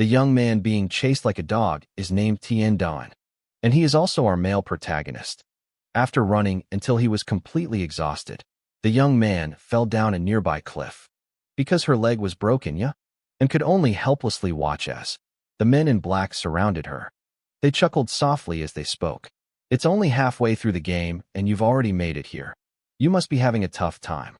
The young man being chased like a dog is named Tien Dan, and he is also our male protagonist. After running until he was completely exhausted, the young man fell down a nearby cliff. Because her leg was broken, yeah, and could only helplessly watch as the men in black surrounded her. They chuckled softly as they spoke. It's only halfway through the game, and you've already made it here. You must be having a tough time.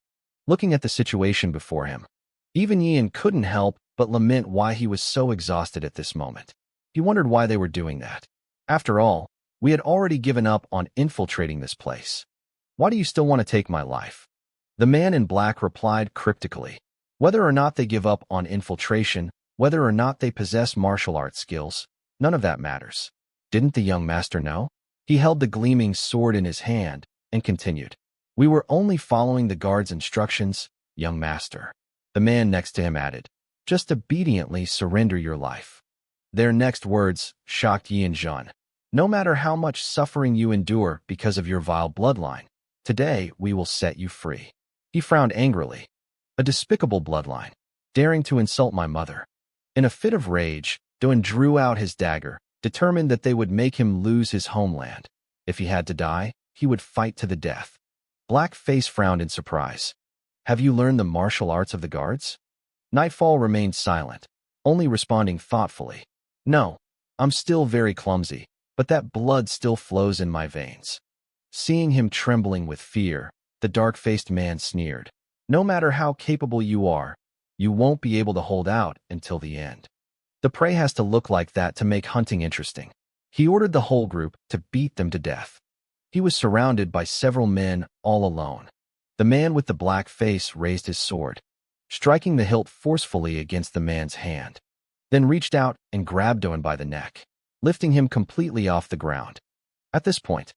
Looking at the situation before him, even Ian couldn't help but lament why he was so exhausted at this moment. He wondered why they were doing that. After all, we had already given up on infiltrating this place. Why do you still want to take my life? The man in black replied cryptically. Whether or not they give up on infiltration, whether or not they possess martial arts skills, none of that matters. Didn't the young master know? He held the gleaming sword in his hand and continued. We were only following the guard's instructions, young master. The man next to him added, just obediently surrender your life. Their next words shocked Yin Zhan. No matter how much suffering you endure because of your vile bloodline, today we will set you free. He frowned angrily. A despicable bloodline, daring to insult my mother. In a fit of rage, Doan drew out his dagger, determined that they would make him lose his homeland. If he had to die, he would fight to the death. Black Face frowned in surprise. Have you learned the martial arts of the guards? Nightfall remained silent, only responding thoughtfully. No, I'm still very clumsy, but that blood still flows in my veins. Seeing him trembling with fear, the dark-faced man sneered. No matter how capable you are, you won't be able to hold out until the end. The prey has to look like that to make hunting interesting. He ordered the whole group to beat them to death. He was surrounded by several men all alone. The man with the black face raised his sword, striking the hilt forcefully against the man's hand, then reached out and grabbed Doan by the neck, lifting him completely off the ground. At this point,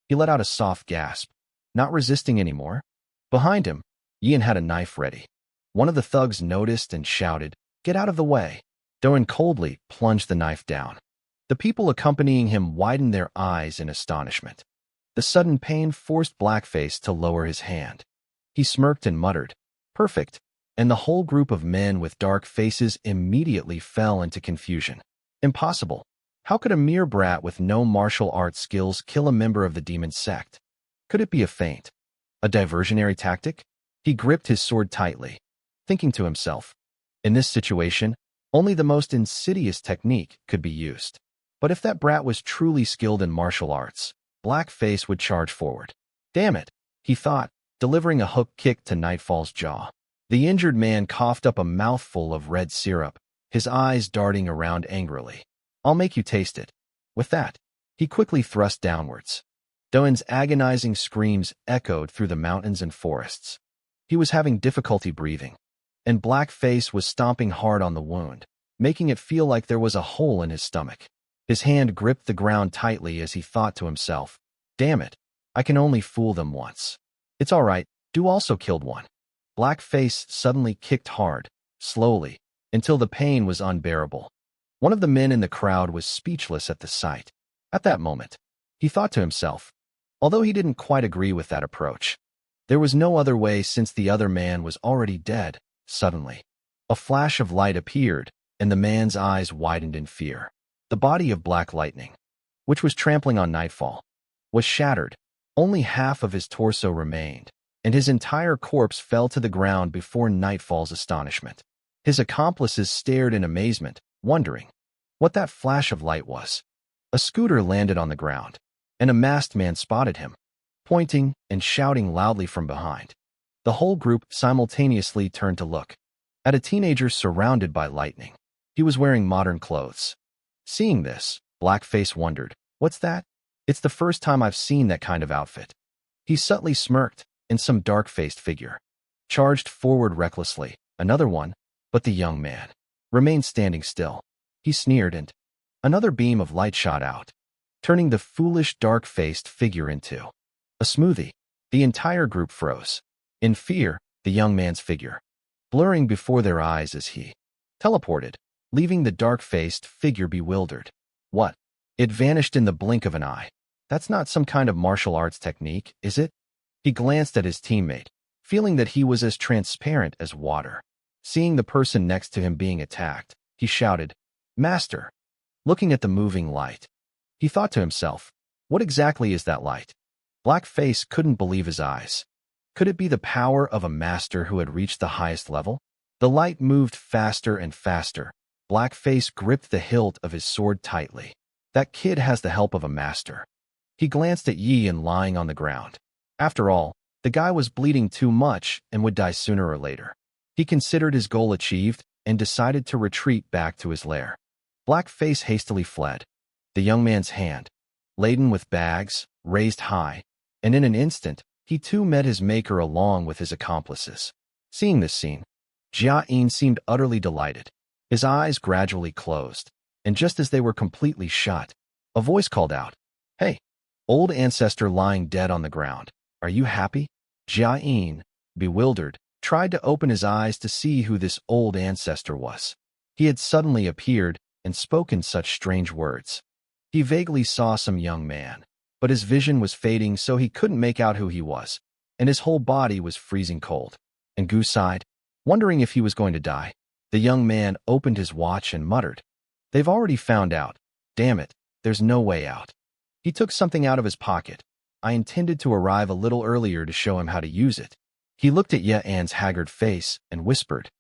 he let out a soft gasp, not resisting anymore. Behind him, Ian had a knife ready. One of the thugs noticed and shouted, "Get out of the way!" Doan coldly plunged the knife down. The people accompanying him widened their eyes in astonishment. The sudden pain forced Blackface to lower his hand. He smirked and muttered, "Perfect," and the whole group of men with dark faces immediately fell into confusion. Impossible. How could a mere brat with no martial arts skills kill a member of the demon sect? Could it be a feint? A diversionary tactic? He gripped his sword tightly, thinking to himself, in this situation, only the most insidious technique could be used. But if that brat was truly skilled in martial arts, Blackface would charge forward. Damn it, he thought, delivering a hook kick to Nightfall's jaw. The injured man coughed up a mouthful of red syrup, his eyes darting around angrily. I'll make you taste it. With that, he quickly thrust downwards. Doan's agonizing screams echoed through the mountains and forests. He was having difficulty breathing, and Blackface was stomping hard on the wound, making it feel like there was a hole in his stomach. His hand gripped the ground tightly as he thought to himself, damn it, I can only fool them once. It's all right, Du also killed one. Blackface suddenly kicked hard, slowly, until the pain was unbearable. One of the men in the crowd was speechless at the sight. At that moment, he thought to himself, although he didn't quite agree with that approach, there was no other way since the other man was already dead. Suddenly, a flash of light appeared, and the man's eyes widened in fear. The body of Black Lightning, which was trampling on Nightfall, was shattered. Only half of his torso remained, and his entire corpse fell to the ground before Nightfall's astonishment. His accomplices stared in amazement, wondering what that flash of light was. A scooter landed on the ground, and a masked man spotted him, pointing and shouting loudly from behind. The whole group simultaneously turned to look at a teenager surrounded by lightning. He was wearing modern clothes. Seeing this, Blackface wondered, what's that? It's the first time I've seen that kind of outfit. He subtly smirked, and some dark-faced figure charged forward recklessly. Another one, but the young man remained standing still. He sneered, and another beam of light shot out, turning the foolish dark-faced figure into a smoothie. The entire group froze. In fear, the young man's figure blurring before their eyes as he teleported, leaving the dark-faced figure bewildered. What? It vanished in the blink of an eye. That's not some kind of martial arts technique, is it? He glanced at his teammate, feeling that he was as transparent as water. Seeing the person next to him being attacked, he shouted, Master, looking at the moving light. He thought to himself, what exactly is that light? Blackface couldn't believe his eyes. Could it be the power of a master who had reached the highest level? The light moved faster and faster. Blackface gripped the hilt of his sword tightly. That kid has the help of a master. He glanced at Yi-Yin lying on the ground. After all, the guy was bleeding too much and would die sooner or later. He considered his goal achieved and decided to retreat back to his lair. Blackface hastily fled. The young man's hand, laden with bags, raised high, and in an instant, he too met his maker along with his accomplices. Seeing this scene, Jia-In seemed utterly delighted. His eyes gradually closed, and just as they were completely shut, a voice called out, "Hey, old ancestor lying dead on the ground, are you happy?" Jia-In, bewildered, tried to open his eyes to see who this old ancestor was. He had suddenly appeared and spoken such strange words. He vaguely saw some young man, but his vision was fading so he couldn't make out who he was, and his whole body was freezing cold. And Gu sighed, wondering if he was going to die. The young man opened his watch and muttered, "They've already found out. Damn it, there's no way out." He took something out of his pocket. I intended to arrive a little earlier to show him how to use it. He looked at Ye-An's haggard face and whispered,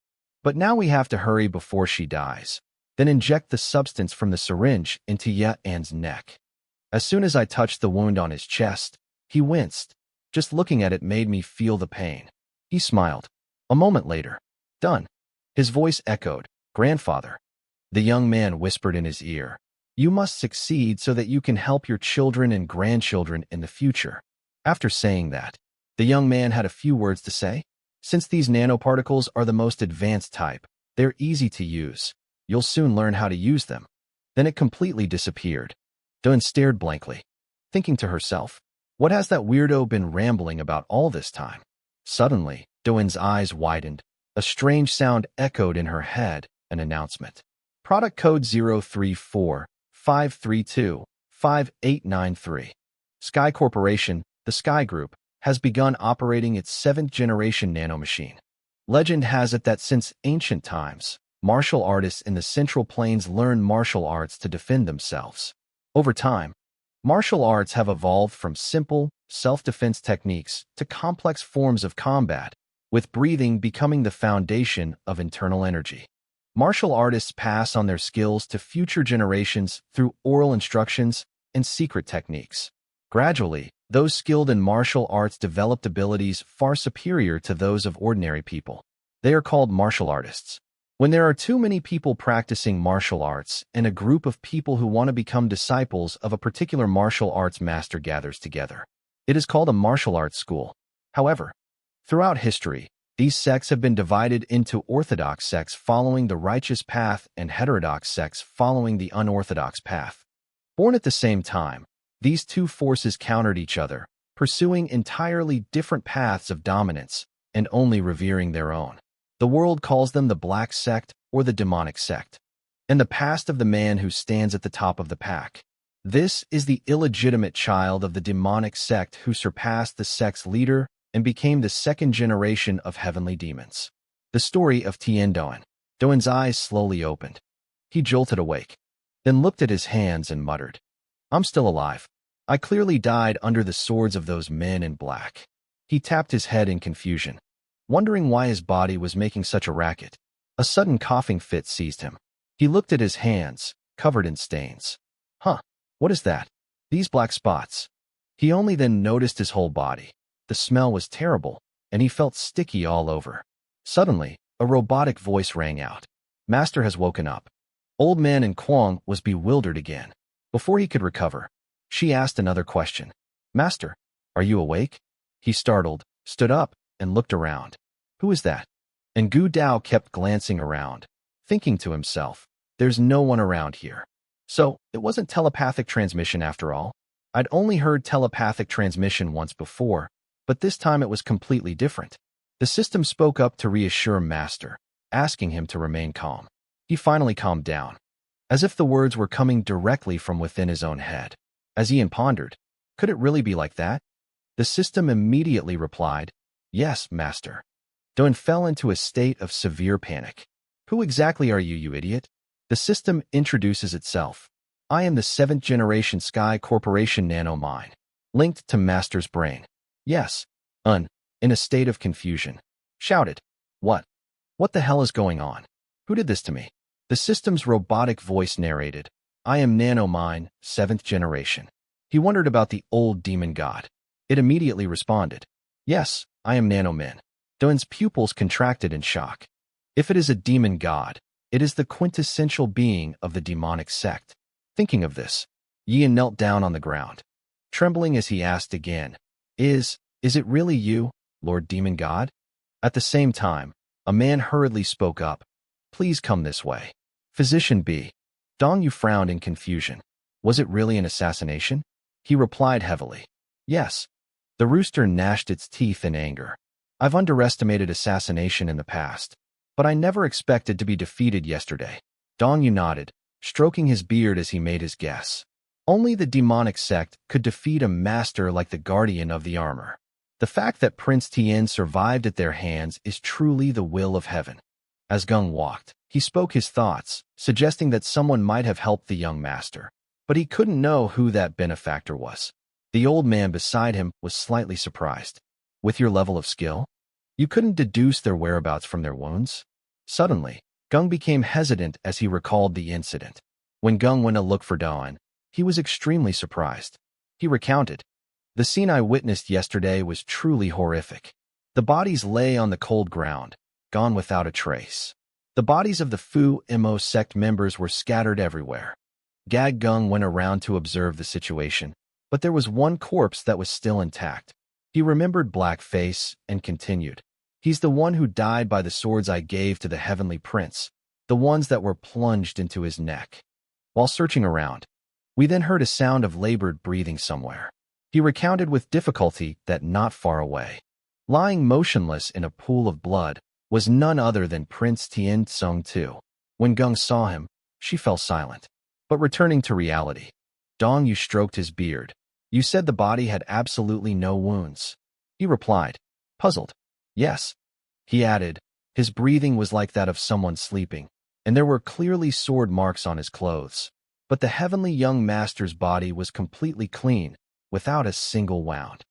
"But now we have to hurry before she dies." Then inject the substance from the syringe into Ye-An's neck. As soon as I touched the wound on his chest, he winced. Just looking at it made me feel the pain. He smiled. A moment later, "Done." His voice echoed, "Grandfather." The young man whispered in his ear, "You must succeed so that you can help your children and grandchildren in the future." After saying that, the young man had a few words to say. "Since these nanoparticles are the most advanced type, they're easy to use. You'll soon learn how to use them." Then it completely disappeared. Doan stared blankly, thinking to herself, what has that weirdo been rambling about all this time? Suddenly, Doan's eyes widened. A strange sound echoed in her head, an announcement. Product code 034-532-5893. Sky Corporation, the Sky Group, has begun operating its 7th-generation nanomachine. Legend has it that since ancient times, martial artists in the Central Plains learned martial arts to defend themselves. Over time, martial arts have evolved from simple, self-defense techniques to complex forms of combat, with breathing becoming the foundation of internal energy. Martial artists pass on their skills to future generations through oral instructions and secret techniques. Gradually, those skilled in martial arts developed abilities far superior to those of ordinary people. They are called martial artists. When there are too many people practicing martial arts and a group of people who want to become disciples of a particular martial arts master gathers together, it is called a martial arts school. However, throughout history, these sects have been divided into orthodox sects following the righteous path and heterodox sects following the unorthodox path. Born at the same time, these two forces countered each other, pursuing entirely different paths of dominance and only revering their own. The world calls them the Black Sect or the Demonic Sect, and the past of the man who stands at the top of the pack. This is the illegitimate child of the demonic sect who surpassed the sect's leader and became the second generation of heavenly demons. The story of Tien Doan. Doan's eyes slowly opened. He jolted awake, then looked at his hands and muttered, "I'm still alive. I clearly died under the swords of those men in black." He tapped his head in confusion, wondering why his body was making such a racket. A sudden coughing fit seized him. He looked at his hands, covered in stains. Huh, what is that? These black spots. He only then noticed his whole body. The smell was terrible, and he felt sticky all over. Suddenly, a robotic voice rang out. "Master has woken up." Old man in Kwong was bewildered again. Before he could recover, she asked another question. "Master, are you awake?" He startled, stood up, and looked around. "Who is that?" And Gu Dao kept glancing around, thinking to himself, there's no one around here. So, it wasn't telepathic transmission after all. I'd only heard telepathic transmission once before, but this time it was completely different. The system spoke up to reassure Master, asking him to remain calm. He finally calmed down, as if the words were coming directly from within his own head. As Ian pondered, could it really be like that? The system immediately replied, "Yes, Master." Doan fell into a state of severe panic. "Who exactly are you, you idiot?" The system introduces itself. I am the 7th generation Sky Corporation Nano Mine, linked to Master's brain. Yes. In a state of confusion. Shouted. What? What the hell is going on? Who did this to me? The system's robotic voice narrated. I am Nano Mine, 7th generation. He wondered about the old demon god. It immediately responded. Yes, I am Nano Min. Doan's pupils contracted in shock. If it is a demon god, it is the quintessential being of the demonic sect. Thinking of this, Yian knelt down on the ground, trembling as he asked again, Is it really you, Lord Demon God? At the same time, a man hurriedly spoke up. Please come this way. Physician B. Dong Yu frowned in confusion. Was it really an assassination? He replied heavily. Yes. The rooster gnashed its teeth in anger. I've underestimated assassination in the past, but I never expected to be defeated yesterday. Dong Yu nodded, stroking his beard as he made his guess. Only the demonic sect could defeat a master like the guardian of the armor. The fact that Prince Tien survived at their hands is truly the will of heaven. As Gung walked, he spoke his thoughts, suggesting that someone might have helped the young master, but he couldn't know who that benefactor was. The old man beside him was slightly surprised. With your level of skill, you couldn't deduce their whereabouts from their wounds? Suddenly, Gung became hesitant as he recalled the incident. When Gung went to look for Dawn, he was extremely surprised. He recounted, the scene I witnessed yesterday was truly horrific. The bodies lay on the cold ground, gone without a trace. The bodies of the Fu Mo sect members were scattered everywhere. Gag Gung went around to observe the situation, but there was one corpse that was still intact. He remembered Blackface and continued. He's the one who died by the swords I gave to the Heavenly Prince, the ones that were plunged into his neck. While searching around, we then heard a sound of labored breathing somewhere. He recounted with difficulty that not far away, lying motionless in a pool of blood, was none other than Prince Tien Tsung II. When Gung saw him, she fell silent. But returning to reality, Dong Yu stroked his beard. You said the body had absolutely no wounds. He replied, puzzled. Yes. He added, his breathing was like that of someone sleeping, and there were clearly sword marks on his clothes. But the heavenly young master's body was completely clean, without a single wound.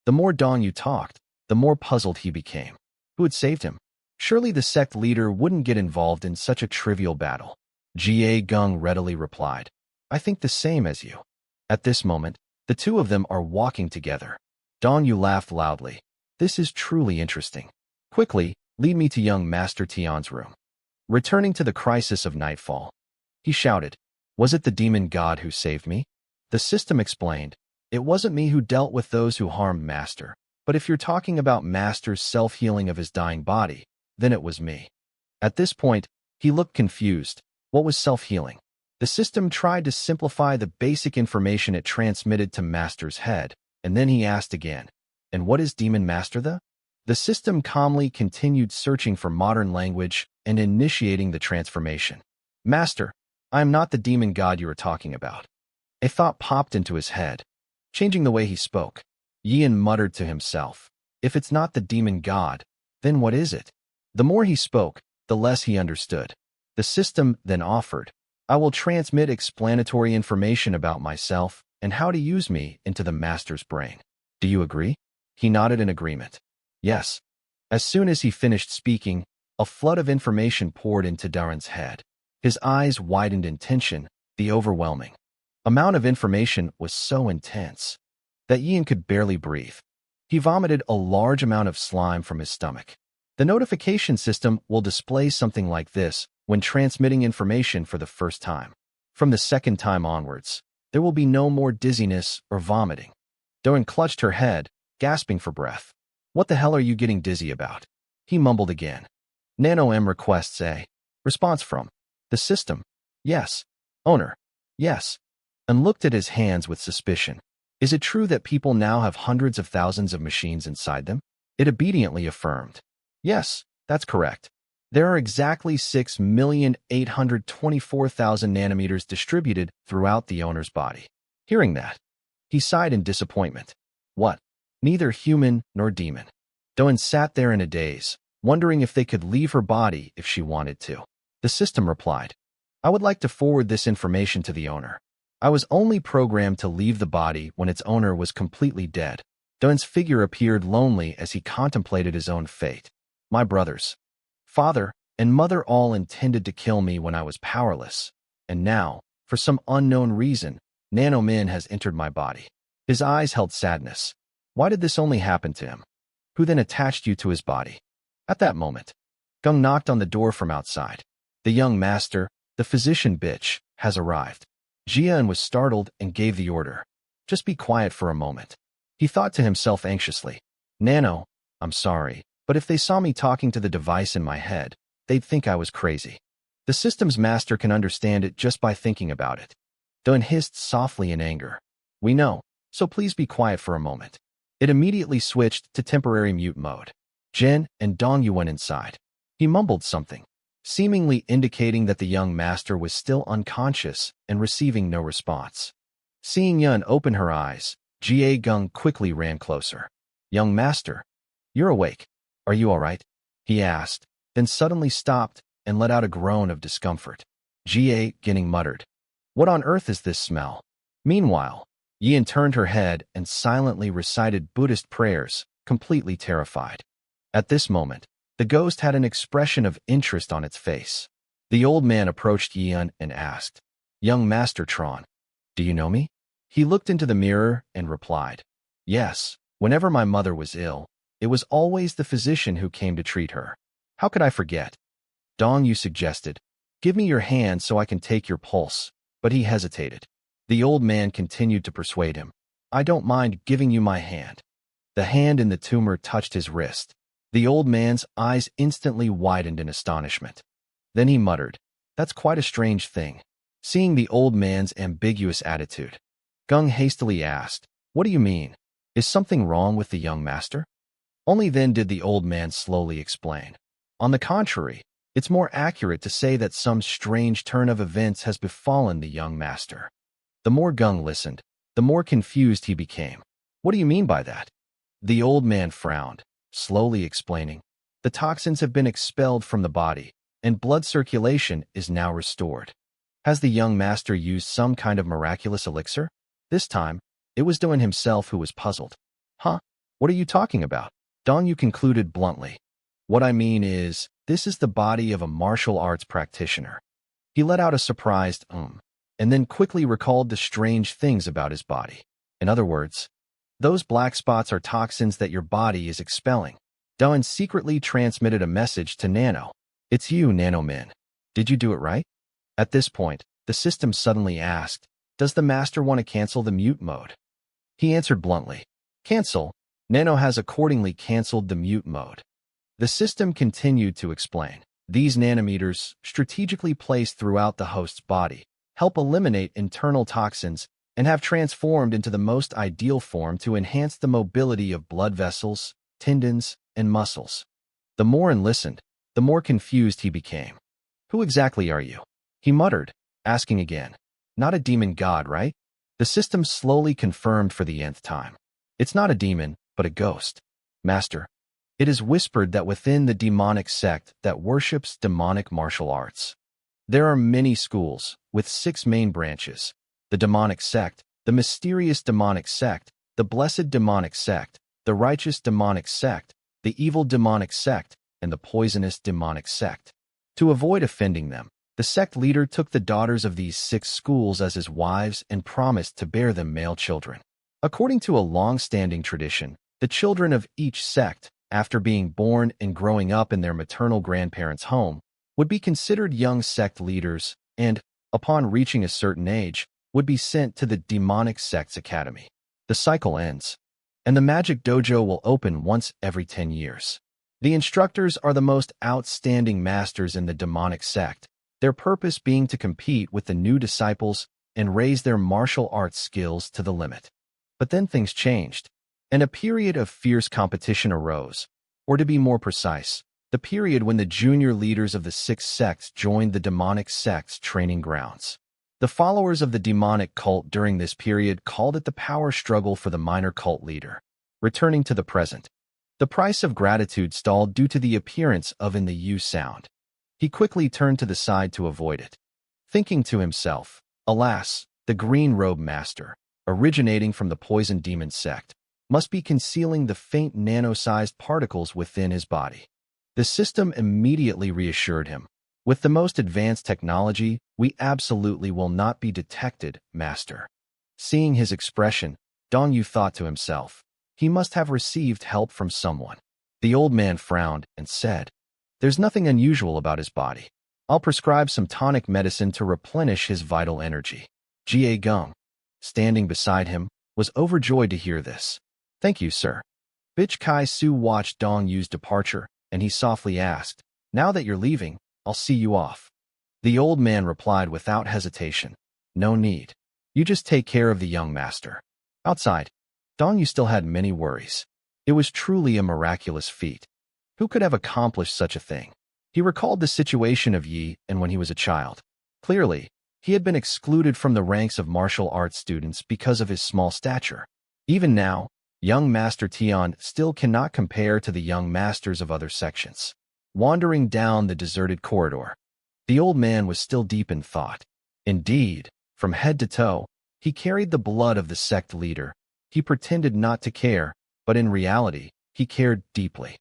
The more Dong Yu talked, the more puzzled he became. Who had saved him? Surely the sect leader wouldn't get involved in such a trivial battle. Ga Gung readily replied, I think the same as you. At this moment, the two of them are walking together. Dong Yu laughed loudly. This is truly interesting. Quickly, lead me to young Master Tian's room. Returning to the crisis of nightfall, he shouted, was it the demon god who saved me? The system explained, it wasn't me who dealt with those who harmed Master, but if you're talking about Master's self-healing of his dying body, then it was me. At this point, he looked confused. What was self-healing? The system tried to simplify the basic information it transmitted to Master's head, and then he asked again, and what is Demon Master the? The system calmly continued searching for modern language and initiating the transformation. Master, I am not the demon god you are talking about. A thought popped into his head, changing the way he spoke. Yian muttered to himself, if it's not the demon god, then what is it? The more he spoke, the less he understood. The system then offered, I will transmit explanatory information about myself and how to use me into the master's brain. Do you agree? He nodded in agreement. Yes. As soon as he finished speaking, a flood of information poured into Darren's head. His eyes widened in tension. The overwhelming amount of information was so intense that Yian could barely breathe. He vomited a large amount of slime from his stomach. The notification system will display something like this when transmitting information for the first time. From the second time onwards, there will be no more dizziness or vomiting. Darren clutched her head, gasping for breath. What the hell are you getting dizzy about? He mumbled again. Nano M requests a response from the system. Yes. Owner. Yes. And looked at his hands with suspicion. Is it true that people now have hundreds of thousands of machines inside them? It obediently affirmed. Yes, that's correct. There are exactly 6,824,000 nanometers distributed throughout the owner's body. Hearing that, he sighed in disappointment. What? Neither human nor demon. Doan sat there in a daze, wondering if they could leave her body if she wanted to. The system replied, I would like to forward this information to the owner. I was only programmed to leave the body when its owner was completely dead. Don's figure appeared lonely as he contemplated his own fate. My brothers, father, and mother all intended to kill me when I was powerless. And now, for some unknown reason, Nano Min has entered my body. His eyes held sadness. Why did this only happen to him? Who then attached you to his body? At that moment, Gung knocked on the door from outside. The young master, the physician bitch, has arrived. Jian was startled and gave the order. Just be quiet for a moment. He thought to himself anxiously. Nano, I'm sorry, but if they saw me talking to the device in my head, they'd think I was crazy. The system's master can understand it just by thinking about it. Dun hissed softly in anger. We know, so please be quiet for a moment. It immediately switched to temporary mute mode. Jen and Dongyu went inside. He mumbled something, seemingly indicating that the young master was still unconscious and receiving no response. Seeing Yun open her eyes, Jie Gung quickly ran closer. Young master, you're awake. Are you all right? He asked, then suddenly stopped and let out a groan of discomfort. Jie Ginning muttered, what on earth is this smell? Meanwhile, Yin turned her head and silently recited Buddhist prayers, completely terrified. At this moment, the ghost had an expression of interest on its face. The old man approached Yin and asked, Young Master Tron, do you know me? He looked into the mirror and replied, yes, whenever my mother was ill, it was always the physician who came to treat her. How could I forget? Dong Yu suggested, give me your hand so I can take your pulse, but he hesitated. The old man continued to persuade him, I don't mind giving you my hand. The hand in the tumor touched his wrist. The old man's eyes instantly widened in astonishment. Then he muttered, that's quite a strange thing. Seeing the old man's ambiguous attitude, Gung hastily asked, what do you mean? Is something wrong with the young master? Only then did the old man slowly explain. On the contrary, it's more accurate to say that some strange turn of events has befallen the young master. The more Gung listened, the more confused he became. What do you mean by that? The old man frowned, slowly explaining. The toxins have been expelled from the body, and blood circulation is now restored. Has the young master used some kind of miraculous elixir? This time, it was Doan himself who was puzzled. Huh? What are you talking about? Dongyu concluded bluntly. What I mean is, this is the body of a martial arts practitioner. He let out a surprised and then quickly recalled the strange things about his body. In other words, those black spots are toxins that your body is expelling. Doan secretly transmitted a message to Nano. It's you, Nano Min. Did you do it right? At this point, the system suddenly asked, does the master want to cancel the mute mode? He answered bluntly, cancel. Nano has accordingly canceled the mute mode. The system continued to explain. These nanometers, strategically placed throughout the host's body, help eliminate internal toxins and have transformed into the most ideal form to enhance the mobility of blood vessels, tendons, and muscles. The more An listened, the more confused he became. Who exactly are you? He muttered, asking again. Not a demon god, right? The system slowly confirmed for the nth time. It's not a demon, but a ghost. Master, it is whispered that within the demonic sect that worships demonic martial arts, there are many schools, with 6 main branches. The demonic sect, the mysterious demonic sect, the blessed demonic sect, the righteous demonic sect, the evil demonic sect, and the poisonous demonic sect. To avoid offending them, the sect leader took the daughters of these 6 schools as his wives and promised to bear them male children. According to a long-standing tradition, the children of each sect, after being born and growing up in their maternal grandparents' home, would be considered young sect leaders and, upon reaching a certain age, would be sent to the demonic sect's academy. The cycle ends, and the magic dojo will open once every 10 years. The instructors are the most outstanding masters in the demonic sect, their purpose being to compete with the new disciples and raise their martial arts skills to the limit. But then things changed, and a period of fierce competition arose, or to be more precise, the period when the junior leaders of the 6 sects joined the demonic sect's training grounds. The followers of the demonic cult during this period called it the power struggle for the minor cult leader. Returning to the present, the price of gratitude stalled due to the appearance of in the U sound. He quickly turned to the side to avoid it. thinking to himself, alas, the green robe master, originating from the poison demon sect, must be concealing the faint nano-sized particles within his body. The system immediately reassured him. With the most advanced technology, we absolutely will not be detected, master. Seeing his expression, Dong Yu thought to himself, he must have received help from someone. The old man frowned and said, there's nothing unusual about his body. I'll prescribe some tonic medicine to replenish his vital energy. Jie Geng, standing beside him, was overjoyed to hear this. Thank you, sir. Bitch Kai Su watched Dong Yu's departure, and he softly asked, now that you're leaving, I'll see you off. The old man replied without hesitation, no need. You just take care of the young master. Outside, Dong Yu still had many worries. It was truly a miraculous feat. Who could have accomplished such a thing? He recalled the situation of Yi and when he was a child. Clearly, he had been excluded from the ranks of martial arts students because of his small stature. Even now, young Master Tian still cannot compare to the young masters of other sections. Wandering down the deserted corridor, the old man was still deep in thought. Indeed, from head to toe, he carried the blood of the sect leader. He pretended not to care, but in reality, he cared deeply.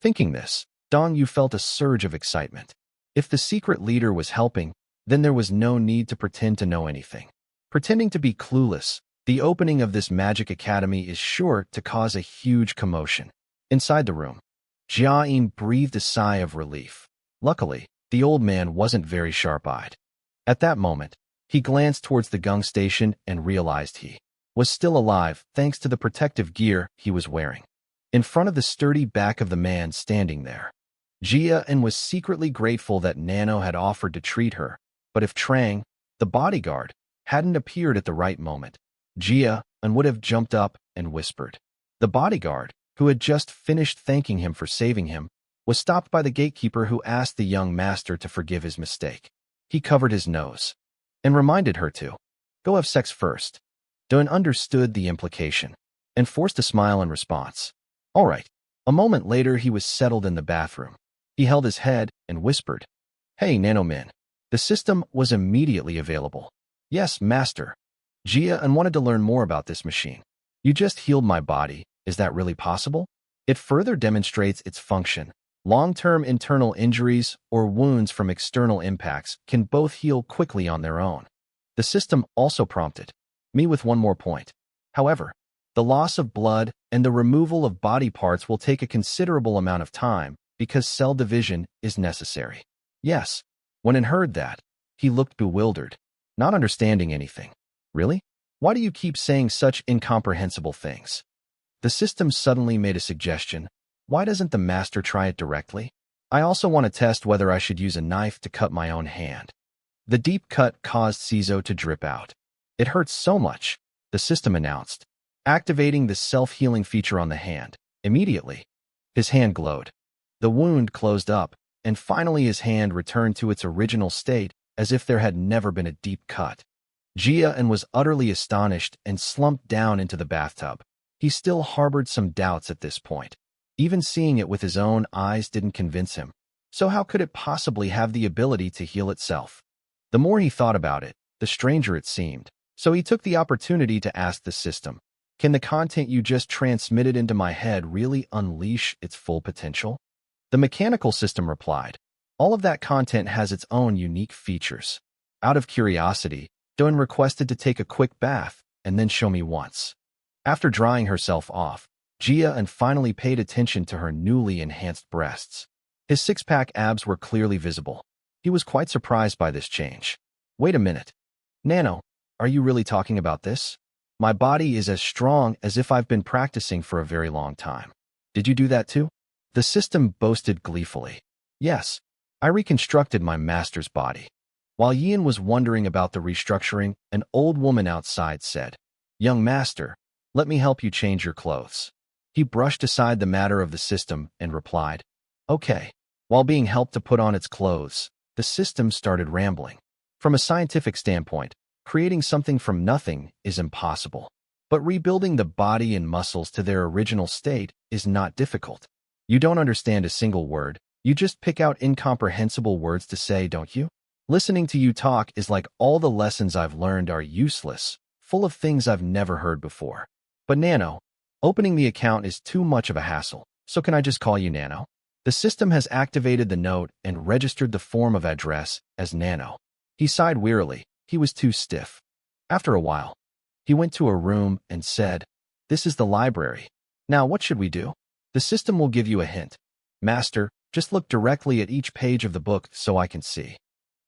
Thinking this, Dong Yu felt a surge of excitement. If the secret leader was helping, then there was no need to pretend to know anything. Pretending to be clueless, the opening of this magic academy is sure to cause a huge commotion. Inside the room, Jia Yin breathed a sigh of relief. Luckily, the old man wasn't very sharp-eyed. At that moment, he glanced towards the Gung station and realized he was still alive thanks to the protective gear he was wearing. In front of the sturdy back of the man standing there, Jia Yin was secretly grateful that Nano had offered to treat her, but if Trang, the bodyguard, hadn't appeared at the right moment, Jia Yin would have jumped up and whispered. The bodyguard, who had just finished thanking him for saving him, was stopped by the gatekeeper who asked the young master to forgive his mistake. He covered his nose and reminded her to go have sex first. Dun understood the implication and forced a smile in response. All right. A moment later, he was settled in the bathroom. He held his head and whispered, Hey, Nano Min. The system was immediately available. Yes, master. Jia Yin wanted to learn more about this machine. You just healed my body. Is that really possible? It further demonstrates its function. Long-term internal injuries or wounds from external impacts can both heal quickly on their own. The system also prompted me with one more point. However, the loss of blood and the removal of body parts will take a considerable amount of time because cell division is necessary. Yes, when he heard that, he looked bewildered, not understanding anything. Really? Why do you keep saying such incomprehensible things? The system suddenly made a suggestion. Why doesn't the master try it directly? I also want to test whether I should use a knife to cut my own hand. The deep cut caused Cizo to drip out. It hurts so much, the system announced, activating the self-healing feature on the hand. Immediately, his hand glowed. The wound closed up, and finally his hand returned to its original state as if there had never been a deep cut. Jia Yin was utterly astonished and slumped down into the bathtub. He still harbored some doubts at this point. Even seeing it with his own eyes didn't convince him. So how could it possibly have the ability to heal itself? The more he thought about it, the stranger it seemed. So he took the opportunity to ask the system, can the content you just transmitted into my head really unleash its full potential? The mechanical system replied, all of that content has its own unique features. Out of curiosity, Dun requested to take a quick bath and then show me once. After drying herself off, Jia Yin finally paid attention to her newly enhanced breasts. His six-pack abs were clearly visible. He was quite surprised by this change. Wait a minute. Nano, are you really talking about this? My body is as strong as if I've been practicing for a very long time. Did you do that too? The system boasted gleefully. Yes, I reconstructed my master's body. While Yin was wondering about the restructuring, an old woman outside said, Young master, let me help you change your clothes. He brushed aside the matter of the system and replied, Okay. While being helped to put on its clothes, the system started rambling. From a scientific standpoint, creating something from nothing is impossible. But rebuilding the body and muscles to their original state is not difficult. You don't understand a single word, you just pick out incomprehensible words to say, don't you? Listening to you talk is like all the lessons I've learned are useless, full of things I've never heard before. But Nano, opening the account is too much of a hassle, so can I just call you Nano? The system has activated the note and registered the form of address as Nano. He sighed wearily. He was too stiff. After a while, he went to a room and said, "This is the library. Now what should we do?" "The system will give you a hint. Master, just look directly at each page of the book so I can see."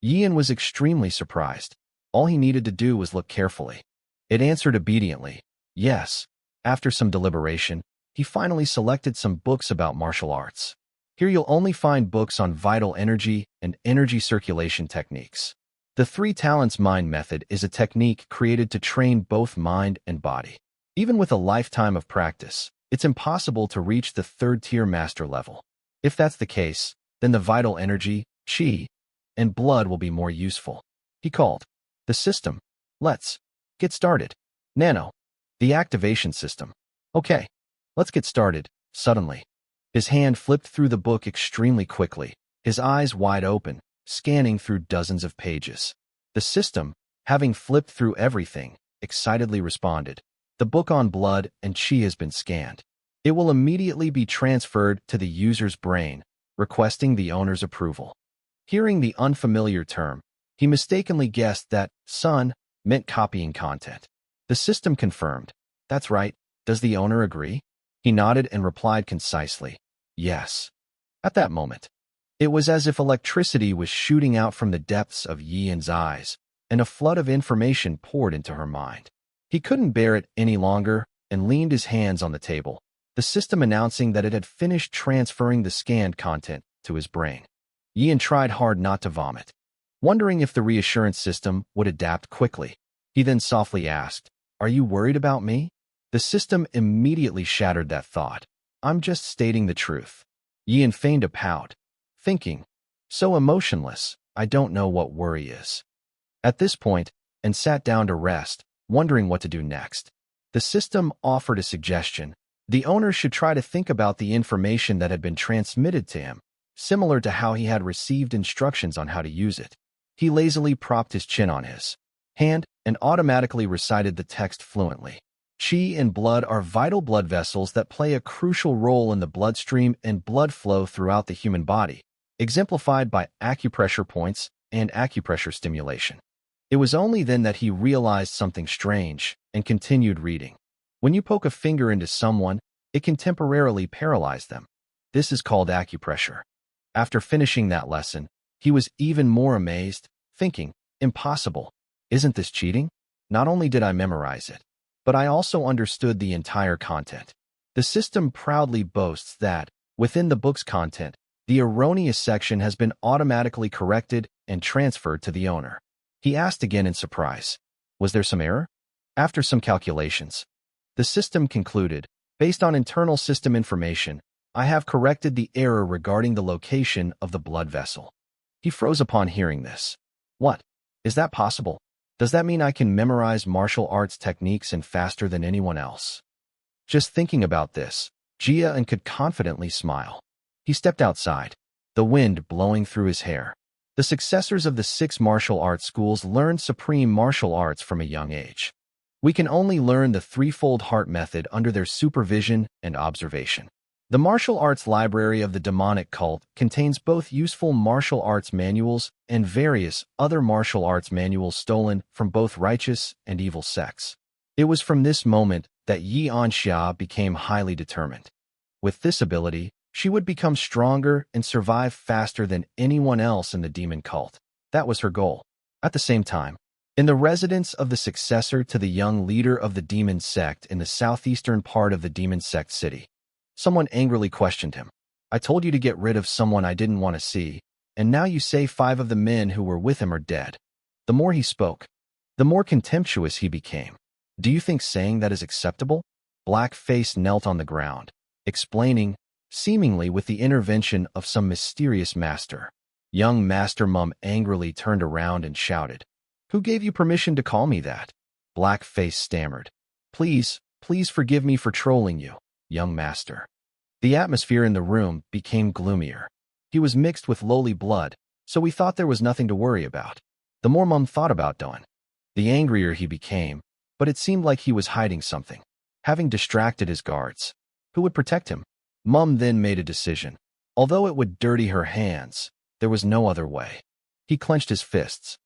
Yian was extremely surprised. All he needed to do was look carefully. It answered obediently, "Yes." After some deliberation, he finally selected some books about martial arts. Here you'll only find books on vital energy and energy circulation techniques. The Three Talents Mind method is a technique created to train both mind and body. Even with a lifetime of practice, it's impossible to reach the third-tier master level. If that's the case, then the vital energy, qi, and blood will be more useful. He called. "The system. Let's get started." "Nano. The activation system." "Okay. Let's get started." Suddenly, his hand flipped through the book extremely quickly, his eyes wide open, scanning through dozens of pages. The system, having flipped through everything, excitedly responded. "The book on blood and qi has been scanned. It will immediately be transferred to the user's brain, requesting the owner's approval." Hearing the unfamiliar term, he mistakenly guessed that "son" meant copying content. The system confirmed. "That's right. Does the owner agree?" He nodded and replied concisely, "Yes." At that moment, it was as if electricity was shooting out from the depths of Yian's eyes, and a flood of information poured into her mind. He couldn't bear it any longer and leaned his hands on the table, the system announcing that it had finished transferring the scanned content to his brain. Yian tried hard not to vomit, wondering if the reassurance system would adapt quickly. He then softly asked, "Are you worried about me?" The system immediately shattered that thought. "I'm just stating the truth." Yian feigned a pout, thinking, "So emotionless, I don't know what worry is." At this point, and sat down to rest, wondering what to do next. The system offered a suggestion. The owner should try to think about the information that had been transmitted to him, similar to how he had received instructions on how to use it. He lazily propped his chin on his hand and automatically recited the text fluently. Qi and blood are vital blood vessels that play a crucial role in the bloodstream and blood flow throughout the human body, exemplified by acupressure points and acupressure stimulation. It was only then that he realized something strange and continued reading. When you poke a finger into someone, it can temporarily paralyze them. This is called acupressure. After finishing that lesson, he was even more amazed, thinking, "Impossible. Isn't this cheating?" Not only did I memorize it, but I also understood the entire content. The system proudly boasts that, within the book's content, the erroneous section has been automatically corrected and transferred to the owner. He asked again in surprise, "Was there some error?" After some calculations, the system concluded, "Based on internal system information, I have corrected the error regarding the location of the blood vessel." He froze upon hearing this. "What? Is that possible? Does that mean I can memorize martial arts techniques and faster than anyone else?" Just thinking about this, Jia could confidently smile. He stepped outside, the wind blowing through his hair. The successors of the 6 martial arts schools learned supreme martial arts from a young age. We can only learn the threefold heart method under their supervision and observation. The martial arts library of the demonic cult contains both useful martial arts manuals and various other martial arts manuals stolen from both righteous and evil sects. It was from this moment that Yi Anxia became highly determined. With this ability, she would become stronger and survive faster than anyone else in the demon cult. That was her goal. At the same time, in the residence of the successor to the young leader of the demon sect in the southeastern part of the demon sect city, someone angrily questioned him. "I told you to get rid of someone I didn't want to see, and now you say 5 of the men who were with him are dead." The more he spoke, the more contemptuous he became. "Do you think saying that is acceptable?" Black Face knelt on the ground, explaining, seemingly with the intervention of some mysterious master. Young Master Mum angrily turned around and shouted, "Who gave you permission to call me that?" Black Face stammered, Please forgive me for trolling you, young master." The atmosphere in the room became gloomier. He was mixed with lowly blood, so we thought there was nothing to worry about. The more Mum thought about Don, the angrier he became, but it seemed like he was hiding something, having distracted his guards. Who would protect him? Mum then made a decision. Although it would dirty her hands, there was no other way. He clenched his fists,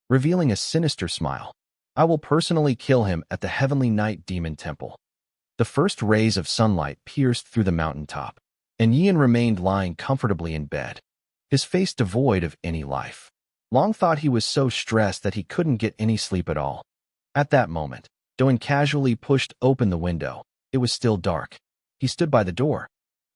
revealing a sinister smile. I will personally kill him at the Heavenly Night Demon Temple. The first rays of sunlight pierced through the mountaintop, and Yian remained lying comfortably in bed, his face devoid of any life. Long thought he was so stressed that he couldn't get any sleep at all. At that moment, Doan casually pushed open the window. It was still dark. He stood by the door,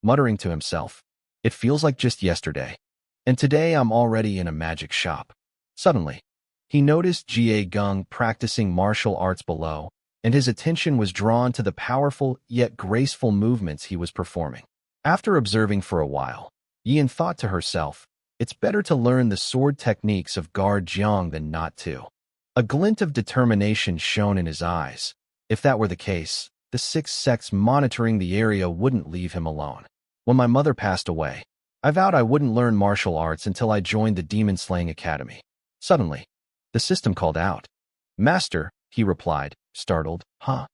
muttering to himself, "It feels like just yesterday. And today I'm already in a magic shop." Suddenly, he noticed Jie Gung practicing martial arts below, and his attention was drawn to the powerful yet graceful movements he was performing. After observing for a while, Yian thought to herself, it's better to learn the sword techniques of Guard Jiang than not to. A glint of determination shone in his eyes. If that were the case, the 6 sects monitoring the area wouldn't leave him alone. When my mother passed away, I vowed I wouldn't learn martial arts until I joined the Demon Slaying Academy. Suddenly, the system called out. "Master," he replied, startled. "Huh?"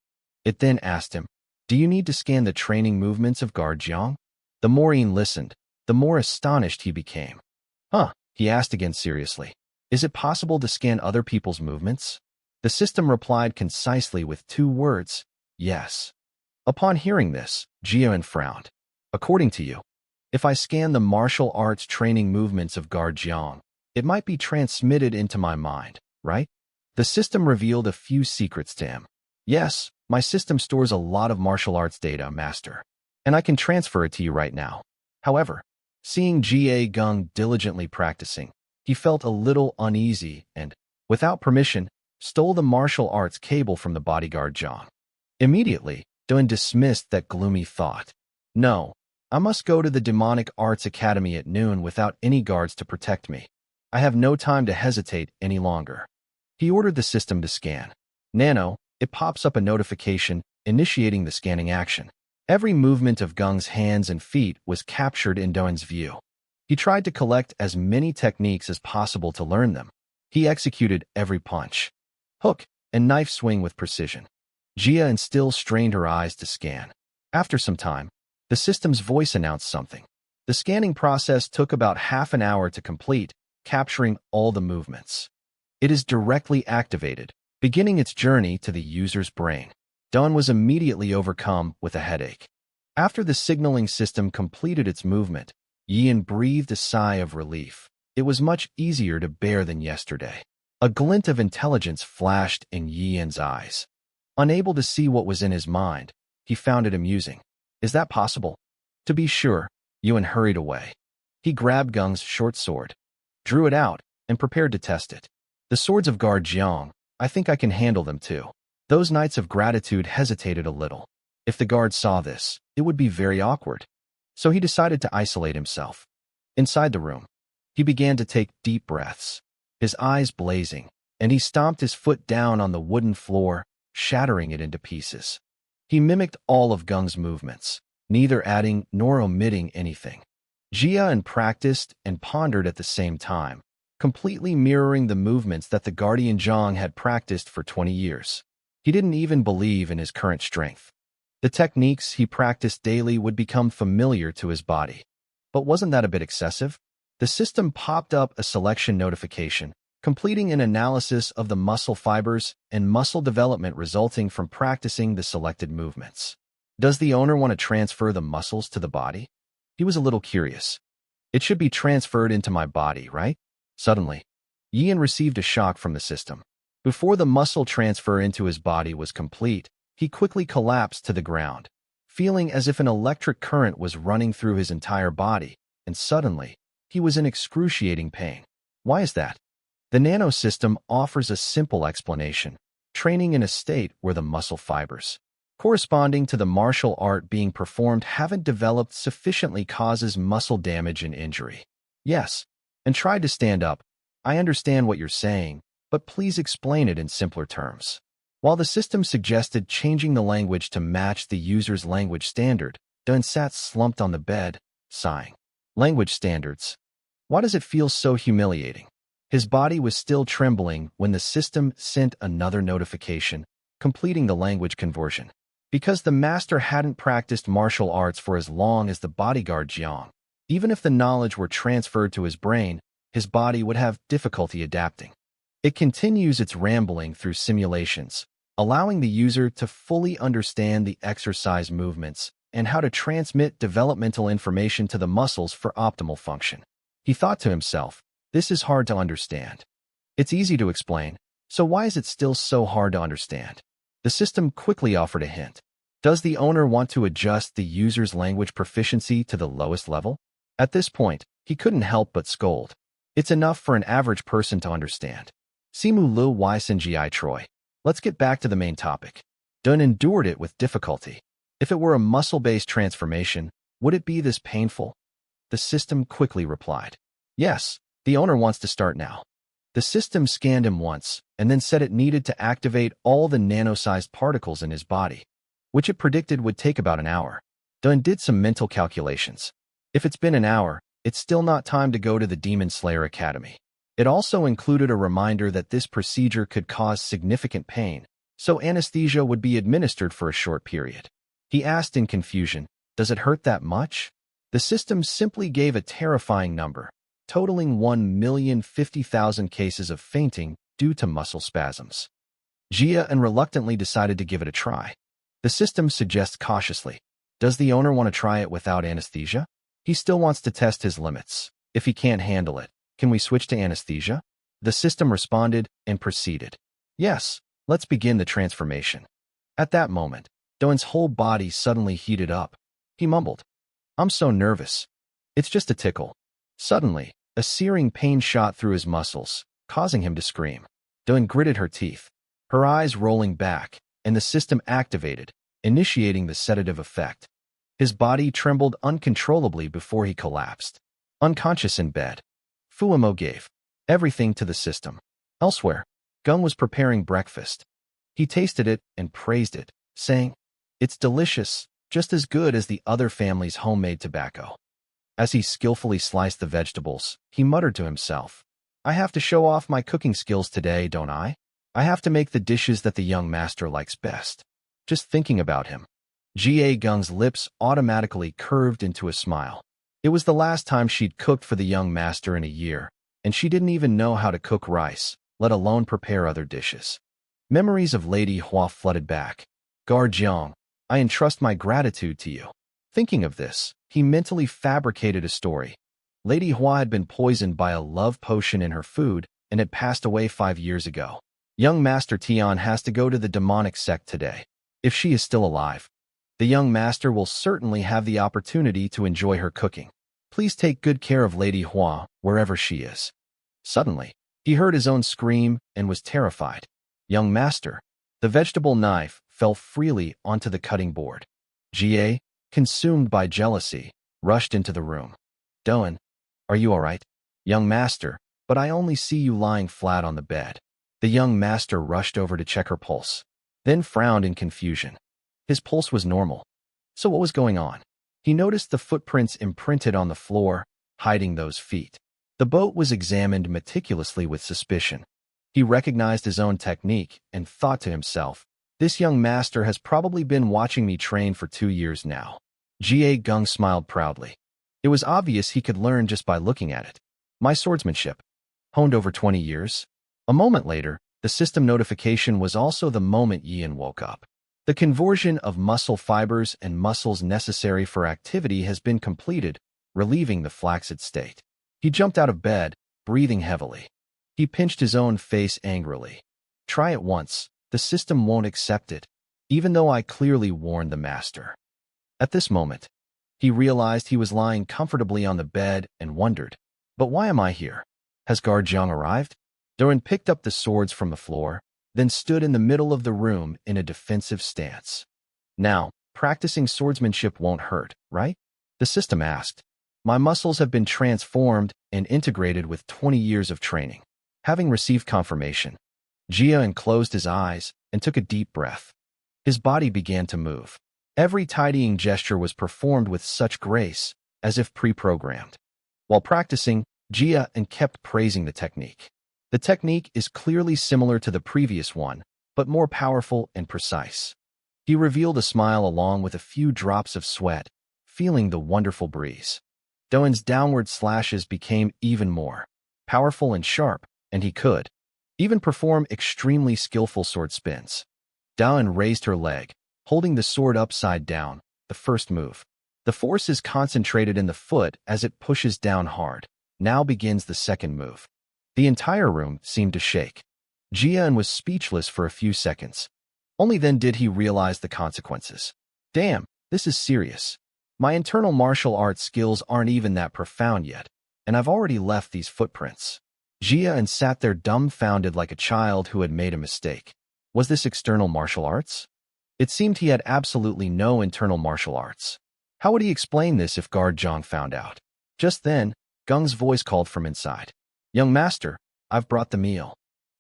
It then asked him, "Do you need to scan the training movements of Guard Jiang?" The more Ian listened, the more astonished he became. "Huh?" he asked again seriously. "Is it possible to scan other people's movements?" The system replied concisely with 2 words, "Yes." Upon hearing this, Jian frowned. "According to you, if I scan the martial arts training movements of Guard Jiang, it might be transmitted into my mind, right?" The system revealed a few secrets to him. "Yes, my system stores a lot of martial arts data, Master, and I can transfer it to you right now." However, seeing Jie Gung diligently practicing, he felt a little uneasy and, without permission, stole the martial arts cable from the bodyguard Jiang. Immediately, Dun dismissed that gloomy thought. "No, I must go to the Demonic Arts Academy at noon without any guards to protect me. I have no time to hesitate any longer." He ordered the system to scan. Nano, it pops up a notification initiating the scanning action. Every movement of Gung's hands and feet was captured in Doan's view. He tried to collect as many techniques as possible to learn them. He executed every punch, hook, and knife swing with precision. Jia still strained her eyes to scan. After some time, the system's voice announced something. The scanning process took about half an hour to complete, capturing all the movements. It is directly activated, beginning its journey to the user's brain. Dawn was immediately overcome with a headache. After the signaling system completed its movement, Yian breathed a sigh of relief. It was much easier to bear than yesterday. A glint of intelligence flashed in Yian's eyes. Unable to see what was in his mind, he found it amusing. "Is that possible?" To be sure, Yuan hurried away. He grabbed Gung's short sword, drew it out, and prepared to test it. "The swords of Guard Jiang, I think I can handle them too." Those Knights of Gratitude hesitated a little. If the guard saw this, it would be very awkward. So he decided to isolate himself. Inside the room, he began to take deep breaths, his eyes blazing, and he stomped his foot down on the wooden floor, shattering it into pieces. He mimicked all of Gung's movements, neither adding nor omitting anything. Jia practiced and pondered at the same time, completely mirroring the movements that the Guardian Zhang had practiced for 20 years. He didn't even believe in his current strength. The techniques he practiced daily would become familiar to his body. But wasn't that a bit excessive? The system popped up a selection notification, completing an analysis of the muscle fibers and muscle development resulting from practicing the selected movements. Does the owner want to transfer the muscles to the body? He was a little curious. It should be transferred into my body, right? Suddenly, Yian received a shock from the system. Before the muscle transfer into his body was complete, he quickly collapsed to the ground, feeling as if an electric current was running through his entire body, and suddenly, he was in excruciating pain. Why is that? The Nano system offers a simple explanation: training in a state where the muscle fibers, corresponding to the martial art being performed, haven't developed sufficiently causes muscle damage and injury. Yes, and tried to stand up. I understand what you're saying, but please explain it in simpler terms. While the system suggested changing the language to match the user's language standard, Dun sat slumped on the bed, sighing. Language standards. Why does it feel so humiliating? His body was still trembling when the system sent another notification, completing the language conversion. Because the master hadn't practiced martial arts for as long as the bodyguard Jiang, even if the knowledge were transferred to his brain, his body would have difficulty adapting. It continues its rambling through simulations, allowing the user to fully understand the exercise movements and how to transmit developmental information to the muscles for optimal function. He thought to himself, this is hard to understand. It's easy to explain, so why is it still so hard to understand? The system quickly offered a hint. Does the owner want to adjust the user's language proficiency to the lowest level? At this point, he couldn't help but scold. It's enough for an average person to understand. Simu Lu Wisen Gi Troy. Let's get back to the main topic. Dun endured it with difficulty. If it were a muscle-based transformation, would it be this painful? The system quickly replied. Yes, the owner wants to start now. The system scanned him once and then said it needed to activate all the nano-sized particles in his body, which it predicted would take about an hour. Dun did some mental calculations. If it's been an hour, it's still not time to go to the Demon Slayer Academy. It also included a reminder that this procedure could cause significant pain, so anesthesia would be administered for a short period. He asked in confusion, does it hurt that much? The system simply gave a terrifying number, totaling 1,050,000 cases of fainting due to muscle spasms. Jia and reluctantly decided to give it a try. The system suggests cautiously, does the owner want to try it without anesthesia? He still wants to test his limits. If he can't handle it, can we switch to anesthesia? The system responded and proceeded. Yes, let's begin the transformation. At that moment, Doan's whole body suddenly heated up. He mumbled, I'm so nervous. It's just a tickle. Suddenly, a searing pain shot through his muscles, causing him to scream. Doan gritted her teeth, her eyes rolling back, and the system activated, initiating the sedative effect. His body trembled uncontrollably before he collapsed. Unconscious in bed, Fuamo gave everything to the system. Elsewhere, Gung was preparing breakfast. He tasted it and praised it, saying, it's delicious, just as good as the other family's homemade tobacco. As he skillfully sliced the vegetables, he muttered to himself, I have to show off my cooking skills today, don't I? I have to make the dishes that the young master likes best. Just thinking about him. Ga Gung's lips automatically curved into a smile. It was the last time she'd cooked for the young master in a year, and she didn't even know how to cook rice, let alone prepare other dishes. Memories of Lady Hua flooded back. Garjiang, I entrust my gratitude to you. Thinking of this, he mentally fabricated a story. Lady Hua had been poisoned by a love potion in her food and had passed away 5 years ago. Young Master Tian has to go to the demonic sect today. If she is still alive, the young master will certainly have the opportunity to enjoy her cooking. Please take good care of Lady Hua wherever she is. Suddenly, he heard his own scream and was terrified. Young master, the vegetable knife fell freely onto the cutting board. Ga, consumed by jealousy, rushed into the room. Doan, are you all right? Young master, but I only see you lying flat on the bed. The young master rushed over to check her pulse, then frowned in confusion. His pulse was normal. So what was going on? He noticed the footprints imprinted on the floor, hiding those feet. The boat was examined meticulously with suspicion. He recognized his own technique and thought to himself, this young master has probably been watching me train for 2 years now. Ga Gung smiled proudly. It was obvious he could learn just by looking at it. My swordsmanship, honed over 20 years. A moment later, the system notification was also the moment Yin woke up. The conversion of muscle fibers and muscles necessary for activity has been completed, relieving the flaccid state. He jumped out of bed, breathing heavily. He pinched his own face angrily. Try it once. The system won't accept it, even though I clearly warned the master. At this moment, he realized he was lying comfortably on the bed and wondered, but why am I here? Has Garjiang arrived? Duran picked up the swords from the floor, then stood in the middle of the room in a defensive stance. Now, practicing swordsmanship won't hurt, right? The system asked. My muscles have been transformed and integrated with 20 years of training. Having received confirmation, Jia closed his eyes and took a deep breath. His body began to move. Every tidying gesture was performed with such grace, as if pre-programmed. While practicing, Jia and kept praising the technique. The technique is clearly similar to the previous one, but more powerful and precise. He revealed a smile along with a few drops of sweat, feeling the wonderful breeze. Doan's downward slashes became even more powerful and sharp, and he could even perform extremely skillful sword spins. Doan raised her leg, holding the sword upside down, the first move. The force is concentrated in the foot as it pushes down hard. Now begins the second move. The entire room seemed to shake. Jian was speechless for a few seconds. Only then did he realize the consequences. Damn, this is serious. My internal martial arts skills aren't even that profound yet, and I've already left these footprints. Jian sat there dumbfounded like a child who had made a mistake. Was this external martial arts? It seemed he had absolutely no internal martial arts. How would he explain this if Guard Zhang found out? Just then, Gung's voice called from inside. Young master, I've brought the meal.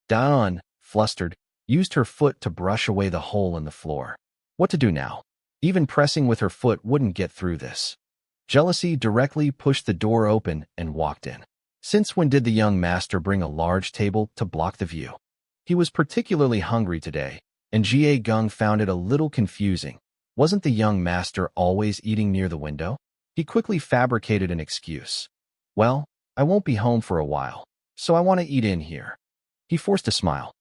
Dan, flustered, used her foot to brush away the hole in the floor. What to do now? Even pressing with her foot wouldn't get through this. Jealousy directly pushed the door open and walked in. Since when did the young master bring a large table to block the view? He was particularly hungry today, and Jie Gung found it a little confusing. Wasn't the young master always eating near the window? He quickly fabricated an excuse. Well, I won't be home for a while, so I want to eat in here. He forced a smile.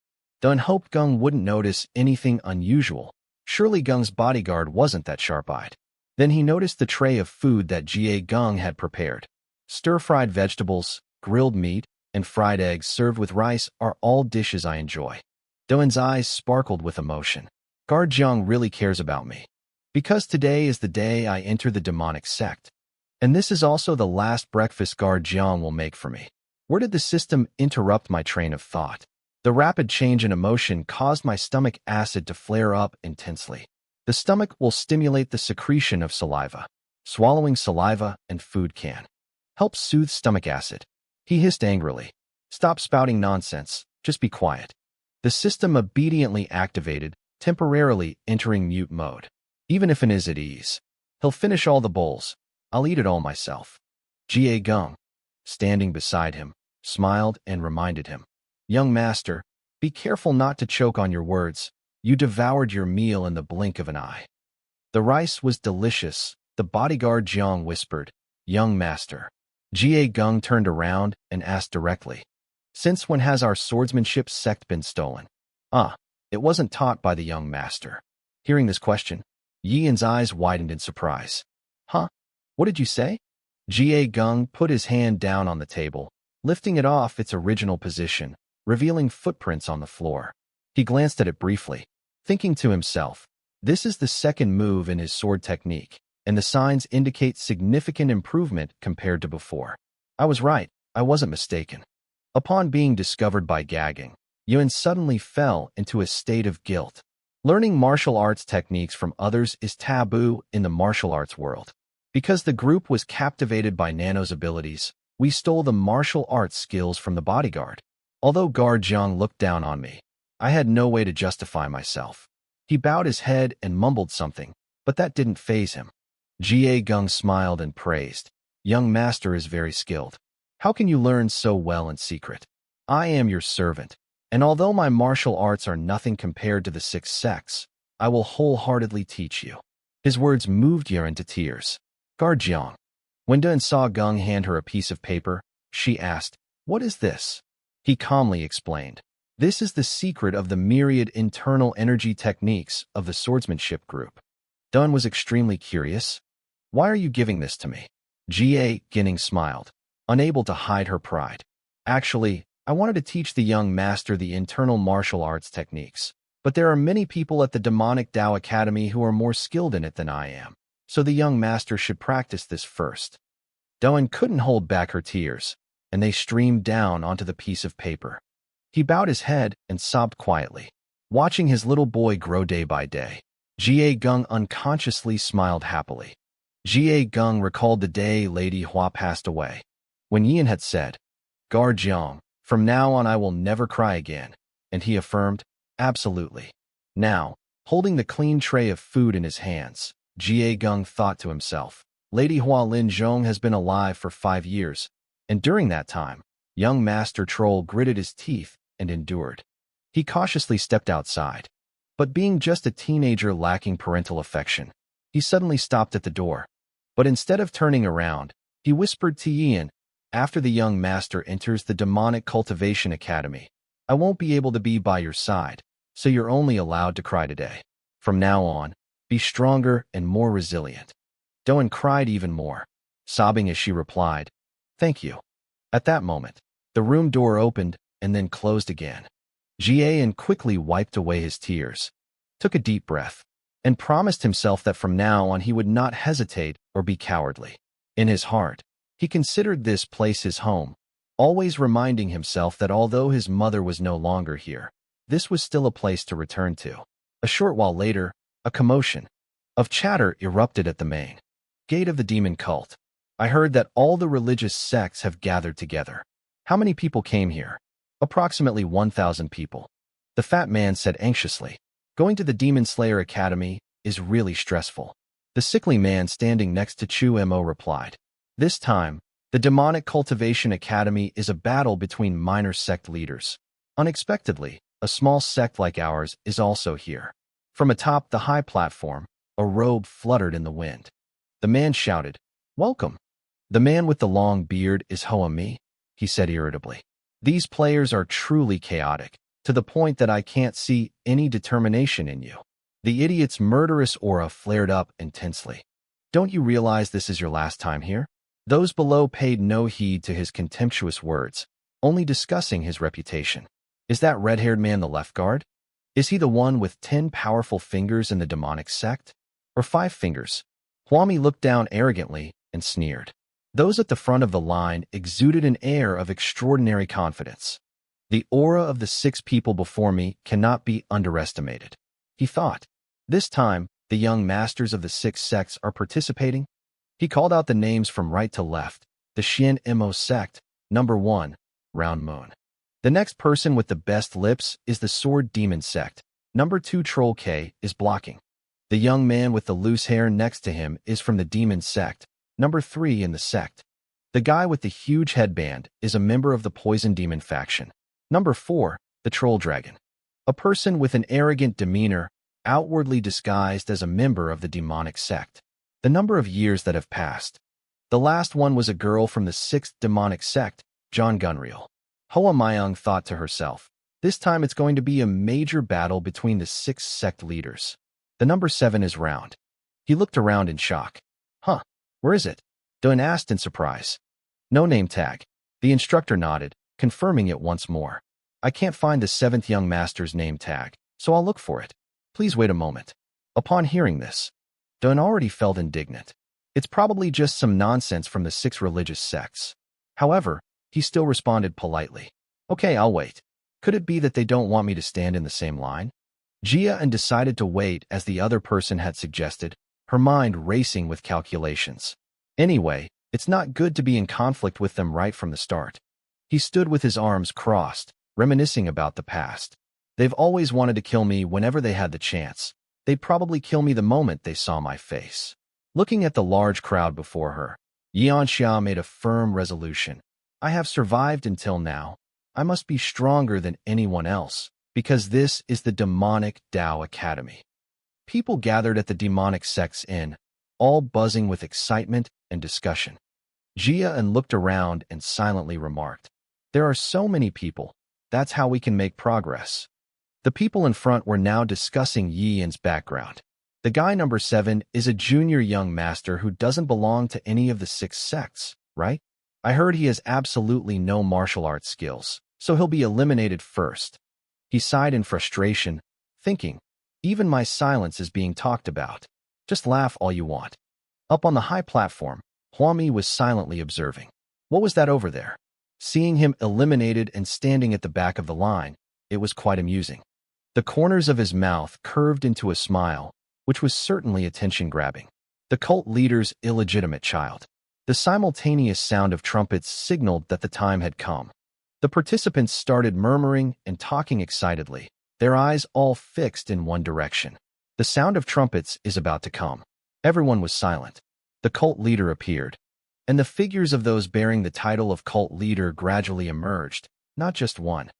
Dun hoped Gung wouldn't notice anything unusual. Surely Gung's bodyguard wasn't that sharp-eyed. Then he noticed the tray of food that Jie Gung had prepared. Stir-fried vegetables, grilled meat, and fried eggs served with rice are all dishes I enjoy. Doan's eyes sparkled with emotion. Guard Jiang really cares about me. Because today is the day I enter the demonic sect. And this is also the last breakfast Guard Jiang will make for me. Where did the system interrupt my train of thought? The rapid change in emotion caused my stomach acid to flare up intensely. The stomach will stimulate the secretion of saliva. Swallowing saliva and food can help soothe stomach acid. He hissed angrily. Stop spouting nonsense, just be quiet. The system obediently activated, temporarily entering mute mode. Even if it is at ease. He'll finish all the bowls. I'll eat it all myself. Jie Gung, standing beside him, smiled and reminded him. Young master, be careful not to choke on your words. You devoured your meal in the blink of an eye. The rice was delicious, the bodyguard Jiang whispered. Young master. Jie Gung turned around and asked directly. Since when has our swordsmanship sect been stolen? It wasn't taught by the young master. Hearing this question, Yian's eyes widened in surprise. Huh? What did you say? Jie Gung put his hand down on the table, lifting it off its original position, revealing footprints on the floor. He glanced at it briefly, thinking to himself, this is the second move in his sword technique, and the signs indicate significant improvement compared to before. I was right, I wasn't mistaken. Upon being discovered by gagging, Yuan suddenly fell into a state of guilt. Learning martial arts techniques from others is taboo in the martial arts world. Because the group was captivated by Nano's abilities, we stole the martial arts skills from the bodyguard. Although Guard Jiang looked down on me, I had no way to justify myself. He bowed his head and mumbled something, but that didn't faze him. Jie Gung smiled and praised. Young master is very skilled. How can you learn so well in secret? I am your servant, and although my martial arts are nothing compared to the six sects, I will wholeheartedly teach you. His words moved Yuan to tears. Guard Jiang. When Dun saw Gung hand her a piece of paper, she asked, what is this? He calmly explained. This is the secret of the myriad internal energy techniques of the swordsmanship group. Dun was extremely curious. Why are you giving this to me? Jie Ginning smiled, unable to hide her pride. Actually, I wanted to teach the young master the internal martial arts techniques, but there are many people at the Demonic Tao Academy who are more skilled in it than I am, so the young master should practice this first. Doan couldn't hold back her tears, and they streamed down onto the piece of paper. He bowed his head and sobbed quietly, watching his little boy grow day by day. Jie Gung unconsciously smiled happily. Jie Gung recalled the day Lady Hua passed away, when Yian had said, Guard Jiang, from now on I will never cry again, and he affirmed, absolutely. Now, holding the clean tray of food in his hands, Jie Gung thought to himself, Lady Hua Lin Zhong has been alive for 5 years, And during that time, young Master Troll gritted his teeth and endured. He cautiously stepped outside. But being just a teenager lacking parental affection, he suddenly stopped at the door. But instead of turning around, he whispered to Ian, "After the young master enters the Demonic Cultivation Academy, I won't be able to be by your side, so you're only allowed to cry today. From now on, be stronger and more resilient." Doan cried even more, sobbing as she replied, "Thank you." At that moment, the room door opened and then closed again. Jian quickly wiped away his tears, took a deep breath, and promised himself that from now on he would not hesitate or be cowardly. In his heart, he considered this place his home, always reminding himself that although his mother was no longer here, this was still a place to return to. A short while later, a commotion of chatter erupted at the main gate of the demon cult. "I heard that all the religious sects have gathered together. How many people came here?" "Approximately 1,000 people," the fat man said anxiously. "Going to the Demon Slayer Academy is really stressful." The sickly man standing next to Chu Mo replied. "This time, the Demonic Cultivation Academy is a battle between minor sect leaders. Unexpectedly, a small sect like ours is also here." From atop the high platform, a robe fluttered in the wind. The man shouted, "Welcome." "The man with the long beard is Hoa Mi," he said irritably. "These players are truly chaotic, to the point that I can't see any determination in you." The idiot's murderous aura flared up intensely. "Don't you realize this is your last time here?" Those below paid no heed to his contemptuous words, only discussing his reputation. "Is that red-haired man the left guard? Is he the one with 10 powerful fingers in the demonic sect? Or 5 fingers?" Huami looked down arrogantly and sneered. Those at the front of the line exuded an air of extraordinary confidence. "The aura of the 6 people before me cannot be underestimated," he thought. "This time, the young masters of the 6 sects are participating." He called out the names from right to left. "The Xian Mo sect, number 1, Round Moon. The next person with the best lips is the Sword Demon sect. Number 2 Troll K is blocking. The young man with the loose hair next to him is from the Demon sect, number 3 in the sect. The guy with the huge headband is a member of the Poison Demon faction. Number 4, the Troll Dragon. A person with an arrogant demeanor, outwardly disguised as a member of the demonic sect. The number of years that have passed. The last one was a girl from the 6th demonic sect, John Gunreal. Hoa Mayang thought to herself, this time it's going to be a major battle between the 6 sect leaders. The number 7 is round. He looked around in shock. "Huh, where is it?" Dun asked in surprise. "No name tag." The instructor nodded, confirming it once more. "I can't find the 7th young master's name tag, so I'll look for it. Please wait a moment." Upon hearing this, Dun already felt indignant. It's probably just some nonsense from the 6 religious sects. However, he still responded politely. "Okay, I'll wait. Could it be that they don't want me to stand in the same line?" Jia decided to wait as the other person had suggested, her mind racing with calculations. Anyway, it's not good to be in conflict with them right from the start. He stood with his arms crossed, reminiscing about the past. They've always wanted to kill me whenever they had the chance. They'd probably kill me the moment they saw my face. Looking at the large crowd before her, Yanxia made a firm resolution. I have survived until now. I must be stronger than anyone else, because this is the Demonic Tao Academy. People gathered at the demonic sect's inn, all buzzing with excitement and discussion. Jia looked around and silently remarked, "There are so many people. That's how we can make progress." The people in front were now discussing Yian's background. The guy number 7 is a junior young master who doesn't belong to any of the 6 sects, right? I heard he has absolutely no martial arts skills, so he'll be eliminated first. He sighed in frustration, thinking, even my silence is being talked about. Just laugh all you want. Up on the high platform, Huami was silently observing. What was that over there? Seeing him eliminated and standing at the back of the line, it was quite amusing. The corners of his mouth curved into a smile, which was certainly attention-grabbing. The cult leader's illegitimate child. The simultaneous sound of trumpets signaled that the time had come. The participants started murmuring and talking excitedly, their eyes all fixed in one direction. The sound of trumpets is about to come. Everyone was silent. The cult leader appeared. and the figures of those bearing the title of cult leader gradually emerged, not just one,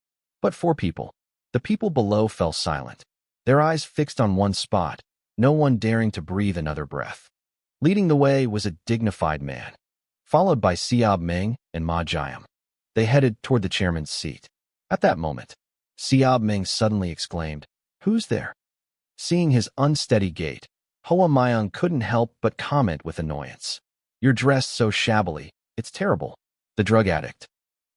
but 4 people. The people below fell silent, their eyes fixed on one spot, no one daring to breathe another breath. Leading the way was a dignified man, followed by Siab Meng and Ma Jiam. They headed toward the chairman's seat. At that moment, Siab Meng suddenly exclaimed, "Who's there?" Seeing his unsteady gait, Hoa Myung couldn't help but comment with annoyance. "You're dressed so shabbily, it's terrible." The drug addict,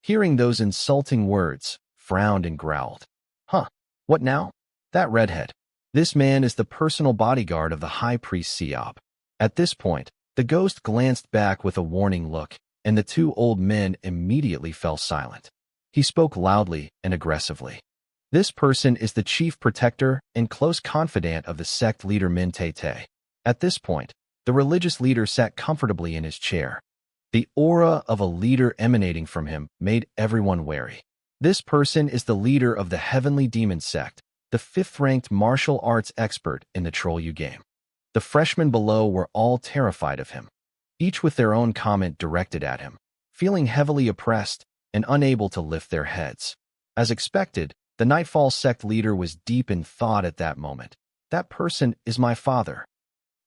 hearing those insulting words, frowned and growled. "Huh, what now?" "That redhead. This man is the personal bodyguard of the high priest Siab." At this point, the ghost glanced back with a warning look, and the 2 old men immediately fell silent. He spoke loudly and aggressively. "This person is the chief protector and close confidant of the sect leader Min Tay Tay." At this point, the religious leader sat comfortably in his chair. The aura of a leader emanating from him made everyone wary. This person is the leader of the Heavenly Demon Sect, the 5th-ranked martial arts expert in the Troll U game. The freshmen below were all terrified of him, each with their own comment directed at him, feeling heavily oppressed and unable to lift their heads. As expected, the Nightfall sect leader was deep in thought at that moment. "That person is my father."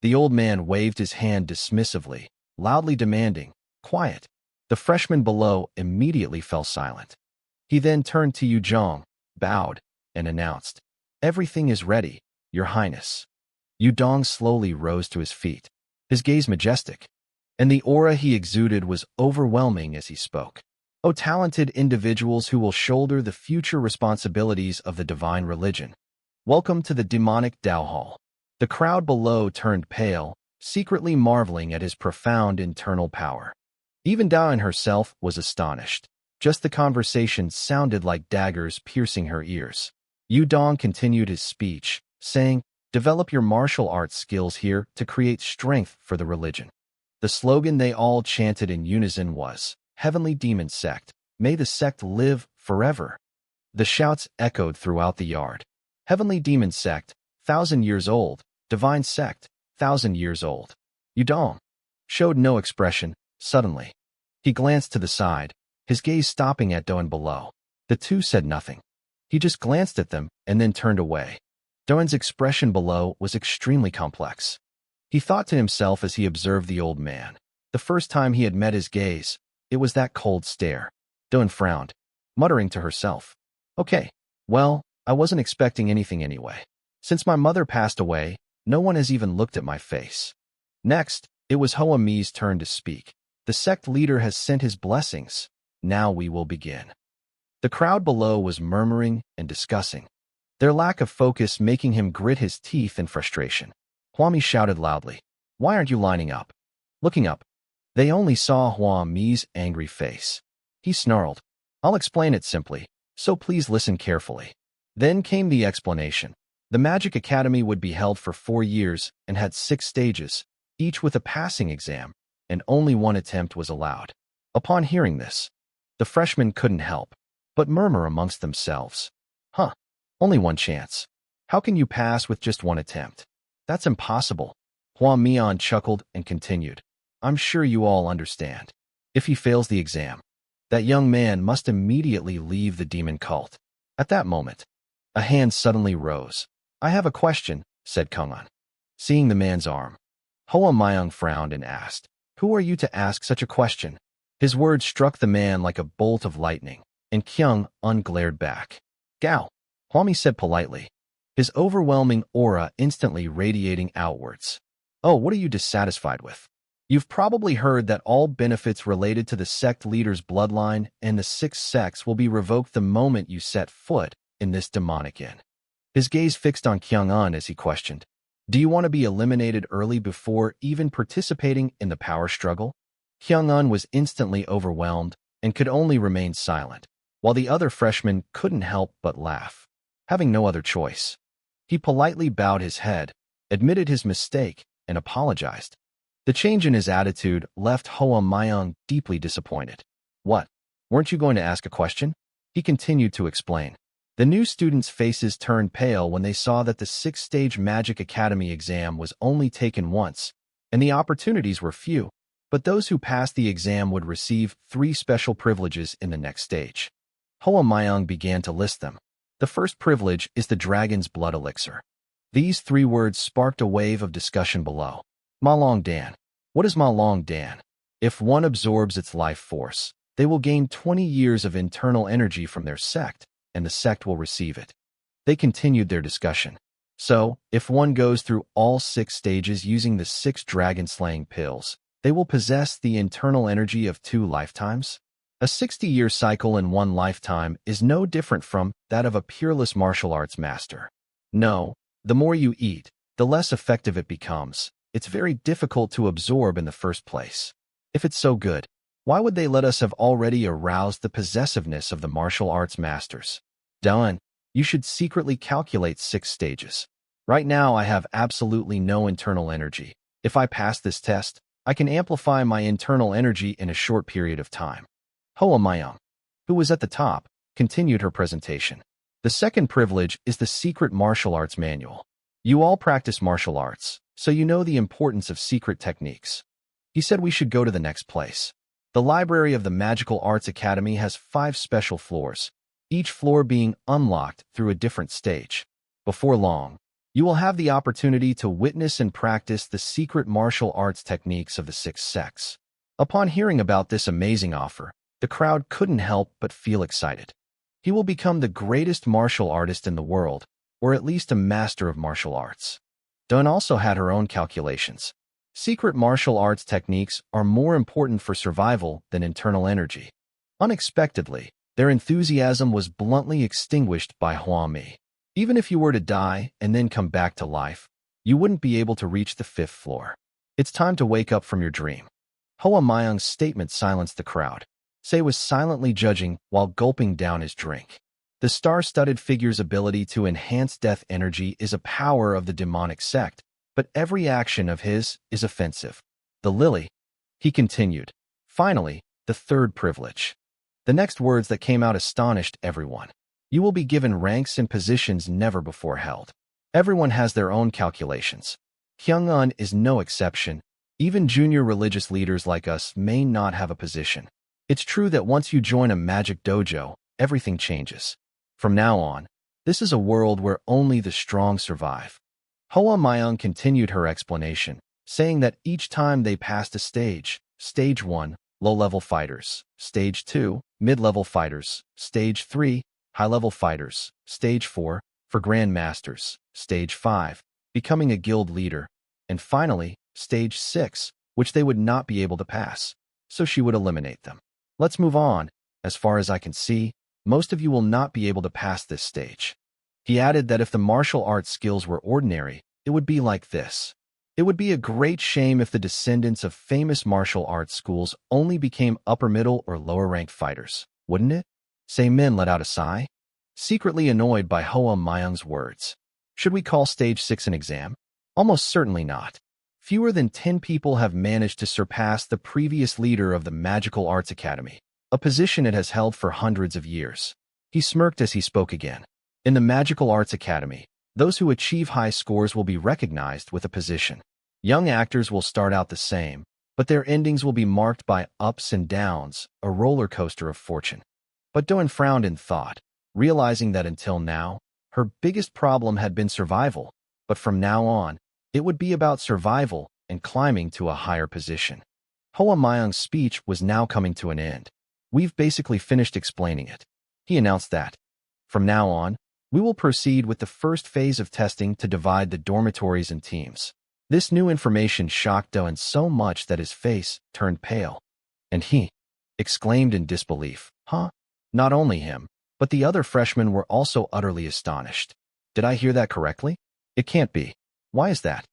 The old man waved his hand dismissively, loudly demanding, "Quiet." The freshmen below immediately fell silent. He then turned to Yu Zhong, bowed, and announced, "Everything is ready, Your Highness." Yu Dong slowly rose to his feet, his gaze majestic, and the aura he exuded was overwhelming as he spoke. "O talented individuals who will shoulder the future responsibilities of the divine religion, welcome to the demonic Dao Hall." The crowd below turned pale, secretly marveling at his profound internal power. Even Daoin herself was astonished. Just the conversation sounded like daggers piercing her ears. Yu Dong continued his speech, saying, "Develop your martial arts skills here to create strength for the religion." The slogan they all chanted in unison was, "Heavenly Demon Sect, may the sect live forever." The shouts echoed throughout the yard. "Heavenly Demon Sect, 1,000 years old. Divine Sect, 1,000 years old." Yu Dong showed no expression. Suddenly, he glanced to the side, his gaze stopping at Doan below. The 2 said nothing. He just glanced at them and then turned away. Doan's expression below was extremely complex. He thought to himself as he observed the old man. The first time he had met his gaze, it was that cold stare. Doan frowned, muttering to herself, "Okay, well, I wasn't expecting anything anyway. Since my mother passed away, no one has even looked at my face." Next, it was Hoa Mi's turn to speak. "The sect leader has sent his blessings. Now we will begin." The crowd below was murmuring and discussing, their lack of focus making him grit his teeth in frustration. Hua Mi shouted loudly, "Why aren't you lining up?" Looking up, they only saw Hua Mi's angry face. He snarled, "I'll explain it simply, so please listen carefully." Then came the explanation. The Magic Academy would be held for 4 years and had 6 stages, each with a passing exam, and only one attempt was allowed. Upon hearing this, the freshmen couldn't help but murmur amongst themselves. "Huh, only one chance. How can you pass with just one attempt? That's impossible." Hua Mian chuckled and continued, "I'm sure you all understand. If he fails the exam, that young man must immediately leave the demon cult." At that moment, a hand suddenly rose. "I have a question," said Kung-an. Seeing the man's arm, Hoa Myung frowned and asked, "Who are you to ask such a question?" His words struck the man like a bolt of lightning, and Kyung-un glared back. "Gao," Hua Mi said politely, his overwhelming aura instantly radiating outwards. "Oh, what are you dissatisfied with? You've probably heard that all benefits related to the sect leader's bloodline and the 6 sects will be revoked the moment you set foot in this demonic inn." His gaze fixed on Kyung-un as he questioned, "Do you want to be eliminated early before even participating in the power struggle?" Kyung-un was instantly overwhelmed and could only remain silent, while the other freshmen couldn't help but laugh. Having no other choice, he politely bowed his head, admitted his mistake, and apologized. The change in his attitude left Hoa Myung deeply disappointed. "What? Weren't you going to ask a question?" He continued to explain. The new students' faces turned pale when they saw that the 6-stage Magic Academy exam was only taken once, and the opportunities were few. But those who passed the exam would receive 3 special privileges in the next stage. Hoa Myung began to list them. The first privilege is the dragon's blood elixir. These 3 words sparked a wave of discussion below. Ma Long Dan. What is Ma Long Dan? If one absorbs its life force, they will gain 20 years of internal energy from their sect, and the sect will receive it. They continued their discussion. So, if one goes through all 6 stages using the 6 dragon-slaying pills, they will possess the internal energy of 2 lifetimes? A 60-year cycle in one lifetime is no different from that of a peerless martial arts master. No, the more you eat, the less effective it becomes. It's very difficult to absorb in the first place. If it's so good, why would they let us have already aroused the possessiveness of the martial arts masters? Done. You should secretly calculate 6 stages. Right now I have absolutely no internal energy. If I pass this test, I can amplify my internal energy in a short period of time. Hoa Myung, who was at the top, continued her presentation. The second privilege is the secret martial arts manual. You all practice martial arts, so you know the importance of secret techniques. He said we should go to the next place. The library of the Magical Arts Academy has 5 special floors, each floor being unlocked through a different stage. Before long, you will have the opportunity to witness and practice the secret martial arts techniques of the 6 sects. Upon hearing about this amazing offer, the crowd couldn't help but feel excited. He will become the greatest martial artist in the world, or at least a master of martial arts. Dun also had her own calculations. Secret martial arts techniques are more important for survival than internal energy. Unexpectedly, their enthusiasm was bluntly extinguished by Hua Mi. Even if you were to die and then come back to life, you wouldn't be able to reach the 5th floor. It's time to wake up from your dream. Hoa Myung's statement silenced the crowd. Say was silently judging while gulping down his drink. The star-studded figure's ability to enhance death energy is a power of the demonic sect, but every action of his is offensive. The lily, he continued. Finally, the third privilege. The next words that came out astonished everyone. You will be given ranks and positions never before held. Everyone has their own calculations. Kyung-un is no exception. Even junior religious leaders like us may not have a position. It's true that once you join a magic dojo, everything changes. From now on, this is a world where only the strong survive. Hoa Myung continued her explanation, saying that each time they passed a stage, Stage 1, low-level fighters, Stage 2, mid-level fighters, Stage 3, high-level fighters, Stage 4, for grandmasters, Stage 5, becoming a guild leader, and finally, Stage 6, which they would not be able to pass, so she would eliminate them. Let's move on. As far as I can see, most of you will not be able to pass this stage. He added that if the martial arts skills were ordinary, it would be like this. It would be a great shame if the descendants of famous martial arts schools only became upper-middle or lower-ranked fighters, wouldn't it? Say Min let out a sigh, secretly annoyed by Hoa Myung's words. Should we call Stage 6 an exam? Almost certainly not. Fewer than 10 people have managed to surpass the previous leader of the Magical Arts Academy, a position it has held for hundreds of years. He smirked as he spoke again. In the Magical Arts Academy, those who achieve high scores will be recognized with a position. Young actors will start out the same, but their endings will be marked by ups and downs, a roller coaster of fortune. But Doan frowned in thought, realizing that until now, her biggest problem had been survival, but from now on, it would be about survival and climbing to a higher position. Hoa Myung's speech was now coming to an end. We've basically finished explaining it. He announced that. From now on, we will proceed with the first phase of testing to divide the dormitories in teams. This new information shocked Doan so much that his face turned pale. And he exclaimed in disbelief, Huh? Not only him, but the other freshmen were also utterly astonished. Did I hear that correctly? It can't be. Why is that?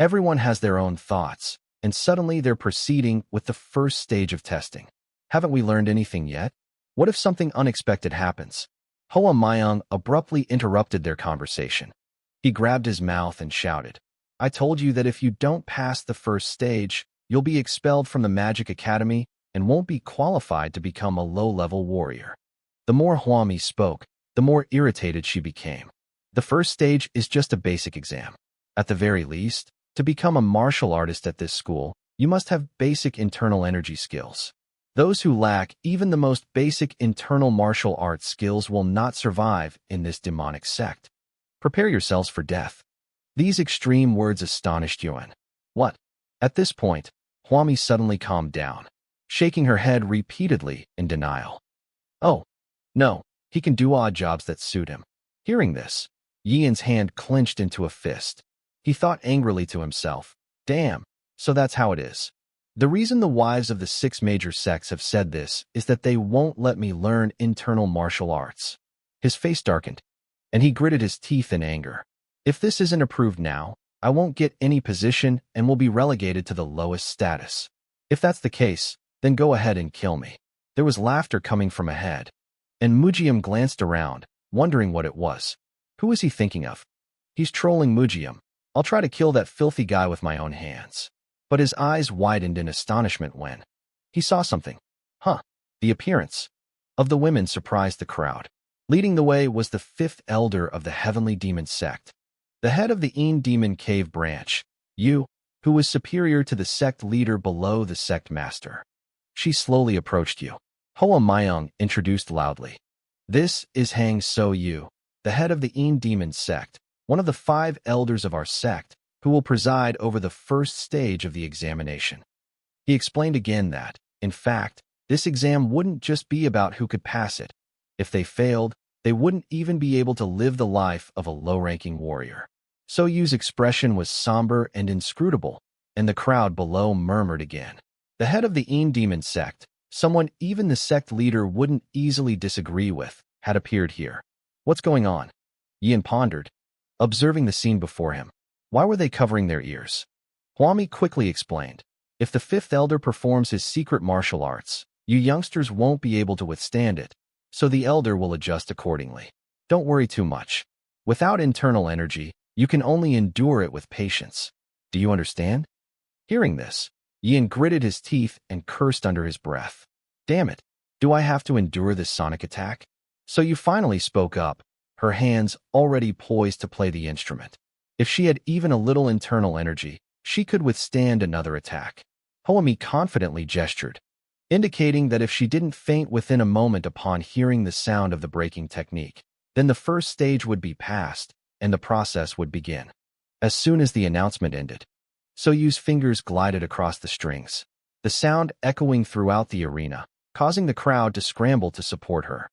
Everyone has their own thoughts, and suddenly they're proceeding with the first stage of testing. Haven't we learned anything yet? What if something unexpected happens? Hoa Myung abruptly interrupted their conversation. He grabbed his mouth and shouted, I told you that if you don't pass the first stage, you'll be expelled from the Magic Academy and won't be qualified to become a low-level warrior. The more Hua Mi spoke, the more irritated she became. The first stage is just a basic exam. At the very least, to become a martial artist at this school, You must have basic internal energy skills. Those who lack even the most basic internal martial arts skills will not survive in this demonic sect. Prepare yourselves for death. These extreme words astonished Yuan. What? At this point, Huami suddenly calmed down, shaking her head repeatedly in denial. Oh, no, he can do odd jobs that suit him. Hearing this, Yian's hand clenched into a fist. He thought angrily to himself, damn, so that's how it is. The reason the wives of the 6 major sects have said this is that they won't let me learn internal martial arts. His face darkened, and he gritted his teeth in anger. If this isn't approved now, I won't get any position and will be relegated to the lowest status. If that's the case, then go ahead and kill me. There was laughter coming from ahead, and Mujium glanced around, wondering what it was. Who is he thinking of? He's trolling Mujium. I'll try to kill that filthy guy with my own hands. But his eyes widened in astonishment when he saw something. The appearance of the women surprised the crowd. Leading the way was the 5th elder of the Heavenly Demon sect, the head of the Een Demon Cave branch, Yu, who was superior to the sect leader below the sect master. She slowly approached Yu. Hoa Mayong introduced loudly. This is Hang So Yu, the head of the Een Demon sect, one of the 5 elders of our sect, who will preside over the first stage of the examination. He explained again that, in fact, this exam wouldn't just be about who could pass it. If they failed, they wouldn't even be able to live the life of a low-ranking warrior. So Yu's expression was somber and inscrutable, and the crowd below murmured again. The head of the Een Demon sect, someone even the sect leader wouldn't easily disagree with, had appeared here. What's going on? Yin pondered, observing the scene before him. Why were they covering their ears? Huami quickly explained. If the 5th elder performs his secret martial arts, you youngsters won't be able to withstand it, so the elder will adjust accordingly. Don't worry too much. Without internal energy, you can only endure it with patience. Do you understand? Hearing this, Yin gritted his teeth and cursed under his breath. Damn it, do I have to endure this sonic attack? So you finally spoke up, her hands already poised to play the instrument. If she had even a little internal energy, she could withstand another attack. Hoami confidently gestured, indicating that if she didn't faint within a moment upon hearing the sound of the breaking technique, then the first stage would be passed, and the process would begin. As soon as the announcement ended, So-Yu's fingers glided across the strings, the sound echoing throughout the arena, causing the crowd to scramble to support her.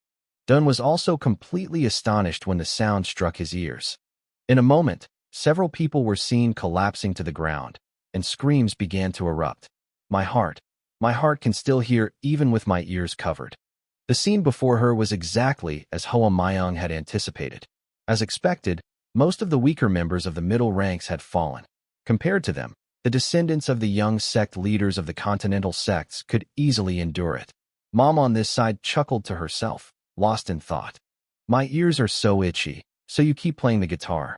Dun was also completely astonished when the sound struck his ears. In a moment, several people were seen collapsing to the ground, and screams began to erupt. My heart can still hear even with my ears covered. The scene before her was exactly as Hoa Mayong had anticipated. As expected, most of the weaker members of the middle ranks had fallen. Compared to them, the descendants of the young sect leaders of the continental sects could easily endure it. Mom on this side chuckled to herself, lost in thought. My ears are so itchy, so you keep playing the guitar.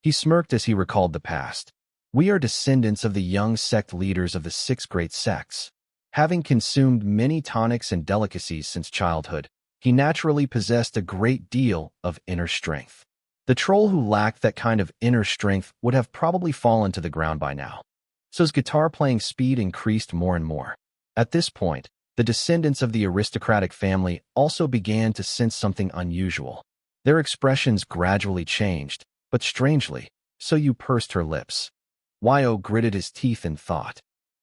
He smirked as he recalled the past. We are descendants of the young sect leaders of the 6 great sects. Having consumed many tonics and delicacies since childhood, he naturally possessed a great deal of inner strength. The troll who lacked that kind of inner strength would have probably fallen to the ground by now. So his guitar-playing speed increased more and more. At this point, the descendants of the aristocratic family also began to sense something unusual. Their expressions gradually changed, but strangely, So-Yu pursed her lips. Yo gritted his teeth in thought.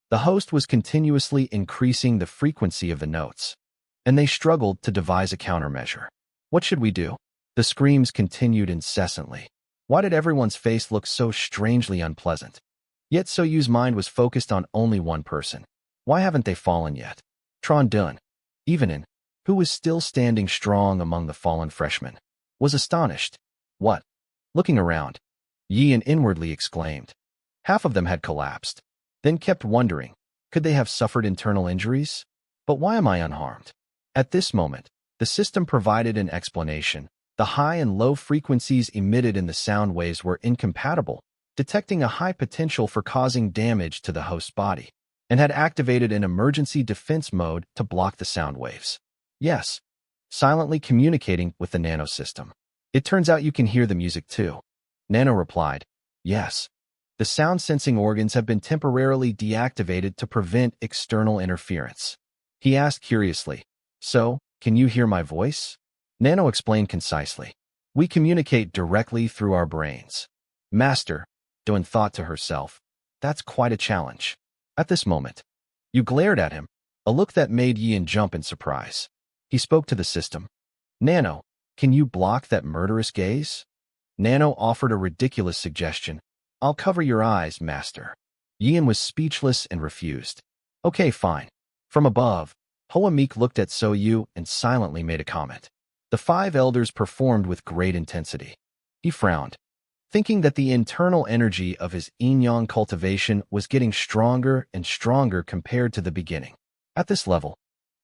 The host was continuously increasing the frequency of the notes, and they struggled to devise a countermeasure. What should we do? The screams continued incessantly. Why did everyone's face look so strangely unpleasant? Yet So-Yu's mind was focused on only one person. Why haven't they fallen yet? Tron Dun, Evenin, who was still standing strong among the fallen freshmen, was astonished. What? Looking around, Yian inwardly exclaimed. Half of them had collapsed, then kept wondering, could they have suffered internal injuries? But why am I unharmed? At this moment, the system provided an explanation. The high and low frequencies emitted in the sound waves were incompatible, detecting a high potential for causing damage to the host's body, and had activated an emergency defense mode to block the sound waves. Yes, silently communicating with the Nano system. It turns out you can hear the music too. Nano replied, yes. The sound-sensing organs have been temporarily deactivated to prevent external interference. He asked curiously, "So, can you hear my voice?" Nano explained concisely, "We communicate directly through our brains." "Master," Dawn thought to herself, "that's quite a challenge." At this moment, you glared at him, a look that made Yian jump in surprise. He spoke to the system. "Nano, can you block that murderous gaze?" Nano offered a ridiculous suggestion. "I'll cover your eyes, Master." Yian was speechless and refused. "Okay, fine." From above, Hoa Meek looked at So Yu and silently made a comment. The 5 elders performed with great intensity. He frowned, thinking that the internal energy of his yin-yang cultivation was getting stronger and stronger compared to the beginning. At this level,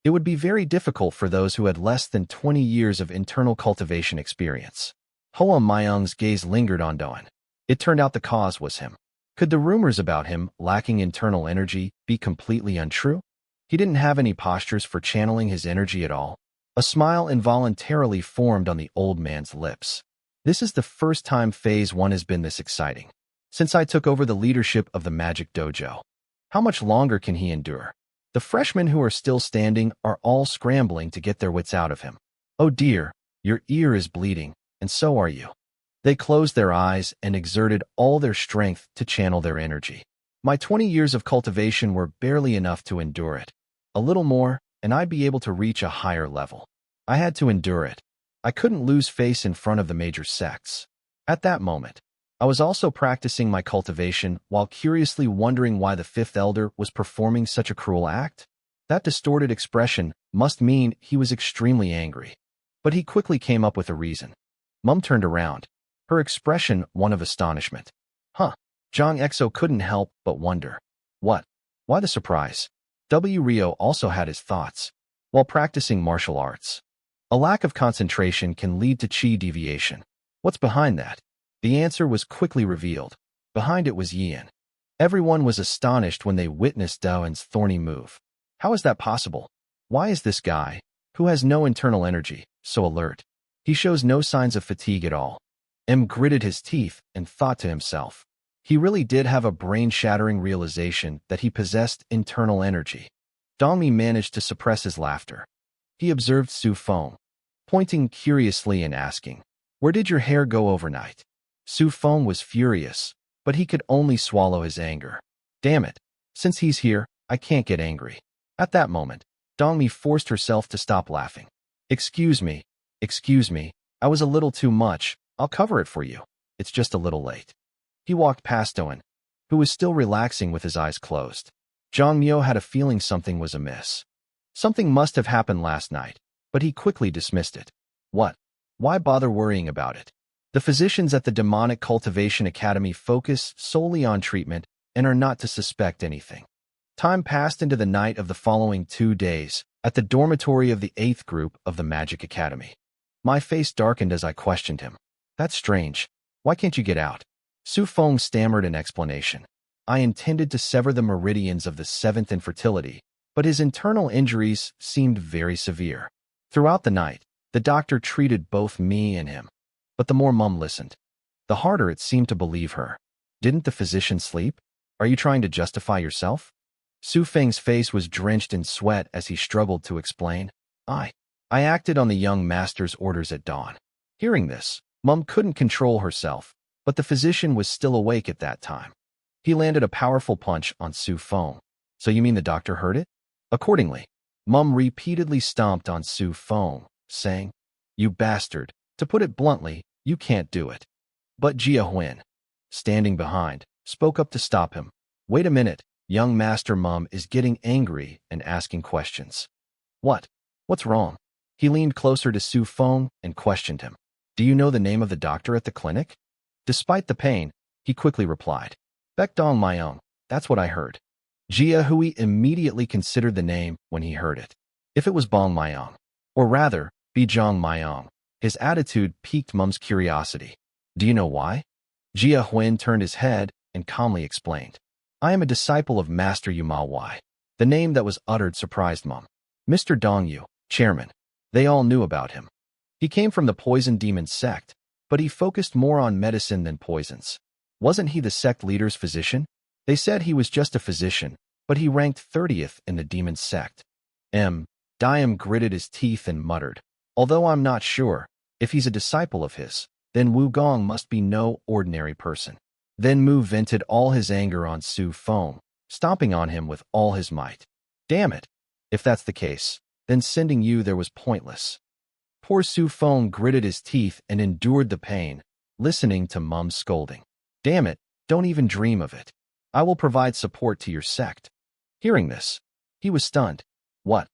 it would be very difficult for those who had less than 20 years of internal cultivation experience. Hoa Myung's gaze lingered on Dawn. It turned out the cause was him. Could the rumors about him lacking internal energy be completely untrue? He didn't have any postures for channeling his energy at all. A smile involuntarily formed on the old man's lips. This is the first time Phase 1 has been this exciting. Since I took over the leadership of the Magic Dojo. How much longer can he endure? The freshmen who are still standing are all scrambling to get their wits out of him. "Oh dear, your ear is bleeding, and so are you." They closed their eyes and exerted all their strength to channel their energy. My 20 years of cultivation were barely enough to endure it. A little more, and I'd be able to reach a higher level. I had to endure it. I couldn't lose face in front of the major sects. At that moment, I was also practicing my cultivation while curiously wondering why the 5th elder was performing such a cruel act. That distorted expression must mean he was extremely angry. But he quickly came up with a reason. Mum turned around, her expression one of astonishment. "Huh." Zhang Exo couldn't help but wonder. What? Why the surprise? W. Rio also had his thoughts. While practicing martial arts, a lack of concentration can lead to chi deviation. What's behind that? The answer was quickly revealed. Behind it was Yian. Everyone was astonished when they witnessed Daoen's thorny move. How is that possible? Why is this guy, who has no internal energy, so alert? He shows no signs of fatigue at all. M gritted his teeth and thought to himself. He really did have a brain-shattering realization that he possessed internal energy. Dongmi managed to suppress his laughter. He observed Su Feng, pointing curiously and asking, "Where did your hair go overnight?" Su Feng was furious, but he could only swallow his anger. "Damn it, since he's here, I can't get angry." At that moment, Dongmi forced herself to stop laughing. Excuse me, I was a little too much. I'll cover it for you. It's just a little late." He walked past Daoen, who was still relaxing with his eyes closed. Zhang Mio had a feeling something was amiss. Something must have happened last night, but he quickly dismissed it. What? Why bother worrying about it? The physicians at the Demonic Cultivation Academy focus solely on treatment and are not to suspect anything. Time passed into the night of the following 2 days at the dormitory of the 8th group of the Magic Academy. My face darkened as I questioned him. "That's strange. Why can't you get out?" Su Feng stammered an explanation. "I intended to sever the meridians of the 7th infertility, but his internal injuries seemed very severe. Throughout the night, the doctor treated both me and him. But the more Mum listened, the harder it seemed to believe her. Didn't the physician sleep? Are you trying to justify yourself?" Su Feng's face was drenched in sweat as he struggled to explain. I acted on the young master's orders at dawn." Hearing this, Mum couldn't control herself, but the physician was still awake at that time. He landed a powerful punch on Su Feng. "So you mean the doctor heard it?" Accordingly, Mum repeatedly stomped on Su Feng, saying, "You bastard. To put it bluntly, you can't do it." But Jia Huan, standing behind, spoke up to stop him. "Wait a minute, young Master. Mum is getting angry and asking questions." What's wrong?" He leaned closer to Su Feng and questioned him. "Do you know the name of the doctor at the clinic?" Despite the pain, he quickly replied, "Baek Dong Myung, that's what I heard." Jia Hui immediately considered the name when he heard it. If it was Bong Myung, or rather, Bijong Myung, his attitude piqued Mum's curiosity. "Do you know why?" Jia Huan turned his head and calmly explained, "I am a disciple of Master Yu Ma Wai." The name that was uttered surprised Mum. Mr. Dong Yu, chairman. They all knew about him. He came from the Poison Demon sect, but he focused more on medicine than poisons. Wasn't he the sect leader's physician? They said he was just a physician, but he ranked 30th in the demon sect. Diam gritted his teeth and muttered, although I'm not sure, if he's a disciple of his, then Wugong must be no ordinary person. Then Mu vented all his anger on Su Feng, stomping on him with all his might. Damn it! If that's the case, then sending you there was pointless. Poor Su Feng gritted his teeth and endured the pain, listening to Mum's scolding. Damn it, don't even dream of it. I will provide support to your sect. Hearing this, he was stunned. What?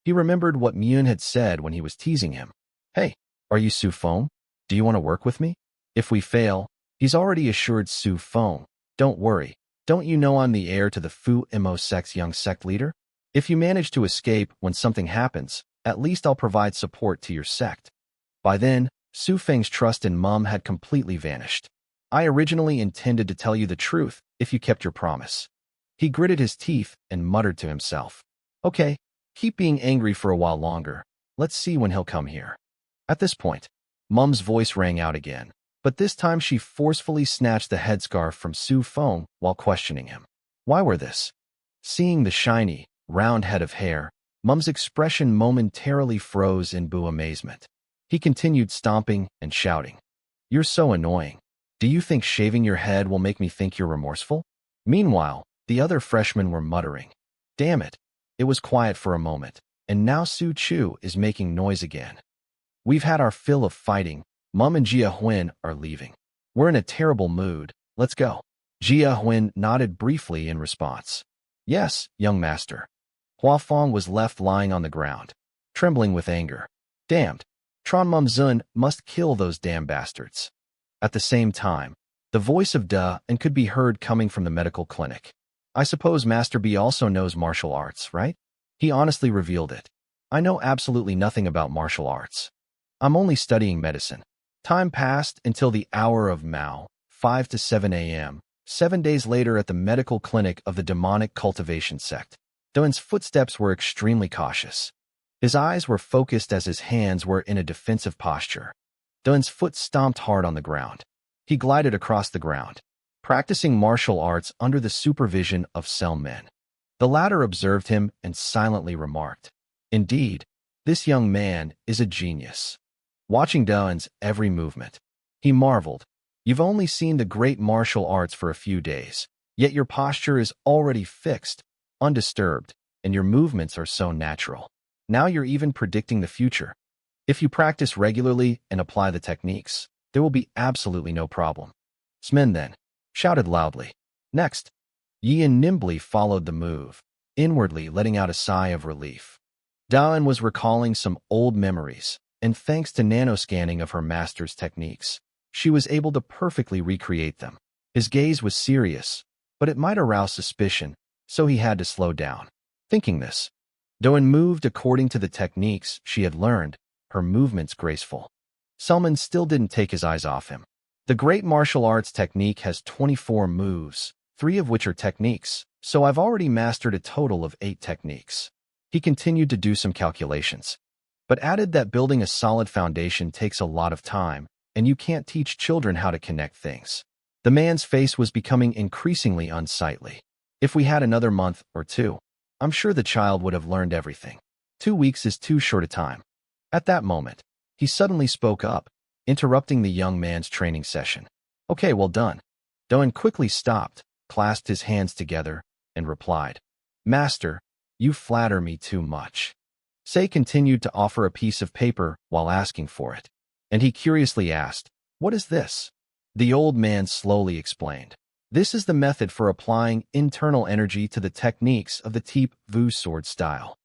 He remembered what Myun had said when he was teasing him. Hey, are you Su Feng? Do you want to work with me? If we fail, he's already assured Su Feng, don't worry, don't you know I'm the heir to the Fu Imo sect's young sect leader? If you manage to escape when something happens, at least I'll provide support to your sect. By then, Su Feng's trust in Mum had completely vanished. I originally intended to tell you the truth if you kept your promise. He gritted his teeth and muttered to himself. Okay, keep being angry for a while longer. Let's see when he'll come here. At this point, Mum's voice rang out again, but this time she forcefully snatched the headscarf from Su Feng while questioning him. Why were this? Seeing the shiny, round head of hair, Mum's expression momentarily froze in amazement. He continued stomping and shouting. You're so annoying. Do you think shaving your head will make me think you're remorseful? Meanwhile, the other freshmen were muttering. Damn it. It was quiet for a moment, and now Su Chu is making noise again. We've had our fill of fighting. Mum and Jia Huan are leaving. We're in a terrible mood. Let's go. Jia Huan nodded briefly in response. Yes, young master. Hua Fong was left lying on the ground, trembling with anger. Damned. Tron Mum Zun must kill those damn bastards. At the same time, the voice of Da and could be heard coming from the medical clinic. I suppose Master B also knows martial arts, right? He honestly revealed it. I know absolutely nothing about martial arts. I'm only studying medicine. Time passed until the hour of Mao, 5 to 7 a.m., 7 days later at the medical clinic of the demonic cultivation sect. Doan's footsteps were extremely cautious. His eyes were focused as his hands were in a defensive posture. Doan's foot stomped hard on the ground. He glided across the ground, practicing martial arts under the supervision of Sel Men. The latter observed him and silently remarked, Indeed, this young man is a genius. Watching Doan's every movement, he marveled. You've only seen the great martial arts for a few days, yet your posture is already fixed, undisturbed, and your movements are so natural. Now you're even predicting the future. If you practice regularly and apply the techniques, there will be absolutely no problem. Smen then shouted loudly. Next, Yin nimbly followed the move, inwardly letting out a sigh of relief. Daoan was recalling some old memories, and thanks to nanoscanning of her master's techniques, she was able to perfectly recreate them. His gaze was serious, but it might arouse suspicion, so he had to slow down. Thinking this, Doan moved according to the techniques she had learned, her movements graceful. Selman still didn't take his eyes off him. The great martial arts technique has 24 moves, 3 of which are techniques, so I've already mastered a total of 8 techniques. He continued to do some calculations, but added that building a solid foundation takes a lot of time, and you can't teach children how to connect things. The man's face was becoming increasingly unsightly. If we had another month or 2, I'm sure the child would have learned everything. 2 weeks is too short a time. At that moment, he suddenly spoke up, interrupting the young man's training session. Okay, well done. Doan quickly stopped, clasped his hands together, and replied, Master, you flatter me too much. Sei continued to offer a piece of paper while asking for it, and he curiously asked, What is this? The old man slowly explained. This is the method for applying internal energy to the techniques of the Teep Vu sword style.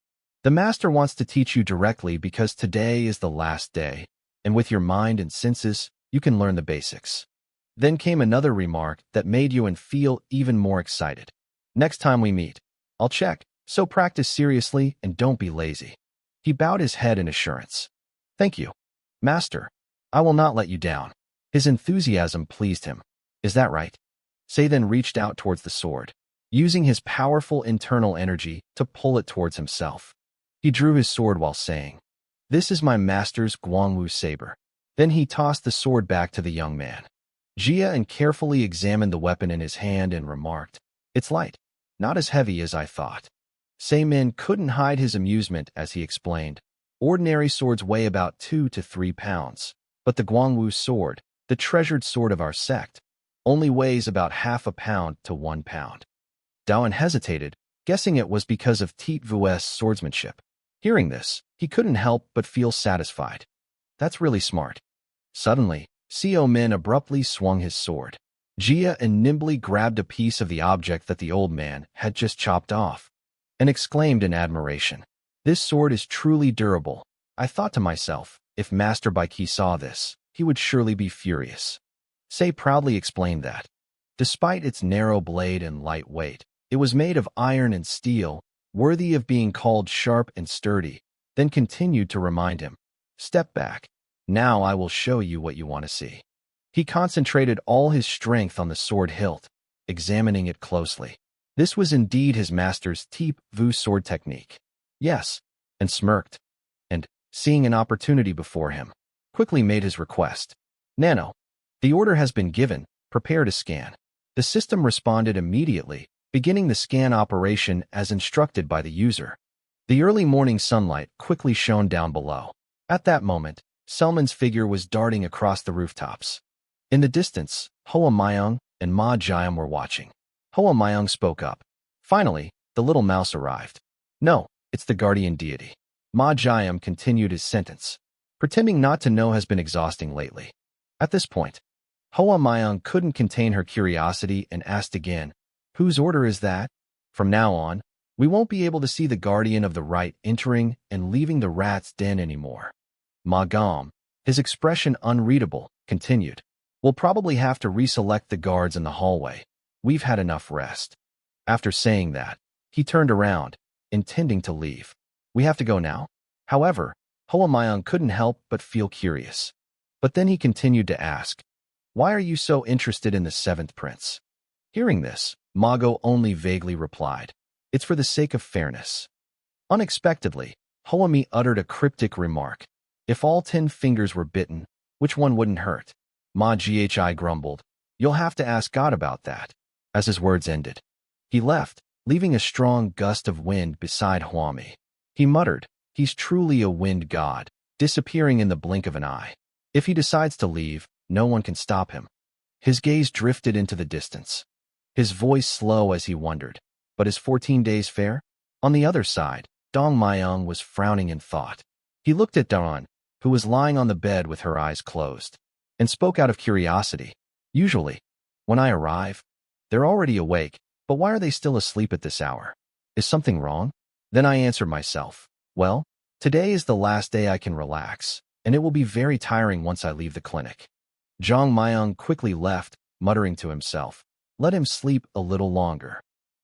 The master wants to teach you directly because today is the last day, and with your mind and senses, you can learn the basics. Then came another remark that made Yuan feel even more excited. Next time we meet, I'll check, so practice seriously and don't be lazy. He bowed his head in assurance. Thank you, Master. I will not let you down. His enthusiasm pleased him. Is that right? Sei then reached out towards the sword, using his powerful internal energy to pull it towards himself. He drew his sword while saying, This is my master's Guangwu saber. Then he tossed the sword back to the young man. Jia and carefully examined the weapon in his hand and remarked, "It's light, not as heavy as I thought." Min couldn't hide his amusement as he explained, "Ordinary swords weigh about 2 to 3 pounds, but the Guangwu sword, the treasured sword of our sect, only weighs about half a pound to 1 pound." Dawen hesitated, guessing it was because of Tit Vu's swordsmanship. Hearing this, he couldn't help but feel satisfied. That's really smart. Suddenly, Min abruptly swung his sword. Jia and nimbly grabbed a piece of the object that the old man had just chopped off, and exclaimed in admiration, "This sword is truly durable." I thought to myself, if Master Baiki saw this, he would surely be furious. Say proudly explained that, despite its narrow blade and light weight, it was made of iron and steel, worthy of being called sharp and sturdy, then continued to remind him, "Step back. Now I will show you what you want to see." He concentrated all his strength on the sword hilt, examining it closely. This was indeed his master's Tit Vu sword technique. Yes, and smirked, and, seeing an opportunity before him, quickly made his request. "Nano, the order has been given, prepare to scan." The system responded immediately, beginning the scan operation as instructed by the user. The early morning sunlight quickly shone down below. At that moment, Selman's figure was darting across the rooftops. In the distance, Hoa Myung and Ma Jiam were watching. Hoa Myung spoke up. "Finally, the little mouse arrived." "No, it's the guardian deity." Ma Jiam continued his sentence. "Pretending not to know has been exhausting lately." At this point, Hoa Myung couldn't contain her curiosity and asked again, "Whose order is that? From now on, we won't be able to see the guardian of the right entering and leaving the rat's den anymore." Ma Gam, his expression unreadable, continued, "We'll probably have to reselect the guards in the hallway. We've had enough rest." After saying that, he turned around, intending to leave. "We have to go now?" However, Hoa Myung couldn't help but feel curious. But then he continued to ask, "Why are you so interested in the seventh prince?" Hearing this, Mago only vaguely replied, "It's for the sake of fairness." Unexpectedly, Hoami uttered a cryptic remark. "If all 10 fingers were bitten, which one wouldn't hurt?" Ma Ghi grumbled, "You'll have to ask God about that." As his words ended, he left, leaving a strong gust of wind beside Huami. He muttered, "He's truly a wind god, disappearing in the blink of an eye. If he decides to leave, no one can stop him." His gaze drifted into the distance, his voice slow as he wondered, "But is 14 days fair?" On the other side, Dong Myung was frowning in thought. He looked at Dawn, who was lying on the bed with her eyes closed, and spoke out of curiosity. "Usually, when I arrive, they're already awake, but why are they still asleep at this hour? Is something wrong?" Then I answered myself, "Well, today is the last day I can relax, and it will be very tiring once I leave the clinic." Jong Myung quickly left, muttering to himself, "Let him sleep a little longer."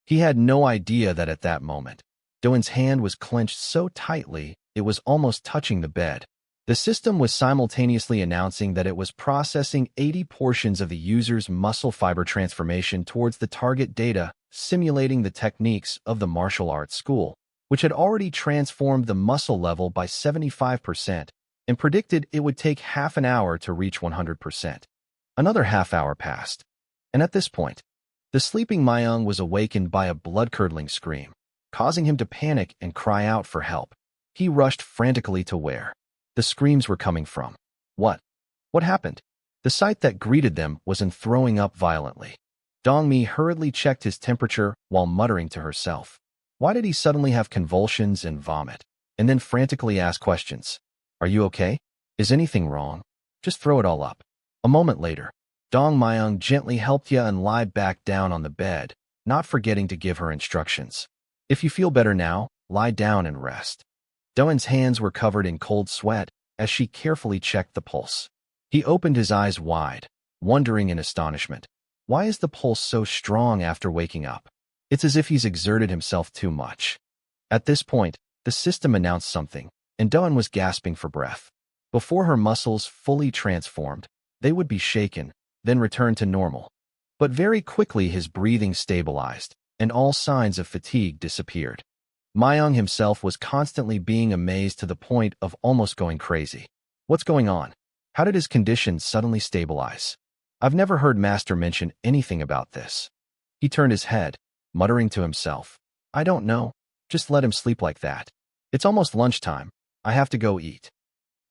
He had no idea that at that moment, Doan's hand was clenched so tightly it was almost touching the bed. The system was simultaneously announcing that it was processing 80 portions of the user's muscle fiber transformation towards the target data, simulating the techniques of the martial arts school, which had already transformed the muscle level by 75% and predicted it would take half an hour to reach 100%. Another half hour passed, and at this point, the sleeping Myung was awakened by a blood-curdling scream, causing him to panic and cry out for help. He rushed frantically to where the screams were coming from. What happened? The sight that greeted them was in throwing up violently. Dongmi hurriedly checked his temperature while muttering to herself. Why did he suddenly have convulsions and vomit, and then frantically ask questions? "Are you okay? Is anything wrong? Just throw it all up." A moment later, Dong Myung gently helped Yeon lie back down on the bed, not forgetting to give her instructions. "If you feel better now, lie down and rest." Doan's hands were covered in cold sweat as she carefully checked the pulse. He opened his eyes wide, wondering in astonishment. Why is the pulse so strong after waking up? It's as if he's exerted himself too much. At this point, the system announced something, and Doan was gasping for breath. Before her muscles fully transformed, they would be shaken, then return to normal. But very quickly his breathing stabilized, and all signs of fatigue disappeared. Myung himself was constantly being amazed to the point of almost going crazy. What's going on? How did his condition suddenly stabilize? I've never heard Master mention anything about this. He turned his head, muttering to himself. I don't know. Just let him sleep like that. It's almost lunchtime. I have to go eat.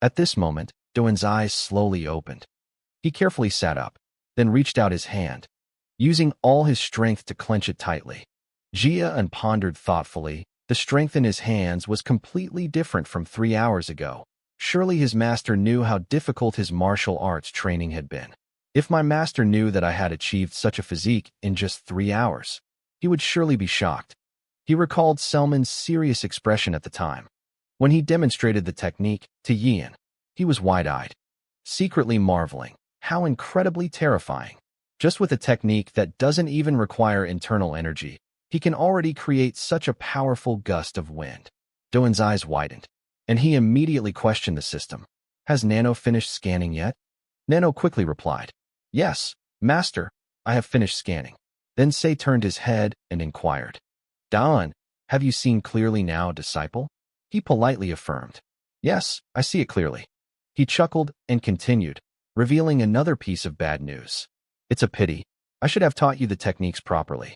At this moment, Doan's eyes slowly opened. He carefully sat up, then reached out his hand, using all his strength to clench it tightly. Jia and pondered thoughtfully. The strength in his hands was completely different from 3 hours ago. Surely his master knew how difficult his martial arts training had been. If my master knew that I had achieved such a physique in just 3 hours, he would surely be shocked. He recalled Selman's serious expression at the time. When he demonstrated the technique to Yian, he was wide-eyed, secretly marveling. How incredibly terrifying. Just with a technique that doesn't even require internal energy, he can already create such a powerful gust of wind. Doan's eyes widened, and he immediately questioned the system. Has Nano finished scanning yet? Nano quickly replied, Yes, Master, I have finished scanning. Then Sei turned his head and inquired, Daon, have you seen clearly now, disciple? He politely affirmed, Yes, I see it clearly. He chuckled and continued, revealing another piece of bad news. It's a pity. I should have taught you the techniques properly.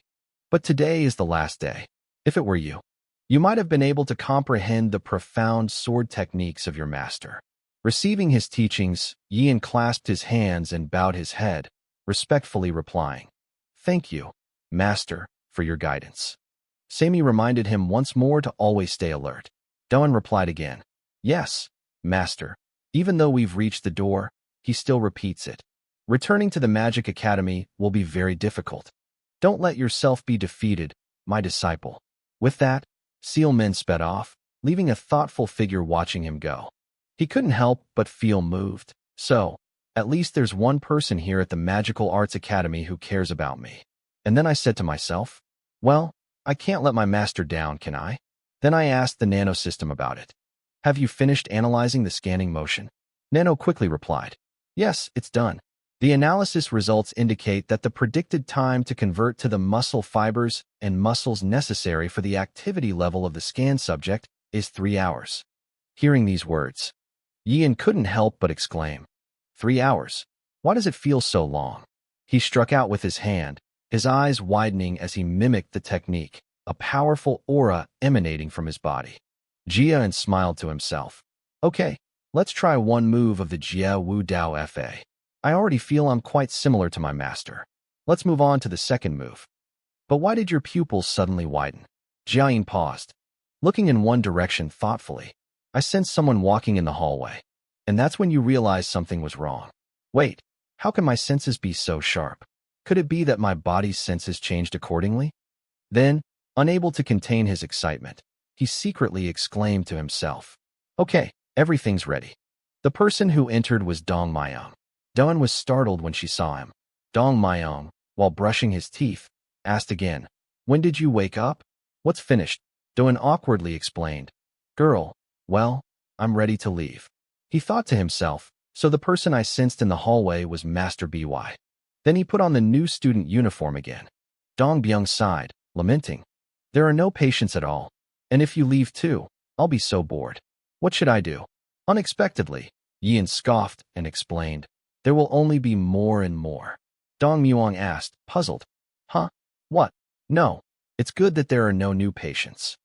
But today is the last day. If it were you, you might have been able to comprehend the profound sword techniques of your master. Receiving his teachings, Yian clasped his hands and bowed his head, respectfully replying, Thank you, Master, for your guidance. Sami reminded him once more to always stay alert. Daon replied again, Yes, Master. Even though we've reached the door, he still repeats it. Returning to the Magic Academy will be very difficult. Don't let yourself be defeated, my disciple. With that, Seal Men sped off, leaving a thoughtful figure watching him go. He couldn't help but feel moved. So, at least there's one person here at the Magical Arts Academy who cares about me. And then I said to myself, well, I can't let my master down, can I? Then I asked the Nano system about it. Have you finished analyzing the scanning motion? Nano quickly replied, Yes, it's done. The analysis results indicate that the predicted time to convert to the muscle fibers and muscles necessary for the activity level of the scan subject is 3 hours. Hearing these words, Yian couldn't help but exclaim, 3 hours? Why does it feel so long? He struck out with his hand, his eyes widening as he mimicked the technique, a powerful aura emanating from his body. Jia smiled to himself. Okay, let's try one move of the Jia Wu Dao Fa. I already feel I'm quite similar to my master. Let's move on to the second move. But why did your pupils suddenly widen? Jiayin paused, looking in one direction thoughtfully. I sensed someone walking in the hallway, and that's when you realized something was wrong. Wait, how can my senses be so sharp? Could it be that my body's senses changed accordingly? Then, unable to contain his excitement, he secretly exclaimed to himself, Okay, everything's ready. The person who entered was Dong Mayong. Dawn was startled when she saw him. Dong Mayong, while brushing his teeth, asked again, When did you wake up? What's finished? Dawn awkwardly explained, Girl, well, I'm ready to leave. He thought to himself, so the person I sensed in the hallway was Master BY. Then he put on the new student uniform again. Dong Byung sighed, lamenting, There are no patients at all, and if you leave too, I'll be so bored. What should I do? Unexpectedly, Yian scoffed and explained, There will only be more and more. Dong Muong asked, puzzled, Huh? What? No, it's good that there are no new patients.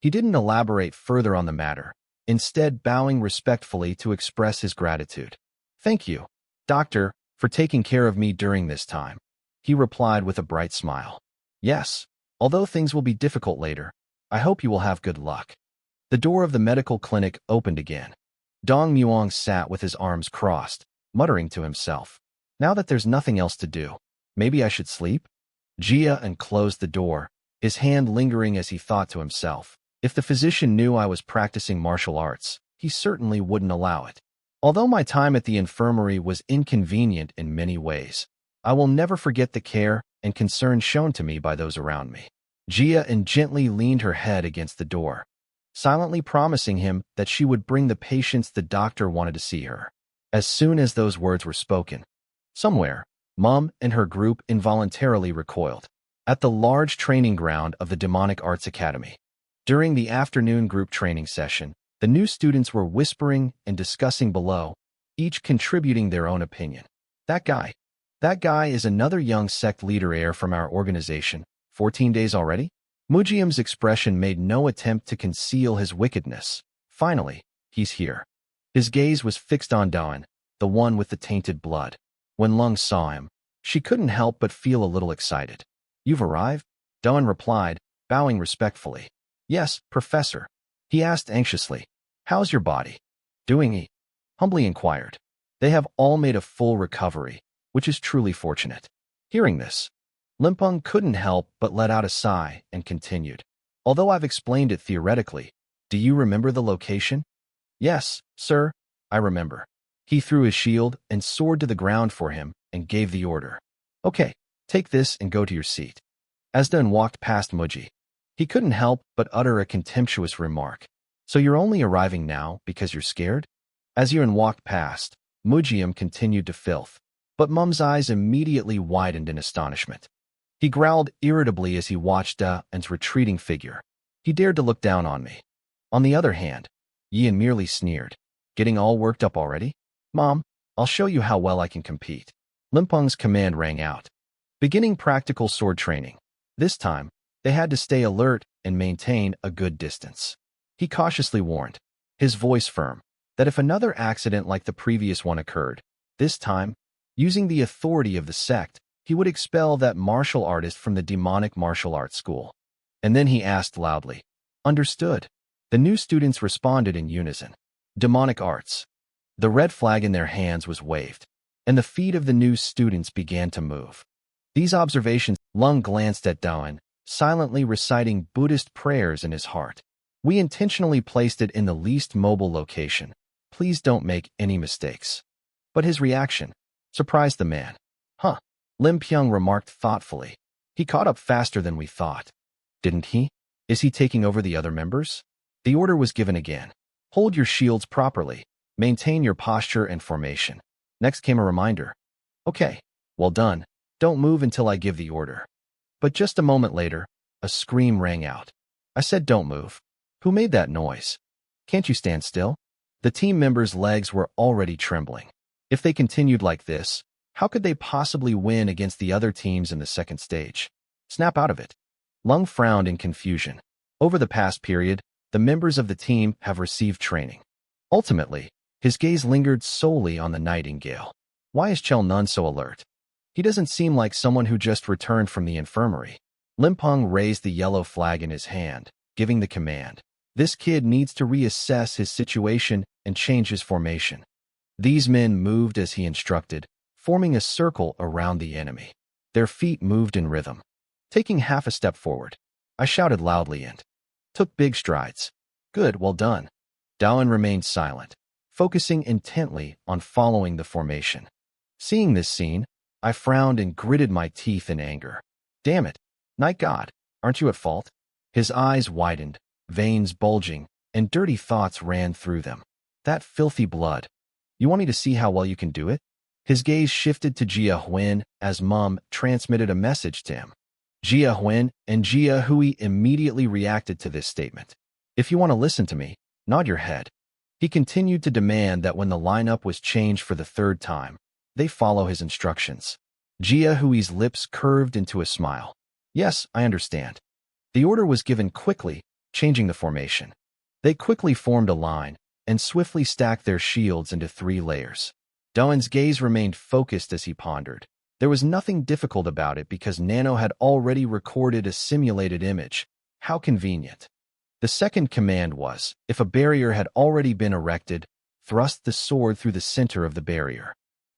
He didn't elaborate further on the matter, instead bowing respectfully to express his gratitude. Thank you, Doctor, for taking care of me during this time. He replied with a bright smile. Yes, although things will be difficult later, I hope you will have good luck. The door of the medical clinic opened again. Dong Muong sat with his arms crossed, muttering to himself, Now that there's nothing else to do, maybe I should sleep? Jia closed the door, his hand lingering as he thought to himself, If the physician knew I was practicing martial arts, he certainly wouldn't allow it. Although my time at the infirmary was inconvenient in many ways, I will never forget the care and concern shown to me by those around me. Jia gently leaned her head against the door, silently promising him that she would bring the patients the doctor wanted to see her. As soon as those words were spoken, somewhere, Mom and her group involuntarily recoiled. At the large training ground of the Demonic Arts Academy, during the afternoon group training session, the new students were whispering and discussing below, each contributing their own opinion. That guy. That guy is another young sect leader heir from our organization. 14 days already? Mujiam's expression made no attempt to conceal his wickedness. Finally, he's here. His gaze was fixed on Dawn, the one with the tainted blood. When Lung saw him, she couldn't help but feel a little excited. You've arrived? Dawn replied, bowing respectfully. Yes, Professor. He asked anxiously. How's your body? Doing? He humbly inquired. They have all made a full recovery, which is truly fortunate. Hearing this, Limpeng couldn't help but let out a sigh and continued. Although I've explained it theoretically, do you remember the location? Yes, sir, I remember. He threw his shield and sword to the ground for him and gave the order. Okay, take this and go to your seat. Asdan walked past Muji. He couldn't help but utter a contemptuous remark. So you're only arriving now because you're scared? As Yuan walked past, Mujiam continued to filth, but Mum's eyes immediately widened in astonishment. He growled irritably as he watched Da's retreating figure. He dared to look down on me. On the other hand, Yian merely sneered. Getting all worked up already? Mom, I'll show you how well I can compete. Limpeng's command rang out. Beginning practical sword training. This time, they had to stay alert and maintain a good distance. He cautiously warned, his voice firm, that if another accident like the previous one occurred, this time, using the authority of the sect, he would expel that martial artist from the demonic martial arts school. And then he asked loudly, Understood. The new students responded in unison. Demonic arts. The red flag in their hands was waved, and the feet of the new students began to move. These observations, Lung glanced at Dawn, silently reciting Buddhist prayers in his heart. We intentionally placed it in the least mobile location. Please don't make any mistakes. But his reaction surprised the man. Huh, Lim Pyong remarked thoughtfully. He caught up faster than we thought. Didn't he? Is he taking over the other members? The order was given again. Hold your shields properly. Maintain your posture and formation. Next came a reminder. Okay, well done. Don't move until I give the order. But just a moment later, a scream rang out. I said don't move. Who made that noise? Can't you stand still? The team members' legs were already trembling. If they continued like this, how could they possibly win against the other teams in the second stage? Snap out of it. Lung frowned in confusion. Over the past period, the members of the team have received training. Ultimately, his gaze lingered solely on the nightingale. Why is Chel Nun so alert? He doesn't seem like someone who just returned from the infirmary. Limpeng raised the yellow flag in his hand, giving the command. This kid needs to reassess his situation and change his formation. These men moved as he instructed, forming a circle around the enemy. Their feet moved in rhythm. Taking half a step forward, I shouted loudly and took big strides. Good, well done. Dawan remained silent, focusing intently on following the formation. Seeing this scene, I frowned and gritted my teeth in anger. Damn it, Night God, aren't you at fault? His eyes widened, veins bulging, and dirty thoughts ran through them. That filthy blood. You want me to see how well you can do it? His gaze shifted to Jia Huan as Mum transmitted a message to him. Jia Huan and Jia Hui immediately reacted to this statement. If you want to listen to me, nod your head. He continued to demand that when the lineup was changed for the third time, they follow his instructions. Jia Hui's lips curved into a smile. Yes, I understand. The order was given quickly, changing the formation. They quickly formed a line and swiftly stacked their shields into 3 layers. Dawan's gaze remained focused as he pondered. There was nothing difficult about it because Nano had already recorded a simulated image. How convenient. The second command was, if a barrier had already been erected, thrust the sword through the center of the barrier.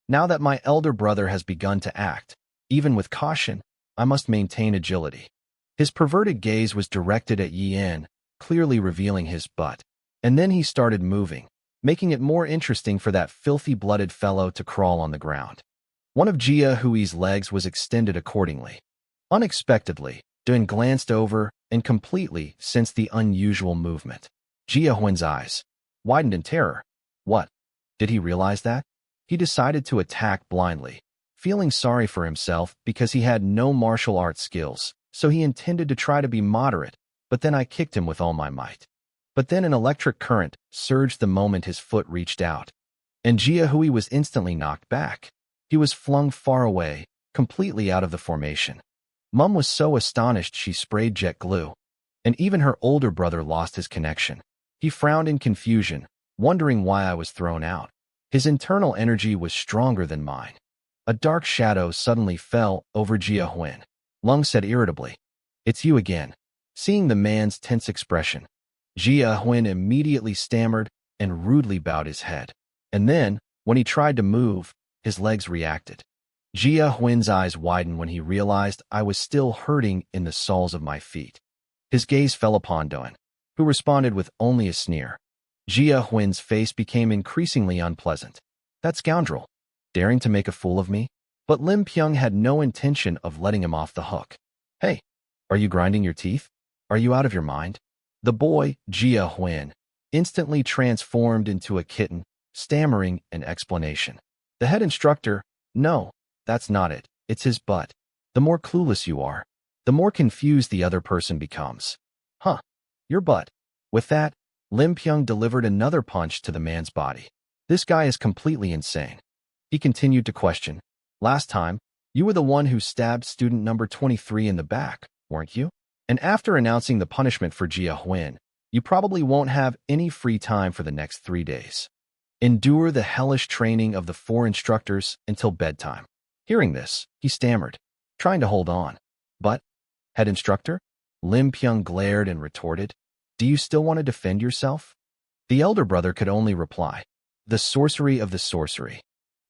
Now that my elder brother has begun to act, even with caution, I must maintain agility. His perverted gaze was directed at Yan, clearly revealing his butt. And then he started moving, making it more interesting for that filthy-blooded fellow to crawl on the ground. One of Jia Hui's legs was extended accordingly. Unexpectedly, Dun glanced over and completely sensed the unusual movement. Jia Huan's eyes widened in terror. What? Did he realize that? He decided to attack blindly, feeling sorry for himself because he had no martial arts skills, so he intended to try to be moderate, but then I kicked him with all my might. But then an electric current surged the moment his foot reached out, and Jia Hui was instantly knocked back. He was flung far away, completely out of the formation. Mum was so astonished she sprayed jet glue, and even her older brother lost his connection. He frowned in confusion, wondering why I was thrown out. His internal energy was stronger than mine. A dark shadow suddenly fell over Jia Huan. Lung said irritably, "It's you again." Seeing the man's tense expression, Jia Huan immediately stammered and rudely bowed his head. And then, when he tried to move, his legs reacted. Jia Huan's eyes widened when he realized I was still hurting in the soles of my feet. His gaze fell upon Doan, who responded with only a sneer. Jia Huan's face became increasingly unpleasant. That scoundrel, daring to make a fool of me? But Lim Pyung had no intention of letting him off the hook. "Hey, are you grinding your teeth? Are you out of your mind?" The boy, Jia Huan, instantly transformed into a kitten, stammering an explanation. The head instructor, "No, that's not it. It's his butt." The more clueless you are, the more confused the other person becomes. "Huh, your butt." With that, Lim Pyung delivered another punch to the man's body. This guy is completely insane. He continued to question. "Last time, you were the one who stabbed student number 23 in the back, weren't you? And after announcing the punishment for Jia Huan, you probably won't have any free time for the next 3 days. Endure the hellish training of the 4 instructors until bedtime." Hearing this, he stammered, trying to hold on. "But, head instructor?" Lim Pyung glared and retorted, "Do you still want to defend yourself?" The elder brother could only reply, "The sorcery of the sorcery."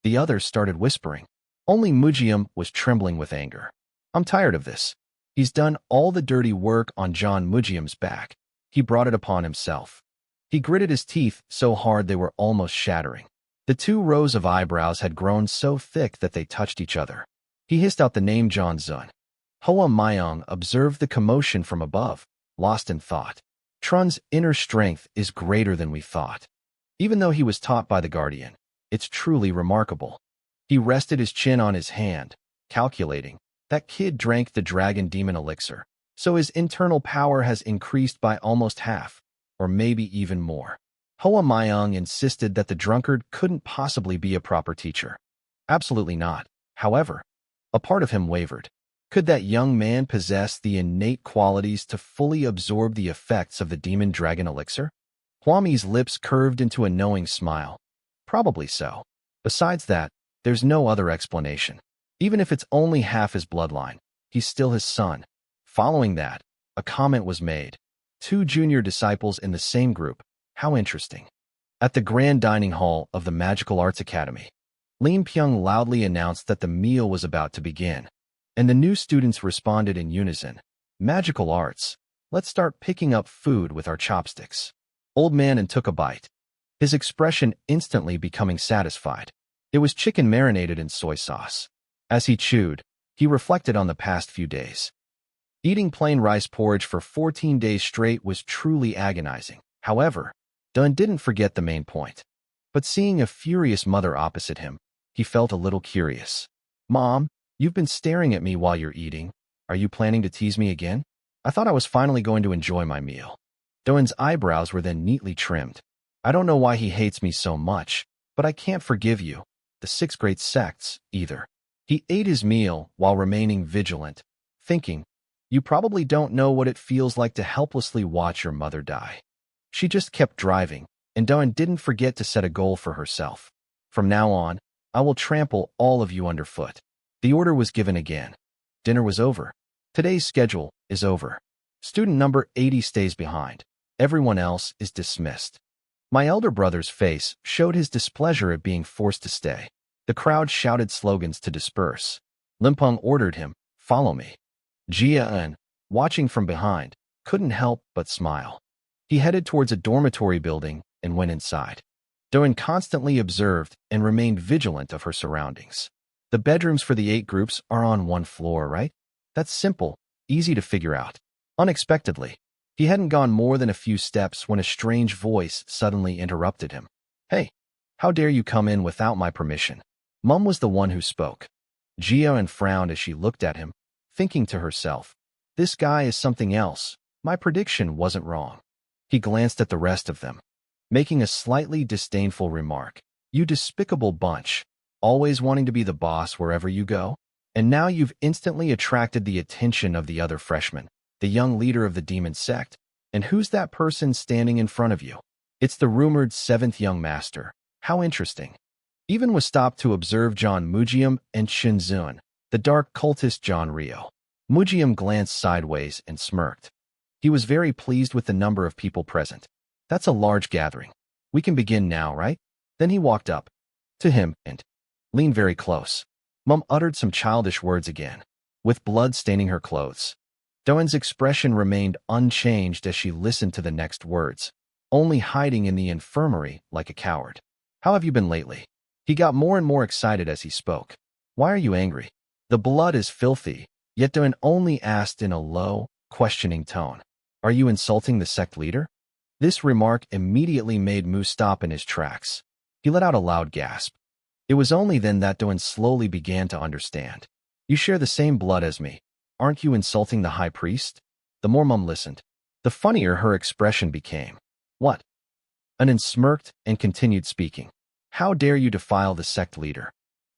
The others started whispering. Only Mujium was trembling with anger. "I'm tired of this. He's done all the dirty work on John Mujium's back. He brought it upon himself." He gritted his teeth so hard they were almost shattering. The 2 rows of eyebrows had grown so thick that they touched each other. He hissed out the name John Zun. Hoa Myung observed the commotion from above, lost in thought. Trun's inner strength is greater than we thought. Even though he was taught by the guardian, it's truly remarkable. He rested his chin on his hand, calculating. That kid drank the dragon demon elixir, so his internal power has increased by almost half, or maybe even more. Hoa Myung insisted that the drunkard couldn't possibly be a proper teacher. Absolutely not. However, a part of him wavered. Could that young man possess the innate qualities to fully absorb the effects of the demon dragon elixir? Huami's lips curved into a knowing smile. Probably so. Besides that, there's no other explanation. Even if it's only half his bloodline, he's still his son. Following that, a comment was made. 2 junior disciples in the same group. How interesting. At the grand dining hall of the Magical Arts Academy, Lim Pyung loudly announced that the meal was about to begin, and the new students responded in unison. "Magical arts. Let's start picking up food with our chopsticks." Old man and took a bite, his expression instantly becoming satisfied. It was chicken marinated in soy sauce. As he chewed, he reflected on the past few days. Eating plain rice porridge for 14 days straight was truly agonizing. However, Dun didn't forget the main point. But seeing a furious mother opposite him, he felt a little curious. "Mom, you've been staring at me while you're eating. Are you planning to tease me again? I thought I was finally going to enjoy my meal." Dun's eyebrows were then neatly trimmed. "I don't know why he hates me so much, but I can't forgive you, the 6th grade sects, either." He ate his meal while remaining vigilant, thinking, "You probably don't know what it feels like to helplessly watch your mother die." She just kept driving, and Dun didn't forget to set a goal for herself. "From now on, I will trample all of you underfoot." The order was given again. Dinner was over. Today's schedule is over. Student number 80 stays behind. Everyone else is dismissed. My elder brother's face showed his displeasure at being forced to stay. The crowd shouted slogans to disperse. Limpung ordered him, "Follow me." Jia En, watching from behind, couldn't help but smile. He headed towards a dormitory building and went inside. Doan constantly observed and remained vigilant of her surroundings. The bedrooms for the 8 groups are on 1 floor, right? That's simple, easy to figure out. Unexpectedly, he hadn't gone more than a few steps when a strange voice suddenly interrupted him. "Hey, how dare you come in without my permission?" Mum was the one who spoke. Jia En frowned as she looked at him, thinking to herself, "This guy is something else. My prediction wasn't wrong." He glanced at the rest of them, making a slightly disdainful remark. "You despicable bunch. always wanting to be the boss wherever you go? And now you've instantly attracted the attention of the other freshman, the young leader of the demon sect. And who's that person standing in front of you? It's the rumored seventh young master. How interesting. Even was stopped to observe John Mujium and Shinzun, the dark cultist John Ryo. Mujium glanced sideways and smirked. He was very pleased with the number of people present. That's a large gathering. We can begin now, right? Then he walked up to him and leaned very close. Mum uttered some childish words again, with blood staining her clothes. Doan's expression remained unchanged as she listened to the next words, only hiding in the infirmary like a coward. How have you been lately? He got more and more excited as he spoke. Why are you angry? The blood is filthy, yet Doan only asked in a low, questioning tone. Are you insulting the sect leader? This remark immediately made Mu stop in his tracks. He let out a loud gasp. It was only then that Doan slowly began to understand. You share the same blood as me. Aren't you insulting the high priest? The more Mum listened, the funnier her expression became. What? Anan smirked and continued speaking. How dare you defile the sect leader?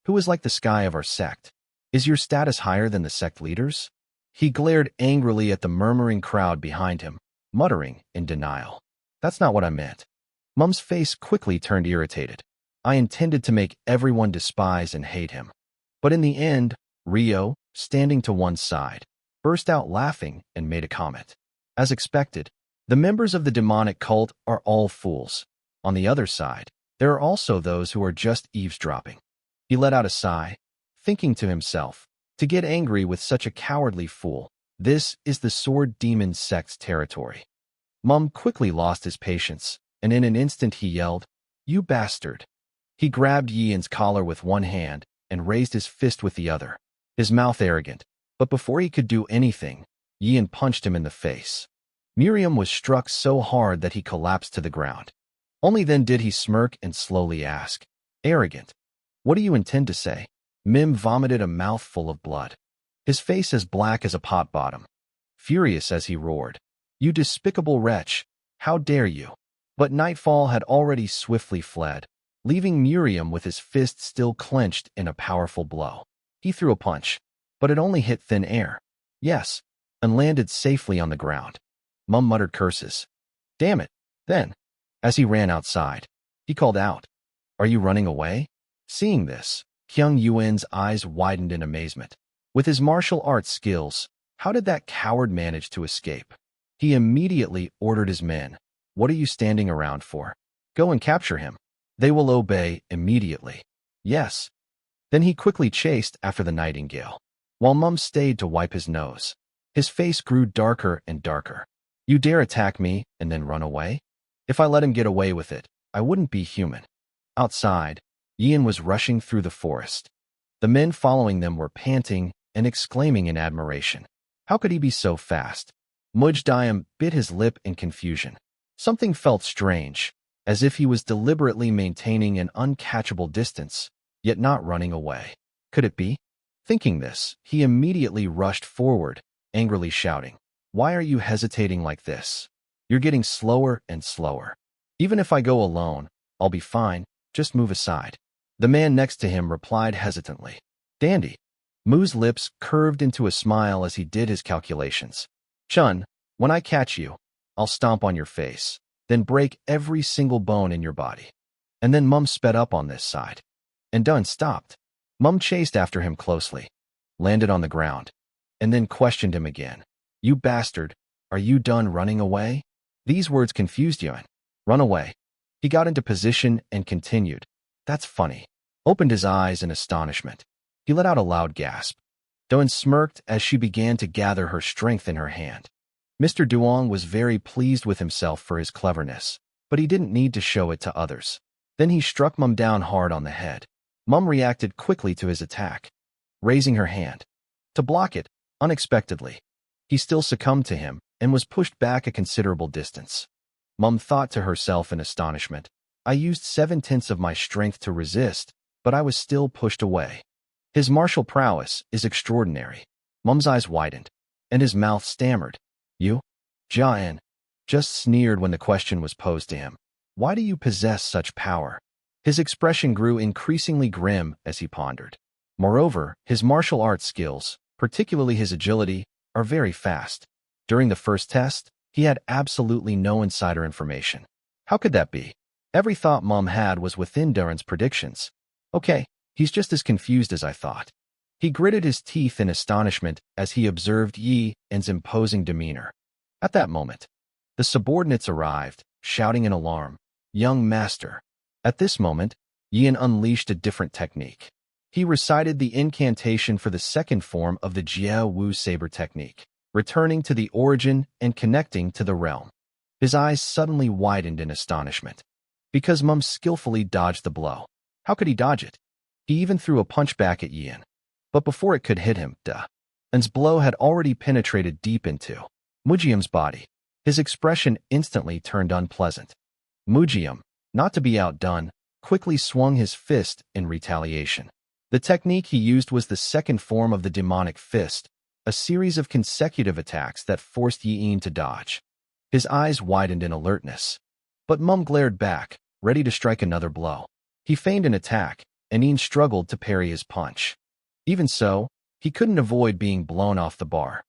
Who is like the sky of our sect? Is your status higher than the sect leaders? He glared angrily at the murmuring crowd behind him, muttering in denial. That's not what I meant. Mum's face quickly turned irritated. I intended to make everyone despise and hate him. But in the end, Rio, standing to one side, burst out laughing and made a comment. As expected, the members of the demonic cult are all fools. On the other side, there are also those who are just eavesdropping. He let out a sigh, thinking to himself, to get angry with such a cowardly fool, this is the sword demon sect's territory. Mum quickly lost his patience, and in an instant he yelled, You bastard! He grabbed Yian's collar with one hand and raised his fist with the other, his mouth arrogant. But before he could do anything, Yian punched him in the face. Miriam was struck so hard that he collapsed to the ground. Only then did he smirk and slowly ask, Arrogant. What do you intend to say? Mim vomited a mouthful of blood, his face as black as a pot bottom, furious as he roared. You despicable wretch, how dare you? But Nightfall had already swiftly fled, leaving Miriam with his fist still clenched in a powerful blow. He threw a punch, but it only hit thin air. Yes, and landed safely on the ground. Mum muttered curses. Damn it. Then, as he ran outside, he called out, Are you running away? Seeing this, Kyung Yuan's eyes widened in amazement. With his martial arts skills, how did that coward manage to escape? He immediately ordered his men, What are you standing around for? Go and capture him. They will obey immediately. Yes. Then he quickly chased after the nightingale, while Mum stayed to wipe his nose. His face grew darker and darker. You dare attack me and then run away? If I let him get away with it, I wouldn't be human. Outside, Yian was rushing through the forest. The men following them were panting and exclaiming in admiration. How could he be so fast? Mujdiam bit his lip in confusion. Something felt strange, as if he was deliberately maintaining an uncatchable distance, yet not running away. Could it be? Thinking this, he immediately rushed forward, angrily shouting, Why are you hesitating like this? You're getting slower and slower. Even if I go alone, I'll be fine, just move aside. The man next to him replied hesitantly. Dandy. Mu's lips curved into a smile as he did his calculations. Chun, when I catch you, I'll stomp on your face, then break every single bone in your body. And then Mum sped up on this side. And Dun stopped. Mum chased after him closely, landed on the ground, and then questioned him again. You bastard, are you done running away? These words confused Yuan. Run away. He got into position and continued. That's funny. Opened his eyes in astonishment. He let out a loud gasp. Dun smirked as she began to gather her strength in her hand. Mr. Duong was very pleased with himself for his cleverness, but he didn't need to show it to others. Then he struck Mum down hard on the head. Mum reacted quickly to his attack, raising her hand to block it unexpectedly. He still succumbed to him and was pushed back a considerable distance. Mum thought to herself in astonishment, I used 7/10 of my strength to resist, but I was still pushed away. His martial prowess is extraordinary. Mum's eyes widened, and his mouth stammered. You? Jian just sneered when the question was posed to him. Why do you possess such power? His expression grew increasingly grim as he pondered. Moreover, his martial arts skills, particularly his agility, are very fast. During the first test, he had absolutely no insider information. How could that be? Every thought Mom had was within Darren's predictions. Okay, he's just as confused as I thought. He gritted his teeth in astonishment as he observed Yi En's imposing demeanor. At that moment, the subordinates arrived, shouting in alarm, "Young master!" At this moment, Yin unleashed a different technique. He recited the incantation for the second form of the Jiao Wu saber technique, returning to the origin and connecting to the realm. His eyes suddenly widened in astonishment. Because Mum skillfully dodged the blow. How could he dodge it? He even threw a punch back at Yin. But before it could hit him, En's blow had already penetrated deep into Mujiam's body. His expression instantly turned unpleasant. Mujiam, not to be outdone, quickly swung his fist in retaliation. The technique he used was the second form of the demonic fist, a series of consecutive attacks that forced Yin to dodge. His eyes widened in alertness. But Mum glared back, ready to strike another blow. He feigned an attack, and Yin struggled to parry his punch. Even so, he couldn't avoid being blown off the bar.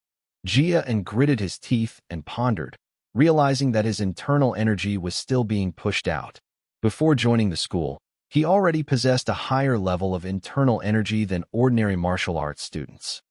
Jia gritted his teeth and pondered, realizing that his internal energy was still being pushed out. Before joining the school, he already possessed a higher level of internal energy than ordinary martial arts students.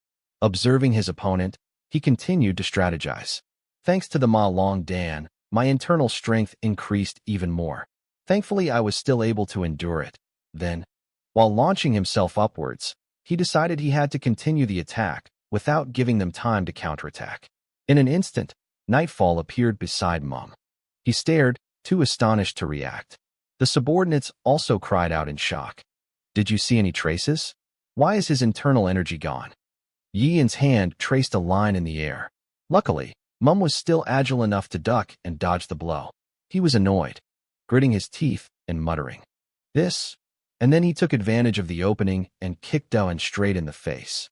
Observing his opponent, he continued to strategize. Thanks to the Ma Long Dan, my internal strength increased even more. Thankfully, I was still able to endure it. Then, while launching himself upwards, he decided he had to continue the attack without giving them time to counterattack. In an instant, Nightfall appeared beside Mum. He stared, too astonished to react. The subordinates also cried out in shock. Did you see any traces? Why is his internal energy gone? Yin's hand traced a line in the air. Luckily, Mum was still agile enough to duck and dodge the blow. He was annoyed, gritting his teeth and muttering, "This," and then he took advantage of the opening and kicked Darren straight in the face.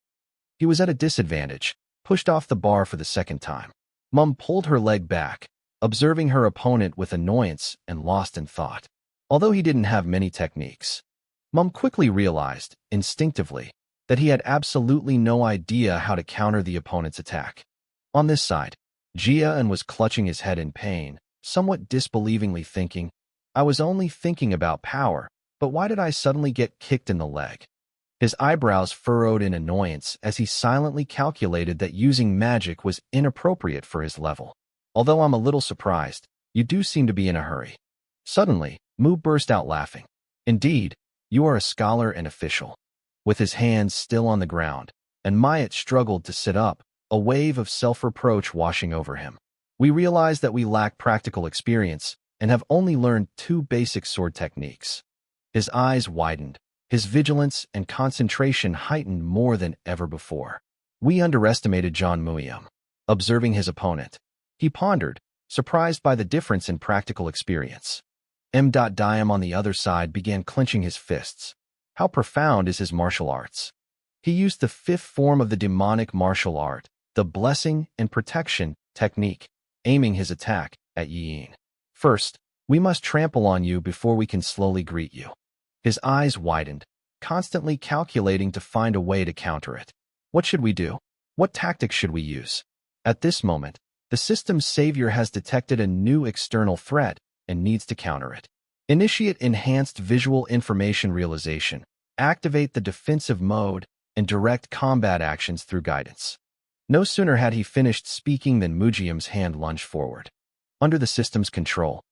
He was at a disadvantage, pushed off the bar for the second time. Mum pulled her leg back, observing her opponent with annoyance and lost in thought. Although he didn't have many techniques, Mum quickly realized, instinctively, that he had absolutely no idea how to counter the opponent's attack. On this side, Jia was clutching his head in pain, somewhat disbelievingly thinking, I was only thinking about power, but why did I suddenly get kicked in the leg? His eyebrows furrowed in annoyance as he silently calculated that using magic was inappropriate for his level. Although I'm a little surprised, you do seem to be in a hurry. Suddenly, Mu burst out laughing. Indeed, you are a scholar and official. With his hands still on the ground, and Mayat struggled to sit up, a wave of self-reproach washing over him. We realize that we lack practical experience and have only learned 2 basic sword techniques. His eyes widened, his vigilance and concentration heightened more than ever before. We underestimated John Muiam. Observing his opponent, he pondered, surprised by the difference in practical experience. M.Diam on the other side began clenching his fists. How profound is his martial arts? He used the 5th form of the demonic martial art, the blessing and protection technique, aiming his attack at Yin. First, we must trample on you before we can slowly greet you. His eyes widened, constantly calculating to find a way to counter it. What should we do? What tactics should we use? At this moment, the system's savior has detected a new external threat and needs to counter it. Initiate enhanced visual information realization, activate the defensive mode, and direct combat actions through guidance. No sooner had he finished speaking than Mujiam's hand lunged forward. Under the system's control,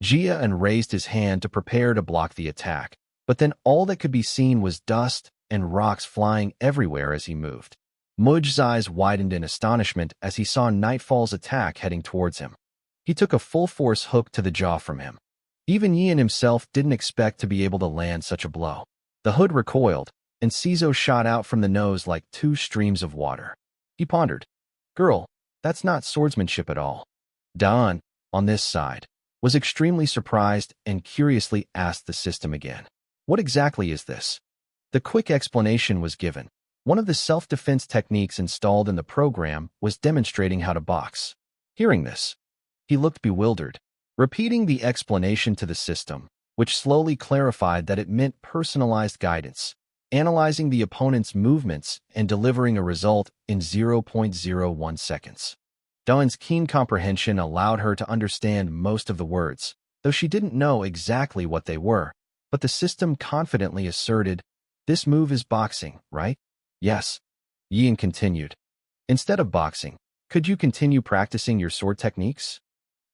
Jia raised his hand to prepare to block the attack, but then all that could be seen was dust and rocks flying everywhere as he moved. Muj's eyes widened in astonishment as he saw Nightfall's attack heading towards him. He took a full-force hook to the jaw from him. Even Yin himself didn't expect to be able to land such a blow. The hood recoiled, and Cizo shot out from the nose like 2 streams of water. He pondered, "Girl, that's not swordsmanship at all." Dan, on this side, was extremely surprised and curiously asked the system again, "What exactly is this?" The quick explanation was given. One of the self-defense techniques installed in the program was demonstrating how to box. Hearing this, he looked bewildered. Repeating the explanation to the system, which slowly clarified that it meant personalized guidance, analyzing the opponent's movements and delivering a result in 0.01 seconds. Dawn's keen comprehension allowed her to understand most of the words, though she didn't know exactly what they were, but the system confidently asserted, "This move is boxing, right?" "Yes," Yin continued. "Instead of boxing, could you continue practicing your sword techniques?"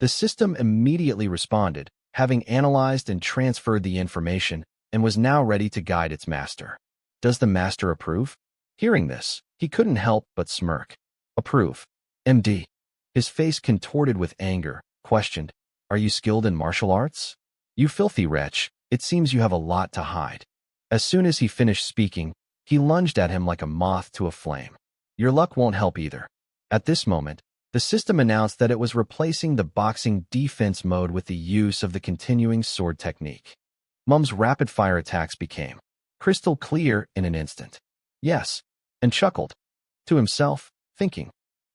The system immediately responded, having analyzed and transferred the information, and was now ready to guide its master. "Does the master approve?" Hearing this, he couldn't help but smirk. "Approve. MD." His face contorted with anger, questioned, "Are you skilled in martial arts?" "You filthy wretch, it seems you have a lot to hide." As soon as he finished speaking, he lunged at him like a moth to a flame. "Your luck won't help either." At this moment, the system announced that it was replacing the boxing defense mode with the use of the continuing sword technique. Mum's rapid-fire attacks became crystal clear in an instant. "Yes," and chuckled to himself, thinking,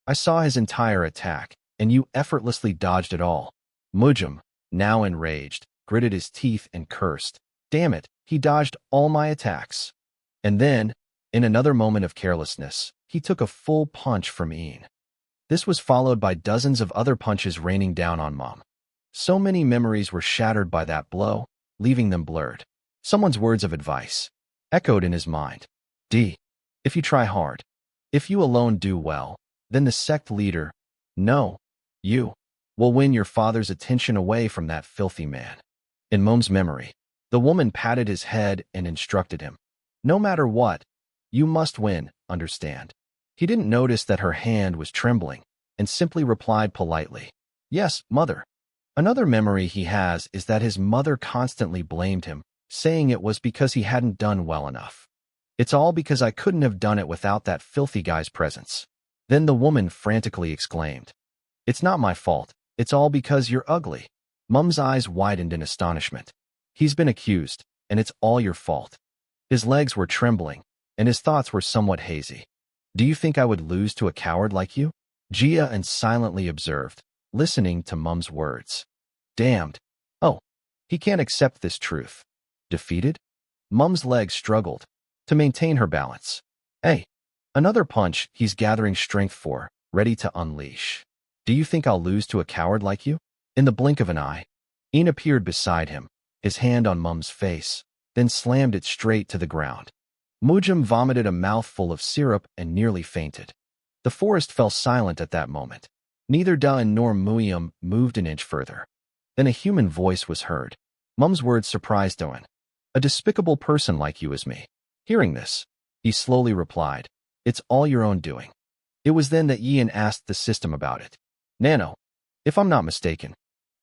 "I saw his entire attack, and you effortlessly dodged it all." Mujum, now enraged, gritted his teeth and cursed, "Damn it, he dodged all my attacks." And then, in another moment of carelessness, he took a full punch from Ian. This was followed by dozens of other punches raining down on Mum. So many memories were shattered by that blow, leaving them blurred. Someone's words of advice echoed in his mind. If you try hard, if you alone do well, then the sect leader, no, you, will win your father's attention away from that filthy man. In Mum's memory, the woman patted his head and instructed him, "No matter what, you must win, understand?" He didn't notice that her hand was trembling, and simply replied politely, "Yes, mother." Another memory he has is that his mother constantly blamed him, saying it was because he hadn't done well enough. "It's all because I couldn't have done it without that filthy guy's presence." Then the woman frantically exclaimed, "It's not my fault, it's all because you're ugly." Mum's eyes widened in astonishment. "He's been accused, and it's all your fault." His legs were trembling, and his thoughts were somewhat hazy. "Do you think I would lose to a coward like you?" Jia and silently observed, listening to Mum's words. "Damned. Oh, he can't accept this truth." Defeated? Mum's legs struggled to maintain her balance. "Hey, another punch he's gathering strength for, ready to unleash. Do you think I'll lose to a coward like you?" In the blink of an eye, Ian appeared beside him, his hand on Mum's face, then slammed it straight to the ground. Mujum vomited a mouthful of syrup and nearly fainted. The forest fell silent at that moment. Neither Dain nor Muyum moved an inch further. Then a human voice was heard. Mum's words surprised Dain. "A despicable person like you is me." Hearing this, he slowly replied, "It's all your own doing." It was then that Ian asked the system about it. "Nano, if I'm not mistaken,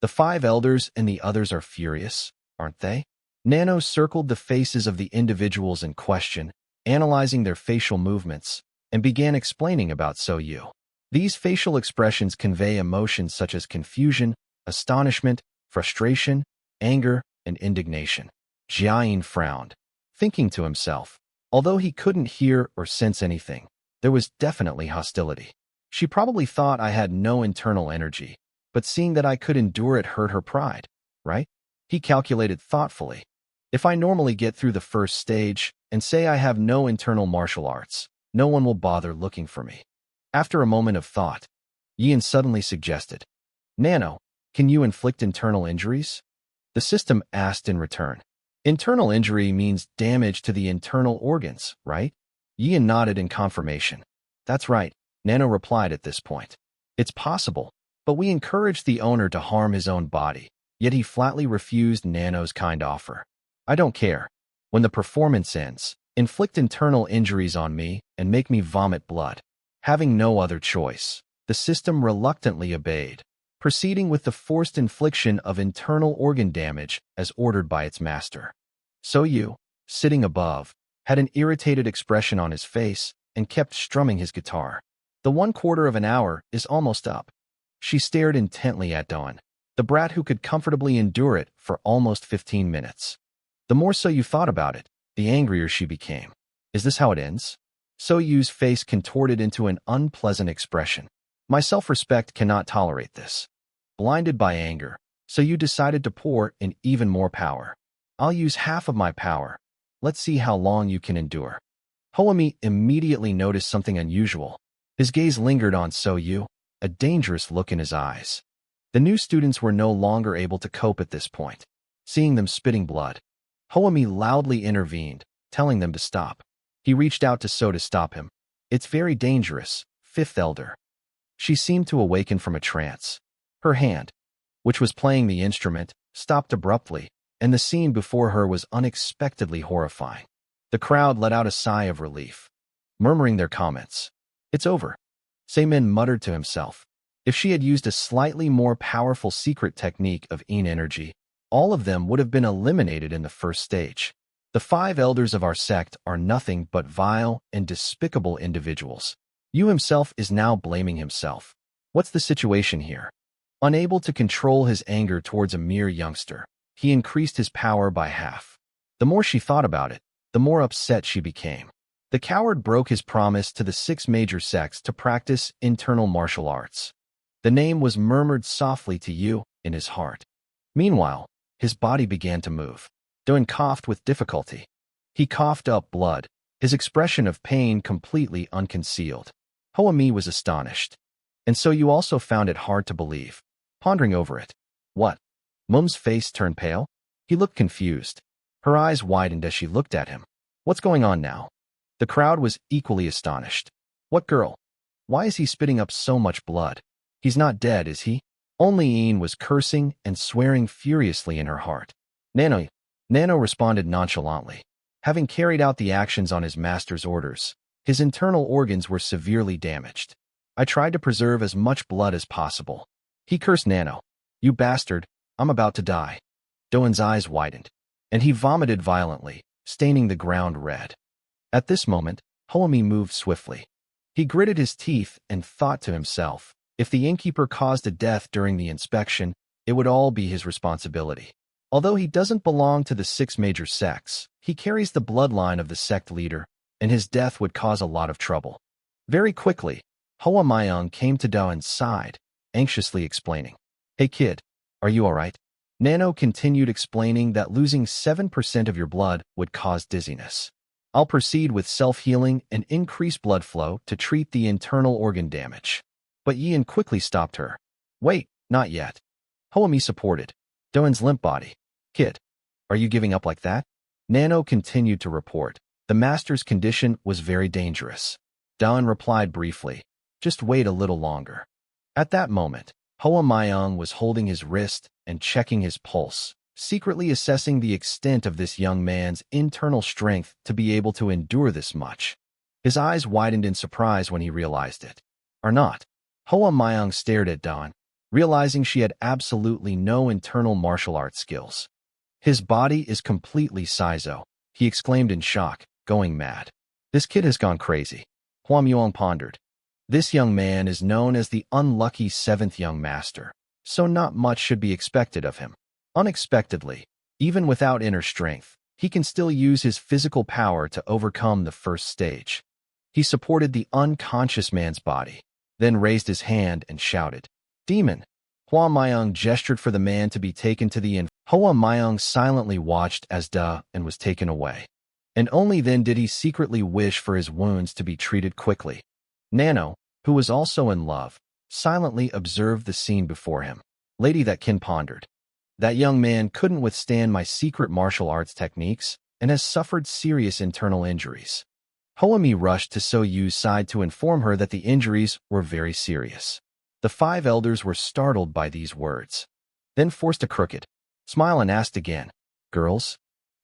the 5 elders and the others are furious, aren't they?" Nano circled the faces of the individuals in question, analyzing their facial movements, and began explaining about Soyu. These facial expressions convey emotions such as confusion, astonishment, frustration, anger, and indignation. Jiayin frowned, thinking to himself, although he couldn't hear or sense anything, there was definitely hostility. She probably thought I had no internal energy, but seeing that I could endure it hurt her pride, right? He calculated thoughtfully. If I normally get through the first stage and say I have no internal martial arts, no one will bother looking for me. After a moment of thought, Ian suddenly suggested, "Nano, can you inflict internal injuries?" The system asked in return. "Internal injury means damage to the internal organs, right?" Ian nodded in confirmation. "That's right," Nano replied at this point. "It's possible, but we encouraged the owner to harm his own body, yet he flatly refused Nano's kind offer. I don't care. When the performance ends, inflict internal injuries on me and make me vomit blood." Having no other choice, the system reluctantly obeyed, proceeding with the forced infliction of internal organ damage as ordered by its master. Soyu, sitting above, had an irritated expression on his face and kept strumming his guitar. The 1/4 of an hour is almost up. She stared intently at Dawn, the brat who could comfortably endure it for almost 15 minutes. The more Soyu thought about it, the angrier she became. Is this how it ends? Soyu's face contorted into an unpleasant expression. My self-respect cannot tolerate this. Blinded by anger, Soyu decided to pour in even more power. I'll use half of my power. Let's see how long you can endure. Hoami immediately noticed something unusual. His gaze lingered on So-yu, a dangerous look in his eyes. The new students were no longer able to cope at this point. Seeing them spitting blood, Hoami loudly intervened, telling them to stop. He reached out to So to stop him. It's very dangerous, fifth elder. She seemed to awaken from a trance. Her hand, which was playing the instrument, stopped abruptly, and the scene before her was unexpectedly horrifying. The crowd let out a sigh of relief, murmuring their comments. It's over, Seimin muttered to himself. If she had used a slightly more powerful secret technique of Yin energy, all of them would have been eliminated in the first stage. The 5 elders of our sect are nothing but vile and despicable individuals. Yu himself is now blaming himself. What's the situation here? Unable to control his anger towards a mere youngster, he increased his power by half. The more she thought about it, the more upset she became. The coward broke his promise to the 6 major sects to practice internal martial arts. The name was murmured softly to Yu in his heart. Meanwhile, his body began to move. Doan coughed with difficulty. He coughed up blood, his expression of pain completely unconcealed. Hoami was astonished. And so you also found it hard to believe. Pondering over it. What? Mum's face turned pale. He looked confused. Her eyes widened as she looked at him. What's going on now? The crowd was equally astonished. What girl? Why is he spitting up so much blood? He's not dead, is he? Only Ian was cursing and swearing furiously in her heart. Nano responded nonchalantly. Having carried out the actions on his master's orders, his internal organs were severely damaged. I tried to preserve as much blood as possible. He cursed Nano. You bastard, I'm about to die. Doan's eyes widened, and he vomited violently, staining the ground red. At this moment, Hoami moved swiftly. He gritted his teeth and thought to himself, if the innkeeper caused a death during the inspection, it would all be his responsibility. Although he doesn't belong to the 6 major sects, he carries the bloodline of the sect leader, and his death would cause a lot of trouble. Very quickly, Hoa Mayong came to Doan's side, anxiously explaining. Hey kid, are you alright? Nano continued explaining that losing 7% of your blood would cause dizziness. I'll proceed with self-healing and increase blood flow to treat the internal organ damage. But Ian quickly stopped her. Wait, not yet. Hoami supported Doan's limp body. Kid, are you giving up like that? Nano continued to report. The master's condition was very dangerous. Doan replied briefly. Just wait a little longer. At that moment, Hoa Mayong was holding his wrist and checking his pulse, secretly assessing the extent of this young man's internal strength to be able to endure this much. His eyes widened in surprise when he realized it. Or not. Hoa Mayong stared at Dawn, realizing she had absolutely no internal martial arts skills. His body is completely Saizo, he exclaimed in shock, going mad. This kid has gone crazy. Hua Muong pondered. This young man is known as the unlucky 7th young master, so not much should be expected of him. Unexpectedly, even without inner strength, he can still use his physical power to overcome the first stage. He supported the unconscious man's body, then raised his hand and shouted, Demon! Hua Mayong gestured for the man to be taken to the inn. Hoa Mayong silently watched as and was taken away. And only then did he secretly wish for his wounds to be treated quickly. Nano, who was also in love, silently observed the scene before him. Lady that Kin pondered. That young man couldn't withstand my secret martial arts techniques and has suffered serious internal injuries. Hoami rushed to So-yu's side to inform her that the injuries were very serious. The 5 elders were startled by these words, then forced a crooked smile and asked again, Girls?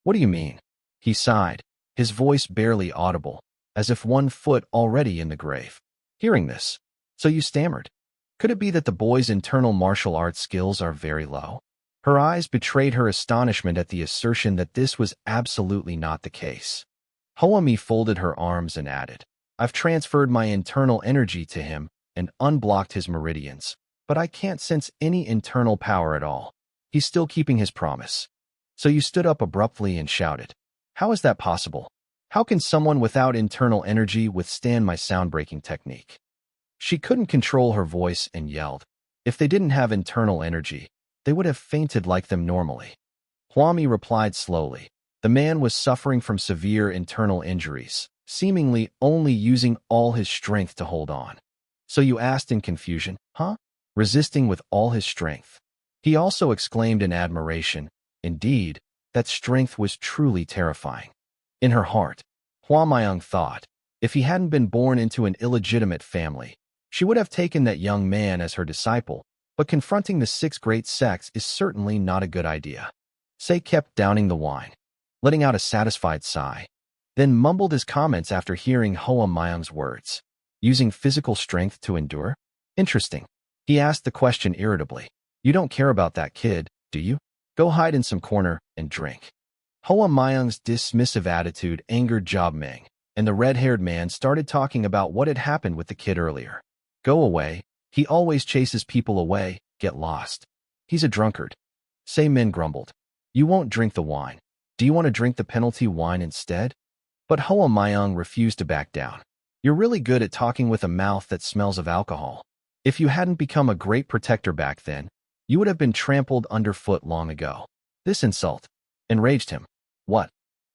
What do you mean? He sighed, his voice barely audible, as if 1 foot already in the grave. Hearing this, So-yu stammered. Could it be that the boy's internal martial arts skills are very low? Her eyes betrayed her astonishment at the assertion that this was absolutely not the case. Hoami folded her arms and added, I've transferred my internal energy to him and unblocked his meridians, but I can't sense any internal power at all. He's still keeping his promise. So-yu stood up abruptly and shouted, How is that possible? How can someone without internal energy withstand my sound-breaking technique? She couldn't control her voice and yelled, If they didn't have internal energy, they would have fainted like them normally. Huami replied slowly. The man was suffering from severe internal injuries, seemingly only using all his strength to hold on. So you asked in confusion, huh? Resisting with all his strength. He also exclaimed in admiration, indeed, that strength was truly terrifying. In her heart, Hua Maiyang thought, if he hadn't been born into an illegitimate family, she would have taken that young man as her disciple, but confronting the six great sects is certainly not a good idea. Sei kept downing the wine, letting out a satisfied sigh, then mumbled his comments after hearing Hua Maiyang's words. Using physical strength to endure? Interesting. He asked the question irritably. You don't care about that kid, do you? Go hide in some corner and drink. Hua Maiyang's dismissive attitude angered Job Meng, and the red-haired man started talking about what had happened with the kid earlier. Go away. He always chases people away. Get lost. He's a drunkard. Sei Min grumbled. You won't drink the wine. Do you want to drink the penalty wine instead? But Hua Maiyang refused to back down. You're really good at talking with a mouth that smells of alcohol. If you hadn't become a great protector back then, you would have been trampled underfoot long ago. This insult enraged him. What?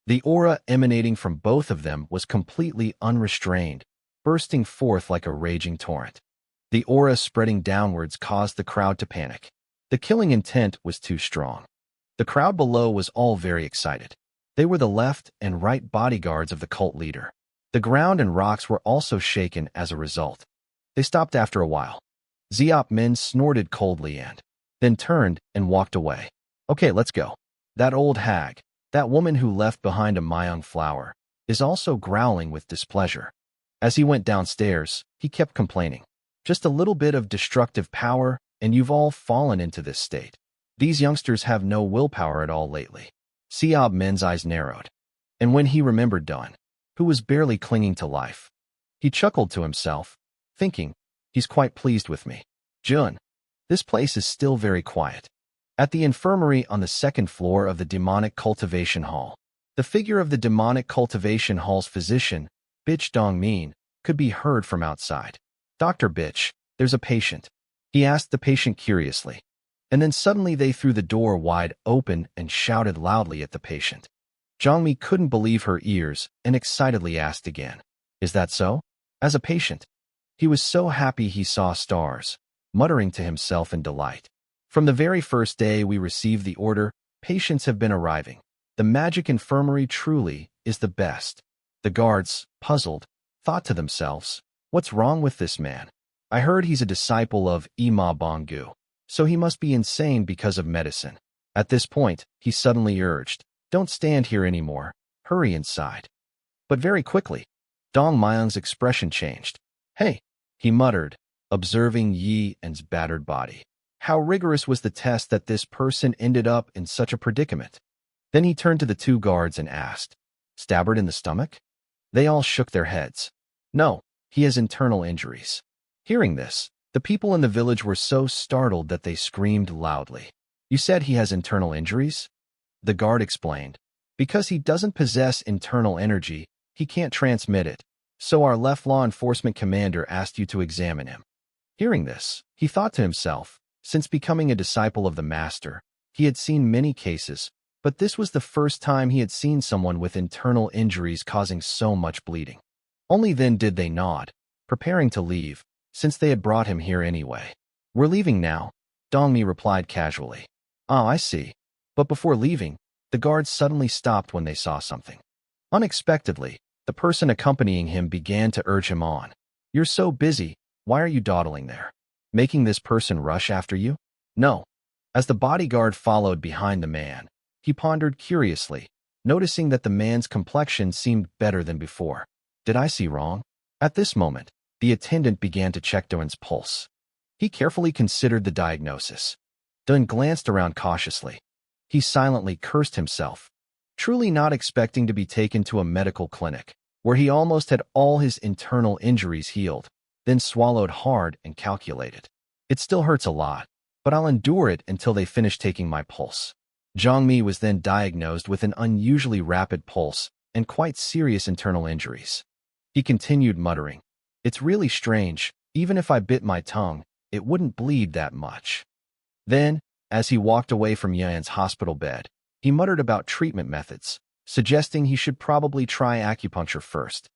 The aura emanating from both of them was completely unrestrained, bursting forth like a raging torrent. The aura spreading downwards caused the crowd to panic. The killing intent was too strong. The crowd below was all very excited. They were the left and right bodyguards of the cult leader. The ground and rocks were also shaken as a result. They stopped after a while. Ziop Min snorted coldly and then turned and walked away. Okay, let's go. That old hag, that woman who left behind a Mayang flower, is also growling with displeasure. As he went downstairs, he kept complaining. Just a little bit of destructive power, and you've all fallen into this state. These youngsters have no willpower at all lately. Ziop Min's eyes narrowed. And when he remembered Dawn, who was barely clinging to life, he chuckled to himself, thinking, he's quite pleased with me. Jun, this place is still very quiet. At the infirmary on the second floor of the Demonic Cultivation Hall, the figure of the Demonic Cultivation Hall's physician, Bitch Dongmin, could be heard from outside. Dr. Bitch, there's a patient. He asked the patient curiously. And then suddenly they threw the door wide open and shouted loudly at the patient. Zhangmi couldn't believe her ears and excitedly asked again, is that so? As a patient, he was so happy he saw stars, muttering to himself in delight. From the very first day we received the order, patients have been arriving. The magic infirmary truly is the best. The guards, puzzled, thought to themselves, what's wrong with this man? I heard he's a disciple of Ima Bongu, so he must be insane because of medicine. At this point, he suddenly urged, don't stand here anymore, hurry inside. But very quickly, Dong Mayang's expression changed. Hey, he muttered, observing Yi An's battered body. How rigorous was the test that this person ended up in such a predicament? Then he turned to the two guards and asked, stabbered in the stomach? They all shook their heads. No, he has internal injuries. Hearing this, the people in the village were so startled that they screamed loudly. You said he has internal injuries? The guard explained. Because he doesn't possess internal energy, he can't transmit it, so our left law enforcement commander asked you to examine him. Hearing this, he thought to himself, since becoming a disciple of the master, he had seen many cases, but this was the first time he had seen someone with internal injuries causing so much bleeding. Only then did they nod, preparing to leave, since they had brought him here anyway. We're leaving now, Dongmi replied casually. Oh, I see. But before leaving, the guards suddenly stopped when they saw something. Unexpectedly, the person accompanying him began to urge him on. You're so busy, why are you dawdling there? Making this person rush after you? No. As the bodyguard followed behind the man, he pondered curiously, noticing that the man's complexion seemed better than before. Did I see wrong? At this moment, the attendant began to check Dun's pulse. He carefully considered the diagnosis. Dun glanced around cautiously. He silently cursed himself, truly not expecting to be taken to a medical clinic, where he almost had all his internal injuries healed, then swallowed hard and calculated. It still hurts a lot, but I'll endure it until they finish taking my pulse. Zhangmi was then diagnosed with an unusually rapid pulse and quite serious internal injuries. He continued muttering, it's really strange, even if I bit my tongue, it wouldn't bleed that much. Then, as he walked away from Yan's hospital bed, He muttered about treatment methods, suggesting he should probably try acupuncture first.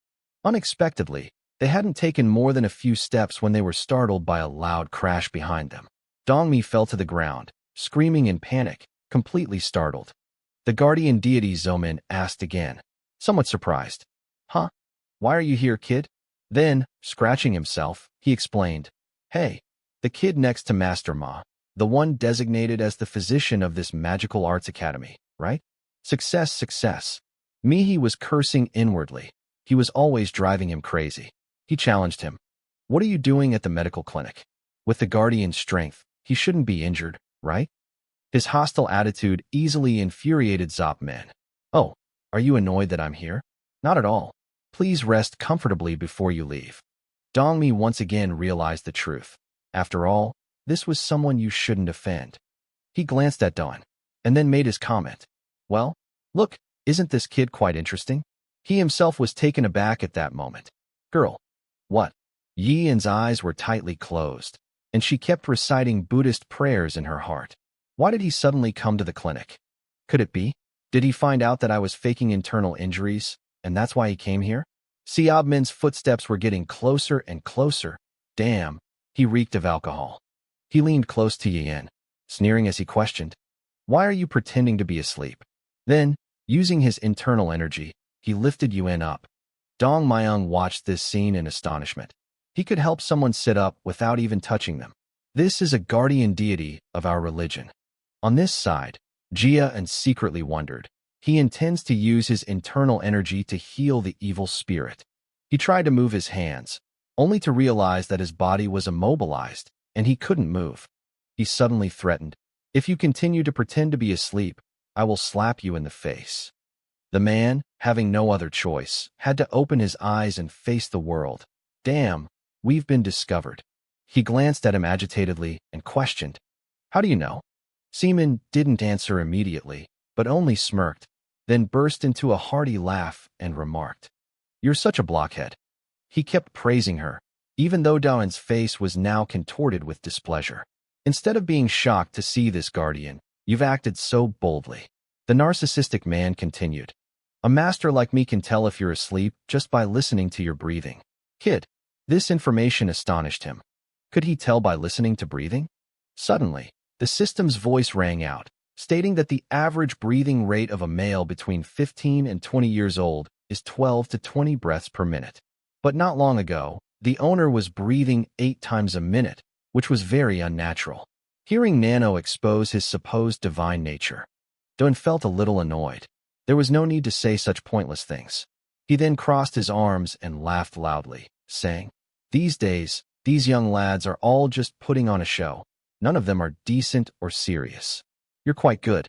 Unexpectedly, they hadn't taken more than a few steps when they were startled by a loud crash behind them. Dongmi fell to the ground, screaming in panic, completely startled. The guardian deity Zomin asked again, somewhat surprised. Huh? Why are you here, kid? Then, scratching himself, he explained, Hey, the kid next to Master Ma, the one designated as the physician of this magical arts academy, right? Success, success. Mihi was cursing inwardly. He was always driving him crazy. He challenged him. What are you doing at the medical clinic? With the guardian's strength, he shouldn't be injured, right? His hostile attitude easily infuriated Zopman. Oh, are you annoyed that I'm here? Not at all. Please rest comfortably before you leave. Dongmi once again realized the truth. After all, this was someone you shouldn't offend. He glanced at Dawn, and then made his comment. Well, look, isn't this kid quite interesting? He himself was taken aback at that moment. Girl. What? Yian's eyes were tightly closed, and she kept reciting Buddhist prayers in her heart. Why did he suddenly come to the clinic? Could it be? Did he find out that I was faking internal injuries, and that's why he came here? Siobmin's footsteps were getting closer and closer. Damn, he reeked of alcohol. He leaned close to Yian, sneering as he questioned, Why are you pretending to be asleep? Then, using his internal energy, he lifted Yuan up. Dong Myung watched this scene in astonishment. He could help someone sit up without even touching them. This is a guardian deity of our religion. On this side, Jia and secretly wondered. He intends to use his internal energy to heal the evil spirit. He tried to move his hands, only to realize that his body was immobilized, and he couldn't move. He suddenly threatened, If you continue to pretend to be asleep, I will slap you in the face. The man, having no other choice, had to open his eyes and face the world. Damn, we've been discovered. He glanced at him agitatedly and questioned, How do you know? Seaman didn't answer immediately, but only smirked, then burst into a hearty laugh and remarked, You're such a blockhead. He kept praising her, even though Dawen's face was now contorted with displeasure. Instead of being shocked to see this guardian, you've acted so boldly. The narcissistic man continued, A master like me can tell if you're asleep just by listening to your breathing. Kid, this information astonished him. Could he tell by listening to breathing? Suddenly, the system's voice rang out, stating that the average breathing rate of a male between 15 and 20 years old is 12 to 20 breaths per minute. But not long ago, the owner was breathing 8 times a minute, which was very unnatural. Hearing Nano expose his supposed divine nature, Don felt a little annoyed. There was no need to say such pointless things. He then crossed his arms and laughed loudly, saying, These days, these young lads are all just putting on a show. None of them are decent or serious. You're quite good.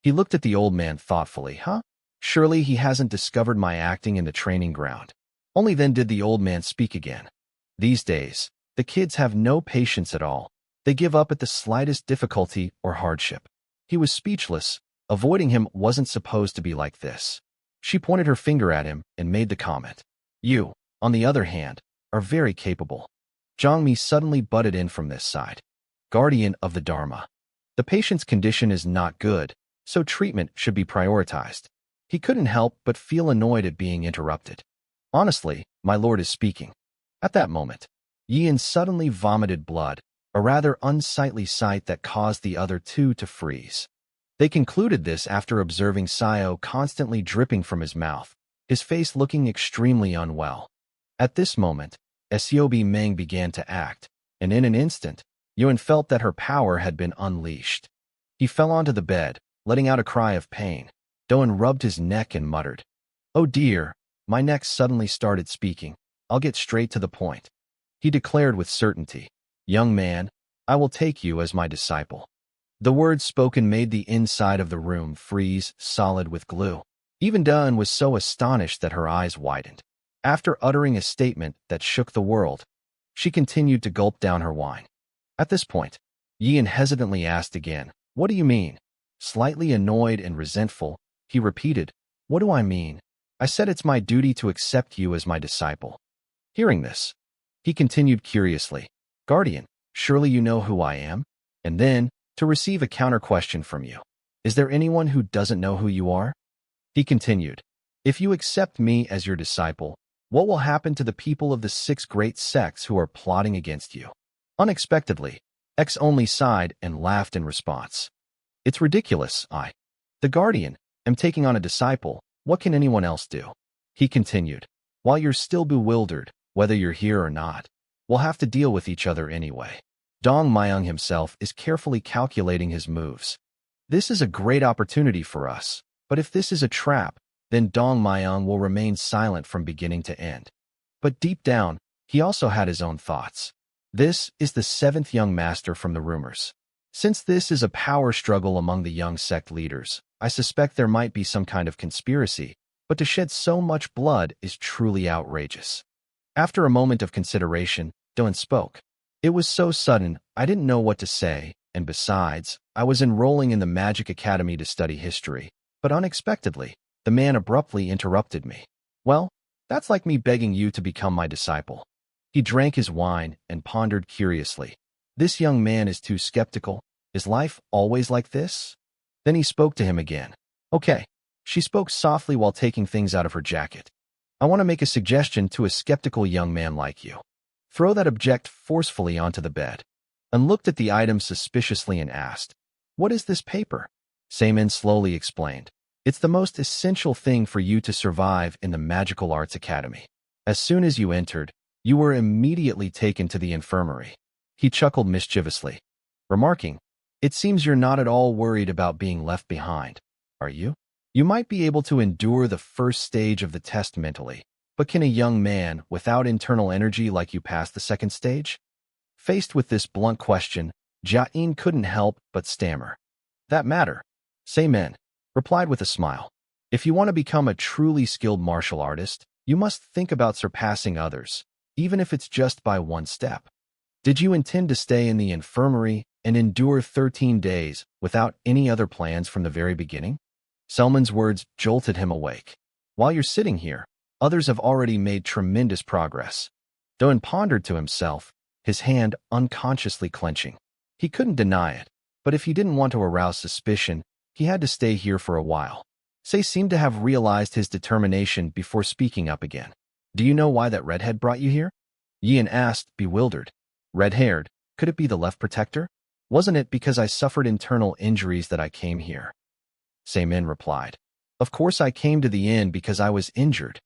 He looked at the old man thoughtfully. Huh? Surely he hasn't discovered my acting in the training ground. Only then did the old man speak again. These days, the kids have no patience at all. They give up at the slightest difficulty or hardship. He was speechless. Avoiding him wasn't supposed to be like this. She pointed her finger at him and made the comment. You, on the other hand, are very capable. Zhangmi suddenly butted in from this side. Guardian of the Dharma. The patient's condition is not good, so treatment should be prioritized. He couldn't help but feel annoyed at being interrupted. Honestly, my lord is speaking. At that moment, Yian suddenly vomited blood, a rather unsightly sight that caused the other two to freeze. They concluded this after observing Sayo constantly dripping from his mouth, his face looking extremely unwell. At this moment, Siobi Meng began to act, and in an instant, Yuan felt that her power had been unleashed. He fell onto the bed, letting out a cry of pain. Doan rubbed his neck and muttered, Oh dear, my neck suddenly started speaking. I'll get straight to the point. He declared with certainty, Young man, I will take you as my disciple. The words spoken made the inside of the room freeze solid with glue. Even Dawn was so astonished that her eyes widened. After uttering a statement that shook the world, she continued to gulp down her wine. At this point, Yian hesitantly asked again, What do you mean? Slightly annoyed and resentful, he repeated, What do I mean? I said it's my duty to accept you as my disciple. Hearing this, he continued curiously, Guardian, surely you know who I am? And then, to receive a counter question from you. Is there anyone who doesn't know who you are? He continued, if you accept me as your disciple, what will happen to the people of the 6 great sects who are plotting against you? Unexpectedly, X only sighed and laughed in response. It's ridiculous, the Guardian, am taking on a disciple. What can anyone else do? He continued, while you're still bewildered, whether you're here or not, we'll have to deal with each other anyway. Dong Myung himself is carefully calculating his moves. This is a great opportunity for us, but if this is a trap, then Dong Myung will remain silent from beginning to end. But deep down, he also had his own thoughts. This is the 7th young master from the rumors. Since this is a power struggle among the young sect leaders, I suspect there might be some kind of conspiracy, but to shed so much blood is truly outrageous. After a moment of consideration, Doan spoke. It was so sudden, I didn't know what to say, and besides, I was enrolling in the Magic Academy to study history, but unexpectedly, the man abruptly interrupted me. Well, that's like me begging you to become my disciple. He drank his wine and pondered curiously. This young man is too skeptical. Is life always like this? Then he spoke to him again. Okay. She spoke softly while taking things out of her jacket. I want to make a suggestion to a skeptical young man like you. Throw that object forcefully onto the bed. And looked at the item suspiciously and asked, what is this paper? Seimin slowly explained. It's the most essential thing for you to survive in the Magical Arts Academy. As soon as you entered, you were immediately taken to the infirmary. He chuckled mischievously, remarking, it seems you're not at all worried about being left behind, are you? You might be able to endure the first stage of the test mentally, but can a young man without internal energy like you pass the second stage? Faced with this blunt question, Jia-in couldn't help but stammer. That matter, Seimin replied with a smile. If you want to become a truly skilled martial artist, you must think about surpassing others, even if it's just by one step. Did you intend to stay in the infirmary and endure 13 days without any other plans from the very beginning? Selman's words jolted him awake. While you're sitting here, others have already made tremendous progress. Doan pondered to himself, his hand unconsciously clenching. He couldn't deny it, but if he didn't want to arouse suspicion, he had to stay here for a while. Sei seemed to have realized his determination before speaking up again. Do you know why that redhead brought you here? Yin asked, bewildered. Red-haired, could it be the left protector? Wasn't it because I suffered internal injuries that I came here? Seimin replied. Of course I came to the inn because I was injured.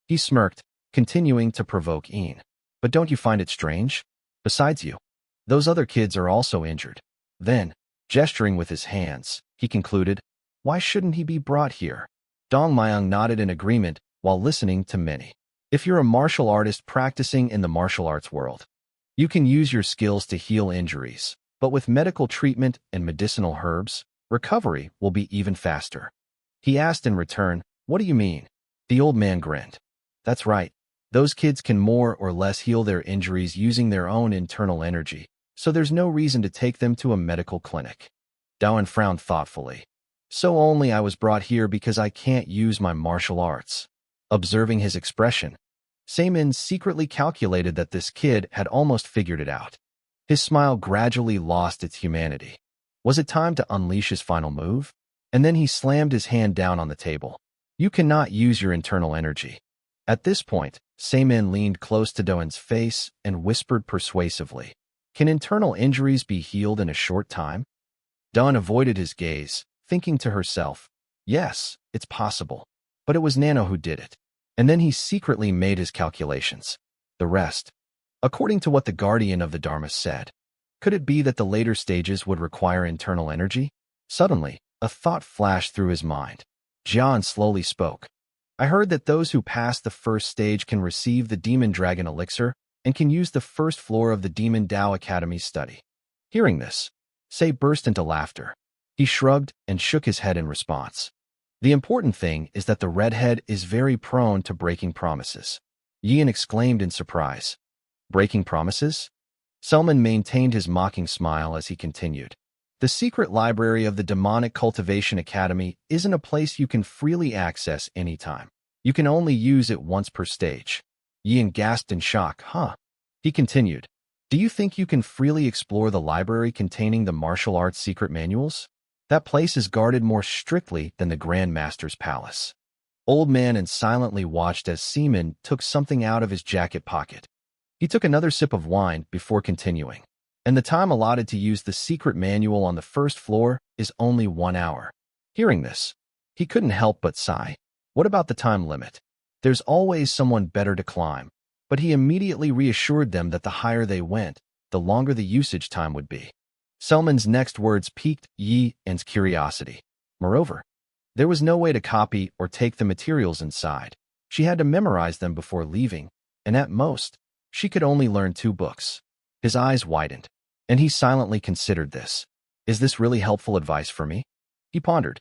He smirked, continuing to provoke Yin. But don't you find it strange? Besides you, those other kids are also injured. Then, gesturing with his hands, he concluded, why shouldn't he be brought here? Dong Myung nodded in agreement while listening to many. If you're a martial artist practicing in the martial arts world, you can use your skills to heal injuries, but with medical treatment and medicinal herbs, recovery will be even faster. He asked in return, what do you mean? The old man grinned. That's right. Those kids can more or less heal their injuries using their own internal energy, so there's no reason to take them to a medical clinic. Dowan frowned thoughtfully. So only I was brought here because I can't use my martial arts. Observing his expression, Seimin secretly calculated that this kid had almost figured it out. His smile gradually lost its humanity. Was it time to unleash his final move? And then he slammed his hand down on the table. You cannot use your internal energy. At this point, Seimin leaned close to Doan's face and whispered persuasively, can internal injuries be healed in a short time? Doan avoided his gaze, thinking to herself, yes, it's possible. But it was Nano who did it. And then he secretly made his calculations. The rest, according to what the guardian of the Dharma said. Could it be that the later stages would require internal energy? Suddenly, a thought flashed through his mind. Jian slowly spoke. I heard that those who pass the first stage can receive the Demon Dragon Elixir and can use the first floor of the Demon Dao Academy's study. Hearing this, Sei burst into laughter. He shrugged and shook his head in response. The important thing is that the redhead is very prone to breaking promises. Yin exclaimed in surprise. Breaking promises? Selman maintained his mocking smile as he continued. The secret library of the Demonic Cultivation Academy isn't a place you can freely access anytime. You can only use it once per stage. Yin gasped in shock. He continued. Do you think you can freely explore the library containing the martial arts secret manuals? That place is guarded more strictly than the Grand Master's palace. Old man and silently watched as Seaman took something out of his jacket pocket. He took another sip of wine before continuing. And the time allotted to use the secret manual on the first floor is only 1 hour. Hearing this, he couldn't help but sigh. What about the time limit? There's always someone better to climb. But he immediately reassured them that the higher they went, the longer the usage time would be. Selman's next words piqued Yi An's curiosity. Moreover, there was no way to copy or take the materials inside. She had to memorize them before leaving, and at most, she could only learn 2 books. His eyes widened, and he silently considered this. Is this really helpful advice for me? He pondered.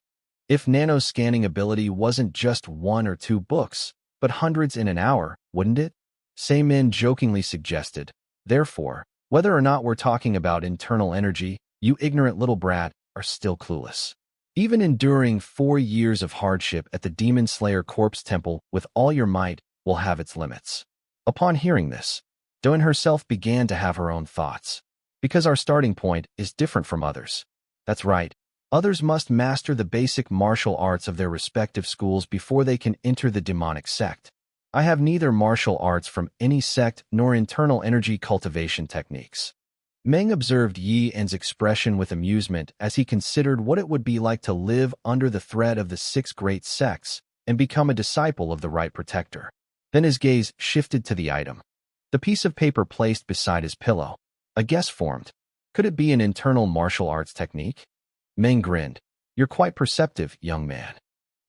If Nano's scanning ability wasn't just 1 or 2 books, but hundreds in an hour, wouldn't it? Seaman jokingly suggested. Therefore, whether or not we're talking about internal energy, you ignorant little brat are still clueless. Even enduring 4 years of hardship at the Demon Slayer Corpse Temple with all your might will have its limits. Upon hearing this, Doan herself began to have her own thoughts. Because our starting point is different from others. That's right. Others must master the basic martial arts of their respective schools before they can enter the demonic sect. I have neither martial arts from any sect nor internal energy cultivation techniques. Meng observed Yi An's expression with amusement as he considered what it would be like to live under the thread of the 6 great sects and become a disciple of the right protector. Then his gaze shifted to the item. The piece of paper placed beside his pillow. A guess formed. Could it be an internal martial arts technique? Meng grinned. You're quite perceptive, young man.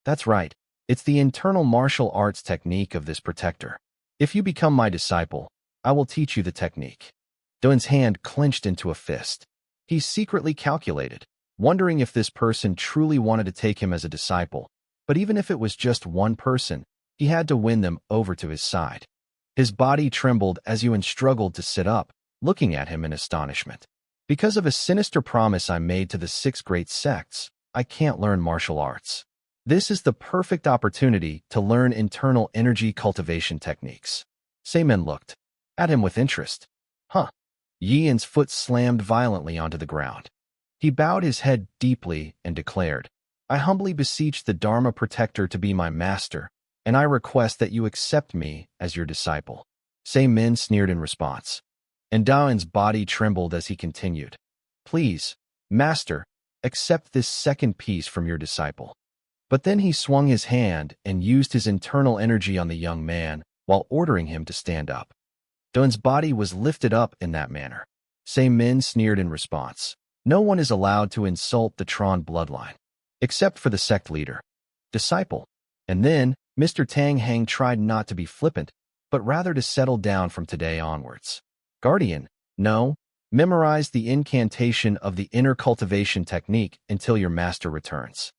That's right. It's the internal martial arts technique of this protector. If you become my disciple, I will teach you the technique. Doan's hand clenched into a fist. He secretly calculated, wondering if this person truly wanted to take him as a disciple. But even if it was just one person, he had to win them over to his side. His body trembled as Yuan struggled to sit up, looking at him in astonishment. Because of a sinister promise I made to the 6 great sects, I can't learn martial arts. This is the perfect opportunity to learn internal energy cultivation techniques. Seaman looked at him with interest. Huh. Yi An's foot slammed violently onto the ground. He bowed his head deeply and declared, I humbly beseech the Dharma protector to be my master, and I request that you accept me as your disciple. Seaman sneered in response. And Daoin's body trembled as he continued. Please, master, accept this second piece from your disciple. But then he swung his hand and used his internal energy on the young man while ordering him to stand up. Daoin's body was lifted up in that manner. Seaman sneered in response. No one is allowed to insult the Tron bloodline, except for the sect leader. Disciple. And then, Mr. Tang Hang tried not to be flippant, but rather to settle down from today onwards. Guardian, no, memorize the incantation of the inner cultivation technique until your master returns.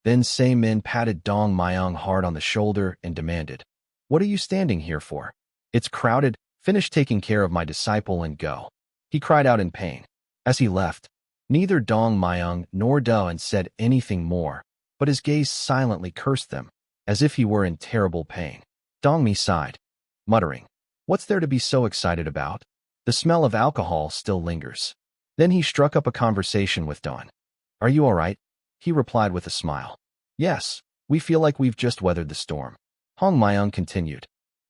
Then Seaman patted Dong Myung hard on the shoulder and demanded, What are you standing here for? It's crowded, finish taking care of my disciple and go. He cried out in pain. As he left, neither Dong Myung nor Daoin said anything more, but his gaze silently cursed them, as if he were in terrible pain. Dong Mi sighed, muttering, What's there to be so excited about? The smell of alcohol still lingers. Then he struck up a conversation with Dawn. Are you all right? He replied with a smile. Yes, we feel like we've just weathered the storm. Hong Myung continued.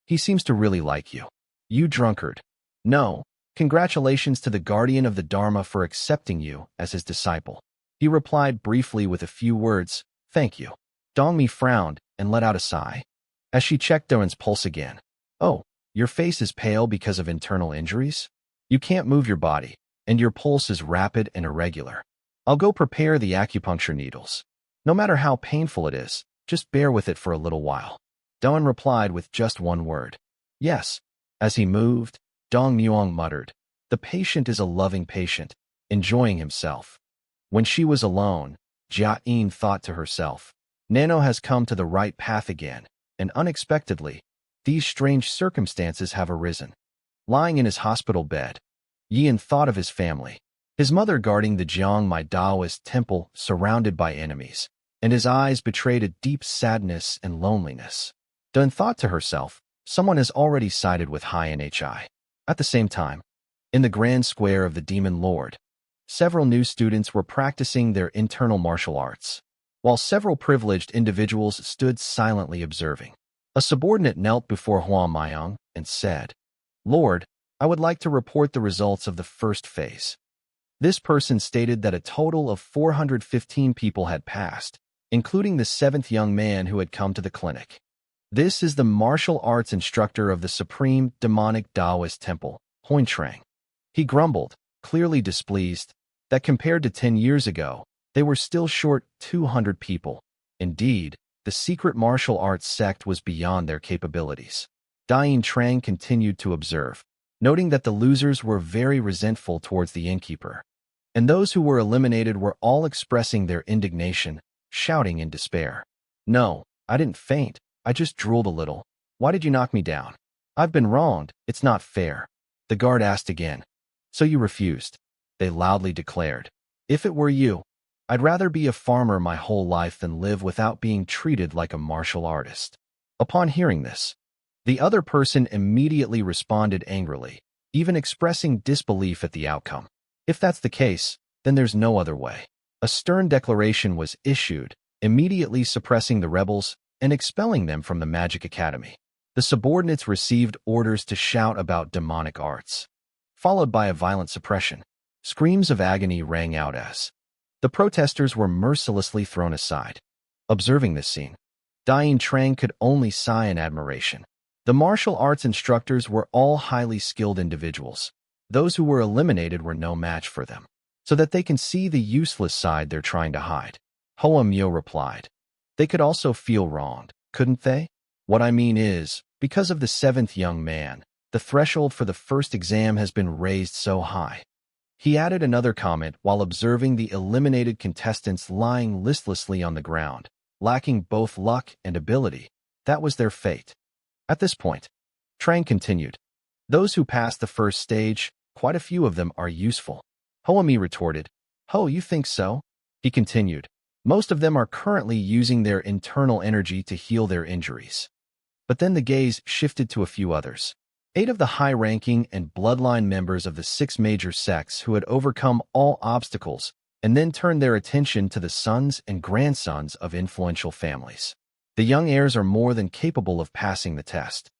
He seems to really like you. You drunkard. No, congratulations to the guardian of the Dharma for accepting you as his disciple. He replied briefly with a few words, Thank you. Dongmi frowned and let out a sigh. As she checked Doan's pulse again. Oh, your face is pale because of internal injuries? You can't move your body, and your pulse is rapid and irregular. I'll go prepare the acupuncture needles. No matter how painful it is, just bear with it for a little while. Dawn replied with just one word. Yes. As he moved, Dong Muong muttered, The patient is a loving patient, enjoying himself. When she was alone, Jia Yin thought to herself, Nano has come to the right path again, and unexpectedly, these strange circumstances have arisen. Lying in his hospital bed, Yin thought of his family. His mother guarding the Jiangmai Daoist temple surrounded by enemies, and his eyes betrayed a deep sadness and loneliness. Dun thought to herself, someone has already sided with High NHI. At the same time, in the grand square of the Demon Lord, several new students were practicing their internal martial arts, while several privileged individuals stood silently observing. A subordinate knelt before Hua Maiyang and said, "Lord, I would like to report the results of the first phase." This person stated that a total of 415 people had passed, including the seventh young man who had come to the clinic. This is the martial arts instructor of the Supreme Demonic Taoist Temple, Hointrang. He grumbled, clearly displeased, that compared to 10 years ago, they were still short 200 people. Indeed, the secret martial arts sect was beyond their capabilities. Dian Trang continued to observe, noting that the losers were very resentful towards the innkeeper, and those who were eliminated were all expressing their indignation, shouting in despair. "No, I didn't faint. I just drooled a little. Why did you knock me down? I've been wronged. It's not fair." The guard asked again. "So you refused?" They loudly declared. "If it were you, I'd rather be a farmer my whole life than live without being treated like a martial artist." Upon hearing this, the other person immediately responded angrily, even expressing disbelief at the outcome. If that's the case, then there's no other way. A stern declaration was issued, immediately suppressing the rebels and expelling them from the Magic Academy. The subordinates received orders to shout about demonic arts, followed by a violent suppression. Screams of agony rang out as the protesters were mercilessly thrown aside. Observing this scene, Dian Trang could only sigh in admiration. The martial arts instructors were all highly skilled individuals. Those who were eliminated were no match for them, so that they can see the useless side they're trying to hide. Hoa Mio replied, "They could also feel wronged, couldn't they? What I mean is, because of the seventh young man, the threshold for the first exam has been raised so high." He added another comment while observing the eliminated contestants lying listlessly on the ground, lacking both luck and ability. That was their fate. At this point, Trang continued, "Those who passed the first stage, quite a few of them are useful." Hoami retorted, "Oh, you think so?" He continued, "Most of them are currently using their internal energy to heal their injuries." But then the gaze shifted to a few others. 8 of the high-ranking and bloodline members of the 6 major sects who had overcome all obstacles and then turned their attention to the sons and grandsons of influential families. The young heirs are more than capable of passing the test.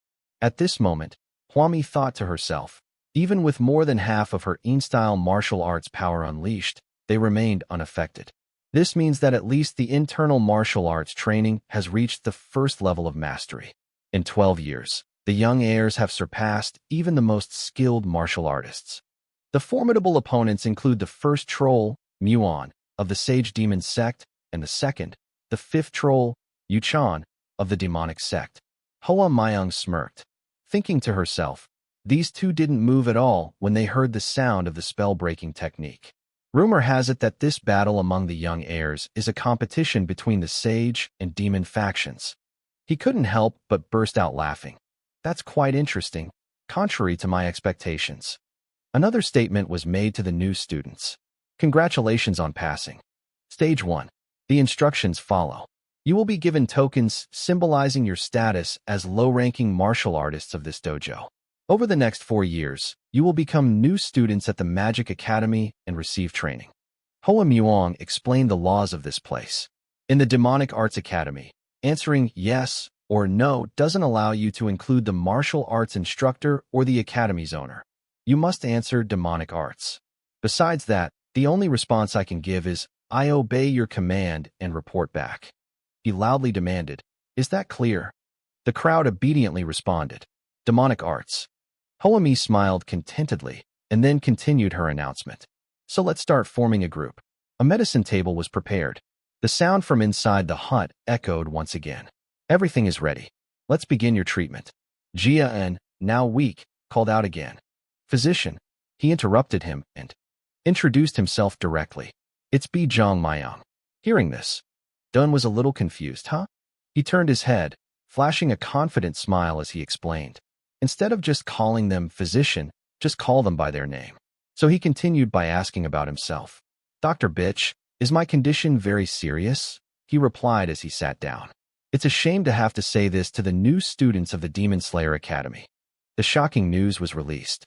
At this moment, Huami thought to herself, even with more than half of her In-style martial arts power unleashed, they remained unaffected. This means that at least the internal martial arts training has reached the first level of mastery. In 12 years, the young heirs have surpassed even the most skilled martial artists. The formidable opponents include the first troll, Muon, of the Sage Demon sect, and the second, the fifth troll, Yuchan, of the demonic sect. Hoa Mayang smirked, thinking to herself, these two didn't move at all when they heard the sound of the spell-breaking technique. Rumor has it that this battle among the young heirs is a competition between the sage and demon factions. He couldn't help but burst out laughing. That's quite interesting, contrary to my expectations. Another statement was made to the new students. Congratulations on passing. Stage 1. The instructions follow. You will be given tokens symbolizing your status as low-ranking martial artists of this dojo. Over the next 4 years, you will become new students at the Magic Academy and receive training. Hoa Muong explained the laws of this place. In the Demonic Arts Academy, answering yes or no doesn't allow you to include the martial arts instructor or the academy's owner. You must answer demonic arts. Besides that, the only response I can give is, I obey your command and report back. He loudly demanded, is that clear? The crowd obediently responded, demonic arts. Hoami smiled contentedly and then continued her announcement. So let's start forming a group. A medicine table was prepared. The sound from inside the hut echoed once again. Everything is ready. Let's begin your treatment. Jia En, now weak, called out again. Physician. He interrupted him and introduced himself directly. It's Bi Zhang Mayang. Hearing this, Dun was a little confused, huh? He turned his head, flashing a confident smile as he explained. Instead of just calling them physician, just call them by their name. So he continued by asking about himself. Dr. Bitch, is my condition very serious? He replied as he sat down. It's a shame to have to say this to the new students of the Demon Slayer Academy. The shocking news was released.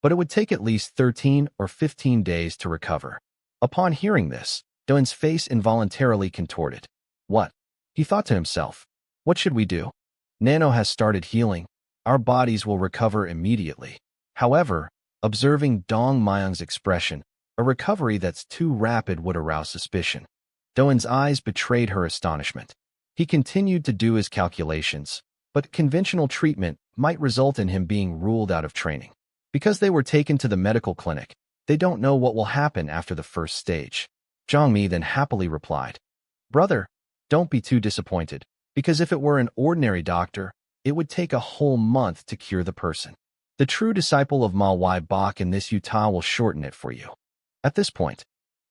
but it would take at least 13 or 15 days to recover. Upon hearing this, Doan's face involuntarily contorted. What? He thought to himself. What should we do? Nano has started healing. Our bodies will recover immediately. However, observing Dong Myung's expression, a recovery that's too rapid would arouse suspicion. Doan's eyes betrayed her astonishment. He continued to do his calculations, but conventional treatment might result in him being ruled out of training. Because they were taken to the medical clinic, they don't know what will happen after the first stage. Zhang Mi then happily replied, Brother, don't be too disappointed, because if it were an ordinary doctor, it would take a whole month to cure the person. The true disciple of Ma Wai Bok in this Utah will shorten it for you. At this point,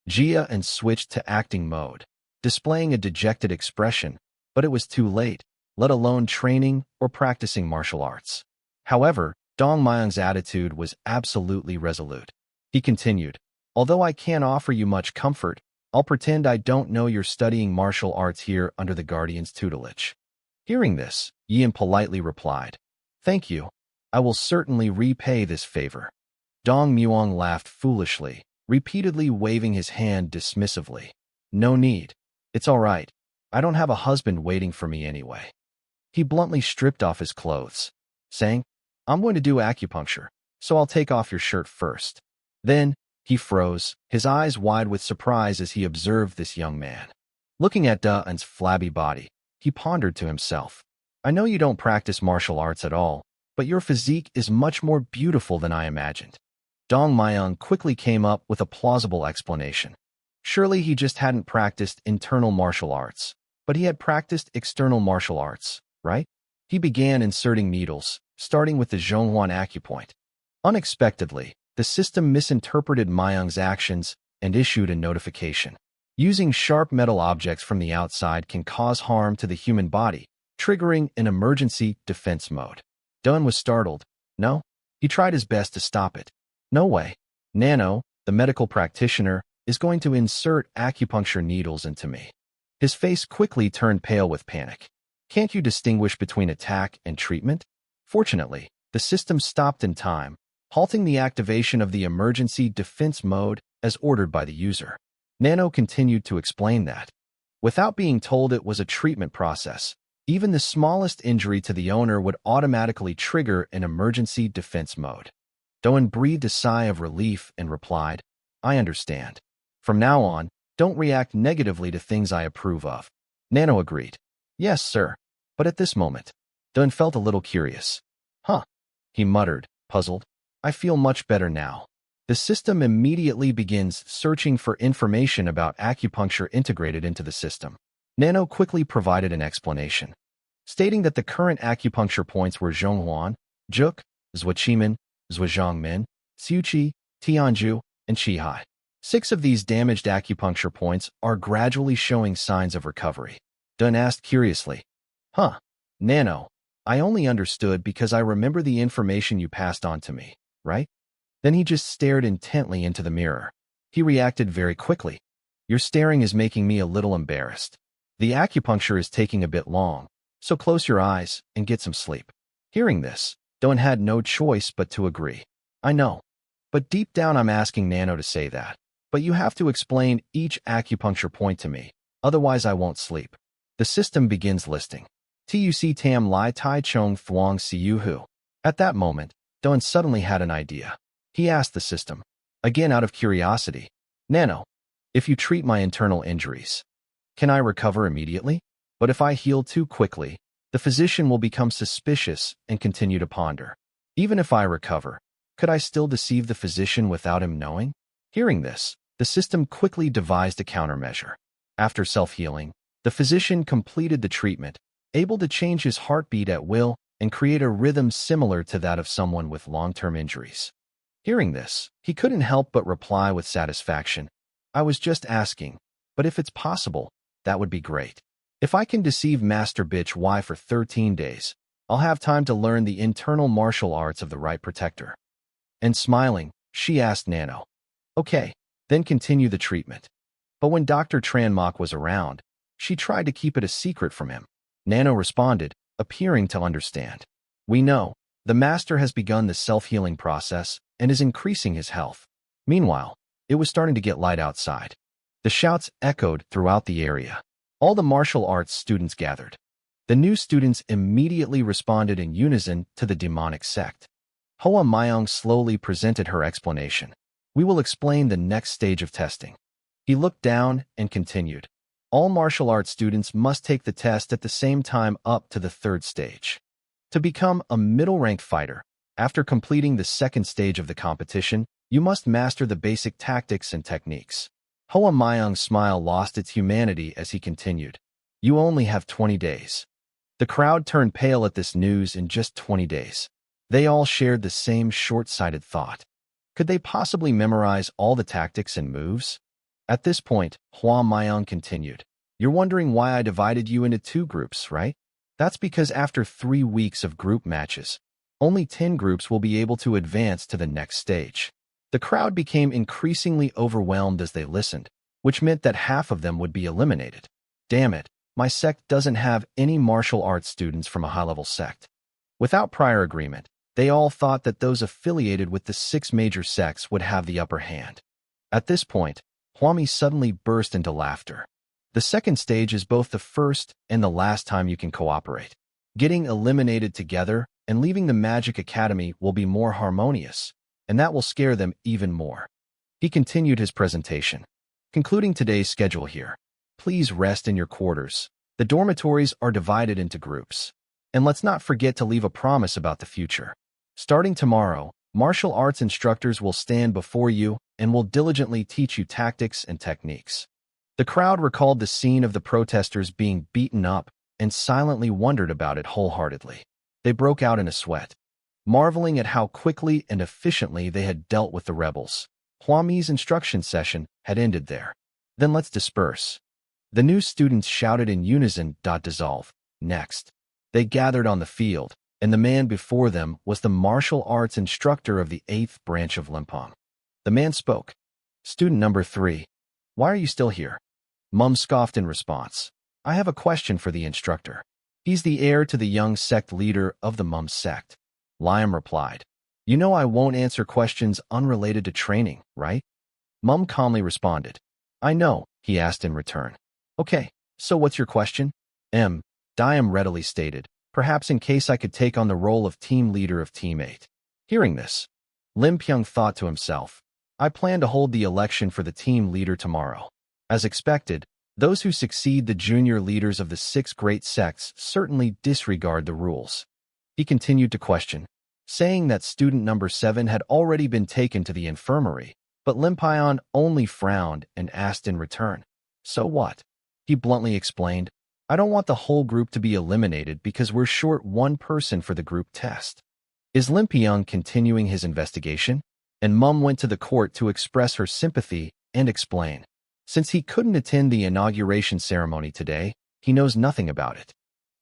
Jia and switched to acting mode, displaying a dejected expression, but it was too late, let alone training or practicing martial arts. However, Dong Myung's attitude was absolutely resolute. He continued, Although I can't offer you much comfort, I'll pretend I don't know you're studying martial arts here under the guardian's tutelage. Hearing this, Yin politely replied, Thank you. I will certainly repay this favor. Dong Muong laughed foolishly, repeatedly waving his hand dismissively. No need. It's all right. I don't have a husband waiting for me anyway. He bluntly stripped off his clothes, saying, I'm going to do acupuncture, so I'll take off your shirt first. Then, he froze, his eyes wide with surprise as he observed this young man. Looking at Da's flabby body, he pondered to himself, I know you don't practice martial arts at all, but your physique is much more beautiful than I imagined. Dong Myung quickly came up with a plausible explanation. Surely he just hadn't practiced internal martial arts, but he had practiced external martial arts, right? He began inserting needles, starting with the Zhonghuan acupoint. Unexpectedly, the system misinterpreted Myung's actions and issued a notification. Using sharp metal objects from the outside can cause harm to the human body, triggering an emergency defense mode. Dun was startled. No? He tried his best to stop it. No way. Nano, the medical practitioner, is going to insert acupuncture needles into me. His face quickly turned pale with panic. Can't you distinguish between attack and treatment? Fortunately, the system stopped in time, halting the activation of the emergency defense mode as ordered by the user. Nano continued to explain that, without being told it was a treatment process, even the smallest injury to the owner would automatically trigger an emergency defense mode. Doan breathed a sigh of relief and replied, I understand. From now on, don't react negatively to things I approve of. Nano agreed. Yes, sir. But at this moment, Doan felt a little curious. Huh, he muttered, puzzled. I feel much better now. The system immediately begins searching for information about acupuncture integrated into the system. Nano quickly provided an explanation, stating that the current acupuncture points were Zhonghuan, Juk, Zhuaqimen, Zhujiangmen, Xiuqi, Tianju, and Qihai. 6 of these damaged acupuncture points are gradually showing signs of recovery. Dun asked curiously, Huh, Nano, I only understood because I remember the information you passed on to me, right? Then he just stared intently into the mirror. He reacted very quickly. Your staring is making me a little embarrassed. The acupuncture is taking a bit long, so close your eyes and get some sleep. Hearing this, Doan had no choice but to agree. I know, but deep down I'm asking Nano to say that. But you have to explain each acupuncture point to me, otherwise I won't sleep. The system begins listing. Tuc Tam Lai Tai Chong Thuong Siu Hu. At that moment, Doan suddenly had an idea. He asked the system, again out of curiosity, Nano, if you treat my internal injuries, can I recover immediately? But if I heal too quickly, the physician will become suspicious and continue to ponder. Even if I recover, could I still deceive the physician without him knowing? Hearing this, the system quickly devised a countermeasure. After self-healing, the physician completed the treatment, able to change his heartbeat at will and create a rhythm similar to that of someone with long-term injuries. Hearing this, he couldn't help but reply with satisfaction. I was just asking, but if it's possible, that would be great. If I can deceive Master Bitch Y for 13 days, I'll have time to learn the internal martial arts of the right protector. And smiling, she asked Nano, Okay, then continue the treatment. But when Dr. Tranmok was around, she tried to keep it a secret from him. Nano responded, appearing to understand. We know, The master has begun the self-healing process and is increasing his health. Meanwhile, it was starting to get light outside. The shouts echoed throughout the area. All the martial arts students gathered. The new students immediately responded in unison to the demonic sect. Hoa Myung slowly presented her explanation. We will explain the next stage of testing. He looked down and continued. All martial arts students must take the test at the same time up to the third stage. To become a middle-ranked fighter, after completing the second stage of the competition, you must master the basic tactics and techniques. Hoa Myung's smile lost its humanity as he continued. You only have 20 days. The crowd turned pale at this news. In just 20 days. They all shared the same short-sighted thought. Could they possibly memorize all the tactics and moves? At this point, Hoa Myung continued. You're wondering why I divided you into two groups, right? That's because after 3 weeks of group matches, only 10 groups will be able to advance to the next stage. The crowd became increasingly overwhelmed as they listened, which meant that half of them would be eliminated. Damn it, my sect doesn't have any martial arts students from a high-level sect. Without prior agreement, they all thought that those affiliated with the 6 major sects would have the upper hand. At this point, Hwami suddenly burst into laughter. The second stage is both the first and the last time you can cooperate. Getting eliminated together and leaving the Magic Academy will be more harmonious, and that will scare them even more. He continued his presentation. Concluding today's schedule here. Please rest in your quarters. The dormitories are divided into groups. And let's not forget to leave a promise about the future. Starting tomorrow, martial arts instructors will stand before you and will diligently teach you tactics and techniques. The crowd recalled the scene of the protesters being beaten up and silently wondered about it wholeheartedly. They broke out in a sweat, marveling at how quickly and efficiently they had dealt with the rebels. Hwami's instruction session had ended there. Then let's disperse. The new students shouted in unison. Dissolve. Next. They gathered on the field, and the man before them was the martial arts instructor of the 8th branch of Limpang. The man spoke. Student number 3. Why are you still here? Mum scoffed in response. I have a question for the instructor. He's the heir to the young sect leader of the Mum sect. Liam replied. You know I won't answer questions unrelated to training, right? Mum calmly responded. I know, he asked in return. Okay, so what's your question? Diam readily stated, perhaps in case I could take on the role of team leader of Team 8. Hearing this, Lim Pyung thought to himself, I plan to hold the election for the team leader tomorrow. As expected, those who succeed the junior leaders of the 6 great sects certainly disregard the rules. He continued to question, saying that student number 7 had already been taken to the infirmary, but Lim Pyon only frowned and asked in return, so what? He bluntly explained, I don't want the whole group to be eliminated because we're short one person for the group test. Is Lim Pyong continuing his investigation? And Mum went to the court to express her sympathy and explain. Since he couldn't attend the inauguration ceremony today, he knows nothing about it.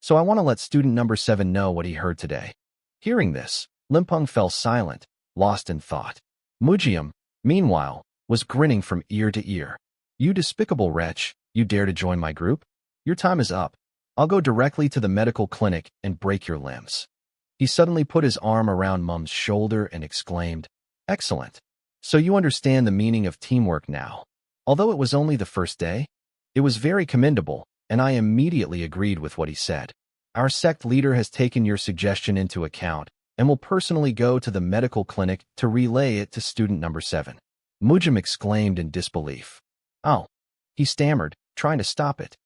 So I want to let student number 7 know what he heard today. Hearing this, Limpung fell silent, lost in thought. Mujium, meanwhile, was grinning from ear to ear. You despicable wretch, you dare to join my group? Your time is up. I'll go directly to the medical clinic and break your limbs. He suddenly put his arm around Mum's shoulder and exclaimed, Excellent. So you understand the meaning of teamwork now. Although it was only the first day, it was very commendable, and I immediately agreed with what he said. Our sect leader has taken your suggestion into account and will personally go to the medical clinic to relay it to student number 7. Mujim exclaimed in disbelief. Oh, he stammered, trying to stop it.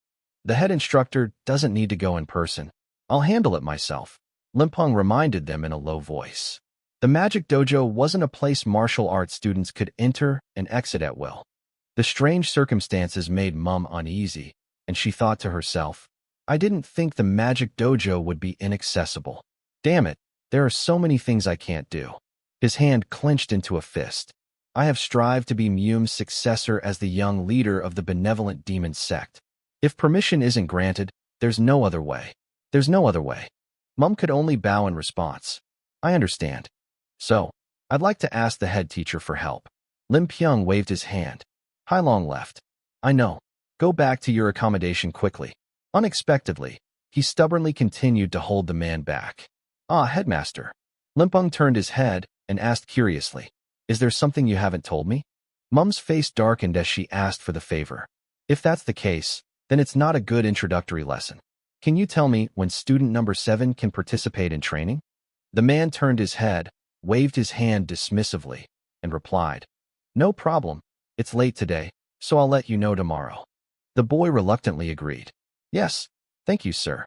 The head instructor doesn't need to go in person. I'll handle it myself. Limpung reminded them in a low voice. The magic dojo wasn't a place martial arts students could enter and exit at will. The strange circumstances made Mum uneasy, and she thought to herself, I didn't think the magic dojo would be inaccessible. Damn it, there are so many things I can't do. His hand clenched into a fist. I have strived to be Mum's successor as the young leader of the benevolent demon sect. If permission isn't granted, there's no other way. There's no other way. Mum could only bow in response. I understand. So, I'd like to ask the head teacher for help. Lim Pyong waved his hand. Hailong left. I know. Go back to your accommodation quickly. Unexpectedly, he stubbornly continued to hold the man back. Ah, headmaster. Limpeng turned his head and asked curiously, "Is there something you haven't told me?" Mum's face darkened as she asked for the favor. "If that's the case, then it's not a good introductory lesson. Can you tell me when student number 7 can participate in training?" The man turned his head, waved his hand dismissively, and replied, "No problem. It's late today, so I'll let you know tomorrow." The boy reluctantly agreed. "Yes, thank you, sir."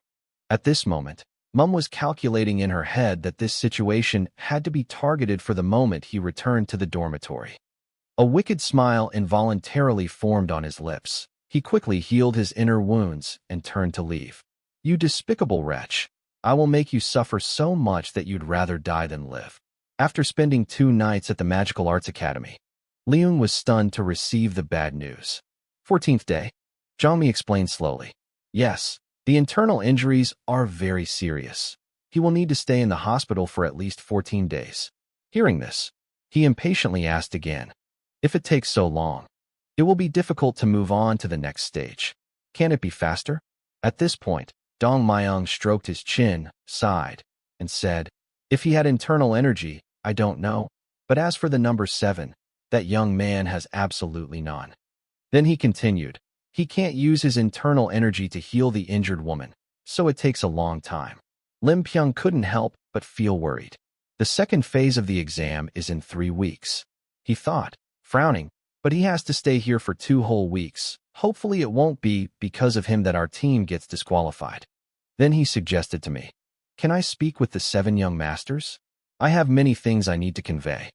At this moment, Mum was calculating in her head that this situation had to be targeted for the moment he returned to the dormitory. A wicked smile involuntarily formed on his lips. He quickly healed his inner wounds and turned to leave. "You despicable wretch. I will make you suffer so much that you'd rather die than live." After spending 2 nights at the Magical Arts Academy, Leung was stunned to receive the bad news. 14th day. Zhangmi explained slowly. "Yes, the internal injuries are very serious. He will need to stay in the hospital for at least 14 days. Hearing this, he impatiently asked again, "If it takes so long, it will be difficult to move on to the next stage. Can it be faster?" At this point, Dong Myung stroked his chin, sighed, and said, "If he had internal energy, I don't know. But as for the number 7, that young man has absolutely none." Then he continued, "He can't use his internal energy to heal the injured woman, so it takes a long time." Lim Pyung couldn't help but feel worried. The second phase of the exam is in 3 weeks. He thought, frowning, but he has to stay here for 2 whole weeks. Hopefully it won't be because of him that our team gets disqualified. Then he suggested to me, "Can I speak with the 7 young masters? I have many things I need to convey."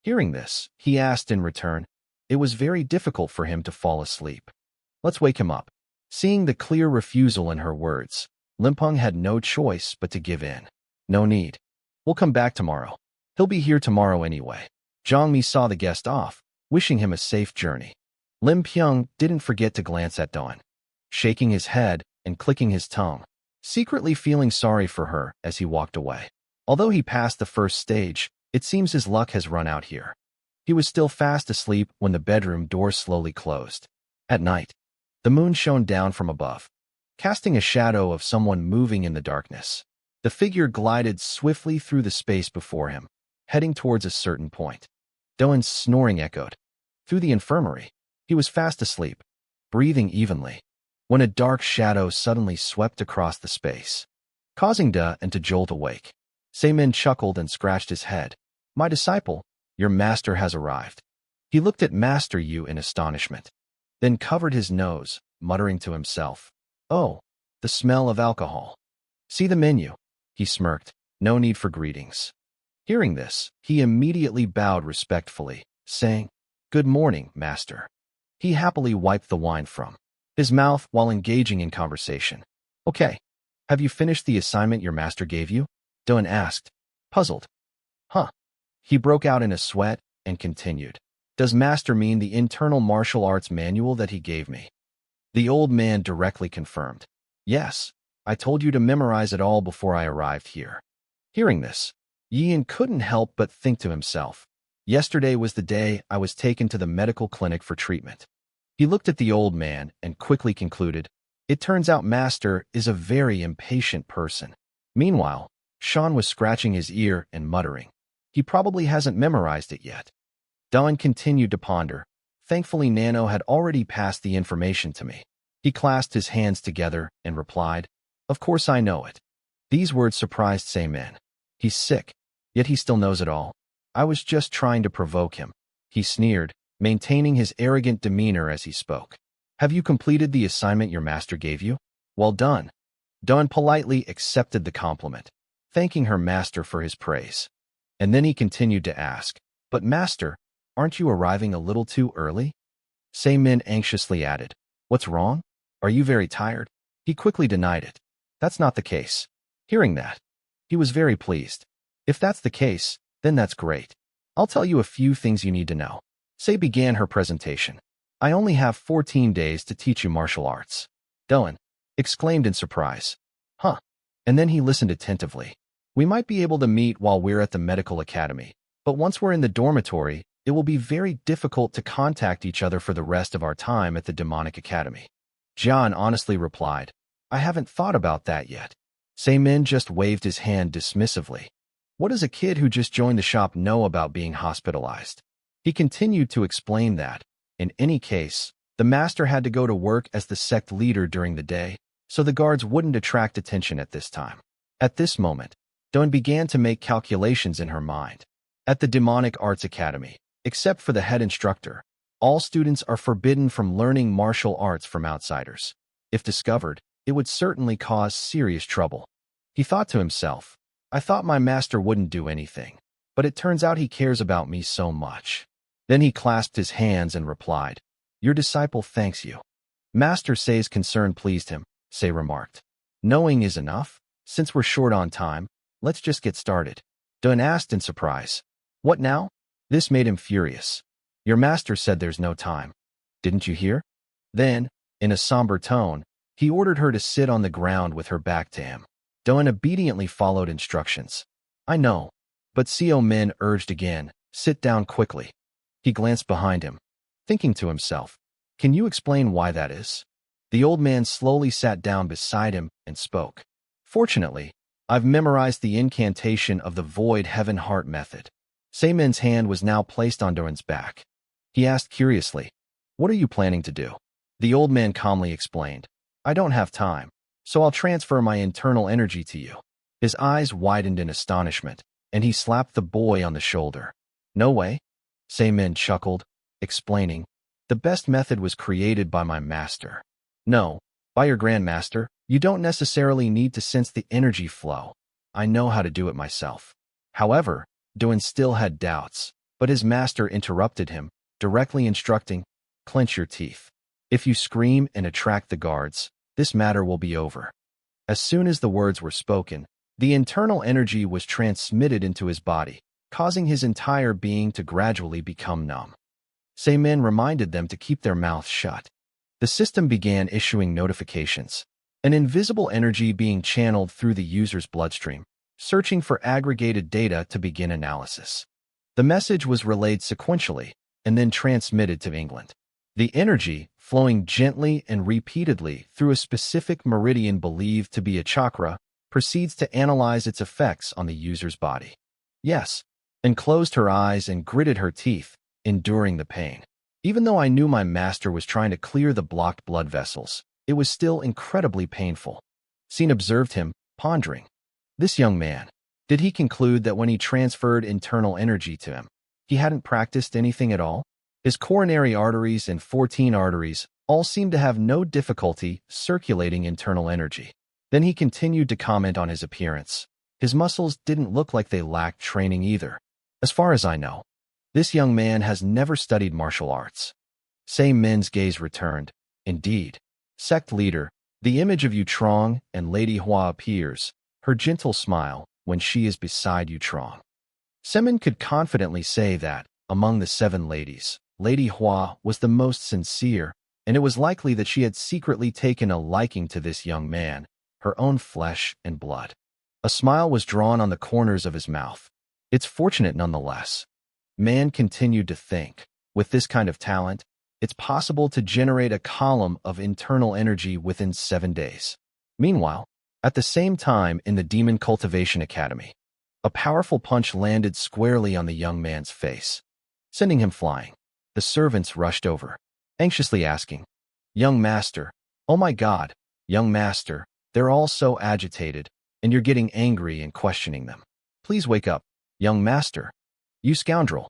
Hearing this, he asked in return. It was very difficult for him to fall asleep. "Let's wake him up." Seeing the clear refusal in her words, Limpeng had no choice but to give in. "No need. We'll come back tomorrow. He'll be here tomorrow anyway." Zhang Mi saw the guest off, wishing him a safe journey. Lim Pyung didn't forget to glance at Dawn, shaking his head and clicking his tongue, secretly feeling sorry for her as he walked away. Although he passed the first stage, it seems his luck has run out here. He was still fast asleep when the bedroom door slowly closed. At night, the moon shone down from above, casting a shadow of someone moving in the darkness. The figure glided swiftly through the space before him, heading towards a certain point. Doan's snoring echoed. Through the infirmary, he was fast asleep, breathing evenly, when a dark shadow suddenly swept across the space, causing Da and to jolt awake. Seimin chuckled and scratched his head. "My disciple, your master has arrived." He looked at Master Yu in astonishment, then covered his nose, muttering to himself, "Oh, the smell of alcohol. See the menu." He smirked. "No need for greetings." Hearing this, he immediately bowed respectfully, saying, "Good morning, master." He happily wiped the wine from his mouth while engaging in conversation. "Okay, have you finished the assignment your master gave you?" Doan asked, puzzled. "Huh." He broke out in a sweat and continued, "Does master mean the internal martial arts manual that he gave me?" The old man directly confirmed, "Yes, I told you to memorize it all before I arrived here." Hearing this, Yian couldn't help but think to himself, "Yesterday was the day I was taken to the medical clinic for treatment." He looked at the old man and quickly concluded, "It turns out master is a very impatient person." Meanwhile, Sean was scratching his ear and muttering, "He probably hasn't memorized it yet." Don continued to ponder. Thankfully, Nano had already passed the information to me. He clasped his hands together and replied, "Of course I know it." These words surprised Seimin. He's sick, yet he still knows it all. I was just trying to provoke him. He sneered, maintaining his arrogant demeanor as he spoke. "Have you completed the assignment your master gave you?" "Well done." Dawn politely accepted the compliment, thanking her master for his praise. And then he continued to ask, "But master, aren't you arriving a little too early?" Seimin anxiously added, "What's wrong? Are you very tired?" He quickly denied it. "That's not the case." Hearing that, he was very pleased. "If that's the case, then that's great. I'll tell you a few things you need to know." Sei began her presentation. "I only have 14 days to teach you martial arts." Doan exclaimed in surprise. "Huh?" And then he listened attentively. "We might be able to meet while we're at the medical academy, but once we're in the dormitory, it will be very difficult to contact each other for the rest of our time at the demonic academy." John honestly replied, "I haven't thought about that yet." Seimin just waved his hand dismissively. What does a kid who just joined the shop know about being hospitalized? He continued to explain that, in any case, the master had to go to work as the sect leader during the day, so the guards wouldn't attract attention at this time. At this moment, Dawn began to make calculations in her mind. At the Demonic Arts Academy, except for the head instructor, all students are forbidden from learning martial arts from outsiders. If discovered, it would certainly cause serious trouble. He thought to himself, I thought my master wouldn't do anything, but it turns out he cares about me so much. Then he clasped his hands and replied, Your disciple thanks you. Master Sei's concern pleased him, Sei remarked. Knowing is enough. Since we're short on time, let's just get started. Dun asked in surprise. What now? This made him furious. Your master said there's no time. Didn't you hear? Then, in a somber tone, he ordered her to sit on the ground with her back to him. Dun obediently followed instructions. I know, but Seo Min urged again, sit down quickly. He glanced behind him, thinking to himself, can you explain why that is? The old man slowly sat down beside him and spoke. Fortunately, I've memorized the incantation of the Void Heaven Heart method. Seimin's hand was now placed on Doan's back. He asked curiously, what are you planning to do? The old man calmly explained, I don't have time, so I'll transfer my internal energy to you. His eyes widened in astonishment, and he slapped the boy on the shoulder. No way? Seimin chuckled, explaining, the best method was created by my master. No, by your grandmaster, you don't necessarily need to sense the energy flow. I know how to do it myself. However, Doan still had doubts, but his master interrupted him, directly instructing, clench your teeth. If you scream and attract the guards, this matter will be over. As soon as the words were spoken, the internal energy was transmitted into his body, causing his entire being to gradually become numb. Seimin reminded them to keep their mouths shut. The system began issuing notifications, an invisible energy being channeled through the user's bloodstream, searching for aggregated data to begin analysis. The message was relayed sequentially and then transmitted to England. The energy, flowing gently and repeatedly through a specific meridian believed to be a chakra, proceeds to analyze its effects on the user's body. Yes, and closed her eyes and gritted her teeth, enduring the pain. Even though I knew my master was trying to clear the blocked blood vessels, it was still incredibly painful. Sin observed him, pondering. This young man, did he conclude that when he transferred internal energy to him, he hadn't practiced anything at all? His coronary arteries and 14 arteries all seemed to have no difficulty circulating internal energy. Then he continued to comment on his appearance. His muscles didn't look like they lacked training either. As far as I know, this young man has never studied martial arts. Sei Min's gaze returned. Indeed. Sect leader, the image of Yutrong and Lady Hua appears, her gentle smile, when she is beside Yutrong. Semin could confidently say that, among the 7 ladies, Lady Hua was the most sincere, and it was likely that she had secretly taken a liking to this young man, her own flesh and blood. A smile was drawn on the corners of his mouth. It's fortunate nonetheless. Man continued to think, with this kind of talent, it's possible to generate a column of internal energy within 7 days. Meanwhile, at the same time in the Demon Cultivation Academy, a powerful punch landed squarely on the young man's face, sending him flying. The servants rushed over, anxiously asking, Young master, oh my God, young master, they're all so agitated, and you're getting angry and questioning them. Please wake up, young master. You scoundrel,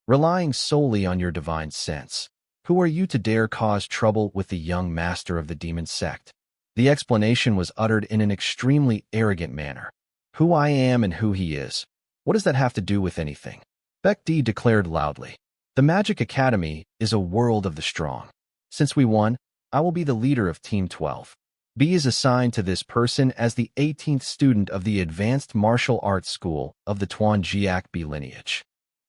relying solely on your divine sense. Who are you to dare cause trouble with the young master of the demon sect? The explanation was uttered in an extremely arrogant manner. Who I am and who he is. What does that have to do with anything? Baek Di declared loudly. The Magic Academy is a world of the strong. Since we won, I will be the leader of Team 12. B is assigned to this person as the 18th student of the Advanced Martial Arts School of the Tuan Jiak B lineage.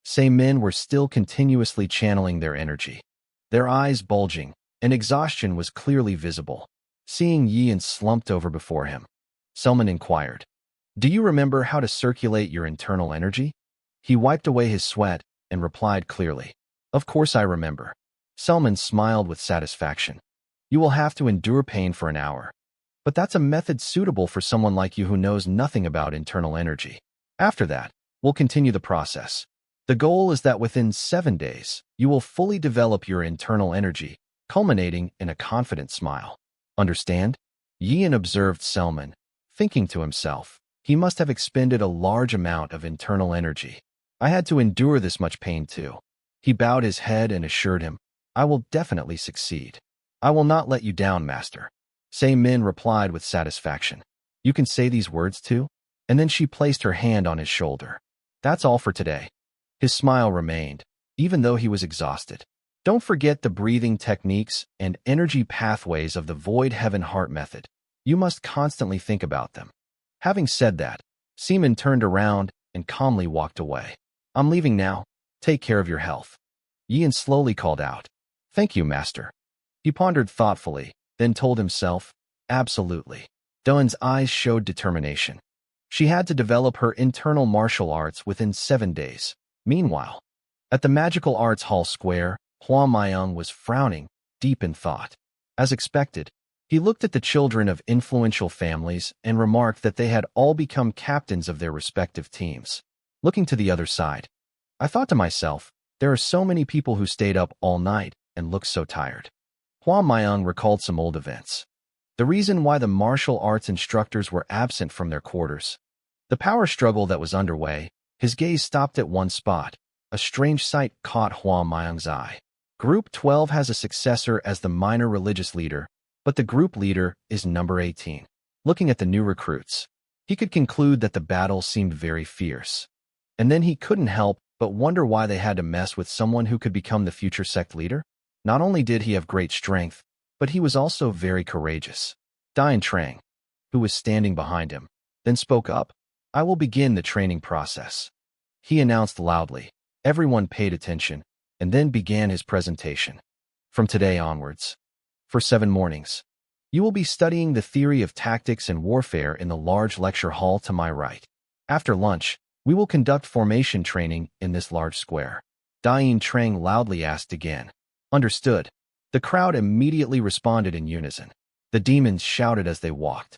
Sei Min were still continuously channeling their energy, their eyes bulging, and exhaustion was clearly visible. Seeing Yin slumped over before him, Selman inquired, Do you remember how to circulate your internal energy? He wiped away his sweat and replied clearly, Of course I remember. Selman smiled with satisfaction. You will have to endure pain for an hour. But that's a method suitable for someone like you who knows nothing about internal energy. After that, We'll continue the process. The goal is that within 7 days, you will fully develop your internal energy, culminating in a confident smile. Understand? Yian observed Selman, thinking to himself, he must have expended a large amount of internal energy. I had to endure this much pain too. He bowed his head and assured him, I will definitely succeed. I will not let you down, master. Sei Min replied with satisfaction. You can say these words too? And then she placed her hand on his shoulder. That's all for today. His smile remained, even though he was exhausted. Don't forget the breathing techniques and energy pathways of the Void Heaven Heart method. You must constantly think about them. Having said that, Seaman turned around and calmly walked away. I'm leaving now. Take care of your health. Yian slowly called out. Thank you, master. He pondered thoughtfully, then told himself, absolutely. Duan's eyes showed determination. She had to develop her internal martial arts within 7 days. Meanwhile, at the Magical Arts Hall Square, Hua Maiyang was frowning, deep in thought. As expected, he looked at the children of influential families and remarked that they had all become captains of their respective teams. Looking to the other side, I thought to myself, there are so many people who stayed up all night and look so tired. Hua Maiyang recalled some old events. The reason why the martial arts instructors were absent from their quarters. The power struggle that was underway, his gaze stopped at one spot. A strange sight caught Hua Maiyang's eye. Group 12 has a successor as the minor religious leader, but the group leader is number 18. Looking at the new recruits, he could conclude that the battle seemed very fierce. And then he couldn't help but wonder why they had to mess with someone who could become the future sect leader. Not only did he have great strength, but he was also very courageous. Dian Trang, who was standing behind him, then spoke up. I will begin the training process. He announced loudly. Everyone paid attention, and then began his presentation. From today onwards, for 7 mornings, you will be studying the theory of tactics and warfare in the large lecture hall to my right. After lunch, we will conduct formation training in this large square. Dian Trang loudly asked again. Understood. The crowd immediately responded in unison. The demons shouted as they walked.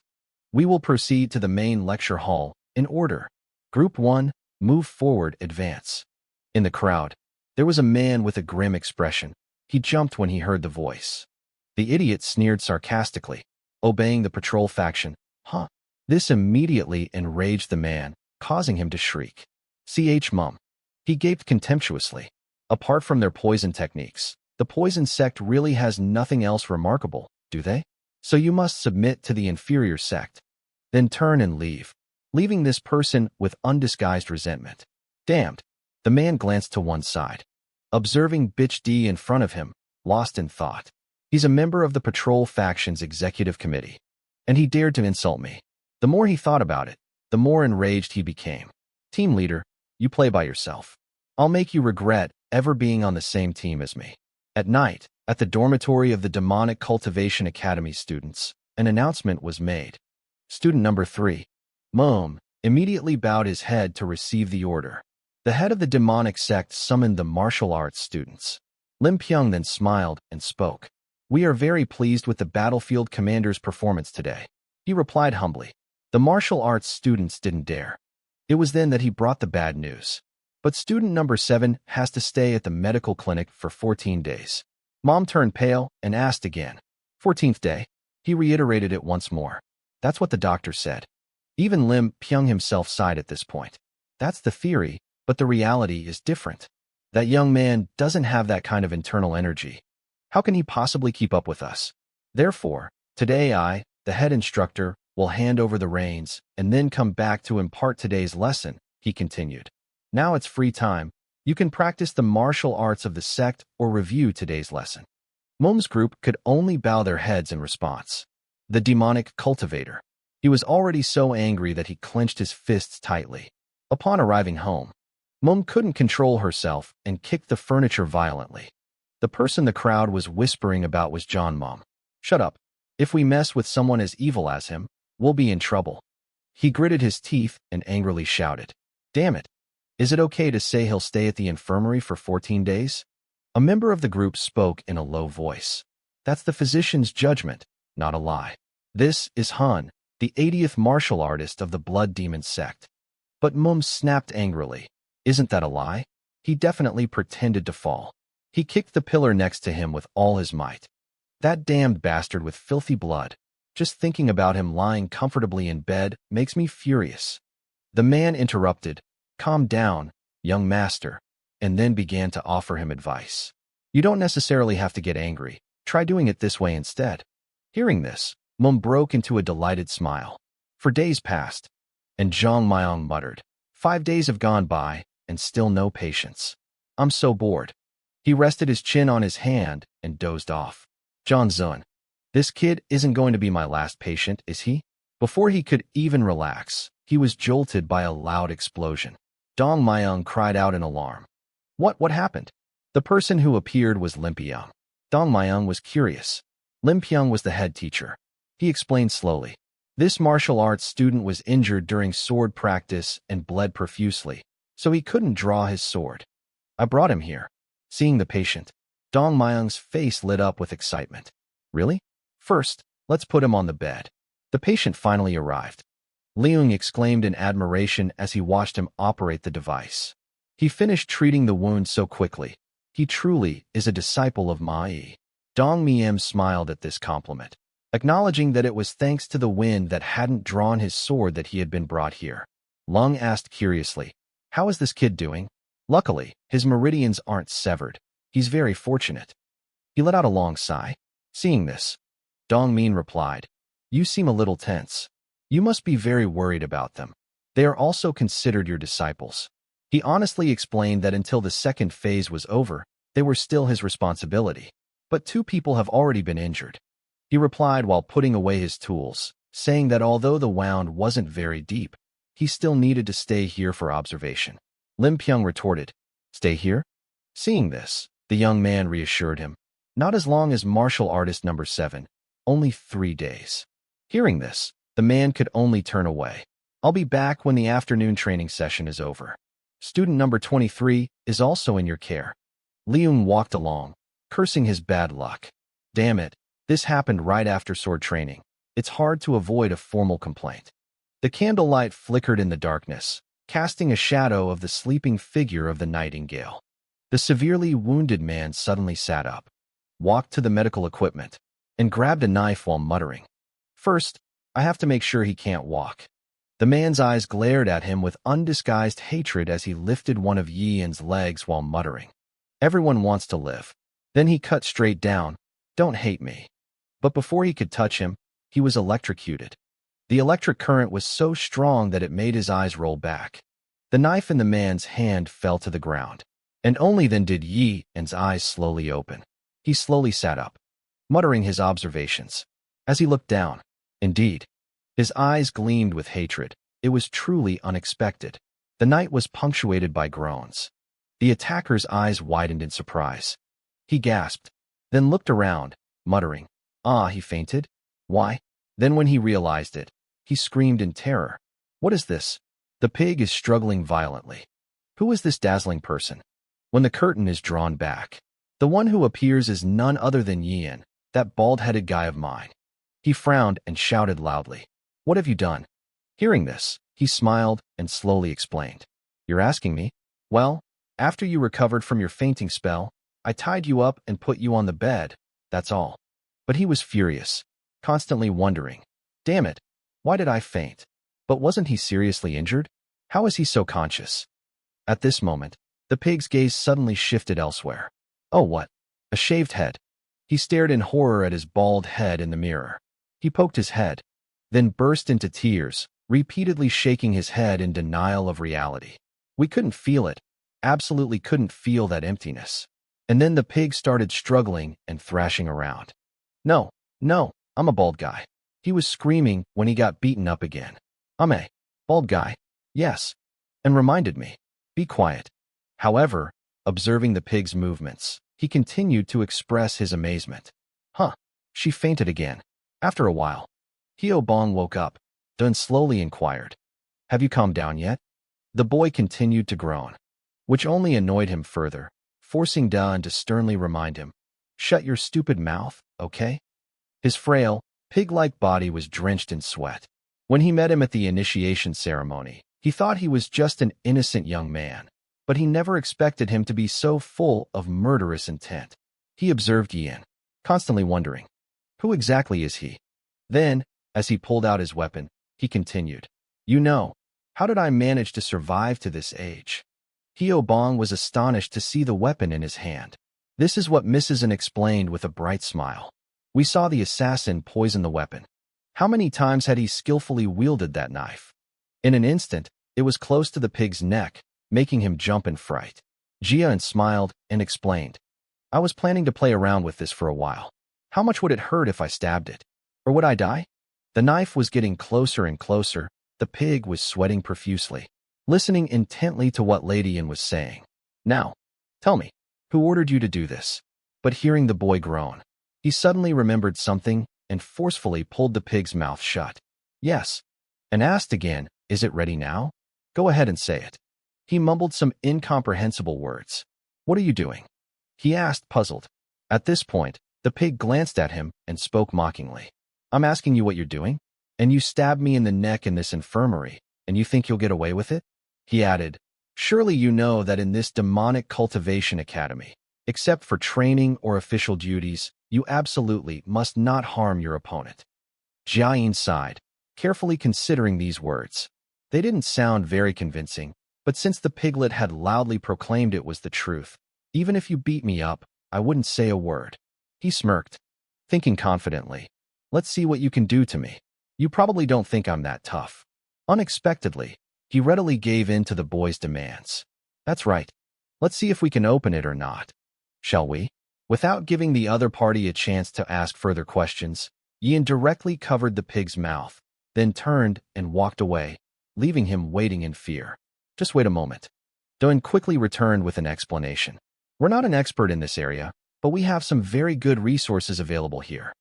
We will proceed to the main lecture hall, in order. Group 1, move forward, advance. In the crowd, there was a man with a grim expression. He jumped when he heard the voice. The idiot sneered sarcastically, obeying the patrol faction. Huh? This immediately enraged the man, causing him to shriek. Mum. He gaped contemptuously. Apart from their poison techniques, the poison sect really has nothing else remarkable, do they? So you must submit to the inferior sect. Then turn and leave, leaving this person with undisguised resentment. Damned. The man glanced to one side, observing Bitch D in front of him, lost in thought. He's a member of the patrol faction's executive committee, and he dared to insult me. The more he thought about it, the more enraged he became. Team leader, you play by yourself. I'll make you regret ever being on the same team as me. At night, at the dormitory of the Demonic Cultivation Academy students, an announcement was made. Student number 3, Mom, immediately bowed his head to receive the order. The head of the demonic sect summoned the martial arts students. Lim Pyong then smiled and spoke. We are very pleased with the battlefield commander's performance today. He replied humbly. The martial arts students didn't dare. It was then that he brought the bad news. But student number 7 has to stay at the medical clinic for 14 days. Mom turned pale and asked again. 14th day. He reiterated it once more. That's what the doctor said. Even Lim Pyong himself sighed at this point. That's the theory, but the reality is different. That young man doesn't have that kind of internal energy. How can he possibly keep up with us? Therefore, today I, the head instructor, will hand over the reins and then come back to impart today's lesson, he continued. Now it's free time. You can practice the martial arts of the sect or review today's lesson. Mom's group could only bow their heads in response. The demonic cultivator. He was already so angry that he clenched his fists tightly. Upon arriving home, Mom couldn't control herself and kicked the furniture violently. The person the crowd was whispering about was John Mom. Shut up. If we mess with someone as evil as him, we'll be in trouble. He gritted his teeth and angrily shouted. Damn it. Is it okay to say he'll stay at the infirmary for 14 days? A member of the group spoke in a low voice. That's the physician's judgment, not a lie. This is Han, the 80th martial artist of the Blood Demon sect. But Mum snapped angrily. Isn't that a lie? He definitely pretended to fall. He kicked the pillar next to him with all his might. That damned bastard with filthy blood. Just thinking about him lying comfortably in bed makes me furious. The man interrupted. Calm down, young master, and then began to offer him advice. You don't necessarily have to get angry. Try doing it this way instead. Hearing this, Mum broke into a delighted smile. For days passed, and Zhang Myong muttered, 5 days have gone by, and still no patience. I'm so bored. He rested his chin on his hand and dozed off. John Zun, this kid isn't going to be my last patient, is he? Before he could even relax, he was jolted by a loud explosion. Dong Myung cried out in alarm. What happened? The person who appeared was Lim Pyong. Dong Myung was curious. Lim Pyong was the head teacher. He explained slowly. This martial arts student was injured during sword practice and bled profusely, so he couldn't draw his sword. I brought him here. Seeing the patient, Dong Myung's face lit up with excitement. Really? First, let's put him on the bed. The patient finally arrived. Leung exclaimed in admiration as he watched him operate the device. He finished treating the wound so quickly. He truly is a disciple of Ma Yi. Dong Miem smiled at this compliment, acknowledging that it was thanks to the wind that hadn't drawn his sword that he had been brought here. Lung asked curiously, how is this kid doing? Luckily, his meridians aren't severed. He's very fortunate. He let out a long sigh. Seeing this, Dong Min replied, you seem a little tense. You must be very worried about them. They are also considered your disciples. He honestly explained that until the second phase was over, they were still his responsibility. But 2 people have already been injured. He replied while putting away his tools, saying that although the wound wasn't very deep, he still needed to stay here for observation. Lim Pyong retorted, stay here? Seeing this, the young man reassured him, not as long as martial artist number 7, only 3 days. Hearing this, the man could only turn away. I'll be back when the afternoon training session is over. Student number 23 is also in your care. Leung walked along, cursing his bad luck. Damn it, this happened right after sword training. It's hard to avoid a formal complaint. The candlelight flickered in the darkness, casting a shadow of the sleeping figure of the nightingale. The severely wounded man suddenly sat up, walked to the medical equipment, and grabbed a knife while muttering. First, I have to make sure he can't walk. The man's eyes glared at him with undisguised hatred as he lifted one of Yian's legs while muttering. Everyone wants to live. Then he cut straight down. Don't hate me. But before he could touch him, he was electrocuted. The electric current was so strong that it made his eyes roll back. The knife in the man's hand fell to the ground, and only then did Yian's eyes slowly open. He slowly sat up, muttering his observations. As he looked down, indeed, his eyes gleamed with hatred. It was truly unexpected. The night was punctuated by groans. The attacker's eyes widened in surprise. He gasped, then looked around, muttering, ah, he fainted? Why? Then when he realized it, he screamed in terror. What is this? The pig is struggling violently. Who is this dazzling person? When the curtain is drawn back, the one who appears is none other than Yian, that bald-headed guy of mine. He frowned and shouted loudly. What have you done? Hearing this, he smiled and slowly explained. You're asking me? Well, after you recovered from your fainting spell, I tied you up and put you on the bed, that's all. But he was furious, constantly wondering, damn it, why did I faint? But wasn't he seriously injured? How is he so conscious? At this moment, the pig's gaze suddenly shifted elsewhere. Oh what? A shaved head. He stared in horror at his bald head in the mirror. He poked his head, then burst into tears, repeatedly shaking his head in denial of reality. We couldn't feel it, absolutely couldn't feel that emptiness. And then the pig started struggling and thrashing around. No, I'm a bald guy. He was screaming when he got beaten up again. I'm a bald guy, yes, and reminded me, be quiet. However, observing the pig's movements, he continued to express his amazement. Huh, she fainted again. After a while, Hio Bong woke up, then slowly inquired, have you calmed down yet? The boy continued to groan, which only annoyed him further, forcing Dan to sternly remind him, shut your stupid mouth, okay? His frail, pig-like body was drenched in sweat. When he met him at the initiation ceremony, He thought he was just an innocent young man, but he never expected him to be so full of murderous intent. He observed Yin, constantly wondering, who exactly is he? Then, as he pulled out his weapon, he continued, "You know, how did I manage to survive to this age?" Heo Bong was astonished to see the weapon in his hand. This is what Mrs. N explained with a bright smile. "We saw the assassin poison the weapon. How many times had he skillfully wielded that knife?" In an instant, it was close to the pig's neck, making him jump in fright. Jian smiled and explained, "I was planning to play around with this for a while. How much would it hurt if I stabbed it? Or would I die?" The knife was getting closer and closer. The pig was sweating profusely, listening intently to what Lady Yin was saying. "Now, tell me, who ordered you to do this?" But hearing the boy groan, he suddenly remembered something and forcefully pulled the pig's mouth shut. "Yes," and asked again, "Is it ready now? Go ahead and say it." He mumbled some incomprehensible words. "What are you doing?" he asked, puzzled. At this point, the pig glanced at him and spoke mockingly. "I'm asking you what you're doing? And you stabbed me in the neck in this infirmary, and you think you'll get away with it?" He added, "Surely you know that in this demonic cultivation academy, except for training or official duties, you absolutely must not harm your opponent." Jiayin sighed, carefully considering these words. They didn't sound very convincing, but since the piglet had loudly proclaimed it was the truth, "Even if you beat me up, I wouldn't say a word." He smirked, thinking confidently, "Let's see what you can do to me. You probably don't think I'm that tough." Unexpectedly, he readily gave in to the boy's demands. "That's right. Let's see if we can open it or not. Shall we?" Without giving the other party a chance to ask further questions, Yin directly covered the pig's mouth, then turned and walked away, leaving him waiting in fear. "Just wait a moment." Doan quickly returned with an explanation. "We're not an expert in this area, but we have some very good resources available here."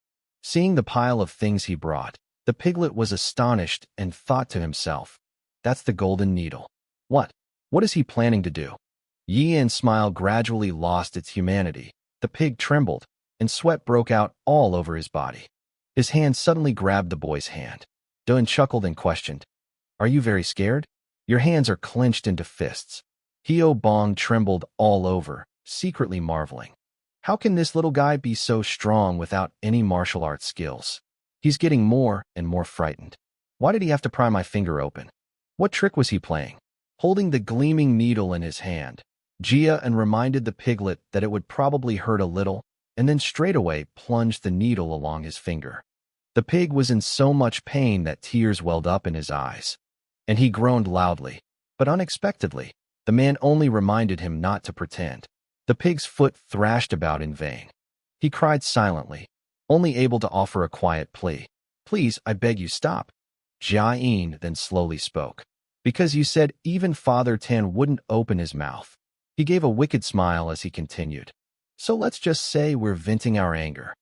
Seeing the pile of things he brought, the piglet was astonished and thought to himself, "That's the golden needle. What is he planning to do?" Yian's smile gradually lost its humanity. The pig trembled, and sweat broke out all over his body. His hand suddenly grabbed the boy's hand. Doan chuckled and questioned, "Are you very scared? Your hands are clenched into fists." Heo Bong trembled all over, secretly marveling. How can this little guy be so strong without any martial arts skills? He's getting more and more frightened. Why did he have to pry my finger open? What trick was he playing? Holding the gleaming needle in his hand, Jian reminded the piglet that it would probably hurt a little, and then straightaway plunged the needle along his finger. The pig was in so much pain that tears welled up in his eyes, and he groaned loudly. But unexpectedly, the man only reminded him not to pretend. The pig's foot thrashed about in vain. He cried silently, only able to offer a quiet plea. "Please, I beg you, stop." Jiayin then slowly spoke. "Because you said even Father Tan wouldn't open his mouth." He gave a wicked smile as he continued. "So let's just say we're venting our anger."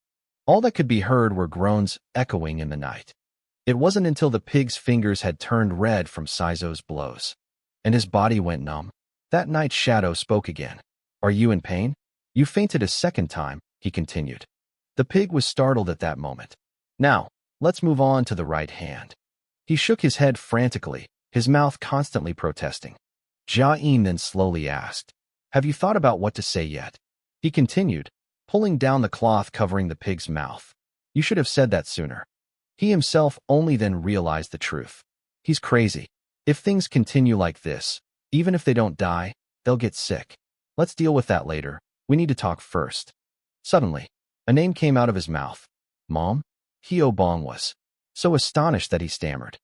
All that could be heard were groans echoing in the night. It wasn't until the pig's fingers had turned red from Saizo's blows, and his body went numb, that Night Shadow spoke again. "Are you in pain? You fainted a second time," he continued. The pig was startled at that moment. "Now, let's move on to the right hand." He shook his head frantically, his mouth constantly protesting. Jiayin then slowly asked, "Have you thought about what to say yet?" He continued, pulling down the cloth covering the pig's mouth. "You should have said that sooner." He himself only then realized the truth. He's crazy. If things continue like this, even if they don't die, they'll get sick. Let's deal with that later. We need to talk first. Suddenly, a name came out of his mouth. "Mom?" Heo Bong was so astonished that he stammered.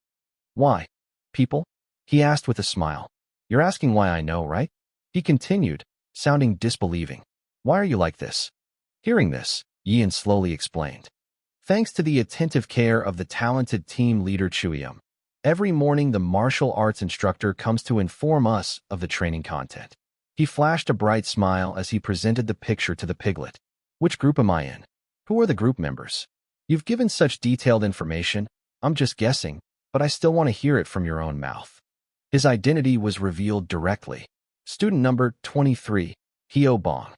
"Why? People?" he asked with a smile. "You're asking why I know, right?" He continued, sounding disbelieving. "Why are you like this?" Hearing this, Yian slowly explained. "Thanks to the attentive care of the talented team leader Chuyum, every morning the martial arts instructor comes to inform us of the training content." He flashed a bright smile as he presented the picture to the piglet. "Which group am I in? Who are the group members? You've given such detailed information, I'm just guessing, but I still want to hear it from your own mouth." His identity was revealed directly. Student number 23, Heo Bong.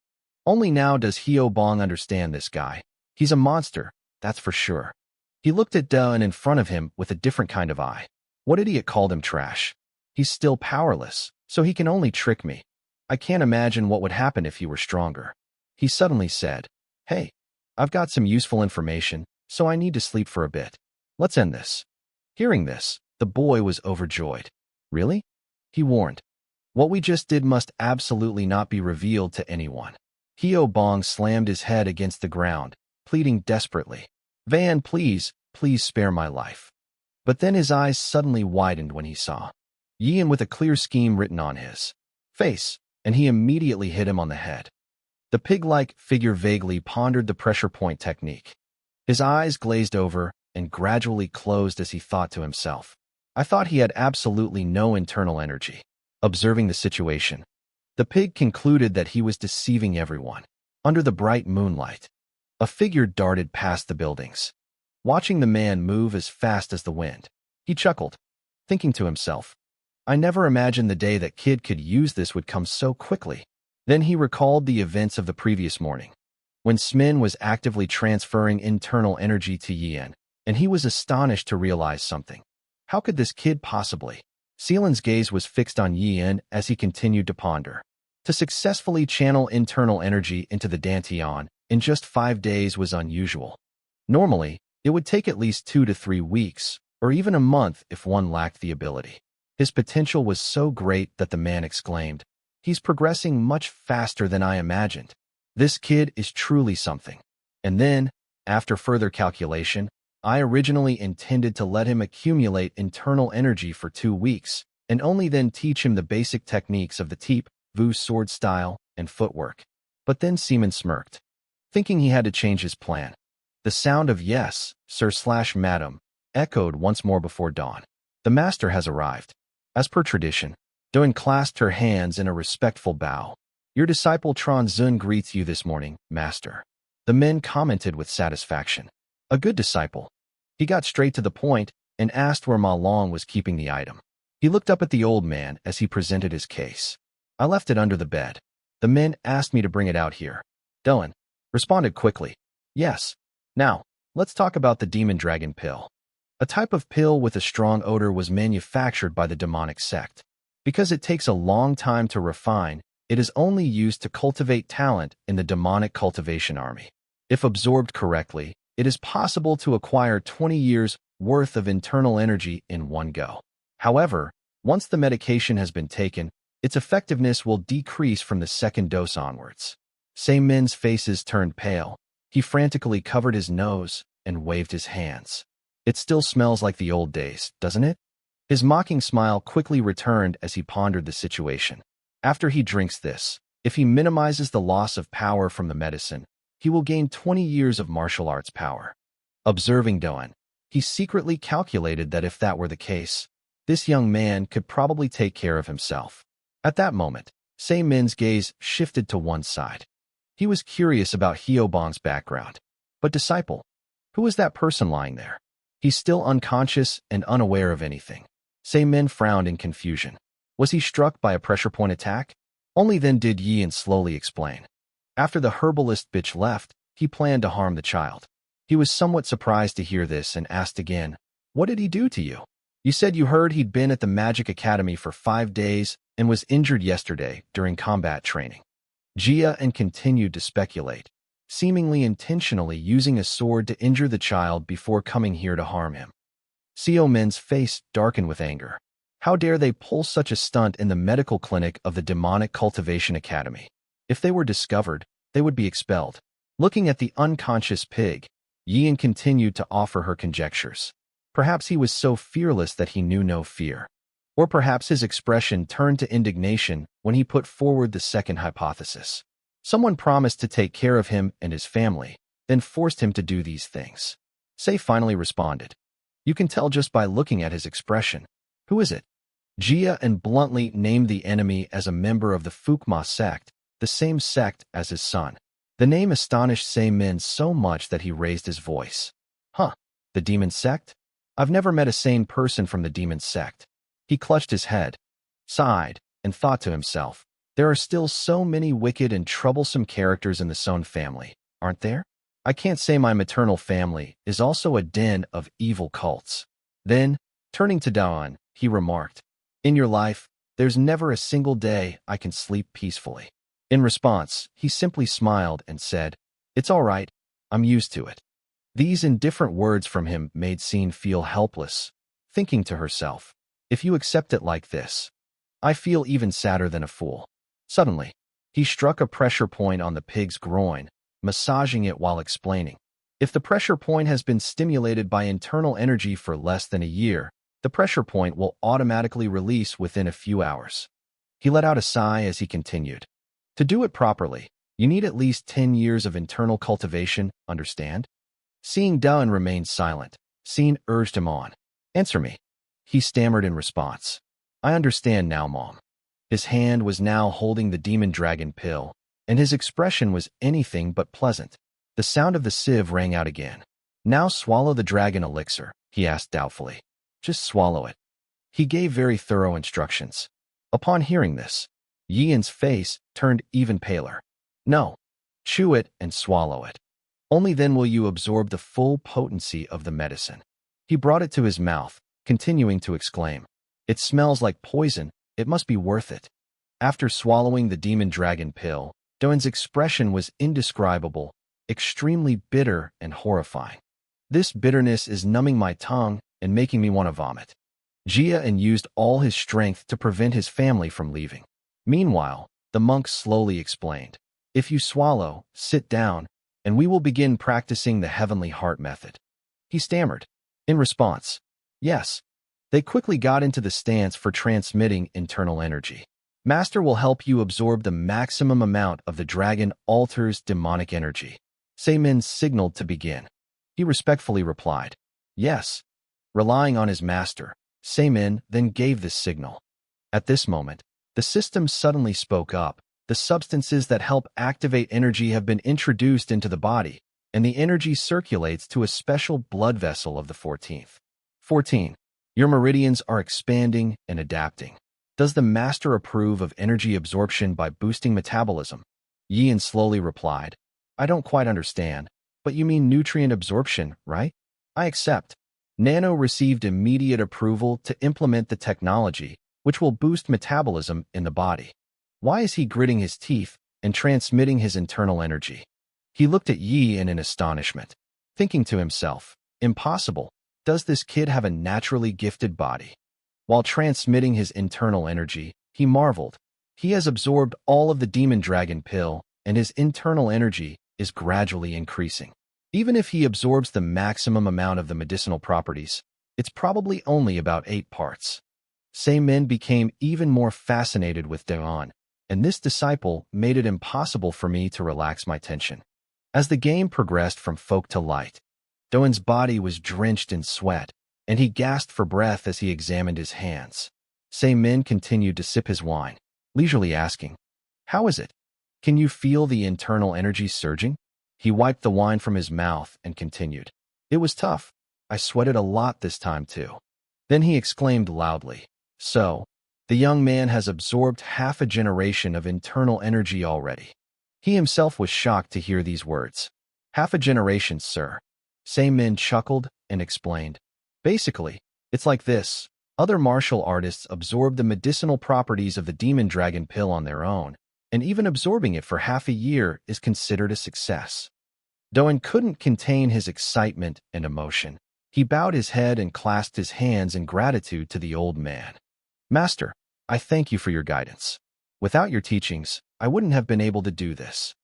Only now does Heo Bong understand this guy. He's a monster, that's for sure. He looked at Dun in front of him with a different kind of eye. What idiot called him trash? He's still powerless, so he can only trick me. I can't imagine what would happen if he were stronger. He suddenly said, "Hey, I've got some useful information, so I need to sleep for a bit. Let's end this." Hearing this, the boy was overjoyed. "Really?" he warned. "What we just did must absolutely not be revealed to anyone." Hyo Bong slammed his head against the ground, pleading desperately, "Van, please, please spare my life." But then his eyes suddenly widened when he saw Yian with a clear scheme written on his face, and he immediately hit him on the head. The pig-like figure vaguely pondered the pressure point technique. His eyes glazed over and gradually closed as he thought to himself, "I thought he had absolutely no internal energy." Observing the situation, the pig concluded that he was deceiving everyone. Under the bright moonlight, a figure darted past the buildings. Watching the man move as fast as the wind, he chuckled, thinking to himself, "I never imagined the day that kid could use this would come so quickly." Then he recalled the events of the previous morning, when Smin was actively transferring internal energy to Yian, and he was astonished to realize something. How could this kid possibly? Seelan's gaze was fixed on Yian as he continued to ponder. To successfully channel internal energy into the Dantian in just 5 days was unusual. Normally, it would take at least 2 to 3 weeks, or even a month if one lacked the ability. His potential was so great that the man exclaimed, "He's progressing much faster than I imagined. This kid is truly something." And then, after further calculation, I originally intended to let him accumulate internal energy for 2 weeks, and only then teach him the basic techniques of the Teep, Vu sword style, and footwork. But then Seaman smirked, thinking he had to change his plan. The sound of "Yes, sir/madam" echoed once more before dawn. "The master has arrived." As per tradition, Doan clasped her hands in a respectful bow. "Your disciple Tron Zun greets you this morning, master." The men commented with satisfaction. A good disciple. He got straight to the point and asked where Ma Long was keeping the item. He looked up at the old man as he presented his case. "I left it under the bed. The men asked me to bring it out here." Doan responded quickly, "Yes. Now, let's talk about the demon dragon pill." A type of pill with a strong odor was manufactured by the demonic sect. Because it takes a long time to refine, it is only used to cultivate talent in the demonic cultivation army. If absorbed correctly, it is possible to acquire 20 years' worth of internal energy in one go. However, once the medication has been taken, its effectiveness will decrease from the second dose onwards. Min's faces turned pale. He frantically covered his nose and waved his hands. "It still smells like the old days, doesn't it?" His mocking smile quickly returned as he pondered the situation. After he drinks this, if he minimizes the loss of power from the medicine, he will gain 20 years of martial arts power. Observing Doan, he secretly calculated that if that were the case, this young man could probably take care of himself. At that moment, Min's gaze shifted to one side. He was curious about Hyobong's background. But disciple, who was that person lying there? He's still unconscious and unaware of anything. Min frowned in confusion. Was he struck by a pressure point attack? Only then did Yian slowly explain. After the herbalist bitch left, he planned to harm the child. He was somewhat surprised to hear this and asked again, "What did he do to you? You said you heard he'd been at the Magic Academy for 5 days and was injured yesterday during combat training." Jia and continued to speculate, seemingly using a sword to injure the child before coming here to harm him. Min's face darkened with anger. How dare they pull such a stunt in the medical clinic of the Demonic Cultivation Academy? If they were discovered, they would be expelled. Looking at the unconscious pig, Yian continued to offer her conjectures. Perhaps he was so fearless that he knew no fear. Or perhaps his expression turned to indignation when he put forward the second hypothesis. Someone promised to take care of him and his family, then forced him to do these things. Finally responded. "You can tell just by looking at his expression. Who is it?" Jia and bluntly named the enemy as a member of the Fukma sect, the same sect as his son. The name astonished Min so much that he raised his voice. "Huh, the demon sect? I've never met a sane person from the demon sect." He clutched his head, sighed, and thought to himself, there are still so many wicked and troublesome characters in the Son family, aren't there? I can't say my maternal family is also a den of evil cults. Then, turning to Dawn, he remarked, In your life, there's never a single day I can sleep peacefully. In response, he simply smiled and said, "It's all right, I'm used to it." These indifferent words from him made Scene feel helpless, thinking to herself, if you accept it like this, I feel even sadder than a fool. Suddenly, he struck a pressure point on the pig's groin, massaging it while explaining. If the pressure point has been stimulated by internal energy for less than a year, the pressure point will automatically release within a few hours. He let out a sigh as he continued. To do it properly, you need at least 10 years of internal cultivation, understand? Seeing Dun remained silent, Scene urged him on. Answer me. He stammered in response. I understand now, Mom. His hand was now holding the demon dragon pill, and his expression was anything but pleasant. The sound of the sieve rang out again. Now swallow the dragon elixir, he asked doubtfully. Just swallow it. He gave very thorough instructions. Upon hearing this, Yian's face turned even paler. No, chew it and swallow it. Only then will you absorb the full potency of the medicine. He brought it to his mouth, continuing to exclaim, It smells like poison, it must be worth it. After swallowing the demon dragon pill, Doan's expression was indescribable, extremely bitter and horrifying. This bitterness is numbing my tongue and making me want to vomit. Jian used all his strength to prevent his family from leaving. Meanwhile, the monk slowly explained, If you swallow, sit down, and we will begin practicing the heavenly heart method. He stammered. In response, yes. They quickly got into the stance for transmitting internal energy. Master will help you absorb the maximum amount of the dragon altar's demonic energy. Seimin signaled to begin. He respectfully replied, yes. Relying on his master, Seimin then gave this signal. At this moment, the system suddenly spoke up. The substances that help activate energy have been introduced into the body, and the energy circulates to a special blood vessel of the 14th. 14. Your meridians are expanding and adapting. Does the master approve of energy absorption by boosting metabolism? Yian slowly replied, I don't quite understand, but you mean nutrient absorption, right? I accept. Nano received immediate approval to implement the technology, which will boost metabolism in the body. Why is he gritting his teeth and transmitting his internal energy? He looked at Yian in astonishment, thinking to himself, impossible. Does this kid have a naturally gifted body? While transmitting his internal energy, he marveled. He has absorbed all of the demon dragon pill, and his internal energy is gradually increasing. Even if he absorbs the maximum amount of the medicinal properties, it's probably only about 8 parts. Seimin became even more fascinated with Daon, and this disciple made it impossible for me to relax my tension. As the game progressed from folk to light, Doan's body was drenched in sweat, and he gasped for breath as he examined his hands. Seimin continued to sip his wine, leisurely asking, How is it? Can you feel the internal energy surging? He wiped the wine from his mouth and continued, It was tough. I sweated a lot this time too. Then he exclaimed loudly, So, the young man has absorbed half a generation of internal energy already. He himself was shocked to hear these words. Half a generation, sir. Seimin chuckled and explained. Basically, it's like this. Other martial artists absorb the medicinal properties of the demon dragon pill on their own, and even absorbing it for half a year is considered a success. Doan couldn't contain his excitement and emotion. He bowed his head and clasped his hands in gratitude to the old man. Master, I thank you for your guidance. Without your teachings, I wouldn't have been able to do this.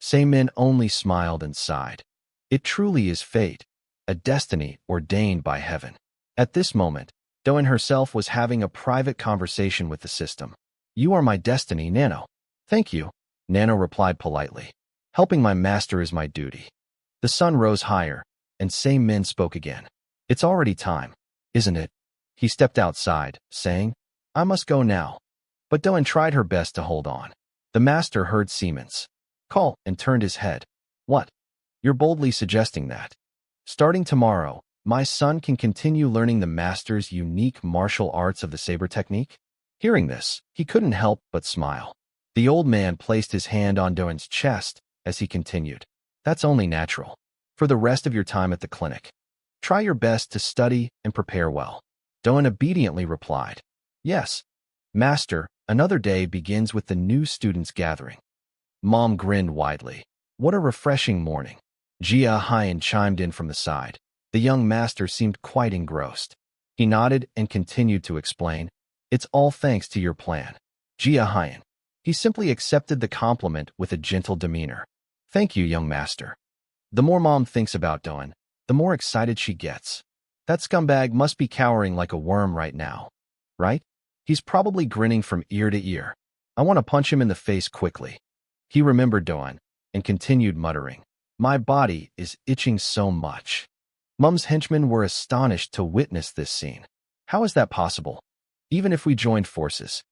Seimin only smiled and sighed. It truly is fate, a destiny ordained by heaven. At this moment, Doan herself was having a private conversation with the system. You are my destiny, Nano. Thank you, Nano replied politely. Helping my master is my duty. The sun rose higher, and Seimin spoke again. It's already time, isn't it? He stepped outside, saying, I must go now. But Doan tried her best to hold on. The master heard Seimin's call and turned his head. What? You're boldly suggesting that. Starting tomorrow, my son can continue learning the master's unique martial arts of the saber technique? Hearing this, he couldn't help but smile. The old man placed his hand on Doan's chest as he continued. That's only natural. For the rest of your time at the clinic, try your best to study and prepare well. Doan obediently replied. Yes. Master, another day begins with the new students gathering. Mom grinned widely. What a refreshing morning. Jia Hyan chimed in from the side. The young master seemed quite engrossed. He nodded and continued to explain. It's all thanks to your plan. Jia Hyan. He simply accepted the compliment with a gentle demeanor. Thank you, young master. The more Mom thinks about Doan, the more excited she gets. That scumbag must be cowering like a worm right now. Right? He's probably grinning from ear to ear. I want to punch him in the face quickly. He remembered Doan and continued muttering. My body is itching so much. Mum's henchmen were astonished to witness this scene. How is that possible? Even if we joined forces,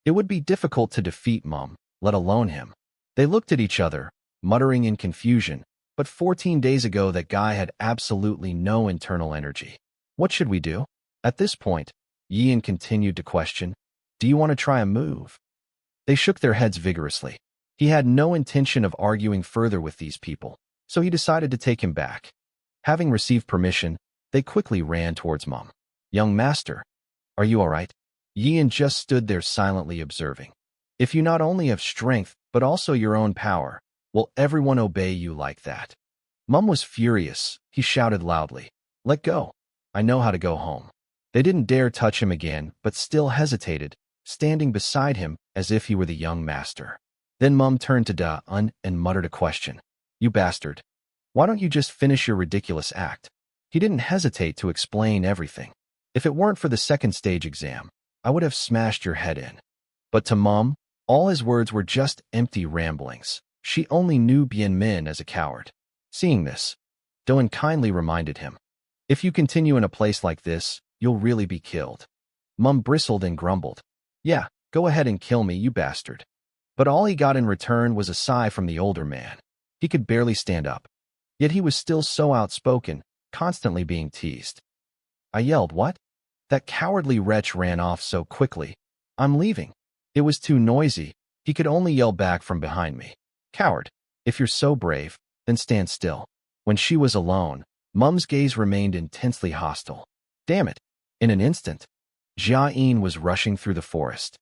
it would be difficult to defeat Mum, let alone him. They looked at each other, muttering in confusion, but 14 days ago that guy had absolutely no internal energy. What should we do? At this point, Yian continued to question, do you want to try a move? They shook their heads vigorously. He had no intention of arguing further with these people, so he decided to take him back. Having received permission, they quickly ran towards Mum. Young master, are you all right? Yian just stood there silently observing. If you not only have strength, but also your own power, will everyone obey you like that? Mum was furious. He shouted loudly. Let go. I know how to go home. They didn't dare touch him again, but still hesitated, standing beside him as if he were the young master. Then Mum turned to Da-un and muttered a question. You bastard. Why don't you just finish your ridiculous act? He didn't hesitate to explain everything. If it weren't for the second stage exam, I would have smashed your head in. But to Mum, all his words were just empty ramblings. She only knew Bien Min as a coward. Seeing this, Do-un kindly reminded him. If you continue in a place like this, you'll really be killed. Mum bristled and grumbled. Yeah, go ahead and kill me, you bastard. But all he got in return was a sigh from the older man. He could barely stand up. Yet he was still so outspoken, constantly being teased. I yelled, what? That cowardly wretch ran off so quickly. I'm leaving. It was too noisy. He could only yell back from behind me. Coward, if you're so brave, then stand still. When she was alone, Mum's gaze remained intensely hostile. Damn it. In an instant, Jia-in was rushing through the forest,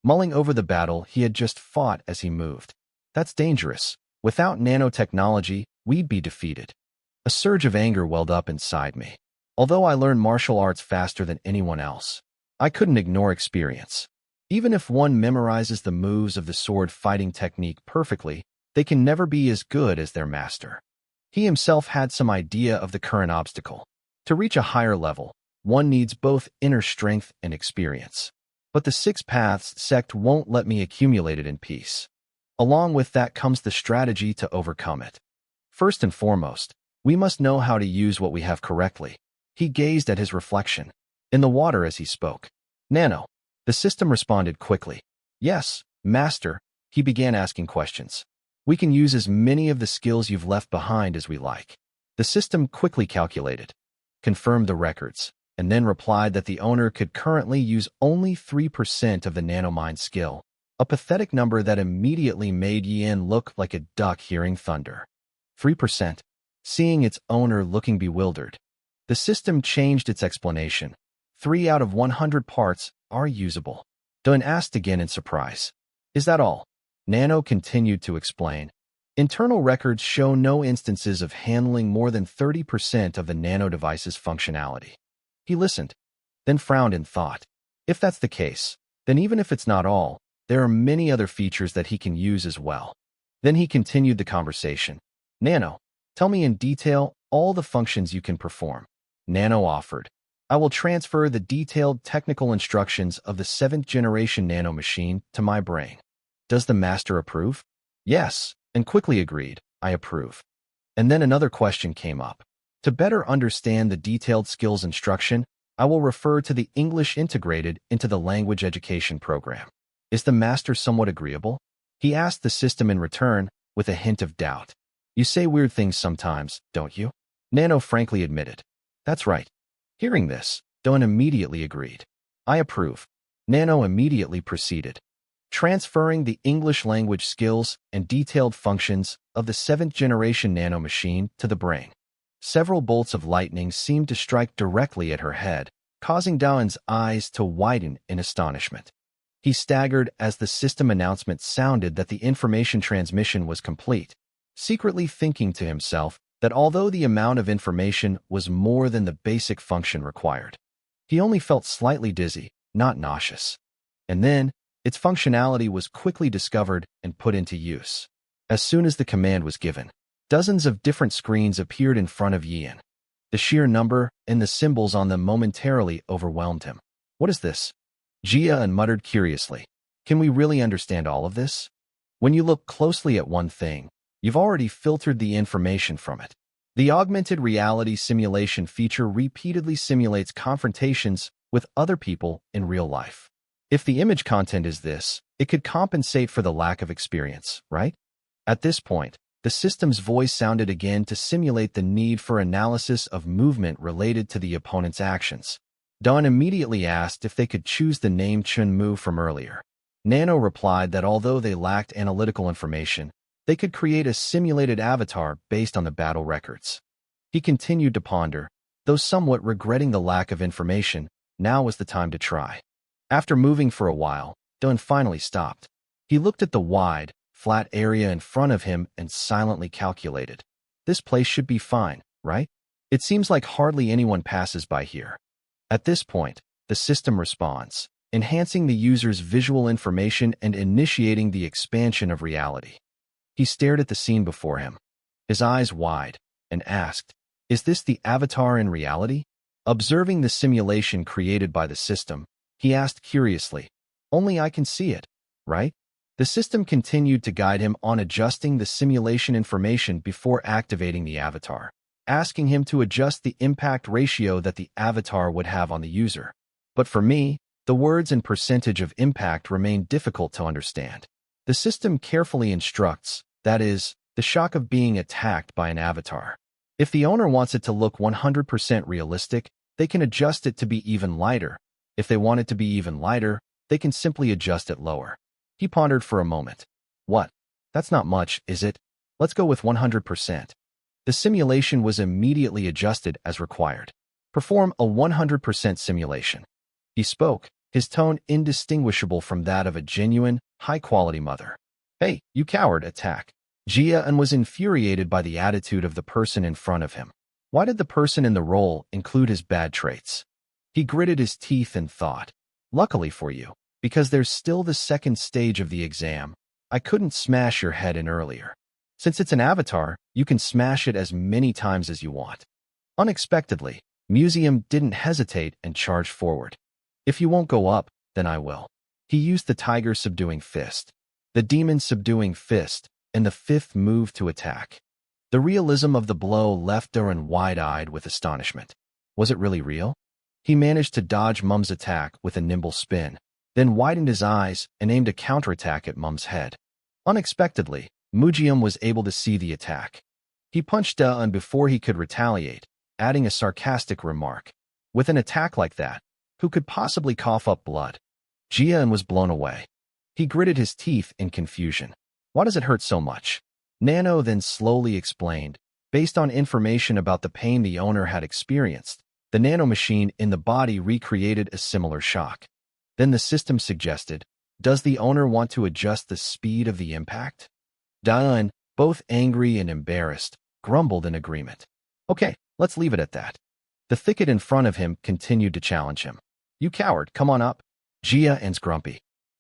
mulling over the battle he had just fought as he moved. That's dangerous. Without nanotechnology, we'd be defeated. A surge of anger welled up inside me. Although I learned martial arts faster than anyone else, I couldn't ignore experience. Even if one memorizes the moves of the sword fighting technique perfectly, they can never be as good as their master. He himself had some idea of the current obstacle. To reach a higher level, one needs both inner strength and experience. But the Six Paths sect won't let me accumulate it in peace. Along with that comes the strategy to overcome it. First and foremost, we must know how to use what we have correctly. He gazed at his reflection in the water as he spoke. Nano. The system responded quickly. Yes, master. He began asking questions. We can use as many of the skills you've left behind as we like. The system quickly calculated, confirmed the records, and then replied that the owner could currently use only 3% of the nanomind skill, a pathetic number that immediately made Yian look like a duck hearing thunder. 3%. Seeing its owner looking bewildered, the system changed its explanation. 3 out of 100 parts are usable. Do-un asked again in surprise. Is that all? Nano continued to explain. Internal records show no instances of handling more than 30% of the nano device's functionality. He listened, then frowned in thought. If that's the case, then even if it's not all, there are many other features that he can use as well. Then he continued the conversation. Nano, tell me in detail all the functions you can perform. Nano offered. I will transfer the detailed technical instructions of the 7th generation nano machine to my brain. Does the master approve? Yes, and quickly agreed. I approve. And then another question came up. To better understand the detailed skills instruction, I will refer to the English integrated into the language education program. Is the master somewhat agreeable? He asked the system in return, with a hint of doubt. You say weird things sometimes, don't you? Nano frankly admitted. That's right. Hearing this, Do-un immediately agreed. I approve. Nano immediately proceeded, transferring the English language skills and detailed functions of the 7th generation nano machine to the brain. Several bolts of lightning seemed to strike directly at her head, causing Dawn's eyes to widen in astonishment. He staggered as the system announcement sounded that the information transmission was complete, secretly thinking to himself that although the amount of information was more than the basic function required, he only felt slightly dizzy, not nauseous. And then, its functionality was quickly discovered and put into use. As soon as the command was given, dozens of different screens appeared in front of Yian. The sheer number and the symbols on them momentarily overwhelmed him. What is this? Jia muttered curiously. Can we really understand all of this? When you look closely at one thing, you've already filtered the information from it. The augmented reality simulation feature repeatedly simulates confrontations with other people in real life. If the image content is this, it could compensate for the lack of experience, right? At this point, the system's voice sounded again to simulate the need for analysis of movement related to the opponent's actions. Dawn immediately asked if they could choose the name Chun-Mu from earlier. Nano replied that although they lacked analytical information, they could create a simulated avatar based on the battle records. He continued to ponder, though somewhat regretting the lack of information. Now was the time to try. After moving for a while, Dawn finally stopped. He looked at the wide, flat area in front of him and silently calculated. This place should be fine, right? It seems like hardly anyone passes by here. At this point, the system responds, enhancing the user's visual information and initiating the expansion of reality. He stared at the scene before him, his eyes wide, and asked, "Is this the avatar in reality?" Observing the simulation created by the system, he asked curiously, "Only I can see it, right?" The system continued to guide him on adjusting the simulation information before activating the avatar, asking him to adjust the impact ratio that the avatar would have on the user. But for me, the words and percentage of impact remain difficult to understand. The system carefully instructs, that is, the shock of being attacked by an avatar. If the owner wants it to look 100% realistic, they can adjust it to be even lighter. If they want it to be even lighter, they can simply adjust it lower. He pondered for a moment. What? That's not much, is it? Let's go with 100%. The simulation was immediately adjusted as required. Perform a 100% simulation. He spoke, his tone indistinguishable from that of a genuine, high-quality mother. Hey, you coward, attack. Jia was infuriated by the attitude of the person in front of him. Why did the person in the role include his bad traits? He gritted his teeth and thought, luckily for you, because there's still the second stage of the exam, I couldn't smash your head in earlier. Since it's an avatar, you can smash it as many times as you want. Unexpectedly, Museum didn't hesitate and charged forward. If you won't go up, then I will. He used the tiger subduing fist, the demon subduing fist, and the fifth move to attack. The realism of the blow left Duran wide-eyed with astonishment. Was it really real? He managed to dodge Mum's attack with a nimble spin, then widened his eyes and aimed a counterattack at Mum's head. Unexpectedly, Mujium was able to see the attack. He punched Dawn before he could retaliate, adding a sarcastic remark. With an attack like that, who could possibly cough up blood? Jian was blown away. He gritted his teeth in confusion. Why does it hurt so much? Nano then slowly explained, based on information about the pain the owner had experienced, the nanomachine in the body recreated a similar shock. Then the system suggested, does the owner want to adjust the speed of the impact? Dawn, both angry and embarrassed, grumbled in agreement. Okay, let's leave it at that. The thicket in front of him continued to challenge him. You coward, come on up. Jia and's grumpy.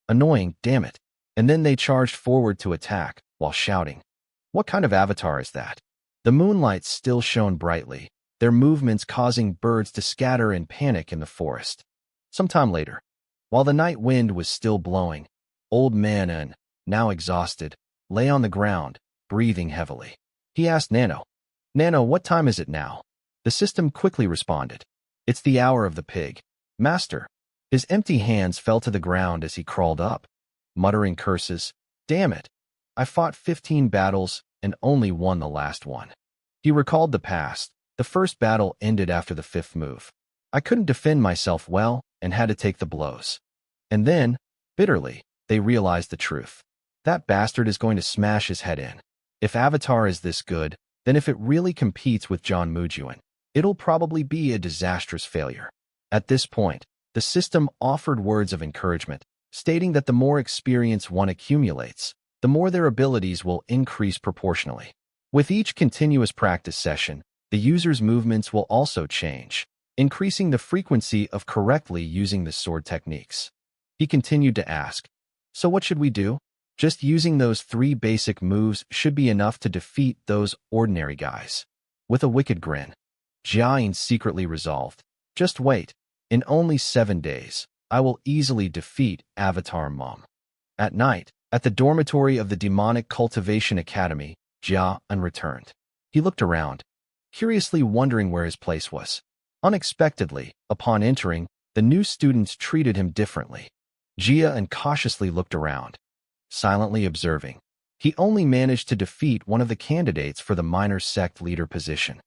Annoying, damn it. And then they charged forward to attack, while shouting. What kind of avatar is that? The moonlight still shone brightly, their movements causing birds to scatter in panic in the forest. Sometime later, while the night wind was still blowing, old man An, now exhausted, lay on the ground, breathing heavily. He asked Nano, Nano, what time is it now? The system quickly responded. It's the hour of the pig. Master. His empty hands fell to the ground as he crawled up, muttering curses. Damn it. I fought 15 battles and only won the last one. He recalled the past. The first battle ended after the fifth move. I couldn't defend myself well and had to take the blows. And then, bitterly, they realized the truth. That bastard is going to smash his head in. If Avatar is this good, then if it really competes with John Mujuan, it'll probably be a disastrous failure. At this point, the system offered words of encouragement, stating that the more experience one accumulates, the more their abilities will increase proportionally. With each continuous practice session, the user's movements will also change, increasing the frequency of correctly using the sword techniques. He continued to ask, "So what should we do? Just using those 3 basic moves should be enough to defeat those ordinary guys." With a wicked grin, Jiayin secretly resolved, "Just wait. In only 7 days, I will easily defeat Avatar Mom." At night, at the dormitory of the Demonic Cultivation Academy, Jiayin returned. He looked around, curiously wondering where his place was. Unexpectedly, upon entering, the new students treated him differently. Jiayin cautiously looked around, silently observing. He only managed to defeat one of the candidates for the minor sect leader position.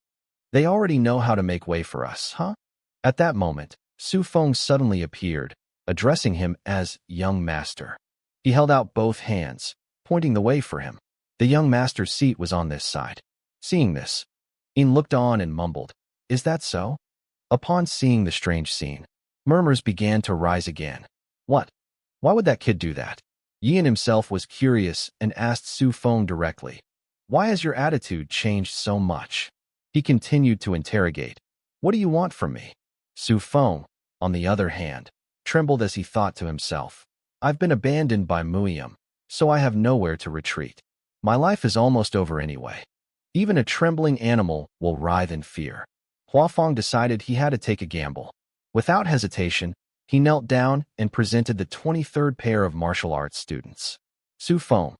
"They already know how to make way for us, huh?" At that moment, Su Feng suddenly appeared, addressing him as young master. He held out both hands, pointing the way for him. The young master's seat was on this side. Seeing this, Yin looked on and mumbled, "Is that so?" Upon seeing the strange scene, murmurs began to rise again. "What? Why would that kid do that?" Yin himself was curious and asked Su Feng directly, "Why has your attitude changed so much?" He continued to interrogate, "What do you want from me?" Su Feng, on the other hand, trembled as he thought to himself, "I've been abandoned by Muyam, so I have nowhere to retreat. My life is almost over anyway. Even a trembling animal will writhe in fear." Huafeng decided he had to take a gamble. Without hesitation, he knelt down and presented the 23rd pair of martial arts students. "Su Feng."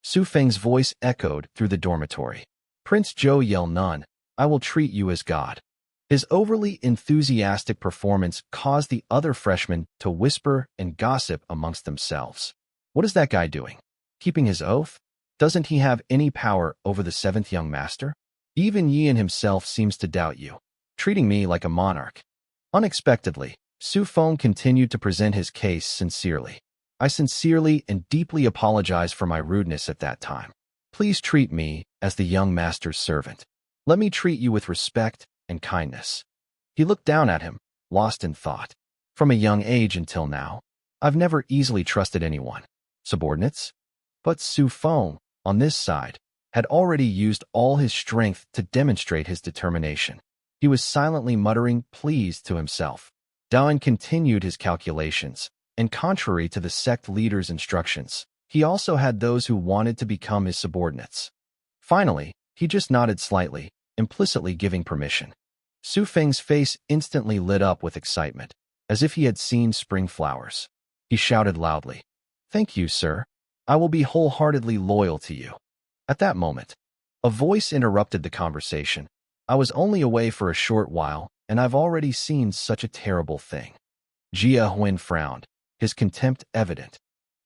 Su Feng's voice echoed through the dormitory. "Prince Zhou Yell none, I will treat you as God." His overly enthusiastic performance caused the other freshmen to whisper and gossip amongst themselves. "What is that guy doing? Keeping his oath? Doesn't he have any power over the 7th young master? Even Yin himself seems to doubt you, treating me like a monarch." Unexpectedly, Su Feng continued to present his case sincerely. "I sincerely and deeply apologize for my rudeness at that time. Please treat me as the young master's servant. Let me treat you with respect and kindness." He looked down at him, lost in thought. "From a young age until now, I've never easily trusted anyone. Subordinates?" But Su Feng, on this side, had already used all his strength to demonstrate his determination. He was silently muttering please to himself. Daoin continued his calculations, and contrary to the sect leader's instructions, he also had those who wanted to become his subordinates. Finally, he just nodded slightly, implicitly giving permission. Su Feng's face instantly lit up with excitement, as if he had seen spring flowers. He shouted loudly, "Thank you, sir. I will be wholeheartedly loyal to you." At that moment, a voice interrupted the conversation. "I was only away for a short while, and I've already seen such a terrible thing." Jia Huan frowned, his contempt evident.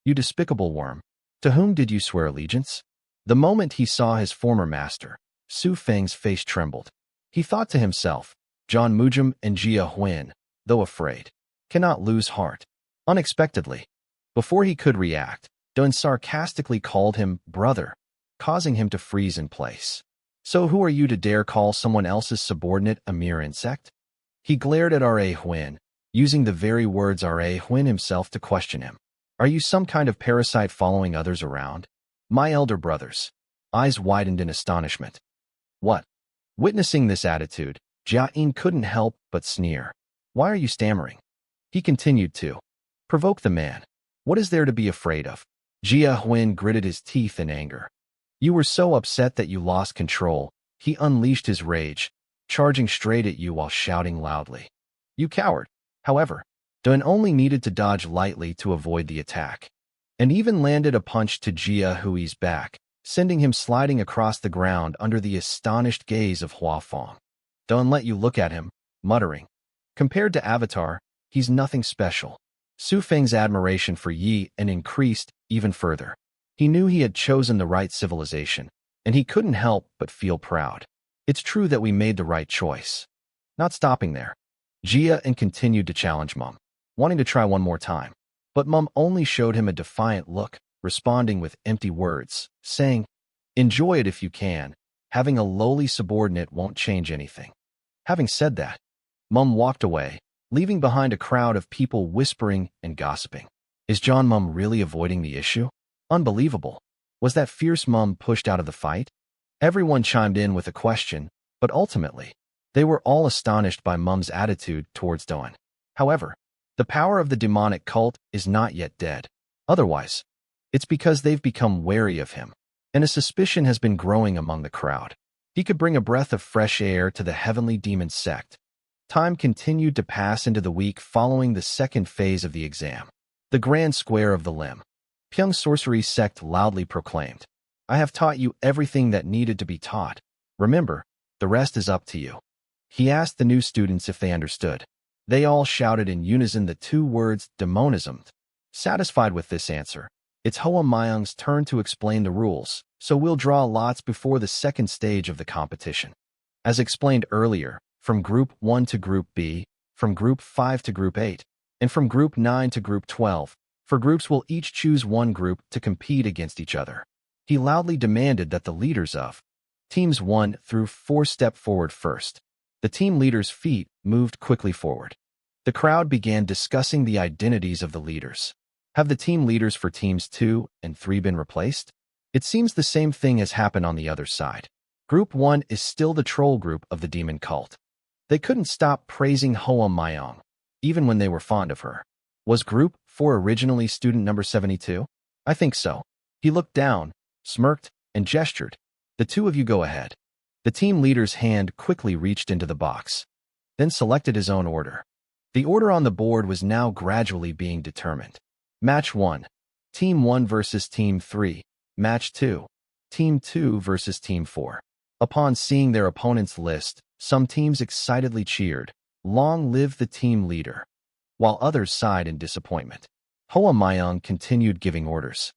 "You despicable worm, to whom did you swear allegiance?" The moment he saw his former master, Su Feng's face trembled. He thought to himself, John Mujum and Jia Huan, though afraid, cannot lose heart. Unexpectedly, before he could react, Dun sarcastically called him brother, causing him to freeze in place. "So who are you to dare call someone else's subordinate a mere insect?" He glared at R.A. Huan, using the very words R.A. Huan himself to question him. "Are you some kind of parasite following others around?" My elder brothers' eyes widened in astonishment. "What?" Witnessing this attitude, Jiayin couldn't help but sneer. "Why are you stammering?" He continued to provoke the man. "What is there to be afraid of?" Jia Huan gritted his teeth in anger. "You were so upset that you lost control." He unleashed his rage, charging straight at you while shouting loudly. "You coward!" However, Dun only needed to dodge lightly to avoid the attack, and even landed a punch to Jia Hui's back, sending him sliding across the ground under the astonished gaze of Huafeng. Dun let you look at him, muttering, "Compared to Avatar, he's nothing special." Su Feng's admiration for Yi and increased even further. He knew he had chosen the right civilization, and he couldn't help but feel proud. "It's true that we made the right choice." Not stopping there, Jia and continued to challenge Mum, wanting to try one more time. But Mum only showed him a defiant look, responding with empty words, saying, "Enjoy it if you can. Having a lowly subordinate won't change anything." Having said that, Mum walked away, leaving behind a crowd of people whispering and gossiping. Is John Mum really avoiding the issue? Unbelievable. Was that fierce Mum pushed out of the fight? Everyone chimed in with a question, but ultimately, they were all astonished by Mum's attitude towards Doan. However, the power of the demonic cult is not yet dead. Otherwise, it's because they've become wary of him, and a suspicion has been growing among the crowd. He could bring a breath of fresh air to the heavenly demon sect. Time continued to pass into the week following the second phase of the exam. The grand square of the limb. Pyong sorcery sect loudly proclaimed, "I have taught you everything that needed to be taught. Remember, the rest is up to you." He asked the new students if they understood. They all shouted in unison the two words, demonism. Satisfied with this answer, it's Hoa Myung's turn to explain the rules, so we'll draw lots before the second stage of the competition. As explained earlier, from Group 1 to Group B, from Group 5 to Group 8, and from Group 9 to Group 12, for groups will each choose one group to compete against each other. He loudly demanded that the leaders of Teams 1 through 4 step forward first. The team leaders' feet moved quickly forward. The crowd began discussing the identities of the leaders. Have the team leaders for Teams 2 and 3 been replaced? It seems the same thing has happened on the other side. Group 1 is still the troll group of the demon cult. They couldn't stop praising Hoa Myung, even when they were fond of her. Was Group 4 originally student number 72? I think so. He looked down, smirked, and gestured. The two of you go ahead. The team leader's hand quickly reached into the box, then selected his own order. The order on the board was now gradually being determined. Match 1. Team 1 versus Team 3. Match 2. Team 2 versus Team 4. Upon seeing their opponent's list, some teams excitedly cheered, "Long live the team leader," while others sighed in disappointment. Hoa Myung continued giving orders.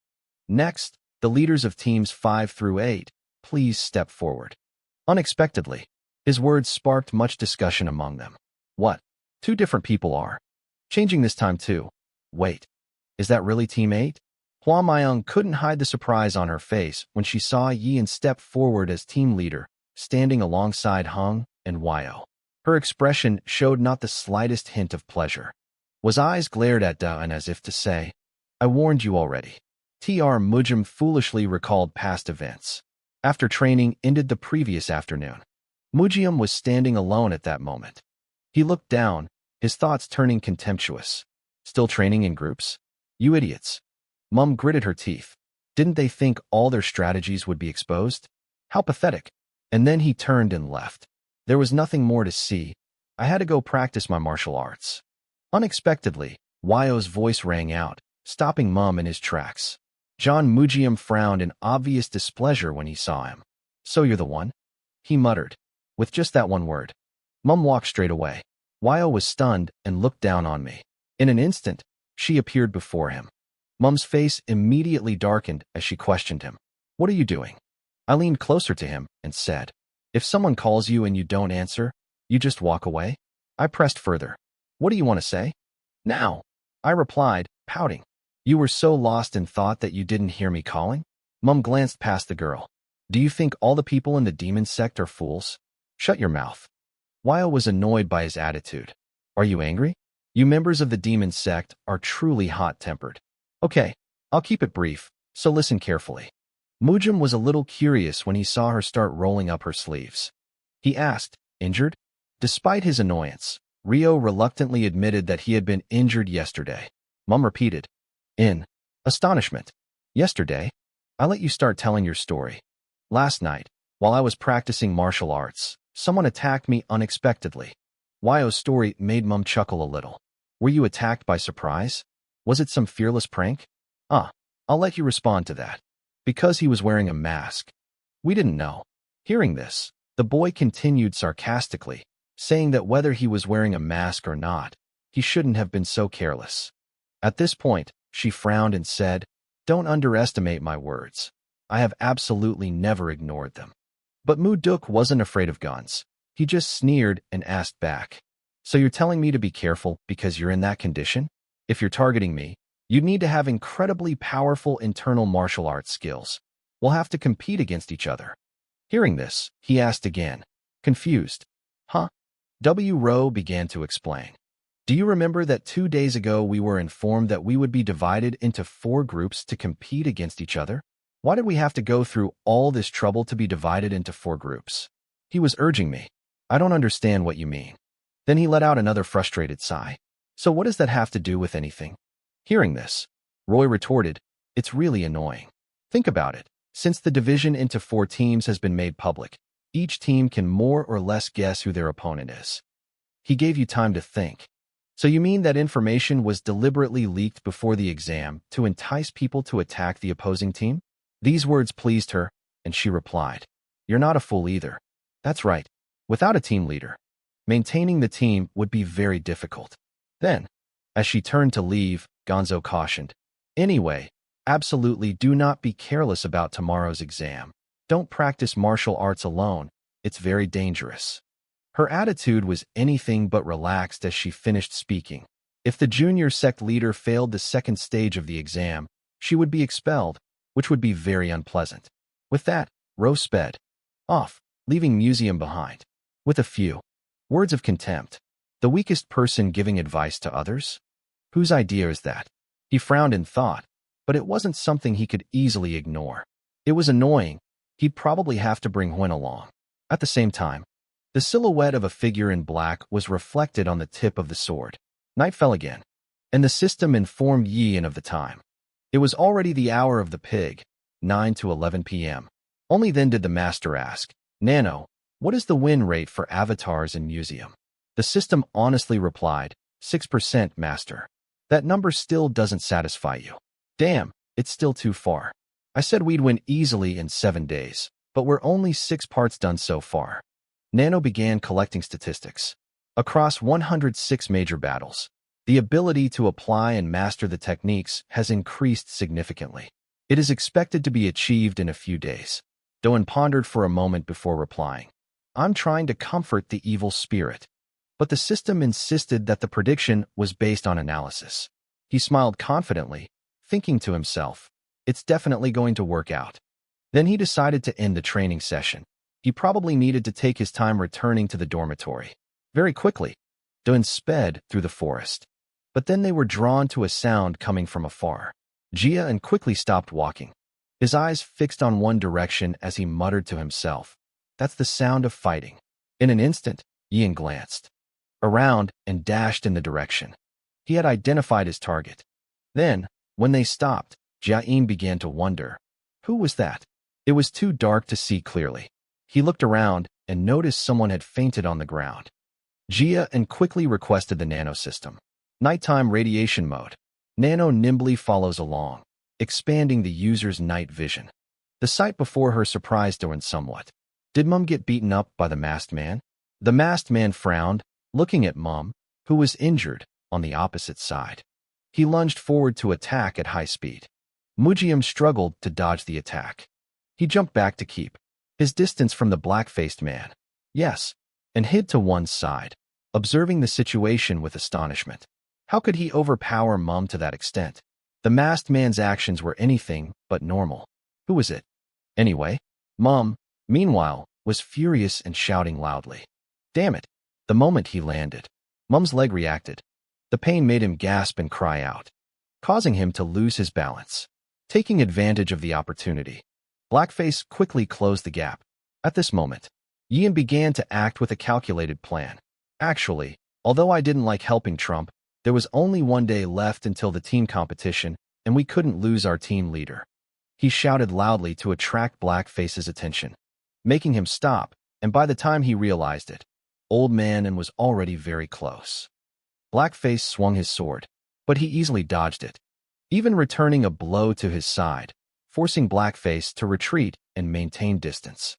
Next, the leaders of Teams 5 through 8, please step forward. Unexpectedly, his words sparked much discussion among them. What? Two different people are changing this time too. Wait, is that really Team 8? Hua Myung couldn't hide the surprise on her face when she saw Yian step forward as team leader, standing alongside Hung and Wyo. Her expression showed not the slightest hint of pleasure. His eyes glared at Daan as if to say, "I warned you already." Tr Mujim foolishly recalled past events. After training ended the previous afternoon, Mujium was standing alone at that moment. He looked down, his thoughts turning contemptuous. Still training in groups? You idiots. Mum gritted her teeth. Didn't they think all their strategies would be exposed? How pathetic. And then he turned and left. There was nothing more to see. I had to go practice my martial arts. Unexpectedly, Wyo's voice rang out, stopping Mum in his tracks. John Mujium frowned in obvious displeasure when he saw him. "So you're the one?" he muttered. With just that one word. Mum walked straight away. Wyo was stunned and looked down on me. In an instant, she appeared before him. Mum's face immediately darkened as she questioned him. "What are you doing?" I leaned closer to him and said, "If someone calls you and you don't answer, you just walk away." I pressed further. "What do you want to say?" "Now," I replied, pouting. "You were so lost in thought that you didn't hear me calling?" Mum glanced past the girl. "Do you think all the people in the demon sect are fools? Shut your mouth." Wyo was annoyed by his attitude. "Are you angry? You members of the demon sect are truly hot-tempered." "Okay, I'll keep it brief, so listen carefully." Mujim was a little curious when he saw her start rolling up her sleeves. He asked, "Injured?" Despite his annoyance, Rio reluctantly admitted that he had been injured yesterday. Mum repeated, in astonishment. "Yesterday? I'll let you start telling your story." "Last night, while I was practicing martial arts, someone attacked me unexpectedly." Wyo's story made Mum chuckle a little. "Were you attacked by surprise? Was it some fearless prank?" I'll let you respond to that." Because he was wearing a mask. We didn't know." Hearing this, the boy continued sarcastically, saying that whether he was wearing a mask or not, he shouldn't have been so careless. At this point, she frowned and said, "Don't underestimate my words. I have absolutely never ignored them." But Mu Duk wasn't afraid of guns. He just sneered and asked back, "So you're telling me to be careful because you're in that condition? If you're targeting me, you'd need to have incredibly powerful internal martial arts skills. We'll have to compete against each other." Hearing this, he asked again, confused. "Huh?" W. Rowe began to explain. Do you remember that 2 days ago we were informed that we would be divided into 4 groups to compete against each other? Why did we have to go through all this trouble to be divided into 4 groups? He was urging me. I don't understand what you mean. Then he let out another frustrated sigh. So what does that have to do with anything? Hearing this, Roy retorted, it's really annoying. Think about it. Since the division into 4 teams has been made public, each team can more or less guess who their opponent is. He gave you time to think. So you mean that information was deliberately leaked before the exam to entice people to attack the opposing team? These words pleased her, and she replied, You're not a fool either. That's right. Without a team leader, maintaining the team would be very difficult. Then, as she turned to leave, Gonzo cautioned, Anyway, absolutely do not be careless about tomorrow's exam. Don't practice martial arts alone. It's very dangerous. Her attitude was anything but relaxed as she finished speaking. If the junior sect leader failed the second stage of the exam, she would be expelled, which would be very unpleasant. With that, Rose sped off, leaving Museum behind. With a few words of contempt. The weakest person giving advice to others? Whose idea is that? He frowned in thought, but it wasn't something he could easily ignore. It was annoying. He'd probably have to bring Huen along. At the same time, the silhouette of a figure in black was reflected on the tip of the sword. Night fell again, and the system informed Yian of the time. It was already the hour of the pig, 9 to 11 p.m. Only then did the master ask, Nano, what is the win rate for avatars in Museum? The system honestly replied, 6%, master. That number still doesn't satisfy you. Damn, it's still too far. I said we'd win easily in 7 days, but we're only 6 parts done so far. Nano began collecting statistics. Across 106 major battles, the ability to apply and master the techniques has increased significantly. It is expected to be achieved in a few days. Doan pondered for a moment before replying. I'm trying to comfort the evil spirit. But the system insisted that the prediction was based on analysis. He smiled confidently, thinking to himself, it's definitely going to work out. Then he decided to end the training session. He probably needed to take his time returning to the dormitory. Very quickly, Doan sped through the forest. But then they were drawn to a sound coming from afar. Jia and quickly stopped walking. His eyes fixed on one direction as he muttered to himself, That's the sound of fighting. In an instant, Yian glanced around and dashed in the direction. He had identified his target. Then, when they stopped, Jiayin began to wonder, who was that? It was too dark to see clearly. He looked around and noticed someone had fainted on the ground. Jia and quickly requested the Nano system. Nighttime radiation mode. Nano nimbly follows along, expanding the user's night vision. The sight before her surprised Doan somewhat. Did Mum get beaten up by the masked man? The masked man frowned, looking at Mum, who was injured, on the opposite side. He lunged forward to attack at high speed. Mujium struggled to dodge the attack. He jumped back to keep his distance from the black-faced man. Yes, and hid to one side, observing the situation with astonishment. How could he overpower Mum to that extent? The masked man's actions were anything but normal. Who was it? Anyway, Mum, meanwhile, was furious and shouting loudly. Damn it! The moment he landed, Mum's leg reacted. The pain made him gasp and cry out, causing him to lose his balance. Taking advantage of the opportunity, Blackface quickly closed the gap. At this moment, Yian began to act with a calculated plan. Actually, although I didn't like helping Trump, there was only 1 day left until the team competition, and we couldn't lose our team leader. He shouted loudly to attract Blackface's attention, making him stop, and by the time he realized it, Old Man and was already very close. Blackface swung his sword, but he easily dodged it, even returning a blow to his side, forcing Blackface to retreat and maintain distance.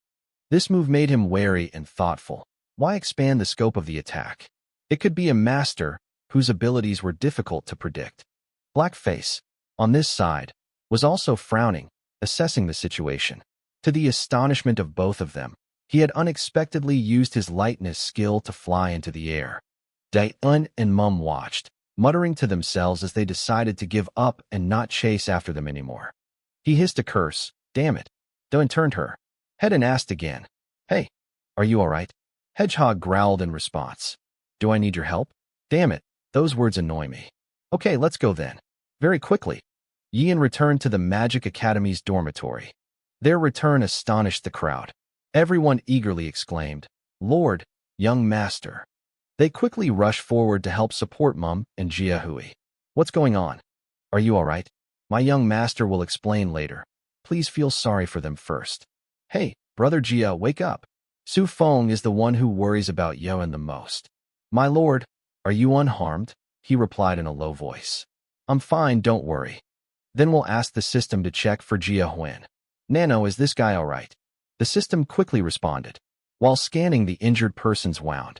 This move made him wary and thoughtful. Why expand the scope of the attack? It could be a master whose abilities were difficult to predict. Blackface, on this side, was also frowning, assessing the situation. To the astonishment of both of them, he had unexpectedly used his lightness skill to fly into the air. Dai-un and Mum watched, muttering to themselves as they decided to give up and not chase after them anymore. He hissed a curse, damn it. Doan turned her head and asked again, Hey, are you all right? Hedgehog growled in response. Do I need your help? Damn it, Those words annoy me. Okay, let's go then. Very quickly, Yian returned to the Magic Academy's dormitory. Their return astonished the crowd. Everyone eagerly exclaimed, "Lord, young master." They quickly rushed forward to help support Mum and Jia Hui. What's going on? Are you all right? My young master will explain later. Please feel sorry for them first. Hey, brother Jia, wake up. Su Feng is the one who worries about Yoan the most. My lord, are you unharmed? He replied in a low voice. I'm fine, don't worry. Then we'll ask the system to check for Jia Huan. Nano, is this guy all right? The system quickly responded. While scanning the injured person's wound,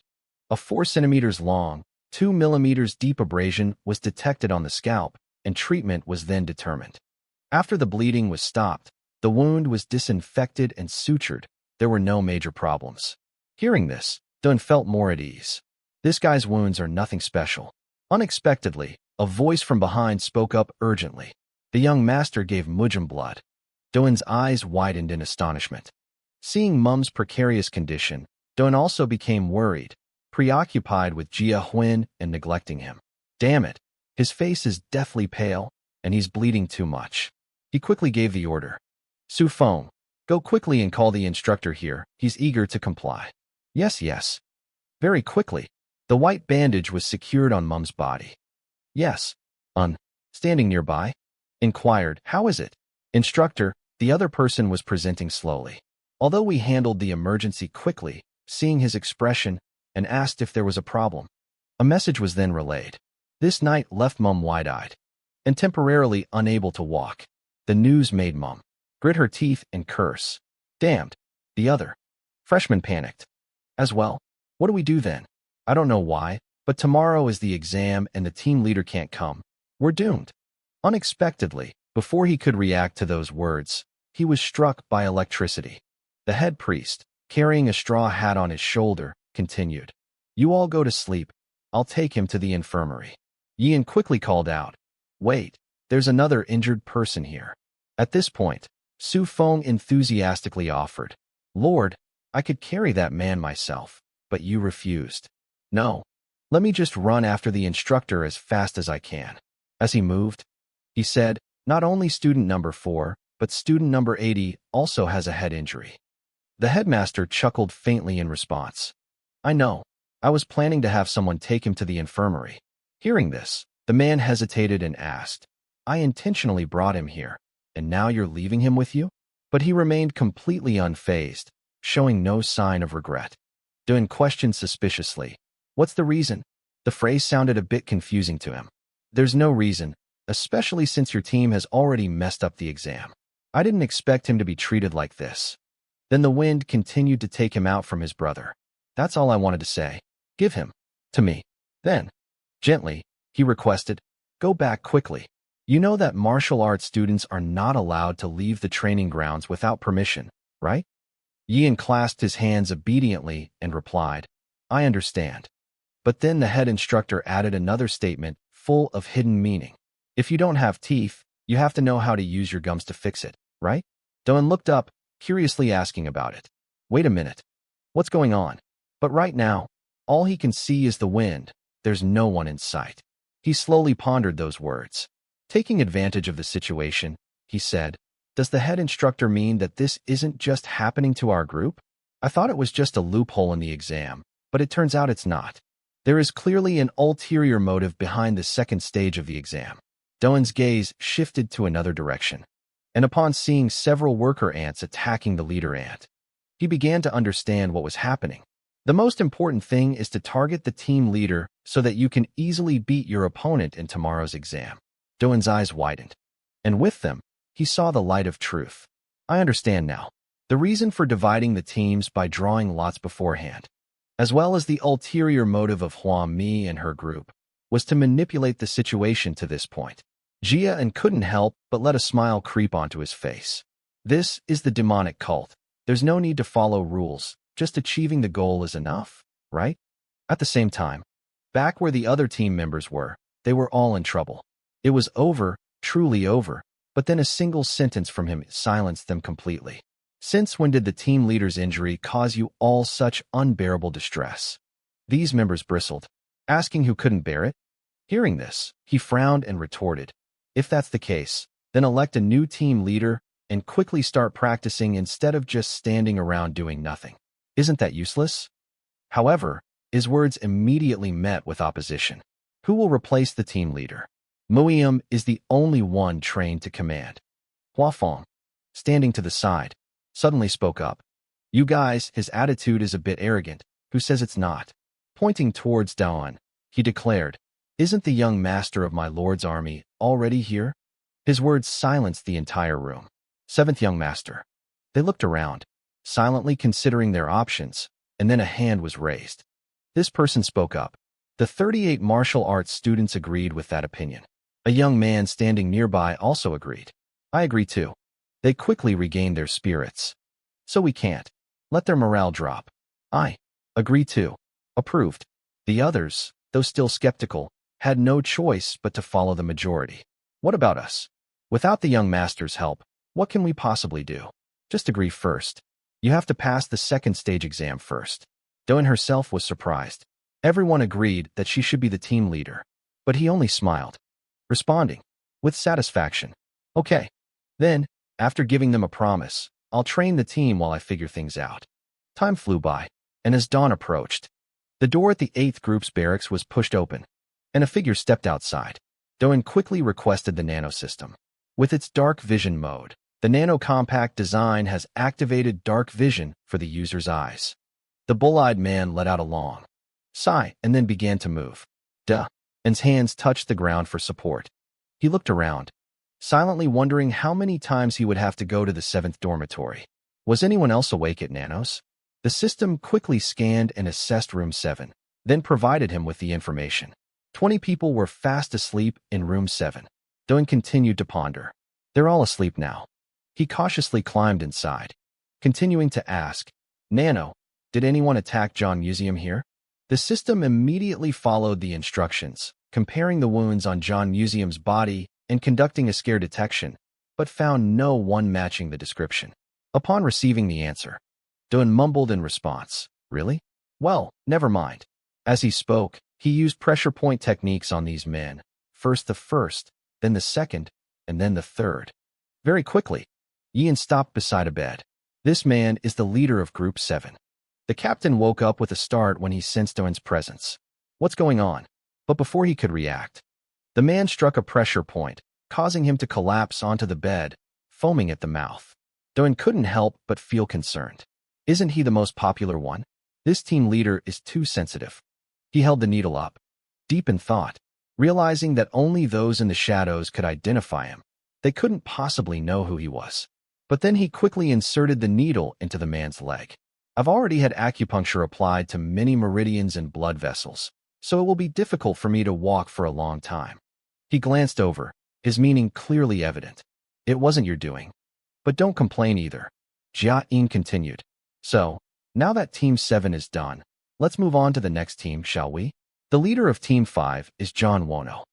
a 4 centimeters long, 2 millimeters deep abrasion was detected on the scalp, and treatment was then determined. After the bleeding was stopped, the wound was disinfected and sutured. There were no major problems. Hearing this, Dun felt more at ease. This guy's wounds are nothing special. Unexpectedly, a voice from behind spoke up urgently. The young master gave Mujum blood. Dun's eyes widened in astonishment. Seeing Mum's precarious condition, Dun also became worried, preoccupied with Jia Huan and neglecting him. Damn it, his face is deathly pale, and he's bleeding too much. He quickly gave the order. Su Feng, go quickly and call the instructor here. He's eager to comply. Yes, yes. Very quickly, the white bandage was secured on Mum's body. Yes, standing nearby, inquired, how is it? Instructor, the other person was presenting slowly. Although we handled the emergency quickly, seeing his expression, and asked if there was a problem. A message was then relayed. This night left Mum wide-eyed and temporarily unable to walk. The news made Mum grit her teeth and curse. Damned. The other freshman panicked. As well. What do we do then? I don't know why, but tomorrow is the exam and the team leader can't come. We're doomed. Unexpectedly, before he could react to those words, he was struck by electricity. The head priest, carrying a straw hat on his shoulder, continued. You all go to sleep. I'll take him to the infirmary. Yian quickly called out. Wait, there's another injured person here. At this point, Su Feng enthusiastically offered. Lord, I could carry that man myself, but you refused. No. Let me just run after the instructor as fast as I can. As he moved, he said, not only student number 4, but student number 80 also has a head injury. The headmaster chuckled faintly in response. I know. I was planning to have someone take him to the infirmary. Hearing this, the man hesitated and asked, I intentionally brought him here, and now you're leaving him with you? But he remained completely unfazed, showing no sign of regret. Dun questioned suspiciously. What's the reason? The phrase sounded a bit confusing to him. There's no reason, especially since your team has already messed up the exam. I didn't expect him to be treated like this. Then the wind continued to take him out from his brother. That's all I wanted to say. Give him to me. Then, gently, he requested, go back quickly. You know that martial arts students are not allowed to leave the training grounds without permission, right? Yian clasped his hands obediently and replied, I understand. But then the head instructor added another statement full of hidden meaning. If you don't have teeth, you have to know how to use your gums to fix it, right? Doan looked up, curiously asking about it. Wait a minute. What's going on? But right now, all he can see is the wind. There's no one in sight. He slowly pondered those words. Taking advantage of the situation, he said, does the head instructor mean that this isn't just happening to our group? I thought it was just a loophole in the exam, but it turns out it's not. There is clearly an ulterior motive behind the second stage of the exam. Doan's gaze shifted to another direction, and upon seeing several worker ants attacking the leader ant, he began to understand what was happening. The most important thing is to target the team leader so that you can easily beat your opponent in tomorrow's exam. Doan's eyes widened, and with them, he saw the light of truth. I understand now. The reason for dividing the teams by drawing lots beforehand, as well as the ulterior motive of Hua Mi and her group, was to manipulate the situation to this point. Jia and couldn't help but let a smile creep onto his face. This is the demonic cult. There's no need to follow rules. Just achieving the goal is enough, right? At the same time, back where the other team members were, they were all in trouble. It was over, truly over, but then a single sentence from him silenced them completely. Since when did the team leader's injury cause you all such unbearable distress? These members bristled, asking who couldn't bear it. Hearing this, he frowned and retorted, "If that's the case, then elect a new team leader and quickly start practicing instead of just standing around doing nothing. Isn't that useless?" However, his words immediately met with opposition. Who will replace the team leader? Muiyam is the only one trained to command. Huafeng, standing to the side, suddenly spoke up. "You guys, his attitude is a bit arrogant. Who says it's not?" Pointing towards Daon, he declared, "Isn't the young master of my lord's army already here?" His words silenced the entire room. Seventh young master. They looked around, silently considering their options, and then a hand was raised. This person spoke up. The 38 martial arts students agreed with that opinion. A young man standing nearby also agreed. "I agree too." They quickly regained their spirits. "So we can't let their morale drop." "I agree too." Approved. The others, though still skeptical, had no choice but to follow the majority. "What about us? Without the young master's help, what can we possibly do? Just agree first. You have to pass the second stage exam first." Doan herself was surprised. Everyone agreed that she should be the team leader, but he only smiled, responding with satisfaction, "Okay. Then, after giving them a promise, I'll train the team while I figure things out." Time flew by, and as dawn approached, the door at the 8th group's barracks was pushed open, and a figure stepped outside. Doan quickly requested the Nano system. With its dark vision mode, the Nano compact design has activated dark vision for the user's eyes. The bull-eyed man let out a long sigh and then began to move. Duh. And his hands touched the ground for support. He looked around, silently wondering how many times he would have to go to the 7th dormitory. Was anyone else awake at Nano's? The system quickly scanned and assessed room 7, then provided him with the information. 20 people were fast asleep in room 7. Doan continued to ponder. They're all asleep now. He cautiously climbed inside, continuing to ask, "Nano, did anyone attack John Museum here?" The system immediately followed the instructions, comparing the wounds on John Museum's body and conducting a scare detection, but found no one matching the description. Upon receiving the answer, Doan mumbled in response, "Really? Well, never mind." As he spoke, he used pressure point techniques on these men, first the first, then the second, and then the third. Very quickly, Yin stopped beside a bed. This man is the leader of Group 7. The captain woke up with a start when he sensed Doan's presence. "What's going on?" But before he could react, the man struck a pressure point, causing him to collapse onto the bed, foaming at the mouth. Doan couldn't help but feel concerned. Isn't he the most popular one? This team leader is too sensitive. He held the needle up, deep in thought, realizing that only those in the shadows could identify him. They couldn't possibly know who he was. But then he quickly inserted the needle into the man's leg. "I've already had acupuncture applied to many meridians and blood vessels, so it will be difficult for me to walk for a long time." He glanced over, his meaning clearly evident. "It wasn't your doing. But don't complain either." Jia Yin continued. "So, now that Team 7 is done, let's move on to the next team, shall we?" The leader of Team 5 is John Wono.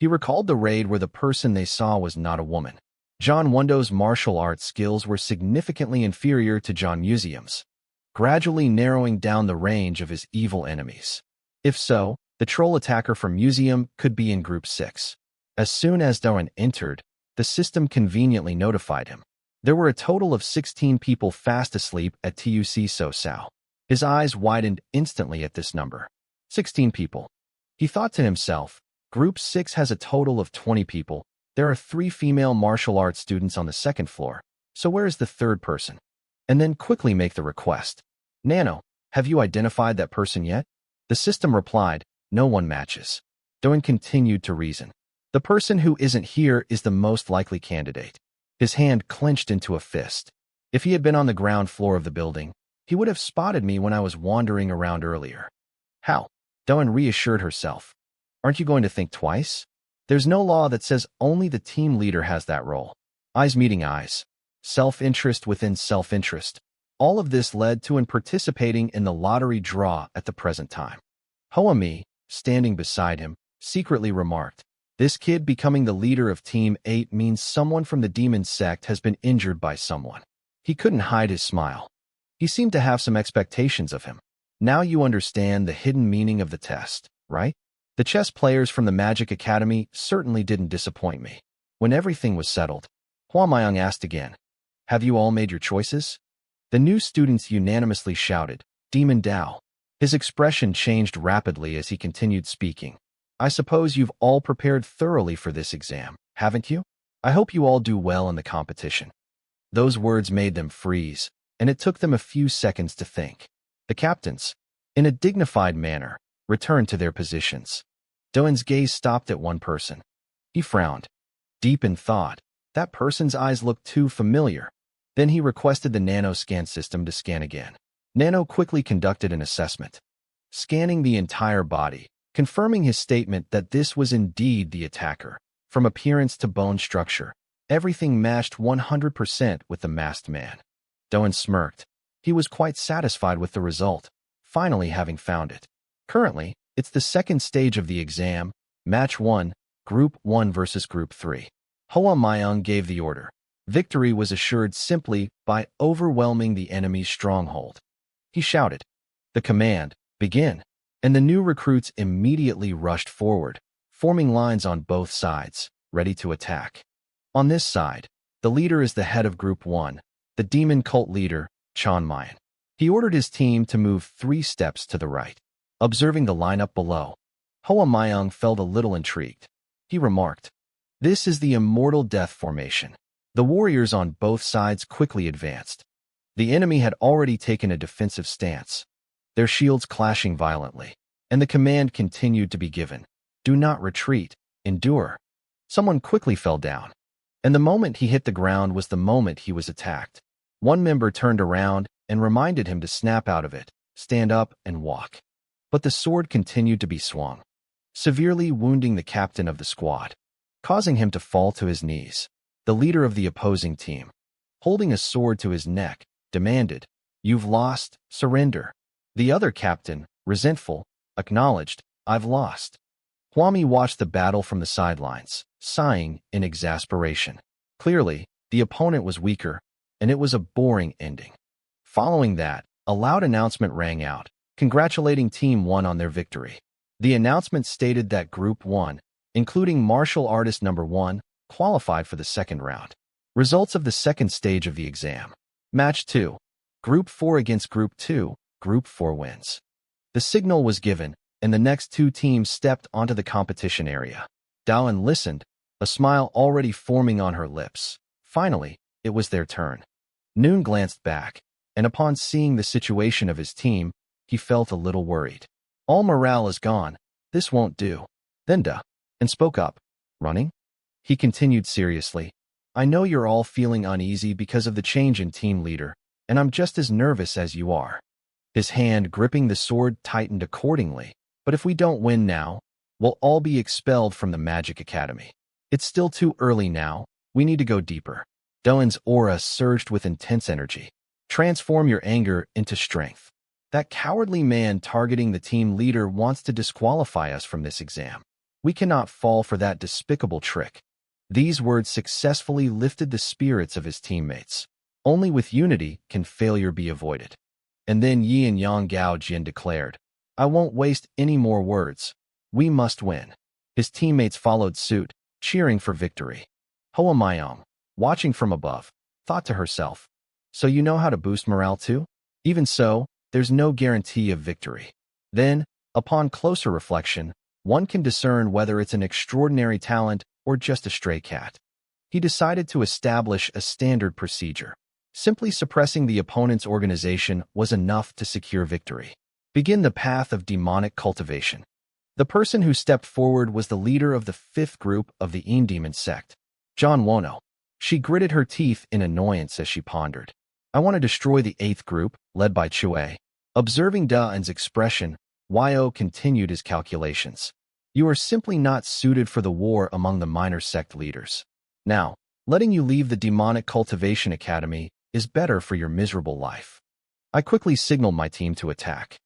He recalled the raid where the person they saw was not a woman. John Wondo's martial arts skills were significantly inferior to John Museum's, gradually narrowing down the range of his evil enemies. If so, the troll attacker from Museum could be in Group 6. As soon as Doan entered, the system conveniently notified him. There were a total of 16 people fast asleep at TUC Sosao. His eyes widened instantly at this number. 16 people. He thought to himself, Group 6 has a total of 20 people. There are 3 female martial arts students on the 2nd floor, so where is the 3rd person? And then quickly make the request. "Nano, have you identified that person yet?" The system replied, "No one matches." Doan continued to reason. "The person who isn't here is the most likely candidate." His hand clenched into a fist. If he had been on the ground floor of the building, he would have spotted me when I was wandering around earlier. "How?" Doan reassured herself. "Aren't you going to think twice? There's no law that says only the team leader has that role." Eyes meeting eyes. Self-interest within self-interest. All of this led to participating in the lottery draw at the present time. Hoami, standing beside him, secretly remarked, "This kid becoming the leader of Team 8 means someone from the demon sect has been injured by someone." He couldn't hide his smile. He seemed to have some expectations of him. "Now you understand the hidden meaning of the test, right?" The chess players from the Magic Academy certainly didn't disappoint me. When everything was settled, Hua Maiyang asked again, "Have you all made your choices?" The new students unanimously shouted, "Demon Dao." His expression changed rapidly as he continued speaking. "I suppose you've all prepared thoroughly for this exam, haven't you? I hope you all do well in the competition." Those words made them freeze, and it took them a few seconds to think. The captains, in a dignified manner, returned to their positions. Doan's gaze stopped at one person. He frowned, deep in thought. That person's eyes looked too familiar. Then he requested the Nano scan system to scan again. Nano quickly conducted an assessment, scanning the entire body, confirming his statement that this was indeed the attacker. From appearance to bone structure, everything matched 100% with the masked man. Doan smirked. He was quite satisfied with the result, finally having found it. Currently, it's the second stage of the exam, Match 1, Group 1 versus Group 3. Hua Maiyang gave the order. Victory was assured simply by overwhelming the enemy's stronghold. He shouted, "The command, begin!" And the new recruits immediately rushed forward, forming lines on both sides, ready to attack. On this side, the leader is the head of Group 1, the demon cult leader, Chan Mayan. He ordered his team to move 3 steps to the right. Observing the lineup below, Hua Maiyang felt a little intrigued. He remarked, "This is the immortal death formation." The warriors on both sides quickly advanced. The enemy had already taken a defensive stance, their shields clashing violently, and the command continued to be given, "Do not retreat, endure." Someone quickly fell down, and the moment he hit the ground was the moment he was attacked. One member turned around and reminded him to snap out of it, stand up, and walk. But the sword continued to be swung, severely wounding the captain of the squad, causing him to fall to his knees. The leader of the opposing team, holding a sword to his neck, demanded, "You've lost, surrender." The other captain, resentful, acknowledged, "I've lost." Huami watched the battle from the sidelines, sighing in exasperation. Clearly, the opponent was weaker, and it was a boring ending. Following that, a loud announcement rang out, congratulating Team 1 on their victory. The announcement stated that Group 1, including martial artist number 1, qualified for the second round. Results of the second stage of the exam. Match 2. Group 4 against Group 2. Group 4 wins. The signal was given, and the next 2 teams stepped onto the competition area. Daoan listened, a smile already forming on her lips. Finally, it was their turn. Noon glanced back, and upon seeing the situation of his team, he felt a little worried. All morale is gone. This won't do. Then and spoke up. "Running?" He continued seriously, "I know you're all feeling uneasy because of the change in team leader, and I'm just as nervous as you are." His hand gripping the sword tightened accordingly. "But if we don't win now, we'll all be expelled from the Magic Academy. It's still too early now. We need to go deeper." Doan's aura surged with intense energy. "Transform your anger into strength. That cowardly man targeting the team leader wants to disqualify us from this exam. We cannot fall for that despicable trick." These words successfully lifted the spirits of his teammates. Only with unity can failure be avoided. And then Yi and Yang Gao Jin declared, "I won't waste any more words. We must win." His teammates followed suit, cheering for victory. Hua Maiyang, watching from above, thought to herself, "So you know how to boost morale too? Even so, there's no guarantee of victory." Then, upon closer reflection, one can discern whether it's an extraordinary talent or just a stray cat. He decided to establish a standard procedure. Simply suppressing the opponent's organization was enough to secure victory. Begin the path of demonic cultivation. The person who stepped forward was the leader of the 5th group of the Demon sect, John Wono. She gritted her teeth in annoyance as she pondered. "I want to destroy the 8th group, led by Chue." Observing Daan's expression, Yo continued his calculations. "You are simply not suited for the war among the minor sect leaders. Now, letting you leave the Demonic Cultivation Academy is better for your miserable life." I quickly signaled my team to attack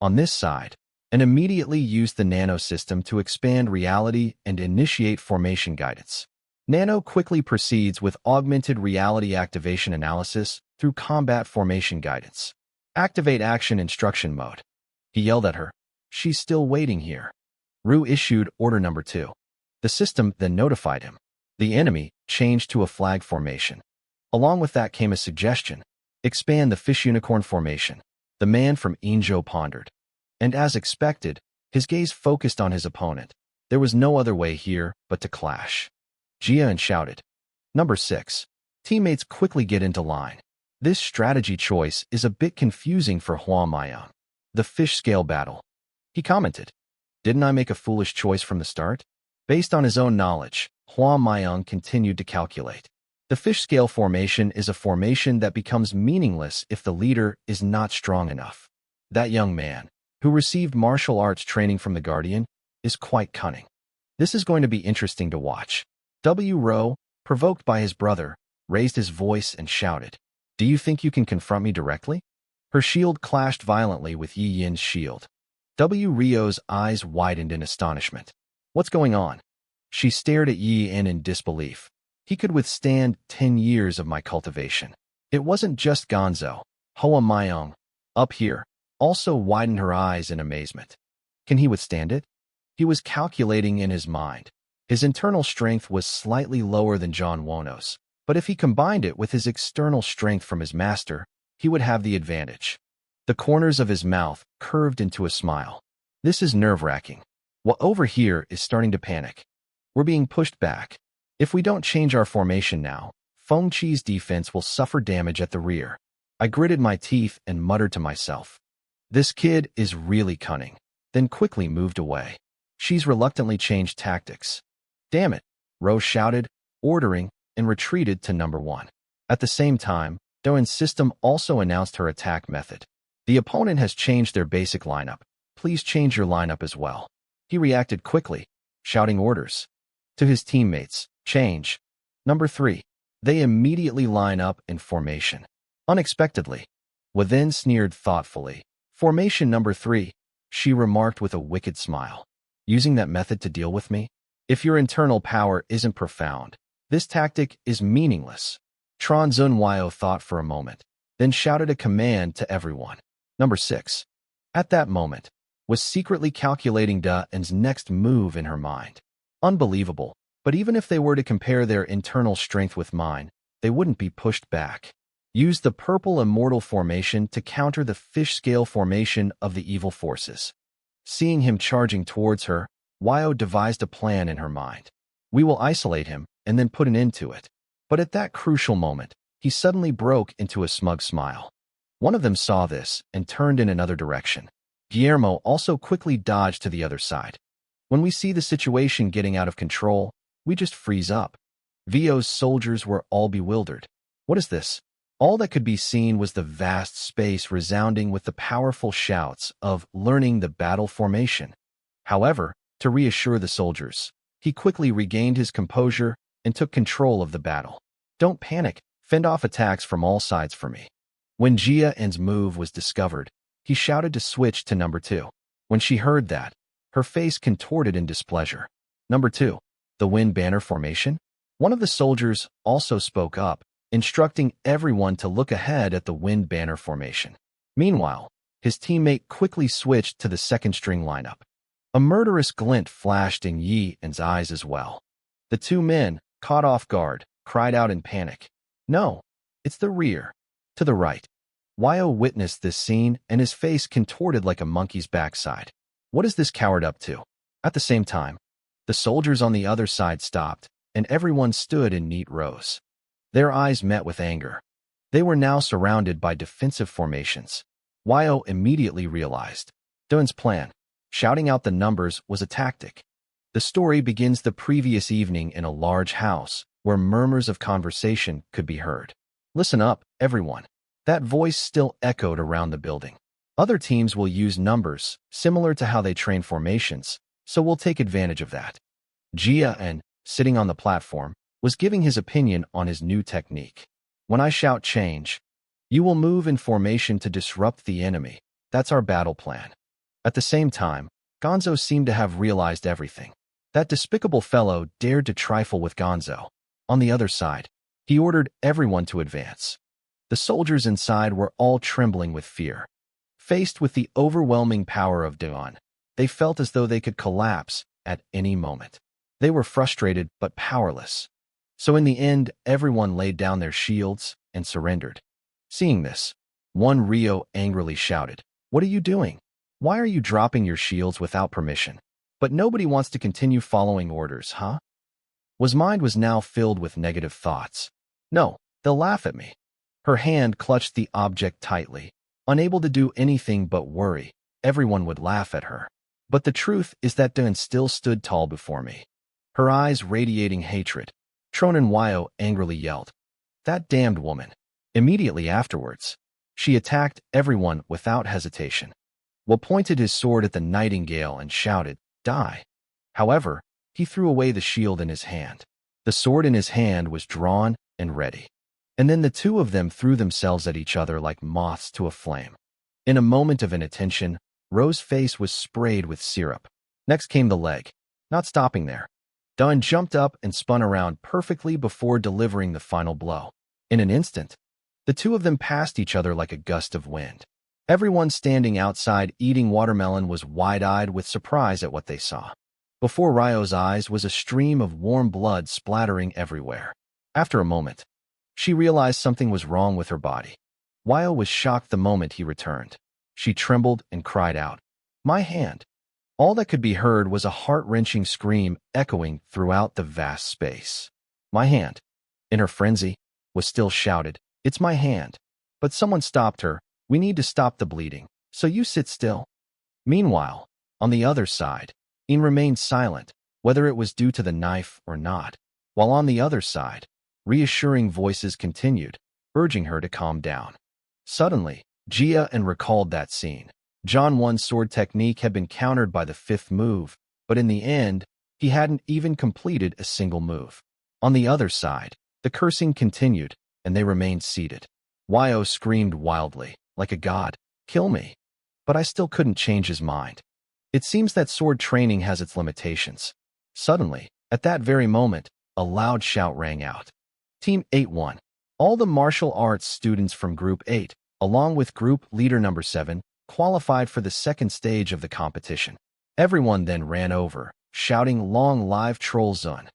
on this side, and immediately used the Nano system to expand reality and initiate formation guidance. Nano quickly proceeds with augmented reality activation analysis through combat formation guidance. Activate action instruction mode. He yelled at her. "She's still waiting here." Ru issued order number 2. The system then notified him. The enemy changed to a flag formation. Along with that came a suggestion. Expand the fish unicorn formation. The man from Inzhou pondered. And as expected, his gaze focused on his opponent. There was no other way here but to clash. Jian shouted. Number 6. Teammates quickly get into line. This strategy choice is a bit confusing for Hua Maiyang. The fish scale battle. He commented. Didn't I make a foolish choice from the start? Based on his own knowledge, Hua Maiyang continued to calculate. The fish scale formation is a formation that becomes meaningless if the leader is not strong enough. That young man, who received martial arts training from the Guardian, is quite cunning. This is going to be interesting to watch. Ro, provoked by his brother, raised his voice and shouted, Do you think you can confront me directly? Her shield clashed violently with Yi Yin's shield. Rio's eyes widened in astonishment. What's going on? She stared at Yi Yin in disbelief. He could withstand 10 years of my cultivation. It wasn't just Gonzo. Hua Maiyang, up here, also widened her eyes in amazement. Can he withstand it? He was calculating in his mind. His internal strength was slightly lower than John Wono's, but if he combined it with his external strength from his master, he would have the advantage. The corners of his mouth curved into a smile. This is nerve-wracking. What over here is starting to panic. We're being pushed back. If we don't change our formation now, Feng Qi's defense will suffer damage at the rear. I gritted my teeth and muttered to myself. This kid is really cunning, then quickly moved away. She's reluctantly changed tactics. Damn it, Rose shouted, ordering, and retreated to number 1. At the same time, Doan's system also announced her attack method. The opponent has changed their basic lineup. Please change your lineup as well. He reacted quickly, shouting orders. To his teammates, change. Number 3. They immediately line up in formation. Unexpectedly. Wa then sneered thoughtfully. Formation number 3, she remarked with a wicked smile. Using that method to deal with me? If your internal power isn't profound, this tactic is meaningless. Tron Zunwyo thought for a moment, then shouted a command to everyone. Number 6. At that moment, was secretly calculating Da's next move in her mind. Unbelievable, but even if they were to compare their internal strength with mine, they wouldn't be pushed back. Use the purple immortal formation to counter the fish scale formation of the evil forces. Seeing him charging towards her, Wyo devised a plan in her mind. We will isolate him and then put an end to it. But at that crucial moment, he suddenly broke into a smug smile. One of them saw this and turned in another direction. Guillermo also quickly dodged to the other side. When we see the situation getting out of control, we just freeze up. Vio's soldiers were all bewildered. What is this? All that could be seen was the vast space resounding with the powerful shouts of learning the battle formation. However, to reassure the soldiers, he quickly regained his composure and took control of the battle. Don't panic, fend off attacks from all sides for me. When Jia N's move was discovered, he shouted to switch to number 2. When she heard that, her face contorted in displeasure. Number 2, the wind banner formation? One of the soldiers also spoke up, instructing everyone to look ahead at the wind banner formation. Meanwhile, his teammate quickly switched to the second string lineup. A murderous glint flashed in Yi Yin's eyes as well. The two men, caught off guard, cried out in panic. No, it's the rear. To the right. Wyo witnessed this scene and his face contorted like a monkey's backside. What is this coward up to? At the same time, the soldiers on the other side stopped, and everyone stood in neat rows. Their eyes met with anger. They were now surrounded by defensive formations. Wyo immediately realized Dun's plan. Shouting out the numbers was a tactic. The story begins the previous evening in a large house, where murmurs of conversation could be heard. Listen up, everyone. That voice still echoed around the building. Other teams will use numbers, similar to how they train formations, so we'll take advantage of that. Jia N, sitting on the platform, was giving his opinion on his new technique. When I shout change, you will move in formation to disrupt the enemy. That's our battle plan. At the same time, Gonzo seemed to have realized everything. That despicable fellow dared to trifle with Gonzo. On the other side, he ordered everyone to advance. The soldiers inside were all trembling with fear. Faced with the overwhelming power of Duan, They felt as though they could collapse at any moment. They were frustrated but powerless. So in the end, everyone laid down their shields and surrendered. Seeing this, one Rio angrily shouted, "What are you doing? Why are you dropping your shields without permission? But nobody wants to continue following orders, huh?" His mind was now filled with negative thoughts. No, they'll laugh at me. Her hand clutched the object tightly, unable to do anything but worry. Everyone would laugh at her. But the truth is that Dawn still stood tall before me, her eyes radiating hatred. Tron and Wyo angrily yelled, "That damned woman!" Immediately afterwards, she attacked everyone without hesitation. Wo pointed his sword at the nightingale and shouted, "Die!" However, he threw away the shield in his hand. The sword in his hand was drawn and ready. And then the two of them threw themselves at each other like moths to a flame. In a moment of inattention, Ro's face was sprayed with syrup. Next came the leg. Not stopping there, Dawn jumped up and spun around perfectly before delivering the final blow. In an instant, the two of them passed each other like a gust of wind. Everyone standing outside eating watermelon was wide-eyed with surprise at what they saw. Before Ryo's eyes was a stream of warm blood splattering everywhere. After a moment, she realized something was wrong with her body. Wyo was shocked the moment he returned. She trembled and cried out, "My hand!" All that could be heard was a heart-wrenching scream echoing throughout the vast space. "My hand!" In her frenzy, was still shouted, "It's my hand!" But someone stopped her. "We need to stop the bleeding, so you sit still." Meanwhile, on the other side, Ian remained silent, whether it was due to the knife or not, while on the other side, reassuring voices continued, urging her to calm down. Suddenly, Jia and recalled that scene. John Won's sword technique had been countered by the fifth move, but in the end, he hadn't even completed a single move. On the other side, the cursing continued, and they remained seated. Wyo screamed wildly, like a god, "Kill me!" But I still couldn't change his mind. It seems that sword training has its limitations. Suddenly, at that very moment, a loud shout rang out. Team 8 won. All the martial arts students from Group 8, along with Group Leader Number 7, qualified for the second stage of the competition. Everyone then ran over, shouting "Long live Troll Zun."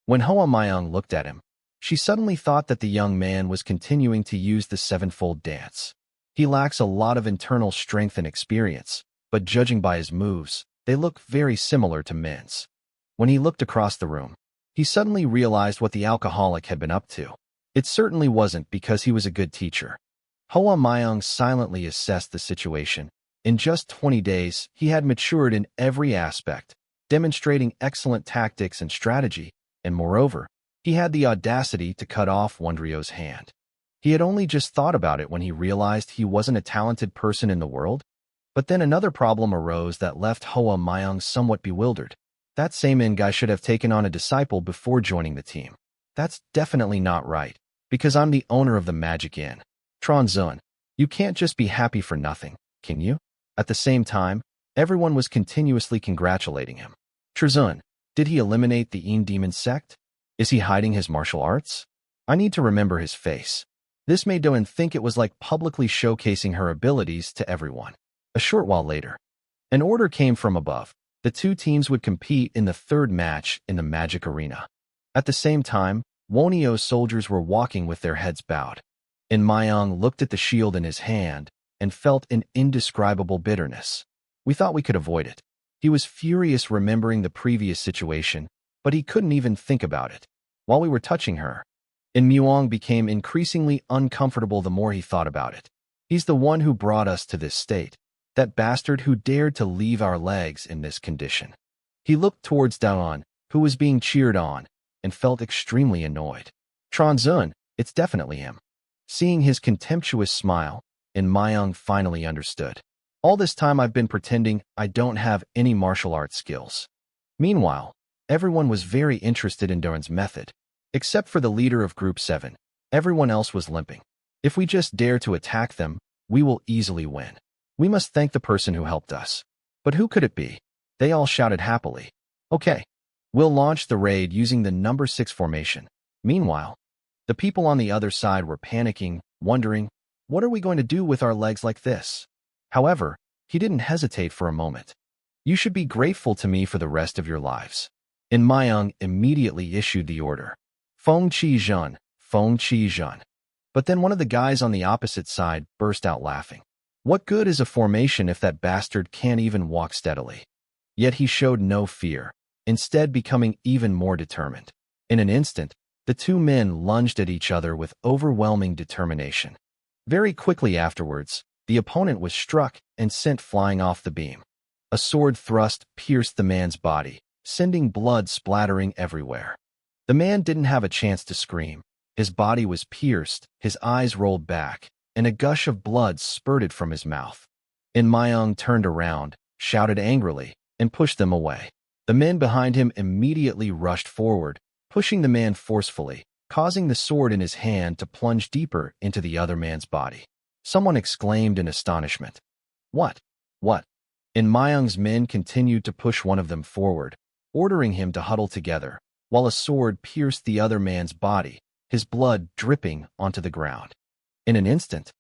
When Hoa Myung looked at him, she suddenly thought that the young man was continuing to use the sevenfold dance. He lacks a lot of internal strength and experience, but judging by his moves, they look very similar to Min's. When he looked across the room, he suddenly realized what the alcoholic had been up to. It certainly wasn't because he was a good teacher. Hoa Myung silently assessed the situation. In just 20 days, he had matured in every aspect, demonstrating excellent tactics and strategy, and moreover, he had the audacity to cut off Wondrio's hand. He had only just thought about it when he realized he wasn't a talented person in the world. But then another problem arose that left Hoa Myung somewhat bewildered. That same In guy should have taken on a disciple before joining the team. That's definitely not right, because I'm the owner of the Magic Inn. Tron Zun, you can't just be happy for nothing, can you? At the same time, everyone was continuously congratulating him. Trzun, did he eliminate the Een Demon sect? Is he hiding his martial arts? I need to remember his face. This made Doan think it was like publicly showcasing her abilities to everyone. A short while later, an order came from above. The two teams would compete in the third match in the Magic Arena. At the same time, Wonio's soldiers were walking with their heads bowed. In Myung looked at the shield in his hand and felt an indescribable bitterness. We thought we could avoid it. He was furious remembering the previous situation, but he couldn't even think about it. While we were touching her, In Muong became increasingly uncomfortable the more he thought about it. He's the one who brought us to this state. That bastard who dared to leave our legs in this condition. He looked towards Daon, who was being cheered on, and felt extremely annoyed. Tron Zun, it's definitely him. Seeing his contemptuous smile, In Myung finally understood. All this time I've been pretending I don't have any martial arts skills. Meanwhile, everyone was very interested in Daron's method. Except for the leader of Group 7, everyone else was limping. If we just dare to attack them, we will easily win. We must thank the person who helped us. But who could it be? They all shouted happily. Okay. We'll launch the raid using the number 6 formation. Meanwhile, the people on the other side were panicking, wondering, what are we going to do with our legs like this? However, he didn't hesitate for a moment. You should be grateful to me for the rest of your lives. And Mayang immediately issued the order. Feng Qi Zhen, Feng Qi Zhen. But then one of the guys on the opposite side burst out laughing. What good is a formation if that bastard can't even walk steadily? Yet he showed no fear, instead becoming even more determined. In an instant, the two men lunged at each other with overwhelming determination. Very quickly afterwards, the opponent was struck and sent flying off the beam. A sword thrust pierced the man's body, sending blood splattering everywhere. The man didn't have a chance to scream. His body was pierced, his eyes rolled back, and a gush of blood spurted from his mouth. In Mayang turned around, shouted angrily, and pushed them away. The men behind him immediately rushed forward, pushing the man forcefully, causing the sword in his hand to plunge deeper into the other man's body. Someone exclaimed in astonishment. What? What? And Mayang's men continued to push one of them forward, ordering him to huddle together, while a sword pierced the other man's body, his blood dripping onto the ground. In an instant,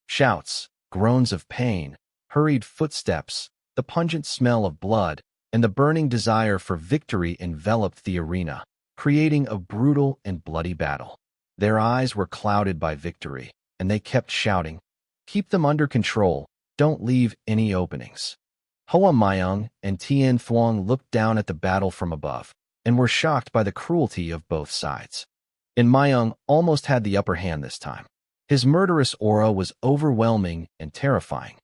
shouts, groans of pain, hurried footsteps, the pungent smell of blood, and the burning desire for victory enveloped the arena, creating a brutal and bloody battle. Their eyes were clouded by victory, and they kept shouting, "Keep them under control, don't leave any openings." Hoa Mayang and Tian Thuong looked down at the battle from above, and were shocked by the cruelty of both sides. And Mayang almost had the upper hand this time. His murderous aura was overwhelming and terrifying.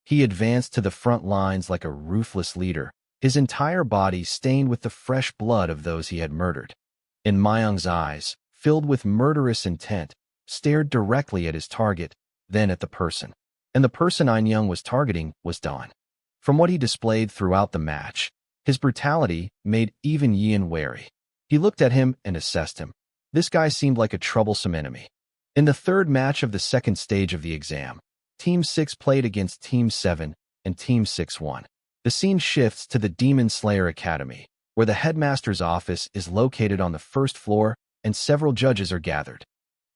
He advanced to the front lines like a ruthless leader, his entire body stained with the fresh blood of those he had murdered. And Mayang's eyes, filled with murderous intent, stared directly at his target, then at the person. And the person Young was targeting was Dawn. From what he displayed throughout the match, his brutality made even Yin wary. He looked at him and assessed him. This guy seemed like a troublesome enemy. In the third match of the second stage of the exam, Team 6 played against Team 7, and Team 6 won. The scene shifts to the Demon Slayer Academy, where the headmaster's office is located on the first floor and several judges are gathered.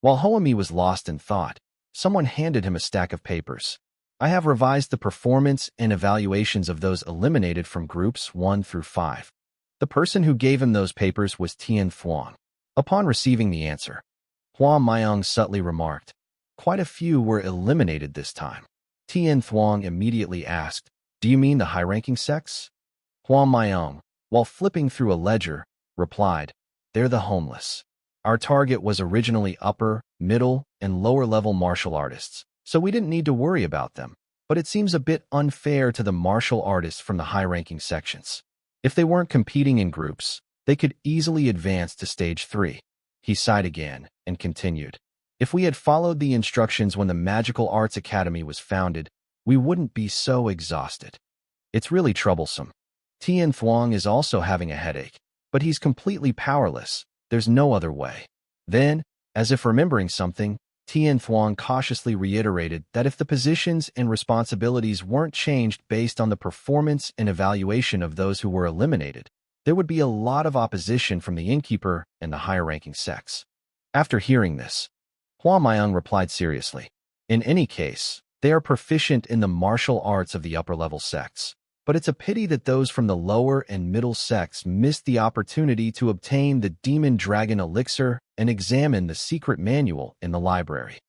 While Hoami was lost in thought, someone handed him a stack of papers. I have revised the performance and evaluations of those eliminated from groups 1 through 5. The person who gave him those papers was Tian Thuong. Upon receiving the answer, Hua Mayang subtly remarked, "Quite a few were eliminated this time." Tian Thuong immediately asked, "Do you mean the high-ranking sects?" Hua Mayang, while flipping through a ledger, replied, "They're the homeless. Our target was originally upper, middle, and lower-level martial artists, so we didn't need to worry about them, but it seems a bit unfair to the martial artists from the high-ranking sections. If they weren't competing in groups, they could easily advance to stage 3. He sighed again and continued, "If we had followed the instructions when the Magical Arts Academy was founded, we wouldn't be so exhausted. It's really troublesome. Tian Thuong is also having a headache, but he's completely powerless. There's no other way." Then, as if remembering something, Tian Thuong cautiously reiterated that if the positions and responsibilities weren't changed based on the performance and evaluation of those who were eliminated, there would be a lot of opposition from the innkeeper and the higher-ranking sects. After hearing this, Hua Mayang replied seriously, "In any case, they are proficient in the martial arts of the upper-level sects, but it's a pity that those from the lower and middle sects missed the opportunity to obtain the Demon Dragon Elixir and examine the secret manual in the library."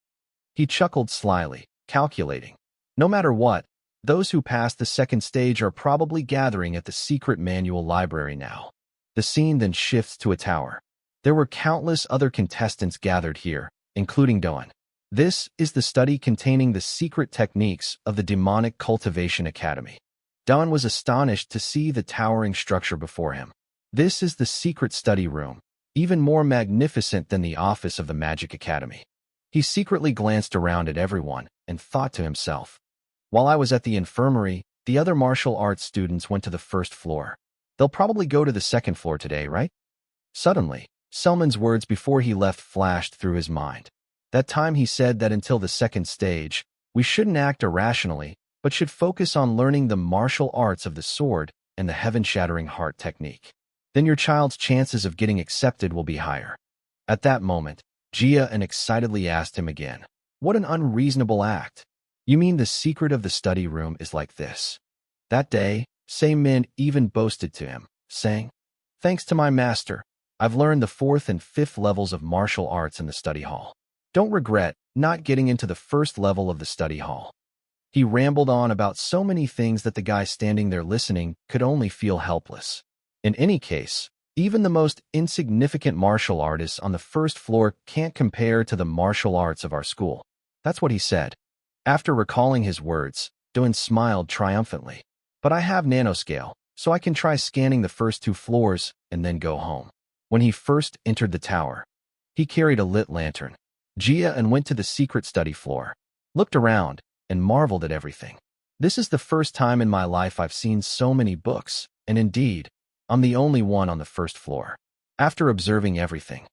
He chuckled slyly, calculating, "No matter what, those who passed the second stage are probably gathering at the secret manual library now." The scene then shifts to a tower. There were countless other contestants gathered here, including Doan. This is the study containing the secret techniques of the Demonic Cultivation Academy. Don was astonished to see the towering structure before him. This is the secret study room, even more magnificent than the office of the Magic Academy. He secretly glanced around at everyone and thought to himself, "While I was at the infirmary, the other martial arts students went to the first floor. They'll probably go to the second floor today, right?" Suddenly, Selman's words before he left flashed through his mind. That time he said that until the second stage, we shouldn't act irrationally, but should focus on learning the martial arts of the sword and the heaven-shattering heart technique. Then your child's chances of getting accepted will be higher. At that moment, Jia excitedly asked him again, "What an unreasonable act. You mean the secret of the study room is like this?" That day, Same men even boasted to him, saying, "Thanks to my master, I've learned the 4th and 5th levels of martial arts in the study hall. Don't regret not getting into the 1st level of the study hall." He rambled on about so many things that the guy standing there listening could only feel helpless. In any case, even the most insignificant martial artists on the 1st floor can't compare to the martial arts of our school. That's what he said. After recalling his words, Doan smiled triumphantly. "But I have nanoscale, so I can try scanning the first 2 floors and then go home." When he first entered the tower, he carried a lit lantern. Jia and went to the secret study floor, looked around, and marveled at everything. "This is the first time in my life I've seen so many books, and indeed, I'm the only one on the 1st floor." After observing everything,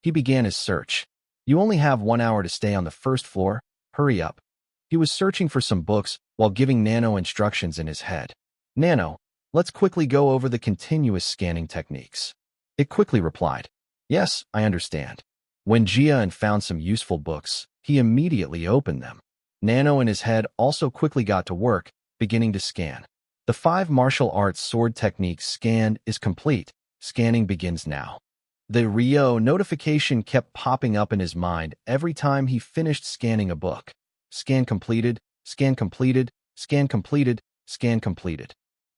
he began his search. "You only have 1 hour to stay on the 1st floor. Hurry up." He was searching for some books while giving Nano instructions in his head. "Nano, let's quickly go over the continuous scanning techniques." It quickly replied, "Yes, I understand." When Jian found some useful books, he immediately opened them. Nano in his head also quickly got to work, beginning to scan. The 5 martial arts sword techniques scanned is complete. Scanning begins now. The Rio notification kept popping up in his mind every time he finished scanning a book. Scan completed, scan completed, scan completed, scan completed.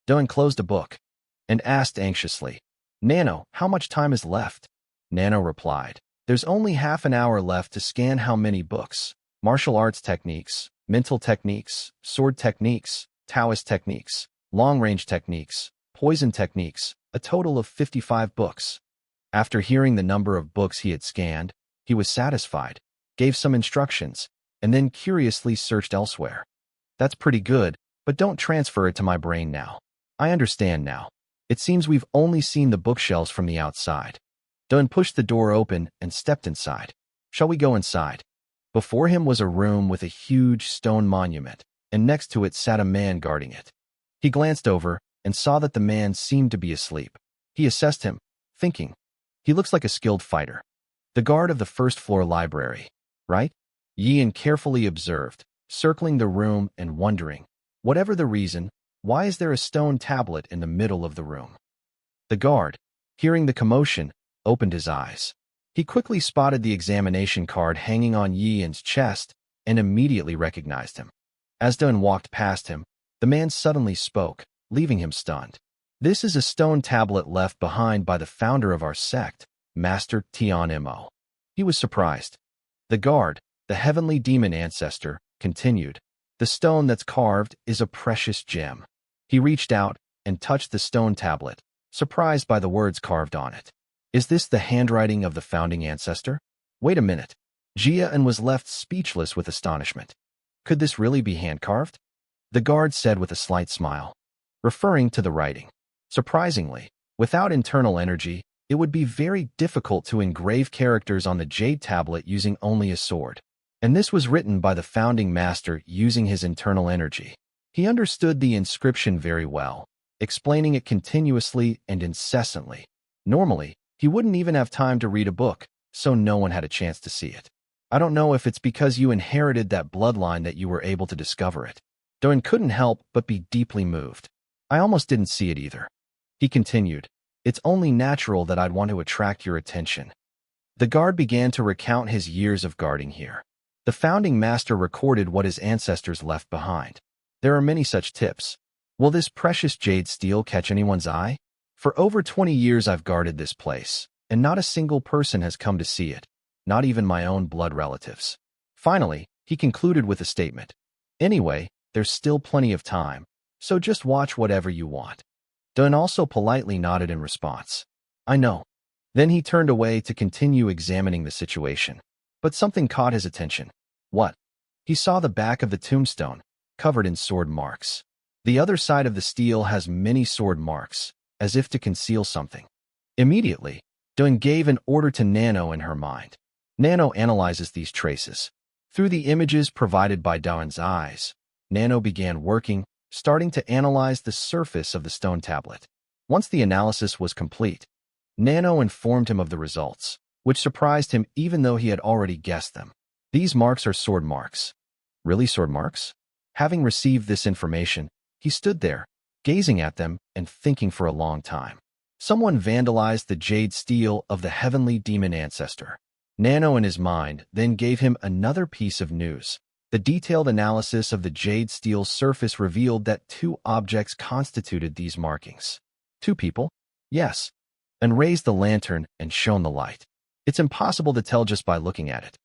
Doan closed a book and asked anxiously, "Nano, how much time is left?" Nano replied, "There's only half an hour left to scan how many books? Martial arts techniques, mental techniques, sword techniques, Taoist techniques, long-range techniques, poison techniques, a total of 55 books." After hearing the number of books he had scanned, he was satisfied, gave some instructions, and then curiously searched elsewhere. "That's pretty good, but don't transfer it to my brain now. I understand now. It seems we've only seen the bookshelves from the outside." Doan pushed the door open and stepped inside. "Shall we go inside?" Before him was a room with a huge stone monument, and next to it sat a man guarding it. He glanced over and saw that the man seemed to be asleep. He assessed him, thinking, "He looks like a skilled fighter. The guard of the 1st floor library, right?" Yian carefully observed, circling the room and wondering, whatever the reason, why is there a stone tablet in the middle of the room? The guard, hearing the commotion, opened his eyes. He quickly spotted the examination card hanging on Yian's chest and immediately recognized him. As Doan walked past him, the man suddenly spoke, leaving him stunned. "This is a stone tablet left behind by the founder of our sect, Master Tianmo." He was surprised. The guard, the heavenly demon ancestor, continued, "The stone that's carved is a precious gem." He reached out and touched the stone tablet, surprised by the words carved on it. "Is this the handwriting of the founding ancestor?" Wait a minute. Jian was left speechless with astonishment. Could this really be hand-carved? The guard said with a slight smile, referring to the writing. Surprisingly, without internal energy, it would be very difficult to engrave characters on the jade tablet using only a sword. And this was written by the founding master using his internal energy. He understood the inscription very well, explaining it continuously and incessantly. Normally, he wouldn't even have time to read a book, so no one had a chance to see it. "I don't know if it's because you inherited that bloodline that you were able to discover it." Doan couldn't help but be deeply moved. "I almost didn't see it either." He continued, "It's only natural that I'd want to attract your attention." The guard began to recount his years of guarding here. The founding master recorded what his ancestors left behind. There are many such tips. Will this precious jade steel catch anyone's eye? For over 20 years I've guarded this place, and not a single person has come to see it, not even my own blood relatives. Finally, he concluded with a statement. "Anyway, there's still plenty of time, so just watch whatever you want." Doan also politely nodded in response. "I know." Then he turned away to continue examining the situation. But something caught his attention. What? He saw the back of the tombstone, covered in sword marks. The other side of the steel has many sword marks, as if to conceal something. Immediately, Doan gave an order to Nano in her mind. Nano analyzes these traces. Through the images provided by Doan's eyes, Nano began working, starting to analyze the surface of the stone tablet. Once the analysis was complete, Nano informed him of the results, which surprised him even though he had already guessed them. These marks are sword marks. Really sword marks? Having received this information, he stood there, gazing at them and thinking for a long time. Someone vandalized the jade steel of the heavenly demon ancestor. Nano in his mind then gave him another piece of news. The detailed analysis of the jade steel's surface revealed that 2 objects constituted these markings. 2 people? Yes. And raised the lantern and shone the light. It's impossible to tell just by looking at it.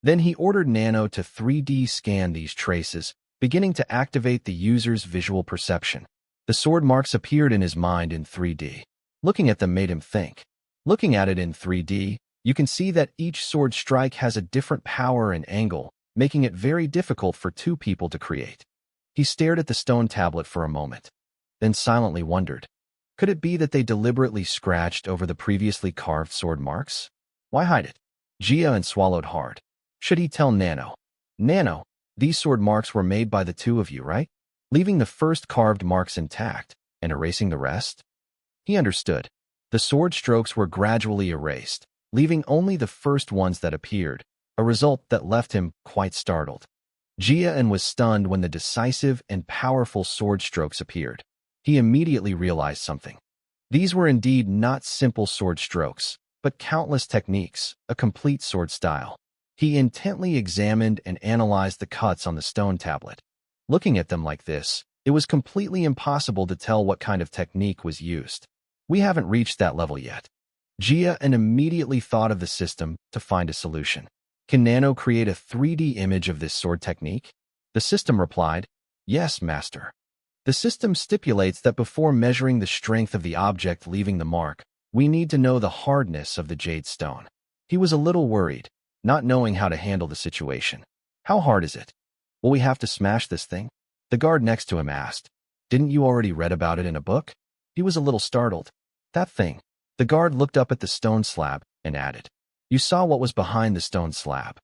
Then he ordered Nano to 3D scan these traces, beginning to activate the user's visual perception. The sword marks appeared in his mind in 3D. Looking at them made him think. Looking at it in 3D, you can see that each sword strike has a different power and angle, making it very difficult for 2 people to create. He stared at the stone tablet for a moment, then silently wondered, could it be that they deliberately scratched over the previously carved sword marks? Why hide it? Jia swallowed hard. Should he tell Nano? Nano, these sword marks were made by the 2 of you, right? Leaving the first carved marks intact and erasing the rest? He understood. The sword strokes were gradually erased, leaving only the first ones that appeared, a result that left him quite startled. Jia was stunned when the decisive and powerful sword strokes appeared. He immediately realized something. These were indeed not simple sword strokes, but countless techniques, a complete sword style. He intently examined and analyzed the cuts on the stone tablet. Looking at them like this, it was completely impossible to tell what kind of technique was used. We haven't reached that level yet. Jia immediately thought of the system to find a solution. Can Nano create a 3D image of this sword technique? The system replied, yes, master. The system stipulates that before measuring the strength of the object leaving the mark, we need to know the hardness of the jade stone. He was a little worried, not knowing how to handle the situation. How hard is it? Will we have to smash this thing? The guard next to him asked. Didn't you already read about it in a book? He was a little startled. That thing. The guard looked up at the stone slab and added, you saw what was behind the stone slab,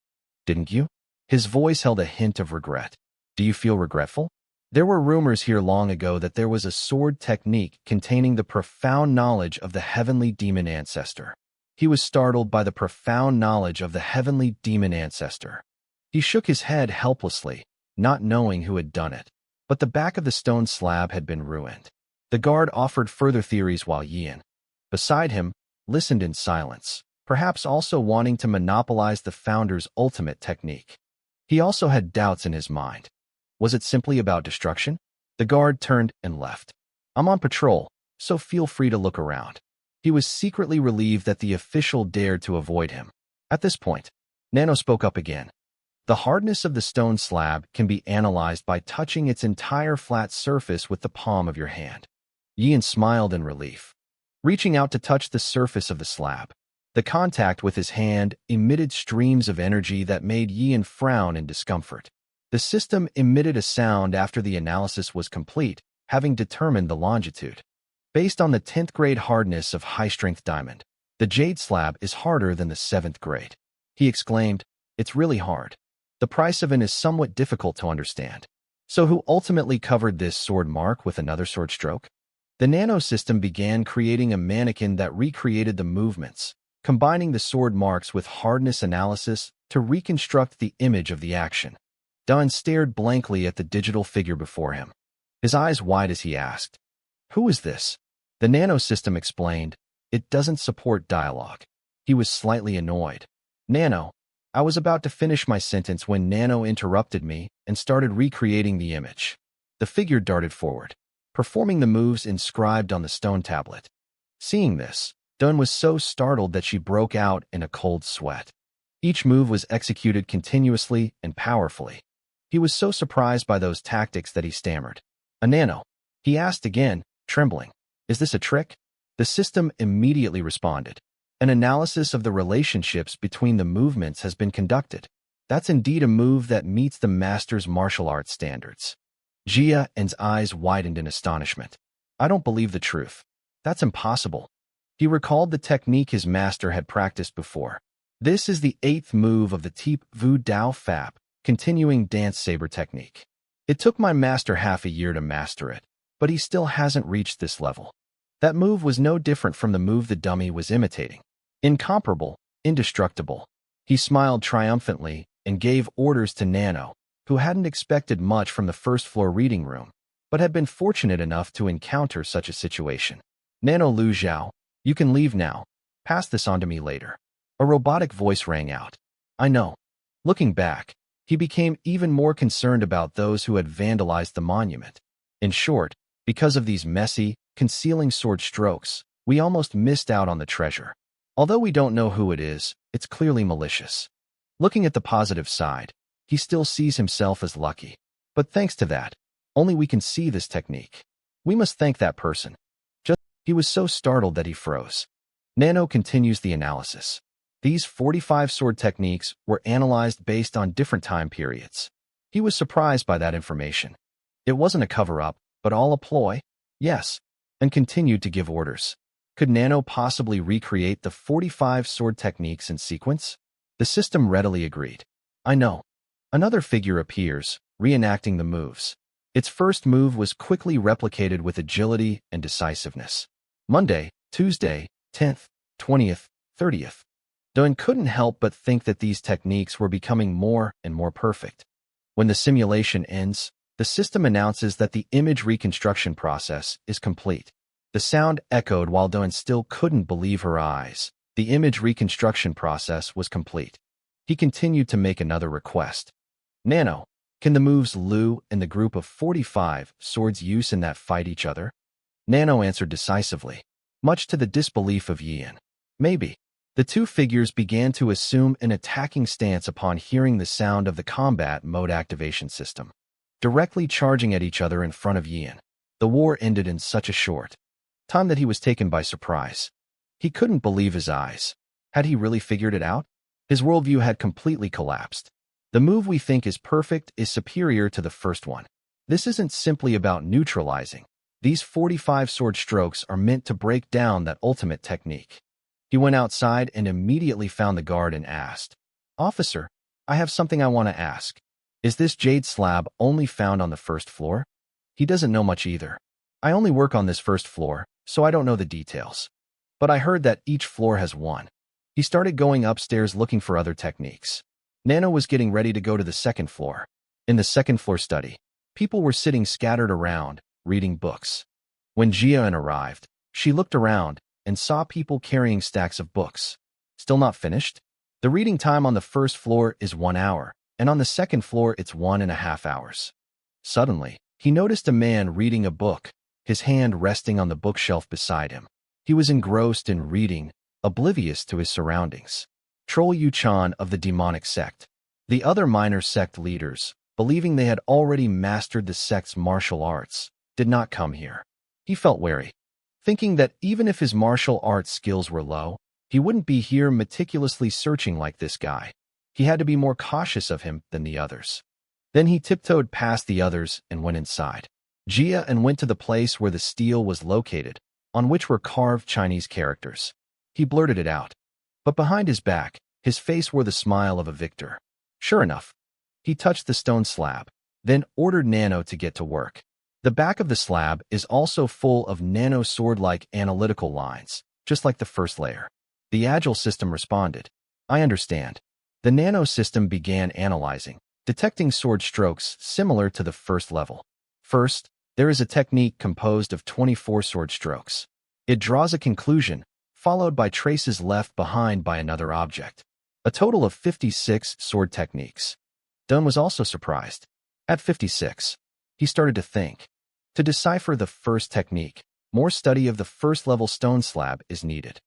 didn't you? His voice held a hint of regret. Do you feel regretful? There were rumors here long ago that there was a sword technique containing the profound knowledge of the heavenly demon ancestor. He was startled by the profound knowledge of the heavenly demon ancestor. He shook his head helplessly, not knowing who had done it. But the back of the stone slab had been ruined. The guard offered further theories while Yian, beside him, listened in silence, perhaps also wanting to monopolize the founder's ultimate technique. He also had doubts in his mind. Was it simply about destruction? The guard turned and left. I'm on patrol, so feel free to look around. He was secretly relieved that the official dared to avoid him. At this point, Nano spoke up again. The hardness of the stone slab can be analyzed by touching its entire flat surface with the palm of your hand. Yian smiled in relief. Reaching out to touch the surface of the slab, the contact with his hand emitted streams of energy that made Yian frown in discomfort. The system emitted a sound after the analysis was complete, having determined the longitude. Based on the 10th grade hardness of high-strength diamond, the jade slab is harder than the 7th grade. He exclaimed, it's really hard. The price of it is somewhat difficult to understand. So who ultimately covered this sword mark with another sword stroke? The Nano system began creating a mannequin that recreated the movements, combining the sword marks with hardness analysis to reconstruct the image of the action. Dunn stared blankly at the digital figure before him, his eyes wide as he asked, who is this? The Nano system explained, it doesn't support dialogue. He was slightly annoyed. Nano, I was about to finish my sentence when Nano interrupted me and started recreating the image. The figure darted forward, performing the moves inscribed on the stone tablet. Seeing this, Dunn was so startled that she broke out in a cold sweat. Each move was executed continuously and powerfully. He was so surprised by those tactics that he stammered. A Nano? He asked again, trembling. Is this a trick? The system immediately responded. An analysis of the relationships between the movements has been conducted. That's indeed a move that meets the master's martial arts standards. Jia's eyes widened in astonishment. I don't believe the truth. That's impossible. He recalled the technique his master had practiced before. This is the 8th move of the Teep Vu Dao Fap, continuing dance saber technique. It took my master half a year to master it, but he still hasn't reached this level. That move was no different from the move the dummy was imitating. Incomparable, indestructible. He smiled triumphantly and gave orders to Nano, who hadn't expected much from the first-floor reading room. but had been fortunate enough to encounter such a situation. Nano Lu Zhao, you can leave now. Pass this on to me later. A robotic voice rang out. I know. Looking back, he became even more concerned about those who had vandalized the monument. In short, because of these messy, concealing sword strokes, we almost missed out on the treasure. Although we don't know who it is, it's clearly malicious. Looking at the positive side, he still sees himself as lucky. But thanks to that, only we can see this technique. We must thank that person. He was so startled that he froze. Nano continues the analysis. These 45 sword techniques were analyzed based on different time periods. He was surprised by that information. It wasn't a cover-up, but all a ploy? Yes, and continued to give orders. Could Nano possibly recreate the 45 sword techniques in sequence? The system readily agreed. I know. Another figure appears, reenacting the moves. Its first move was quickly replicated with agility and decisiveness. Monday, Tuesday, 10th, 20th, 30th. Doan couldn't help but think that these techniques were becoming more and more perfect. When the simulation ends, the system announces that the image reconstruction process is complete. The sound echoed while Doan still couldn't believe her eyes. The image reconstruction process was complete. He continued to make another request. Nano, can the moves Lu and the group of 45 swords use in that fight each other? Nano answered decisively, much to the disbelief of Yian. Maybe. The two figures began to assume an attacking stance upon hearing the sound of the combat mode activation system, directly charging at each other in front of Yian. The war ended in such a short time that he was taken by surprise. He couldn't believe his eyes. Had he really figured it out? His worldview had completely collapsed. The move we think is perfect is superior to the first one. This isn't simply about neutralizing. These 45 sword strokes are meant to break down that ultimate technique. He went outside and immediately found the guard and asked, Officer, I have something I want to ask. Is this jade slab only found on the first floor? He doesn't know much either. I only work on this first floor, so I don't know the details. But I heard that each floor has one. He started going upstairs looking for other techniques. Nano was getting ready to go to the second floor. In the second floor study, people were sitting scattered around, reading books. When Jian arrived, she looked around and saw people carrying stacks of books. Still not finished? The reading time on the first floor is 1 hour, and on the second floor it's 1.5 hours. Suddenly, he noticed a man reading a book, his hand resting on the bookshelf beside him. He was engrossed in reading, oblivious to his surroundings. Troll Yu-chan of the demonic sect. The other minor sect leaders, believing they had already mastered the sect's martial arts, did not come here. He felt wary, thinking that even if his martial arts skills were low, he wouldn't be here meticulously searching like this guy. He had to be more cautious of him than the others. Then he tiptoed past the others and went inside. Jia and went to the place where the stele was located, on which were carved Chinese characters. He blurted it out. But behind his back, his face wore the smile of a victor. Sure enough, he touched the stone slab, then ordered Nano to get to work. The back of the slab is also full of nano sword-like analytical lines, just like the first layer. The Agile system responded. I understand. The Nano system began analyzing, detecting sword strokes similar to the first level. First, there is a technique composed of 24 sword strokes. It draws a conclusion, followed by traces left behind by another object. A total of 56 sword techniques. Dunn was also surprised. At 56, he started to think. To decipher the first technique, more study of the first-level stone slab is needed.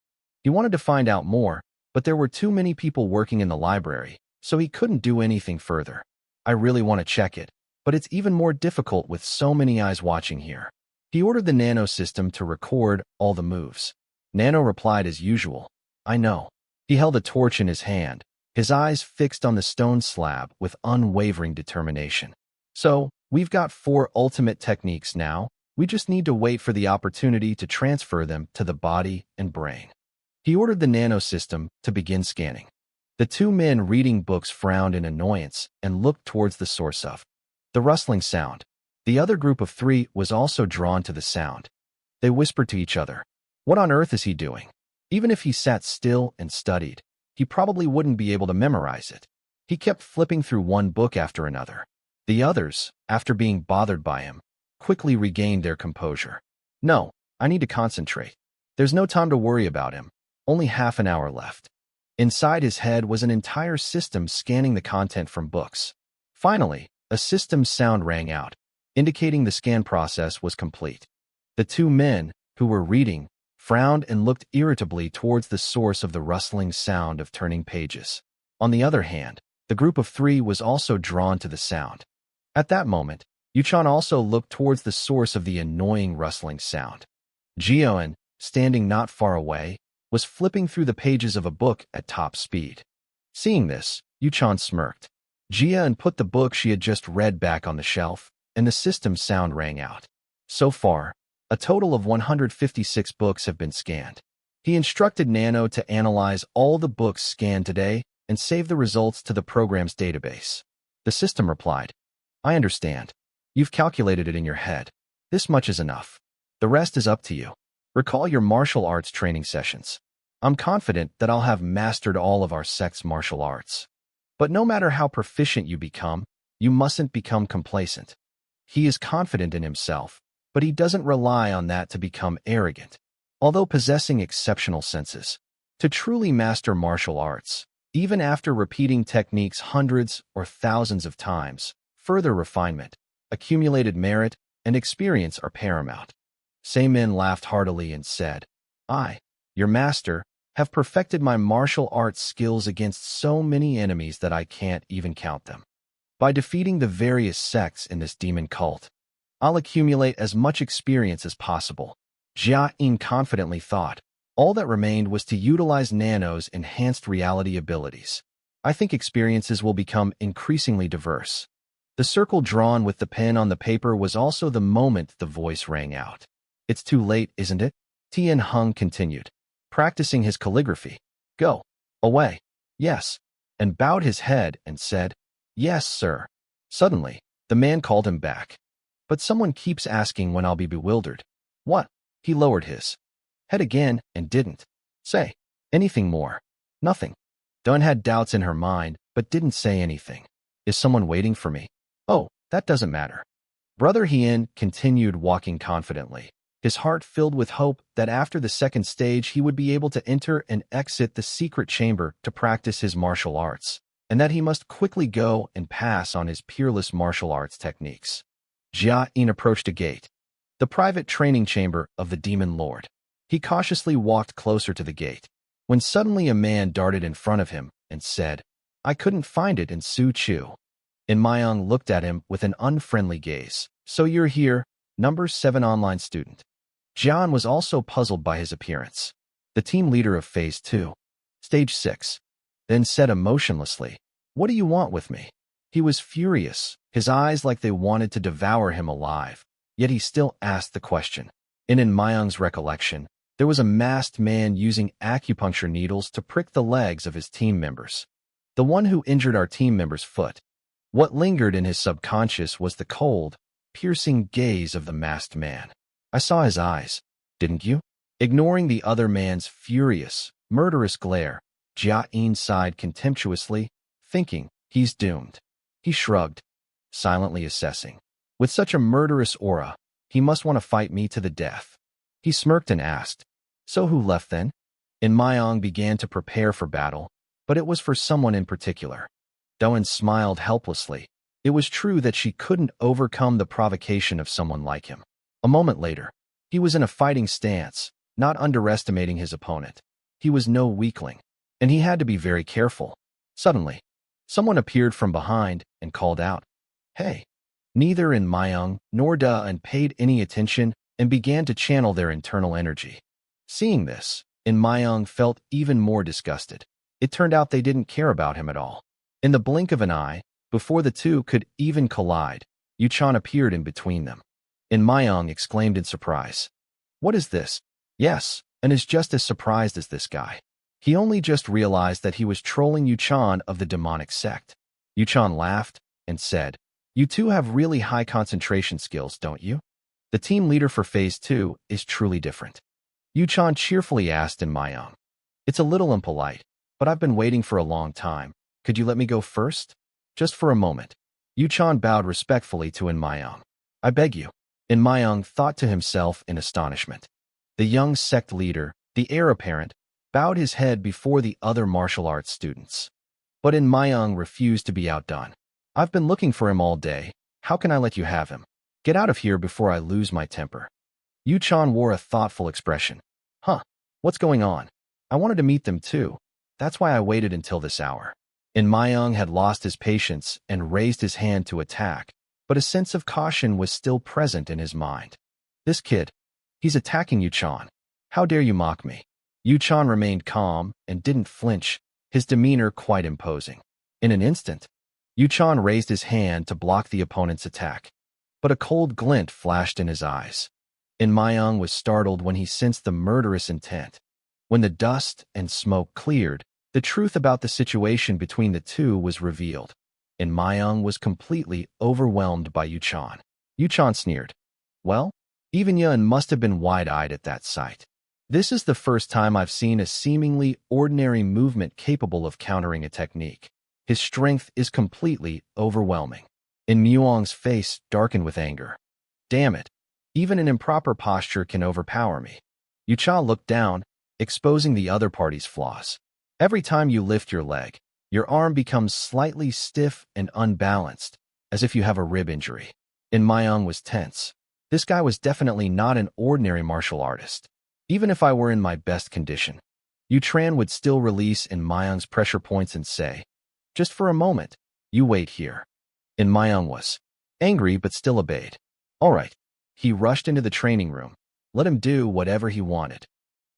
He wanted to find out more, but there were too many people working in the library, so he couldn't do anything further. I really want to check it, but it's even more difficult with so many eyes watching here. He ordered the Nano system to record all the moves. Nano replied as usual, I know. He held a torch in his hand, his eyes fixed on the stone slab with unwavering determination. So, we've got 4 ultimate techniques now. We just need to wait for the opportunity to transfer them to the body and brain. He ordered the Nano system to begin scanning. The 2 men reading books frowned in annoyance and looked towards the source of the rustling sound. The other group of 3 was also drawn to the sound. They whispered to each other, What on earth is he doing? Even if he sat still and studied, he probably wouldn't be able to memorize it. He kept flipping through one book after another. The others, after being bothered by him, quickly regained their composure. No, I need to concentrate. There's no time to worry about him. Only half an hour left. Inside his head was an entire system scanning the content from books. Finally, a system sound rang out, indicating the scan process was complete. The two men, who were reading, frowned and looked irritably towards the source of the rustling sound of turning pages. On the other hand, the group of three was also drawn to the sound. At that moment, Yuchan also looked towards the source of the annoying rustling sound. Jioan, standing not far away, was flipping through the pages of a book at top speed. Seeing this, Yuchan smirked. Jioan put the book she had just read back on the shelf, and the system sound rang out. So far, a total of 156 books have been scanned. He instructed Nano to analyze all the books scanned today and save the results to the program's database. The system replied, I understand. You've calculated it in your head. This much is enough. The rest is up to you. Recall your martial arts training sessions. I'm confident that I'll have mastered all of our sect's martial arts. But no matter how proficient you become, you mustn't become complacent. He is confident in himself, but he doesn't rely on that to become arrogant. Although possessing exceptional senses, to truly master martial arts, even after repeating techniques hundreds or thousands of times, further refinement, accumulated merit, and experience are paramount. Seimin laughed heartily and said, I, your master, have perfected my martial arts skills against so many enemies that I can't even count them. By defeating the various sects in this demon cult, I'll accumulate as much experience as possible. Jia-in confidently thought. All that remained was to utilize Nano's enhanced reality abilities. I think experiences will become increasingly diverse. The circle drawn with the pen on the paper was also the moment the voice rang out. It's too late, isn't it? Tian Hung continued, practicing his calligraphy. Go. Away. Yes. And bowed his head and said, Yes, sir. Suddenly, the man called him back. But someone keeps asking when I'll be bewildered. What? He lowered his head again and didn't say anything more. Nothing. Dun had doubts in her mind, but didn't say anything. Is someone waiting for me? Oh, that doesn't matter. Brother Hien continued walking confidently, his heart filled with hope that after the second stage he would be able to enter and exit the secret chamber to practice his martial arts, and that he must quickly go and pass on his peerless martial arts techniques. Jia-in approached a gate, the private training chamber of the Demon Lord. He cautiously walked closer to the gate, when suddenly a man darted in front of him and said, I couldn't find it in Su Chu. In Mayang looked at him with an unfriendly gaze. So you're here, number 7 online student. Jian was also puzzled by his appearance. The team leader of Phase 2, Stage 6, then said emotionlessly, What do you want with me? He was furious, his eyes like they wanted to devour him alive, yet he still asked the question. In Mayang's recollection, there was a masked man using acupuncture needles to prick the legs of his team members. The one who injured our team member's foot. What lingered in his subconscious was the cold, piercing gaze of the masked man. I saw his eyes, didn't you? Ignoring the other man's furious, murderous glare, Jia-in sighed contemptuously, thinking, he's doomed. He shrugged, silently assessing. With such a murderous aura, he must want to fight me to the death. He smirked and asked, So who left then? And Mayang began to prepare for battle, but it was for someone in particular. Doan smiled helplessly. It was true that she couldn't overcome the provocation of someone like him. A moment later, he was in a fighting stance, not underestimating his opponent. He was no weakling, and he had to be very careful. Suddenly, someone appeared from behind and called out, Hey! Neither in Mayang nor Da-an paid any attention and began to channel their internal energy. Seeing this, Mayang felt even more disgusted. It turned out they didn't care about him at all. In the blink of an eye, before the two could even collide, Yuchan appeared in between them. Mayang exclaimed in surprise, What is this? Yes, and is just as surprised as this guy. He only just realized that he was trolling Yuchan of the demonic sect. Yuchan laughed and said, You two have really high concentration skills, don't you? The team leader for Phase 2 is truly different. Yuchan cheerfully asked Mayang. It's a little impolite, but I've been waiting for a long time. Could you let me go first? Just for a moment. Yuchan bowed respectfully to Mayang. I beg you. And Mayung thought to himself in astonishment. The young sect leader, the heir apparent, bowed his head before the other martial arts students. But In Mayung refused to be outdone. I've been looking for him all day. How can I let you have him? Get out of here before I lose my temper. Yu Chan wore a thoughtful expression. Huh, what's going on? I wanted to meet them too. That's why I waited until this hour. In Mayung had lost his patience and raised his hand to attack, but a sense of caution was still present in his mind. This kid, he's attacking Yu Chan. How dare you mock me? Yu Chan remained calm and didn't flinch, his demeanor quite imposing. In an instant, Yu Chan raised his hand to block the opponent's attack, but a cold glint flashed in his eyes. In Mayung was startled when he sensed the murderous intent. When the dust and smoke cleared, the truth about the situation between the two was revealed. In Mayung was completely overwhelmed by Yu Chan. Yu Chan sneered. Well, even Yun must have been wide-eyed at that sight. This is the first time I've seen a seemingly ordinary movement capable of countering a technique. His strength is completely overwhelming. In Muong's face darkened with anger. Damn it. Even an improper posture can overpower me. Yu Chan looked down, exposing the other party's flaws. Every time you lift your leg, your arm becomes slightly stiff and unbalanced, as if you have a rib injury. In Mayung was tense. This guy was definitely not an ordinary martial artist. Even if I were in my best condition, Yu Tran would still release In Mayung's pressure points and say, just for a moment, you wait here. In Mayung was angry but still obeyed. All right. He rushed into the training room. Let him do whatever he wanted.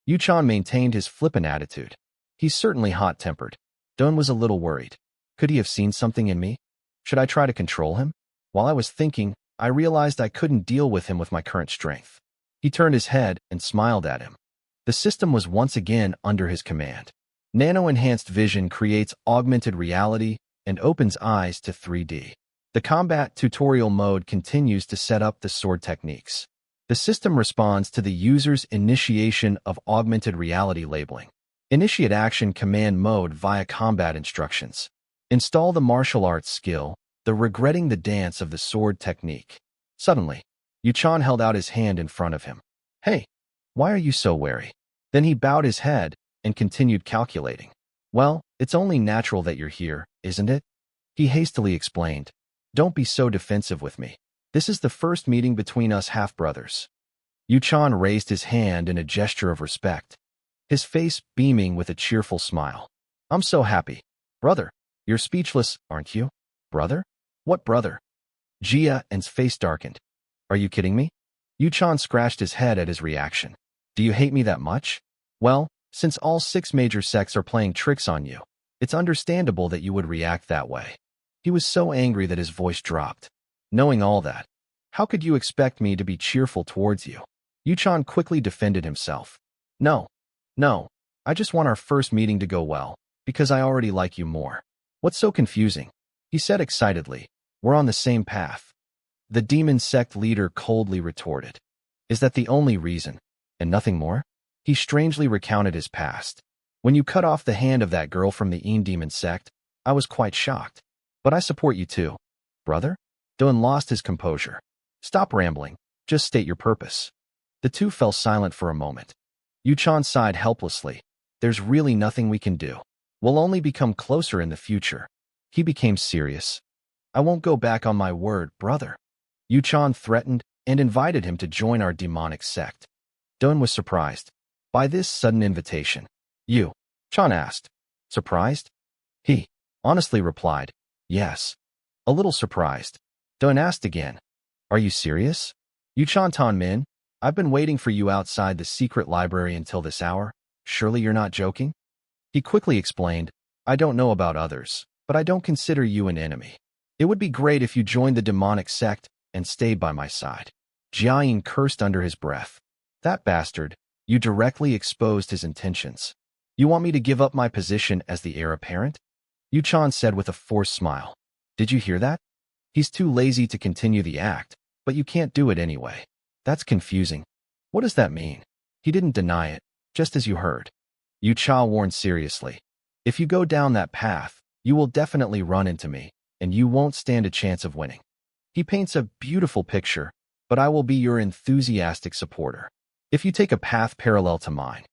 Yu Chan maintained his flippant attitude. He's certainly hot-tempered. Dun was a little worried. Could he have seen something in me? Should I try to control him? While I was thinking, I realized I couldn't deal with him with my current strength. He turned his head and smiled at him. The system was once again under his command. Nano-enhanced vision creates augmented reality and opens eyes to 3D. The combat tutorial mode continues to set up the sword techniques. The system responds to the user's initiation of augmented reality labeling. Initiate action command mode via combat instructions. Install the martial arts skill, the regretting the dance of the sword technique. Suddenly, Yu Chan held out his hand in front of him. Hey, why are you so wary? Then he bowed his head and continued calculating. Well, it's only natural that you're here, isn't it? He hastily explained. Don't be so defensive with me. This is the first meeting between us half-brothers. Yu Chan raised his hand in a gesture of respect, his face beaming with a cheerful smile. I'm so happy. Brother, you're speechless, aren't you? Brother? What brother? Jia An's face darkened. Are you kidding me? Yu Chan scratched his head at his reaction. Do you hate me that much? Well, since all 6 major sects are playing tricks on you, it's understandable that you would react that way. He was so angry that his voice dropped. Knowing all that, how could you expect me to be cheerful towards you? Yu Chan quickly defended himself. No, I just want our first meeting to go well, because I already like you more. What's so confusing? He said excitedly. We're on the same path. The demon sect leader coldly retorted. Is that the only reason, and nothing more? He strangely recounted his past. When you cut off the hand of that girl from the Een demon sect, I was quite shocked. But I support you too. Brother? Dun lost his composure. Stop rambling. Just state your purpose. The two fell silent for a moment. Yu Chan sighed helplessly. There's really nothing we can do. We'll only become closer in the future. He became serious. I won't go back on my word, brother. Yu Chan threatened and invited him to join our demonic sect. Dun was surprised by this sudden invitation. You? Chan asked. Surprised? He honestly replied, yes. A little surprised. Dun asked again. Are you serious? Yu Chan Tan Min, I've been waiting for you outside the secret library until this hour. Surely you're not joking? He quickly explained, I don't know about others, but I don't consider you an enemy. It would be great if you joined the demonic sect and stayed by my side. Jiayin cursed under his breath. That bastard, you directly exposed his intentions. You want me to give up my position as the heir apparent? Yu Chan said with a forced smile. Did you hear that? He's too lazy to continue the act, but you can't do it anyway. That's confusing. What does that mean? He didn't deny it, just as you heard. Yu Cha warned seriously. If you go down that path, you will definitely run into me, and you won't stand a chance of winning. He paints a beautiful picture, but I will be your enthusiastic supporter. If you take a path parallel to mine,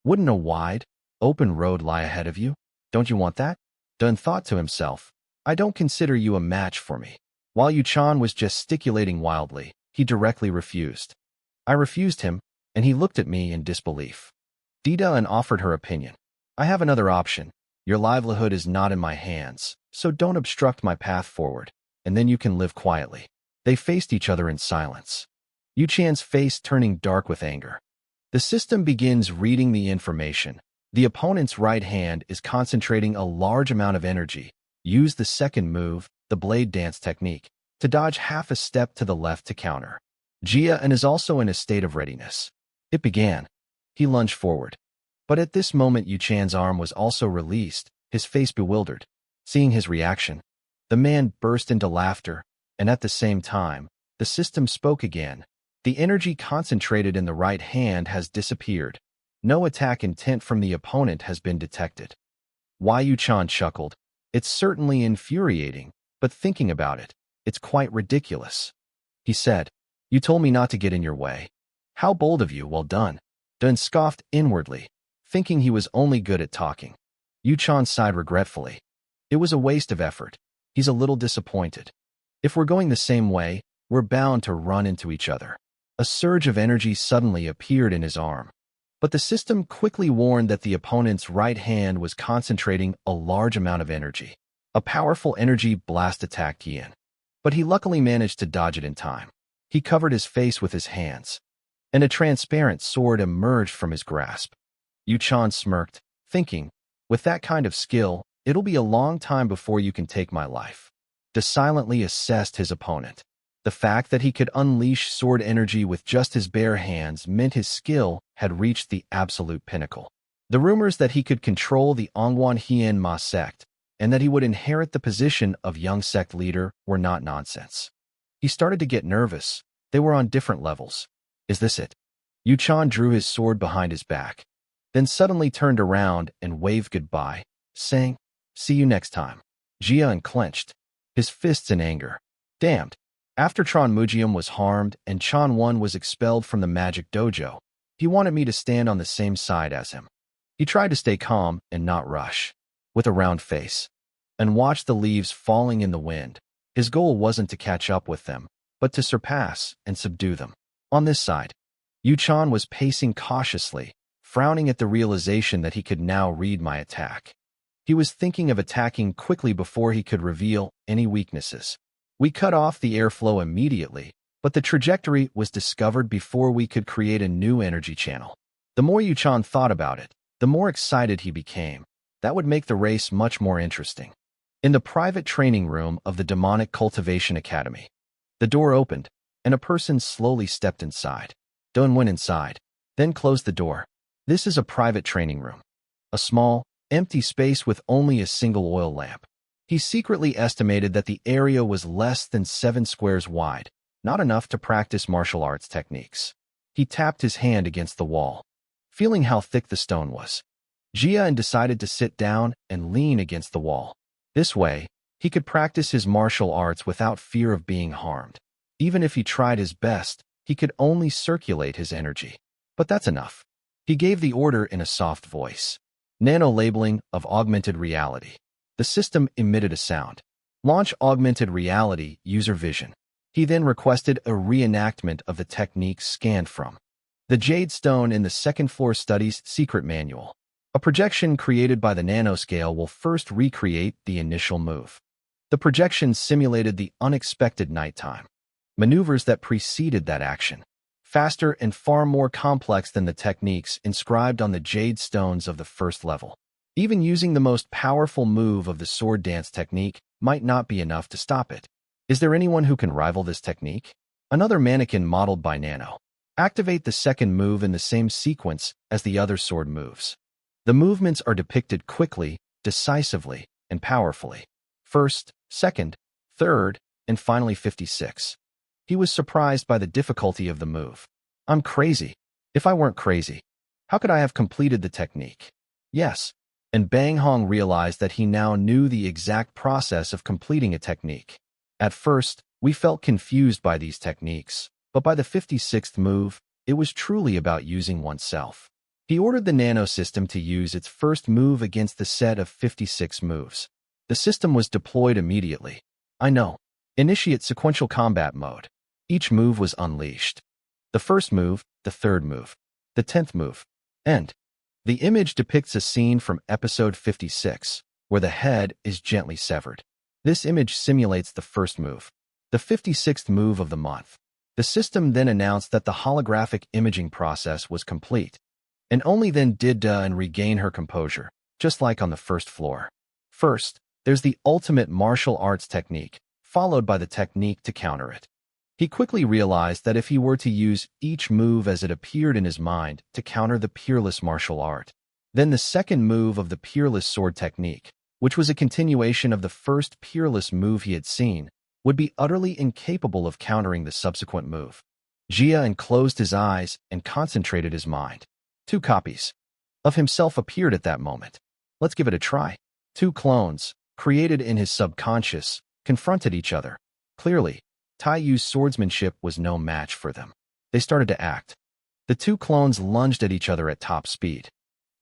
wouldn't a wide, open road lie ahead of you? Don't you want that? Dun thought to himself, I don't consider you a match for me. While Yu-chan was gesticulating wildly, he directly refused. I refused him, and he looked at me in disbelief. Dida and offered her opinion. I have another option. Your livelihood is not in my hands, so don't obstruct my path forward, and then you can live quietly. They faced each other in silence, Yu-chan's face turning dark with anger. The system begins reading the information. The opponent's right hand is concentrating a large amount of energy. Use the second move, the blade dance technique, to dodge half a step to the left to counter. Jia and is also in a state of readiness. It began. He lunged forward. But at this moment Yu-chan's arm was also released, his face bewildered. Seeing his reaction, the man burst into laughter, and at the same time, the system spoke again. The energy concentrated in the right hand has disappeared. No attack intent from the opponent has been detected. Why Yu-chan chuckled. It's certainly infuriating, but thinking about it, it's quite ridiculous. He said, You told me not to get in your way. How bold of you, well done. Dun scoffed inwardly, thinking he was only good at talking. Yu-chan sighed regretfully. It was a waste of effort. He's a little disappointed. If we're going the same way, we're bound to run into each other. A surge of energy suddenly appeared in his arm. But the system quickly warned that the opponent's right hand was concentrating a large amount of energy. A powerful energy blast attacked Ian. But he luckily managed to dodge it in time. He covered his face with his hands, and a transparent sword emerged from his grasp. Yu-chan smirked, thinking, with that kind of skill, it'll be a long time before you can take my life. De silently assessed his opponent. The fact that he could unleash sword energy with just his bare hands meant his skill had reached the absolute pinnacle. The rumors that he could control the Ongwan Hien Ma sect and that he would inherit the position of young sect leader were not nonsense. He started to get nervous. They were on different levels. Is this it? Yu-chan drew his sword behind his back, then suddenly turned around and waved goodbye, saying, See you next time. Jia unclenched, his fists in anger. Damned. After Tron Mujium was harmed and Chan Won was expelled from the magic dojo, he wanted me to stand on the same side as him. He tried to stay calm and not rush, with a round face, and watch the leaves falling in the wind. His goal wasn't to catch up with them, but to surpass and subdue them. On this side, Yu-chan was pacing cautiously, frowning at the realization that he could now read my attack. He was thinking of attacking quickly before he could reveal any weaknesses. We cut off the airflow immediately, but the trajectory was discovered before we could create a new energy channel. The more Yu-chan thought about it, the more excited he became. That would make the race much more interesting. In the private training room of the Demonic Cultivation Academy, the door opened, and a person slowly stepped inside. Dun went inside, then closed the door. This is a private training room. A small, empty space with only a single oil lamp. He secretly estimated that the area was less than 7 squares wide, not enough to practice martial arts techniques. He tapped his hand against the wall, feeling how thick the stone was. Jia decided to sit down and lean against the wall. This way, he could practice his martial arts without fear of being harmed. Even if he tried his best, he could only circulate his energy. But that's enough. He gave the order in a soft voice. Nano labeling of augmented reality. The system emitted a sound. Launch augmented reality user vision. He then requested a reenactment of the technique scanned from the Jade Stone in the second floor studies secret manual. A projection created by the nanoscale will first recreate the initial move. The projection simulated the unexpected nighttime maneuvers that preceded that action, faster and far more complex than the techniques inscribed on the Jade Stones of the first level. Even using the most powerful move of the sword dance technique might not be enough to stop it. Is there anyone who can rival this technique? Another mannequin modeled by Nano. Activate the second move in the same sequence as the other sword moves. The movements are depicted quickly, decisively, and powerfully. First, second, third, and finally 56. He was surprised by the difficulty of the move. I'm crazy. If I weren't crazy, how could I have completed the technique? Yes. And Bang Hong realized that he now knew the exact process of completing a technique. At first, we felt confused by these techniques, But by the 56th move, it was truly about using oneself. He ordered the Nano system to use its first move against the set of 56 moves. The system was deployed immediately. I know. Initiate sequential combat mode. Each move was unleashed. The first move, the third move, the 10th move. End. The image depicts a scene from episode 56, where the head is gently severed. This image simulates the first move, the 56th move of the month. The system then announced that the holographic imaging process was complete, and only then did Dawn regain her composure, just like on the first floor. First, there's the ultimate martial arts technique, followed by the technique to counter it. He quickly realized that if he were to use each move as it appeared in his mind to counter the peerless martial art, then the second move of the peerless sword technique, which was a continuation of the first peerless move he had seen, would be utterly incapable of countering the subsequent move. Jia closed his eyes and concentrated his mind. 2 copies of himself appeared at that moment. Let's give it a try. 2 clones, created in his subconscious, confronted each other. Clearly, Tai Yu's swordsmanship was no match for them. They started to act. The 2 clones lunged at each other at top speed.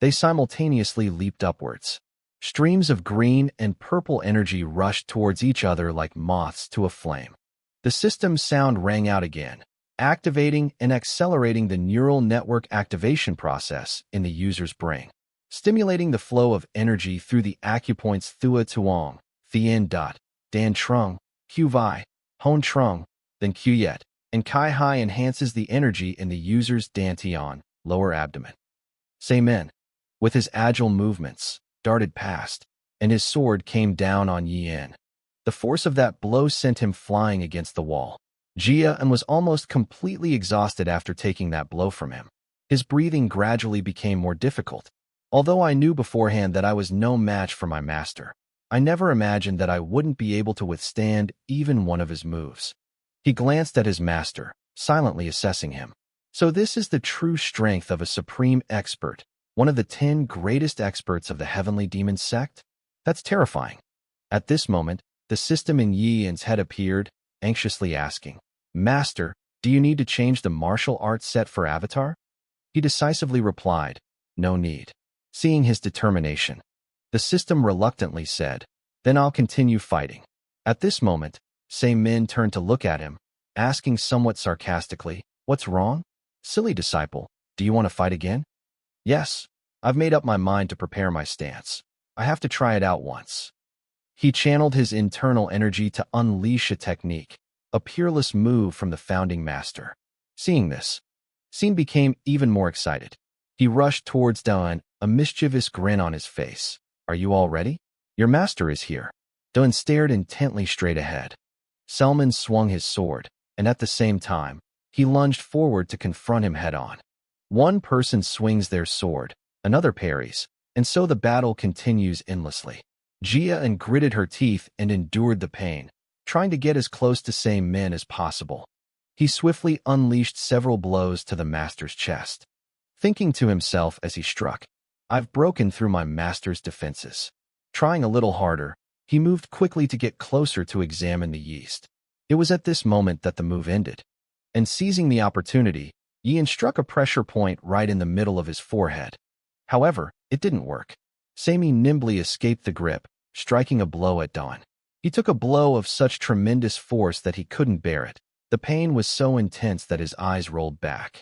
They simultaneously leaped upwards. Streams of green and purple energy rushed towards each other like moths to a flame. The system's sound rang out again, activating and accelerating the neural network activation process in the user's brain, stimulating the flow of energy through the acupoints Thua Tuong, Thien Dot, Dan Trung, Q Vi, Hon Trung, then Q Yet, and Kai Hai enhances the energy in the user's dantian, lower abdomen. Seimen, with his agile movements, darted past, and his sword came down on Yin. The force of that blow sent him flying against the wall. Jia was almost completely exhausted after taking that blow from him. His breathing gradually became more difficult. Although I knew beforehand that I was no match for my master, I never imagined that I wouldn't be able to withstand even one of his moves. He glanced at his master, silently assessing him. So this is the true strength of a supreme expert, one of the 10 greatest experts of the heavenly demon sect? That's terrifying. At this moment, the system in Yin's head appeared, anxiously asking, Master, do you need to change the martial arts set for Avatar? He decisively replied, No need. Seeing his determination, the system reluctantly said, Then I'll continue fighting. At this moment, Seimin turned to look at him, asking somewhat sarcastically, What's wrong? Silly disciple, do you want to fight again? Yes, I've made up my mind to prepare my stance. I have to try it out once. He channeled his internal energy to unleash a technique, a peerless move from the founding master. Seeing this, Sin became even more excited. He rushed towards Dawn, a mischievous grin on his face. Are you all ready? Your master is here. Dawn stared intently straight ahead. Selman swung his sword, and at the same time, he lunged forward to confront him head-on. One person swings their sword, another parries, and so the battle continues endlessly. Jia gritted her teeth and endured the pain, trying to get as close to Seimin as possible. He swiftly unleashed several blows to the master's chest, thinking to himself as he struck, I've broken through my master's defenses. Trying a little harder, he moved quickly to get closer to examine the yeast. It was at this moment that the move ended, and seizing the opportunity, Yin struck a pressure point right in the middle of his forehead. However, it didn't work. Sami nimbly escaped the grip, striking a blow at Dawn. He took a blow of such tremendous force that he couldn't bear it. The pain was so intense that his eyes rolled back.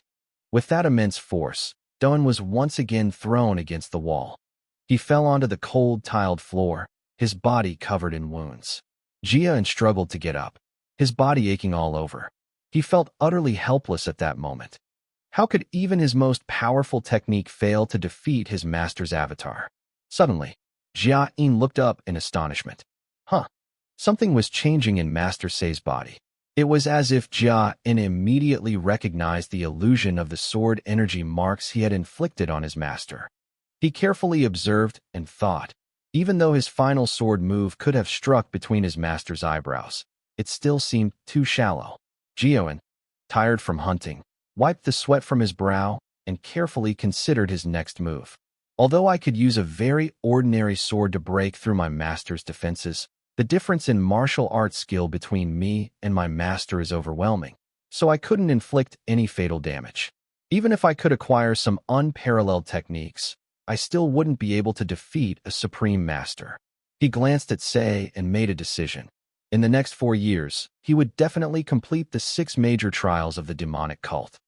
With that immense force, Dawn was once again thrown against the wall. He fell onto the cold, tiled floor, his body covered in wounds. Jia struggled to get up, his body aching all over. He felt utterly helpless at that moment. How could even his most powerful technique fail to defeat his master's avatar? Suddenly, Jia looked up in astonishment. Something was changing in Master Sei's body. It was as if Jia immediately recognized the illusion of the sword energy marks he had inflicted on his master. He carefully observed and thought, even though his final sword move could have struck between his master's eyebrows, it still seemed too shallow. Jioan, tired from hunting, wiped the sweat from his brow and carefully considered his next move. Although I could use a very ordinary sword to break through my master's defenses, the difference in martial arts skill between me and my master is overwhelming. so I couldn't inflict any fatal damage. Even if I could acquire some unparalleled techniques, I still wouldn't be able to defeat a supreme master. He glanced at Sei and made a decision. In the next 4 years, he would definitely complete the 6 major trials of the demonic cult.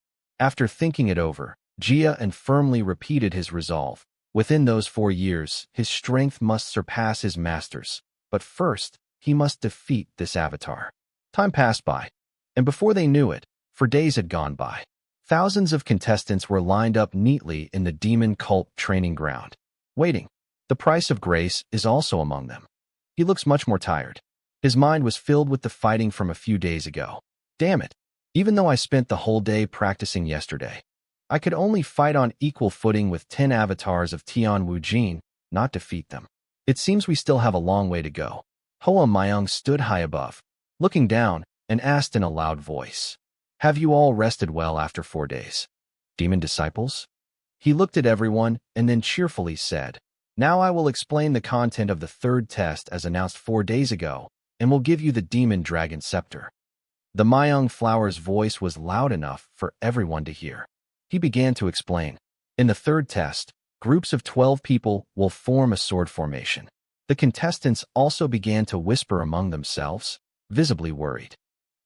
After thinking it over, Jia and firmly repeated his resolve. Within those 4 years, his strength must surpass his master's. But first, he must defeat this avatar. Time passed by, and before they knew it, for days had gone by. Thousands of contestants were lined up neatly in the demon cult training ground, waiting. The price of grace is also among them. He looks much more tired. His mind was filled with the fighting from a few days ago. Damn it. Even though I spent the whole day practicing yesterday, I could only fight on equal footing with 10 avatars of Tian Wujin, not defeat them. It seems we still have a long way to go. Hoa Myung stood high above, looking down, and asked in a loud voice, "Have you all rested well after 4 days? Demon disciples?" He looked at everyone and then cheerfully said, "Now I will explain the content of the 3rd test as announced 4 days ago, and will give you the demon dragon scepter." The Myung flower's voice was loud enough for everyone to hear. He began to explain. In the 3rd test, groups of 12 people will form a sword formation. The contestants also began to whisper among themselves, visibly worried.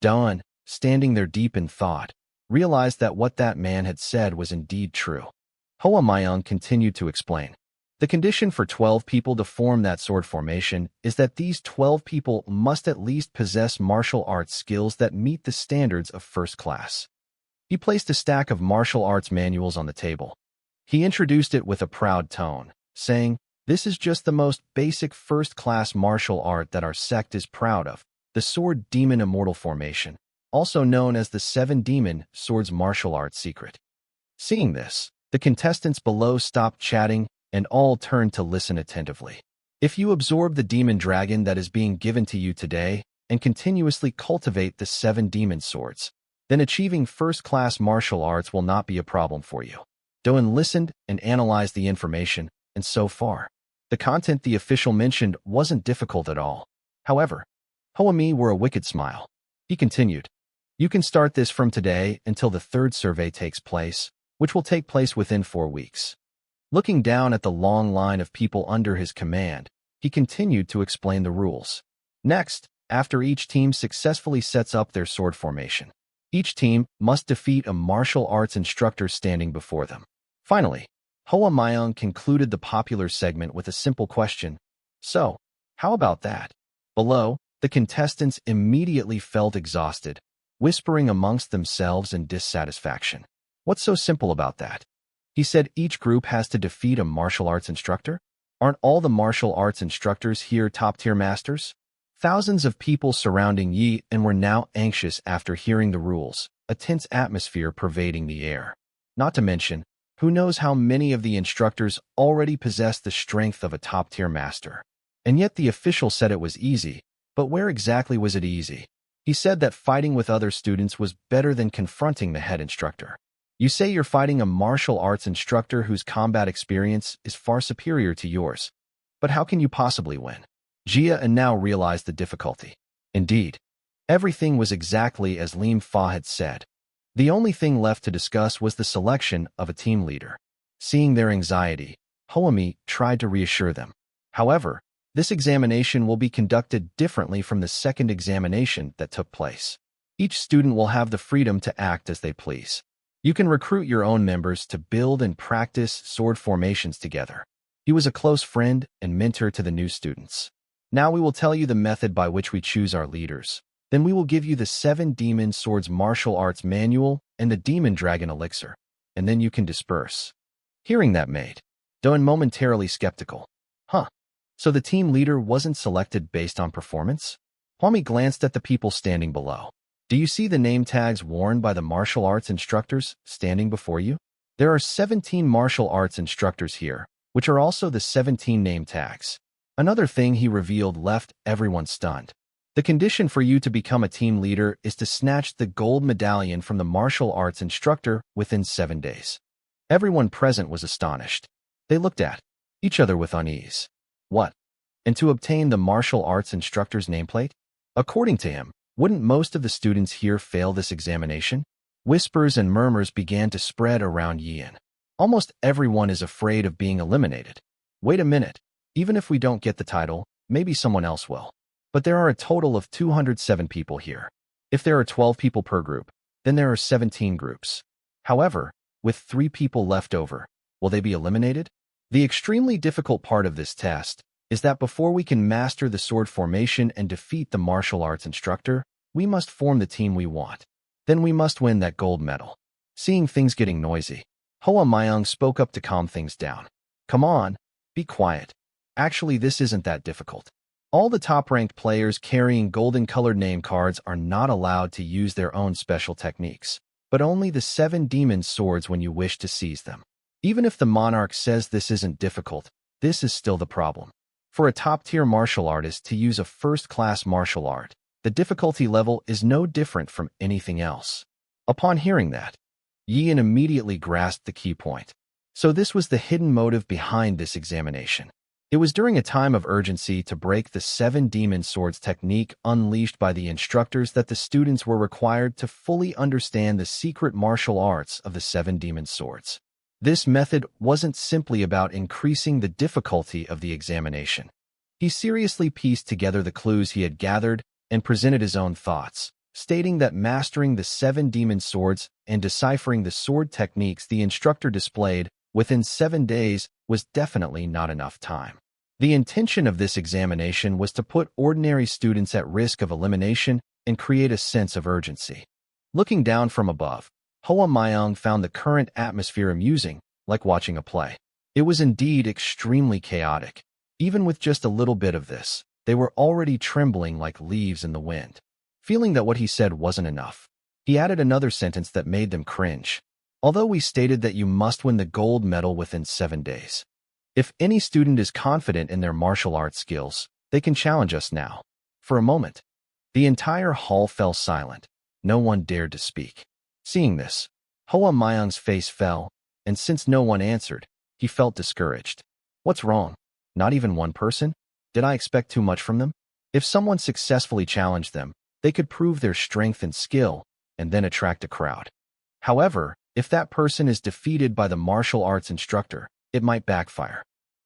Dawn, standing there deep in thought, realized that what that man had said was indeed true. Hoa Myung continued to explain. The condition for 12 people to form that sword formation is that these 12 people must at least possess martial arts skills that meet the standards of first class. He placed a stack of martial arts manuals on the table. He introduced it with a proud tone, saying, "This is just the most basic first-class martial art that our sect is proud of, the Sword Demon Immortal Formation, also known as the 7 Demon Swords Martial Arts Secret." Seeing this, the contestants below stopped chatting and all turned to listen attentively. If you absorb the demon dragon that is being given to you today and continuously cultivate the 7 demon swords, then achieving first-class martial arts will not be a problem for you. Doan listened and analyzed the information, and so far, the content the official mentioned wasn't difficult at all. However, Hoami wore a wicked smile. He continued, "You can start this from today until the 3rd survey takes place, which will take place within 4 weeks. Looking down at the long line of people under his command, he continued to explain the rules. Next, after each team successfully sets up their sword formation, each team must defeat a martial arts instructor standing before them. Finally, Hoa Myung concluded the popular segment with a simple question. So, how about that? Below, the contestants immediately felt exhausted, whispering amongst themselves in dissatisfaction. What's so simple about that? He said each group has to defeat a martial arts instructor? Aren't all the martial arts instructors here top-tier masters? Thousands of people surrounding Yi and were now anxious after hearing the rules, a tense atmosphere pervading the air. Not to mention, who knows how many of the instructors already possessed the strength of a top-tier master. And yet the official said it was easy, but where exactly was it easy? He said that fighting with other students was better than confronting the head instructor. You say you're fighting a martial arts instructor whose combat experience is far superior to yours. But how can you possibly win? Jia and now realized the difficulty. Indeed, everything was exactly as Lim Fa had said. The only thing left to discuss was the selection of a team leader. Seeing their anxiety, Hoami tried to reassure them. However, this examination will be conducted differently from the second examination that took place. Each student will have the freedom to act as they please. You can recruit your own members to build and practice sword formations together. He was a close friend and mentor to the new students. Now we will tell you the method by which we choose our leaders. Then we will give you the 7 Demon Swords Martial Arts Manual and the Demon Dragon Elixir, and then you can disperse. Hearing that made Doan momentarily skeptical. Huh. So the team leader wasn't selected based on performance? Hwami glanced at the people standing below. Do you see the name tags worn by the martial arts instructors standing before you? There are 17 martial arts instructors here, which are also the 17 name tags. Another thing he revealed left everyone stunned. The condition for you to become a team leader is to snatch the gold medallion from the martial arts instructor within 7 days. Everyone present was astonished. They looked at each other with unease. What? And to obtain the martial arts instructor's nameplate? According to him, Wouldn't most of the students here fail this examination? Whispers and murmurs began to spread around Yian. Almost everyone is afraid of being eliminated. Wait a minute. Even if we don't get the title, maybe someone else will. But there are a total of 207 people here. If there are 12 people per group, then there are 17 groups. However, with 3 people left over, will they be eliminated? The extremely difficult part of this test is that before we can master the sword formation and defeat the martial arts instructor, we must form the team we want. Then we must win that gold medal. Seeing things getting noisy, Hoa Myung spoke up to calm things down. Come on, be quiet. Actually, this isn't that difficult. All the top-ranked players carrying golden-colored name cards are not allowed to use their own special techniques, but only the 7 demon swords when you wish to seize them. Even if the monarch says this isn't difficult, this is still the problem. For a top-tier martial artist to use a first-class martial art, the difficulty level is no different from anything else. Upon hearing that, Yian immediately grasped the key point. So this was the hidden motive behind this examination. It was during a time of urgency to break the 7 demon swords technique unleashed by the instructors that the students were required to fully understand the secret martial arts of the 7 demon swords. This method wasn't simply about increasing the difficulty of the examination. He seriously pieced together the clues he had gathered and presented his own thoughts, stating that mastering the 7 demon swords and deciphering the sword techniques the instructor displayed within 7 days was definitely not enough time. The intention of this examination was to put ordinary students at risk of elimination and create a sense of urgency. Looking down from above, Hoa Myung found the current atmosphere amusing, like watching a play. It was indeed extremely chaotic. Even with just a little bit of this, they were already trembling like leaves in the wind. Feeling that what he said wasn't enough, he added another sentence that made them cringe. Although we stated that you must win the gold medal within 7 days. If any student is confident in their martial arts skills, they can challenge us now. For a moment, the entire hall fell silent. No one dared to speak. Seeing this, Hoa Myung's face fell, and since no one answered, he felt discouraged. What's wrong? Not even one person? Did I expect too much from them? If someone successfully challenged them, they could prove their strength and skill, and then attract a crowd. However, if that person is defeated by the martial arts instructor, it might backfire.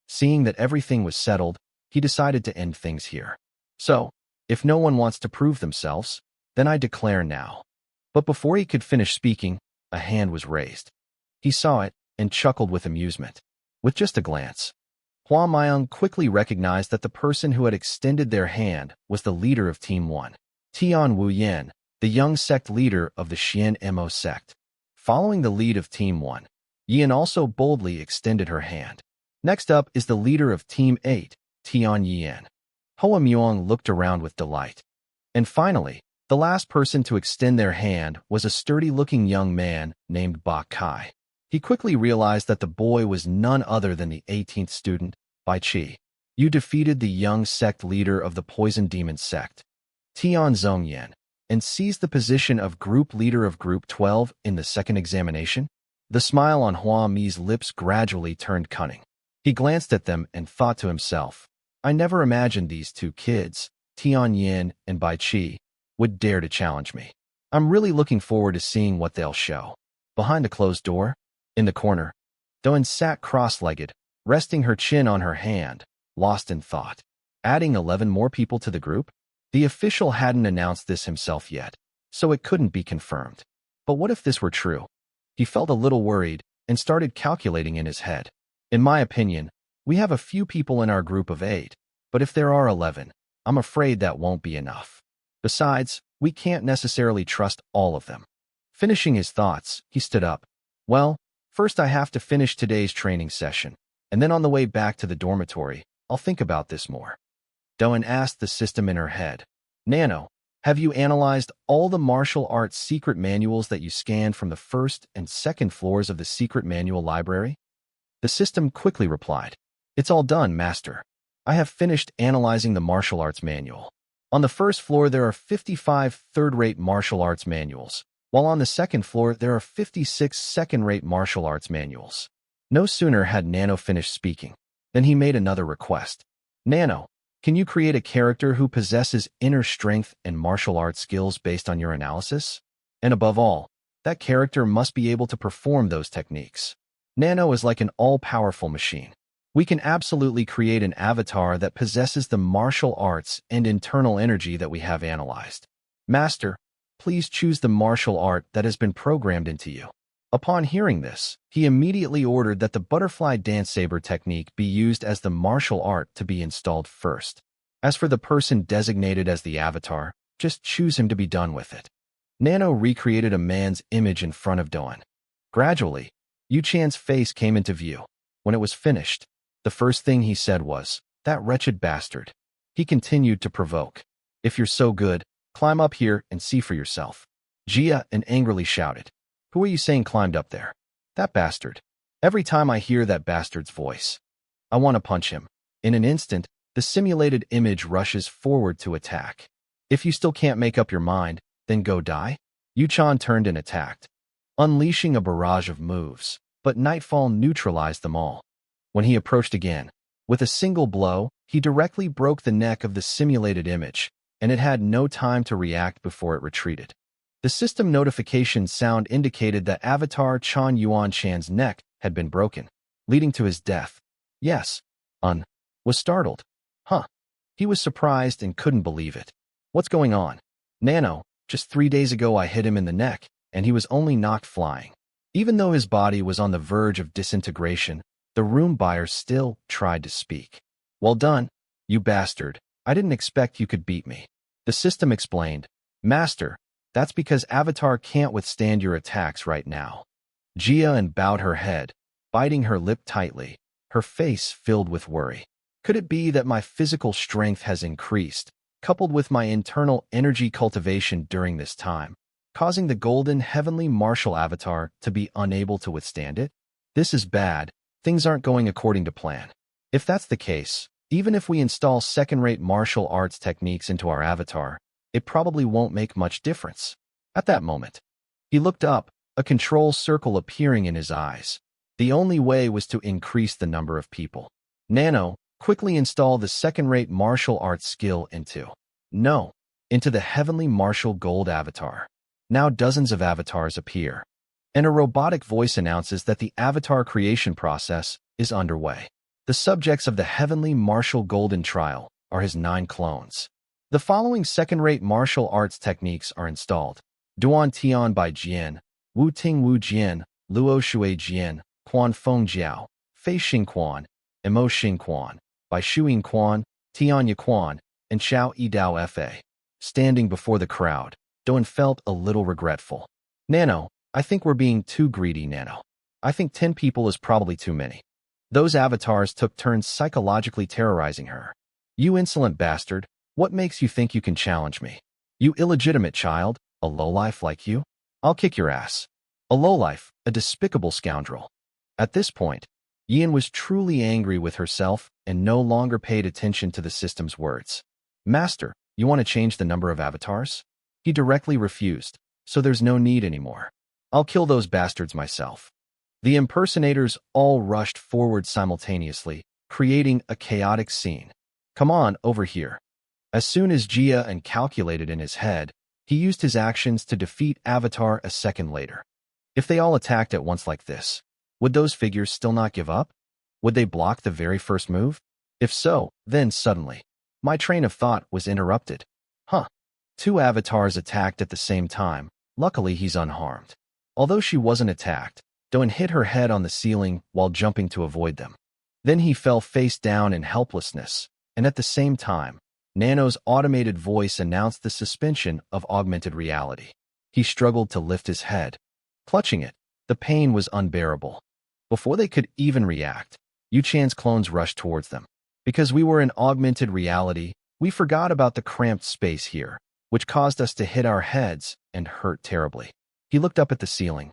Seeing that everything was settled, he decided to end things here. So, if no one wants to prove themselves, then I declare now. But before he could finish speaking, a hand was raised. He saw it and chuckled with amusement. With just a glance, Hoa Myung quickly recognized that the person who had extended their hand was the leader of Team 1, Tian Wu Yan, the young sect leader of the Xian Mo sect. Following the lead of Team 1, Yian also boldly extended her hand. Next up is the leader of Team 8, Tian Yan. Hoa Myung looked around with delight. And finally, the last person to extend their hand was a sturdy-looking young man named Ba Kai. He quickly realized that the boy was none other than the 18th student, Bai Qi. You defeated the young sect leader of the Poison Demon sect, Tian Zhongyan, and seized the position of group leader of Group 12 in the second examination? The smile on Hua Mi's lips gradually turned cunning. He glanced at them and thought to himself, I never imagined these 2 kids, Tian Yin and Bai Qi, would dare to challenge me. I'm really looking forward to seeing what they'll show. Behind a closed door, in the corner, Doan sat cross-legged, resting her chin on her hand, lost in thought. Adding 11 more people to the group? The official hadn't announced this himself yet, so it couldn't be confirmed. But what if this were true? He felt a little worried and started calculating in his head. In my opinion, we have a few people in our group of 8, but if there are 11, I'm afraid that won't be enough. Besides, we can't necessarily trust all of them. Finishing his thoughts, he stood up. Well, first I have to finish today's training session, and then on the way back to the dormitory, I'll think about this more. Doan asked the system in her head. Nano, have you analyzed all the martial arts secret manuals that you scanned from the first and second floors of the secret manual library? The system quickly replied. It's all done, Master. I have finished analyzing the martial arts manual. On the first floor, there are 55 third-rate martial arts manuals, while on the second floor, there are 56 second-rate martial arts manuals. No sooner had Nano finished speaking than he made another request. Nano, Can you create a character who possesses inner strength and martial arts skills based on your analysis? And above all, that character must be able to perform those techniques. Nano is like an all-powerful machine. We can absolutely create an avatar that possesses the martial arts and internal energy that we have analyzed. Master, please choose the martial art that has been programmed into you. Upon hearing this, he immediately ordered that the butterfly dance saber technique be used as the martial art to be installed first. As for the person designated as the avatar, just choose him to be done with it. Nano recreated a man's image in front of Dawn. Gradually, Yu Chan's face came into view. When it was finished, the first thing he said was, "That wretched bastard." He continued to provoke. "If you're so good, climb up here and see for yourself." Jia angrily shouted. "Who are you saying climbed up there?" "That bastard. Every time I hear that bastard's voice, I want to punch him." In an instant, the simulated image rushes forward to attack. "If you still can't make up your mind, then go die." Yu Chan turned and attacked, unleashing a barrage of moves, but Nightfall neutralized them all. When he approached again, with a single blow, he directly broke the neck of the simulated image, and it had no time to react before it retreated. The system notification sound indicated that Avatar Chan Yuan Chan's neck had been broken, leading to his death. Yes, was startled. Huh. He was surprised and couldn't believe it. What's going on? Nano, just 3 days ago I hit him in the neck, and he was only knocked flying. Even though his body was on the verge of disintegration, the room buyer still tried to speak. "Well done, you bastard. I didn't expect you could beat me." The system explained. "Master, that's because Avatar can't withstand your attacks right now." Jia bowed her head, biting her lip tightly, her face filled with worry. Could it be that my physical strength has increased, coupled with my internal energy cultivation during this time, causing the golden heavenly martial avatar to be unable to withstand it? This is bad. Things aren't going according to plan. If that's the case, even if we install second-rate martial arts techniques into our avatar, it probably won't make much difference. At that moment, he looked up, a control circle appearing in his eyes. The only way was to increase the number of people. Nano, quickly install the second-rate martial arts skill into the heavenly martial gold avatar. Now dozens of avatars appear, and a robotic voice announces that the avatar creation process is underway. The subjects of the heavenly martial golden trial are his 9 clones. The following second-rate martial arts techniques are installed. Duan Tian Bai Jian, Wu Ting Wu Jian, Luo Shui Jian, Quan Feng Jiao, Fei Xing Quan, Emo Xing Quan, Bai Shuing Quan, Tianya Quan, and Xiao Yi Dao Fa. Standing before the crowd, Doan felt a little regretful. "Nano, I think we're being too greedy, Nano. I think 10 people is probably too many." Those avatars took turns psychologically terrorizing her. "You insolent bastard, what makes you think you can challenge me? You illegitimate child, a lowlife like you? I'll kick your ass." A lowlife, a despicable scoundrel. At this point, Yin was truly angry with herself and no longer paid attention to the system's words. "Master, you want to change the number of avatars?" He directly refused, "So there's no need anymore. I'll kill those bastards myself." The impersonators all rushed forward simultaneously, creating a chaotic scene. "Come on, over here." As soon as Jia calculated in his head, he used his actions to defeat Avatar a second later. If they all attacked at once like this, would those figures still not give up? Would they block the very first move? If so, then suddenly, my train of thought was interrupted. Huh. 2 avatars attacked at the same time. Luckily, he's unharmed. Although she wasn't attacked, Doan hit her head on the ceiling while jumping to avoid them. Then he fell face down in helplessness, and at the same time, Nano's automated voice announced the suspension of augmented reality. He struggled to lift his head. Clutching it, the pain was unbearable. Before they could even react, Yu Chan's clones rushed towards them. Because we were in augmented reality, we forgot about the cramped space here, which caused us to hit our heads and hurt terribly. He looked up at the ceiling,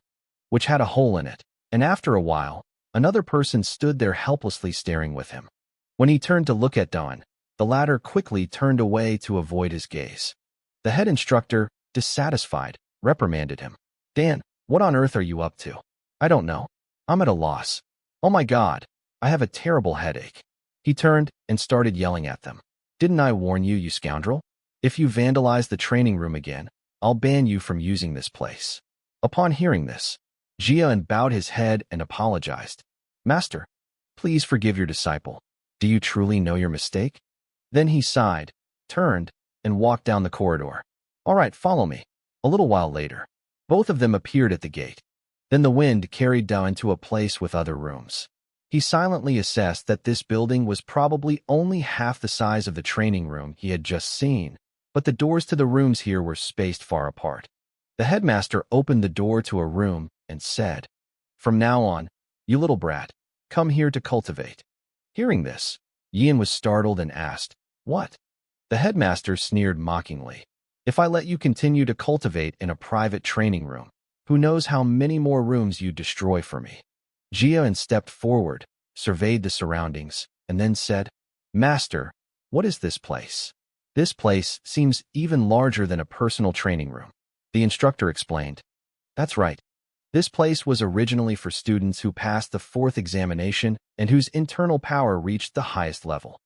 which had a hole in it, and after a while, another person stood there helplessly staring with him. When he turned to look at Dawn, the latter quickly turned away to avoid his gaze. The head instructor, dissatisfied, reprimanded him. "Dan, what on earth are you up to?" "I don't know. I'm at a loss. Oh my God, I have a terrible headache." He turned and started yelling at them. Didn't I warn you, you scoundrel? If you vandalize the training room again, I'll ban you from using this place. Upon hearing this, Jian bowed his head and apologized. Master, please forgive your disciple. Do you truly know your mistake? Then he sighed, turned, and walked down the corridor. All right, follow me. A little while later, both of them appeared at the gate. Then the wind carried down into a place with other rooms. He silently assessed that this building was probably only half the size of the training room he had just seen, but the doors to the rooms here were spaced far apart. The headmaster opened the door to a room and said, "From now on, you little brat, come here to cultivate." Hearing this, Yian was startled and asked, "What?" The headmaster sneered mockingly. "If I let you continue to cultivate in a private training room, who knows how many more rooms you'd destroy for me?" Jian stepped forward, surveyed the surroundings, and then said, "Master, what is this place?" "This place seems even larger than a personal training room," the instructor explained. "That's right. This place was originally for students who passed the 4th examination and whose internal power reached the highest level."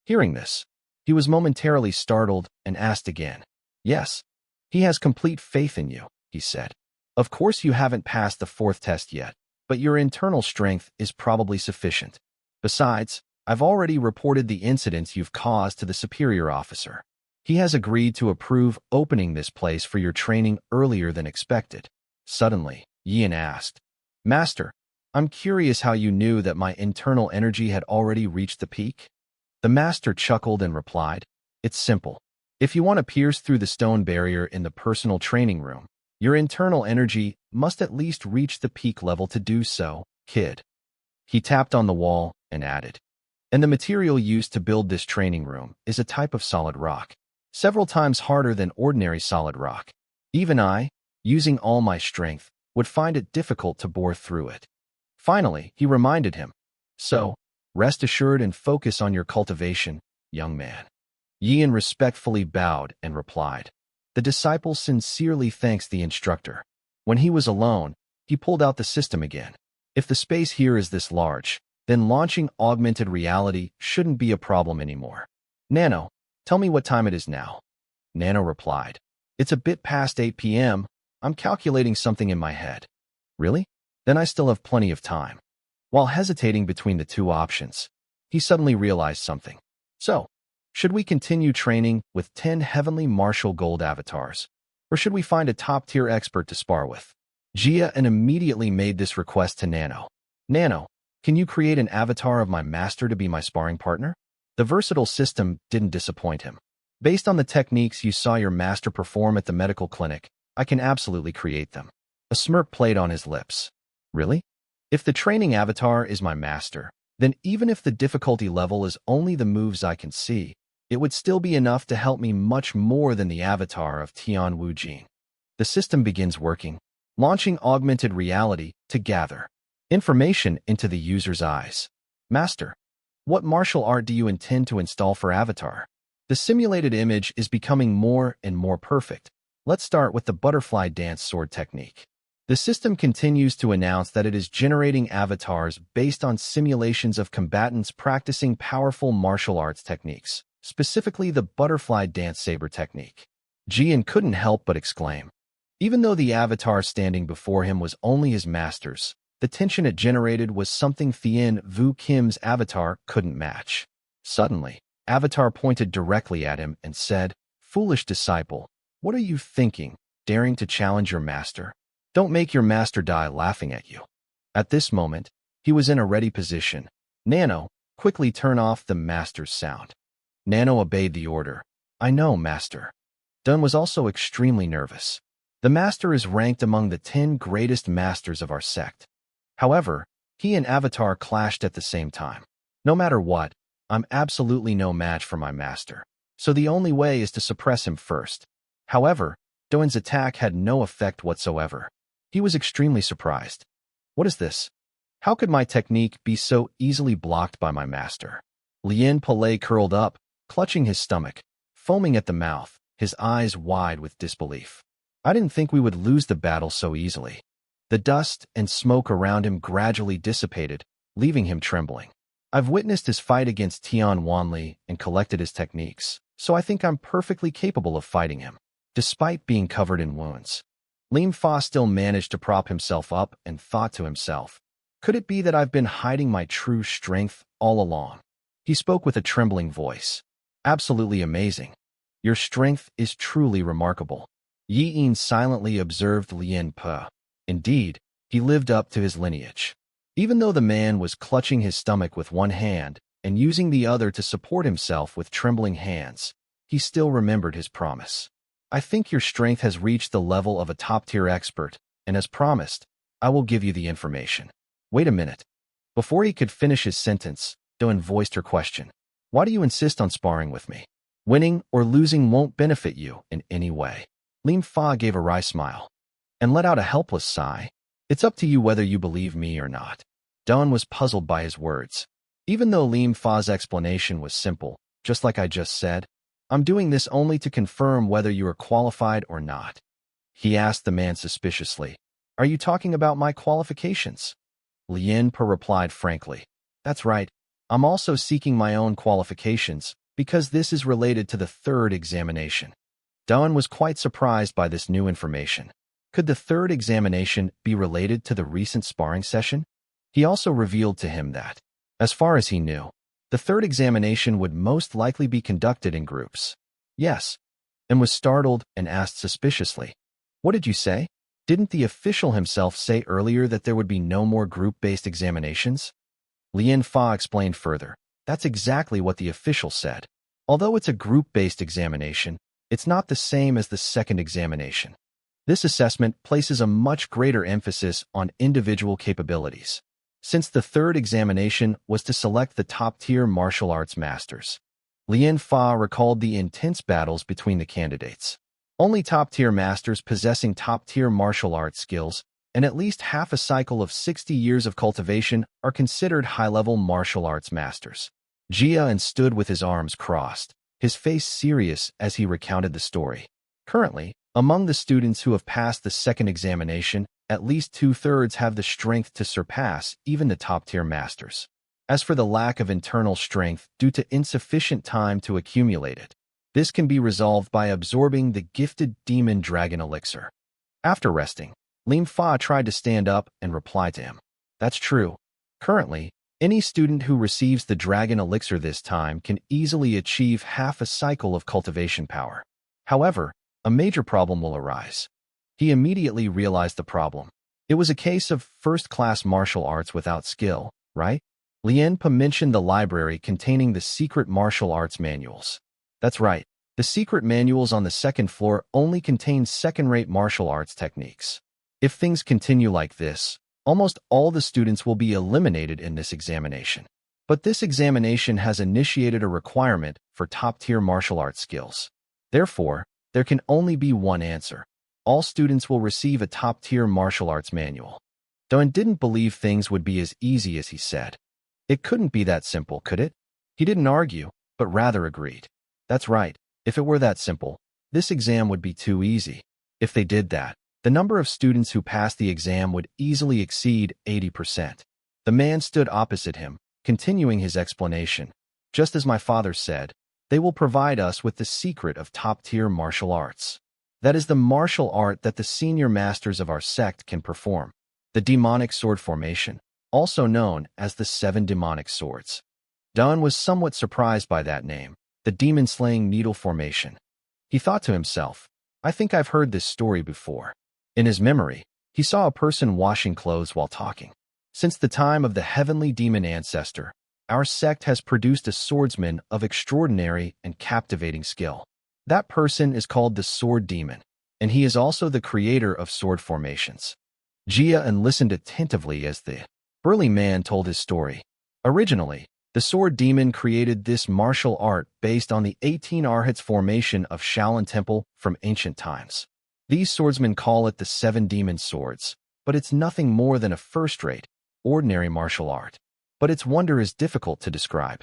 Hearing this, he was momentarily startled and asked again. "Yes, he has complete faith in you," he said. "Of course you haven't passed the 4th test yet, but your internal strength is probably sufficient. Besides, I've already reported the incidents you've caused to the superior officer. He has agreed to approve opening this place for your training earlier than expected." Suddenly, Yian asked, "Master, I'm curious how you knew that my internal energy had already reached the peak?" The master chuckled and replied, "It's simple. If you want to pierce through the stone barrier in the personal training room, your internal energy must at least reach the peak level to do so, kid." He tapped on the wall and added, "And the material used to build this training room is a type of solid rock, several times harder than ordinary solid rock. Even I, using all my strength, would find it difficult to bore through it." Finally, he reminded him, "So, rest assured and focus on your cultivation, young man." Yian respectfully bowed and replied. The disciple sincerely thanks the instructor. When he was alone, he pulled out the system again. If the space here is this large, then launching augmented reality shouldn't be a problem anymore. "Nano, tell me what time it is now." Nano replied, "It's a bit past 8 p.m. I'm calculating something in my head." "Really? Then I still have plenty of time." While hesitating between the two options, he suddenly realized something. "So, should we continue training with 10 heavenly martial gold avatars? Or should we find a top-tier expert to spar with?" Jian immediately made this request to Nano. "Nano, can you create an avatar of my master to be my sparring partner?" The versatile system didn't disappoint him. "Based on the techniques you saw your master perform at the medical clinic, I can absolutely create them." A smirk played on his lips. "Really? If the training avatar is my master, then even if the difficulty level is only the moves I can see, it would still be enough to help me much more than the avatar of Tian Wu Jin." The system begins working, launching augmented reality to gather information into the user's eyes. "Master, what martial art do you intend to install for avatar?" The simulated image is becoming more and more perfect. Let's start with the butterfly dance sword technique. The system continues to announce that it is generating avatars based on simulations of combatants practicing powerful martial arts techniques, specifically the butterfly dance saber technique. Jian couldn't help but exclaim. Even though the avatar standing before him was only his master's, the tension it generated was something Thien Vu Kim's avatar couldn't match. Suddenly, Avatar pointed directly at him and said, "Foolish disciple, what are you thinking, daring to challenge your master? Don't make your master die laughing at you." At this moment, he was in a ready position. "Nano, quickly turn off the master's sound." Nano obeyed the order. "I know, master." Dun was also extremely nervous. The master is ranked among the 10 greatest masters of our sect. However, he and Avatar clashed at the same time. "No matter what, I'm absolutely no match for my master, so the only way is to suppress him first." However, Doan's attack had no effect whatsoever. He was extremely surprised. "What is this? How could my technique be so easily blocked by my master?" Lien Palais curled up, clutching his stomach, foaming at the mouth, his eyes wide with disbelief. "I didn't think we would lose the battle so easily." The dust and smoke around him gradually dissipated, leaving him trembling. I've witnessed his fight against Tian Wanli and collected his techniques, so I think I'm perfectly capable of fighting him, despite being covered in wounds. Lim Fa still managed to prop himself up and thought to himself, could it be that I've been hiding my true strength all along? He spoke with a trembling voice. Absolutely amazing. Your strength is truly remarkable. Yi Yin silently observed Lien Pe. Indeed, he lived up to his lineage. Even though the man was clutching his stomach with one hand and using the other to support himself with trembling hands, he still remembered his promise. I think your strength has reached the level of a top-tier expert, and as promised, I will give you the information. Wait a minute. Before he could finish his sentence, Doan voiced her question. Why do you insist on sparring with me? Winning or losing won't benefit you in any way. Lim Fa gave a wry smile and let out a helpless sigh. It's up to you whether you believe me or not. Doan was puzzled by his words. Even though Lim Fa's explanation was simple, just like I just said, I'm doing this only to confirm whether you are qualified or not. He asked the man suspiciously. Are you talking about my qualifications? Lien Pe replied frankly. That's right. I'm also seeking my own qualifications because this is related to the third examination. Doan was quite surprised by this new information. Could the third examination be related to the recent sparring session? He also revealed to him that, as far as he knew, the third examination would most likely be conducted in groups. Yes, and was startled and asked suspiciously, what did you say? Didn't the official himself say earlier that there would be no more group-based examinations? Lien Fa explained further. That's exactly what the official said. Although it's a group-based examination, it's not the same as the second examination. This assessment places a much greater emphasis on individual capabilities, since the third examination was to select the top-tier martial arts masters. Lien Fa recalled the intense battles between the candidates. Only top-tier masters possessing top-tier martial arts skills and at least half a cycle of 60 years of cultivation are considered high-level martial arts masters. Jia stood with his arms crossed, his face serious as he recounted the story. Currently, among the students who have passed the second examination, at least 2/3 have the strength to surpass even the top-tier masters. As for the lack of internal strength due to insufficient time to accumulate it, this can be resolved by absorbing the gifted demon dragon elixir. After resting, Lim Fa tried to stand up and reply to him. That's true. Currently, any student who receives the dragon elixir this time can easily achieve half a cycle of cultivation power. However, a major problem will arise. He immediately realized the problem. It was a case of first-class martial arts without skill, right? Lien Pe mentioned the library containing the secret martial arts manuals. That's right. The secret manuals on the second floor only contain second-rate martial arts techniques. If things continue like this, almost all the students will be eliminated in this examination. But this examination has initiated a requirement for top-tier martial arts skills. Therefore, there can only be one answer. All students will receive a top-tier martial arts manual. Doan didn't believe things would be as easy as he said. It couldn't be that simple, could it? He didn't argue, but rather agreed. That's right. If it were that simple, this exam would be too easy. If they did that, the number of students who passed the exam would easily exceed 80%. The man stood opposite him, continuing his explanation. Just as my father said, they will provide us with the secret of top-tier martial arts. That is the martial art that the senior masters of our sect can perform. The demonic sword formation, also known as the 7 demonic swords. Doan was somewhat surprised by that name, the demon-slaying needle formation. He thought to himself, I think I've heard this story before. In his memory, he saw a person washing clothes while talking. Since the time of the heavenly demon ancestor, our sect has produced a swordsman of extraordinary and captivating skill. That person is called the Sword Demon, and he is also the creator of sword formations. Jia listened attentively as the burly man told his story. Originally, the Sword Demon created this martial art based on the 18 Arhats formation of Shaolin Temple from ancient times. These swordsmen call it the 7 demon swords, but it's nothing more than a first-rate, ordinary martial art. But its wonder is difficult to describe.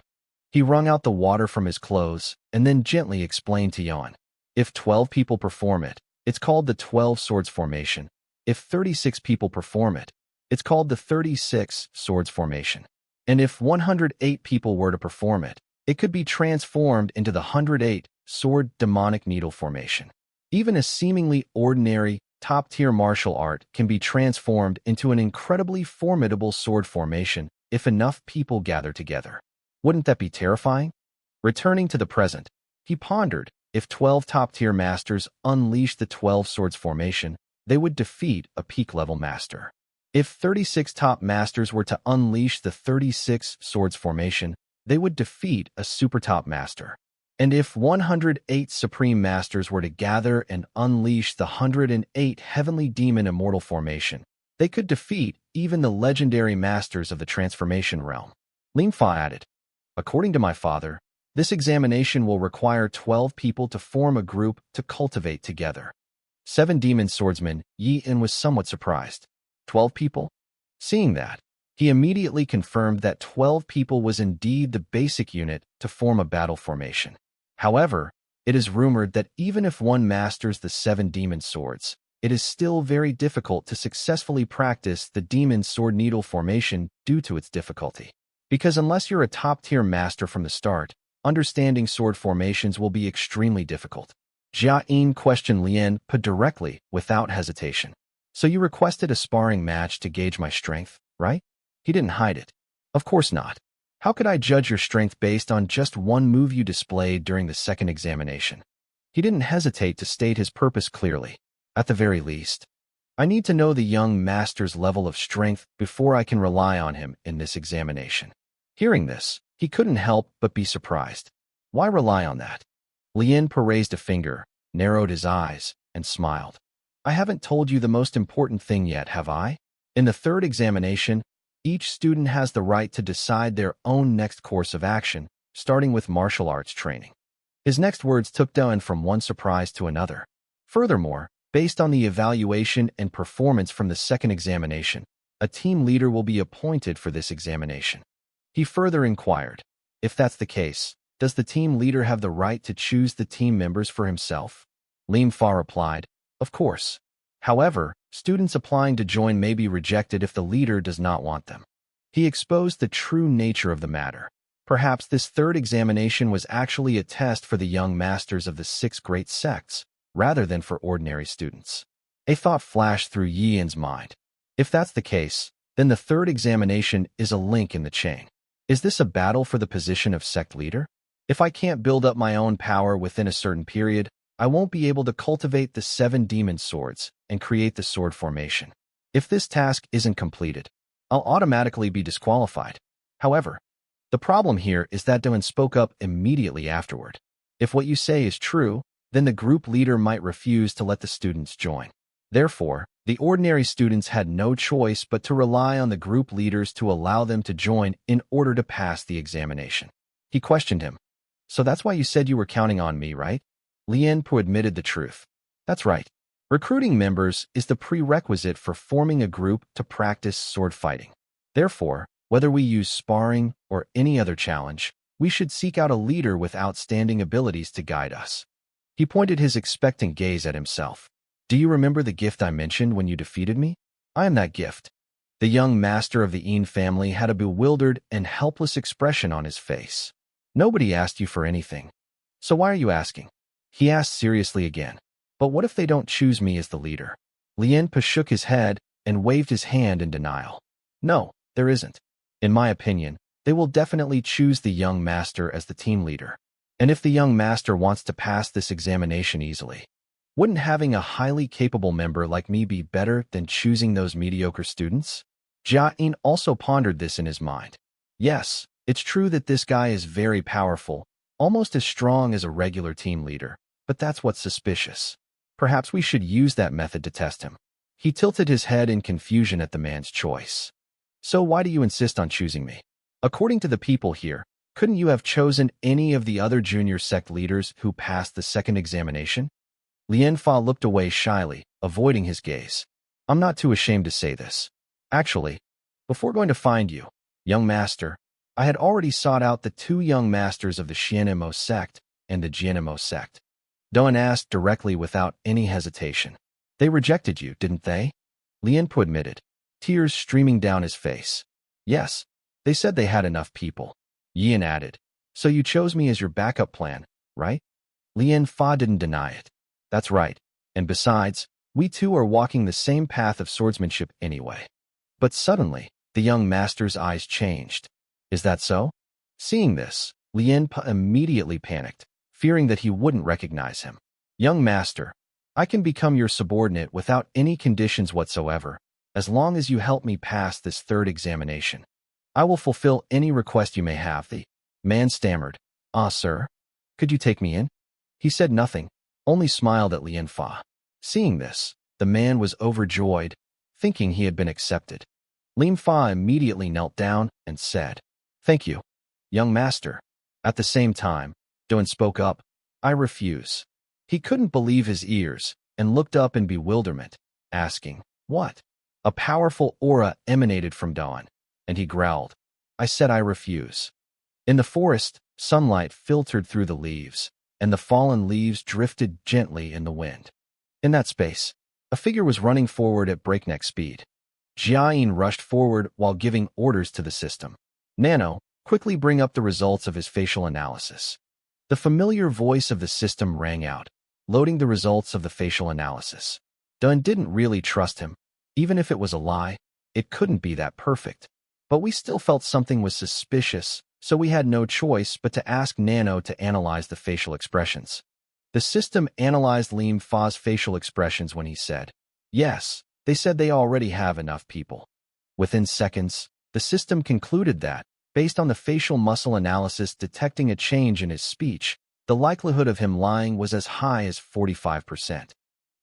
He wrung out the water from his clothes and then gently explained to Yan. If 12 people perform it, it's called the 12 swords formation. If 36 people perform it, it's called the 36 swords formation. And if 108 people were to perform it, it could be transformed into the 108 sword demonic needle formation. Even a seemingly ordinary, top-tier martial art can be transformed into an incredibly formidable sword formation if enough people gather together. Wouldn't that be terrifying? Returning to the present, he pondered, if 12 top-tier masters unleashed the 12 swords formation, they would defeat a peak-level master. If 36 top masters were to unleash the 36 swords formation, they would defeat a super top master. And if 108 supreme masters were to gather and unleash the 108 heavenly demon immortal formation, they could defeat even the legendary masters of the transformation realm. Limfa added, according to my father, this examination will require 12 people to form a group to cultivate together. 7 demon swordsmen, Yi-In was somewhat surprised. 12 people? Seeing that, he immediately confirmed that 12 people was indeed the basic unit to form a battle formation. However, it is rumored that even if one masters the 7 demon swords, it is still very difficult to successfully practice the demon sword needle formation due to its difficulty. Because unless you're a top-tier master from the start, understanding sword formations will be extremely difficult. Jia-In questioned Lien Pa directly, without hesitation. So you requested a sparring match to gauge my strength, right? He didn't hide it. Of course not. How could I judge your strength based on just one move you displayed during the second examination? He didn't hesitate to state his purpose clearly. At the very least, I need to know the young master's level of strength before I can rely on him in this examination. Hearing this, he couldn't help but be surprised. Why rely on that? Lien Pa raised a finger, narrowed his eyes, and smiled. I haven't told you the most important thing yet, have I? In the third examination, each student has the right to decide their own next course of action, starting with martial arts training. His next words took Doan from one surprise to another. Furthermore, based on the evaluation and performance from the second examination, a team leader will be appointed for this examination. He further inquired, if that's the case, does the team leader have the right to choose the team members for himself? Lim Fa replied, of course. However, students applying to join may be rejected if the leader does not want them. He exposed the true nature of the matter. Perhaps this third examination was actually a test for the young masters of the 6 great sects, rather than for ordinary students. A thought flashed through Yi-In's mind. If that's the case, then the third examination is a link in the chain. Is this a battle for the position of sect leader? If I can't build up my own power within a certain period, I won't be able to cultivate the 7 demon swords and create the sword formation. If this task isn't completed, I'll automatically be disqualified. However, the problem here is that Doan spoke up immediately afterward. If what you say is true, then the group leader might refuse to let the students join. Therefore, the ordinary students had no choice but to rely on the group leaders to allow them to join in order to pass the examination. He questioned him. So that's why you said you were counting on me, right? Lien Pa admitted the truth. That's right. Recruiting members is the prerequisite for forming a group to practice sword fighting. Therefore, whether we use sparring or any other challenge, we should seek out a leader with outstanding abilities to guide us. He pointed his expectant gaze at himself. Do you remember the gift I mentioned when you defeated me? I am that gift. The young master of the Yin family had a bewildered and helpless expression on his face. Nobody asked you for anything. So why are you asking? He asked seriously again. But what if they don't choose me as the leader? Lien Pa shook his head and waved his hand in denial. No, there isn't. In my opinion, they will definitely choose the young master as the team leader. And if the young master wants to pass this examination easily, wouldn't having a highly capable member like me be better than choosing those mediocre students? Jia-In also pondered this in his mind. Yes, it's true that this guy is very powerful, almost as strong as a regular team leader, but that's what's suspicious. Perhaps we should use that method to test him. He tilted his head in confusion at the man's choice. So why do you insist on choosing me? According to the people here, couldn't you have chosen any of the other junior sect leaders who passed the second examination? Lien Fa looked away shyly, avoiding his gaze. I'm not too ashamed to say this. Actually, before going to find you, young master, I had already sought out the 2 young masters of the Xianemo sect and the Jianemo sect. Doan asked directly without any hesitation. They rejected you, didn't they? Lien Pa admitted, tears streaming down his face. Yes, They said they had enough people. Yin added. So you chose me as your backup plan, right? Lien Fa didn't deny it. That's right. And besides, we two are walking the same path of swordsmanship anyway. But suddenly, the young master's eyes changed. Is that so? Seeing this, Lien Pa immediately panicked, fearing that he wouldn't recognize him. Young master, I can become your subordinate without any conditions whatsoever, as long as you help me pass this third examination. I will fulfill any request you may have. The man stammered. Ah, sir, could you take me in? He said nothing, only smiled at Lien Fa. Seeing this, the man was overjoyed, thinking he had been accepted. Lien Fa immediately knelt down and said, Thank you, young master. At the same time, Doan spoke up, I refuse. He couldn't believe his ears and looked up in bewilderment, asking, What? A powerful aura emanated from Dawn, and he growled, I said I refuse. In the forest, sunlight filtered through the leaves, and the fallen leaves drifted gently in the wind. In that space, a figure was running forward at breakneck speed. Jiayin rushed forward while giving orders to the system. Nano, quickly bring up the results of his facial analysis. The familiar voice of the system rang out, loading the results of the facial analysis. Dun didn't really trust him. Even if it was a lie, it couldn't be that perfect. But we still felt something was suspicious, so we had no choice but to ask Nano to analyze the facial expressions. The system analyzed Lien Fa's facial expressions when he said, Yes, they said they already have enough people. Within seconds, the system concluded that, based on the facial muscle analysis detecting a change in his speech, the likelihood of him lying was as high as 45%.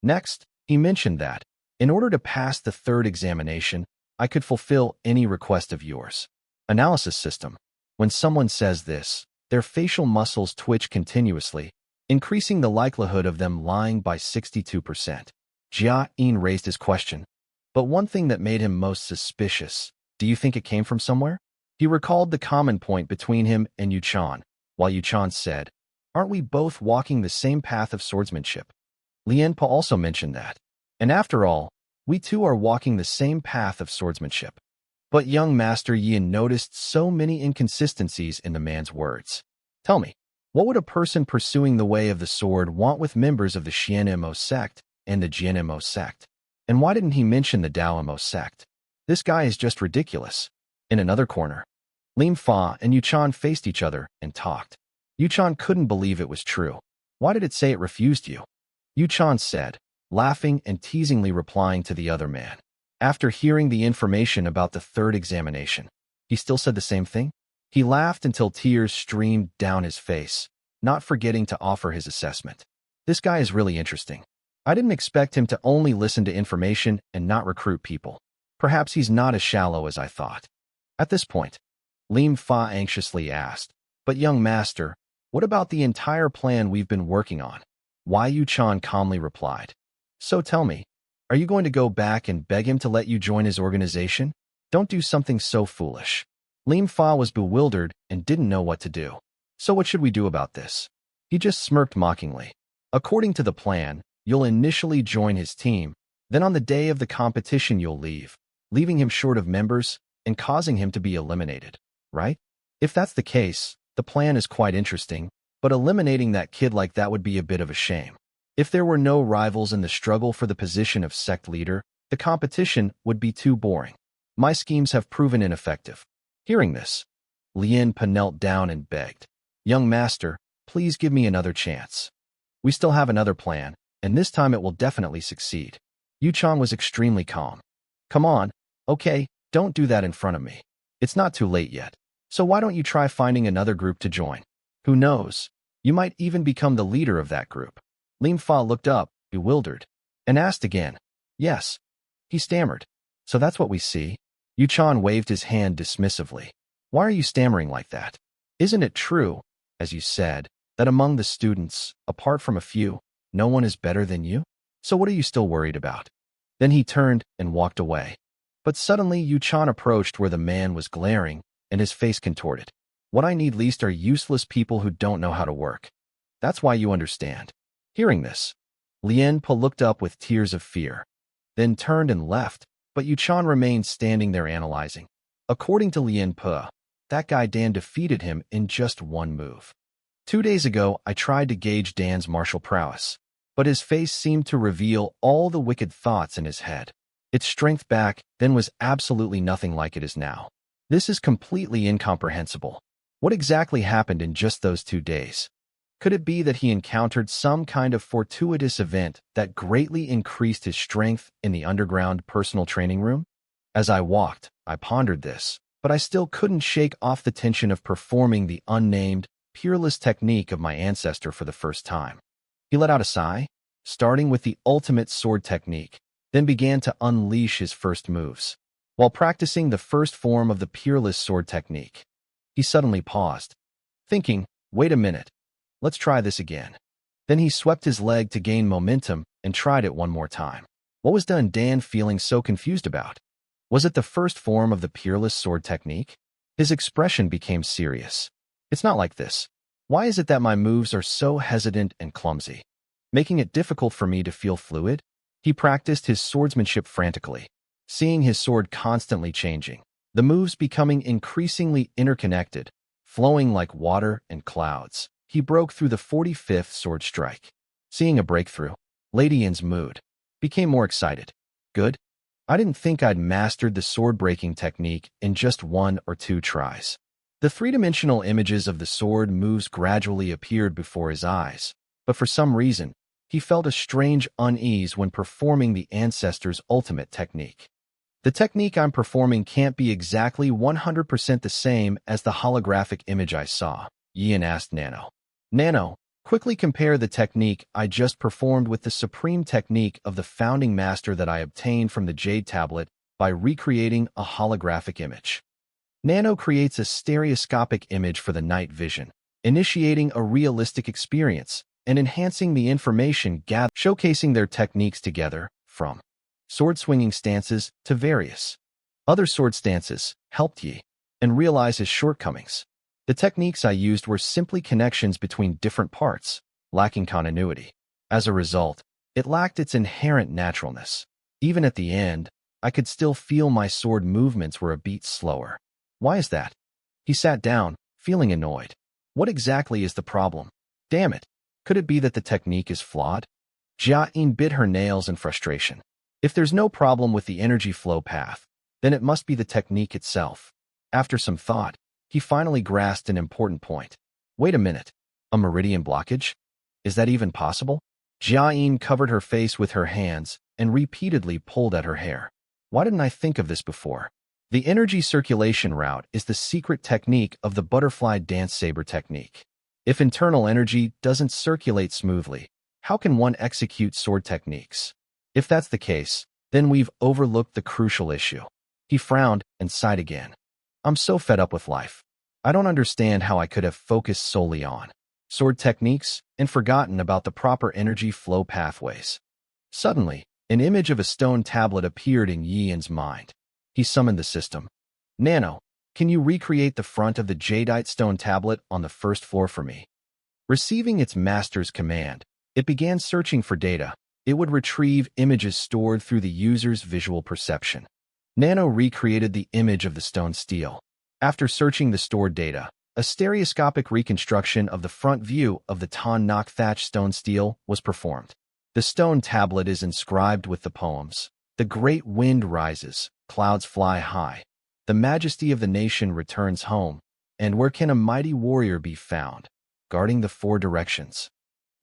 Next, he mentioned that, in order to pass the third examination, I could fulfill any request of yours. Analysis system. When someone says this, their facial muscles twitch continuously, increasing the likelihood of them lying by 62%. Jia-in raised his question. But one thing that made him most suspicious, do you think it came from somewhere? He recalled the common point between him and Yuchan, while Yuchan said, Aren't we both walking the same path of swordsmanship? Lien Pa also mentioned that. And after all, we too are walking the same path of swordsmanship. But young Master Yin noticed so many inconsistencies in the man's words. Tell me, what would a person pursuing the way of the sword want with members of the Xianmo sect and the Jianmo sect? And why didn't he mention the Daomo sect? This guy is just ridiculous. In another corner, Lien Fa and Yuchan faced each other and talked. Yuchan couldn't believe it was true. Why did it say it refused you? Yuchan said, laughing and teasingly replying to the other man. After hearing the information about the third examination, he still said the same thing? He laughed until tears streamed down his face, not forgetting to offer his assessment. This guy is really interesting. I didn't expect him to only listen to information and not recruit people. Perhaps he's not as shallow as I thought. At this point, Lien Fa anxiously asked, But young master, what about the entire plan we've been working on? Wai Yuchan calmly replied, So tell me, are you going to go back and beg him to let you join his organization? Don't do something so foolish. Lien Fa was bewildered and didn't know what to do. So what should we do about this? He just smirked mockingly. According to the plan, you'll initially join his team, then on the day of the competition you'll leave, leaving him short of members and causing him to be eliminated, right? If that's the case, the plan is quite interesting, but eliminating that kid like that would be a bit of a shame. If there were no rivals in the struggle for the position of sect leader, the competition would be too boring. My schemes have proven ineffective. Hearing this, Lien Pa knelt down and begged, Young master, please give me another chance. We still have another plan, and this time it will definitely succeed. Yuchan was extremely calm. Come on, okay, don't do that in front of me. It's not too late yet. So why don't you try finding another group to join? Who knows? You might even become the leader of that group. Lien Fa looked up, bewildered, and asked again. Yes. He stammered. So that's what we see? Yuchan waved his hand dismissively. Why are you stammering like that? Isn't it true, as you said, that among the students, apart from a few, no one is better than you? So what are you still worried about? Then he turned and walked away. But suddenly Yuchan approached where the man was glaring, and his face contorted. What I need least are useless people who don't know how to work. That's why you understand. Hearing this, Lien Pa looked up with tears of fear, then turned and left, but Yuchan remained standing there analyzing. According to Lien Pe, that guy Dan defeated him in just one move. 2 days ago, I tried to gauge Dan's martial prowess, but his face seemed to reveal all the wicked thoughts in his head. Its strength back then was absolutely nothing like it is now. This is completely incomprehensible. What exactly happened in just those 2 days? Could it be that he encountered some kind of fortuitous event that greatly increased his strength in the underground personal training room? As I walked, I pondered this, but I still couldn't shake off the tension of performing the unnamed, peerless technique of my ancestor for the first time. He let out a sigh, starting with the ultimate sword technique, then began to unleash his first moves. While practicing the first form of the peerless sword technique, he suddenly paused, thinking, wait a minute, let's try this again. Then he swept his leg to gain momentum and tried it one more time. What was Dan feeling so confused about? Was it the first form of the peerless sword technique? His expression became serious. It's not like this. Why is it that my moves are so hesitant and clumsy, making it difficult for me to feel fluid? He practiced his swordsmanship frantically, seeing his sword constantly changing, the moves becoming increasingly interconnected, flowing like water and clouds. He broke through the 45th sword strike. Seeing a breakthrough, Lady Yin's mood became more excited. Good. I didn't think I'd mastered the sword-breaking technique in just 1 or 2 tries. The three-dimensional images of the sword moves gradually appeared before his eyes, but for some reason, he felt a strange unease when performing the ancestor's ultimate technique. The technique I'm performing can't be exactly 100% the same as the holographic image I saw, Yin asked Nano. Nano, quickly compare the technique I just performed with the supreme technique of the founding master that I obtained from the Jade Tablet by recreating a holographic image. Nano creates a stereoscopic image for the night vision, initiating a realistic experience and enhancing the information gathered, showcasing their techniques together, from sword-swinging stances to various other sword stances, helped Yi and realize his shortcomings. The techniques I used were simply connections between different parts, lacking continuity. As a result, it lacked its inherent naturalness. Even at the end, I could still feel my sword movements were a beat slower. Why is that? He sat down, feeling annoyed. What exactly is the problem? Damn it. Could it be that the technique is flawed? Jia-in bit her nails in frustration. If there's no problem with the energy flow path, then it must be the technique itself. After some thought, he finally grasped an important point. Wait a minute. A meridian blockage? Is that even possible? Jia-in covered her face with her hands and repeatedly pulled at her hair. Why didn't I think of this before? The energy circulation route is the secret technique of the butterfly dance saber technique. If internal energy doesn't circulate smoothly, how can one execute sword techniques? If that's the case, then we've overlooked the crucial issue. He frowned and sighed again. I'm so fed up with life. I don't understand how I could have focused solely on sword techniques and forgotten about the proper energy flow pathways. Suddenly, an image of a stone tablet appeared in Yin's mind. He summoned the system. Nano, can you recreate the front of the jadeite stone tablet on the first floor for me? Receiving its master's command, it began searching for data. It would retrieve images stored through the user's visual perception. Nano recreated the image of the stone stele. After searching the stored data, a stereoscopic reconstruction of the front view of the Tan Nok thatch stone stele was performed. The stone tablet is inscribed with the poems. The great wind rises, clouds fly high. The majesty of the nation returns home, and where can a mighty warrior be found, guarding the 4 directions?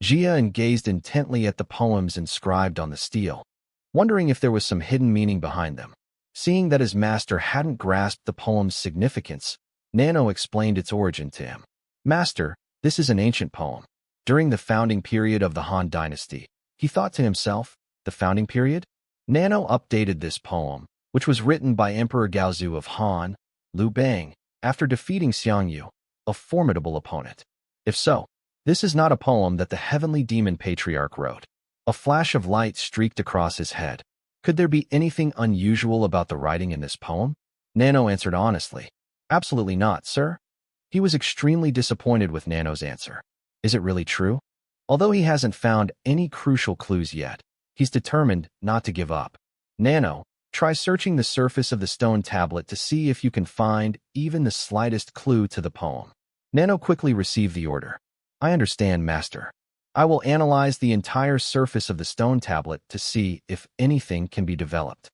Jia gazed intently at the poems inscribed on the stele, wondering if there was some hidden meaning behind them. Seeing that his master hadn't grasped the poem's significance, Nano explained its origin to him. Master, this is an ancient poem. During the founding period of the Han Dynasty, he thought to himself, the founding period? Nano updated this poem, which was written by Emperor Gaozu of Han, Liu Bang, after defeating Xiangyu, a formidable opponent. If so, this is not a poem that the heavenly demon patriarch wrote. A flash of light streaked across his head. Could there be anything unusual about the writing in this poem? Nano answered honestly. Absolutely not, sir. He was extremely disappointed with Nano's answer. Is it really true? Although he hasn't found any crucial clues yet, he's determined not to give up. Nano, Try searching the surface of the stone tablet to see if you can find even the slightest clue to the poem. Nano quickly received the order. I understand, Master. I will analyze the entire surface of the stone tablet to see if anything can be developed.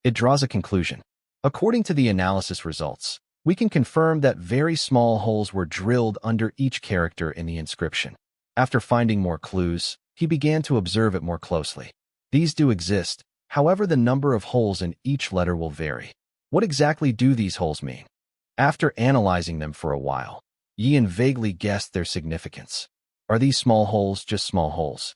It draws a conclusion. According to the analysis results, we can confirm that very small holes were drilled under each character in the inscription. After finding more clues, he began to observe it more closely. These do exist, however the number of holes in each letter will vary. What exactly do these holes mean? After analyzing them for a while, Yian vaguely guessed their significance. Are these small holes just small holes?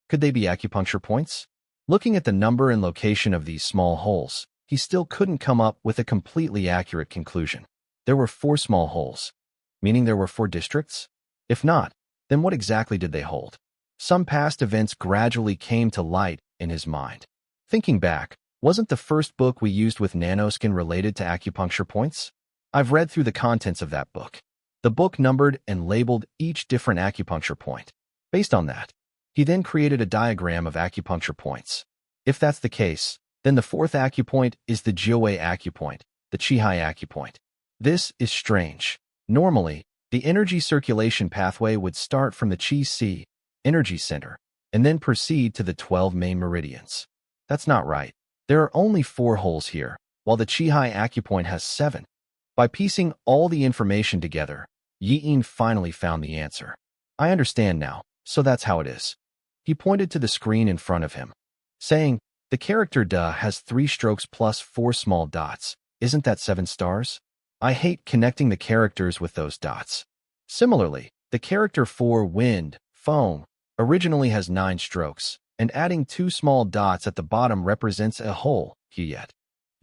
Could they be acupuncture points? Looking at the number and location of these small holes, he still couldn't come up with a completely accurate conclusion. There were 4 small holes, meaning there were 4 districts? If not, then what exactly did they hold? Some past events gradually came to light in his mind. Thinking back, wasn't the first book we used with nanoskin related to acupuncture points? I've read through the contents of that book. The book numbered and labeled each different acupuncture point. Based on that, he then created a diagram of acupuncture points. If that's the case, then the 4th acupoint is the Jiuwei acupoint, the Qihai acupoint. This is strange. Normally, the energy circulation pathway would start from the Qi energy center and then proceed to the 12 main meridians. That's not right. There are only 4 holes here, while the Qihai acupoint has 7. By piecing all the information together, Yi'in finally found the answer. I understand now, so that's how it is. He pointed to the screen in front of him, saying, the character Da has 3 strokes plus 4 small dots. Isn't that 7 stars? I hate connecting the characters with those dots. Similarly, the character for wind, foam, originally has 9 strokes, and adding 2 small dots at the bottom represents a hole, Hiyet.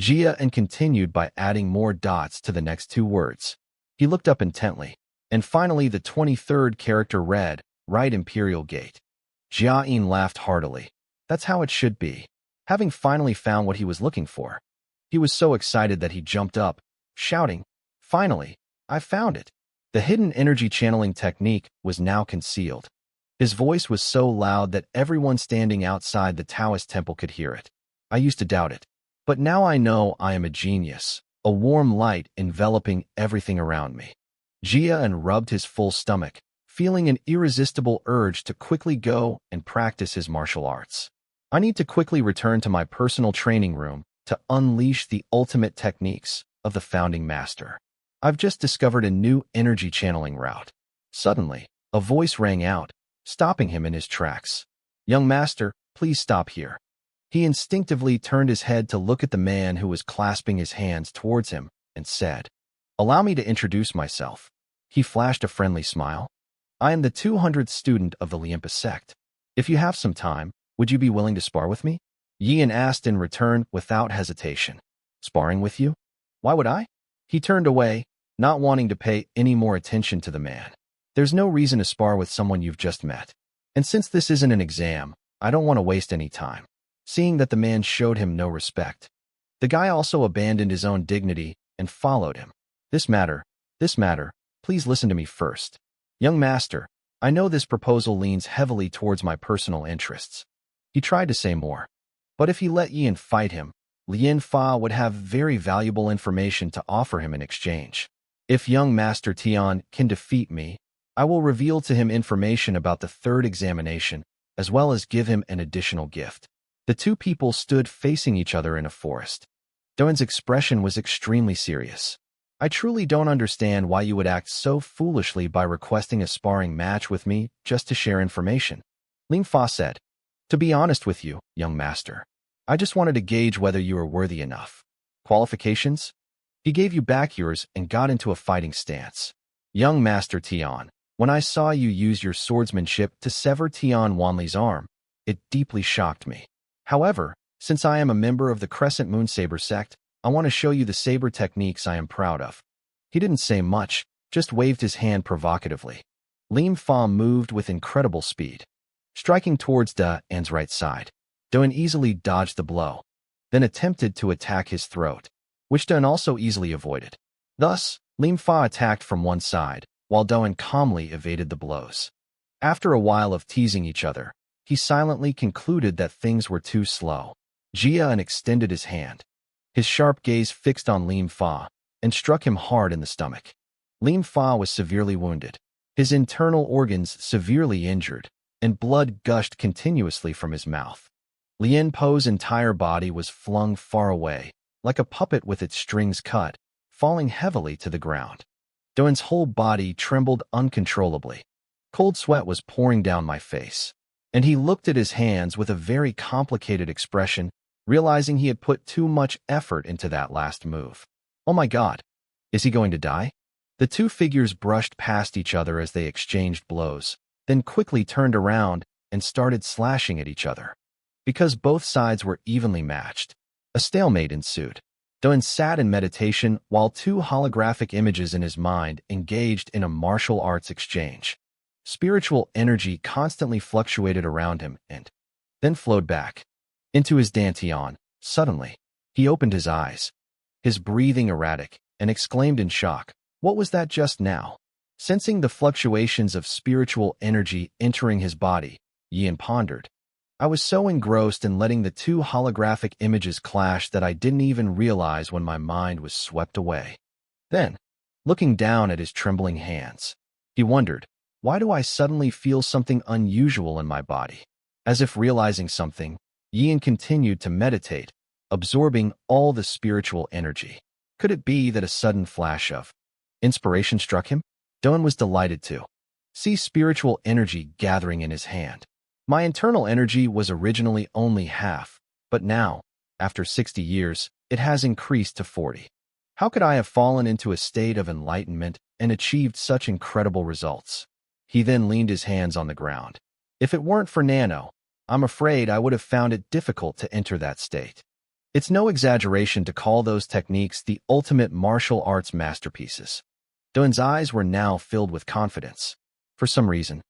Jia and continued by adding more dots to the next 2 words. He looked up intently, and finally the 23rd character read, Right Imperial Gate. Jiayin laughed heartily. That's how it should be. Having finally found what he was looking for, he was so excited that he jumped up, shouting, Finally, I found it. The hidden energy channeling technique was now concealed. His voice was so loud that everyone standing outside the Taoist temple could hear it. I used to doubt it. But now I know I am a genius, a warm light enveloping everything around me. Jia rubbed his full stomach, feeling an irresistible urge to quickly go and practice his martial arts. I need to quickly return to my personal training room to unleash the ultimate techniques of the founding master. I've just discovered a new energy channeling route. Suddenly, a voice rang out, stopping him in his tracks. Young master, please stop here. He instinctively turned his head to look at the man who was clasping his hands towards him and said, Allow me to introduce myself. He flashed a friendly smile. I am the 200th student of the Liempa sect. If you have some time, would you be willing to spar with me? Yian asked in return without hesitation. Sparring with you? Why would I? He turned away, not wanting to pay any more attention to the man. There's no reason to spar with someone you've just met. And since this isn't an exam, I don't want to waste any time. Seeing that the man showed him no respect, the guy also abandoned his own dignity and followed him. This matter, please listen to me first. Young master, I know this proposal leans heavily towards my personal interests. He tried to say more, but if he let Yian fight him, Lien Fa would have very valuable information to offer him in exchange. If young Master Tian can defeat me, I will reveal to him information about the 3rd examination, as well as give him an additional gift. The 2 people stood facing each other in a forest. Doan's expression was extremely serious. I truly don't understand why you would act so foolishly by requesting a sparring match with me just to share information. Lin Fa said, To be honest with you, young master, I just wanted to gauge whether you were worthy enough. Qualifications? He gave you back yours and got into a fighting stance. Young Master Tian, when I saw you use your swordsmanship to sever Tian Wanli's arm, it deeply shocked me. However, since I am a member of the Crescent Moon Saber sect, I want to show you the saber techniques I am proud of. He didn't say much, just waved his hand provocatively. Lim Fa moved with incredible speed, striking towards An's right side. Doan easily dodged the blow, then attempted to attack his throat, which Doan also easily avoided. Thus, Lim Fa attacked from one side, while Doan calmly evaded the blows. After a while of teasing each other, he silently concluded that things were too slow. Jia extended his hand, His sharp gaze fixed on Lim Fa and struck him hard in the stomach. Lim Fa was severely wounded, his internal organs severely injured, and blood gushed continuously from his mouth. Lien Po's entire body was flung far away, like a puppet with its strings cut, falling heavily to the ground. Doan's whole body trembled uncontrollably. Cold sweat was pouring down my face, and he looked at his hands with a very complicated expression, realizing he had put too much effort into that last move. Oh my God, is he going to die? The two figures brushed past each other as they exchanged blows, then quickly turned around and started slashing at each other. Because both sides were evenly matched, a stalemate ensued. Doan sat in meditation while two holographic images in his mind engaged in a martial arts exchange. Spiritual energy constantly fluctuated around him and then flowed back into his dantian. Suddenly, he opened his eyes, his breathing erratic, and exclaimed in shock, "What was that just now?" Sensing the fluctuations of spiritual energy entering his body, Yin pondered. I was so engrossed in letting the two holographic images clash that I didn't even realize when my mind was swept away. Then, looking down at his trembling hands, he wondered, why do I suddenly feel something unusual in my body? As if realizing something, Yin continued to meditate, absorbing all the spiritual energy. Could it be that a sudden flash of inspiration struck him? Doan was delighted to see spiritual energy gathering in his hand. My internal energy was originally only half, but now, after 60 years, it has increased to 40. How could I have fallen into a state of enlightenment and achieved such incredible results? He then leaned his hands on the ground. If it weren't for Nano, I'm afraid I would have found it difficult to enter that state. It's no exaggeration to call those techniques the ultimate martial arts masterpieces. Doan's eyes were now filled with confidence. For some reason,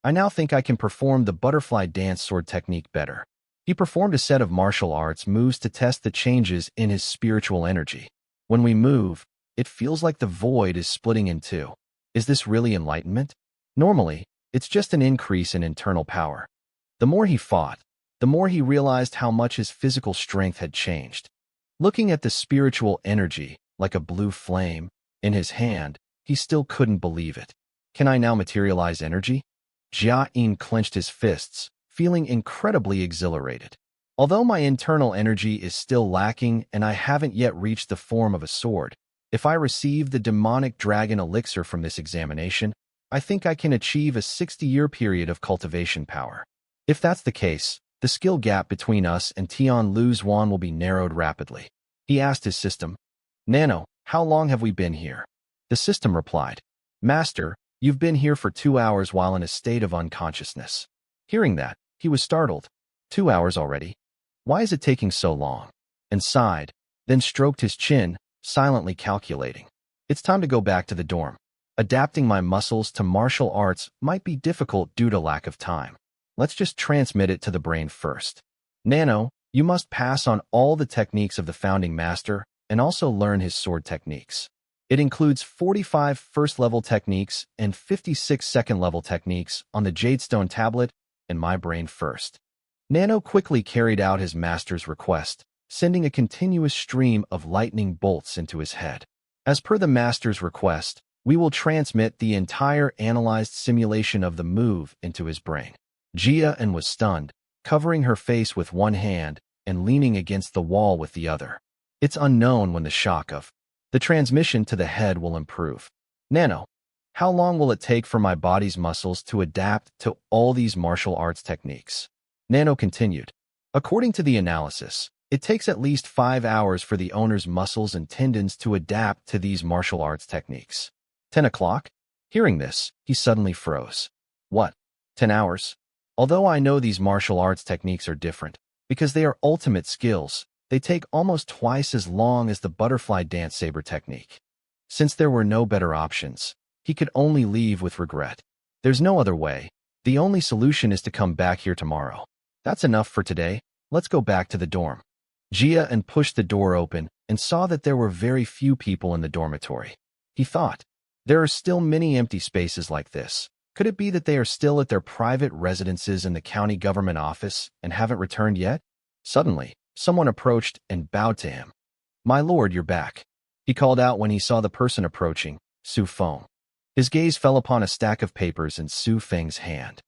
I now think I can perform the butterfly dance sword technique better. He performed a set of martial arts moves to test the changes in his spiritual energy. When we move, it feels like the void is splitting in two. Is this really enlightenment? Normally, it's just an increase in internal power. The more he fought, the more he realized how much his physical strength had changed. Looking at the spiritual energy, like a blue flame, in his hand, he still couldn't believe it. Can I now materialize energy? Jia-in clenched his fists, feeling incredibly exhilarated. Although my internal energy is still lacking and I haven't yet reached the form of a sword, if I receive the demonic dragon elixir from this examination, I think I can achieve a 60-year period of cultivation power. If that's the case, the skill gap between us and Tian Lu Zuan will be narrowed rapidly. He asked his system, "Nano, how long have we been here?" The system replied, "Master, you've been here for 2 hours while in a state of unconsciousness." Hearing that, he was startled. 2 hours already? Why is it taking so long? And sighed, then stroked his chin, silently calculating. It's time to go back to the dorm. Adapting my muscles to martial arts might be difficult due to lack of time. Let's just transmit it to the brain first. Nano, you must pass on all the techniques of the founding master and also learn his sword techniques. It includes 45 first-level techniques and 56 second-level techniques on the Jadestone tablet and my brain first. Nano quickly carried out his master's request, sending a continuous stream of lightning bolts into his head. As per the master's request, we will transmit the entire analyzed simulation of the move into his brain. Jia-in was stunned, covering her face with one hand and leaning against the wall with the other. It's unknown when the shock of the transmission to the head will improve. Nano, how long will it take for my body's muscles to adapt to all these martial arts techniques? Nano continued. According to the analysis, it takes at least 5 hours for the owner's muscles and tendons to adapt to these martial arts techniques. 10 o'clock? Hearing this, he suddenly froze. What? 10 hours? Although I know these martial arts techniques are different, because they are ultimate skills, they take almost twice as long as the butterfly dance saber technique. Since there were no better options, he could only leave with regret. There's no other way. The only solution is to come back here tomorrow. That's enough for today. Let's go back to the dorm. Jia-in pushed the door open and saw that there were very few people in the dormitory. He thought, there are still many empty spaces like this. Could it be that they are still at their private residences in the county government office and haven't returned yet? Suddenly, someone approached and bowed to him. My lord, you're back, he called out when he saw the person approaching, Su Feng. His gaze fell upon a stack of papers in Su Feng's hand.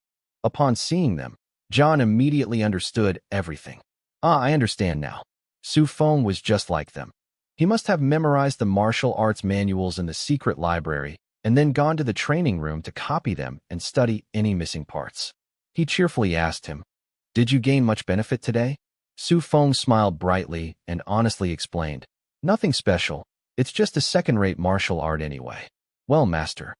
Upon seeing them, John immediately understood everything. Ah, I understand now. Su Feng was just like them. He must have memorized the martial arts manuals in the secret library and then gone to the training room to copy them and study any missing parts. He cheerfully asked him, "Did you gain much benefit today?" Su Feng smiled brightly and honestly explained, "Nothing special. It's just a second-rate martial art anyway." "Well, master,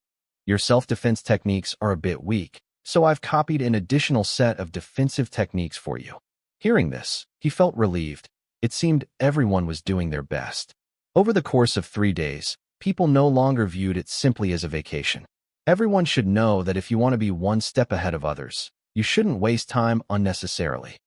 your self-defense techniques are a bit weak, so I've copied an additional set of defensive techniques for you." Hearing this, he felt relieved. It seemed everyone was doing their best. Over the course of 3 days, people no longer viewed it simply as a vacation. Everyone should know that if you want to be one step ahead of others, you shouldn't waste time unnecessarily.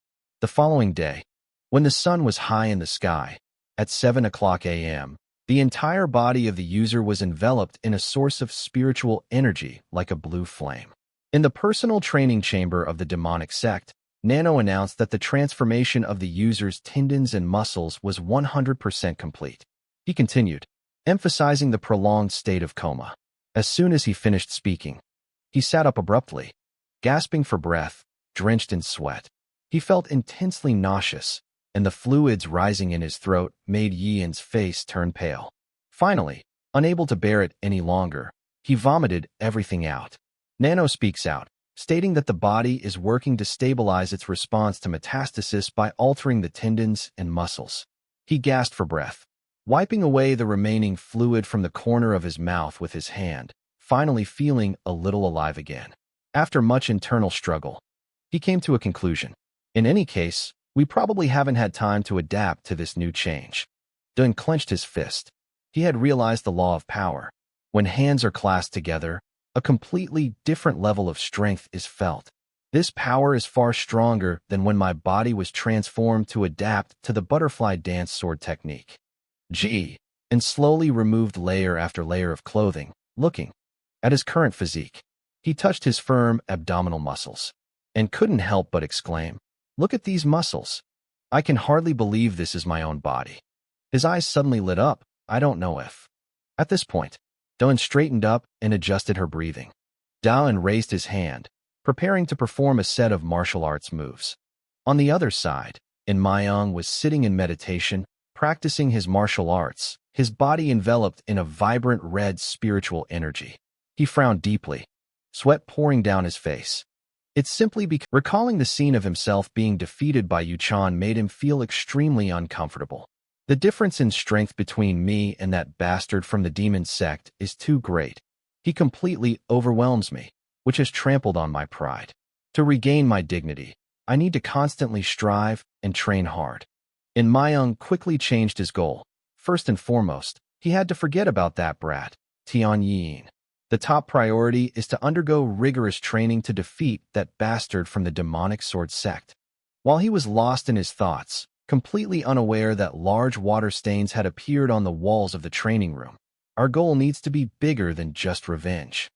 The following day, when the sun was high in the sky, at 7 a.m., the entire body of the user was enveloped in a source of spiritual energy like a blue flame. In the personal training chamber of the demonic sect, Nano announced that the transformation of the user's tendons and muscles was 100% complete. He continued, emphasizing the prolonged state of coma. As soon as he finished speaking, he sat up abruptly, gasping for breath, drenched in sweat. He felt intensely nauseous, and the fluids rising in his throat made Yian's face turn pale. Finally, unable to bear it any longer, he vomited everything out. Nano speaks out, stating that the body is working to stabilize its response to metastasis by altering the tendons and muscles. He gasped for breath, wiping away the remaining fluid from the corner of his mouth with his hand, finally feeling a little alive again. After much internal struggle, he came to a conclusion. In any case, we probably haven't had time to adapt to this new change. Dun clenched his fist. He had realized the law of power. When hands are clasped together, a completely different level of strength is felt. This power is far stronger than when my body was transformed to adapt to the butterfly dance sword technique. And slowly removed layer after layer of clothing, looking at his current physique. He touched his firm abdominal muscles and couldn't help but exclaim, "Look at these muscles. I can hardly believe this is my own body." His eyes suddenly lit up. I don't know if. At this point, Dawn straightened up and adjusted her breathing. Dawn raised his hand, preparing to perform a set of martial arts moves. On the other side, Mayang was sitting in meditation, practicing his martial arts, his body enveloped in a vibrant red spiritual energy. He frowned deeply, sweat pouring down his face. It's simply because recalling the scene of himself being defeated by Yuchan made him feel extremely uncomfortable. The difference in strength between me and that bastard from the demon sect is too great. He completely overwhelms me, which has trampled on my pride. To regain my dignity, I need to constantly strive and train hard. Mayang quickly changed his goal. First and foremost, he had to forget about that brat, Tian Yin. The top priority is to undergo rigorous training to defeat that bastard from the demonic sword sect. While he was lost in his thoughts, completely unaware that large water stains had appeared on the walls of the training room, our goal needs to be bigger than just revenge.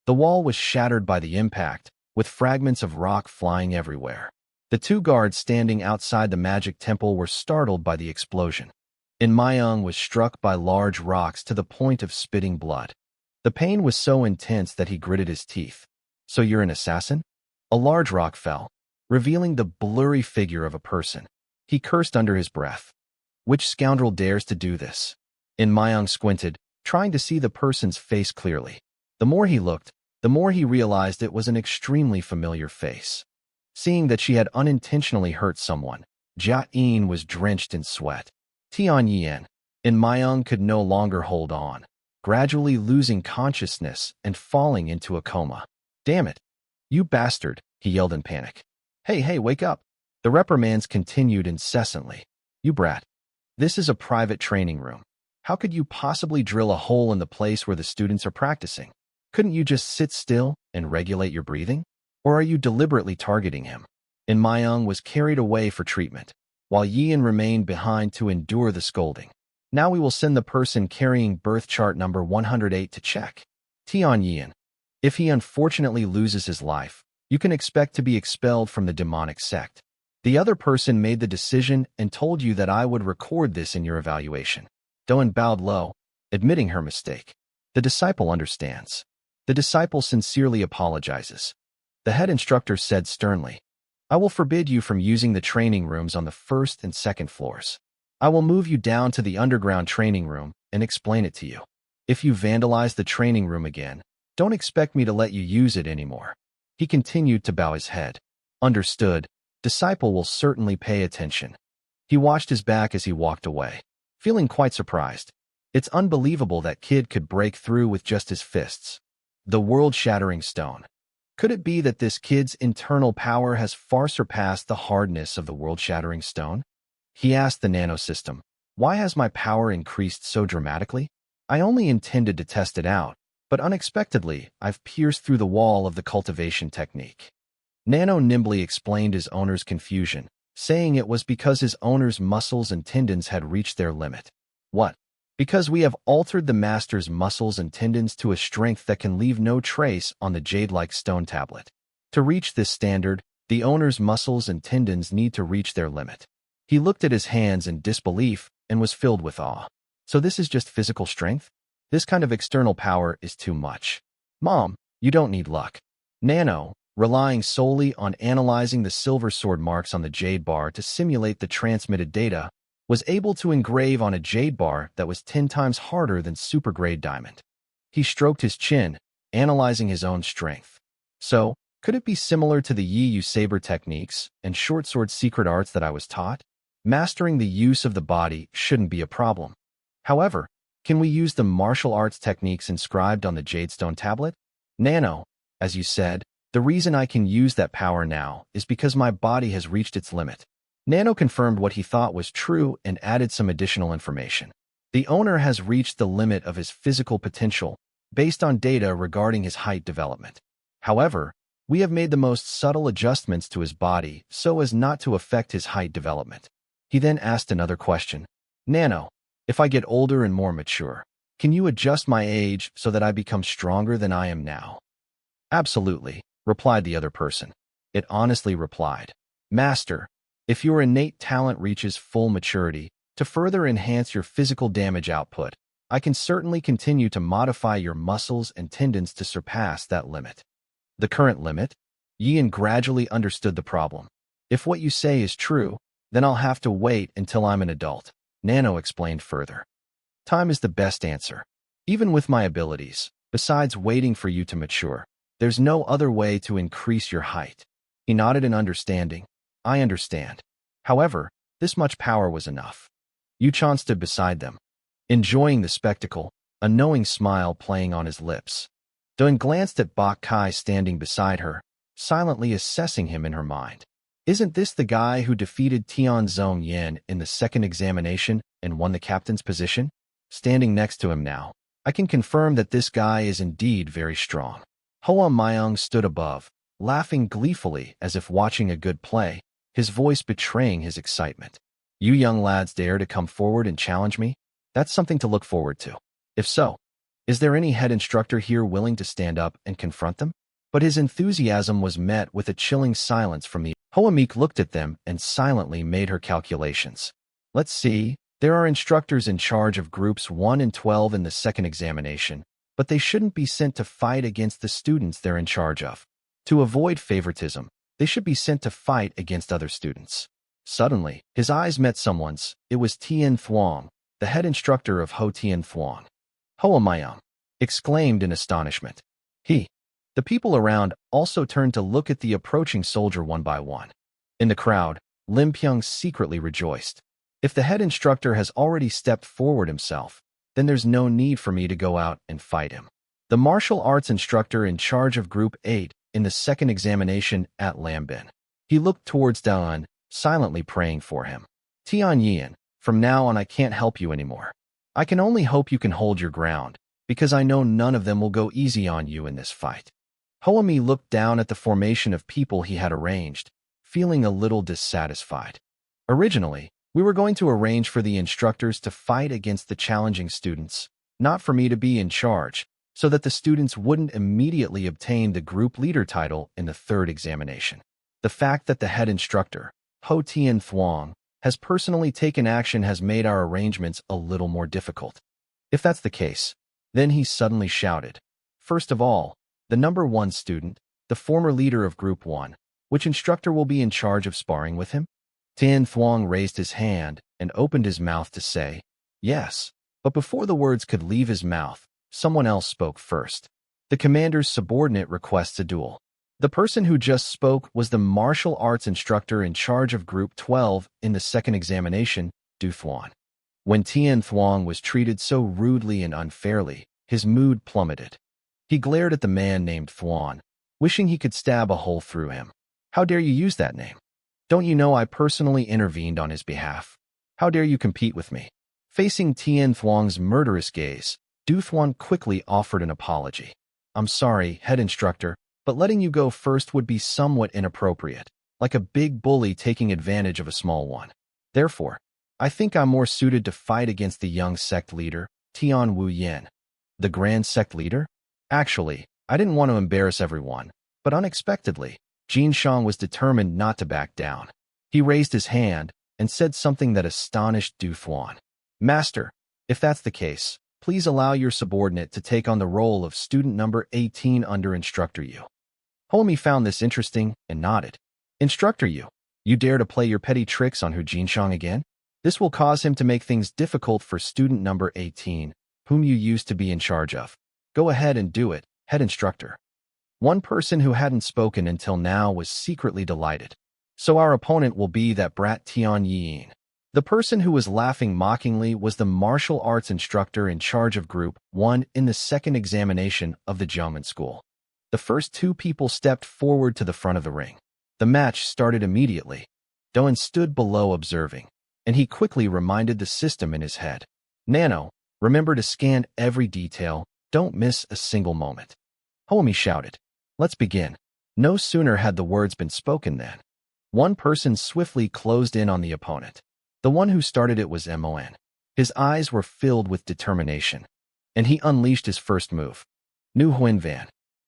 The wall was shattered by the impact, with fragments of rock flying everywhere. The 2 guards standing outside the magic temple were startled by the explosion. Mayang was struck by large rocks to the point of spitting blood. The pain was so intense that he gritted his teeth. "So you're an assassin?" A large rock fell, revealing the blurry figure of a person. He cursed under his breath. Which scoundrel dares to do this? Mayang squinted, trying to see the person's face clearly. The more he looked, the more he realized it was an extremely familiar face. Seeing that she had unintentionally hurt someone, Jia Yin was drenched in sweat. Tian Yin. Mayang could no longer hold on, gradually losing consciousness and falling into a coma. "Damn it! You bastard!" he yelled in panic. Hey, wake up!" The reprimands continued incessantly. "You brat. This is a private training room. How could you possibly drill a hole in the place where the students are practicing? Couldn't you just sit still and regulate your breathing? Or are you deliberately targeting him?" Mayang was carried away for treatment, while Yian remained behind to endure the scolding. "Now we will send the person carrying birth chart number 108 to check. Tian Yian. If he unfortunately loses his life, you can expect to be expelled from the demonic sect." The other person made the decision and told you that I would record this in your evaluation. Doan bowed low, admitting her mistake. The disciple understands. The disciple sincerely apologizes. The head instructor said sternly, I will forbid you from using the training rooms on the first and second floors. I will move you down to the underground training room and explain it to you. If you vandalize the training room again, don't expect me to let you use it anymore. He continued to bow his head. Understood. Disciple will certainly pay attention. He watched his back as he walked away, feeling quite surprised. It's unbelievable that kid could break through with just his fists. The world-shattering stone. Could it be that this kid's internal power has far surpassed the hardness of the world-shattering stone? He asked the nano system, why has my power increased so dramatically? I only intended to test it out, but unexpectedly, I've pierced through the wall of the cultivation technique. Nano nimbly explained his owner's confusion, saying it was because his owner's muscles and tendons had reached their limit. What? Because we have altered the master's muscles and tendons to a strength that can leave no trace on the jade-like stone tablet. To reach this standard, the owner's muscles and tendons need to reach their limit. He looked at his hands in disbelief and was filled with awe. So this is just physical strength? This kind of external power is too much. Mom, you don't need luck. Nano, relying solely on analyzing the silver sword marks on the jade bar to simulate the transmitted data, was able to engrave on a jade bar that was 10 times harder than super-grade diamond. He stroked his chin, analyzing his own strength. So, could it be similar to the Yi saber techniques and short sword secret arts that I was taught? Mastering the use of the body shouldn't be a problem. However, can we use the martial arts techniques inscribed on the jadestone tablet? Nano, as you said, the reason I can use that power now is because my body has reached its limit. Nano confirmed what he thought was true and added some additional information. The owner has reached the limit of his physical potential based on data regarding his height development. However, we have made the most subtle adjustments to his body so as not to affect his height development. He then asked another question. Nano, if I get older and more mature, can you adjust my age so that I become stronger than I am now? Absolutely, replied the other person. It honestly replied, Master, if your innate talent reaches full maturity, to further enhance your physical damage output, I can certainly continue to modify your muscles and tendons to surpass that limit. The current limit? Yian gradually understood the problem. If what you say is true, then I'll have to wait until I'm an adult, Nano explained further. Time is the best answer. Even with my abilities, besides waiting for you to mature, there's no other way to increase your height. He nodded in understanding. I understand. However, this much power was enough. Yu-chan stood beside them, enjoying the spectacle, a knowing smile playing on his lips. Dun glanced at Bok Kai standing beside her, silently assessing him in her mind. Isn't this the guy who defeated Tian Zhong Yin in the second examination and won the captain's position? Standing next to him now, I can confirm that this guy is indeed very strong. Hoa Myung stood above, laughing gleefully as if watching a good play, his voice betraying his excitement. You young lads dare to come forward and challenge me? That's something to look forward to. If so, is there any head instructor here willing to stand up and confront them? But his enthusiasm was met with a chilling silence from the Hoa Meek looked at them and silently made her calculations. Let's see, there are instructors in charge of groups 1 and 12 in the second examination, but they shouldn't be sent to fight against the students they're in charge of. To avoid favoritism, they should be sent to fight against other students. Suddenly, his eyes met someone's. It was Tian Thuong, the head instructor of Ho Tian Thuong. Hoa Myung exclaimed in astonishment. The people around also turned to look at the approaching soldier one by one. In the crowd, Lim Pyung secretly rejoiced. If the head instructor has already stepped forward himself, then there's no need for me to go out and fight him. The martial arts instructor in charge of Group 8 in the second examination at Lambin. He looked towards Dan, silently praying for him. Tian Yin, from now on I can't help you anymore. I can only hope you can hold your ground, because I know none of them will go easy on you in this fight. Hoami looked down at the formation of people he had arranged, feeling a little dissatisfied. Originally, we were going to arrange for the instructors to fight against the challenging students, not for me to be in charge, so that the students wouldn't immediately obtain the group leader title in the third examination. The fact that the head instructor, Ho Tian Thuong, has personally taken action has made our arrangements a little more difficult. If that's the case, then he suddenly shouted. First of all, the number 1 student, the former leader of Group 1, which instructor will be in charge of sparring with him? Tian Thuong raised his hand and opened his mouth to say, yes. But before the words could leave his mouth, someone else spoke first. The commander's subordinate requests a duel. The person who just spoke was the martial arts instructor in charge of Group 12 in the second examination, Du Thuan. When Tian Thuong was treated so rudely and unfairly, his mood plummeted. He glared at the man named Thuan, wishing he could stab a hole through him. How dare you use that name? Don't you know I personally intervened on his behalf? How dare you compete with me? Facing Tian Thuong's murderous gaze, Du Thuan quickly offered an apology. I'm sorry, head instructor, but letting you go first would be somewhat inappropriate, like a big bully taking advantage of a small one. Therefore, I think I'm more suited to fight against the young sect leader, Tian Wu Yin. The grand sect leader? Actually, I didn't want to embarrass everyone, but unexpectedly, Jin Shang was determined not to back down. He raised his hand and said something that astonished Du Thuan. Master, if that's the case, please allow your subordinate to take on the role of student number 18 under Instructor Yu. Homie found this interesting and nodded. Instructor Yu, you dare to play your petty tricks on Hu Jinshang again? This will cause him to make things difficult for student number 18, whom you used to be in charge of. Go ahead and do it, head instructor. One person who hadn't spoken until now was secretly delighted. So our opponent will be that brat Tian Yin. The person who was laughing mockingly was the martial arts instructor in charge of Group 1 in the second examination of the Jiangmen School. The first 2 people stepped forward to the front of the ring. The match started immediately. Doan stood below observing, and he quickly reminded the system in his head. Nano, remember to scan every detail, don't miss a single moment. Homie shouted. Let's begin. No sooner had the words been spoken than one person swiftly closed in on the opponent. The one who started it was Mon. His eyes were filled with determination, and he unleashed his first move. Nu Huan Van.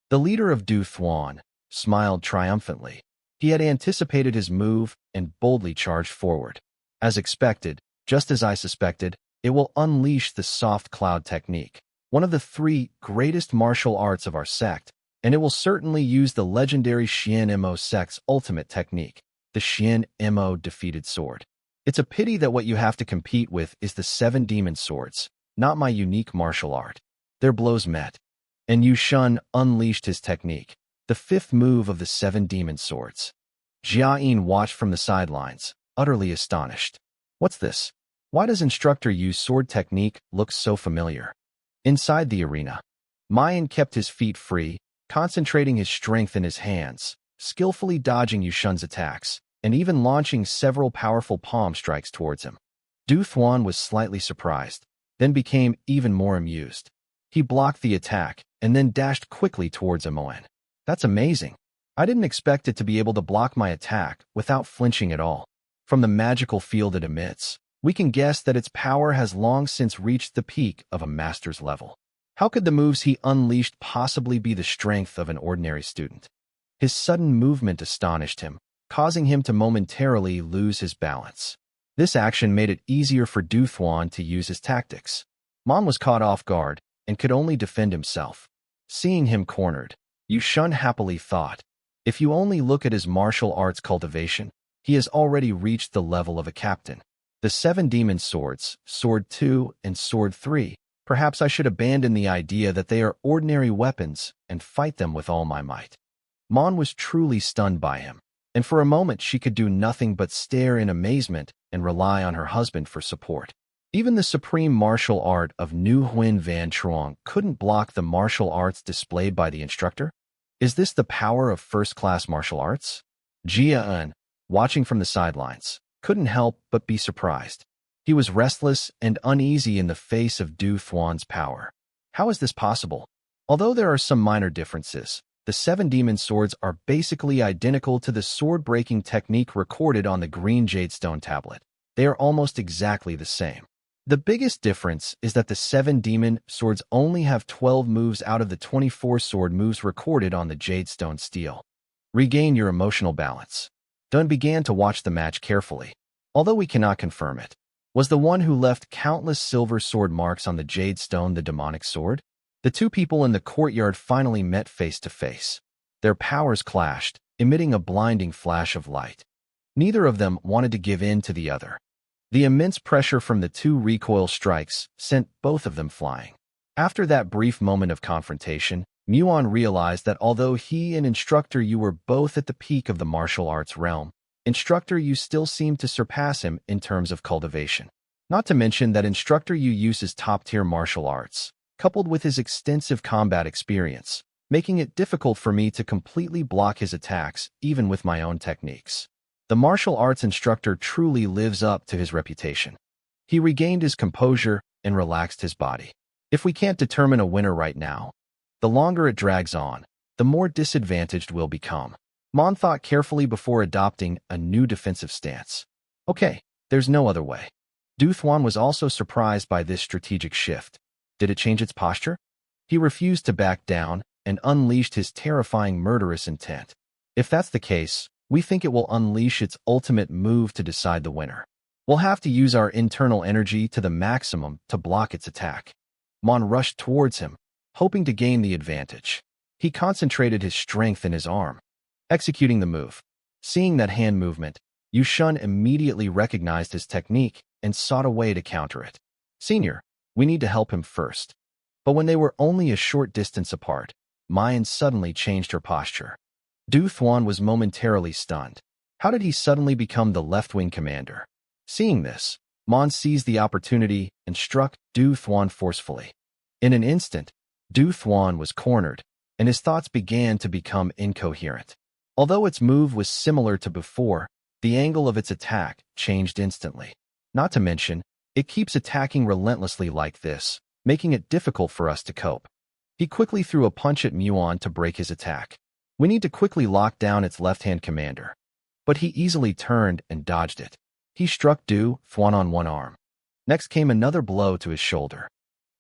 The leader of Du Thuan smiled triumphantly. He had anticipated his move and boldly charged forward. As expected, just as I suspected, it will unleash the soft cloud technique, one of the 3 greatest martial arts of our sect, and it will certainly use the legendary Xian Mo sect's ultimate technique, the Xian Mo defeated sword. It's a pity that what you have to compete with is the 7 demon swords, not my unique martial art. Their blows met, and Yu Shun unleashed his technique, the 5th move of the 7 demon swords. Jia Yin watched from the sidelines, utterly astonished. What's this? Why does Instructor Yu's sword technique look so familiar? Inside the arena, Mayan kept his feet free, concentrating his strength in his hands, skillfully dodging Yu Shun's attacks, and even launching several powerful palm strikes towards him. Du Thuan was slightly surprised, then became even more amused. He blocked the attack and then dashed quickly towards Mon. That's amazing. I didn't expect it to be able to block my attack without flinching at all. From the magical field it emits, we can guess that its power has long since reached the peak of a master's level. How could the moves he unleashed possibly be the strength of an ordinary student? His sudden movement astonished him, causing him to momentarily lose his balance. This action made it easier for Du Thuan to use his tactics. Mon was caught off guard and could only defend himself. Seeing him cornered, Yu Shun happily thought, if you only look at his martial arts cultivation, he has already reached the level of a captain. The 7 demon swords, Sword 2 and Sword 3, perhaps I should abandon the idea that they are ordinary weapons and fight them with all my might. Mon was truly stunned by him, and for a moment she could do nothing but stare in amazement and rely on her husband for support. Even the supreme martial art of Nu Huan Van Truong couldn't block the martial arts displayed by the instructor. Is this the power of first-class martial arts? Jia En, watching from the sidelines, couldn't help but be surprised. He was restless and uneasy in the face of Du Thuan's power. How is this possible? Although there are some minor differences, the 7 demon swords are basically identical to the sword-breaking technique recorded on the green jadestone tablet. They are almost exactly the same. The biggest difference is that the 7 demon swords only have 12 moves out of the 24 sword moves recorded on the jadestone steel. Regain your emotional balance. Dun began to watch the match carefully, although we cannot confirm it. Was the one who left countless silver sword marks on the jade stone the demonic sword? The two people in the courtyard finally met face to face. Their powers clashed, emitting a blinding flash of light. Neither of them wanted to give in to the other. The immense pressure from the two recoil strikes sent both of them flying. After that brief moment of confrontation, Muon realized that although he and Instructor Yu were both at the peak of the martial arts realm, Instructor Yu still seemed to surpass him in terms of cultivation. Not to mention that Instructor Yu uses top-tier martial arts, coupled with his extensive combat experience, making it difficult for me to completely block his attacks even with my own techniques. The martial arts instructor truly lives up to his reputation. He regained his composure and relaxed his body. If we can't determine a winner right now, the longer it drags on, the more disadvantaged we'll become. Mon thought carefully before adopting a new defensive stance. Okay, there's no other way. Du Thuan was also surprised by this strategic shift. Did it change its posture? He refused to back down and unleashed his terrifying murderous intent. If that's the case, we think it will unleash its ultimate move to decide the winner. We'll have to use our internal energy to the maximum to block its attack. Mon rushed towards him, hoping to gain the advantage. He concentrated his strength in his arm, executing the move. Seeing that hand movement, Yu Shun immediately recognized his technique and sought a way to counter it. Senior, we need to help him first. But when they were only a short distance apart, Mayan suddenly changed her posture. Du Thuan was momentarily stunned. How did he suddenly become the left-wing commander? Seeing this, Mon seized the opportunity and struck Du Thuan forcefully. In an instant, Du Thuan was cornered, and his thoughts began to become incoherent. Although its move was similar to before, the angle of its attack changed instantly. Not to mention, it keeps attacking relentlessly like this, making it difficult for us to cope. He quickly threw a punch at Muon to break his attack. We need to quickly lock down its left-hand commander. But he easily turned and dodged it. He struck Du Thuan on one arm. Next came another blow to his shoulder.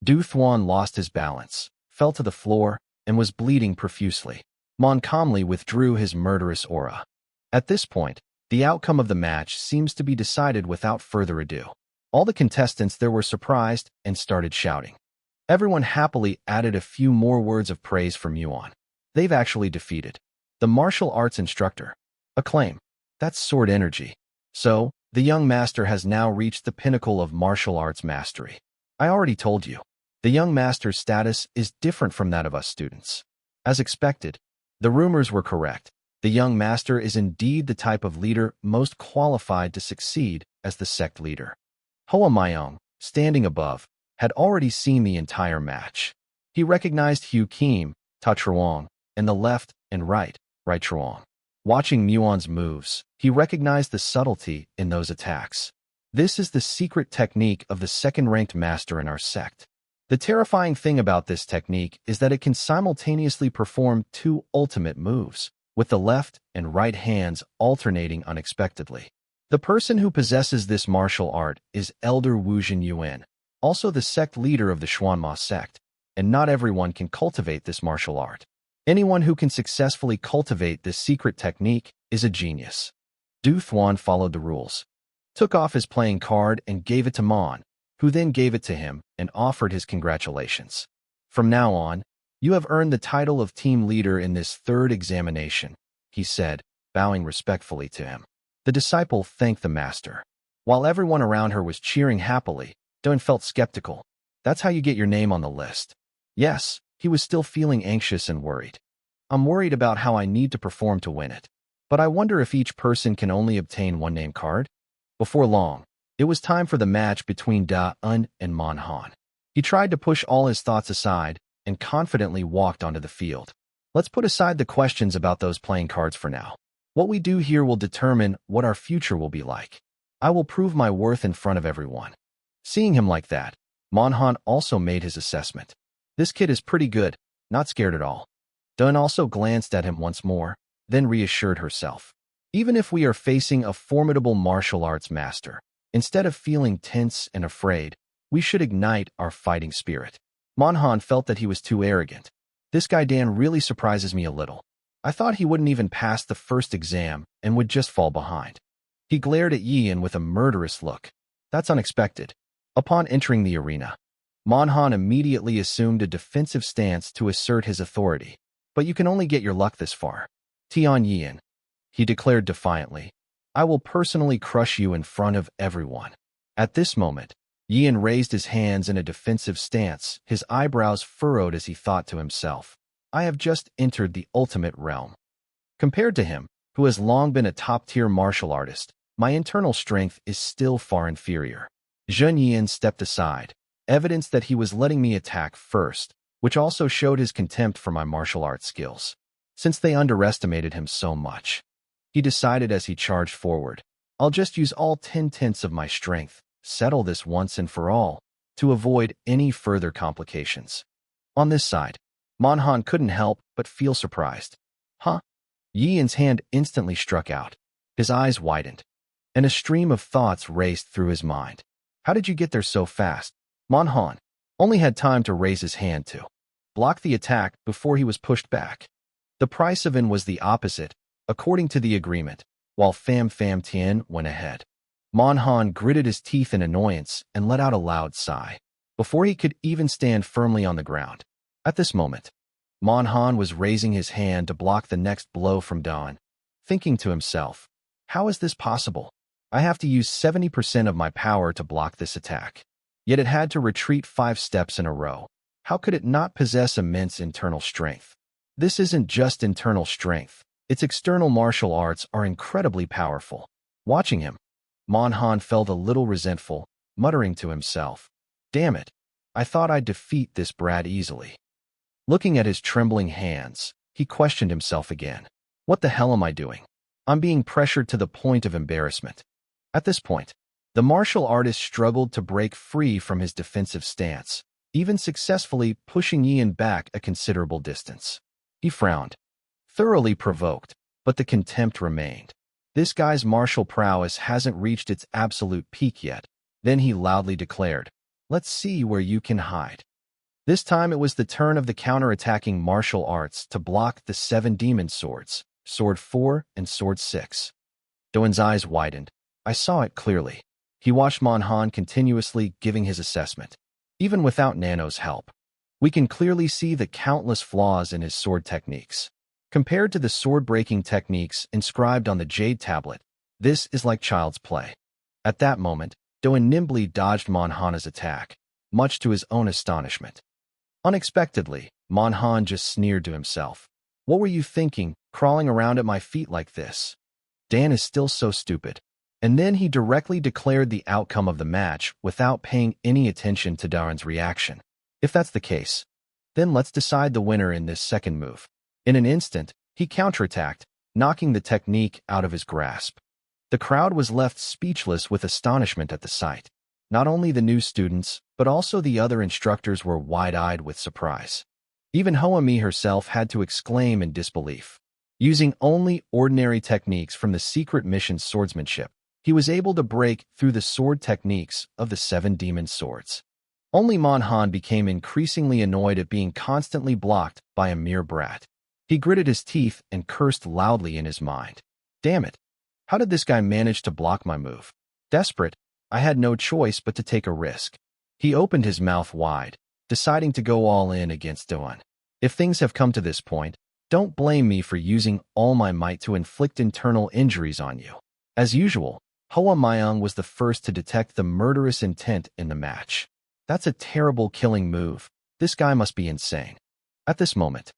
Du Thuan lost his balance, fell to the floor, and was bleeding profusely. Mon calmly withdrew his murderous aura. At this point, the outcome of the match seems to be decided without further ado. All the contestants there were surprised and started shouting. Everyone happily added a few more words of praise for Muon. They've actually defeated the martial arts instructor. Acclaim. That's sword energy. So, the young master has now reached the pinnacle of martial arts mastery. I already told you. The young master's status is different from that of us students. As expected, the rumors were correct. The young master is indeed the type of leader most qualified to succeed as the sect leader. Hoa Mayong, standing above, had already seen the entire match. He recognized Hu Kim, Ta Truong, and the left and right Truong. Watching Muon's moves, he recognized the subtlety in those attacks. This is the secret technique of the second-ranked master in our sect. The terrifying thing about this technique is that it can simultaneously perform two ultimate moves, with the left and right hands alternating unexpectedly. The person who possesses this martial art is Elder Wuzhen Yuan, also the sect leader of the Xuanma sect, and not everyone can cultivate this martial art. Anyone who can successfully cultivate this secret technique is a genius. Du Thuan followed the rules, took off his playing card and gave it to Mon, who then gave it to him and offered his congratulations. From now on, you have earned the title of team leader in this third examination, he said, bowing respectfully to him. The disciple thanked the master. While everyone around her was cheering happily, Dun felt skeptical. That's how you get your name on the list. Yes, he was still feeling anxious and worried. I'm worried about how I need to perform to win it. But I wonder if each person can only obtain one name card? Before long, it was time for the match between Da-Un and Manhwa. He tried to push all his thoughts aside and confidently walked onto the field. Let's put aside the questions about those playing cards for now. What we do here will determine what our future will be like. I will prove my worth in front of everyone. Seeing him like that, Manhwa also made his assessment. This kid is pretty good, not scared at all. Dun also glanced at him once more, then reassured herself. Even if we are facing a formidable martial arts master, instead of feeling tense and afraid, we should ignite our fighting spirit. Manhwa felt that he was too arrogant. This guy Dan really surprises me a little. I thought he wouldn't even pass the first exam and would just fall behind. He glared at Yian with a murderous look. That's unexpected. Upon entering the arena, Manhwa immediately assumed a defensive stance to assert his authority. But you can only get your luck this far. Tian Yian, he declared defiantly, I will personally crush you in front of everyone. At this moment, Yian raised his hands in a defensive stance, his eyebrows furrowed as he thought to himself, I have just entered the ultimate realm. Compared to him, who has long been a top-tier martial artist, my internal strength is still far inferior. Zhen Yian stepped aside, evidence that he was letting me attack first, which also showed his contempt for my martial arts skills. Since they underestimated him so much, he decided as he charged forward, I'll just use all 10/10 of my strength, settle this once and for all, to avoid any further complications. On this side, Manhwa couldn't help but feel surprised. Huh? Yian's hand instantly struck out. His eyes widened, and a stream of thoughts raced through his mind. How did you get there so fast? Manhwa only had time to raise his hand to block the attack before he was pushed back. The price of in was the opposite, according to the agreement, while Pham Tian went ahead. Manhwa gritted his teeth in annoyance and let out a loud sigh, before he could even stand firmly on the ground. At this moment, Manhwa was raising his hand to block the next blow from Dawn, thinking to himself, how is this possible? I have to use 70% of my power to block this attack. Yet it had to retreat 5 steps in a row. How could it not possess immense internal strength? This isn't just internal strength. Its external martial arts are incredibly powerful. Watching him, Manhwa felt a little resentful, muttering to himself, damn it, I thought I'd defeat this brat easily. Looking at his trembling hands, he questioned himself again. What the hell am I doing? I'm being pressured to the point of embarrassment. At this point, the martial artist struggled to break free from his defensive stance, even successfully pushing Yian back a considerable distance. He frowned, thoroughly provoked, but the contempt remained. This guy's martial prowess hasn't reached its absolute peak yet. Then he loudly declared, let's see where you can hide. This time it was the turn of the counter-attacking martial arts to block the 7 demon swords, Sword 4 and Sword 6. Doan's eyes widened. I saw it clearly. He watched Manhwa continuously giving his assessment. Even without Nano's help, we can clearly see the countless flaws in his sword techniques. Compared to the sword-breaking techniques inscribed on the jade tablet, this is like child's play. At that moment, Doan nimbly dodged Manhwa's attack, much to his own astonishment. Unexpectedly, Manhwa just sneered to himself. What were you thinking, crawling around at my feet like this? Dan is still so stupid. And then he directly declared the outcome of the match without paying any attention to Daren's reaction. If that's the case, then let's decide the winner in this second move. In an instant, he counterattacked, knocking the technique out of his grasp. The crowd was left speechless with astonishment at the sight. Not only the new students, but also the other instructors were wide-eyed with surprise. Even Hoami herself had to exclaim in disbelief. Using only ordinary techniques from the secret mission's swordsmanship, he was able to break through the sword techniques of the 7 demon swords. Only Manhwa became increasingly annoyed at being constantly blocked by a mere brat. He gritted his teeth and cursed loudly in his mind. Damn it! How did this guy manage to block my move? Desperate, I had no choice but to take a risk. He opened his mouth wide, deciding to go all in against Doan. If things have come to this point, don't blame me for using all my might to inflict internal injuries on you. As usual, Hoa Mayang was the first to detect the murderous intent in the match. That's a terrible killing move. This guy must be insane. At this moment,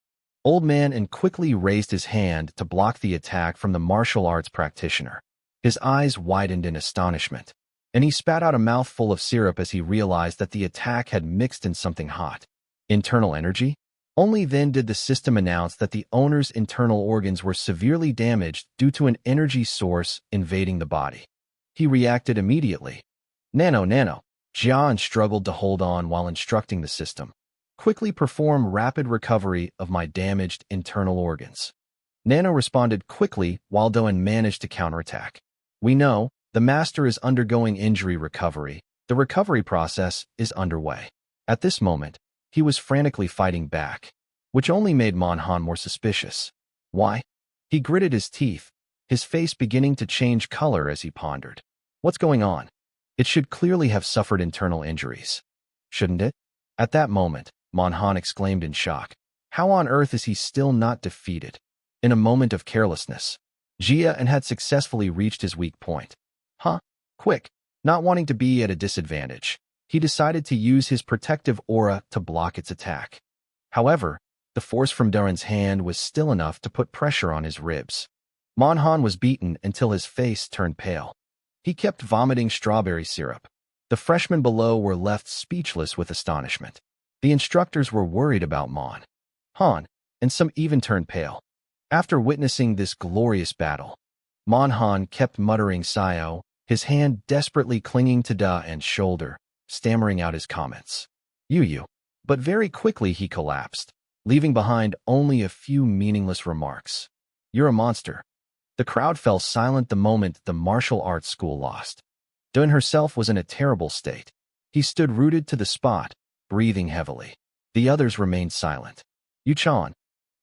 Old Man quickly raised his hand to block the attack from the martial arts practitioner. His eyes widened in astonishment, and he spat out a mouthful of syrup as he realized that the attack had mixed in something hot. Internal energy? Only then did the system announce that the owner's internal organs were severely damaged due to an energy source invading the body. He reacted immediately. Nano. Jian struggled to hold on while instructing the system. Quickly perform rapid recovery of my damaged internal organs. Nano responded quickly while Doan managed to counterattack. We know, the master is undergoing injury recovery. The recovery process is underway. At this moment, he was frantically fighting back, which only made Manhwa more suspicious. Why? He gritted his teeth, his face beginning to change color as he pondered. What's going on? It should clearly have suffered internal injuries. Shouldn't it? At that moment, Manhwa exclaimed in shock. How on earth is he still not defeated? In a moment of carelessness, Jia and had successfully reached his weak point. Huh? Quick, not wanting to be at a disadvantage, he decided to use his protective aura to block its attack. However, the force from Duran's hand was still enough to put pressure on his ribs. Manhwa was beaten until his face turned pale. He kept vomiting strawberry syrup. The freshmen below were left speechless with astonishment. The instructors were worried about Manhwa, and some even turned pale. After witnessing this glorious battle, Manhwa kept muttering Sio, his hand desperately clinging to Duran's shoulder, stammering out his comments. You. But very quickly he collapsed, leaving behind only a few meaningless remarks. You're a monster. The crowd fell silent the moment the martial arts school lost. Duran herself was in a terrible state. He stood rooted to the spot, breathing heavily. The others remained silent. Yuchan,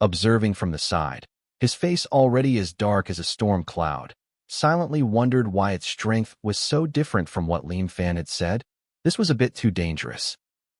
observing from the side, his face already as dark as a storm cloud, silently wondered why its strength was so different from what Lim Fan had said. This was a bit too dangerous.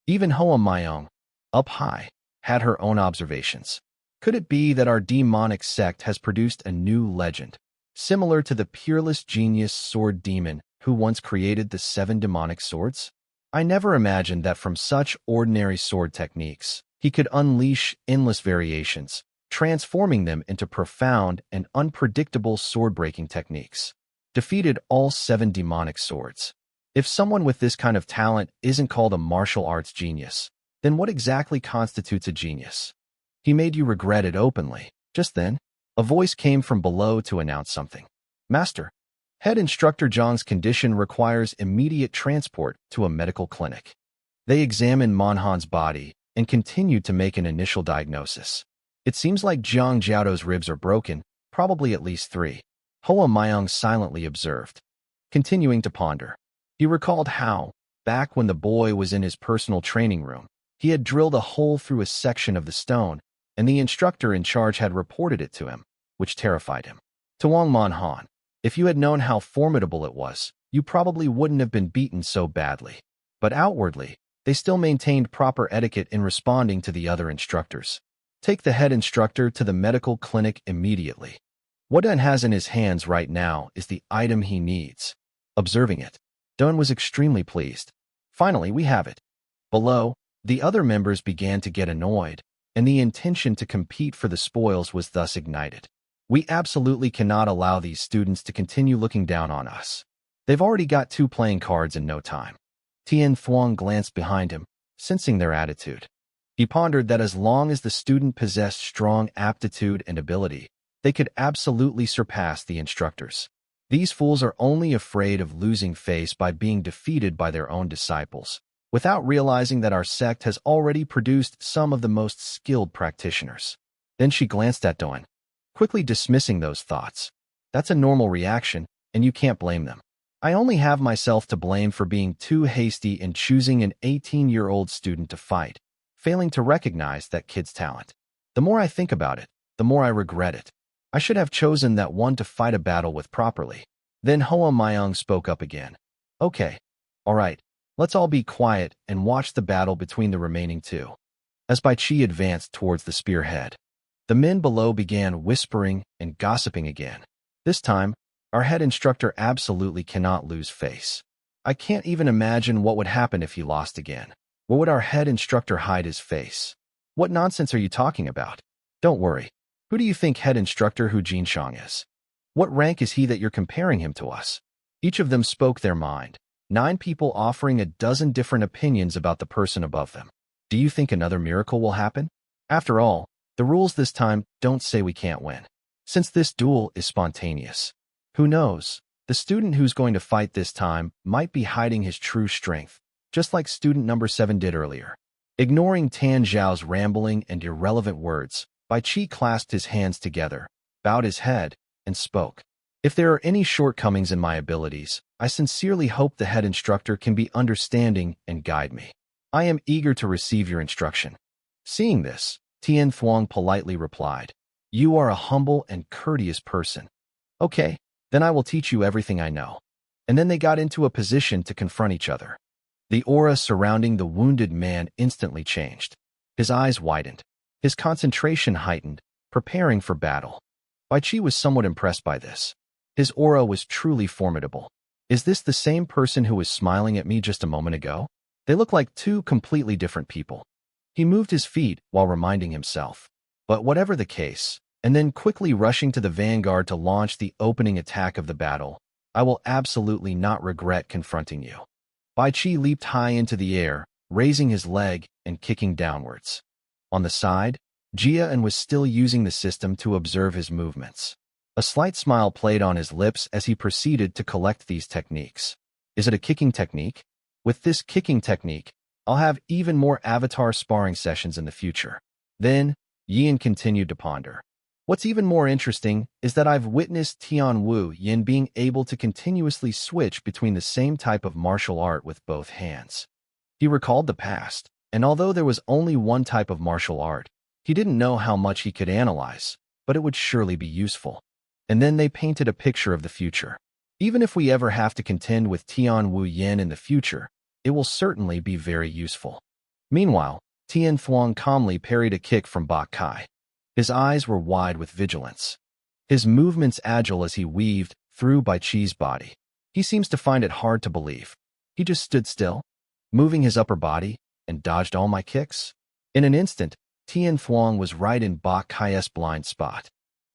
Even Hoa Myung, up high, had her own observations. Could it be that our demonic sect has produced a new legend, similar to the peerless genius sword demon who once created the 7 demonic swords? I never imagined that from such ordinary sword techniques, he could unleash endless variations, transforming them into profound and unpredictable sword-breaking techniques. Defeated all 7 demonic swords. If someone with this kind of talent isn't called a martial arts genius, then what exactly constitutes a genius? He made you regret it openly. Just then, a voice came from below to announce something. Master, head instructor Zhang's condition requires immediate transport to a medical clinic. They examined Manhwa's body and continued to make an initial diagnosis. It seems like Zhang Jiaodo's ribs are broken, probably at least 3. Hoa Myung silently observed. Continuing to ponder, he recalled how, back when the boy was in his personal training room, he had drilled a hole through a section of the stone, and the instructor in charge had reported it to him, which terrified him. Tuong Manhwa, if you had known how formidable it was, you probably wouldn't have been beaten so badly. But outwardly, they still maintained proper etiquette in responding to the other instructors. Take the head instructor to the medical clinic immediately. What Duran has in his hands right now is the item he needs. Observing it, Duran was extremely pleased. Finally, we have it. Below, the other members began to get annoyed, and the intention to compete for the spoils was thus ignited. We absolutely cannot allow these students to continue looking down on us. They've already got 2 playing cards in no time. Tien Thuong glanced behind him, sensing their attitude. He pondered that as long as the student possessed strong aptitude and ability, they could absolutely surpass the instructors. These fools are only afraid of losing face by being defeated by their own disciples, without realizing that our sect has already produced some of the most skilled practitioners. Then she glanced at Duran, quickly dismissing those thoughts. That's a normal reaction, and you can't blame them. I only have myself to blame for being too hasty in choosing an 18-year-old student to fight, failing to recognize that kid's talent. The more I think about it, the more I regret it. I should have chosen that one to fight a battle with properly. Then Hoa Myung spoke up again. Okay, all right, let's all be quiet and watch the battle between the remaining 2. As Bai Chi advanced towards the spearhead, the men below began whispering and gossiping again. This time, our head instructor absolutely cannot lose face. I can't even imagine what would happen if he lost again. Where would our head instructor hide his face? What nonsense are you talking about? Don't worry. Who do you think head instructor Hu Jinshang is? What rank is he that you're comparing him to us? Each of them spoke their mind, 9 people offering a dozen different opinions about the person above them. Do you think another miracle will happen? After all, the rules this time don't say we can't win. Since this duel is spontaneous. Who knows? The student who's going to fight this time might be hiding his true strength, just like student number 7 did earlier. Ignoring Tan Zhao's rambling and irrelevant words, Bai Chi clasped his hands together, bowed his head, and spoke. If there are any shortcomings in my abilities, I sincerely hope the head instructor can be understanding and guide me. I am eager to receive your instruction. Seeing this, Tien Thuong politely replied, You are a humble and courteous person. Okay, then I will teach you everything I know. And then they got into a position to confront each other. The aura surrounding the wounded man instantly changed. His eyes widened. His concentration heightened, preparing for battle. Bai Qi was somewhat impressed by this. His aura was truly formidable. Is this the same person who was smiling at me just a moment ago? They look like two completely different people. He moved his feet while reminding himself. But whatever the case, and then quickly rushing to the vanguard to launch the opening attack of the battle, I will absolutely not regret confronting you. Bai Qi leaped high into the air, raising his leg and kicking downwards. On the side, Jian was still using the system to observe his movements. A slight smile played on his lips as he proceeded to collect these techniques. Is it a kicking technique? With this kicking technique, I'll have even more avatar sparring sessions in the future. Then, Yin continued to ponder. What's even more interesting is that I've witnessed Tian Wu Yin being able to continuously switch between the same type of martial art with both hands. He recalled the past, and although there was only one type of martial art, he didn't know how much he could analyze, but it would surely be useful. And then they painted a picture of the future. Even if we ever have to contend with Tian Wu Yin in the future, it will certainly be very useful. Meanwhile, Tian Thuong calmly parried a kick from Bak Kai. His eyes were wide with vigilance. His movements agile as he weaved through Bai Qi's body. He seems to find it hard to believe. He just stood still, moving his upper body, and dodged all my kicks. In an instant, Tian Thuong was right in Bak Kai's blind spot.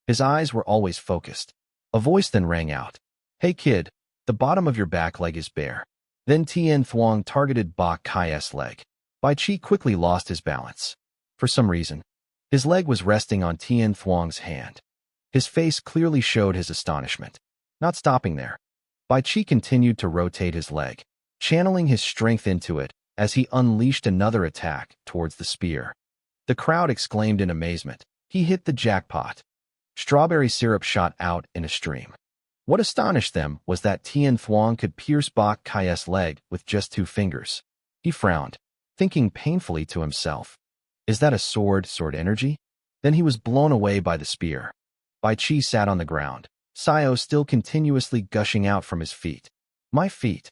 His eyes were always focused. A voice then rang out. Hey kid, the bottom of your back leg is bare. Then Tian Thuong targeted Bak Kai's leg. Bai Qi quickly lost his balance. For some reason, his leg was resting on Tian Thuong's hand. His face clearly showed his astonishment. Not stopping there, Bai Qi continued to rotate his leg, channeling his strength into it as he unleashed another attack towards the spear. The crowd exclaimed in amazement. He hit the jackpot. Strawberry syrup shot out in a stream. What astonished them was that Tian Thuong could pierce Bak Kai's leg with just 2 fingers. He frowned, thinking painfully to himself. Is that a sword energy? Then he was blown away by the spear. Bai Qi sat on the ground, Sio still continuously gushing out from his feet. My feet.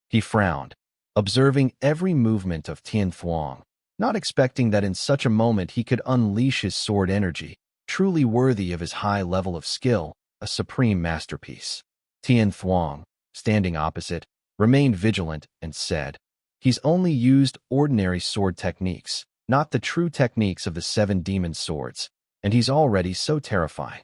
He frowned, observing every movement of Tian Thuong, not expecting that in such a moment he could unleash his sword energy, truly worthy of his high level of skill, a supreme masterpiece. Tian Thuong, standing opposite, remained vigilant and said, He's only used ordinary sword techniques, not the true techniques of the 7 demon swords, and he's already so terrifying.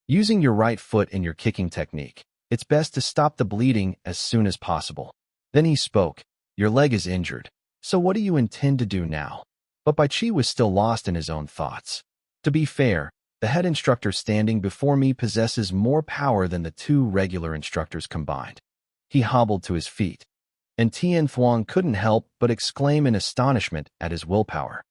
Using your right foot in your kicking technique, it's best to stop the bleeding as soon as possible. Then he spoke, Your leg is injured, so what do you intend to do now? But Bai Qi was still lost in his own thoughts. To be fair, the head instructor standing before me possesses more power than the 2 regular instructors combined. He hobbled to his feet, and Tian Thuong couldn't help but exclaim in astonishment at his willpower.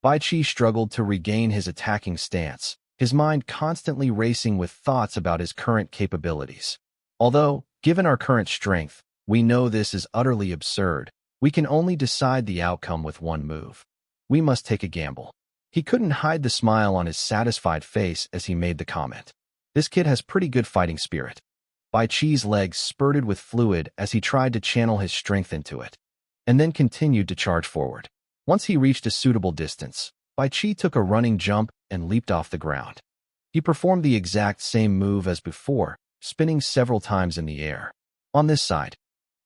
Bai Qi struggled to regain his attacking stance, his mind constantly racing with thoughts about his current capabilities. Although, given our current strength, we know this is utterly absurd. We can only decide the outcome with one move. We must take a gamble. He couldn't hide the smile on his satisfied face as he made the comment. This kid has pretty good fighting spirit. Bai Qi's legs spurted with fluid as he tried to channel his strength into it, and then continued to charge forward. Once he reached a suitable distance, Bai Qi took a running jump and leaped off the ground. He performed the exact same move as before, spinning several times in the air. On this side,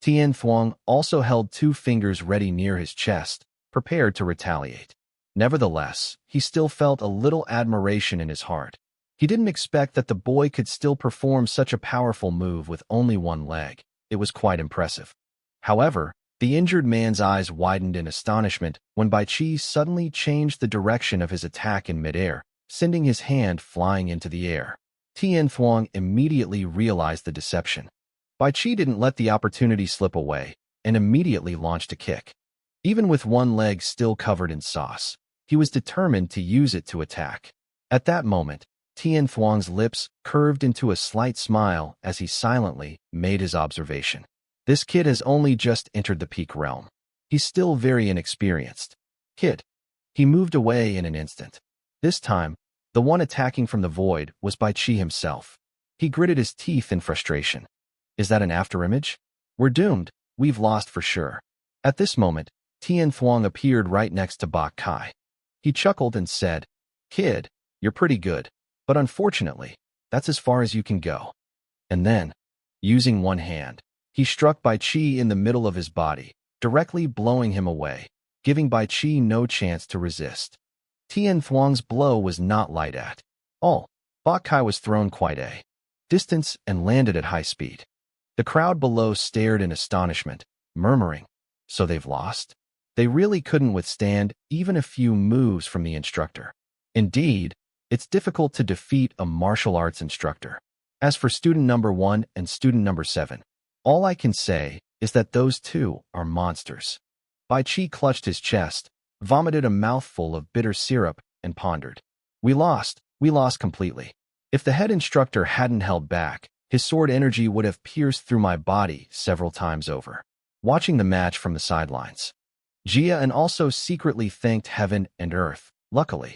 Tian Thuong also held 2 fingers ready near his chest, prepared to retaliate. Nevertheless, he still felt a little admiration in his heart. He didn't expect that the boy could still perform such a powerful move with only 1 leg. It was quite impressive. However, the injured man's eyes widened in astonishment when Bai Qi suddenly changed the direction of his attack in midair, sending his hand flying into the air. Tian Thuong immediately realized the deception. Bai Qi didn't let the opportunity slip away and immediately launched a kick. Even with 1 leg still covered in sauce, he was determined to use it to attack. At that moment, Tian Thuong's lips curved into a slight smile as he silently made his observation. This kid has only just entered the peak realm. He's still very inexperienced. Kid. He moved away in an instant. This time, The one attacking from the void was Bai Qi himself. He gritted his teeth in frustration. Is that an afterimage? We're doomed. We've lost for sure. At this moment, Tian Thuong appeared right next to Bak Kai. He chuckled and said, Kid, you're pretty good, but unfortunately, that's as far as you can go. And then, using one hand, he struck Bai Qi in the middle of his body, directly blowing him away, giving Bai Qi no chance to resist. Tian Thuong's blow was not light at all. Bak Kai was thrown quite a distance and landed at high speed. The crowd below stared in astonishment, murmuring, so they've lost? They really couldn't withstand even a few moves from the instructor. Indeed, it's difficult to defeat a martial arts instructor. As for student number 1 and student number 7, all I can say is that those two are monsters. Bai Qi clutched his chest, vomited a mouthful of bitter syrup, and pondered. We lost completely. If the head instructor hadn't held back, his sword energy would have pierced through my body several times over. Watching the match from the sidelines, Jia and also secretly thanked heaven and earth. Luckily,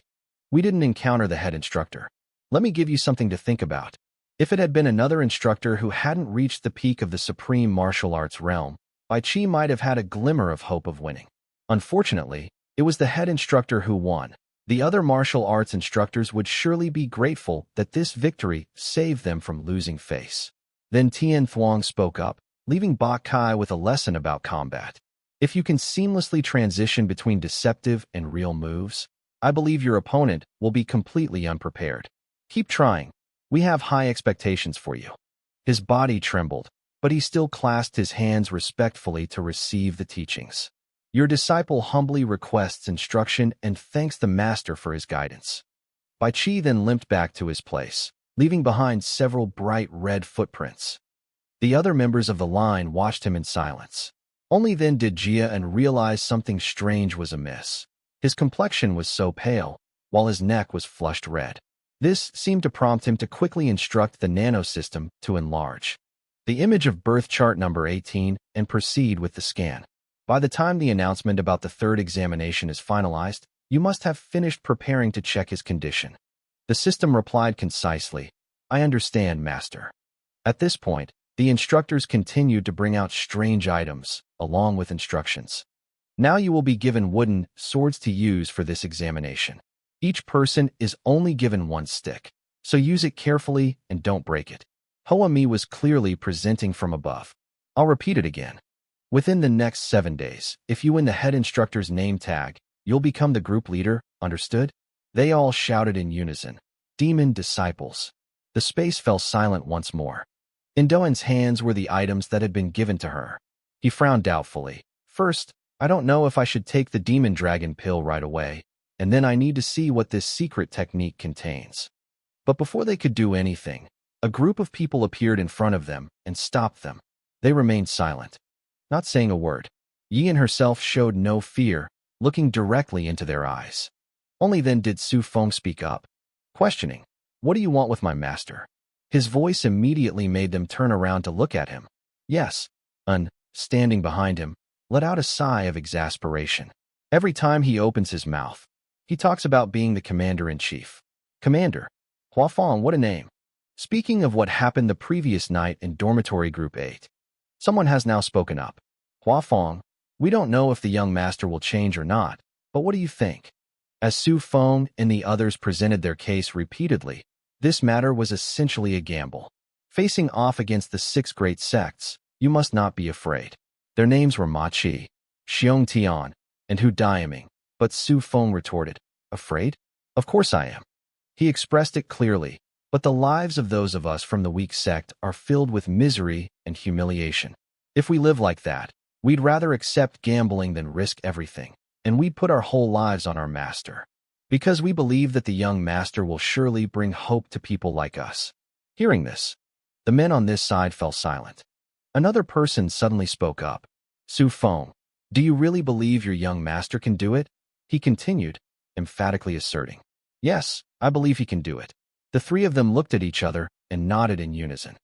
we didn't encounter the head instructor. Let me give you something to think about. If it had been another instructor who hadn't reached the peak of the supreme martial arts realm, Bai Qi might have had a glimmer of hope of winning. Unfortunately, it was the head instructor who won. The other martial arts instructors would surely be grateful that this victory saved them from losing face. Then Tian Thuong spoke up, leaving Bak Kai with a lesson about combat. If you can seamlessly transition between deceptive and real moves, I believe your opponent will be completely unprepared. Keep trying. We have high expectations for you. His body trembled, but he still clasped his hands respectfully to receive the teachings. Your disciple humbly requests instruction and thanks the master for his guidance. Bai Qi then limped back to his place, leaving behind several bright red footprints. The other members of the line watched him in silence. Only then did Jia and realize something strange was amiss. His complexion was so pale, while his neck was flushed red. This seemed to prompt him to quickly instruct the Nano system to enlarge the image of birth chart number 18 and proceed with the scan. By the time the announcement about the third examination is finalized, you must have finished preparing to check his condition. The system replied concisely, I understand, Master. At this point, the instructors continued to bring out strange items, along with instructions. Now you will be given wooden swords to use for this examination. Each person is only given one stick, so use it carefully and don't break it. Hoa Mi was clearly presenting from above. I'll repeat it again. Within the next 7 days, if you win the head instructor's name tag, you'll become the group leader, understood? They all shouted in unison. Demon disciples. The space fell silent once more. In Doan's hands were the items that had been given to her. He frowned doubtfully. First, I don't know if I should take the demon dragon pill right away, and then I need to see what this secret technique contains. But before they could do anything, a group of people appeared in front of them and stopped them. They remained silent, not saying a word. Yin herself showed no fear, looking directly into their eyes. Only then did Su Feng speak up, questioning, What do you want with my master? His voice immediately made them turn around to look at him. Yes, standing behind him, let out a sigh of exasperation. Every time he opens his mouth, he talks about being the commander-in-chief. Commander. Hua Fong, what a name. Speaking of what happened the previous night in dormitory group 8, someone has now spoken up. Hua Fong, we don't know if the young master will change or not, but what do you think? As Su Feng and the others presented their case repeatedly, this matter was essentially a gamble. Facing off against the 6 great sects, you must not be afraid. Their names were Ma Qi, Xiong Tian, and Hu Diaming, but Su Feng retorted, Afraid? Of course I am. He expressed it clearly, but the lives of those of us from the weak sect are filled with misery and humiliation. If we live like that, we'd rather accept gambling than risk everything, and we'd put our whole lives on our master. Because we believe that the young master will surely bring hope to people like us. Hearing this, the men on this side fell silent. Another person suddenly spoke up. Su Feng, do you really believe your young master can do it? He continued, emphatically asserting. Yes, I believe he can do it. The 3 of them looked at each other and nodded in unison.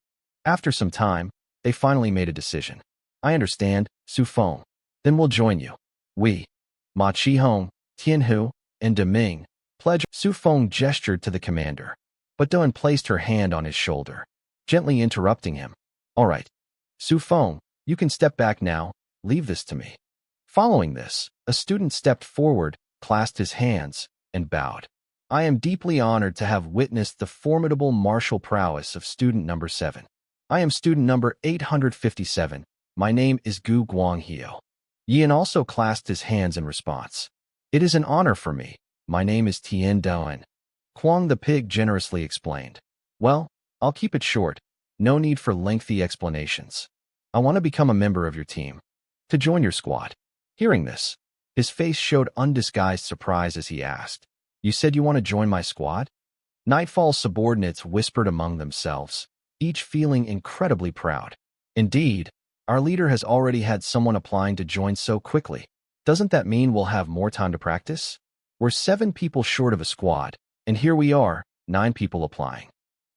After some time, they finally made a decision. I understand, Su Feng. Then we'll join you. We, Ma Qihong, Tianhu, and Deming, Pledge. Su Feng gestured to the commander, but Doan placed her hand on his shoulder, gently interrupting him. All right, Su Feng, you can step back now. Leave this to me. Following this, a student stepped forward, clasped his hands, and bowed. I am deeply honored to have witnessed the formidable martial prowess of student number 7. I am student number 857. My name is Gu Guanghio. Yin also clasped his hands in response. It is an honor for me. My name is Tian Daoan. Kwang the pig generously explained. Well, I'll keep it short. No need for lengthy explanations. I want to become a member of your team. To join your squad. Hearing this, his face showed undisguised surprise as he asked, You said you want to join my squad? Nightfall's subordinates whispered among themselves, each feeling incredibly proud. Indeed, our leader has already had someone applying to join so quickly. Doesn't that mean we'll have more time to practice? We're 7 people short of a squad, and here we are, 9 people applying.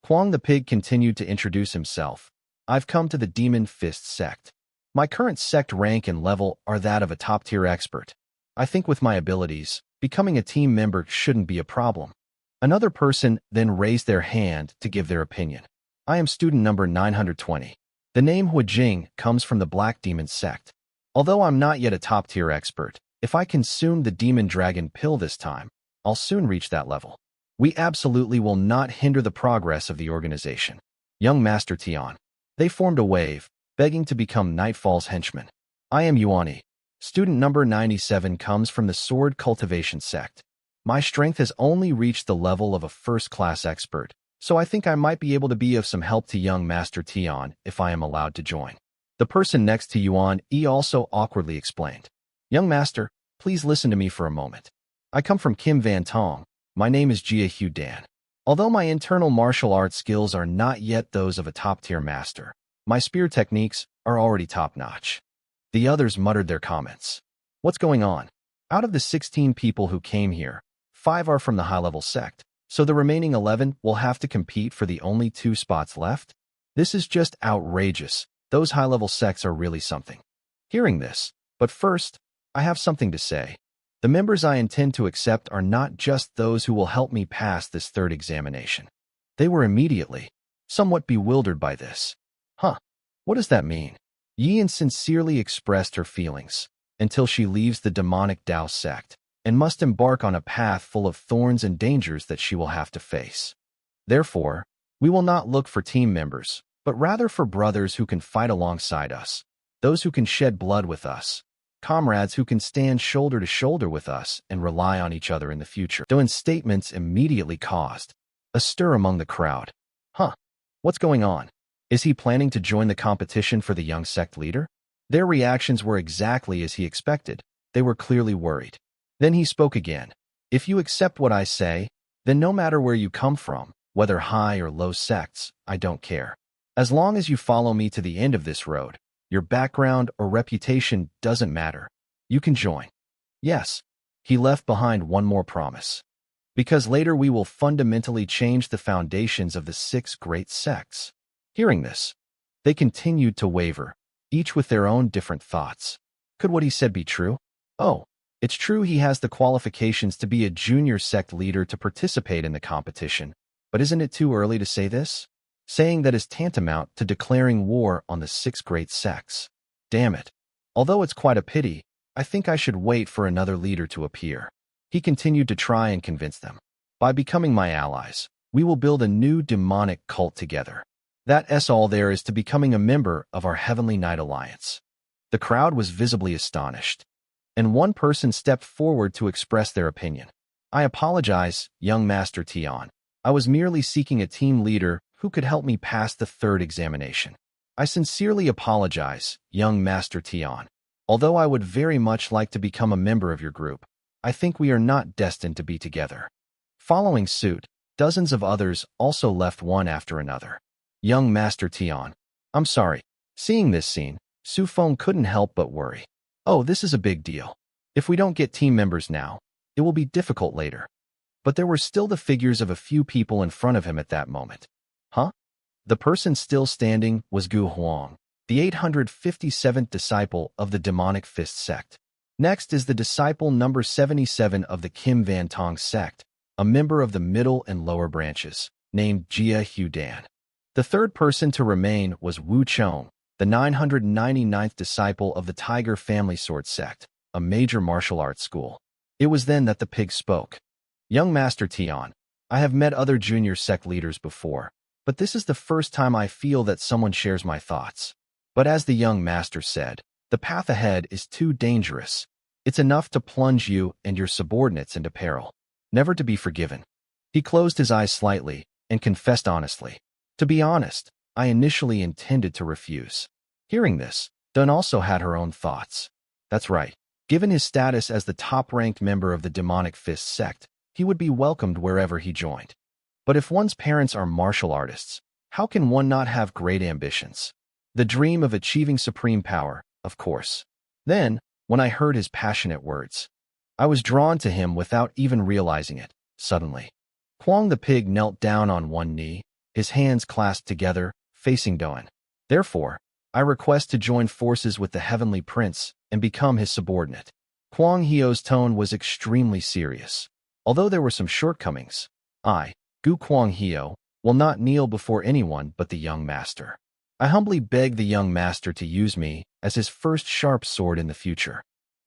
Kwang the pig continued to introduce himself. I've come to the Demon Fist sect. My current sect rank and level are that of a top-tier expert. I think with my abilities, becoming a team member shouldn't be a problem. Another person then raised their hand to give their opinion. I am student number 920. The name Huijing comes from the Black Demon sect. Although I'm not yet a top-tier expert, if I consume the Demon Dragon pill this time, I'll soon reach that level. We absolutely will not hinder the progress of the organization. Young Master Tian. They formed a wave, begging to become Nightfall's henchmen. I am Yuani. Student number 97 comes from the Sword Cultivation sect. My strength has only reached the level of a first-class expert, so I think I might be able to be of some help to young Master Tian if I am allowed to join. The person next to Yuan Yi also awkwardly explained. Young Master, please listen to me for a moment. I come from Kim Van Tong. My name is Jia Hu Dan. Although my internal martial arts skills are not yet those of a top-tier master, my spear techniques are already top-notch. The others muttered their comments. What's going on? Out of the 16 people who came here, 5 are from the high-level sect, so the remaining 11 will have to compete for the only 2 spots left? This is just outrageous. Those high-level sects are really something. Hearing this, but first, I have something to say. The members I intend to accept are not just those who will help me pass this 3rd examination. They were immediately, somewhat bewildered by this. Huh, what does that mean? Yian sincerely expressed her feelings, until she leaves the demonic Dao sect, and must embark on a path full of thorns and dangers that she will have to face. Therefore, we will not look for team members, but rather for brothers who can fight alongside us, those who can shed blood with us, comrades who can stand shoulder to shoulder with us and rely on each other in the future. Doan's statements immediately caused a stir among the crowd. Huh, what's going on? Is he planning to join the competition for the young sect leader? Their reactions were exactly as he expected. They were clearly worried. Then he spoke again. If you accept what I say, then no matter where you come from, whether high or low sects, I don't care. As long as you follow me to the end of this road, your background or reputation doesn't matter. You can join. Yes, he left behind one more promise. Because later we will fundamentally change the foundations of the 6 great sects. Hearing this, they continued to waver, each with their own different thoughts. Could what he said be true? Oh, it's true he has the qualifications to be a junior sect leader to participate in the competition, but isn't it too early to say this? Saying that is tantamount to declaring war on the 6 great sects. Damn it. Although it's quite a pity, I think I should wait for another leader to appear. He continued to try and convince them. By becoming my allies, we will build a new demonic cult together. That's all there is to becoming a member of our Heavenly Knight Alliance. The crowd was visibly astonished, and one person stepped forward to express their opinion. I apologize, young Master Tian. I was merely seeking a team leader who could help me pass the 3rd examination. I sincerely apologize, young Master Tian. Although I would very much like to become a member of your group, I think we are not destined to be together. Following suit, dozens of others also left one after another. Young Master Tian. I'm sorry. Seeing this scene, Su Feng couldn't help but worry. Oh, this is a big deal. If we don't get team members now, it will be difficult later. But there were still the figures of a few people in front of him at that moment. Huh? The person still standing was Gu Huang, the 857th disciple of the Demonic Fist sect. Next is the disciple number 77 of the Kim Van Tong sect, a member of the middle and lower branches, named Jia Hudan. The third person to remain was Wu Chong, the 999th disciple of the Tiger Family Sword Sect, a major martial arts school. It was then that the pig spoke. Young Master Tian, I have met other junior sect leaders before, but this is the first time I feel that someone shares my thoughts. But as the young master said, the path ahead is too dangerous. It's enough to plunge you and your subordinates into peril, never to be forgiven. He closed his eyes slightly and confessed honestly. To be honest, I initially intended to refuse. Hearing this, Dun also had her own thoughts. That's right. Given his status as the top-ranked member of the Demonic Fist sect, he would be welcomed wherever he joined. But if one's parents are martial artists, how can one not have great ambitions? The dream of achieving supreme power, of course. Then, when I heard his passionate words, I was drawn to him without even realizing it, suddenly. Kwong the pig knelt down on one knee, his hands clasped together, facing Doan. Therefore, I request to join forces with the Heavenly Prince and become his subordinate. Kwong Hio's tone was extremely serious. Although there were some shortcomings, I, Gu Kwong Hio, will not kneel before anyone but the young master. I humbly beg the young master to use me as his first sharp sword in the future.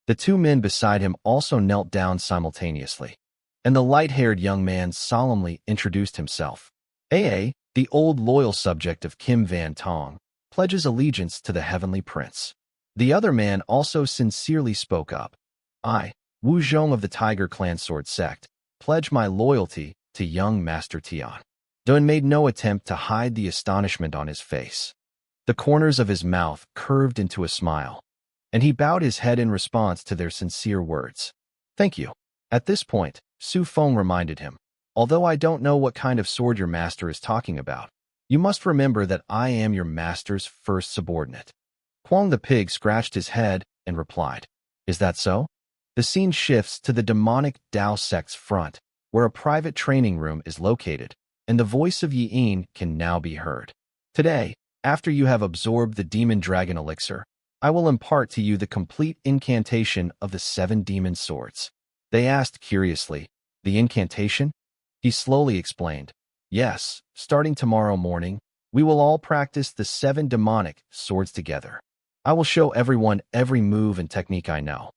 The two men beside him also knelt down simultaneously, and the light-haired young man solemnly introduced himself. A.A., the old loyal subject of Kim Van Tong, pledges allegiance to the Heavenly Prince. The other man also sincerely spoke up. I, Wu Zhong of the Tiger Clan Sword Sect, pledge my loyalty to young Master Tian. Dun made no attempt to hide the astonishment on his face. The corners of his mouth curved into a smile, and he bowed his head in response to their sincere words. Thank you. At this point, Su Feng reminded him, although I don't know what kind of sword your master is talking about, you must remember that I am your master's first subordinate. Kwong the pig scratched his head and replied, Is that so? The scene shifts to the demonic Dao sect's front, where a private training room is located, and the voice of Yin can now be heard. Today, after you have absorbed the demon dragon elixir, I will impart to you the complete incantation of the 7 demon swords. They asked curiously, The incantation? He slowly explained, Yes, starting tomorrow morning, we will all practice the 7 demonic swords together. I will show everyone every move and technique I know.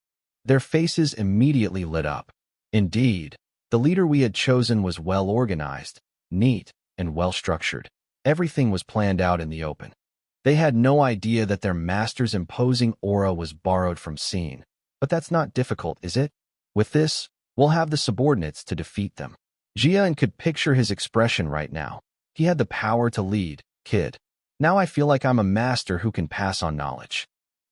Their faces immediately lit up. Indeed, the leader we had chosen was well organized, neat, and well-structured. Everything was planned out in the open. They had no idea that their master's imposing aura was borrowed from Scene. But that's not difficult, is it? With this, we'll have the subordinates to defeat them. Jian could picture his expression right now. He had the power to lead, kid. Now I feel like I'm a master who can pass on knowledge.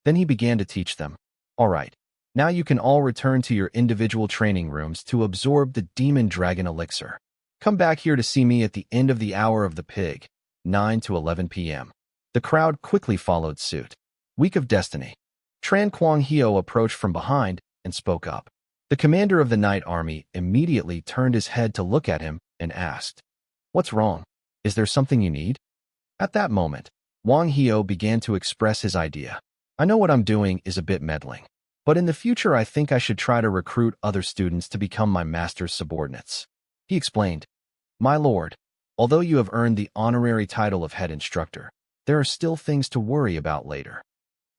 Then he began to teach them. All right. Now you can all return to your individual training rooms to absorb the demon dragon elixir. Come back here to see me at the end of the hour of the pig, 9 to 11 p.m. The crowd quickly followed suit. Week of Destiny. Tran Kwong Hio approached from behind and spoke up. The commander of the night army immediately turned his head to look at him and asked, What's wrong? Is there something you need? At that moment, Wang Hio began to express his idea. I know what I'm doing is a bit meddling, but in the future I think I should try to recruit other students to become my master's subordinates. He explained, My lord, although you have earned the honorary title of head instructor, there are still things to worry about later.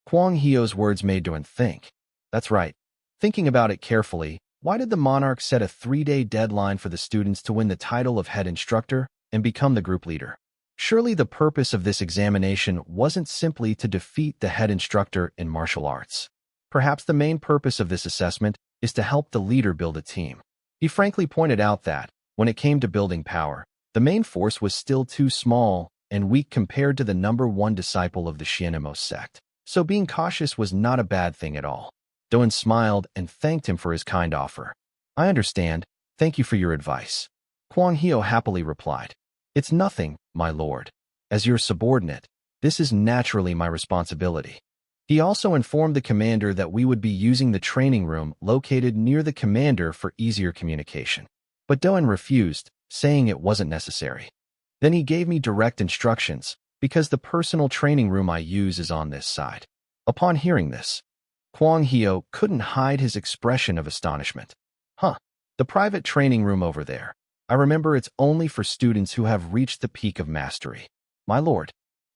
Kwong Hio's words made Duan think. That's right. Thinking about it carefully, why did the monarch set a 3-day deadline for the students to win the title of head instructor and become the group leader? Surely the purpose of this examination wasn't simply to defeat the head instructor in martial arts. Perhaps the main purpose of this assessment is to help the leader build a team. He frankly pointed out that, when it came to building power, the main force was still too small and weak compared to the number 1 disciple of the Xianimo sect. So being cautious was not a bad thing at all. Doan smiled and thanked him for his kind offer. I understand. Thank you for your advice. Kwong Hio happily replied. It's nothing, my lord. As your subordinate, this is naturally my responsibility. He also informed the commander that we would be using the training room located near the commander for easier communication. But Doan refused, saying it wasn't necessary. Then he gave me direct instructions, because the personal training room I use is on this side. Upon hearing this, Kwong Hio couldn't hide his expression of astonishment. Huh, The private training room over there. I remember it's only for students who have reached the peak of mastery. My lord.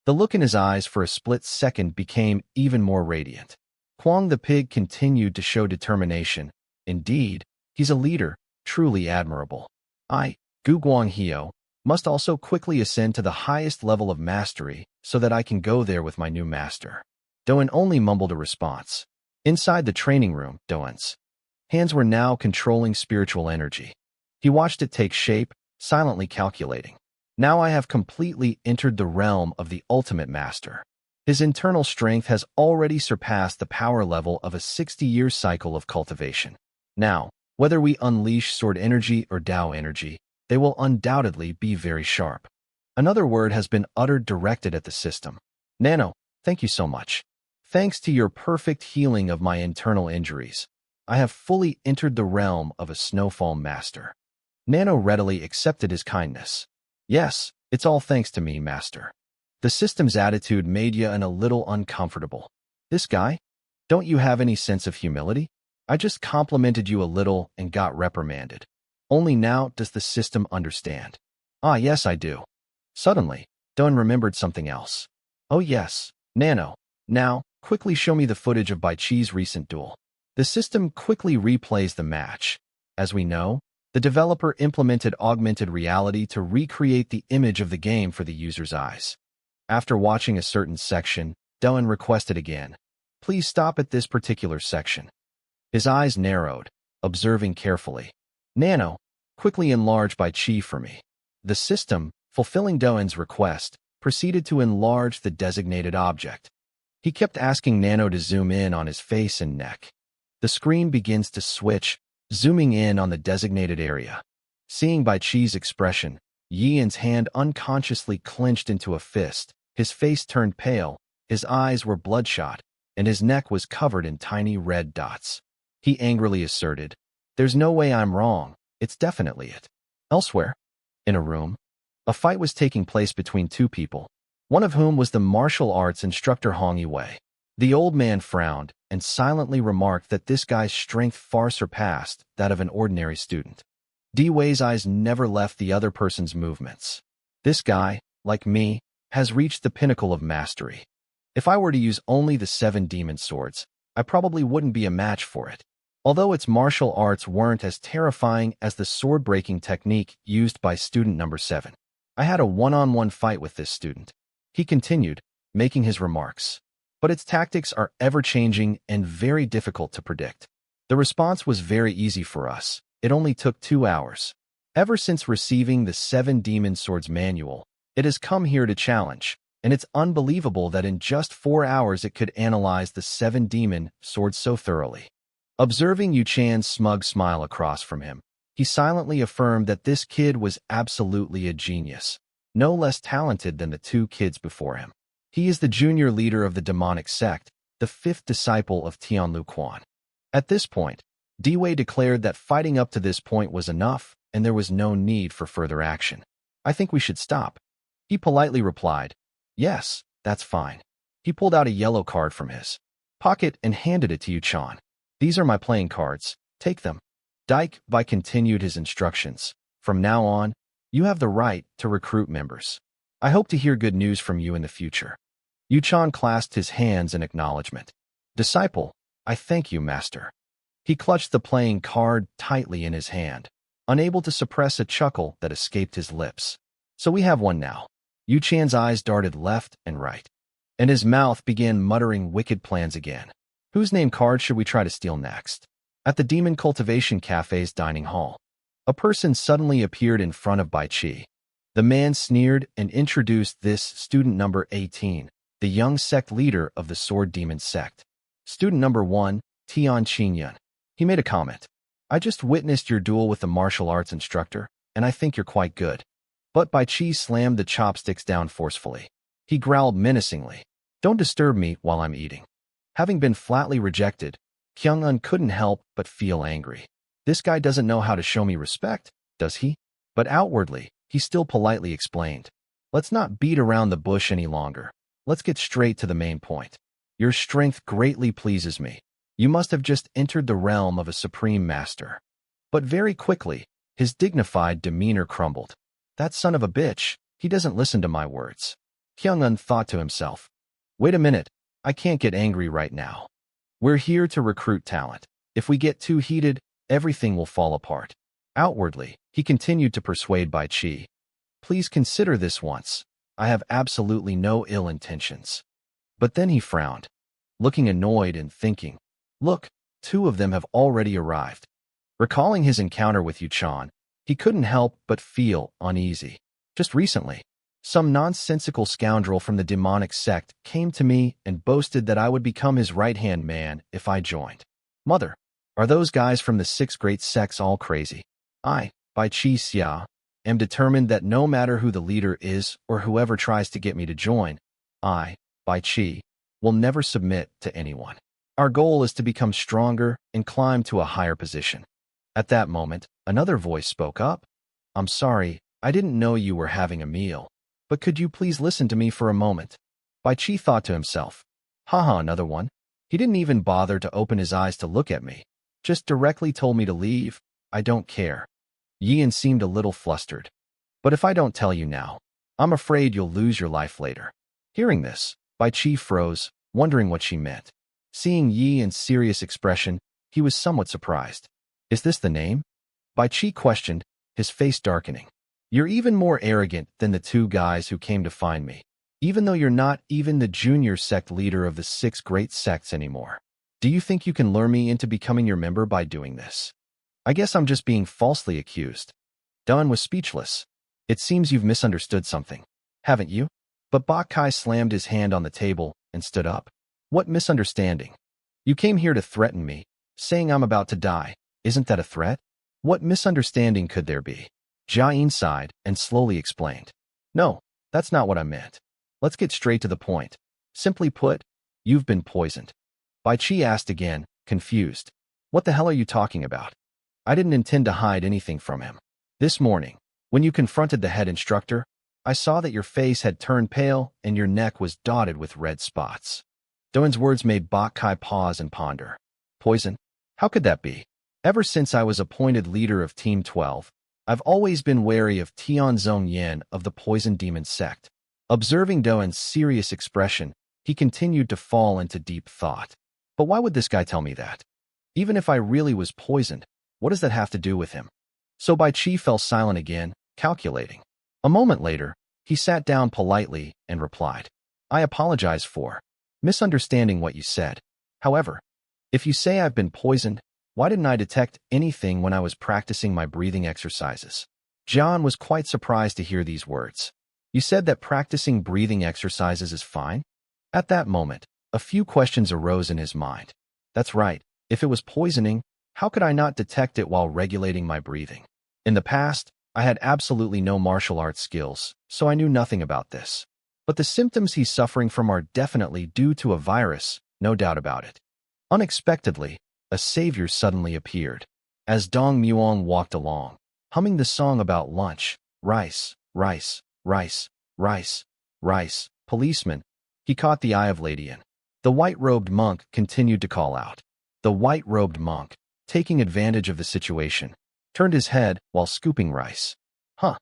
The look in his eyes for a split second became even more radiant. Kwang the pig continued to show determination. Indeed, he's a leader, truly admirable. I, Gu Guanghio, must also quickly ascend to the highest level of mastery so that I can go there with my new master. Doan only mumbled a response. Inside the training room, Doan's hands were now controlling spiritual energy. He watched it take shape, silently calculating. Now I have completely entered the realm of the ultimate master. His internal strength has already surpassed the power level of a 60-year cycle of cultivation. Now, whether we unleash sword energy or Dao energy, they will undoubtedly be very sharp. Another word has been uttered directed at the system. Nano, thank you so much. Thanks to your perfect healing of my internal injuries, I have fully entered the realm of a snowfall master. Nano readily accepted his kindness. Yes, it's all thanks to me, master. The system's attitude made Yan a little uncomfortable. This guy? Don't you have any sense of humility? I just complimented you a little and got reprimanded. Only now does the system understand. Ah, yes, I do. Suddenly, Don remembered something else. Oh yes, Nano. Now, quickly show me the footage of Bai Chi's recent duel. The system quickly replays the match. As we know, the developer implemented augmented reality to recreate the image of the game for the user's eyes. After watching a certain section, Doan requested again, please stop at this particular section. His eyes narrowed, observing carefully. Nano, quickly enlarge Bai Chi for me. The system, fulfilling Doan's request, proceeded to enlarge the designated object. He kept asking Nano to zoom in on his face and neck. The screen begins to switch, zooming in on the designated area. Seeing Bai Chi's expression, Yian's hand unconsciously clenched into a fist, his face turned pale, his eyes were bloodshot, and his neck was covered in tiny red dots. He angrily asserted, there's no way I'm wrong, it's definitely it. Elsewhere, in a room, a fight was taking place between two people, one of whom was the martial arts instructor Hong Yiwei. The old man frowned and silently remarked that this guy's strength far surpassed that of an ordinary student. Di Wei's eyes never left the other person's movements. This guy, like me, has reached the pinnacle of mastery. If I were to use only the 7 demon swords, I probably wouldn't be a match for it. Although its martial arts weren't as terrifying as the sword-breaking technique used by student number 7. I had a one-on-one fight with this student. He continued, making his remarks. But its tactics are ever-changing and very difficult to predict. The response was very easy for us. It only took 2 hours. Ever since receiving the 7 Demon Swords manual, it has come here to challenge, and it's unbelievable that in just 4 hours it could analyze the 7 Demon Swords so thoroughly. Observing Yu Chan's smug smile across from him, he silently affirmed that this kid was absolutely a genius, no less talented than the 2 kids before him. He is the junior leader of the demonic sect, the 5th disciple of Tianlu Quan. At this point, Di Wei declared that fighting up to this point was enough, and there was no need for further action. I think we should stop. He politely replied, yes, that's fine. He pulled out a yellow card from his pocket and handed it to Yu Chan. These are my playing cards. Take them. Dike Bai continued his instructions. From now on, you have the right to recruit members. I hope to hear good news from you in the future. Yu Chan clasped his hands in acknowledgement. Disciple, I thank you, master. He clutched the playing card tightly in his hand, unable to suppress a chuckle that escaped his lips. So we have one now. Yu Chan's eyes darted left and right, and his mouth began muttering wicked plans again. Whose name card should we try to steal next? At the Demon Cultivation Cafe's dining hall, a person suddenly appeared in front of Bai Chi. The man sneered and introduced this student number 18, the young sect leader of the Sword Demon sect. Student number 1, Tian Qinyan. He made a comment. I just witnessed your duel with the martial arts instructor, and I think you're quite good. But Bai Chi slammed the chopsticks down forcefully. He growled menacingly. Don't disturb me while I'm eating. Having been flatly rejected, Kyung-un couldn't help but feel angry. This guy doesn't know how to show me respect, does he? But outwardly, he still politely explained. Let's not beat around the bush any longer. Let's get straight to the main point. Your strength greatly pleases me. You must have just entered the realm of a supreme master. But very quickly, his dignified demeanor crumbled. That son of a bitch, he doesn't listen to my words. Kyung-un thought to himself. Wait a minute, I can't get angry right now. We're here to recruit talent. If we get too heated, everything will fall apart. Outwardly, he continued to persuade Bai Chi. Please consider this once. I have absolutely no ill intentions. But then he frowned, looking annoyed and thinking, look, 2 of them have already arrived. Recalling his encounter with Yuchan, he couldn't help but feel uneasy. Just recently, some nonsensical scoundrel from the demonic sect came to me and boasted that I would become his right-hand man if I joined. Mother, are those guys from the 6 great sects all crazy? I, Bai Chi Xia, am determined that no matter who the leader is or whoever tries to get me to join, I, Bai Chi, will never submit to anyone. Our goal is to become stronger and climb to a higher position. At that moment, another voice spoke up. I'm sorry, I didn't know you were having a meal. But could you please listen to me for a moment? Bai Chi thought to himself. Haha, another one. He didn't even bother to open his eyes to look at me. Just directly told me to leave. I don't care. Yian seemed a little flustered. But if I don't tell you now, I'm afraid you'll lose your life later. Hearing this, Bai Chi froze, wondering what she meant. Seeing Yian's serious expression, he was somewhat surprised. Is this the name? Bai Chi questioned, his face darkening. You're even more arrogant than the 2 guys who came to find me, even though you're not even the junior sect leader of the 6 great sects anymore. Do you think you can lure me into becoming your member by doing this? I guess I'm just being falsely accused. Dun was speechless. It seems you've misunderstood something, haven't you? But Bak Kai slammed his hand on the table and stood up. What misunderstanding? You came here to threaten me, saying I'm about to die. Isn't that a threat? What misunderstanding could there be? Jia sighed and slowly explained. No, that's not what I meant. Let's get straight to the point. Simply put, you've been poisoned. Bai Chi asked again, confused. What the hell are you talking about? I didn't intend to hide anything from him. This morning, when you confronted the head instructor, I saw that your face had turned pale and your neck was dotted with red spots. Doan's words made Bak Kai pause and ponder. Poison? How could that be? Ever since I was appointed leader of Team 12, I've always been wary of Tianzong Yan of the Poison Demon sect. Observing Doan's serious expression, he continued to fall into deep thought. But why would this guy tell me that? Even if I really was poisoned, what does that have to do with him? So Bai Chi fell silent again, calculating. A moment later, he sat down politely and replied, I apologize for misunderstanding what you said. However, if you say I've been poisoned, why didn't I detect anything when I was practicing my breathing exercises? John was quite surprised to hear these words. You said that practicing breathing exercises is fine? At that moment, a few questions arose in his mind. That's right. If it was poisoning, how could I not detect it while regulating my breathing? In the past, I had absolutely no martial arts skills, so I knew nothing about this. But the symptoms he's suffering from are definitely due to a virus, no doubt about it. Unexpectedly, a savior suddenly appeared. As Dong Muong walked along, humming the song about lunch, rice, rice, rice, rice, rice, policeman, he caught the eye of Lady An. The white-robed monk continued to call out. The white-robed monk, taking advantage of the situation, turned his head while scooping rice. Huh?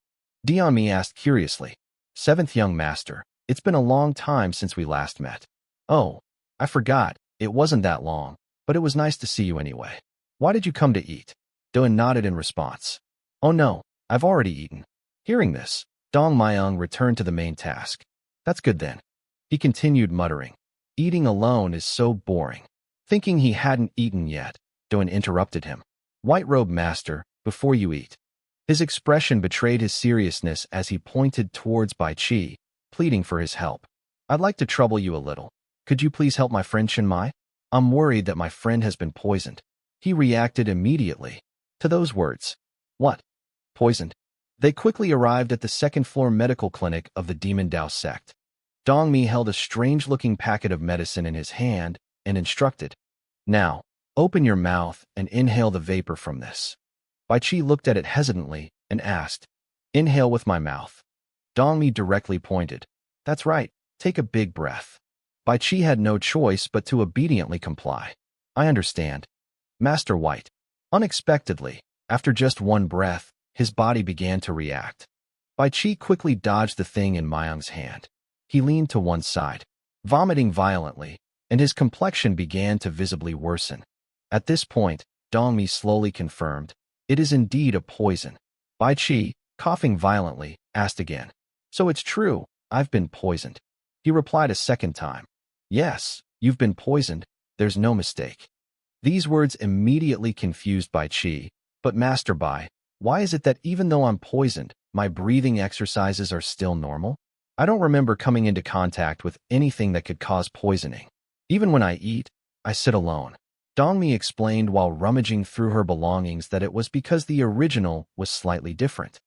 Dion Mi asked curiously. 7th young master, it's been a long time since we last met. Oh, I forgot, it wasn't that long, but it was nice to see you anyway. Why did you come to eat? Doan nodded in response. Oh no, I've already eaten. Hearing this, Dong Myung returned to the main task. That's good then. He continued muttering. Eating alone is so boring. Thinking he hadn't eaten yet, Doan interrupted him. White-robe master, before you eat. His expression betrayed his seriousness as he pointed towards Bai Chi, pleading for his help. I'd like to trouble you a little. Could you please help my friend Shin Mai? I'm worried that my friend has been poisoned. He reacted immediately to those words. What? Poisoned? They quickly arrived at the 2nd floor medical clinic of the Demon Dao sect. Dong Mi held a strange-looking packet of medicine in his hand and instructed, Now, open your mouth and inhale the vapor from this. Bai Chi looked at it hesitantly and asked, Inhale with my mouth. Dong Mi directly pointed. That's right, take a big breath. Bai Chi had no choice but to obediently comply. I understand. Master White. Unexpectedly, After just one breath, his body began to react. Bai Qi quickly dodged the thing in Myung's hand. He leaned to one side, vomiting violently, and his complexion began to visibly worsen. At this point, Dongmi slowly confirmed, "It is indeed a poison." Bai Qi, coughing violently, asked again, "So it's true, I've been poisoned?" He replied a second time, "Yes, you've been poisoned, there's no mistake." These words immediately confused Bai Qi, "But Master Bai, why is it that even though I'm poisoned, my breathing exercises are still normal? I don't remember coming into contact with anything that could cause poisoning. Even when I eat, I sit alone." Dongmi explained while rummaging through her belongings that it was because the original was slightly different.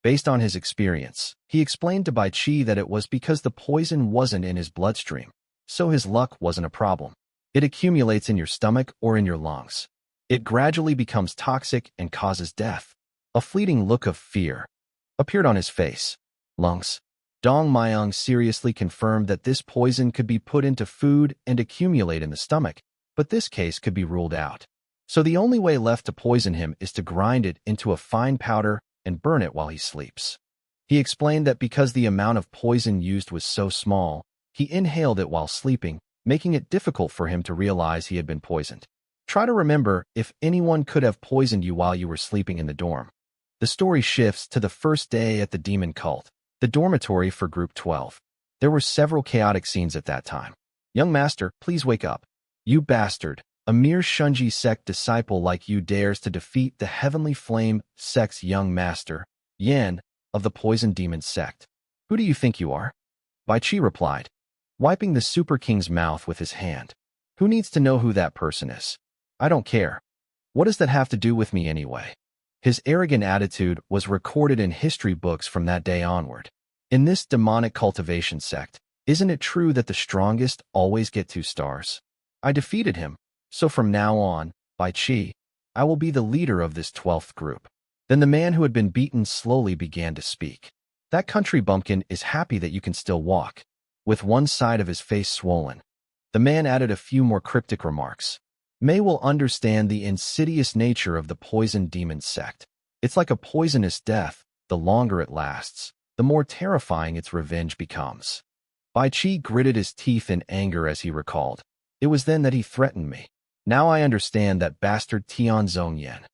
Based on his experience, he explained to Bai Qi that it was because the poison wasn't in his bloodstream, so his luck wasn't a problem. It accumulates in your stomach or in your lungs. It gradually becomes toxic and causes death. A fleeting look of fear appeared on his face. Lungs. Dong Myung seriously confirmed that this poison could be put into food and accumulate in the stomach, but this case could be ruled out. So the only way left to poison him is to grind it into a fine powder and burn it while he sleeps. He explained that because the amount of poison used was so small, he inhaled it while sleeping, making it difficult for him to realize he had been poisoned. Try to remember if anyone could have poisoned you while you were sleeping in the dorm. The story shifts to the first day at the demon cult, the dormitory for Group 12. There were several chaotic scenes at that time. "Young master, please wake up. You bastard, a mere Shunji sect disciple like you dares to defeat the Heavenly Flame sect's young master, Yan, of the Poison Demon sect. Who do you think you are?" Bai Qi replied, wiping the Super King's mouth with his hand. "Who needs to know who that person is? I don't care. What does that have to do with me anyway?" His arrogant attitude was recorded in history books from that day onward. In this demonic cultivation sect, isn't it true that the strongest always get 2 stars? I defeated him, so from now on, Bai Qi, I will be the leader of this 12th group. Then the man who had been beaten slowly began to speak. "That country bumpkin is happy that you can still walk," with one side of his face swollen. The man added a few more cryptic remarks. "May will understand the insidious nature of the poison demon sect. It's like a poisonous death. The longer it lasts, the more terrifying its revenge becomes." Bai Qi gritted his teeth in anger as he recalled. "It was then that he threatened me. Now I understand that bastard Tian Zhongyan."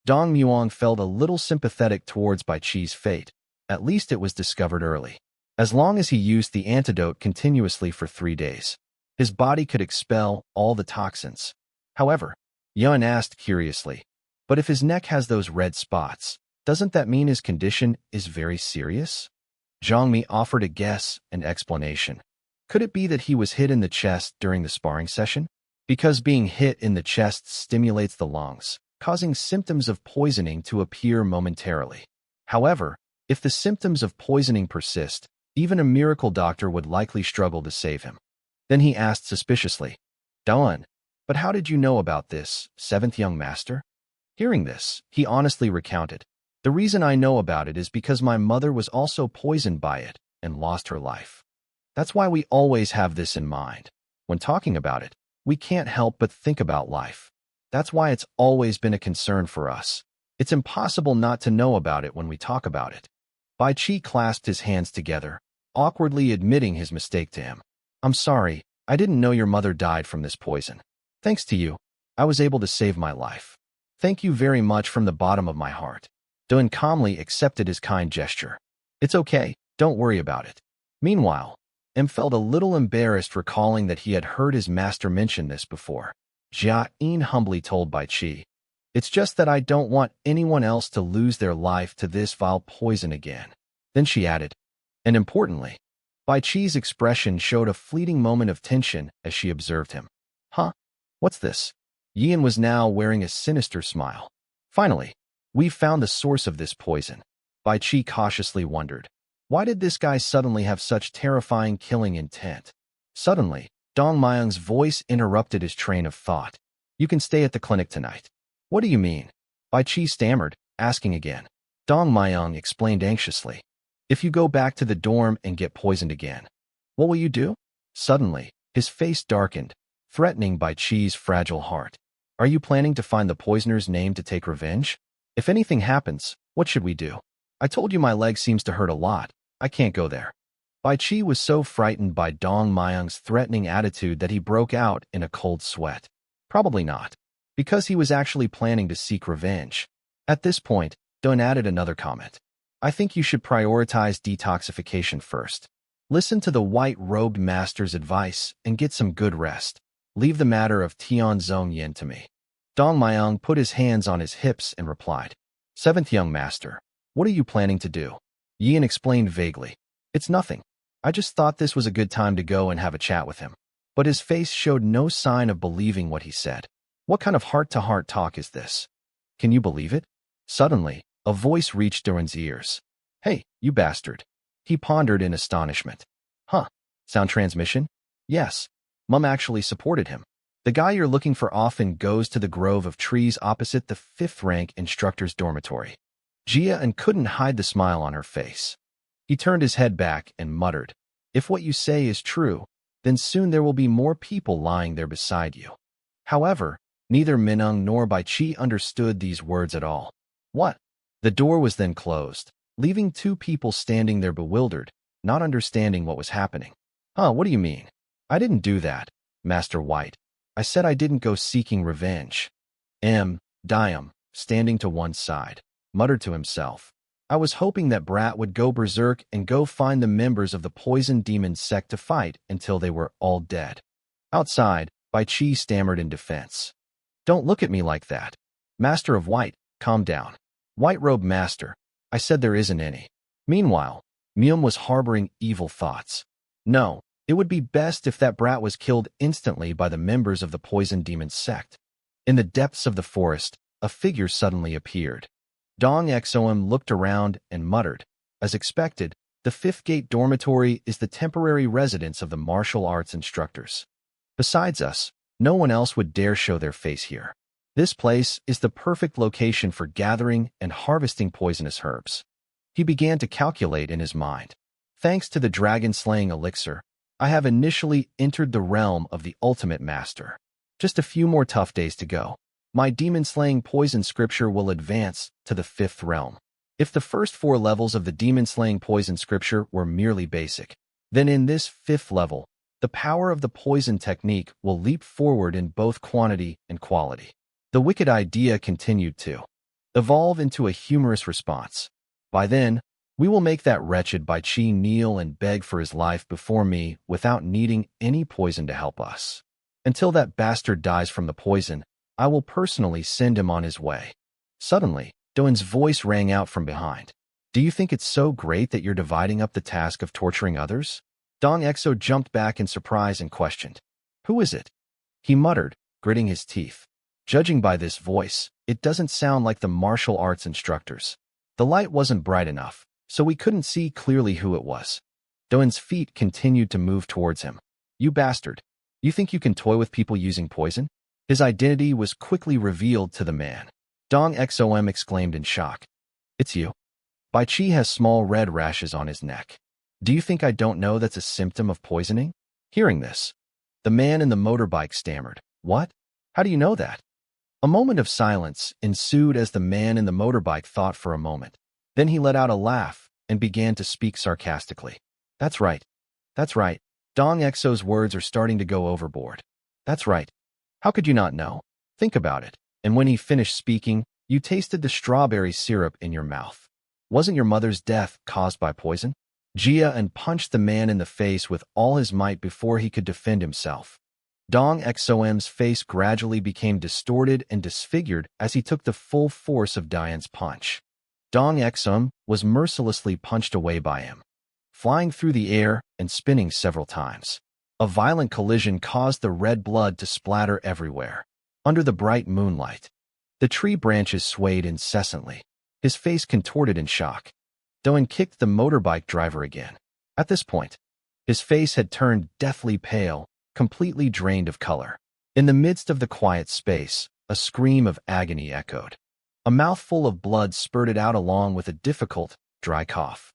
Dong Muong felt a little sympathetic towards Bai Qi's fate. At least it was discovered early. As long as he used the antidote continuously for 3 days, his body could expel all the toxins. However, Yun asked curiously, "But if his neck has those red spots, doesn't that mean his condition is very serious?" Zhongmi offered a guess and explanation. Could it be that he was hit in the chest during the sparring session? Because being hit in the chest stimulates the lungs, causing symptoms of poisoning to appear momentarily. However, if the symptoms of poisoning persist, even a miracle doctor would likely struggle to save him. Then he asked suspiciously, "Dawn, but how did you know about this, 7th young master?" Hearing this, he honestly recounted, "The reason I know about it is because my mother was also poisoned by it and lost her life. That's why we always have this in mind. When talking about it, we can't help but think about life. That's why it's always been a concern for us. It's impossible not to know about it when we talk about it." Bai Qi clasped his hands together, awkwardly admitting his mistake to him. "I'm sorry, I didn't know your mother died from this poison. Thanks to you, I was able to save my life. Thank you very much from the bottom of my heart." Dun calmly accepted his kind gesture. "It's okay, don't worry about it." Meanwhile, M felt a little embarrassed recalling that he had heard his master mention this before. Jia Yin humbly told Bai Qi, "It's just that I don't want anyone else to lose their life to this vile poison again." Then she added, "And importantly," Bai Qi's expression showed a fleeting moment of tension as she observed him. "Huh? What's this?" Yin was now wearing a sinister smile. "Finally, we've found the source of this poison." Bai Qi cautiously wondered, why did this guy suddenly have such terrifying killing intent? Suddenly, Dong Myung's voice interrupted his train of thought. "You can stay at the clinic tonight." "What do you mean?" Bai Qi stammered, asking again. Dong Myung explained anxiously. "If you go back to the dorm and get poisoned again, what will you do?" Suddenly, his face darkened, threatening Bai Qi's fragile heart. "Are you planning to find the poisoner's name to take revenge?" If anything happens, what should we do? I told you my leg seems to hurt a lot. I can't go there. Bai Qi was so frightened by Dong Myung's threatening attitude that he broke out in a cold sweat. Probably not, because he was actually planning to seek revenge. At this point, Dun added another comment. I think you should prioritize detoxification first. Listen to the white-robed master's advice and get some good rest. Leave the matter of Tian Zhongyan to me. Dong Myung put his hands on his hips and replied, Seventh young master, what are you planning to do? Yin explained vaguely. It's nothing. I just thought this was a good time to go and have a chat with him. But his face showed no sign of believing what he said. What kind of heart-to-heart talk is this? Can you believe it? Suddenly, a voice reached Durin's ears. Hey, you bastard. He pondered in astonishment. Huh? Sound transmission? Yes. Mum actually supported him. The guy you're looking for often goes to the grove of trees opposite the 5th-rank instructor's dormitory. Jia and couldn't hide the smile on her face. He turned his head back and muttered, If what you say is true, then soon there will be more people lying there beside you. However, neither Minung nor Bai Qi understood these words at all. What? The door was then closed, leaving 2 people standing there bewildered, not understanding what was happening. Huh, what do you mean? I didn't do that, Master White. I said I didn't go seeking revenge. Diam, standing to one side, muttered to himself. I was hoping that Brat would go berserk and go find the members of the Poison Demon sect to fight until they were all dead. Outside, Bai Qi stammered in defense. Don't look at me like that. Master of White, calm down. White-robe master, I said there isn't any. Meanwhile, Myum was harboring evil thoughts. No, it would be best if that brat was killed instantly by the members of the Poison Demon sect. In the depths of the forest, a figure suddenly appeared. Dong Xom looked around and muttered, As expected, the 5th Gate dormitory is the temporary residence of the martial arts instructors. Besides us, no one else would dare show their face here. This place is the perfect location for gathering and harvesting poisonous herbs. He began to calculate in his mind. Thanks to the dragon-slaying elixir, I have initially entered the realm of the ultimate master. Just a few more tough days to go. My demon-slaying poison scripture will advance to the 5th realm. If the first 4 levels of the demon-slaying poison scripture were merely basic, then in this 5th level, the power of the poison technique will leap forward in both quantity and quality. The wicked idea continued to evolve into a humorous response. By then, we will make that wretched Bai Qi kneel and beg for his life before me without needing any poison to help us. Until that bastard dies from the poison, I will personally send him on his way. Suddenly, Doan's voice rang out from behind. Do you think it's so great that you're dividing up the task of torturing others? Dong Exo jumped back in surprise and questioned. Who is it? He muttered, gritting his teeth. Judging by this voice, it doesn't sound like the martial arts instructors. The light wasn't bright enough, so we couldn't see clearly who it was. Doan's feet continued to move towards him. You bastard. You think you can toy with people using poison? His identity was quickly revealed to the man. Dong Xom exclaimed in shock. It's you. Bai Qi has small red rashes on his neck. Do you think I don't know that's a symptom of poisoning? Hearing this, the man in the motorbike stammered. What? How do you know that? A moment of silence ensued as the man in the motorbike thought for a moment. Then he let out a laugh and began to speak sarcastically. That's right. That's right. Dong Exo's words are starting to go overboard. That's right. How could you not know? Think about it. And when he finished speaking, you tasted the strawberry syrup in your mouth. Wasn't your mother's death caused by poison? Jia and punched the man in the face with all his might before he could defend himself. Dong Xom's face gradually became distorted and disfigured as he took the full force of Dian's punch. Dong Xom was mercilessly punched away by him, flying through the air and spinning several times. A violent collision caused the red blood to splatter everywhere. Under the bright moonlight, the tree branches swayed incessantly. His face contorted in shock. Doan kicked the motorbike driver again. At this point, his face had turned deathly pale, completely drained of color. In the midst of the quiet space, a scream of agony echoed. A mouthful of blood spurted out along with a difficult, dry cough.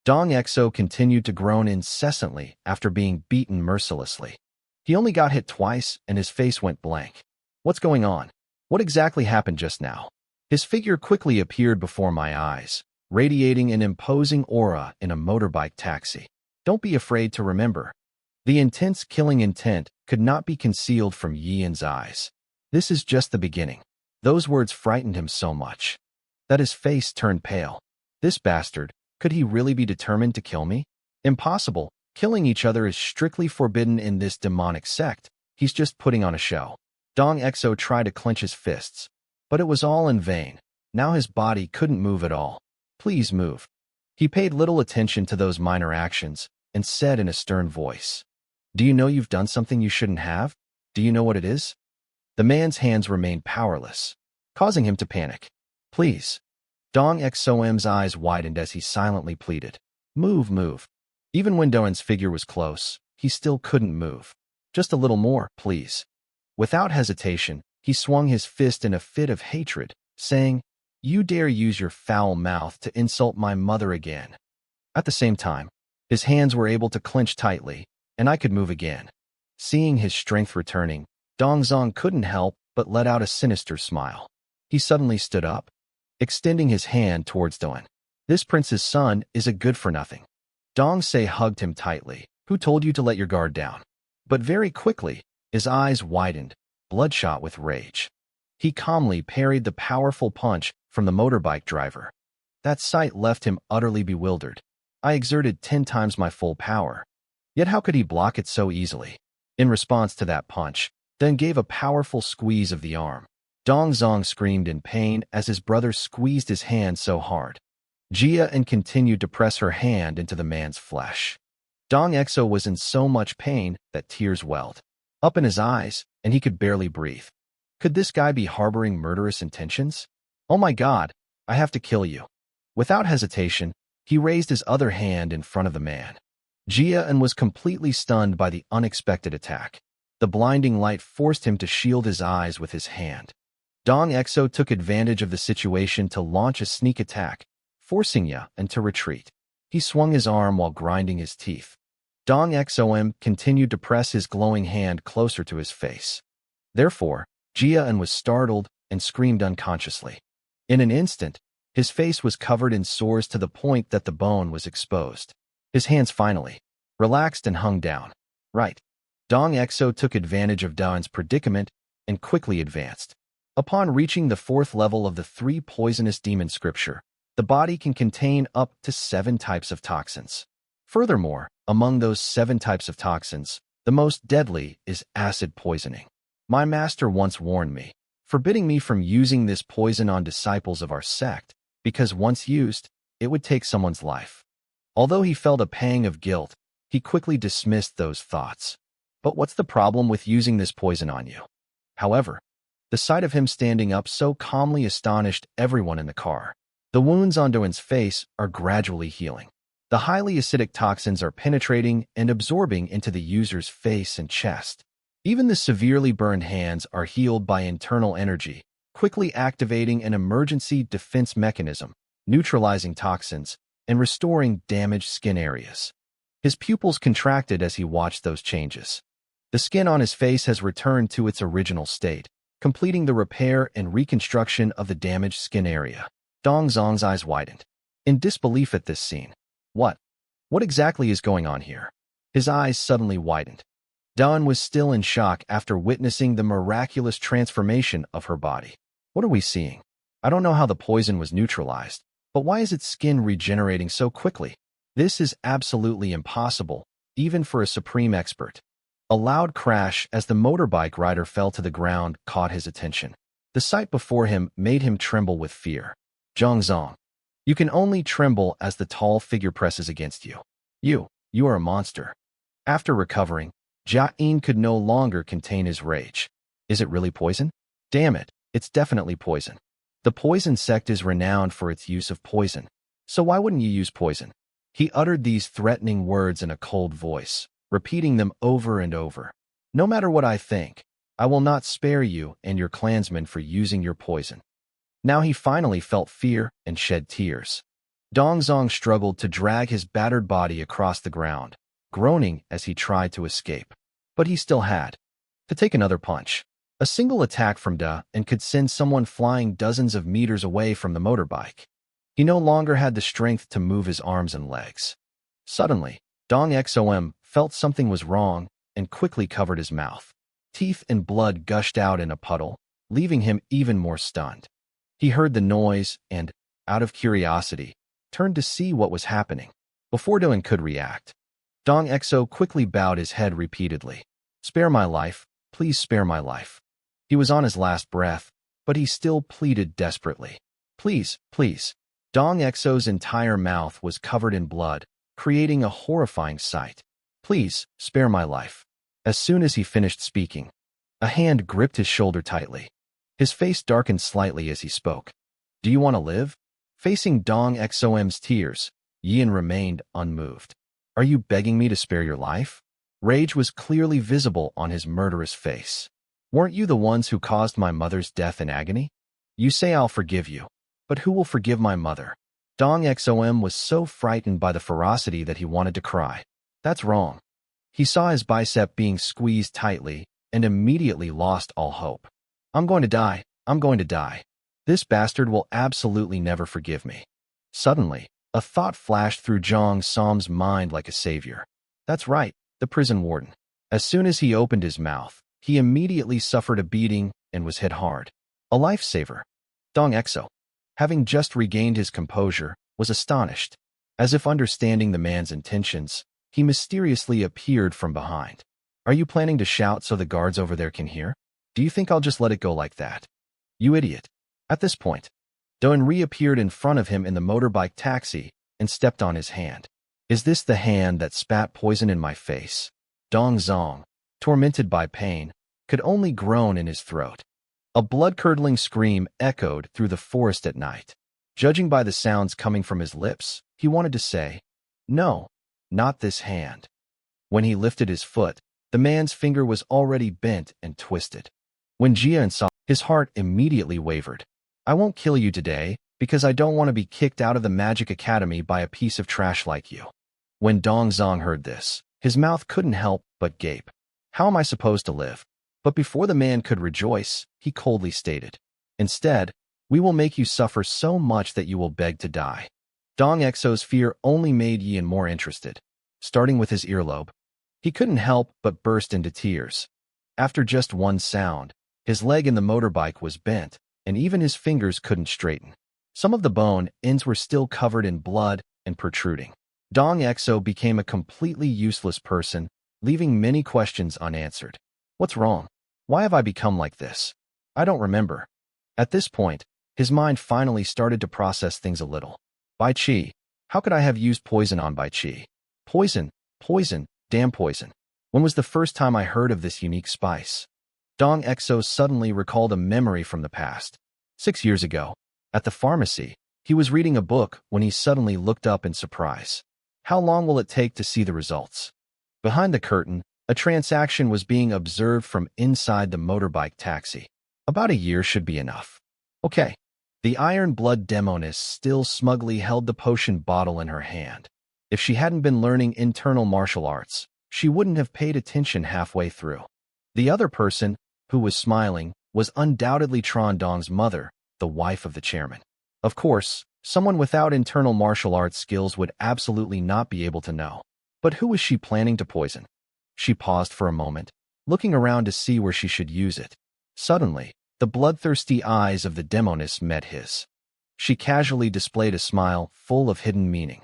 Dong Exo continued to groan incessantly after being beaten mercilessly. He only got hit twice and his face went blank. What's going on? What exactly happened just now? His figure quickly appeared before my eyes, radiating an imposing aura in a motorbike taxi. Don't be afraid to remember. The intense killing intent could not be concealed from Yian's eyes. This is just the beginning. Those words frightened him so much that his face turned pale. This bastard, could he really be determined to kill me? Impossible. Killing each other is strictly forbidden in this demonic sect. He's just putting on a show. Dong Exo tried to clench his fists, but it was all in vain. Now his body couldn't move at all. Please move. He paid little attention to those minor actions and said in a stern voice, "Do you know you've done something you shouldn't have? Do you know what it is?" The man's hands remained powerless, causing him to panic. "Please." Dong Exom's eyes widened as he silently pleaded, "Move, move." Even when Doan's figure was close, he still couldn't move. "Just a little more, please." Without hesitation, he swung his fist in a fit of hatred, saying, "You dare use your foul mouth to insult my mother again." At the same time, his hands were able to clench tightly, and I could move again. Seeing his strength returning, Dongzong couldn't help but let out a sinister smile. He suddenly stood up, extending his hand towards Doan. "This prince's son is a good-for-nothing." Dongse hugged him tightly. "Who told you to let your guard down?" But very quickly, his eyes widened, bloodshot with rage. He calmly parried the powerful punch from the motorbike driver. That sight left him utterly bewildered. I exerted 10 times my full power. Yet how could he block it so easily? In response to that punch, then gave a powerful squeeze of the arm. Dongzong screamed in pain as his brother squeezed his hand so hard. Jia and continued to press her hand into the man's flesh. Dong Exo was in so much pain that tears welled up in his eyes, and he could barely breathe. Could this guy be harboring murderous intentions? "Oh my God, I have to kill you." Without hesitation, he raised his other hand in front of the man. Jia and was completely stunned by the unexpected attack. The blinding light forced him to shield his eyes with his hand. Dong Exo took advantage of the situation to launch a sneak attack, forcing Yian to retreat. He swung his arm while grinding his teeth. Dong Exom continued to press his glowing hand closer to his face. Therefore, Jia was startled and screamed unconsciously. In an instant, his face was covered in sores to the point that the bone was exposed. His hands finally relaxed and hung down. Right. Dong Exo took advantage of Dawn's predicament and quickly advanced. Upon reaching the 4th level of the 3 poisonous demon scripture, the body can contain up to 7 types of toxins. Furthermore, among those 7 types of toxins, the most deadly is acid poisoning. My master once warned me, forbidding me from using this poison on disciples of our sect, because once used, it would take someone's life. Although he felt a pang of guilt, he quickly dismissed those thoughts. But what's the problem with using this poison on you? However, the sight of him standing up so calmly astonished everyone in the car. The wounds on Doan's face are gradually healing. The highly acidic toxins are penetrating and absorbing into the user's face and chest. Even the severely burned hands are healed by internal energy, quickly activating an emergency defense mechanism, neutralizing toxins, and restoring damaged skin areas. His pupils contracted as he watched those changes. The skin on his face has returned to its original state, completing the repair and reconstruction of the damaged skin area. Dongzong's eyes widened, in disbelief at this scene. What exactly is going on here? His eyes suddenly widened. Dawn was still in shock after witnessing the miraculous transformation of her body. What are we seeing? I don't know how the poison was neutralized, but why is its skin regenerating so quickly? This is absolutely impossible, even for a supreme expert. A loud crash as the motorbike rider fell to the ground caught his attention. The sight before him made him tremble with fear. Zhongzong, you can only tremble as the tall figure presses against you. You are a monster. After recovering, Jia could no longer contain his rage. Is it really poison? Damn it, it's definitely poison. The poison sect is renowned for its use of poison. So why wouldn't you use poison? He uttered these threatening words in a cold voice, repeating them over and over. No matter what I think, I will not spare you and your clansmen for using your poison. Now he finally felt fear and shed tears. Dongzong struggled to drag his battered body across the ground, groaning as he tried to escape. But he still had to take another punch. A single attack from Da and could send someone flying dozens of meters away from the motorbike. He no longer had the strength to move his arms and legs. Suddenly, Dong Xom felt something was wrong and quickly covered his mouth. Teeth and blood gushed out in a puddle, leaving him even more stunned. He heard the noise and, out of curiosity, turned to see what was happening. Before Doan could react, Dong Exo quickly bowed his head repeatedly. "Spare my life, please spare my life." He was on his last breath, but he still pleaded desperately. "Please, please." Dong Exo's entire mouth was covered in blood, creating a horrifying sight. "Please, spare my life." As soon as he finished speaking, a hand gripped his shoulder tightly. His face darkened slightly as he spoke. "Do you want to live?" Facing Dong Xom's tears, Yin remained unmoved. "Are you begging me to spare your life?" Rage was clearly visible on his murderous face. "Weren't you the ones who caused my mother's death and agony? You say I'll forgive you, but who will forgive my mother?" Dong Xom was so frightened by the ferocity that he wanted to cry. "That's wrong." He saw his bicep being squeezed tightly and immediately lost all hope. "I'm going to die. I'm going to die. This bastard will absolutely never forgive me." Suddenly, a thought flashed through Zhang Som's mind like a savior. That's right, the prison warden. As soon as he opened his mouth, he immediately suffered a beating and was hit hard. A lifesaver. Dong Exo, having just regained his composure, was astonished. As if understanding the man's intentions, he mysteriously appeared from behind. "Are you planning to shout so the guards over there can hear? Do you think I'll just let it go like that? You idiot." At this point, Doan reappeared in front of him in the motorbike taxi and stepped on his hand. "Is this the hand that spat poison in my face?" Dong Zong, tormented by pain, could only groan in his throat. A blood-curdling scream echoed through the forest at night. Judging by the sounds coming from his lips, he wanted to say, "No, not this hand." When he lifted his foot, the man's finger was already bent and twisted. When Jian saw, his heart immediately wavered. "I won't kill you today, because I don't want to be kicked out of the Magic Academy by a piece of trash like you." When Dong Zong heard this, his mouth couldn't help but gape. "How am I supposed to live?" But before the man could rejoice, he coldly stated, "Instead, we will make you suffer so much that you will beg to die." Dong Exo's fear only made Yin more interested. Starting with his earlobe, he couldn't help but burst into tears. After just one sound, his leg in the motorbike was bent, and even his fingers couldn't straighten. Some of the bone ends were still covered in blood and protruding. Dong Exo became a completely useless person, leaving many questions unanswered. What's wrong? Why have I become like this? I don't remember. At this point, his mind finally started to process things a little. Bai Qi. How could I have used poison on Bai Qi? Poison, poison, damn poison. When was the first time I heard of this unique spice? Dong Exo suddenly recalled a memory from the past. 6 years ago, at the pharmacy, he was reading a book when he suddenly looked up in surprise. How long will it take to see the results? Behind the curtain, a transaction was being observed from inside the motorbike taxi. About a year should be enough. Okay. The Iron Blood demoness still smugly held the potion bottle in her hand. If she hadn't been learning internal martial arts, she wouldn't have paid attention halfway through. The other person, who was smiling, was undoubtedly Tron Dong's mother, the wife of the chairman. Of course, someone without internal martial arts skills would absolutely not be able to know. But who was she planning to poison? She paused for a moment, looking around to see where she should use it. Suddenly, the bloodthirsty eyes of the demoness met his. She casually displayed a smile full of hidden meaning.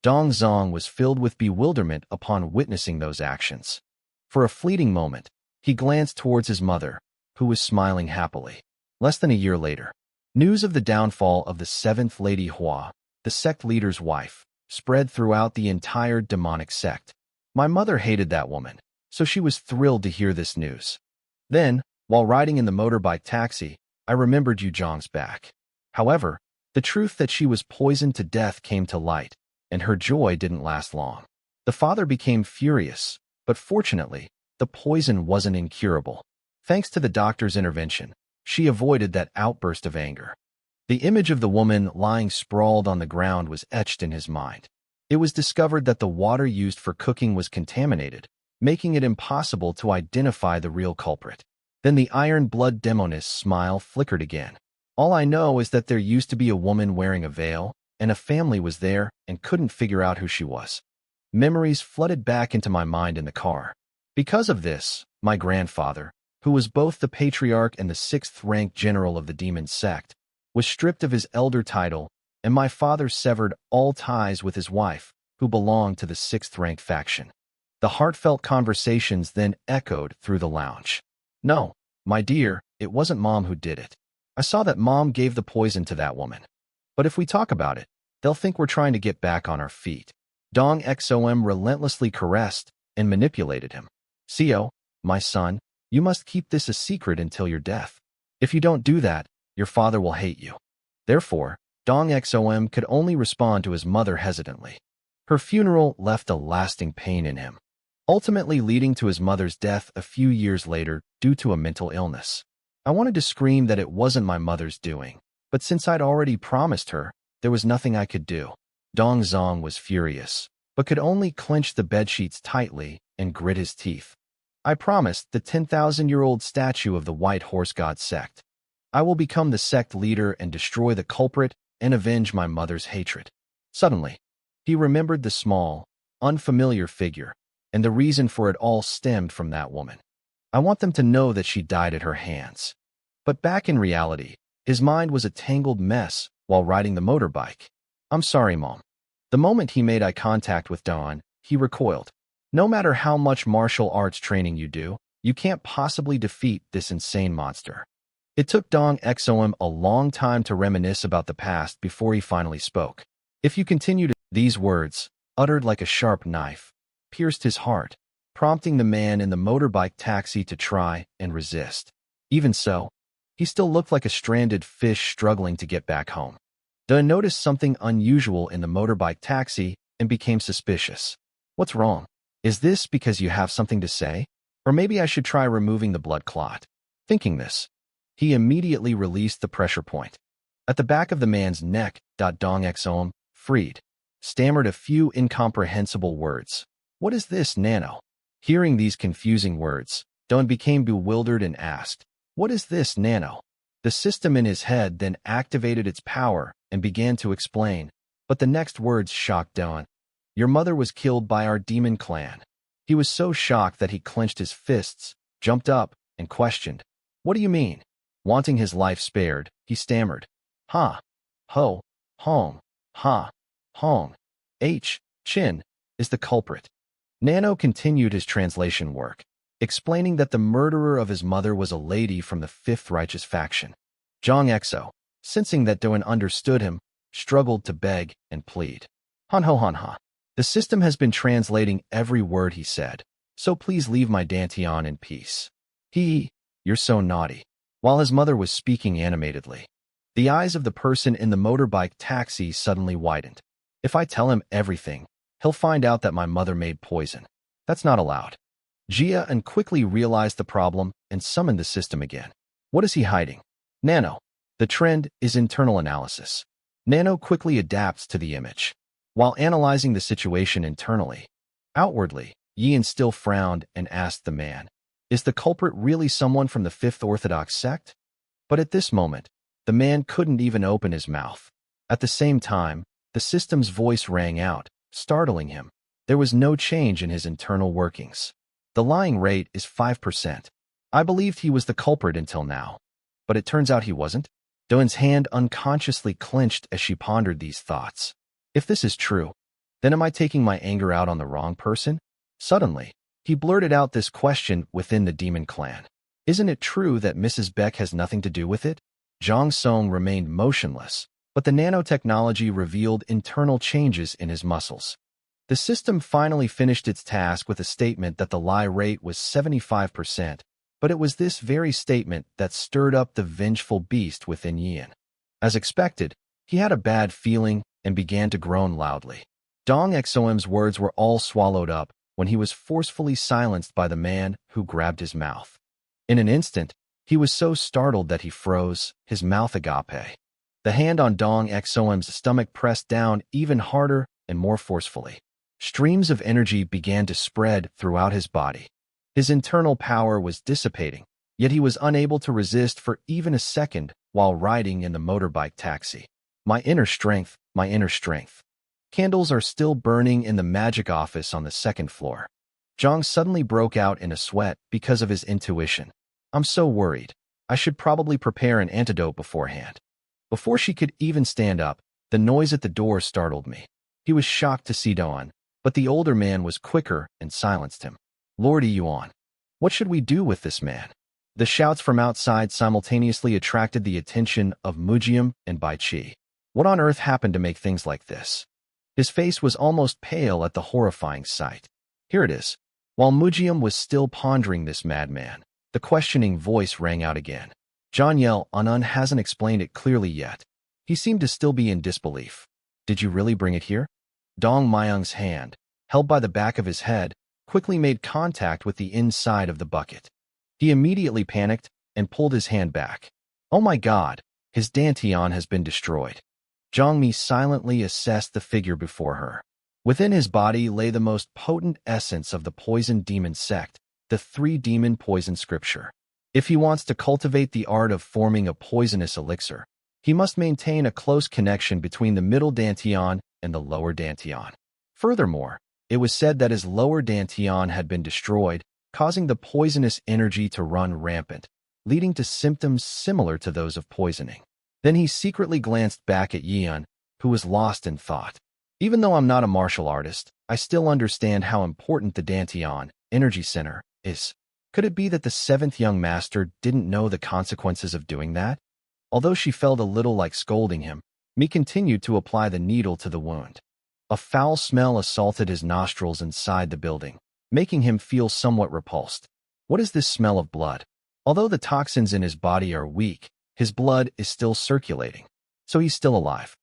Dong Zong was filled with bewilderment upon witnessing those actions. For a fleeting moment, he glanced towards his mother, who was smiling happily. Less than a year later, news of the downfall of the seventh Lady Hua, the sect leader's wife, spread throughout the entire demonic sect. My mother hated that woman, so she was thrilled to hear this news. Then, while riding in the motorbike taxi, I remembered Yu Zhang's back. However, the truth that she was poisoned to death came to light, and her joy didn't last long. The father became furious, but fortunately, the poison wasn't incurable. Thanks to the doctor's intervention, she avoided that outburst of anger. The image of the woman lying sprawled on the ground was etched in his mind. It was discovered that the water used for cooking was contaminated, making it impossible to identify the real culprit. Then the iron blood demoness smile flickered again. All I know is that there used to be a woman wearing a veil, and a family was there and couldn't figure out who she was. Memories flooded back into my mind in the car. Because of this, my grandfather, who was both the patriarch and the sixth-ranked general of the demon sect, was stripped of his elder title, and my father severed all ties with his wife, who belonged to the sixth-ranked faction. The heartfelt conversations then echoed through the lounge. No, my dear, it wasn't Mom who did it. I saw that Mom gave the poison to that woman. But if we talk about it, they'll think we're trying to get back on our feet. Dong Xom relentlessly caressed and manipulated him. Seo, my son, you must keep this a secret until your death. If you don't do that, your father will hate you. Therefore, Dong Xom could only respond to his mother hesitantly. Her funeral left a lasting pain in him, ultimately leading to his mother's death a few years later due to a mental illness. I wanted to scream that it wasn't my mother's doing, but since I'd already promised her, there was nothing I could do. Dong Zong was furious, but could only clench the bedsheets tightly and grit his teeth. I promised the 10,000-year-old statue of the White Horse God sect. I will become the sect leader and destroy the culprit and avenge my mother's hatred. Suddenly, he remembered the small, unfamiliar figure, and the reason for it all stemmed from that woman. I want them to know that she died at her hands. But back in reality, his mind was a tangled mess while riding the motorbike. I'm sorry, Mom. The moment he made eye contact with Dawn, he recoiled. No matter how much martial arts training you do, you can't possibly defeat this insane monster. It took Dong Xom a long time to reminisce about the past before he finally spoke. If you continue to... These words, uttered like a sharp knife, pierced his heart, prompting the man in the motorbike taxi to try and resist. Even so, he still looked like a stranded fish struggling to get back home. Dawn noticed something unusual in the motorbike taxi and became suspicious. What's wrong? Is this because you have something to say? Or maybe I should try removing the blood clot. Thinking this, he immediately released the pressure point. At the back of the man's neck, Dong Xom, freed, stammered a few incomprehensible words. What is this, Nano? Hearing these confusing words, Dawn became bewildered and asked, What is this, Nano? The system in his head then activated its power and began to explain, but the next words shocked Dawn. Your mother was killed by our demon clan. He was so shocked that he clenched his fists, jumped up, and questioned, What do you mean? Wanting his life spared, he stammered, Ha, ho, hong, ha, hong, Chin, is the culprit. Nano continued his translation work, explaining that the murderer of his mother was a lady from the Fifth Righteous faction. Zhang Exo, sensing that Doan understood him, struggled to beg and plead. Han. The system has been translating every word he said, so please leave my Dantian in peace. You're so naughty. While his mother was speaking animatedly, the eyes of the person in the motorbike taxi suddenly widened. If I tell him everything, he'll find out that my mother made poison. That's not allowed. Jia and quickly realized the problem and summoned the system again. What is he hiding? Nano. The trend is internal analysis. Nano quickly adapts to the image, while analyzing the situation internally. Outwardly, Yin still frowned and asked the man, Is the culprit really someone from the Fifth Orthodox sect? But at this moment, the man couldn't even open his mouth. At the same time, the system's voice rang out, startling him. There was no change in his internal workings. The lying rate is 5%. I believed he was the culprit until now, but it turns out he wasn't. Doan's hand unconsciously clenched as she pondered these thoughts. If this is true, then am I taking my anger out on the wrong person? Suddenly, he blurted out this question within the demon clan. Isn't it true that Mrs. Beck has nothing to do with it? Zhang Song remained motionless, but the nanotechnology revealed internal changes in his muscles. The system finally finished its task with a statement that the lie rate was 75%, but it was this very statement that stirred up the vengeful beast within Yin. As expected, he had a bad feeling and began to groan loudly. Dong Xom's words were all swallowed up when he was forcefully silenced by the man who grabbed his mouth. In an instant, he was so startled that he froze, his mouth agape. The hand on Dong Xom's stomach pressed down even harder and more forcefully. Streams of energy began to spread throughout his body. His internal power was dissipating, Yet he was unable to resist for even a second while riding in the motorbike taxi. My inner strength, my inner strength. Candles are still burning in the magic office on the second floor. Zhang suddenly broke out in a sweat because of his intuition. I'm so worried. I should probably prepare an antidote beforehand. Before she could even stand up, the noise at the door startled me. He was shocked to see Dawn, but the older man was quicker and silenced him. Lord Yuan, what should we do with this man? The shouts from outside simultaneously attracted the attention of Mujiam and Bai Qi. What on earth happened to make things like this? His face was almost pale at the horrifying sight. Here it is. While Mujiam was still pondering this madman, the questioning voice rang out again. Zhang Yel Anun hasn't explained it clearly yet. He seemed to still be in disbelief. Did you really bring it here? Dong Myung's hand, held by the back of his head, quickly made contact with the inside of the bucket. He immediately panicked and pulled his hand back. Oh my god, his dantian has been destroyed. Zhang Mi silently assessed the figure before her. Within his body lay the most potent essence of the poison demon sect, the three-demon poison scripture. If he wants to cultivate the art of forming a poisonous elixir, he must maintain a close connection between the middle dantian and the lower dantian. Furthermore, it was said that his lower dantian had been destroyed, causing the poisonous energy to run rampant, leading to symptoms similar to those of poisoning. Then he secretly glanced back at Yian, who was lost in thought. Even though I'm not a martial artist, I still understand how important the dantian, energy center, is. Could it be that the seventh young master didn't know the consequences of doing that? Although she felt a little like scolding him, Mi continued to apply the needle to the wound. A foul smell assaulted his nostrils inside the building, making him feel somewhat repulsed. What is this smell of blood? Although the toxins in his body are weak, his blood is still circulating, so he's still alive.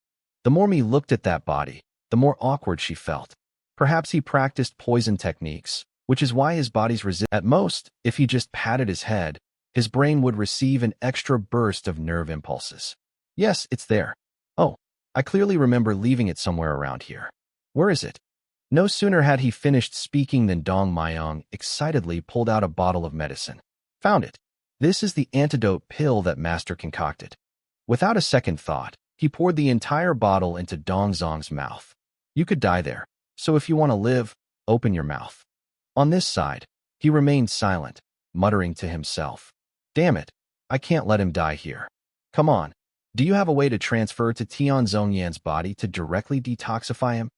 The more Mi looked at that body, the more awkward she felt. Perhaps he practiced poison techniques, which is why his body's resist. At most, if he just patted his head, his brain would receive an extra burst of nerve impulses. Yes, it's there. Oh, I clearly remember leaving it somewhere around here. Where is it? No sooner had he finished speaking than Dong Myong excitedly pulled out a bottle of medicine. Found it. This is the antidote pill that Master concocted. Without a second thought, he poured the entire bottle into Dong Zong's mouth. You could die there, so if you want to live, open your mouth. On this side, he remained silent, muttering to himself. Damn it, I can't let him die here. Come on, do you have a way to transfer to Tian Zhongyan's body to directly detoxify him?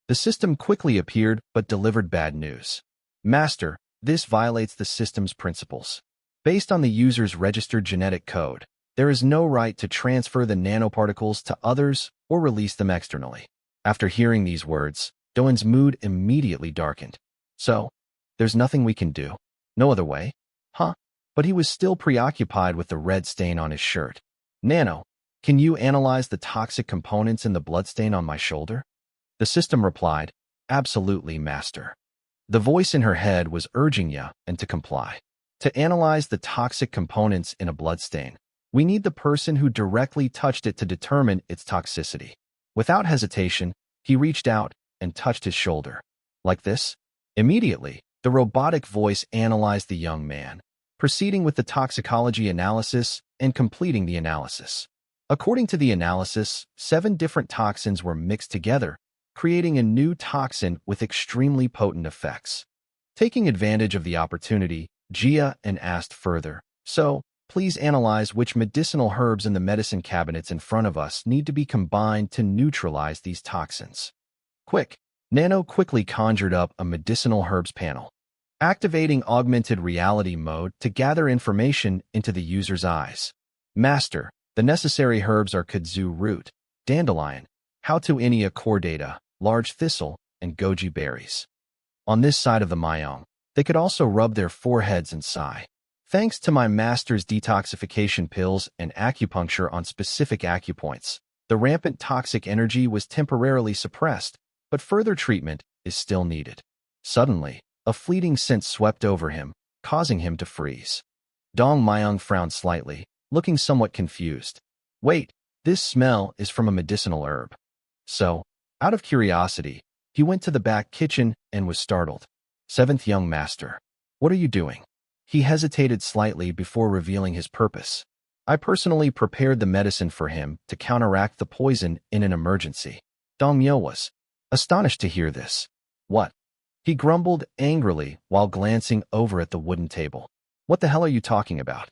The system quickly appeared but delivered bad news. Master, this violates the system's principles. Based on the user's registered genetic code, there is no right to transfer the nanoparticles to others or release them externally. After hearing these words, Doan's mood immediately darkened. So, there's nothing we can do? No other way? Huh? But he was still preoccupied with the red stain on his shirt. Nano, can you analyze the toxic components in the bloodstain on my shoulder? The system replied, absolutely, Master. The voice in her head was urging Yan to comply. To analyze the toxic components in a bloodstain, we need the person who directly touched it to determine its toxicity. Without hesitation, he reached out and touched his shoulder. Like this? Immediately, the robotic voice analyzed the young man, proceeding with the toxicology analysis and completing the analysis. According to the analysis, 7 different toxins were mixed together, creating a new toxin with extremely potent effects. Taking advantage of the opportunity, Jia asked further, so, please analyze which medicinal herbs in the medicine cabinets in front of us need to be combined to neutralize these toxins. Quick! Nano quickly conjured up a medicinal herbs panel, activating augmented reality mode to gather information into the user's eyes. Master, the necessary herbs are kudzu root, dandelion, Hautuinia cordata, large thistle, and goji berries. On this side of the Mayong, they could also rub their foreheads and sigh. Thanks to my master's detoxification pills and acupuncture on specific acupoints, the rampant toxic energy was temporarily suppressed, but further treatment is still needed. Suddenly, a fleeting sense swept over him, causing him to freeze. Dong Myung frowned slightly, looking somewhat confused. Wait, this smell is from a medicinal herb. So, out of curiosity, he went to the back kitchen and was startled. Seventh young master. What are you doing? He hesitated slightly before revealing his purpose. I personally prepared the medicine for him to counteract the poison in an emergency. Dong Myo was astonished to hear this. What? He grumbled angrily while glancing over at the wooden table. What the hell are you talking about?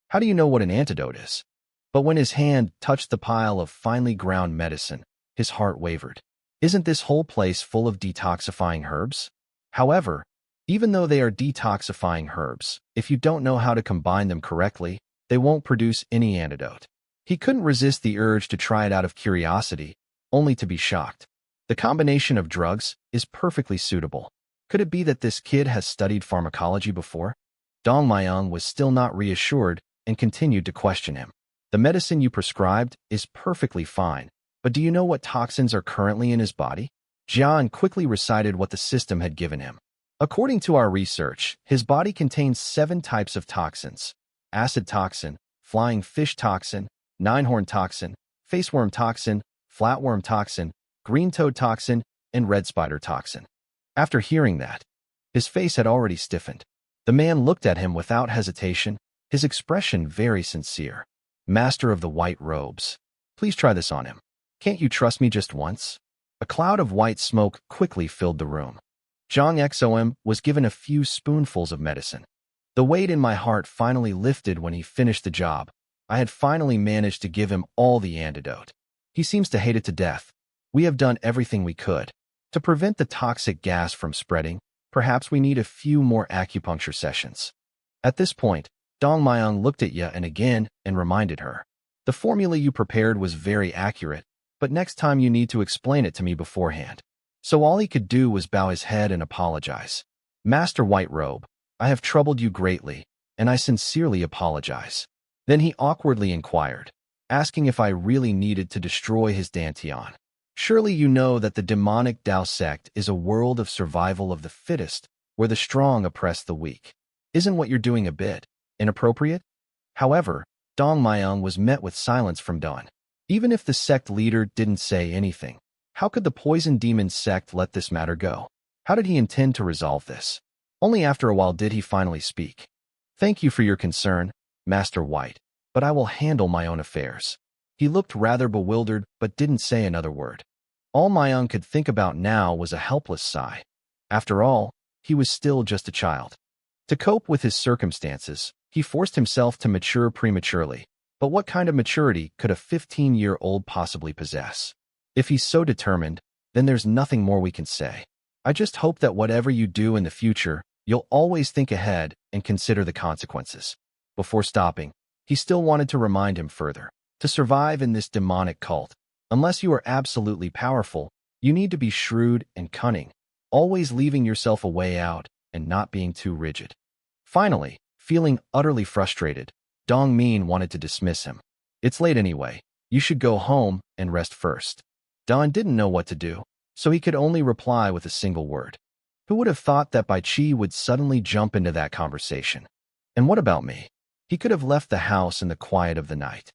How do you know what an antidote is? But when his hand touched the pile of finely ground medicine, his heart wavered. Isn't this whole place full of detoxifying herbs? However, even though they are detoxifying herbs, if you don't know how to combine them correctly, they won't produce any antidote. He couldn't resist the urge to try it out of curiosity, only to be shocked. The combination of drugs is perfectly suitable. Could it be that this kid has studied pharmacology before? Dong Myung was still not reassured and continued to question him. The medicine you prescribed is perfectly fine, but do you know what toxins are currently in his body? Jian quickly recited what the system had given him. According to our research, his body contains 7 types of toxins: acid toxin, flying fish toxin, ninehorn toxin, faceworm toxin, flatworm toxin, green toad toxin, and red spider toxin. After hearing that, his face had already stiffened. The man looked at him without hesitation, his expression very sincere. Master of the white robes, please try this on him. Can't you trust me just once? A cloud of white smoke quickly filled the room. Zhang Xom was given a few spoonfuls of medicine. The weight in my heart finally lifted when he finished the job. I had finally managed to give him all the antidote. He seems to hate it to death. We have done everything we could. To prevent the toxic gas from spreading, perhaps we need a few more acupuncture sessions. At this point, Dong Myung looked at Ye and again and reminded her. The formula you prepared was very accurate, but next time you need to explain it to me beforehand. So all he could do was bow his head and apologize. Master White Robe, I have troubled you greatly, and I sincerely apologize. Then he awkwardly inquired, asking if I really needed to destroy his Dantian. Surely you know that the demonic Dao sect is a world of survival of the fittest, where the strong oppress the weak. Isn't what you're doing a bit inappropriate? However, Dong Myung was met with silence from Don. Even if the sect leader didn't say anything, how could the poison demon sect let this matter go? How did he intend to resolve this? Only after a while did he finally speak. Thank you for your concern, Master White, but I will handle my own affairs. He looked rather bewildered but didn't say another word. All Myung could think about now was a helpless sigh. After all, he was still just a child. To cope with his circumstances, he forced himself to mature prematurely. But what kind of maturity could a 15-year-old possibly possess? If he's so determined, then there's nothing more we can say. I just hope that whatever you do in the future, you'll always think ahead and consider the consequences. Before stopping, he still wanted to remind him further. To survive in this demonic cult, unless you are absolutely powerful, you need to be shrewd and cunning, always leaving yourself a way out and not being too rigid. Finally, feeling utterly frustrated, Dong Min wanted to dismiss him. It's late anyway. You should go home and rest first. Don didn't know what to do, so he could only reply with a single word. Who would have thought that Bai Chi would suddenly jump into that conversation? And what about me? He could have left the house in the quiet of the night.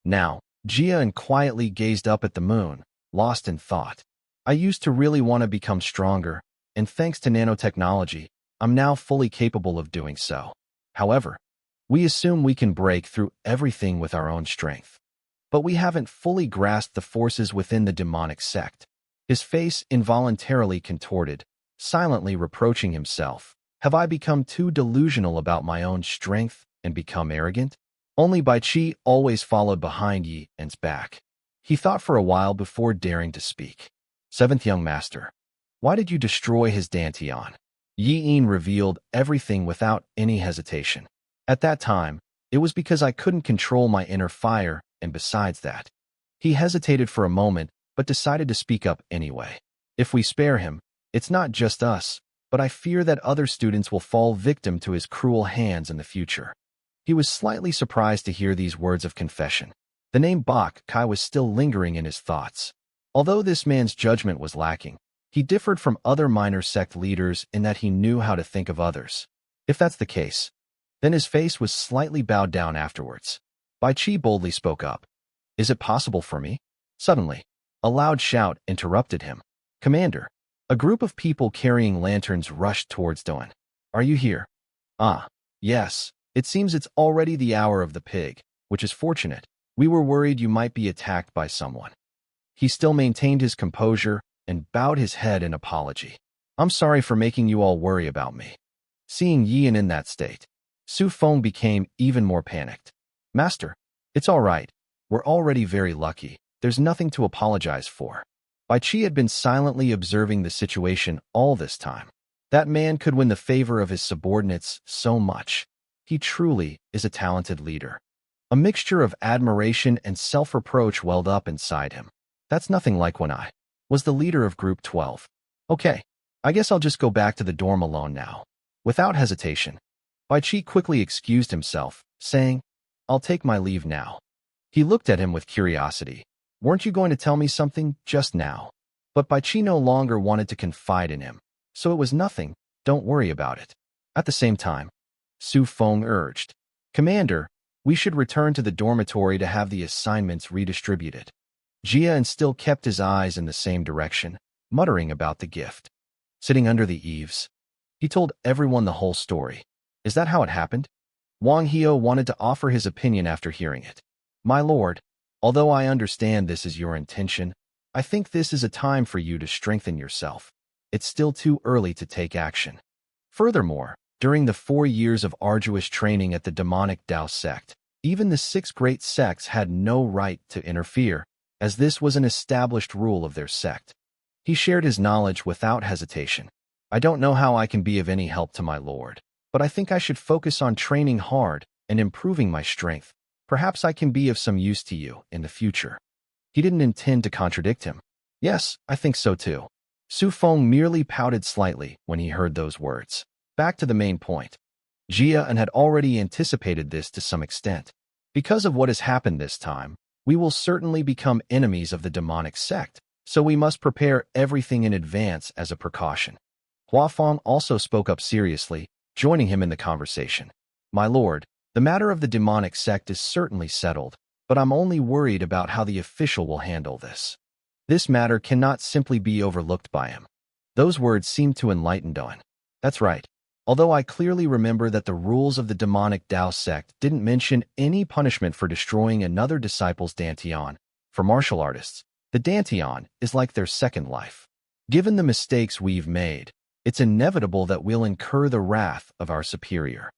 Now, Jian quietly gazed up at the moon, lost in thought. I used to really want to become stronger, and thanks to nanotechnology, I'm now fully capable of doing so. However, we assume we can break through everything with our own strength. But we haven't fully grasped the forces within the demonic sect. His face involuntarily contorted, silently reproaching himself. Have I become too delusional about my own strength and become arrogant? Only Bai Chi always followed behind Yi and's back. He thought for a while before daring to speak. Seventh young master, why did you destroy his Dantian? Yi En revealed everything without any hesitation. At that time, it was because I couldn't control my inner fire, and besides that. He hesitated for a moment, but decided to speak up anyway. If we spare him, it's not just us, but I fear that other students will fall victim to his cruel hands in the future. He was slightly surprised to hear these words of confession. The name Bak Kai was still lingering in his thoughts. Although this man's judgment was lacking, he differed from other minor sect leaders in that he knew how to think of others. If that's the case, then his face was slightly bowed down afterwards. Bai Chi boldly spoke up. Is it possible for me? Suddenly, a loud shout interrupted him. Commander, a group of people carrying lanterns rushed towards Doan. Are you here? Ah, Yes, it seems it's already the hour of the pig, which is fortunate. We were worried you might be attacked by someone. He still maintained his composure and bowed his head in apology. I'm sorry for making you all worry about me. Seeing Yian in that state, Su Feng became even more panicked. Master, it's all right. We're already very lucky. There's nothing to apologize for. Bai Qi had been silently observing the situation all this time. That man could win the favor of his subordinates so much. He truly is a talented leader. A mixture of admiration and self-reproach welled up inside him. That's nothing like when I was the leader of Group 12. Okay, I guess I'll just go back to the dorm alone now. Without hesitation, Bai Qi quickly excused himself, saying, I'll take my leave now. He looked at him with curiosity. Weren't you going to tell me something just now? But Bai Qi no longer wanted to confide in him, so it was nothing, don't worry about it. At the same time, Su Feng urged, Commander, we should return to the dormitory to have the assignments redistributed. Jian still kept his eyes in the same direction, muttering about the gift. Sitting under the eaves, he told everyone the whole story. Is that how it happened? Wang Hio wanted to offer his opinion after hearing it. My lord, although I understand this is your intention, I think this is a time for you to strengthen yourself. It's still too early to take action. Furthermore, during the 4 years of arduous training at the demonic Tao sect, even the 6 great sects had no right to interfere, as this was an established rule of their sect. He shared his knowledge without hesitation. I don't know how I can be of any help to my lord, but I think I should focus on training hard and improving my strength. Perhaps I can be of some use to you in the future. He didn't intend to contradict him. Yes, I think so too. Su Feng merely pouted slightly when he heard those words. Back to the main point. Jian had already anticipated this to some extent. Because of what has happened this time, we will certainly become enemies of the demonic sect, so we must prepare everything in advance as a precaution. Hua Feng also spoke up seriously, joining him in the conversation. My lord, the matter of the demonic sect is certainly settled, but I'm only worried about how the official will handle this. This matter cannot simply be overlooked by him. Those words seemed to enlighten Dawn. That's right. Although I clearly remember that the rules of the demonic Tao sect didn't mention any punishment for destroying another disciple's dantian, for martial artists, the dantian is like their second life. Given the mistakes we've made, it's inevitable that we'll incur the wrath of our superior.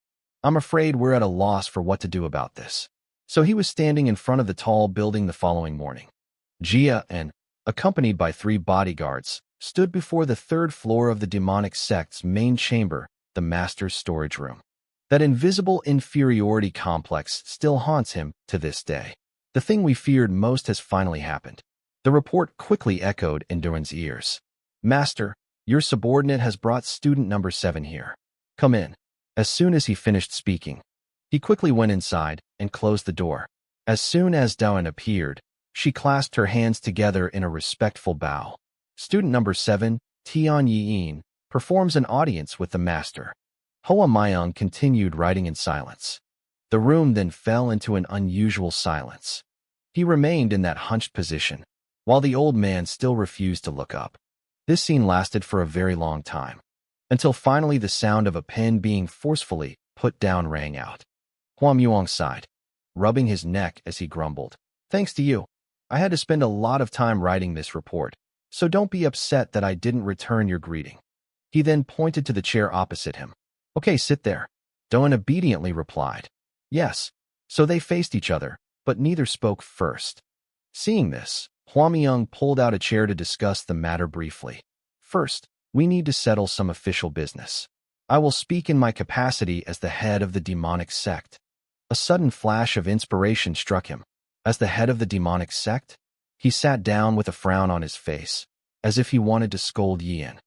I'm afraid we're at a loss for what to do about this. So he was standing in front of the tall building the following morning. Jia and, accompanied by 3 bodyguards, stood before the 3rd floor of the demonic sect's main chamber, the master's storage room. That invisible inferiority complex still haunts him to this day. The thing we feared most has finally happened. The report quickly echoed in Duan's ears. Master, your subordinate has brought student number 7 here. Come in. As soon as he finished speaking, he quickly went inside and closed the door. As soon as Duan appeared, she clasped her hands together in a respectful bow. Student number 7, Tian Yin, performs an audience with the master. Hoa Myung continued writing in silence. The room then fell into an unusual silence. He remained in that hunched position, while the old man still refused to look up. This scene lasted for a very long time, until finally the sound of a pen being forcefully put down rang out. Hua Myung sighed, rubbing his neck as he grumbled. Thanks to you, I had to spend a lot of time writing this report, so don't be upset that I didn't return your greeting. He then pointed to the chair opposite him. Okay, sit there. Doan obediently replied. Yes. So they faced each other, but neither spoke first. Seeing this, Hua Myung pulled out a chair to discuss the matter briefly. First, we need to settle some official business. I will speak in my capacity as the head of the demonic sect. A sudden flash of inspiration struck him. As the head of the demonic sect? He sat down with a frown on his face, as if he wanted to scold Yian.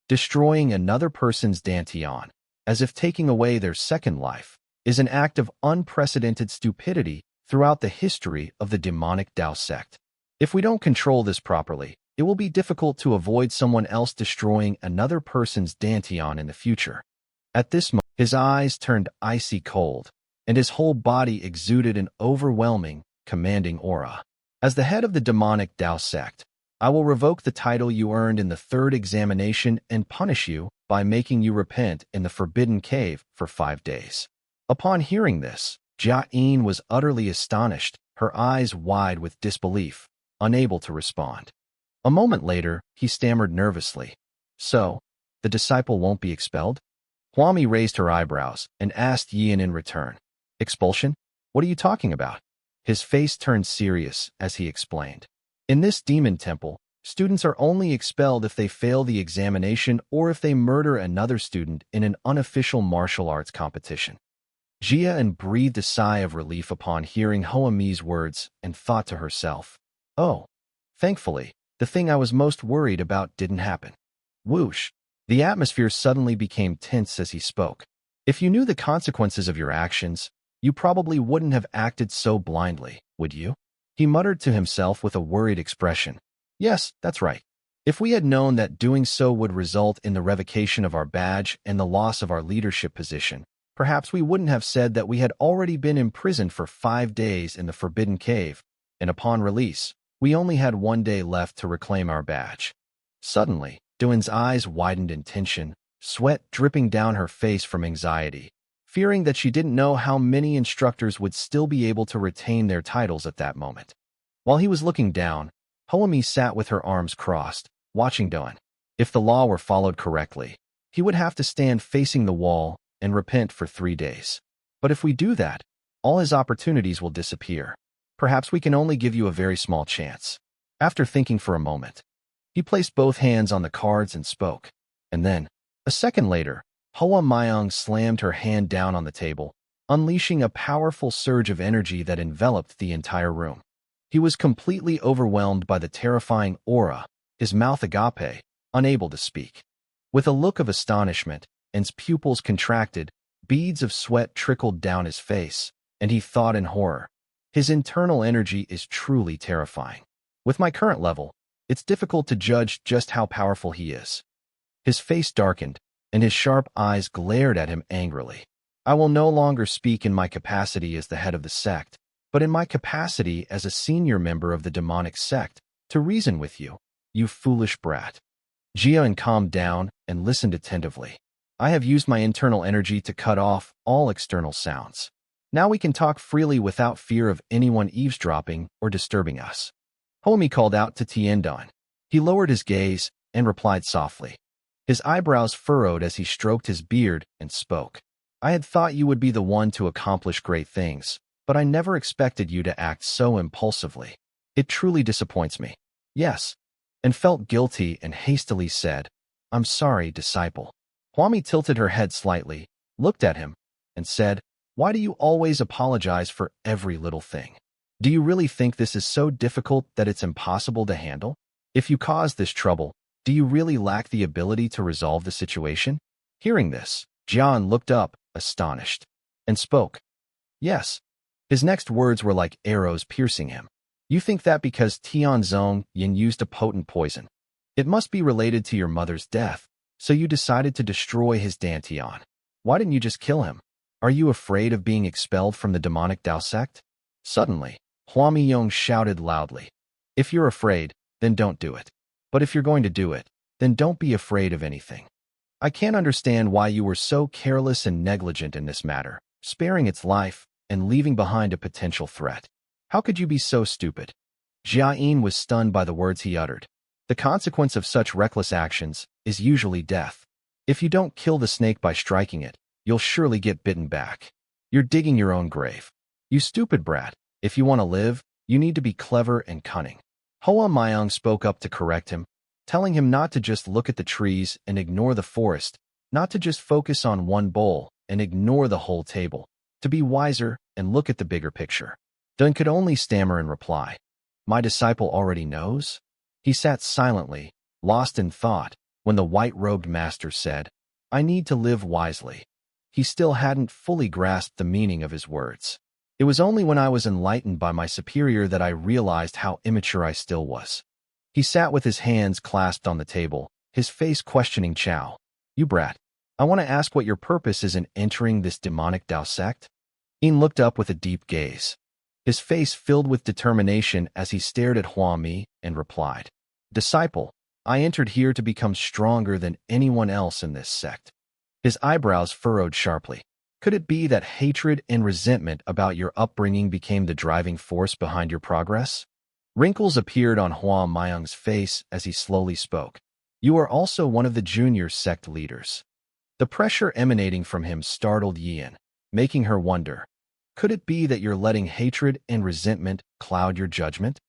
Destroying another person's dantian, as if taking away their second life, is an act of unprecedented stupidity throughout the history of the demonic Tao sect. If we don't control this properly, it will be difficult to avoid someone else destroying another person's dantian in the future. At this moment, his eyes turned icy cold, and his whole body exuded an overwhelming, commanding aura. As the head of the demonic Tao sect, I will revoke the title you earned in the 3rd examination and punish you by making you repent in the Forbidden Cave for 5 days. Upon hearing this, Jia-in was utterly astonished, her eyes wide with disbelief, unable to respond. A moment later, he stammered nervously. So, the disciple won't be expelled? Huami raised her eyebrows and asked Yin in return. Expulsion? What are you talking about? His face turned serious as he explained. In this demon temple, students are only expelled if they fail the examination or if they murder another student in an unofficial martial arts competition. Jia-in breathed a sigh of relief upon hearing Huami's words and thought to herself, oh, thankfully, the thing I was most worried about didn't happen. Whoosh! The atmosphere suddenly became tense as he spoke. If you knew the consequences of your actions, you probably wouldn't have acted so blindly, would you? He muttered to himself with a worried expression. Yes, that's right. If we had known that doing so would result in the revocation of our badge and the loss of our leadership position, perhaps we wouldn't have said that we had already been imprisoned for 5 days in the Forbidden Cave, and upon release, we only had 1 day left to reclaim our badge. Suddenly, Duan's eyes widened in tension, sweat dripping down her face from anxiety, fearing that she didn't know how many instructors would still be able to retain their titles at that moment. While he was looking down, Hoami sat with her arms crossed, watching Duan. If the law were followed correctly, he would have to stand facing the wall and repent for 3 days. But if we do that, all his opportunities will disappear. Perhaps we can only give you a very small chance. After thinking for a moment, he placed both hands on the cards and spoke. And then, a second later, Hoa Myung slammed her hand down on the table, unleashing a powerful surge of energy that enveloped the entire room. He was completely overwhelmed by the terrifying aura, his mouth agape, unable to speak. With a look of astonishment, and his pupils contracted, beads of sweat trickled down his face, and he thought in horror. His internal energy is truly terrifying. With my current level, it's difficult to judge just how powerful he is. His face darkened, and his sharp eyes glared at him angrily. I will no longer speak in my capacity as the head of the sect, but in my capacity as a senior member of the demonic sect, to reason with you, you foolish brat. Jia-in calmed down and listened attentively. I have used my internal energy to cut off all external sounds. Now we can talk freely without fear of anyone eavesdropping or disturbing us. Homi called out to Tiandon. He lowered his gaze and replied softly. His eyebrows furrowed as he stroked his beard and spoke. I had thought you would be the one to accomplish great things, but I never expected you to act so impulsively. It truly disappoints me. Yes. And felt guilty and hastily said, I'm sorry, disciple. Huami tilted her head slightly, looked at him, and said, Why do you always apologize for every little thing? Do you really think this is so difficult that it's impossible to handle? If you cause this trouble, do you really lack the ability to resolve the situation? Hearing this, Jian looked up, astonished, and spoke. Yes. His next words were like arrows piercing him. You think that because Tianzong Yin used a potent poison. It must be related to your mother's death, so you decided to destroy his Dantian. Why didn't you just kill him? Are you afraid of being expelled from the demonic Dao sect? Suddenly, Huami Yong shouted loudly. If you're afraid, then don't do it. But if you're going to do it, then don't be afraid of anything. I can't understand why you were so careless and negligent in this matter, sparing its life and leaving behind a potential threat. How could you be so stupid? Jia-in was stunned by the words he uttered. The consequence of such reckless actions is usually death. If you don't kill the snake by striking it, you'll surely get bitten back. You're digging your own grave. You stupid brat, if you want to live, you need to be clever and cunning. Hoa Myung spoke up to correct him, telling him not to just look at the trees and ignore the forest, not to just focus on one bowl and ignore the whole table, to be wiser and look at the bigger picture. Dun could only stammer in reply. My disciple already knows? He sat silently, lost in thought, when the white-robed master said, I need to live wisely. He still hadn't fully grasped the meaning of his words. It was only when I was enlightened by my superior that I realized how immature I still was. He sat with his hands clasped on the table, his face questioning Chow. You brat, I want to ask what your purpose is in entering this demonic Dao sect? Yin looked up with a deep gaze. His face filled with determination as he stared at Huami and replied, Disciple, I entered here to become stronger than anyone else in this sect. His eyebrows furrowed sharply. Could it be that hatred and resentment about your upbringing became the driving force behind your progress? Wrinkles appeared on Hua Myung's face as he slowly spoke. You are also one of the junior sect leaders. The pressure emanating from him startled Yian, making her wonder, could it be that you're letting hatred and resentment cloud your judgment?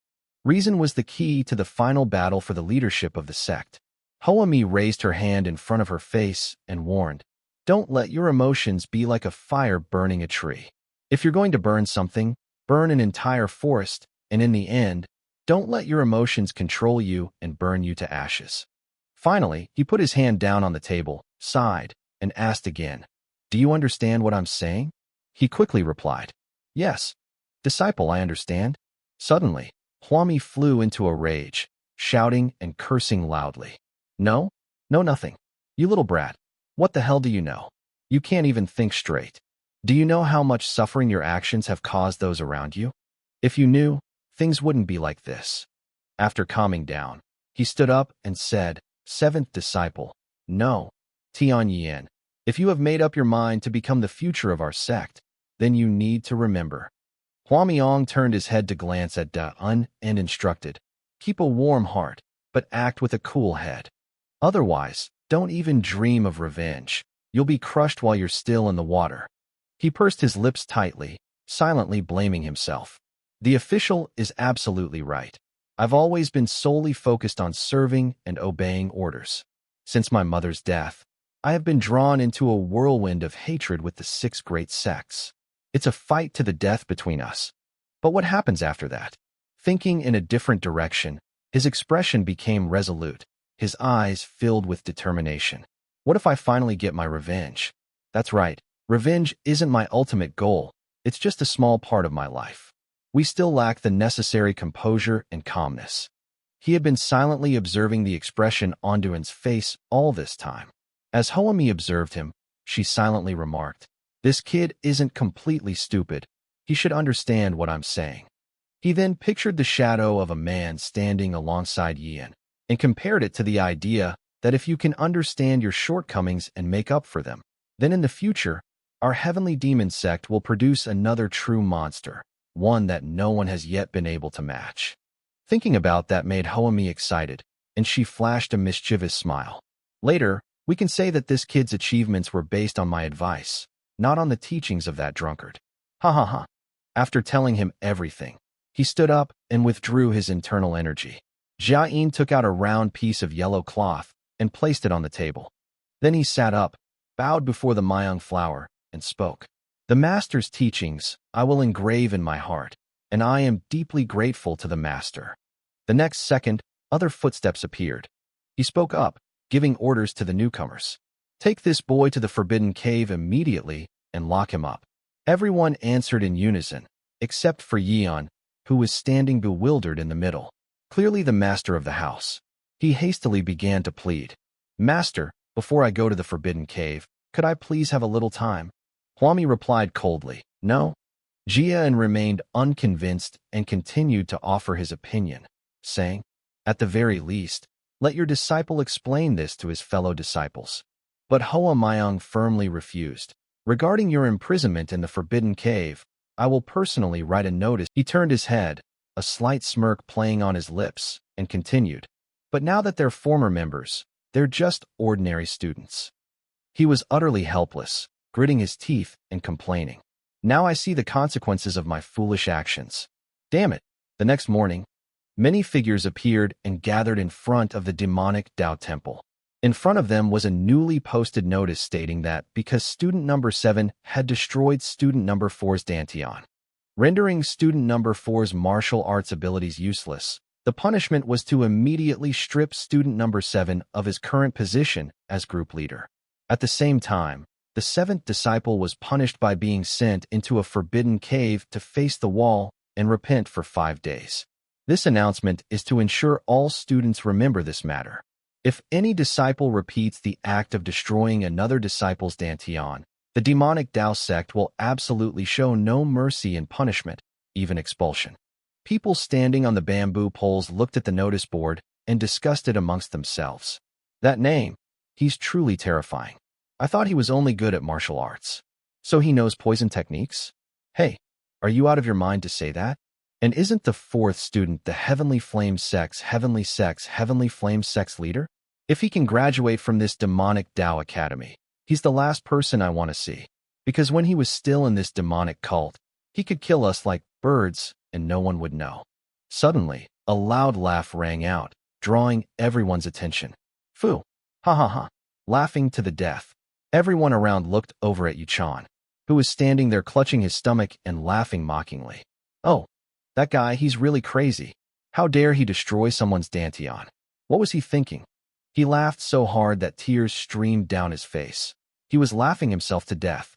Reason was the key to the final battle for the leadership of the sect. Hoami raised her hand in front of her face and warned, don't let your emotions be like a fire burning a tree. If you're going to burn something, burn an entire forest, and in the end, don't let your emotions control you and burn you to ashes. Finally, he put his hand down on the table, sighed, and asked again, do you understand what I'm saying? He quickly replied, yes. Disciple, I understand. Suddenly, Huami flew into a rage, shouting and cursing loudly. No, nothing. You little brat. What the hell do you know? You can't even think straight. Do you know how much suffering your actions have caused those around you? If you knew, things wouldn't be like this. After calming down, he stood up and said, Seventh disciple, no, Tianyin, if you have made up your mind to become the future of our sect, then you need to remember. Huamiong turned his head to glance at Da-un and instructed, keep a warm heart, but act with a cool head. Otherwise, don't even dream of revenge. You'll be crushed while you're still in the water. He pursed his lips tightly, silently blaming himself. The official is absolutely right. I've always been solely focused on serving and obeying orders. Since my mother's death, I have been drawn into a whirlwind of hatred with the 6 great sects. It's a fight to the death between us. But what happens after that? Thinking in a different direction, his expression became resolute, his eyes filled with determination. What if I finally get my revenge? That's right, revenge isn't my ultimate goal, it's just a small part of my life. We still lack the necessary composure and calmness. He had been silently observing the expression on Duan's face all this time. As Hoami observed him, she silently remarked, this kid isn't completely stupid. He should understand what I'm saying. He then pictured the shadow of a man standing alongside Yian and compared it to the idea that if you can understand your shortcomings and make up for them, then in the future, our heavenly demon sect will produce another true monster, one that no one has yet been able to match. Thinking about that made Hoami excited, and she flashed a mischievous smile. Later, we can say that this kid's achievements were based on my advice, not on the teachings of that drunkard. Ha ha ha. After telling him everything, he stood up and withdrew his internal energy. Jiayin took out a round piece of yellow cloth and placed it on the table. Then he sat up, bowed before the Myung flower, and spoke. The master's teachings I will engrave in my heart, and I am deeply grateful to the master. The next second, other footsteps appeared. He spoke up, giving orders to the newcomers. Take this boy to the forbidden cave immediately and lock him up. Everyone answered in unison, except for Yeon, who was standing bewildered in the middle. Clearly the master of the house. He hastily began to plead. Master, before I go to the forbidden cave, could I please have a little time? Huami replied coldly, no. Jian remained unconvinced and continued to offer his opinion, saying, at the very least, let your disciple explain this to his fellow disciples. But Hoa Myung firmly refused. Regarding your imprisonment in the forbidden cave, I will personally write a notice. He turned his head, a slight smirk playing on his lips, and continued. But now that they're former members, they're just ordinary students. He was utterly helpless, gritting his teeth and complaining. Now I see the consequences of my foolish actions. Damn it. The next morning, many figures appeared and gathered in front of the demonic Tao temple. In front of them was a newly posted notice stating that because student number 7 had destroyed student number 4's Dantian, rendering student number 4's martial arts abilities useless, the punishment was to immediately strip student number 7 of his current position as group leader. At the same time, the 7th disciple was punished by being sent into a forbidden cave to face the wall and repent for 5 days. This announcement is to ensure all students remember this matter. If any disciple repeats the act of destroying another disciple's Dantian, the demonic Tao sect will absolutely show no mercy in punishment, even expulsion. People standing on the bamboo poles looked at the notice board and discussed it amongst themselves. That name, he's truly terrifying. I thought he was only good at martial arts. So he knows poison techniques? Hey, are you out of your mind to say that? And isn't the fourth student the Heavenly Flame Heavenly Flame Sex leader? If he can graduate from this demonic Tao Academy, he's the last person I want to see. Because when he was still in this demonic cult, he could kill us like birds and no one would know. Suddenly, a loud laugh rang out, drawing everyone's attention. Fu! Ha ha ha! Laughing to the death. Everyone around looked over at Yuchan, who was standing there clutching his stomach and laughing mockingly. Oh, that guy, he's really crazy. How dare he destroy someone's dantian? What was he thinking? He laughed so hard that tears streamed down his face. He was laughing himself to death.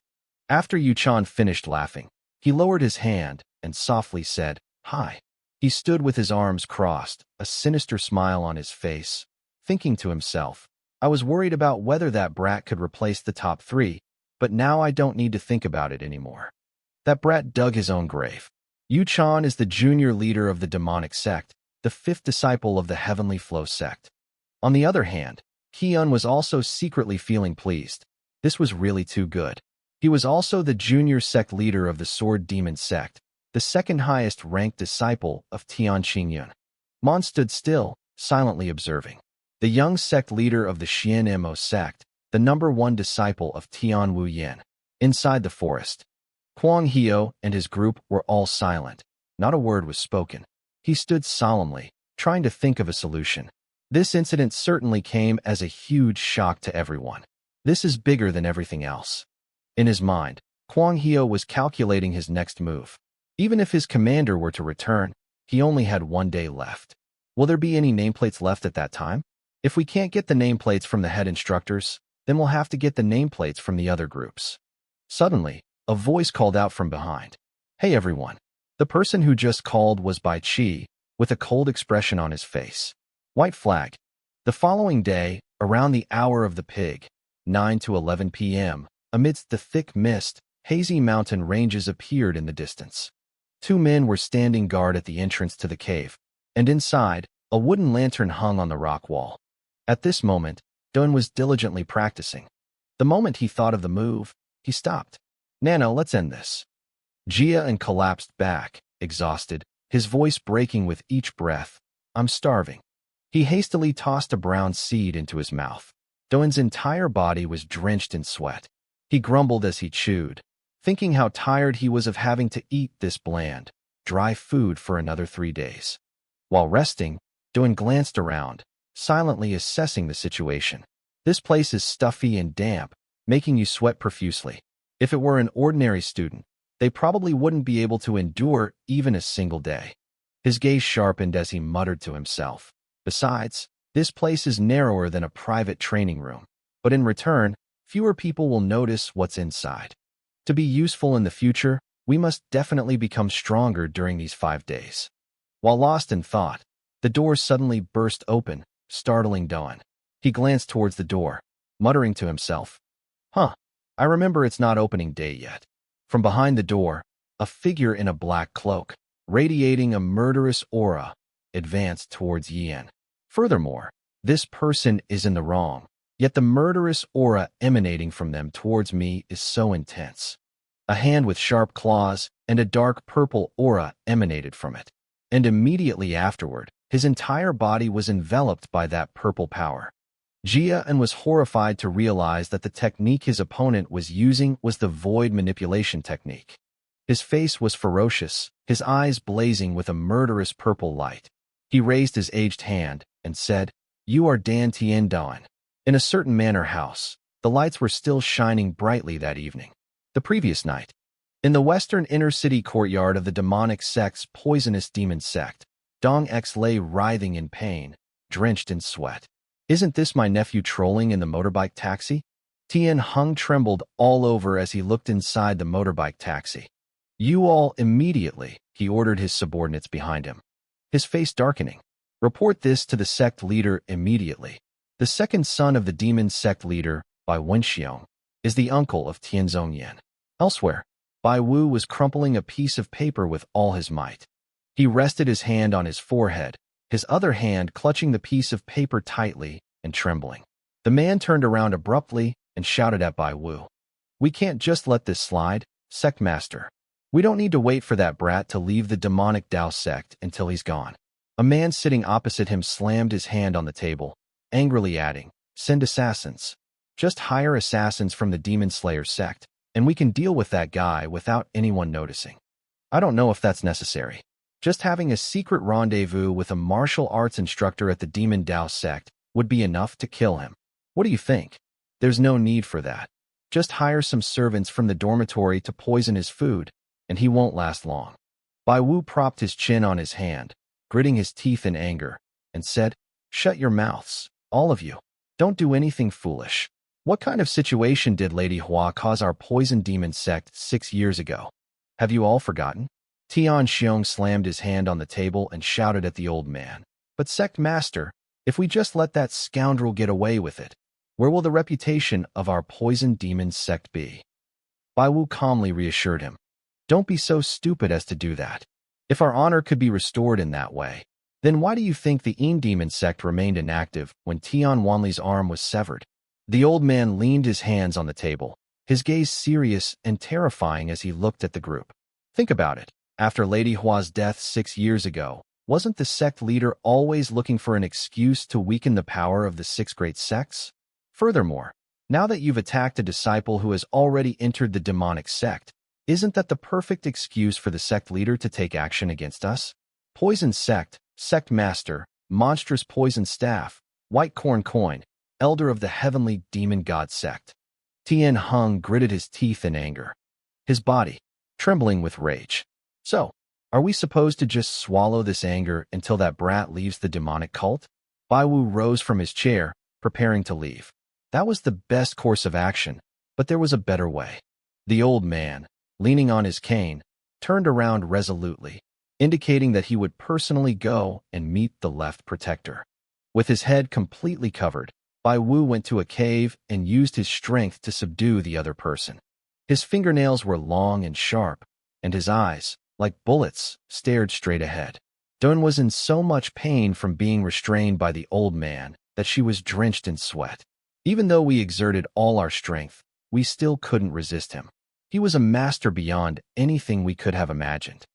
After Yuchan finished laughing, he lowered his hand and softly said, "Hi." He stood with his arms crossed, a sinister smile on his face, thinking to himself, I was worried about whether that brat could replace the top 3, but now I don't need to think about it anymore. That brat dug his own grave. Yuchan is the junior leader of the demonic sect, the 5th disciple of the Heavenly Flow sect. On the other hand, Hyun was also secretly feeling pleased. This was really too good. He was also the junior sect leader of the Sword Demon sect, the second highest ranked disciple of Tian Qingyun. Mon stood still, silently observing. The young sect leader of the Xian Mo sect, the number 1 disciple of Tian Wu Yin. Inside the forest, Kwang Hio and his group were all silent. Not a word was spoken. He stood solemnly, trying to think of a solution. This incident certainly came as a huge shock to everyone. This is bigger than everything else. In his mind, Kwang Hio was calculating his next move. Even if his commander were to return, he only had 1 day left. Will there be any nameplates left at that time? If we can't get the nameplates from the head instructors, then we'll have to get the nameplates from the other groups. Suddenly, a voice called out from behind. Hey everyone. The person who just called was Bai Chi, with a cold expression on his face. White flag. The following day, around the hour of the pig, 9 to 11 p.m., amidst the thick mist, hazy mountain ranges appeared in the distance. 2 men were standing guard at the entrance to the cave, and inside, a wooden lantern hung on the rock wall. At this moment, Don was diligently practicing. The moment he thought of the move, he stopped. Nano, let's end this. Jia and collapsed back, exhausted, his voice breaking with each breath. I'm starving. He hastily tossed a brown seed into his mouth. Doan's entire body was drenched in sweat. He grumbled as he chewed, thinking how tired he was of having to eat this bland, dry food for another 3 days. While resting, Doan glanced around, silently assessing the situation. This place is stuffy and damp, making you sweat profusely. If it were an ordinary student, they probably wouldn't be able to endure even a single day. His gaze sharpened as he muttered to himself. Besides, this place is narrower than a private training room, but in return, fewer people will notice what's inside. To be useful in the future, we must definitely become stronger during these 5 days. While lost in thought, the door suddenly burst open, startling Doan. He glanced towards the door, muttering to himself, I remember it's not opening day yet. From behind the door, a figure in a black cloak, radiating a murderous aura, advanced towards Yan. Furthermore, this person is in the wrong, yet the murderous aura emanating from them towards me is so intense. A hand with sharp claws and a dark purple aura emanated from it, and immediately afterward, his entire body was enveloped by that purple power. Jia was horrified to realize that the technique his opponent was using was the void manipulation technique. His face was ferocious, his eyes blazing with a murderous purple light. He raised his aged hand and said, You are Dan Tien Dan. In a certain manor house, the lights were still shining brightly that evening. The previous night, in the western inner-city courtyard of the demonic sect's poisonous demon sect, Dong X lay writhing in pain, drenched in sweat. Isn't this my nephew trolling in the motorbike taxi? Tien Hung trembled all over as he looked inside the motorbike taxi. You all immediately, he ordered his subordinates behind him, his face darkening. Report this to the sect leader immediately. The second son of the demon sect leader, Bai Wenxiong, is the uncle of Tianzong Yan. Elsewhere, Bai Wu was crumpling a piece of paper with all his might. He rested his hand on his forehead, his other hand clutching the piece of paper tightly and trembling. The man turned around abruptly and shouted at Bai Wu. We can't just let this slide, sect master. We don't need to wait for that brat to leave the demonic Dao sect until he's gone. A man sitting opposite him slammed his hand on the table, angrily adding, "Send assassins. Just hire assassins from the Demon Slayer sect, and we can deal with that guy without anyone noticing." I don't know if that's necessary. Just having a secret rendezvous with a martial arts instructor at the Demon Dao sect would be enough to kill him. What do you think? There's no need for that. Just hire some servants from the dormitory to poison his food, and he won't last long. Bai Wu propped his chin on his hand, gritting his teeth in anger, and said, "Shut your mouths, all of you. Don't do anything foolish. What kind of situation did Lady Hua cause our poison demon sect 6 years ago? Have you all forgotten?" Tian Xiong slammed his hand on the table and shouted at the old man. "But sect master, if we just let that scoundrel get away with it, where will the reputation of our poison demon sect be?" Bai Wu calmly reassured him. "Don't be so stupid as to do that. If our honor could be restored in that way, then why do you think the Yin demon sect remained inactive when Tian Wanli's arm was severed?" The old man leaned his hands on the table, his gaze serious and terrifying as he looked at the group. "Think about it. After Lady Hua's death 6 years ago, wasn't the sect leader always looking for an excuse to weaken the power of the 6 great sects? Furthermore, now that you've attacked a disciple who has already entered the demonic sect, isn't that the perfect excuse for the sect leader to take action against us? Poison sect, sect master, monstrous poison staff, white corn coin, elder of the heavenly demon god sect." Tian Hung gritted his teeth in anger, his body trembling with rage. "So, are we supposed to just swallow this anger until that brat leaves the demonic cult?" Bai Wu rose from his chair, preparing to leave. That was the best course of action, but there was a better way. The old man, leaning on his cane, turned around resolutely, indicating that he would personally go and meet the left protector. With his head completely covered, Bai Wu went to a cave and used his strength to subdue the other person. His fingernails were long and sharp, and his eyes, like bullets, stared straight ahead. Dun was in so much pain from being restrained by the old man that she was drenched in sweat. Even though we exerted all our strength, we still couldn't resist him. He was a master beyond anything we could have imagined.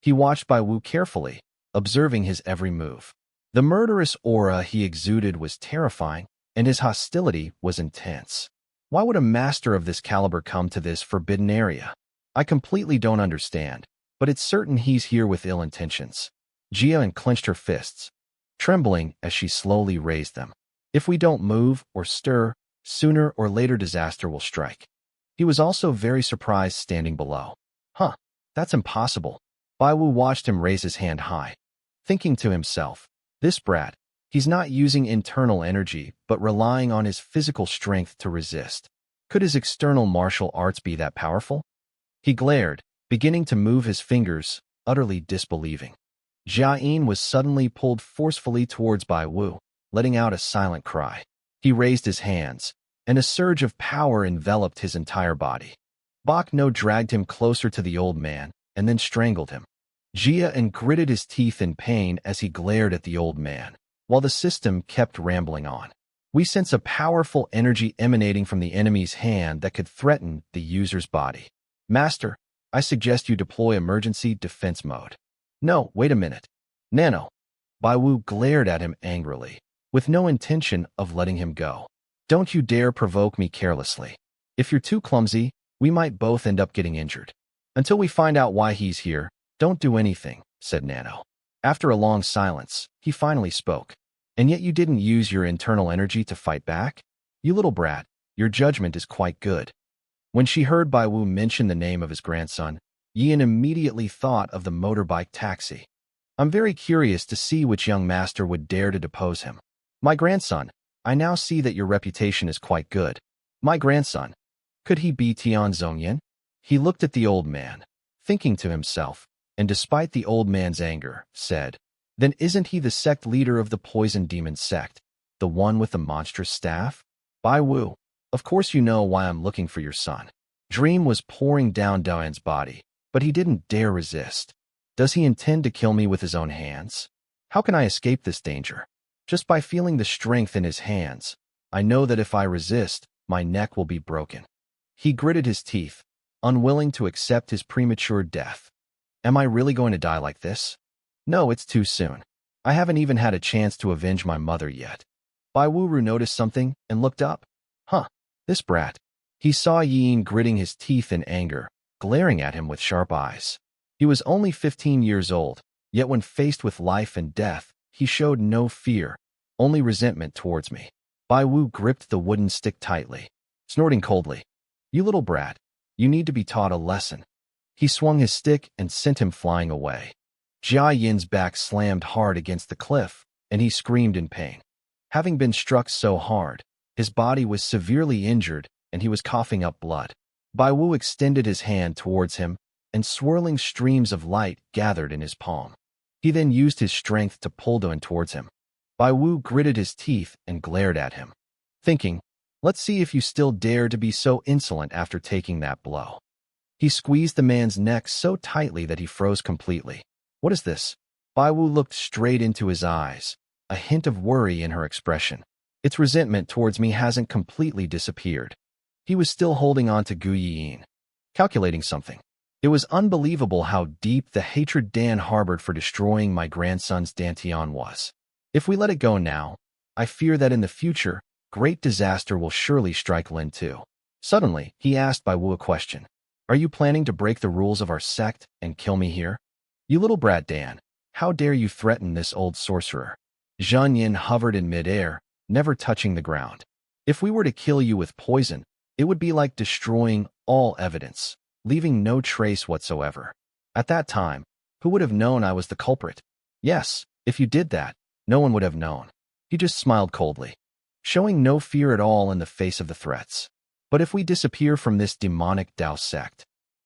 He watched Bai Wu carefully, observing his every move. The murderous aura he exuded was terrifying, and his hostility was intense. Why would a master of this caliber come to this forbidden area? I completely don't understand, but it's certain he's here with ill intentions. Jia clenched her fists, trembling as she slowly raised them. If we don't move or stir, sooner or later disaster will strike. He was also very surprised standing below. "Huh, that's impossible." Bai Wu watched him raise his hand high, thinking to himself, "This brat, he's not using internal energy but relying on his physical strength to resist. Could his external martial arts be that powerful?" He glared, beginning to move his fingers, utterly disbelieving. Jia was suddenly pulled forcefully towards Bai Wu, letting out a silent cry. He raised his hands, and a surge of power enveloped his entire body. Bak No dragged him closer to the old man, and then strangled him. Jia gritted his teeth in pain as he glared at the old man, while the system kept rambling on. "We sense a powerful energy emanating from the enemy's hand that could threaten the user's body. Master, I suggest you deploy emergency defense mode." "No, wait a minute. Nano." Bai Wu glared at him angrily, with no intention of letting him go. "Don't you dare provoke me carelessly. If you're too clumsy, we might both end up getting injured. Until we find out why he's here, don't do anything," said Nano. After a long silence, he finally spoke. "And yet you didn't use your internal energy to fight back? You little brat, your judgment is quite good." When she heard Bai Wu mention the name of his grandson, Yin immediately thought of the motorbike taxi. "I'm very curious to see which young master would dare to depose him. My grandson, I now see that your reputation is quite good. My grandson. Could he be Tian Zhongyan?" He looked at the old man, thinking to himself, and despite the old man's anger, said, "Then isn't he the sect leader of the poison demon sect, the one with the monstrous staff? Bai Wu, of course you know why I'm looking for your son." Dream was pouring down Dayan's body, but he didn't dare resist. Does he intend to kill me with his own hands? How can I escape this danger? Just by feeling the strength in his hands, I know that if I resist, my neck will be broken. He gritted his teeth, unwilling to accept his premature death. Am I really going to die like this? No, it's too soon. I haven't even had a chance to avenge my mother yet. Bai Wuru noticed something and looked up. Huh, this brat. He saw Yin gritting his teeth in anger, glaring at him with sharp eyes. He was only 15 years old, yet when faced with life and death, he showed no fear, only resentment towards me. Bai Wu gripped the wooden stick tightly, snorting coldly. You little brat, you need to be taught a lesson. He swung his stick and sent him flying away. Jia Yin's back slammed hard against the cliff, and he screamed in pain. Having been struck so hard, his body was severely injured and he was coughing up blood. Bai Wu extended his hand towards him, and swirling streams of light gathered in his palm. He then used his strength to pull Duan towards him. Bai Wu gritted his teeth and glared at him, thinking, let's see if you still dare to be so insolent after taking that blow. He squeezed the man's neck so tightly that he froze completely. What is this? Bai Wu looked straight into his eyes, a hint of worry in her expression. Its resentment towards me hasn't completely disappeared. He was still holding on to Gu Yin, calculating something. It was unbelievable how deep the hatred Dan harbored for destroying my grandson's dantian was. If we let it go now, I fear that in the future, great disaster will surely strike Lin too. Suddenly, he asked Bai Wu a question. Are you planning to break the rules of our sect and kill me here? You little brat Dan, how dare you threaten this old sorcerer? Zhang Yin hovered in midair, never touching the ground. If we were to kill you with poison, it would be like destroying all evidence, leaving no trace whatsoever. At that time, who would have known I was the culprit? Yes, if you did that, no one would have known. He just smiled coldly, showing no fear at all in the face of the threats. But if we disappear from this demonic Dao sect,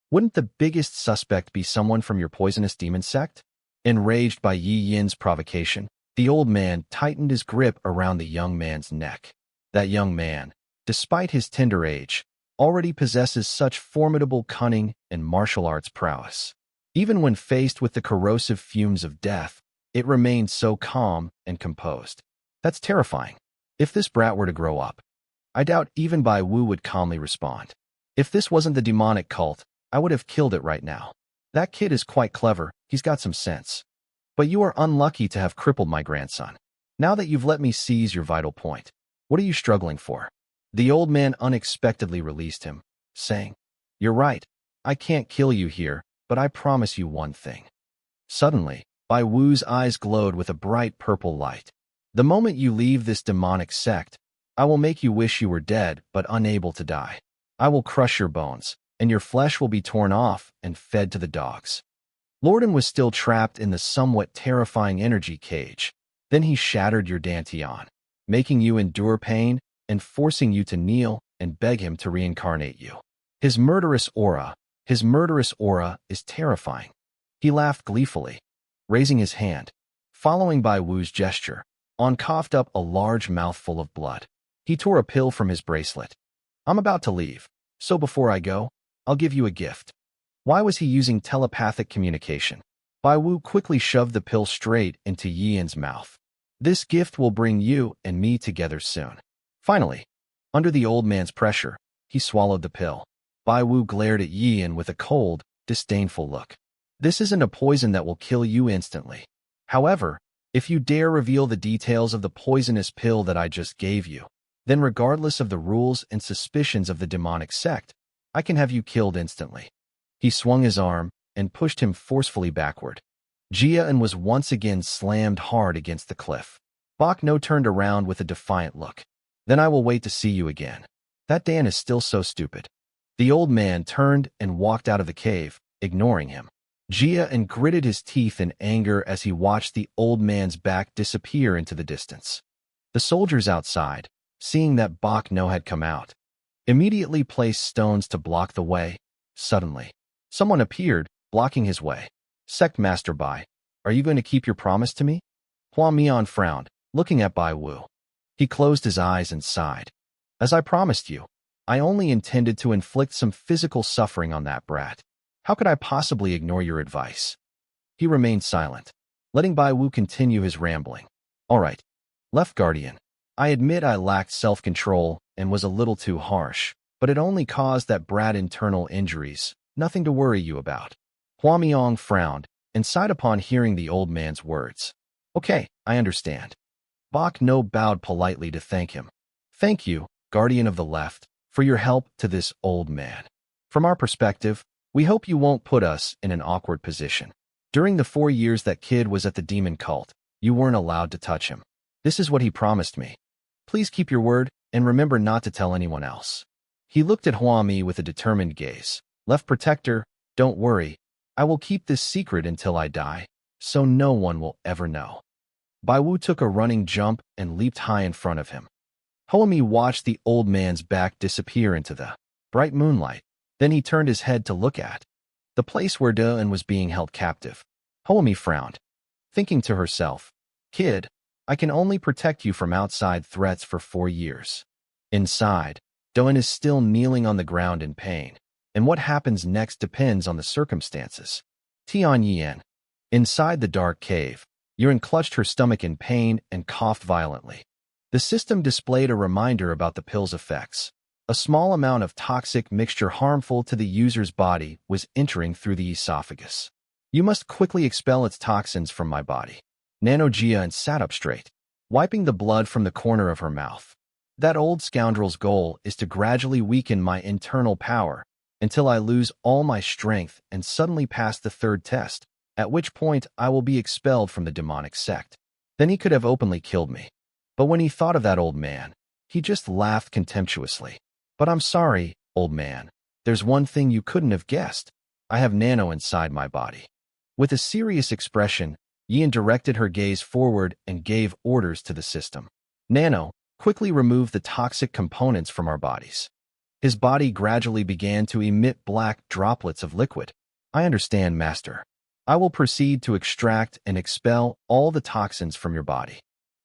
wouldn't the biggest suspect be someone from your poisonous demon sect? Enraged by Yi Yin's provocation, the old man tightened his grip around the young man's neck. That young man, despite his tender age, already possesses such formidable cunning and martial arts prowess. Even when faced with the corrosive fumes of death, it remained so calm and composed. That's terrifying. If this brat were to grow up, I doubt even Bai Wu would calmly respond. If this wasn't the demonic cult, I would have killed it right now. That kid is quite clever, he's got some sense. But you are unlucky to have crippled my grandson. Now that you've let me seize your vital point, what are you struggling for? The old man unexpectedly released him, saying, You're right, I can't kill you here, but I promise you one thing. Suddenly, Bai Wu's eyes glowed with a bright purple light. The moment you leave this demonic sect, I will make you wish you were dead but unable to die. I will crush your bones, and your flesh will be torn off and fed to the dogs. Lorden was still trapped in the somewhat terrifying energy cage. Then he shattered your dantian, making you endure pain and forcing you to kneel and beg him to reincarnate you. His murderous aura is terrifying. He laughed gleefully, raising his hand, following Bai Wu's gesture, coughed up a large mouthful of blood. He tore a pill from his bracelet. I'm about to leave, so before I go, I'll give you a gift. Why was he using telepathic communication? Bai Wu quickly shoved the pill straight into Yin's mouth. This gift will bring you and me together soon. Finally, under the old man's pressure, he swallowed the pill. Bai Wu glared at Yin with a cold, disdainful look. This isn't a poison that will kill you instantly. However, if you dare reveal the details of the poisonous pill that I just gave you, then regardless of the rules and suspicions of the demonic sect, I can have you killed instantly. He swung his arm and pushed him forcefully backward. Jia was once again slammed hard against the cliff. Bak No turned around with a defiant look. Then I will wait to see you again. That Dan is still so stupid. The old man turned and walked out of the cave, ignoring him. Jia gritted his teeth in anger as he watched the old man's back disappear into the distance. The soldiers outside, seeing that Bak No had come out, immediately placed stones to block the way. Suddenly, someone appeared, blocking his way. Sect Master Bai, are you going to keep your promise to me? Hua Mian frowned, looking at Bai Wu. He closed his eyes and sighed. As I promised you, I only intended to inflict some physical suffering on that brat. How could I possibly ignore your advice? He remained silent, letting Bai Wu continue his rambling. All right, Left Guardian. I admit I lacked self-control and was a little too harsh, but it only caused that brat internal injuries, nothing to worry you about. Hua Miang frowned and sighed upon hearing the old man's words. Okay, I understand. Bok No bowed politely to thank him. Thank you, guardian of the left, for your help to this old man. From our perspective, we hope you won't put us in an awkward position. During the 4 years that kid was at the demon cult, you weren't allowed to touch him. This is what he promised me. Please keep your word and remember not to tell anyone else. He looked at Hua Mi with a determined gaze. Left protector, don't worry. I will keep this secret until I die, so no one will ever know. Bai Wu took a running jump and leaped high in front of him. Hua Mi watched the old man's back disappear into the bright moonlight. Then he turned his head to look at the place where De-en was being held captive. Hua Mi frowned, thinking to herself, Kid, I can only protect you from outside threats for 4 years. Inside, De-en is still kneeling on the ground in pain, and what happens next depends on the circumstances. Tian Yan. Inside the dark cave, Yuan clutched her stomach in pain and coughed violently. The system displayed a reminder about the pill's effects. A small amount of toxic mixture harmful to the user's body was entering through the esophagus. You must quickly expel its toxins from my body. Nano Jia sat up straight, wiping the blood from the corner of her mouth. That old scoundrel's goal is to gradually weaken my internal power until I lose all my strength and suddenly pass the 3rd test, at which point I will be expelled from the demonic sect. Then he could have openly killed me. But when he thought of that old man, he just laughed contemptuously. But I'm sorry, old man. There's one thing you couldn't have guessed. I have Nano inside my body. With a serious expression, Yin directed her gaze forward and gave orders to the system. Nano, quickly remove the toxic components from our bodies. His body gradually began to emit black droplets of liquid. I understand, Master. I will proceed to extract and expel all the toxins from your body.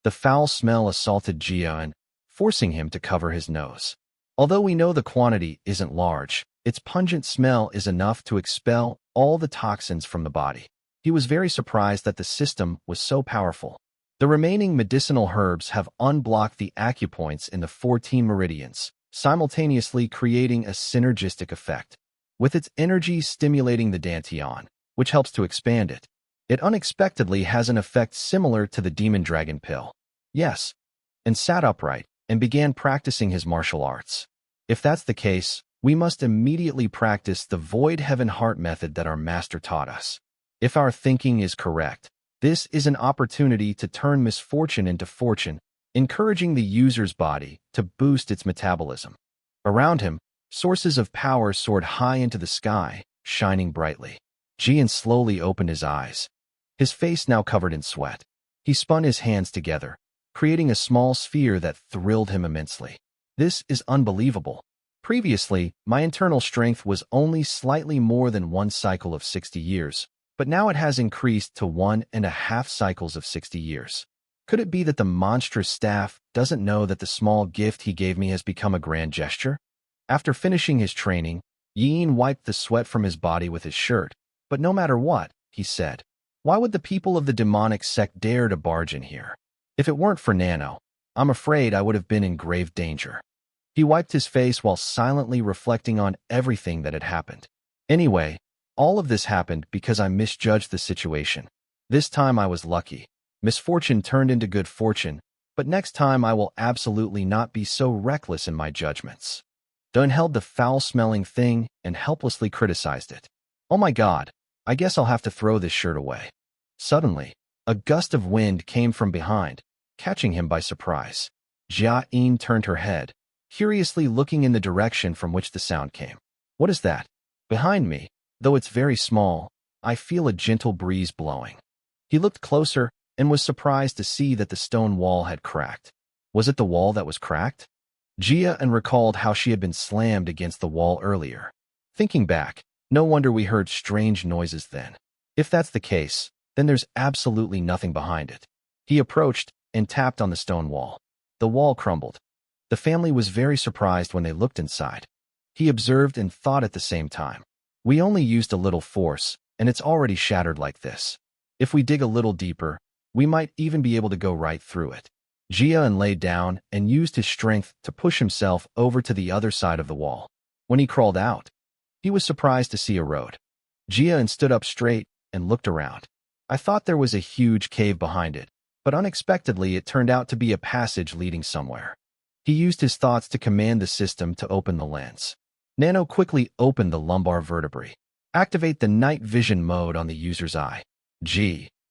The foul smell assaulted Jian, forcing him to cover his nose. Although we know the quantity isn't large, its pungent smell is enough to expel all the toxins from the body. He was very surprised that the system was so powerful. The remaining medicinal herbs have unblocked the acupoints in the 14 meridians, simultaneously creating a synergistic effect. With its energy stimulating the dantian, which helps to expand it, it unexpectedly has an effect similar to the demon dragon pill. Yes, and sat upright and began practicing his martial arts. If that's the case, we must immediately practice the Void Heaven Heart method that our master taught us. If our thinking is correct, this is an opportunity to turn misfortune into fortune, encouraging the user's body to boost its metabolism. Around him, sources of power soared high into the sky, shining brightly. Jian slowly opened his eyes, his face now covered in sweat. He spun his hands together, creating a small sphere that thrilled him immensely. This is unbelievable. Previously, my internal strength was only slightly more than 1 cycle of 60 years, but now it has increased to 1.5 cycles of 60 years. Could it be that the monstrous staff doesn't know that the small gift he gave me has become a grand gesture? After finishing his training, Yin wiped the sweat from his body with his shirt. But no matter what, he said, why would the people of the demonic sect dare to barge in here? If it weren't for Nano, I'm afraid I would have been in grave danger. He wiped his face while silently reflecting on everything that had happened. Anyway, all of this happened because I misjudged the situation. This time I was lucky. Misfortune turned into good fortune, but next time I will absolutely not be so reckless in my judgments. Dun held the foul-smelling thing and helplessly criticized it. Oh my God, I guess I'll have to throw this shirt away. Suddenly, a gust of wind came from behind, catching him by surprise. Jia-in turned her head, curiously looking in the direction from which the sound came. What is that? Behind me, though it's very small, I feel a gentle breeze blowing. He looked closer and was surprised to see that the stone wall had cracked. Was it the wall that was cracked? Jia-in recalled how she had been slammed against the wall earlier. Thinking back, no wonder we heard strange noises then. If that's the case, then there's absolutely nothing behind it. He approached and tapped on the stone wall. The wall crumbled. The family was very surprised when they looked inside. He observed and thought at the same time. We only used a little force, and it's already shattered like this. If we dig a little deeper, we might even be able to go right through it. Jian lay down and used his strength to push himself over to the other side of the wall. When he crawled out, he was surprised to see a road. Jian stood up straight and looked around. I thought there was a huge cave behind it, but unexpectedly it turned out to be a passage leading somewhere. He used his thoughts to command the system to open the lens. Nano quickly opened the lumbar vertebrae. Activate the night vision mode on the user's eye.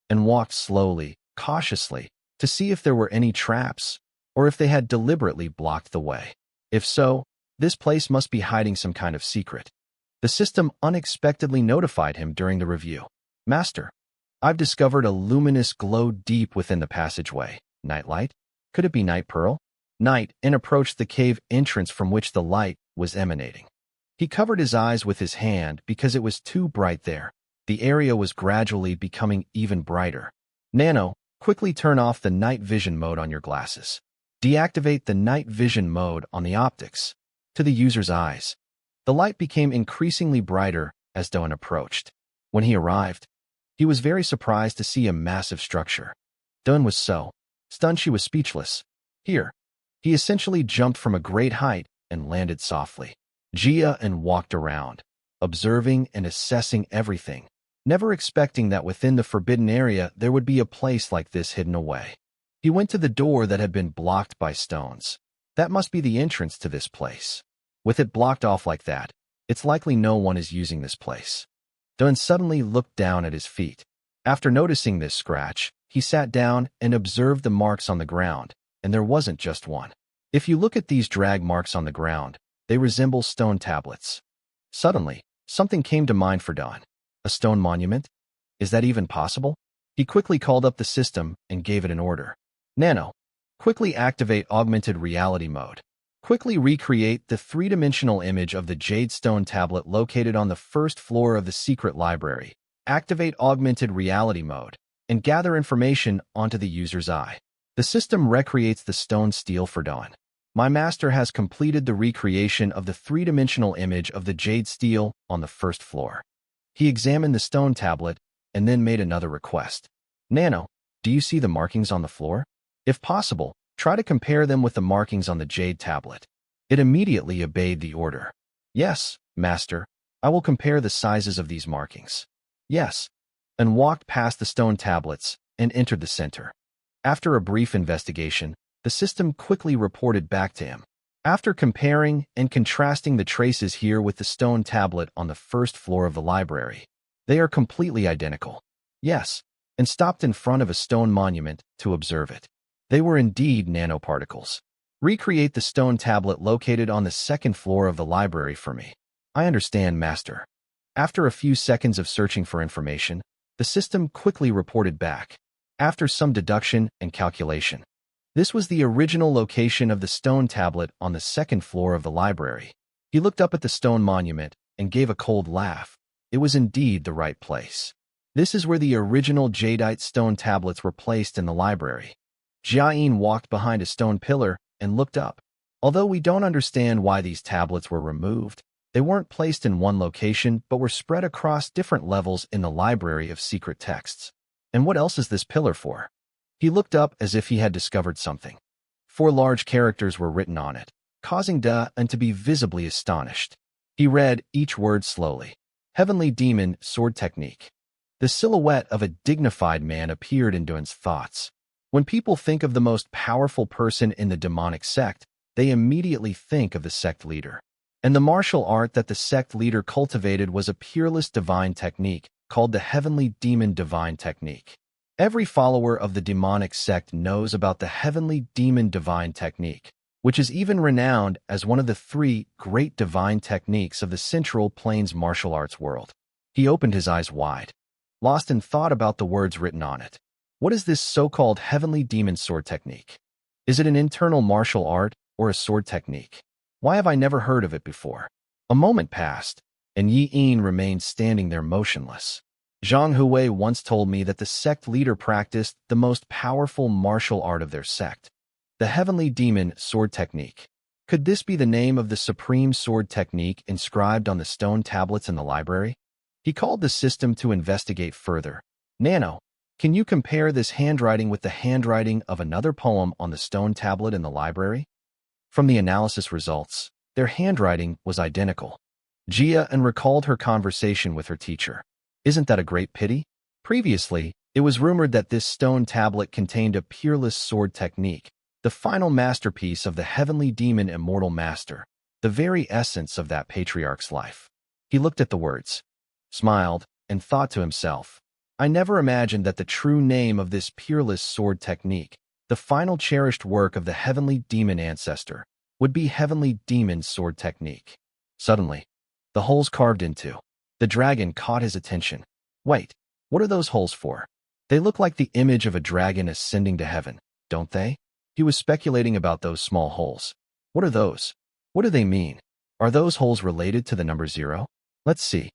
And walked slowly, cautiously, to see if there were any traps or if they had deliberately blocked the way. If so, this place must be hiding some kind of secret. The system unexpectedly notified him during the review. Master, I've discovered a luminous glow deep within the passageway. Nightlight? Could it be night pearl? Night and approached the cave entrance from which the light was emanating. He covered his eyes with his hand because it was too bright there. The area was gradually becoming even brighter. Nano, quickly turn off the night vision mode on your glasses. Deactivate the night vision mode on the optics. To the user's eyes. The light became increasingly brighter as Dawn approached. When he arrived, he was very surprised to see a massive structure. Dawn was so stunned she was speechless. Here, he essentially jumped from a great height and landed softly. And walked around, observing and assessing everything, never expecting that within the forbidden area there would be a place like this hidden away. He went to the door that had been blocked by stones. That must be the entrance to this place. With it blocked off like that, it's likely no one is using this place. Dun suddenly looked down at his feet. After noticing this scratch, he sat down and observed the marks on the ground, and there wasn't just one. If you look at these drag marks on the ground, they resemble stone tablets. Suddenly, something came to mind for Dawn. A stone monument? Is that even possible? He quickly called up the system and gave it an order. Nano, quickly activate augmented reality mode. Quickly recreate the three-dimensional image of the jade stone tablet located on the first floor of the secret library. Activate augmented reality mode and gather information onto the user's eye. The system recreates the stone steel for Dawn. My master has completed the recreation of the three-dimensional image of the jade steel on the first floor. He examined the stone tablet and then made another request. Nano, do you see the markings on the floor? If possible, try to compare them with the markings on the jade tablet. It immediately obeyed the order. Yes, master, I will compare the sizes of these markings. Yes, and walked past the stone tablets and entered the center. After a brief investigation, the system quickly reported back to him. After comparing and contrasting the traces here with the stone tablet on the first floor of the library, they are completely identical. Yes, and stopped in front of a stone monument to observe it. They were indeed nanoparticles. Recreate the stone tablet located on the second floor of the library for me. I understand, master. After a few seconds of searching for information, the system quickly reported back. After some deduction and calculation, this was the original location of the stone tablet on the second floor of the library. He looked up at the stone monument and gave a cold laugh. It was indeed the right place. This is where the original jadeite stone tablets were placed in the library. Jiayin walked behind a stone pillar and looked up. Although we don't understand why these tablets were removed, they weren't placed in one location but were spread across different levels in the library of secret texts. And what else is this pillar for? He looked up as if he had discovered something. 4 large characters were written on it, causing Dawn to be visibly astonished. He read each word slowly. Heavenly Demon Sword Technique. The silhouette of a dignified man appeared in Dawn's thoughts. When people think of the most powerful person in the demonic sect, they immediately think of the sect leader. And the martial art that the sect leader cultivated was a peerless divine technique called the Heavenly Demon Divine Technique. Every follower of the demonic sect knows about the Heavenly Demon Divine Technique, which is even renowned as one of the 3 great divine techniques of the Central Plains martial arts world. He opened his eyes wide, lost in thought about the words written on it. What is this so-called Heavenly Demon Sword Technique? Is it an internal martial art or a sword technique? Why have I never heard of it before? A moment passed, and Yi Yin remained standing there motionless. Zhang Huwei once told me that the sect leader practiced the most powerful martial art of their sect, the Heavenly Demon Sword Technique. Could this be the name of the supreme sword technique inscribed on the stone tablets in the library? He called the system to investigate further. Nano, Can you compare this handwriting with the handwriting of another poem on the stone tablet in the library? From the analysis results, their handwriting was identical. Jia recalled her conversation with her teacher. Isn't that a great pity? Previously, it was rumored that this stone tablet contained a peerless sword technique, the final masterpiece of the heavenly demon immortal master, the very essence of that patriarch's life. He looked at the words, smiled, and thought to himself, I never imagined that the true name of this peerless sword technique, the final cherished work of the heavenly demon ancestor, would be heavenly demon sword technique. Suddenly, the holes carved into the dragon caught his attention. Wait, what are those holes for? They look like the image of a dragon ascending to heaven, don't they? He was speculating about those small holes. What are those? What do they mean? Are those holes related to the number 0? Let's see.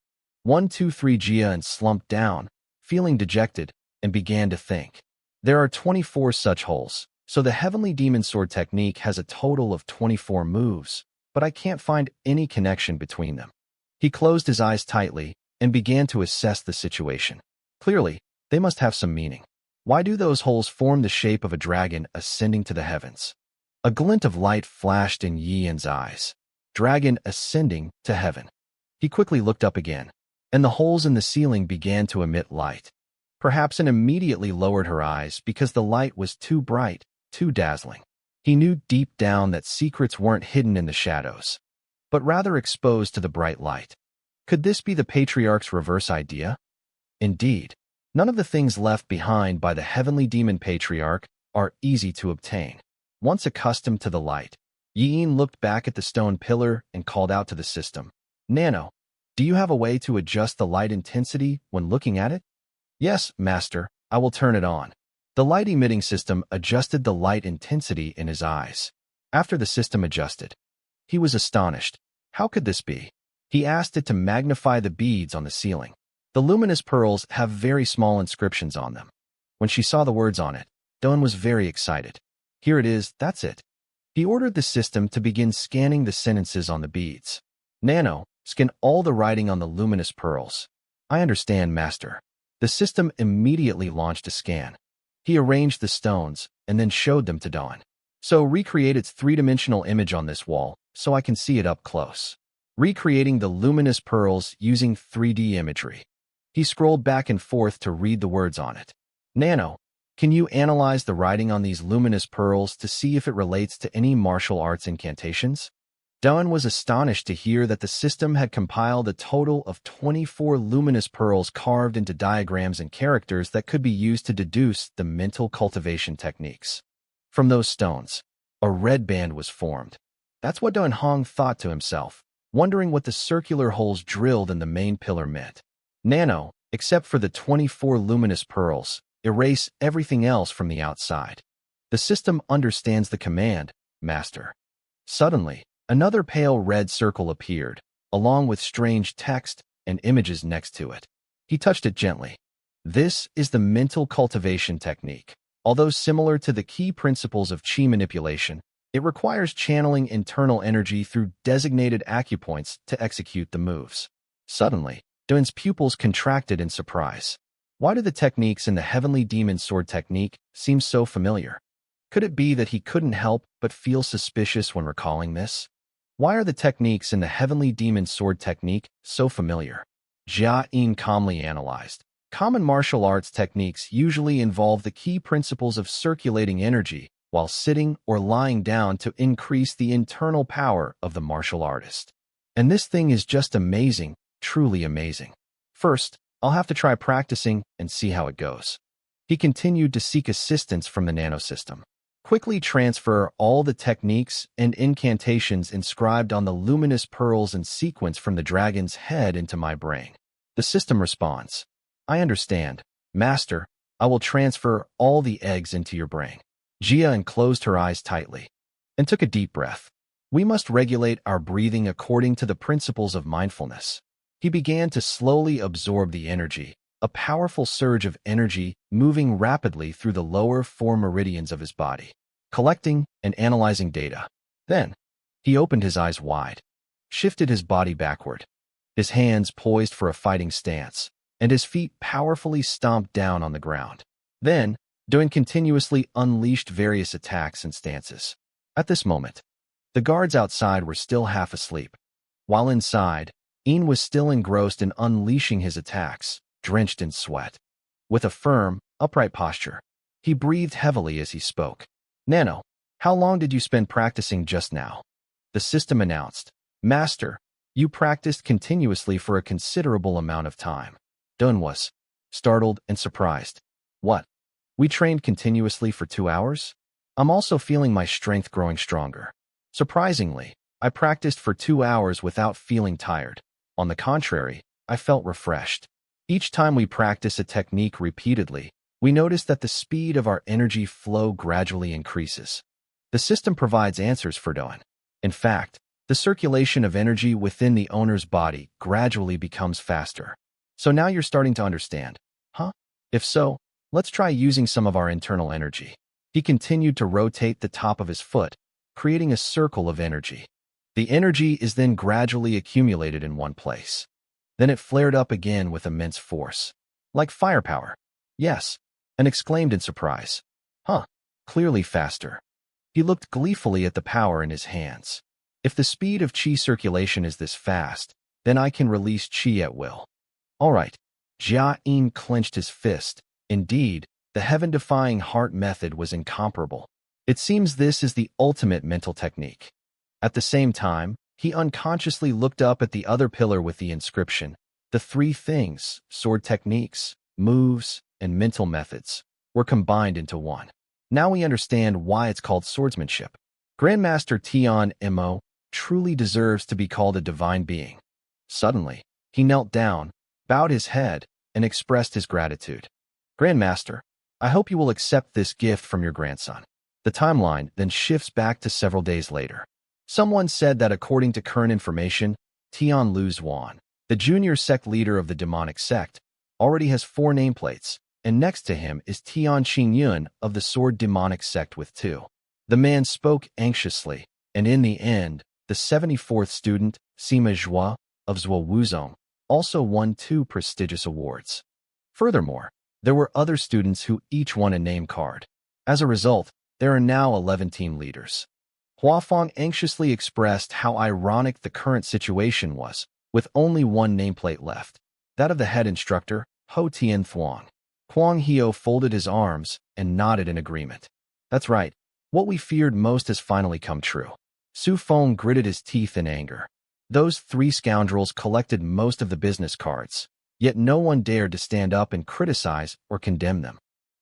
1, 2, 3. Jia slumped down, feeling dejected, and began to think. There are 24 such holes, so the heavenly demon sword technique has a total of 24 moves, but I can't find any connection between them. He closed his eyes tightly and began to assess the situation. Clearly, they must have some meaning. Why do those holes form the shape of a dragon ascending to the heavens? A glint of light flashed in Yian's eyes. Dragon ascending to heaven. He quickly looked up again, and the holes in the ceiling began to emit light. Perhaps An immediately lowered her eyes because the light was too bright, too dazzling. He knew deep down that secrets weren't hidden in the shadows, but rather exposed to the bright light. Could this be the patriarch's reverse idea? Indeed, none of the things left behind by the heavenly demon patriarch are easy to obtain. Once accustomed to the light, Yin looked back at the stone pillar and called out to the system. Nano, do you have a way to adjust the light intensity when looking at it? Yes, Master, I will turn it on. The light-emitting system adjusted the light intensity in his eyes. After the system adjusted, he was astonished. How could this be? He asked it to magnify the beads on the ceiling. The luminous pearls have very small inscriptions on them. When she saw the words on it, Dawn was very excited. Here it is, that's it. He ordered the system to begin scanning the sentences on the beads. Nano, scan all the writing on the luminous pearls. I understand, Master. The system immediately launched a scan. He arranged the stones and then showed them to Dawn. So recreate its three-dimensional image on this wall so I can see it up close. Recreating the luminous pearls using 3D imagery. He scrolled back and forth to read the words on it. Nano, can you analyze the writing on these luminous pearls to see if it relates to any martial arts incantations? Dawn was astonished to hear that the system had compiled a total of 24 luminous pearls carved into diagrams and characters that could be used to deduce the mental cultivation techniques. From those stones, a red band was formed. That's what Dawn Hong thought to himself, wondering what the circular holes drilled in the main pillar meant. Nano, except for the 24 luminous pearls, erase everything else from the outside. The system understands the command, Master. Suddenly, another pale red circle appeared, along with strange text and images next to it. He touched it gently. This is the mental cultivation technique. Although similar to the key principles of qi manipulation, it requires channeling internal energy through designated acupoints to execute the moves. Suddenly, Dawn's pupils contracted in surprise. Why do the techniques in the heavenly demon sword technique seem so familiar? Could it be that he couldn't help but feel suspicious when recalling this? Why are the techniques in the heavenly demon sword technique so familiar? Jia Yin calmly analyzed. Common martial arts techniques usually involve the key principles of circulating energy while sitting or lying down to increase the internal power of the martial artist. And this thing is just amazing, truly amazing. First, I'll have to try practicing and see how it goes. He continued to seek assistance from the Nano system. Quickly transfer all the techniques and incantations inscribed on the luminous pearls and sequence from the dragon's head into my brain. The system responds. I understand. Master, I will transfer all the eggs into your brain. Jia closed her eyes tightly and took a deep breath. We must regulate our breathing according to the principles of mindfulness. He began to slowly absorb the energy, a powerful surge of energy moving rapidly through the lower 4 meridians of his body, collecting and analyzing data. Then, he opened his eyes wide, shifted his body backward, his hands poised for a fighting stance, and his feet powerfully stomped down on the ground. Then, doing continuously unleashed various attacks and stances. At this moment, the guards outside were still half asleep, while inside, Ian was still engrossed in unleashing his attacks, drenched in sweat. With a firm, upright posture, he breathed heavily as he spoke. Nano, how long did you spend practicing just now? The system announced. Master, you practiced continuously for a considerable amount of time. Dun was startled and surprised. What? We trained continuously for 2 hours? I'm also feeling my strength growing stronger. Surprisingly, I practiced for 2 hours without feeling tired. On the contrary, I felt refreshed. Each time we practice a technique repeatedly, we notice that the speed of our energy flow gradually increases. The system provides answers for Doan. In fact, the circulation of energy within the owner's body gradually becomes faster. So now you're starting to understand, huh? If so, let's try using some of our internal energy. He continued to rotate the top of his foot, creating a circle of energy. The energy is then gradually accumulated in one place. Then it flared up again with immense force. Like firepower. Yes, and exclaimed in surprise. Huh, clearly faster. He looked gleefully at the power in his hands. If the speed of qi circulation is this fast, then I can release qi at will. All right. Jia Yin clenched his fist. Indeed, the heaven-defying heart method was incomparable. It seems this is the ultimate mental technique. At the same time, he unconsciously looked up at the other pillar with the inscription. The 3 things, sword techniques, moves, and mental methods, were combined into one. Now we understand why it's called swordsmanship. Grandmaster Tian Mo truly deserves to be called a divine being. Suddenly, he knelt down, bowed his head, and expressed his gratitude. Grandmaster, I hope you will accept this gift from your grandson. The timeline then shifts back to several days later. Someone said that according to current information, Tian Lu Zuan, the junior sect leader of the demonic sect, already has 4 nameplates, and next to him is Tian Qingyun of the sword demonic sect with 2. The man spoke anxiously, and in the end, the 74th student, Sima Zhua, of Zhuo Wuzong, also won 2 prestigious awards. Furthermore, there were other students who each won a name card. As a result, there are now 11 team leaders. Huafeng anxiously expressed how ironic the current situation was, with only 1 nameplate left, that of the head instructor, Ho Tian Thuong. Huang Hio folded his arms and nodded in agreement. That's right, what we feared most has finally come true. Su Feng gritted his teeth in anger. Those 3 scoundrels collected most of the business cards, yet no one dared to stand up and criticize or condemn them.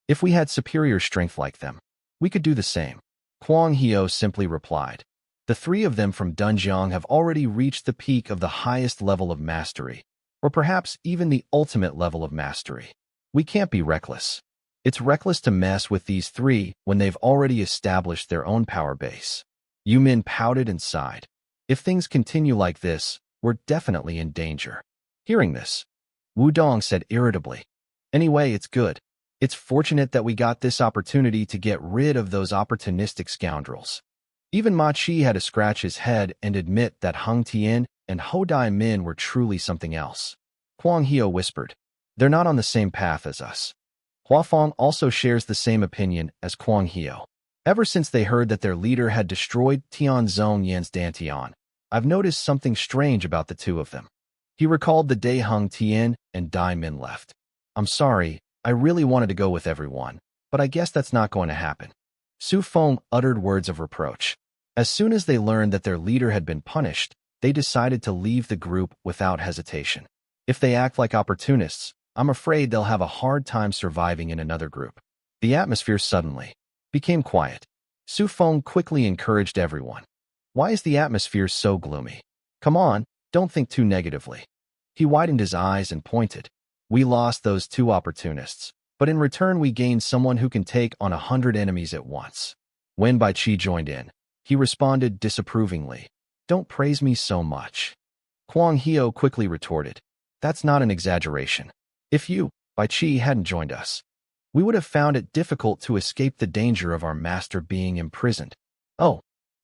If we had superior strength like them, we could do the same. Huang Hio simply replied. The 3 of them from Dunjiang have already reached the peak of the highest level of mastery, or perhaps even the ultimate level of mastery. We can't be reckless. It's reckless to mess with these 3 when they've already established their own power base. Yumin pouted and sighed. If things continue like this, we're definitely in danger. Hearing this, Wudong said irritably. Anyway, it's good. It's fortunate that we got this opportunity to get rid of those opportunistic scoundrels. Even Ma Chi had to scratch his head and admit that Hung Tian and Ho Dai Min were truly something else. Huang Hio whispered. They're not on the same path as us. Huafeng also shares the same opinion as Huang Hio. Ever since they heard that their leader had destroyed Tianzong Yan's Dantian, I've noticed something strange about the 2 of them. He recalled the day Hung Tian and Dai Min left. I'm sorry, I really wanted to go with everyone, but I guess that's not going to happen. Su Feng uttered words of reproach. As soon as they learned that their leader had been punished, they decided to leave the group without hesitation. If they act like opportunists, I'm afraid they'll have a hard time surviving in another group. The atmosphere suddenly became quiet. Su Feng quickly encouraged everyone. Why is the atmosphere so gloomy? Come on, don't think too negatively. He widened his eyes and pointed. We lost those 2 opportunists, but in return we gained someone who can take on 100 enemies at once. When Bai Qi joined in, he responded disapprovingly. Don't praise me so much. Huang Hio quickly retorted. That's not an exaggeration. If you, Bai Qi, hadn't joined us, we would have found it difficult to escape the danger of our master being imprisoned. Oh,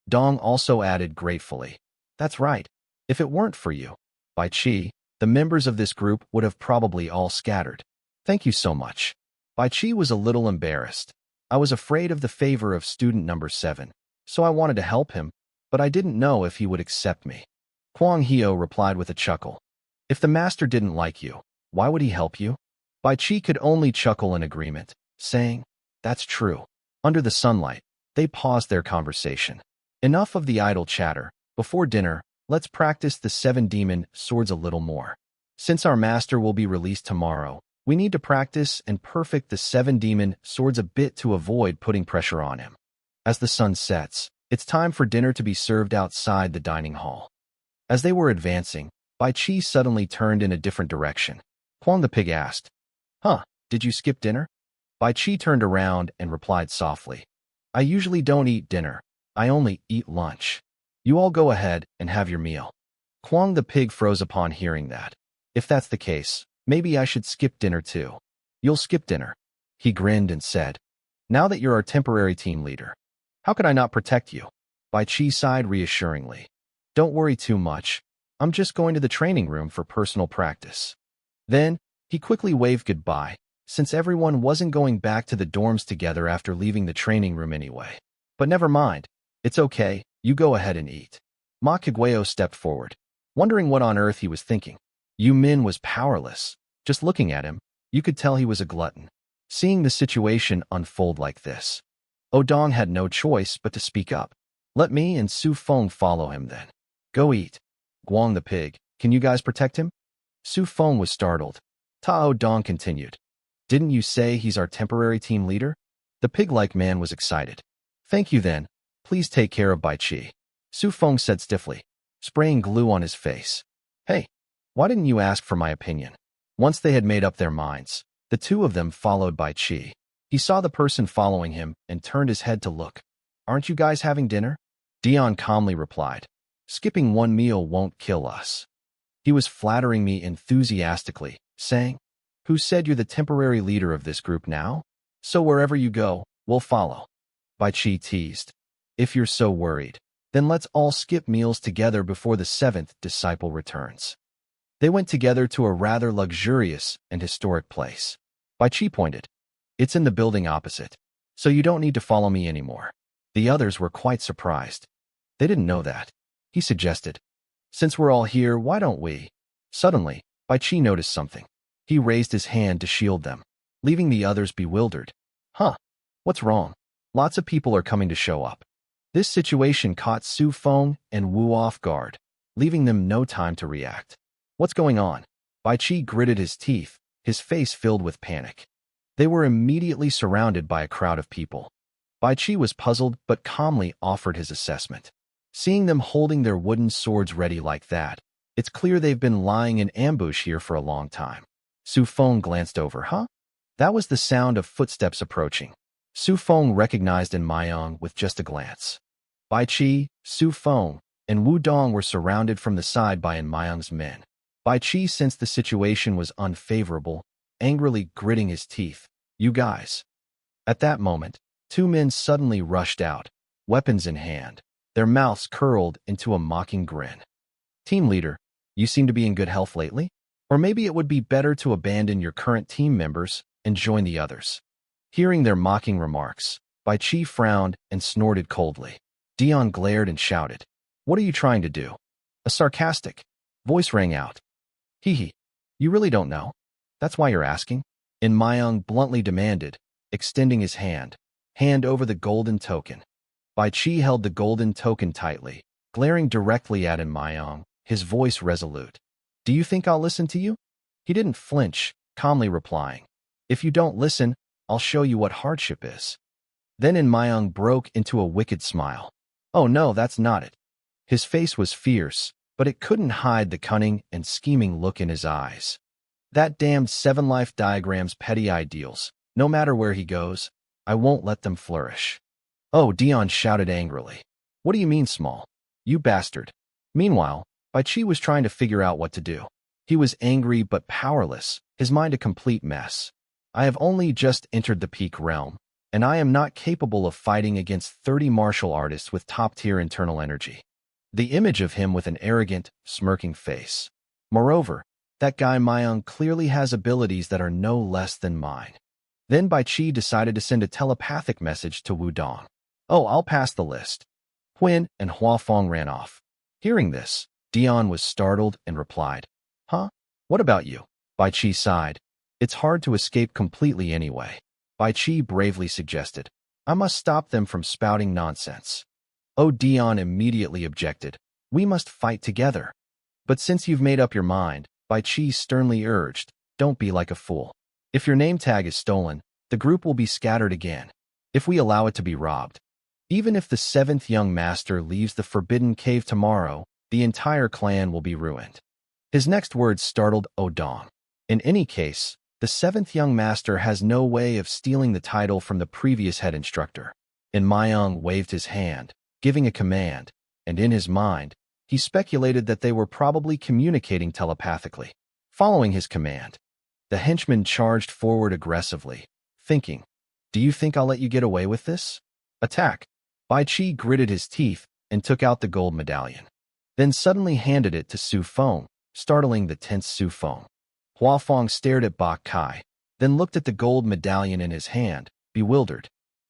Dong also added gratefully. That's right. If it weren't for you, Bai Qi, the members of this group would have probably all scattered. Thank you so much. Bai Chi was a little embarrassed. I was afraid of the favor of student number 7, so I wanted to help him, but I didn't know if he would accept me. Huang Hio replied with a chuckle. If the master didn't like you, why would he help you? Bai Chi could only chuckle in agreement, saying, That's true. Under the sunlight, they paused their conversation. Enough of the idle chatter. Before dinner, let's practice the 7 demon swords a little more. Since our master will be released tomorrow, we need to practice and perfect the 7 demon swords a bit to avoid putting pressure on him. As the sun sets, it's time for dinner to be served outside the dining hall. As they were advancing, Bai Chi suddenly turned in a different direction. Huang the pig asked, Huh, did you skip dinner? Bai Chi turned around and replied softly, I usually don't eat dinner. I only eat lunch. You all go ahead and have your meal. Huang the pig froze upon hearing that. If that's the case, maybe I should skip dinner too. You'll skip dinner. He grinned and said, Now that you're our temporary team leader, how could I not protect you? Bai Chi sighed reassuringly. Don't worry too much. I'm just going to the training room for personal practice. Then, he quickly waved goodbye, since everyone wasn't going back to the dorms together after leaving the training room anyway. But never mind. It's okay. You go ahead and eat. Ma Kigueo stepped forward, wondering what on earth he was thinking. Yu Min was powerless. Just looking at him, you could tell he was a glutton. Seeing the situation unfold like this, Odong had no choice but to speak up. Let me and Su Feng follow him then. Go eat. Guang the pig, can you guys protect him? Su Feng was startled. Tao Dong continued. Didn't you say he's our temporary team leader? The pig-like man was excited. Thank you then. Please take care of Bai Chi. Su Feng said stiffly, spraying glue on his face. Hey, why didn't you ask for my opinion? Once they had made up their minds, the two of them followed Bai Chi. He saw the person following him and turned his head to look. Aren't you guys having dinner? Dion calmly replied. Skipping one meal won't kill us. He was flattering me enthusiastically, saying, Who said you're the temporary leader of this group now? So wherever you go, we'll follow. Bai Chi teased. If you're so worried, then let's all skip meals together before the 7th disciple returns. They went together to a rather luxurious and historic place. Bai Chi pointed. It's in the building opposite, so you don't need to follow me anymore. The others were quite surprised. They didn't know that. He suggested, Since we're all here, why don't we? Suddenly, Bai Chi noticed something. He raised his hand to shield them, leaving the others bewildered. Huh? What's wrong? Lots of people are coming to show up. This situation caught Su Feng and Wu off guard, leaving them no time to react. What's going on? Bai Chi gritted his teeth, his face filled with panic. They were immediately surrounded by a crowd of people. Bai Chi was puzzled but calmly offered his assessment. Seeing them holding their wooden swords ready like that, it's clear they've been lying in ambush here for a long time. Su Feng glanced over. Huh? That was the sound of footsteps approaching. Su Feng recognized in Mayong with just a glance. Bai Chi, Su Feng, and Wu Dong were surrounded from the side by Mayong's men. Bai Chi sensed the situation was unfavorable, angrily gritting his teeth. You guys. At that moment, 2 men suddenly rushed out, weapons in hand, their mouths curled into a mocking grin. Team leader, you seem to be in good health lately? Or maybe it would be better to abandon your current team members and join the others. Hearing their mocking remarks, Bai Chi frowned and snorted coldly. Dion glared and shouted, What are you trying to do? A sarcastic voice rang out. Hee hee, you really don't know? That's why you're asking? In Mayong bluntly demanded, extending his hand over the golden token. Bai Chi held the golden token tightly, glaring directly at In Mayong, his voice resolute. Do you think I'll listen to you? He didn't flinch, calmly replying. If you don't listen, I'll show you what hardship is. Then In Mayong broke into a wicked smile. Oh no, that's not it. His face was fierce, but it couldn't hide the cunning and scheming look in his eyes. That damned 7 life diagram's petty ideals, no matter where he goes, I won't let them flourish. Oh, Dion shouted angrily. What do you mean small? You bastard. Meanwhile, Bai Chi was trying to figure out what to do. He was angry but powerless, his mind a complete mess. I have only just entered the peak realm, and I am not capable of fighting against 30 martial artists with top-tier internal energy. The image of him with an arrogant, smirking face. Moreover, that guy Mayong clearly has abilities that are no less than mine. Then Bai Qi decided to send a telepathic message to Wu Dong. "Oh, I'll pass the list." Huan and Hua Fong ran off. Hearing this, Dion was startled and replied, "Huh? What about you?" Bai Qi sighed. "It's hard to escape completely anyway." Bai Qi bravely suggested, "I must stop them from spouting nonsense." Oh, Dion immediately objected. "We must fight together." "But since you've made up your mind," Bai Qi sternly urged, "don't be like a fool. If your name tag is stolen, the group will be scattered again. If we allow it to be robbed, even if the seventh young master leaves the forbidden cave tomorrow, the entire clan will be ruined." His next words startled Odong. In any case, the seventh young master has no way of stealing the title from the previous head instructor. And Mayong waved his hand, giving a command, and in his mind, he speculated that they were probably communicating telepathically. Following his command, the henchman charged forward aggressively, thinking, "Do you think I'll let you get away with this? Attack!" Bai Qi gritted his teeth and took out the gold medallion, then suddenly handed it to Su Feng, startling the tense Su Feng. Hua Fong stared at Bak Kai, then looked at the gold medallion in his hand, bewildered.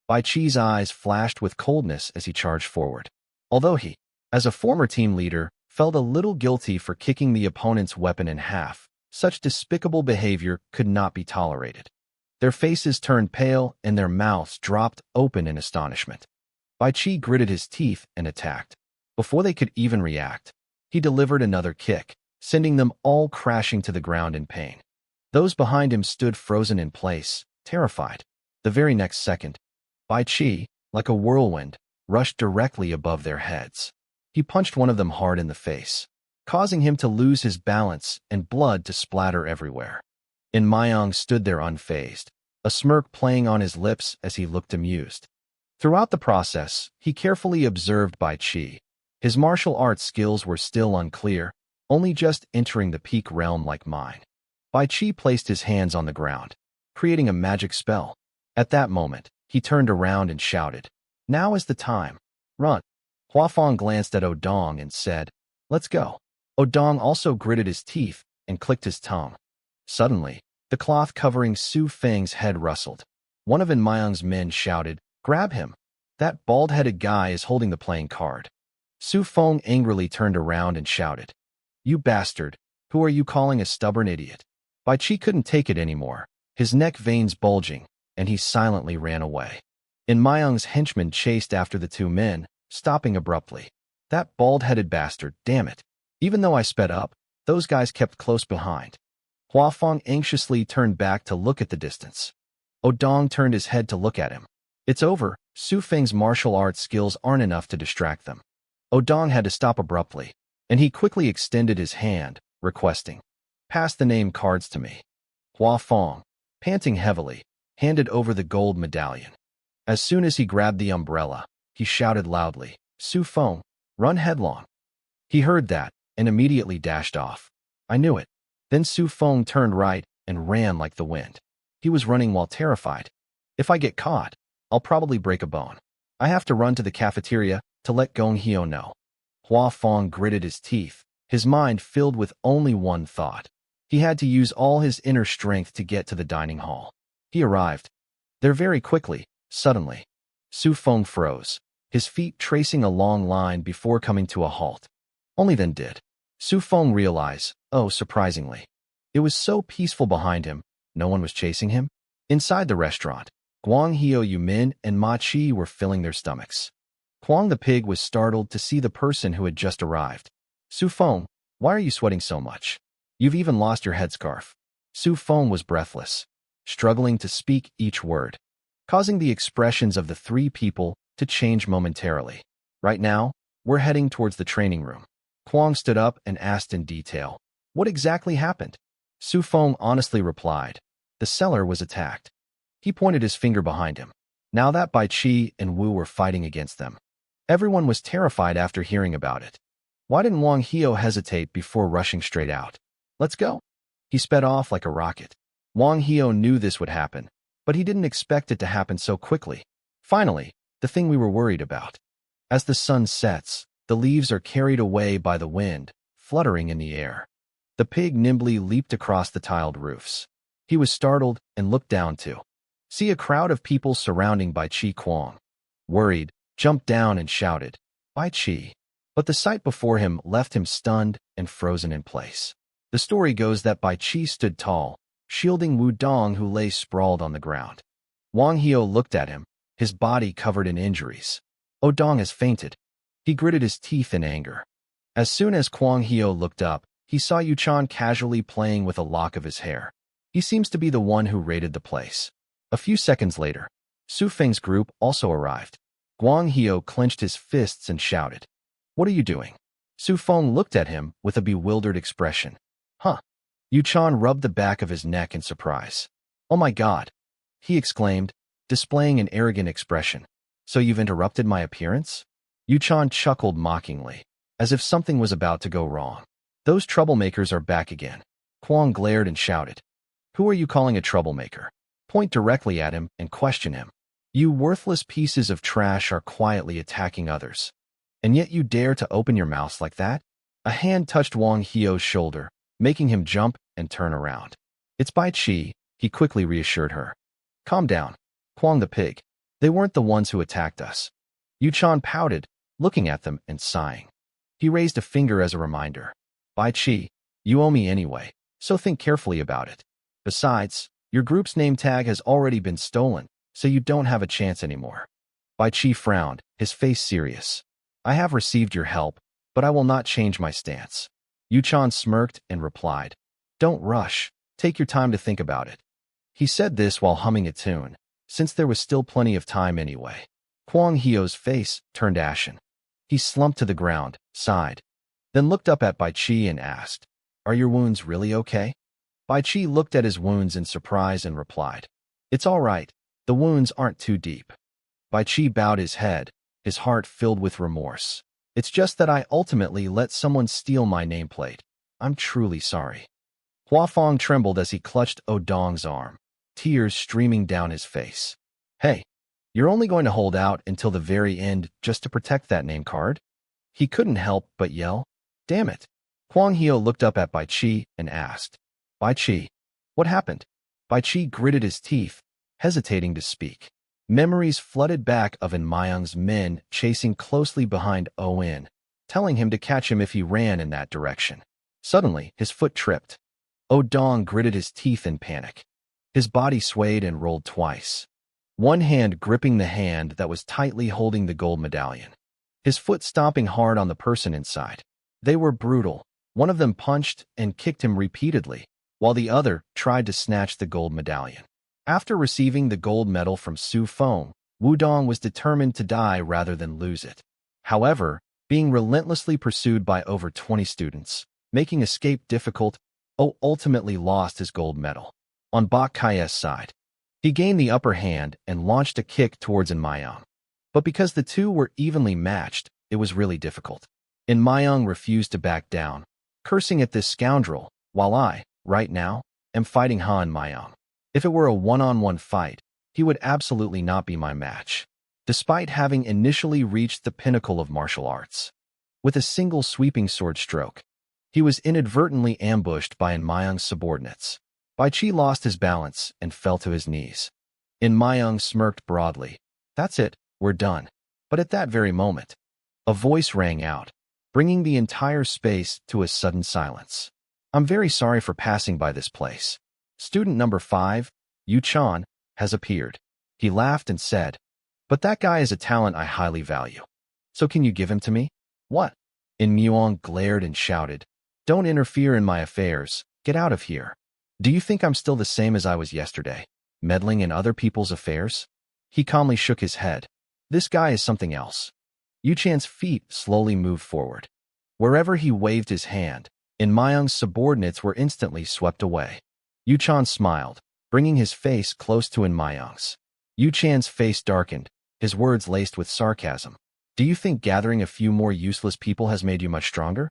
Bai Qi's eyes flashed with coldness as he charged forward. Although he, as a former team leader, felt a little guilty for kicking the opponent's weapon in half, such despicable behavior could not be tolerated. Their faces turned pale and their mouths dropped open in astonishment. Bai Qi gritted his teeth and attacked. Before they could even react, he delivered another kick, sending them all crashing to the ground in pain. Those behind him stood frozen in place, terrified. The very next second, Bai Qi, like a whirlwind, rushed directly above their heads. He punched one of them hard in the face, causing him to lose his balance and blood to splatter everywhere. And Mayong stood there unfazed, a smirk playing on his lips as he looked amused. Throughout the process, he carefully observed Bai Qi. His martial arts skills were still unclear, only just entering the peak realm like mine. Bai Qi placed his hands on the ground, creating a magic spell. At that moment, he turned around and shouted, "Now is the time. Run." Hua Fong glanced at Odong and said, "Let's go." Odong also gritted his teeth and clicked his tongue. Suddenly, the cloth covering Su Feng's head rustled. One of Mayong's men shouted, "Grab him. That bald-headed guy is holding the playing card." Su Feng angrily turned around and shouted, "You bastard, who are you calling a stubborn idiot?" Bai Qi couldn't take it anymore, his neck veins bulging, and he silently ran away. And Mayong's henchman chased after the two men, stopping abruptly. "That bald-headed bastard, damn it. Even though I sped up, those guys kept close behind." Hua Fong anxiously turned back to look at the distance. Odong turned his head to look at him. "It's over. Su Feng's martial arts skills aren't enough to distract them." Odong had to stop abruptly, and he quickly extended his hand, requesting, "Pass the name cards to me." Hua Fong, panting heavily, handed over the gold medallion. As soon as he grabbed the umbrella, he shouted loudly, "Su Feng, run headlong." He heard that and immediately dashed off. "I knew it." Then Su Feng turned right and ran like the wind. He was running while terrified. "If I get caught, I'll probably break a bone. I have to run to the cafeteria to let Gong Hyo know." Hua Fong gritted his teeth, his mind filled with only one thought. He had to use all his inner strength to get to the dining hall. He arrived there very quickly, suddenly. Su Feng froze, his feet tracing a long line before coming to a halt. Only then did Su Feng realize, oh, surprisingly, it was so peaceful behind him, no one was chasing him. Inside the restaurant, Guang Hyo Yumin and Ma Chi were filling their stomachs. Huang the pig was startled to see the person who had just arrived. "Su Feng, why are you sweating so much? You've even lost your headscarf." Su Feng was breathless, struggling to speak each word, causing the expressions of the three people to change momentarily. "Right now, we're heading towards the training room." Huang stood up and asked in detail, "What exactly happened?" Su Feng honestly replied, "The cellar was attacked." He pointed his finger behind him. Now that Bai Qi and Wu were fighting against them, everyone was terrified after hearing about it. Why didn't Wang Hyo hesitate before rushing straight out? "Let's go." He sped off like a rocket. Wang Hyo knew this would happen, but he didn't expect it to happen so quickly. Finally, the thing we were worried about. As the sun sets, the leaves are carried away by the wind, fluttering in the air. The pig nimbly leaped across the tiled roofs. He was startled and looked down too. See a crowd of people surrounding Bai Chi Kuang. Worried, jumped down and shouted, Bai Chi. But the sight before him left him stunned and frozen in place. The story goes that Bai Chi stood tall, shielding Wu Dong who lay sprawled on the ground. Wang Hio looked at him, his body covered in injuries. Oh Dong has fainted. He gritted his teeth in anger. As soon as Kwang Hio looked up, he saw Yuchan casually playing with a lock of his hair. He seems to be the one who raided the place. A few seconds later, Su Feng's group also arrived. Guang Hio clenched his fists and shouted, What are you doing? Su Feng looked at him with a bewildered expression. Huh? Yuchan rubbed the back of his neck in surprise. Oh my God! He exclaimed, displaying an arrogant expression. So you've interrupted my appearance? Yuchan chuckled mockingly, as if something was about to go wrong. Those troublemakers are back again. Kwang glared and shouted. Who are you calling a troublemaker? Point directly at him and question him. You worthless pieces of trash are quietly attacking others. And yet you dare to open your mouths like that? A hand touched Wang Hio's shoulder, making him jump and turn around. It's Bai Chi, he quickly reassured her. Calm down, Kwang the pig. They weren't the ones who attacked us. Yuchan pouted, looking at them and sighing. He raised a finger as a reminder. Bai Chi, you owe me anyway, so think carefully about it. Besides, your group's name tag has already been stolen, so you don't have a chance anymore. Bai Chi frowned, his face serious. I have received your help, but I will not change my stance. Yuchan smirked and replied, Don't rush, take your time to think about it. He said this while humming a tune, since there was still plenty of time anyway. Kwang Hio's face turned ashen. He slumped to the ground, sighed, then looked up at Bai Chi and asked, Are your wounds really okay? Bai Chi looked at his wounds in surprise and replied, It's all right, the wounds aren't too deep. Bai Chi bowed his head, his heart filled with remorse. It's just that I ultimately let someone steal my nameplate. I'm truly sorry. Hua Fong trembled as he clutched Oh Dong's arm, tears streaming down his face. Hey, you're only going to hold out until the very end just to protect that name card? He couldn't help but yell, Damn it. Kwang Hio looked up at Bai Chi and asked, Bai Chi, what happened? Bai Chi gritted his teeth, hesitating to speak. Memories flooded back of In Myung's men chasing closely behind Oh-in, telling him to catch him if he ran in that direction. Suddenly, his foot tripped. Oh Dong gritted his teeth in panic. His body swayed and rolled twice, one hand gripping the hand that was tightly holding the gold medallion. His foot stomping hard on the person inside. They were brutal. One of them punched and kicked him repeatedly, while the other tried to snatch the gold medallion. After receiving the gold medal from Su Feng, Wu Dong was determined to die rather than lose it. However, being relentlessly pursued by over 20 students, making escape difficult, Oh ultimately lost his gold medal. On Bak Kai's side, he gained the upper hand and launched a kick towards In Myung. But because the two were evenly matched, it was really difficult. In Myung refused to back down, cursing at this scoundrel, while I, right now, am fighting Han Myung. If it were a one-on-one fight, he would absolutely not be my match, despite having initially reached the pinnacle of martial arts. With a single sweeping sword stroke, he was inadvertently ambushed by In Myung's subordinates. Bai Chi lost his balance and fell to his knees. In Myung smirked broadly. That's it, we're done. But at that very moment, a voice rang out, bringing the entire space to a sudden silence. I'm very sorry for passing by this place. Student number 5, Yu Chan, has appeared. He laughed and said, But that guy is a talent I highly value. So can you give him to me? What? In Myung glared and shouted, Don't interfere in my affairs, get out of here. Do you think I'm still the same as I was yesterday, meddling in other people's affairs? He calmly shook his head. This guy is something else. Yu Chan's feet slowly moved forward. Wherever he waved his hand, In Myung's subordinates were instantly swept away. Yu Chan smiled, bringing his face close to In Myung's. Yu Chan's face darkened, his words laced with sarcasm. Do you think gathering a few more useless people has made you much stronger?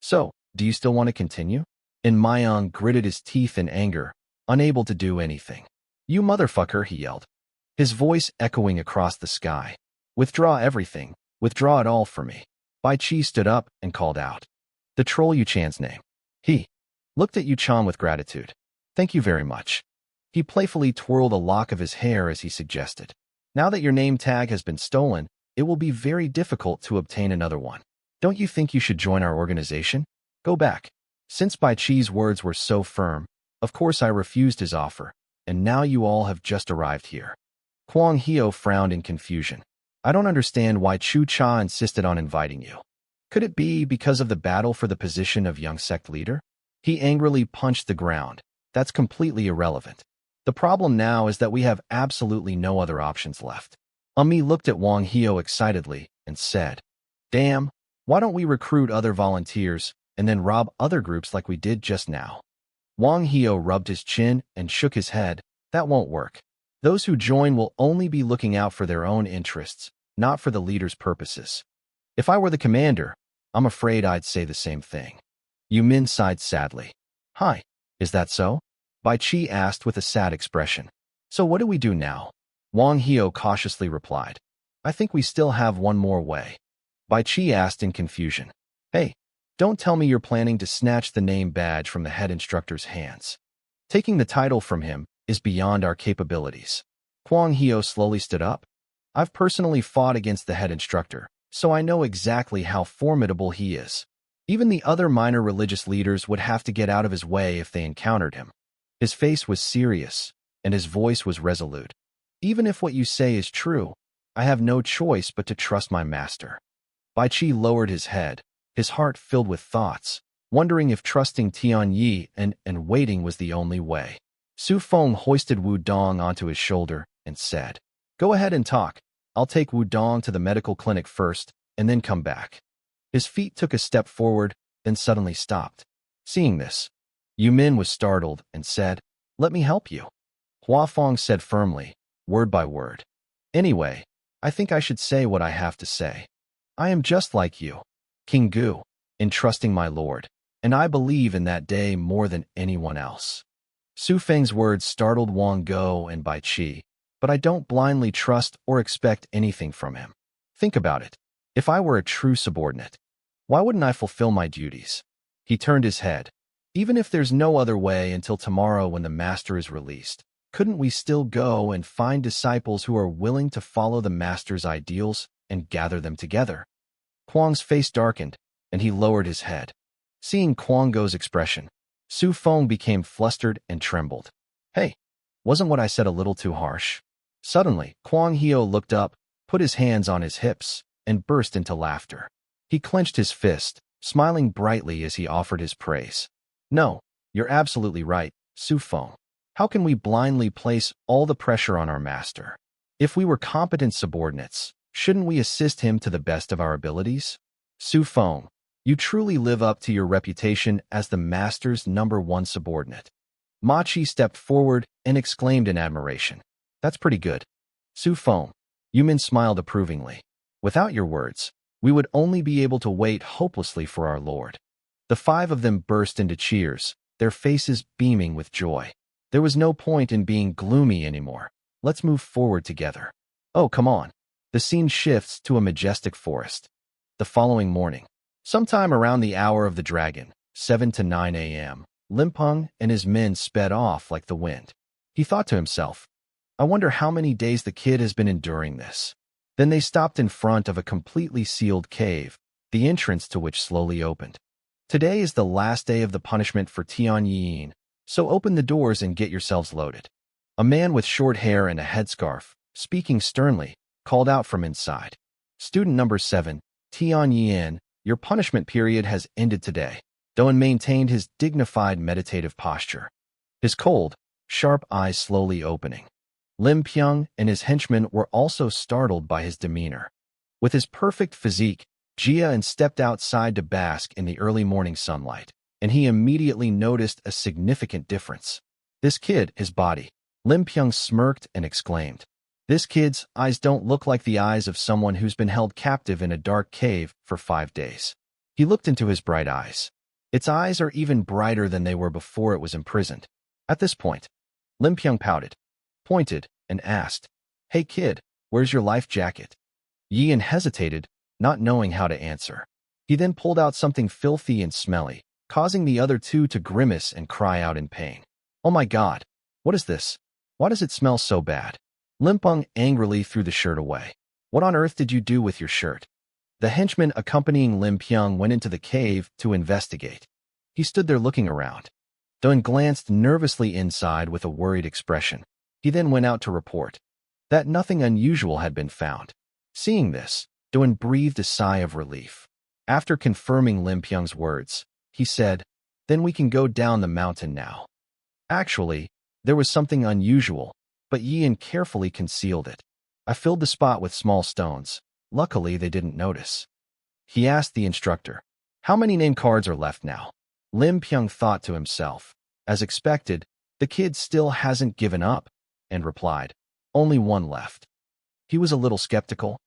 So, do you still want to continue? In Myung gritted his teeth in anger, unable to do anything. You motherfucker, he yelled, his voice echoing across the sky. Withdraw everything, withdraw it all for me. Bai Chi stood up and called out. The troll Yu Chan's name. He looked at Yu Chan with gratitude. Thank you very much. He playfully twirled a lock of his hair as he suggested. Now that your name tag has been stolen, it will be very difficult to obtain another one. Don't you think you should join our organization? Go back. Since Bai Chi's words were so firm, of course I refused his offer, and now you all have just arrived here. Kwang Hio frowned in confusion. I don't understand why Chu Cha insisted on inviting you. Could it be because of the battle for the position of young sect leader? He angrily punched the ground. That's completely irrelevant. The problem now is that we have absolutely no other options left. Ami looked at Wang Hio excitedly and said, Damn, why don't we recruit other volunteers and then rob other groups like we did just now? Wang Hio rubbed his chin and shook his head. That won't work. Those who join will only be looking out for their own interests, not for the leader's purposes. If I were the commander, I'm afraid I'd say the same thing. Yu Min sighed sadly. Hi, is that so? Bai Chi asked with a sad expression. So what do we do now? Wang Hio cautiously replied. I think we still have one more way. Bai Chi asked in confusion. Hey, don't tell me you're planning to snatch the name badge from the head instructor's hands. Taking the title from him is beyond our capabilities. Kwang Hio slowly stood up. I've personally fought against the head instructor, so I know exactly how formidable he is. Even the other minor religious leaders would have to get out of his way if they encountered him. His face was serious, and his voice was resolute. Even if what you say is true, I have no choice but to trust my master. Bai Chi lowered his head, his heart filled with thoughts, wondering if trusting Tian Yi and waiting was the only way. Su Feng hoisted Wu Dong onto his shoulder and said, Go ahead and talk. I'll take Wu Dong to the medical clinic first and then come back. His feet took a step forward, then suddenly stopped. Seeing this, Yu Min was startled and said, Let me help you. Hua Fong said firmly, word by word. Anyway, I think I should say what I have to say. I am just like you, King Gu, in trusting my lord, and I believe in that day more than anyone else. Su Feng's words startled Wang Go and Bai Chi, but I don't blindly trust or expect anything from him. Think about it. If I were a true subordinate, why wouldn't I fulfill my duties? He turned his head. Even if there's no other way until tomorrow when the master is released, couldn't we still go and find disciples who are willing to follow the master's ideals and gather them together? Kwang's face darkened, and he lowered his head. Seeing Kwang Go's expression, Su Feng became flustered and trembled. Hey, wasn't what I said a little too harsh? Suddenly, Kwang Hio looked up, put his hands on his hips, and burst into laughter. He clenched his fist, smiling brightly as he offered his praise. No, you're absolutely right, Su Feng. How can we blindly place all the pressure on our master? If we were competent subordinates, shouldn't we assist him to the best of our abilities? Su Feng, you truly live up to your reputation as the master's #1 subordinate. Ma Chi stepped forward and exclaimed in admiration. That's pretty good. Su Feng, Yu Min smiled approvingly. Without your words, we would only be able to wait hopelessly for our lord. The 5 of them burst into cheers, their faces beaming with joy. There was no point in being gloomy anymore. Let's move forward together. Oh, come on. The scene shifts to a majestic forest. The following morning, sometime around the hour of the dragon, 7 to 9 a.m., Limpeng and his men sped off like the wind. He thought to himself, I wonder how many days the kid has been enduring this. Then they stopped in front of a completely sealed cave, the entrance to which slowly opened. Today is the last day of the punishment for Tian Yin, so open the doors and get yourselves loaded. A man with short hair and a headscarf, speaking sternly, called out from inside. Student number 7, Tian Yin, your punishment period has ended today. Doan maintained his dignified meditative posture, his cold, sharp eyes slowly opening. Lim Pyong and his henchmen were also startled by his demeanor. With his perfect physique, Jia stepped outside to bask in the early morning sunlight, and he immediately noticed a significant difference. This kid, his body. Lim Pyong smirked and exclaimed. This kid's eyes don't look like the eyes of someone who's been held captive in a dark cave for 5 days. He looked into his bright eyes. Its eyes are even brighter than they were before it was imprisoned. At this point, Lim Pyong pouted, pointed, and asked, Hey kid, where's your life jacket? Yin hesitated, not knowing how to answer. He then pulled out something filthy and smelly, causing the other 2 to grimace and cry out in pain. Oh my God! What is this? Why does it smell so bad? Limpeng angrily threw the shirt away. What on earth did you do with your shirt? The henchman accompanying Lim Pyong went into the cave to investigate. He stood there looking around. Doan glanced nervously inside with a worried expression. He then went out to report that nothing unusual had been found. Seeing this, Doan breathed a sigh of relief. After confirming Lim Pyong's words, he said, "Then we can go down the mountain now." Actually, there was something unusual, but Yian carefully concealed it. I filled the spot with small stones. Luckily, they didn't notice. He asked the instructor, "How many name cards are left now?" Lim Pyong thought to himself. As expected, the kid still hasn't given up, and replied, "Only one left." He was a little skeptical.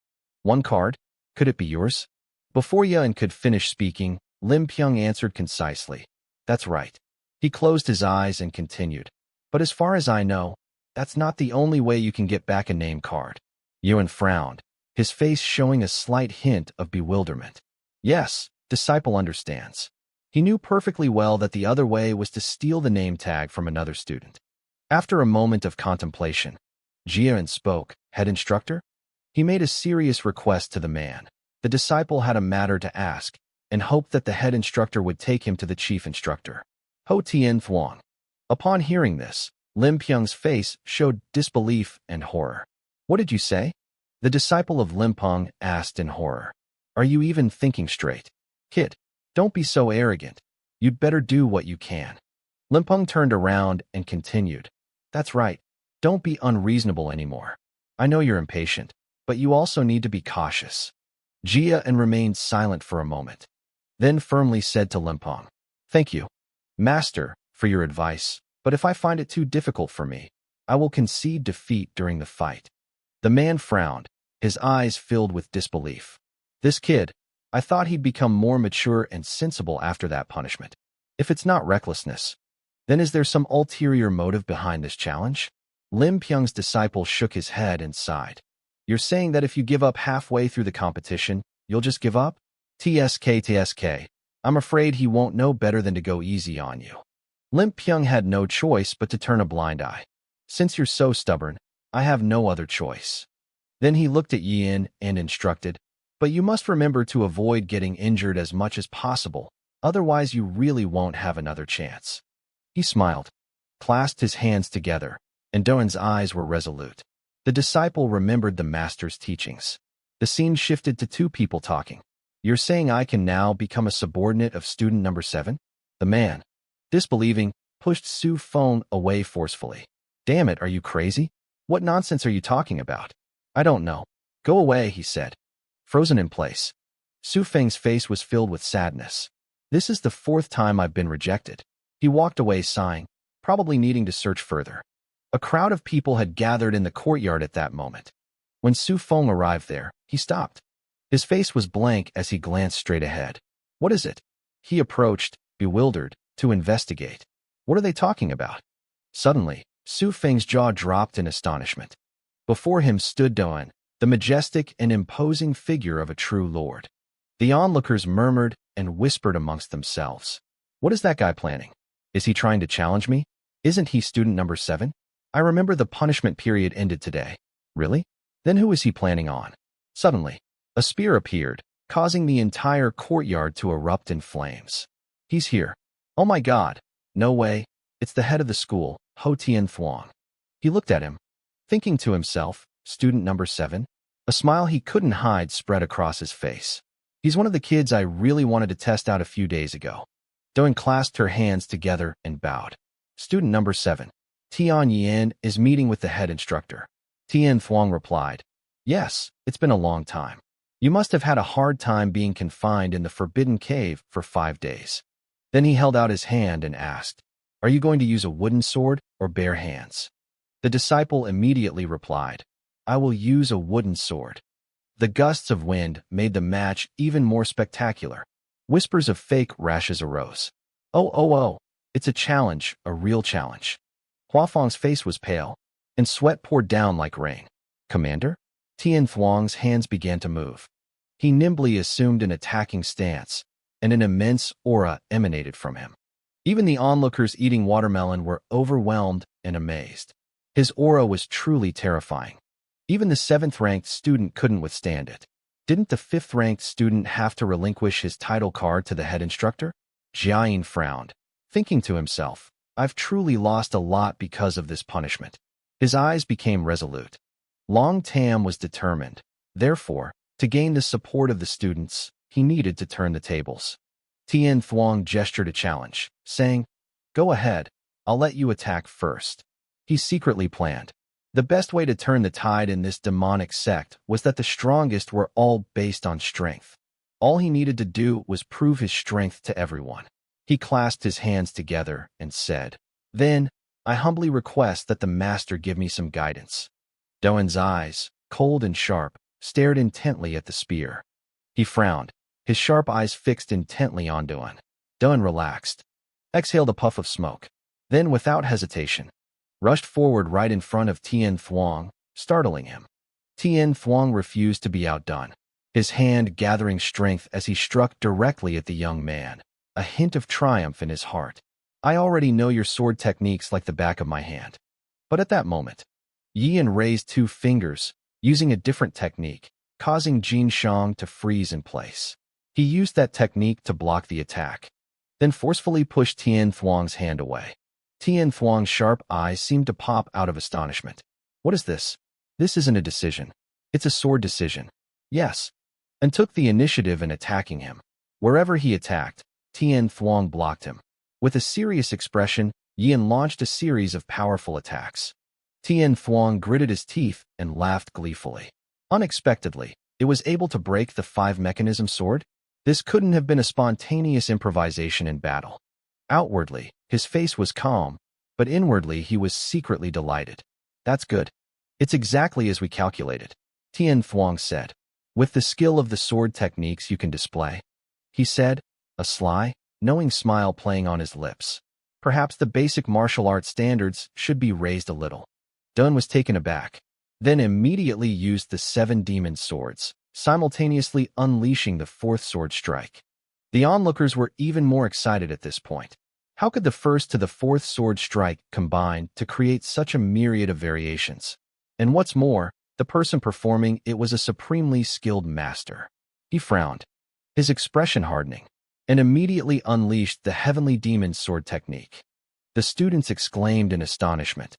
"One card? Could it be yours?" Before Yian could finish speaking, Lim Pyong answered concisely, "That's right." He closed his eyes and continued, "But as far as I know, that's not the only way you can get back a name card." Yuan frowned, his face showing a slight hint of bewilderment. Yes, disciple understands. He knew perfectly well that the other way was to steal the name tag from another student. After a moment of contemplation, Jian spoke, "Head instructor?" He made a serious request to the man. The disciple had a matter to ask, and hoped that the head instructor would take him to the chief instructor, Ho Tien Thuong. Upon hearing this, Lim Pyong's face showed disbelief and horror. "What did you say?" The disciple of Limpeng asked in horror. "Are you even thinking straight? Kid, don't be so arrogant. You'd better do what you can." Limpeng turned around and continued, "That's right. Don't be unreasonable anymore. I know you're impatient, but you also need to be cautious." Jia and remained silent for a moment, then firmly said to Limpeng, "Thank you, Master, for your advice, but if I find it too difficult for me, I will concede defeat during the fight." The man frowned, his eyes filled with disbelief. This kid, I thought he'd become more mature and sensible after that punishment. If it's not recklessness, then is there some ulterior motive behind this challenge? Lim Pyong's disciple shook his head and sighed. "You're saying that if you give up halfway through the competition, you'll just give up? TSK. I'm afraid he won't know better than to go easy on you." Lim Pyong had no choice but to turn a blind eye. "Since you're so stubborn, I have no other choice." Then he looked at Yian and instructed, "But you must remember to avoid getting injured as much as possible, otherwise you really won't have another chance." He smiled, clasped his hands together, and Doan's eyes were resolute. The disciple remembered the master's teachings. The scene shifted to two people talking. "You're saying I can now become a subordinate of student number 7? The man, disbelieving, pushed Su Feng away forcefully. "Damn it, are you crazy? What nonsense are you talking about?" "I don't know. Go away," he said. Frozen in place, Su Feng's face was filled with sadness. "This is the 4th time I've been rejected." He walked away sighing, probably needing to search further. A crowd of people had gathered in the courtyard at that moment. When Su Feng arrived there, he stopped. His face was blank as he glanced straight ahead. "What is it?" He approached, bewildered, to investigate. "What are they talking about?" Suddenly, Su Feng's jaw dropped in astonishment. Before him stood Doan, the majestic and imposing figure of a true lord. The onlookers murmured and whispered amongst themselves. "What is that guy planning? Is he trying to challenge me? Isn't he student number 7? I remember the punishment period ended today." "Really? Then who is he planning on?" Suddenly, a spear appeared, causing the entire courtyard to erupt in flames. "He's here. Oh my God. No way. It's the head of the school, Ho Tien Thuong." He looked at him, thinking to himself, "Student number 7? A smile he couldn't hide spread across his face. "He's one of the kids I really wanted to test out a few days ago." Doan clasped her hands together and bowed. "Student number 7. Tian Yan is meeting with the head instructor." Tien Thuong replied, "Yes, it's been a long time. You must have had a hard time being confined in the forbidden cave for 5 days." Then he held out his hand and asked, "Are you going to use a wooden sword or bare hands?" The disciple immediately replied, "I will use a wooden sword." The gusts of wind made the match even more spectacular. Whispers of fake rashes arose. Oh, it's a challenge, a real challenge." Huafeng's face was pale, and sweat poured down like rain. "Commander?" Tien Thuong's hands began to move. He nimbly assumed an attacking stance, and an immense aura emanated from him. Even the onlookers eating watermelon were overwhelmed and amazed. His aura was truly terrifying. Even the 7th-ranked student couldn't withstand it. Didn't the 5th-ranked student have to relinquish his title card to the head instructor? Jiayin frowned, thinking to himself, I've truly lost a lot because of this punishment. His eyes became resolute. Long Tam was determined. Therefore, to gain the support of the students, he needed to turn the tables. Tian Thuong gestured a challenge, saying, Go ahead, I'll let you attack first. He secretly planned. The best way to turn the tide in this demonic sect was that the strongest were all based on strength. All he needed to do was prove his strength to everyone. He clasped his hands together and said, Then, I humbly request that the master give me some guidance. Doan's eyes, cold and sharp, stared intently at the spear. He frowned, his sharp eyes fixed intently on Doan. Doan relaxed, exhaled a puff of smoke, then without hesitation, rushed forward right in front of Tian Thuong, startling him. Tian Thuong refused to be outdone, his hand gathering strength as he struck directly at the young man, a hint of triumph in his heart. I already know your sword techniques like the back of my hand. But at that moment, Yan raised 2 fingers, using a different technique, causing Jin Shang to freeze in place. He used that technique to block the attack, then forcefully pushed Tian Thuong's hand away. Tian Thuong's sharp eyes seemed to pop out of astonishment. What is this? This isn't a decision. It's a sword decision. Yes. And took the initiative in attacking him. Wherever he attacked, Tian Thuong blocked him. With a serious expression, Yan launched a series of powerful attacks. Tian Thuong gritted his teeth and laughed gleefully. Unexpectedly, it was able to break the 5-mechanism sword? This couldn't have been a spontaneous improvisation in battle. Outwardly, his face was calm, but inwardly he was secretly delighted. That's good. It's exactly as we calculated, Tian Thuong said. With the skill of the sword techniques you can display, he said, a sly, knowing smile playing on his lips. Perhaps the basic martial arts standards should be raised a little. Dun was taken aback, then immediately used the 7 demon swords, simultaneously unleashing the 4th sword strike. The onlookers were even more excited at this point. How could the 1st to the 4th sword strike combine to create such a myriad of variations? And what's more, the person performing it was a supremely skilled master. He frowned, his expression hardening, and immediately unleashed the heavenly demon sword technique. The students exclaimed in astonishment.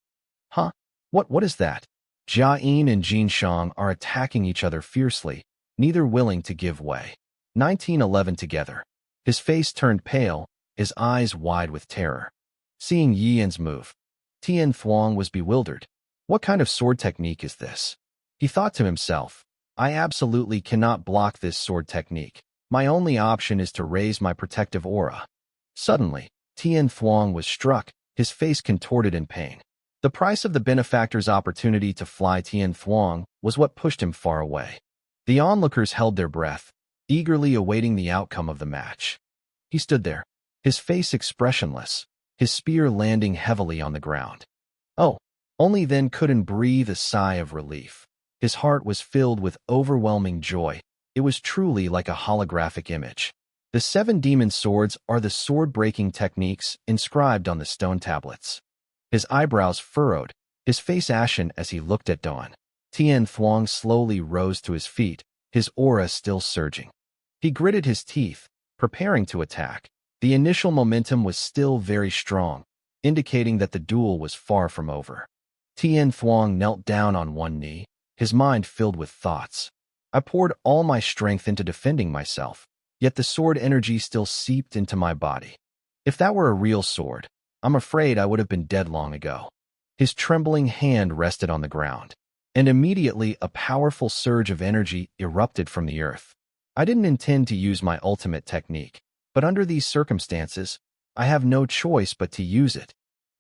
Huh? What is that? Jia Yin and Jin Shang are attacking each other fiercely, neither willing to give way. 1911 together. His face turned pale, his eyes wide with terror. Seeing Yian's move, Tian Thuong was bewildered. What kind of sword technique is this? He thought to himself, I absolutely cannot block this sword technique. My only option is to raise my protective aura. Suddenly, Tian Thuong was struck, his face contorted in pain. The price of the benefactor's opportunity to fly Tian Thuong was what pushed him far away. The onlookers held their breath, eagerly awaiting the outcome of the match. He stood there, his face expressionless, his spear landing heavily on the ground. Oh, only then couldn't breathe a sigh of relief. His heart was filled with overwhelming joy. It was truly like a holographic image. The 7 demon swords are the sword-breaking techniques inscribed on the stone tablets. His eyebrows furrowed, his face ashen as he looked at Dawn. Tian Thuong slowly rose to his feet, his aura still surging. He gritted his teeth, preparing to attack. The initial momentum was still very strong, indicating that the duel was far from over. Tian Thuong knelt down on one knee, his mind filled with thoughts. I poured all my strength into defending myself, yet the sword energy still seeped into my body. If that were a real sword, I'm afraid I would have been dead long ago. His trembling hand rested on the ground, and immediately a powerful surge of energy erupted from the earth. I didn't intend to use my ultimate technique, but under these circumstances, I have no choice but to use it.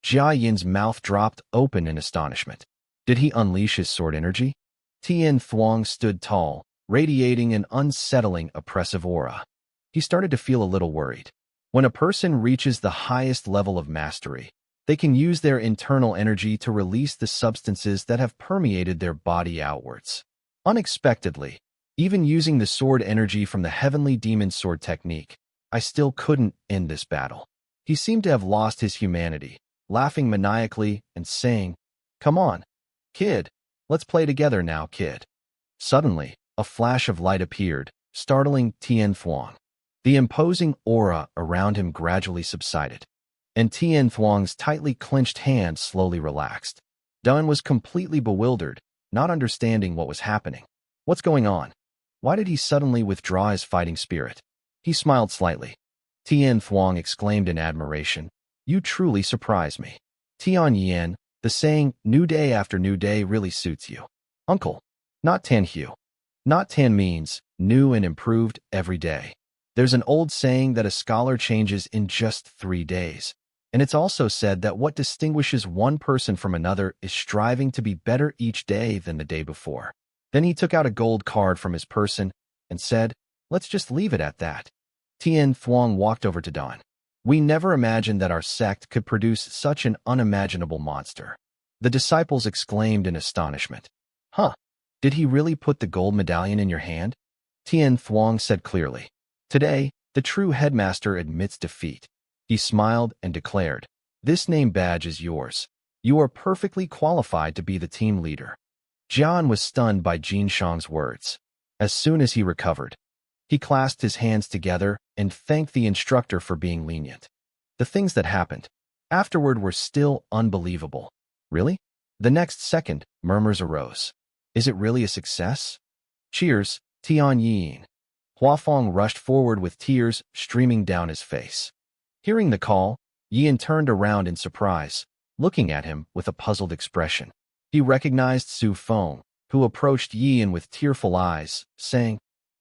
Jia Yin's mouth dropped open in astonishment. Did he unleash his sword energy? Tian Thuong stood tall, radiating an unsettling, oppressive aura. He started to feel a little worried. When a person reaches the highest level of mastery, they can use their internal energy to release the substances that have permeated their body outwards. Unexpectedly, even using the sword energy from the heavenly demon sword technique, I still couldn't end this battle. He seemed to have lost his humanity, laughing maniacally and saying, "Come on, kid. Let's play together now, kid." Suddenly, a flash of light appeared, startling Tian Thuong. The imposing aura around him gradually subsided, and Tian Thuong's tightly clenched hand slowly relaxed. Dun was completely bewildered, not understanding what was happening. What's going on? Why did he suddenly withdraw his fighting spirit? He smiled slightly. Tian Thuong exclaimed in admiration, "You truly surprise me. Tian Yin, the saying, new day after new day really suits you. Uncle, not Tan Hu. Not Tan means new and improved every day. There's an old saying that a scholar changes in just 3 days. And it's also said that what distinguishes one person from another is striving to be better each day than the day before." Then he took out a gold card from his person and said, "Let's just leave it at that." Tian Thuong walked over to Don. "We never imagined that our sect could produce such an unimaginable monster." The disciples exclaimed in astonishment. "Huh? Did he really put the gold medallion in your hand?" Tian Thuong said clearly. "Today, the true headmaster admits defeat." He smiled and declared, "This name badge is yours. You are perfectly qualified to be the team leader." Jian was stunned by Jin Shang's words. As soon as he recovered, he clasped his hands together and thanked the instructor for being lenient. The things that happened afterward were still unbelievable. Really? The next second, murmurs arose. Is it really a success? Cheers, Tian Yin. Huafeng rushed forward with tears streaming down his face. Hearing the call, Yin turned around in surprise, looking at him with a puzzled expression. He recognized Su Feng, who approached Yin with tearful eyes, saying,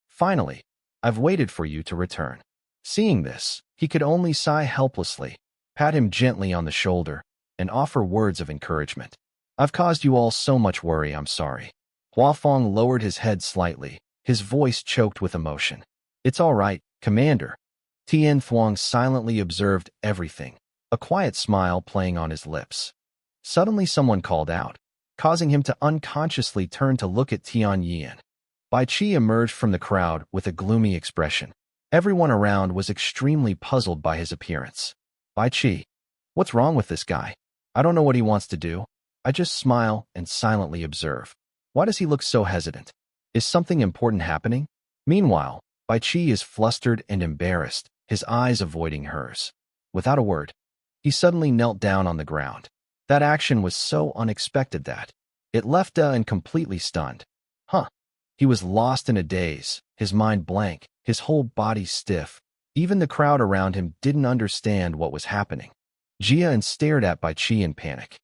"Finally, I've waited for you to return." Seeing this, he could only sigh helplessly, pat him gently on the shoulder, and offer words of encouragement. "I've caused you all so much worry, I'm sorry." Huafeng lowered his head slightly, his voice choked with emotion. "It's all right, Commander." Tian Thuong silently observed everything, a quiet smile playing on his lips. Suddenly someone called out, causing him to unconsciously turn to look at Tian Yin. Bai Qi emerged from the crowd with a gloomy expression. Everyone around was extremely puzzled by his appearance. "Bai Qi, what's wrong with this guy? I don't know what he wants to do." I just smile and silently observe. Why does he look so hesitant? Is something important happening? Meanwhile, Bai Qi is flustered and embarrassed, his eyes avoiding hers. Without a word, he suddenly knelt down on the ground. That action was so unexpected that it left and completely stunned. Huh. He was lost in a daze, his mind blank, his whole body stiff. Even the crowd around him didn't understand what was happening. Jia stared at Bai Qi in panic.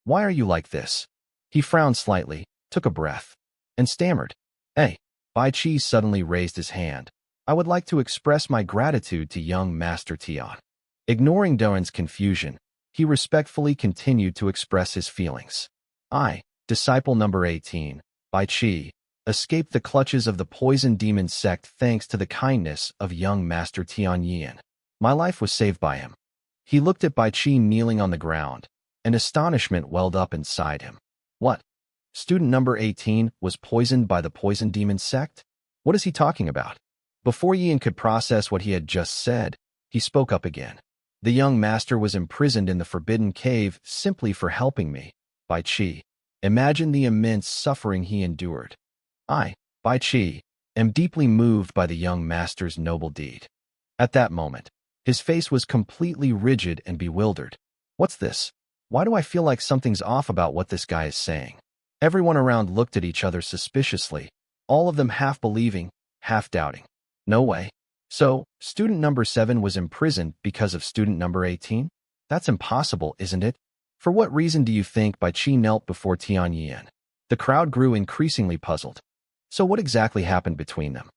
"Why are you like this?" He frowned slightly, took a breath, and stammered. "Hey." Bai Qi suddenly raised his hand. "I would like to express my gratitude to young Master Tian." Ignoring Doan's confusion, he respectfully continued to express his feelings. "I, disciple number 18, Bai Qi, escaped the clutches of the poison demon sect thanks to the kindness of young Master Tian Yin. My life was saved by him." He looked at Bai Qi kneeling on the ground, and astonishment welled up inside him. What? Student number 18 was poisoned by the poison demon sect? What is he talking about? Before Yin could process what he had just said, he spoke up again. "The young master was imprisoned in the forbidden cave simply for helping me, Bai Qi. Imagine the immense suffering he endured. I, Bai Qi, am deeply moved by the young master's noble deed." At that moment, his face was completely rigid and bewildered. What's this? Why do I feel like something's off about what this guy is saying? Everyone around looked at each other suspiciously, all of them half believing, half doubting. No way. So, student number 7 was imprisoned because of student number 18? That's impossible, isn't it? For what reason do you think Bai Qi knelt before Tian Yin? The crowd grew increasingly puzzled. So what exactly happened between them?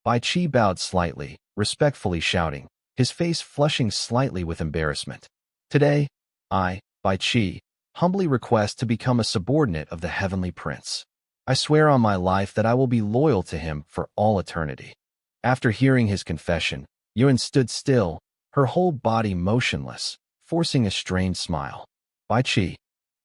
Bai Qi bowed slightly, respectfully shouting, his face flushing slightly with embarrassment. "Today, I, Bai Qi, humbly request to become a subordinate of the Heavenly Prince. I swear on my life that I will be loyal to him for all eternity." After hearing his confession, Yuan stood still, her whole body motionless, forcing a strained smile. "Bai Qi,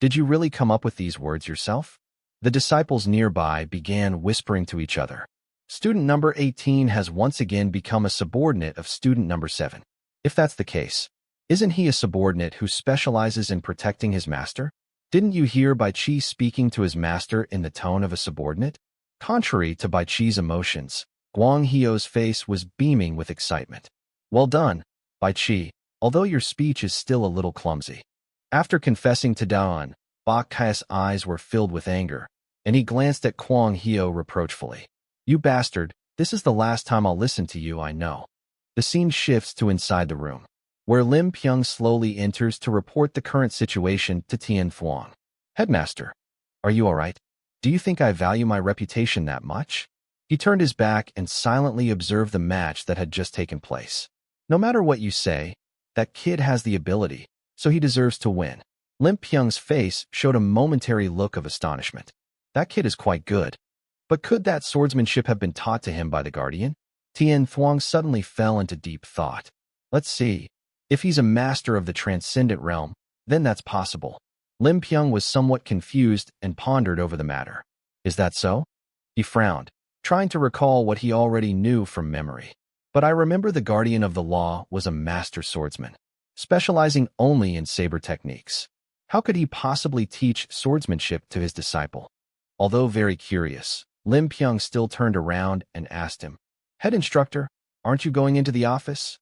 did you really come up with these words yourself?" The disciples nearby began whispering to each other. Student number 18 has once again become a subordinate of student number 7. If that's the case, Isn't he a subordinate who specializes in protecting his master? Didn't you hear Bai Chi speaking to his master in the tone of a subordinate? Contrary to Bai Chi's emotions, Guang Hio's face was beaming with excitement. Well done, Bai Chi, although your speech is still a little clumsy. After confessing to Daon, Bak Kai's eyes were filled with anger, and he glanced at Guang Hio reproachfully. You bastard, this is the last time I'll listen to you, I know. The scene shifts to inside the room, where Lim Pyong slowly enters to report the current situation to Tian Thuong. Headmaster, are you all right? Do you think I value my reputation that much? He turned his back and silently observed the match that had just taken place. No matter what you say, that kid has the ability, so he deserves to win. Lim Pyong's face showed a momentary look of astonishment. That kid is quite good. But could that swordsmanship have been taught to him by the guardian? Tian Thuong suddenly fell into deep thought. Let's see. If he's a master of the transcendent realm, then that's possible. Lim Pyong was somewhat confused and pondered over the matter. Is that so? He frowned, trying to recall what he already knew from memory. But I remember the guardian of the law was a master swordsman, specializing only in saber techniques. How could he possibly teach swordsmanship to his disciple? Although very curious, Lim Pyong still turned around and asked him, Head instructor, aren't you going into the office?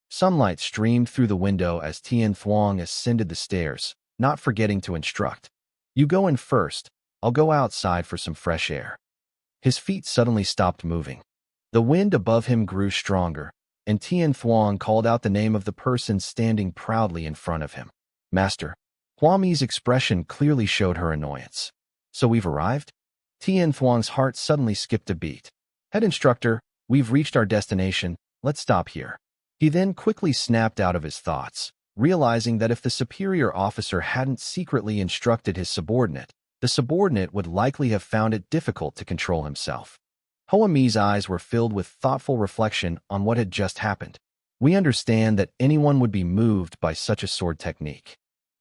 Sunlight streamed through the window as Tian Thuong ascended the stairs, not forgetting to instruct. You go in first, I'll go outside for some fresh air. His feet suddenly stopped moving. The wind above him grew stronger, and Tian Thuong called out the name of the person standing proudly in front of him. Master. Hua Mi's expression clearly showed her annoyance. So we've arrived? Tian Thuong's heart suddenly skipped a beat. Head instructor, we've reached our destination, let's stop here. He then quickly snapped out of his thoughts, realizing that if the superior officer hadn't secretly instructed his subordinate, the subordinate would likely have found it difficult to control himself. Hua Mi's eyes were filled with thoughtful reflection on what had just happened. We understand that anyone would be moved by such a sword technique.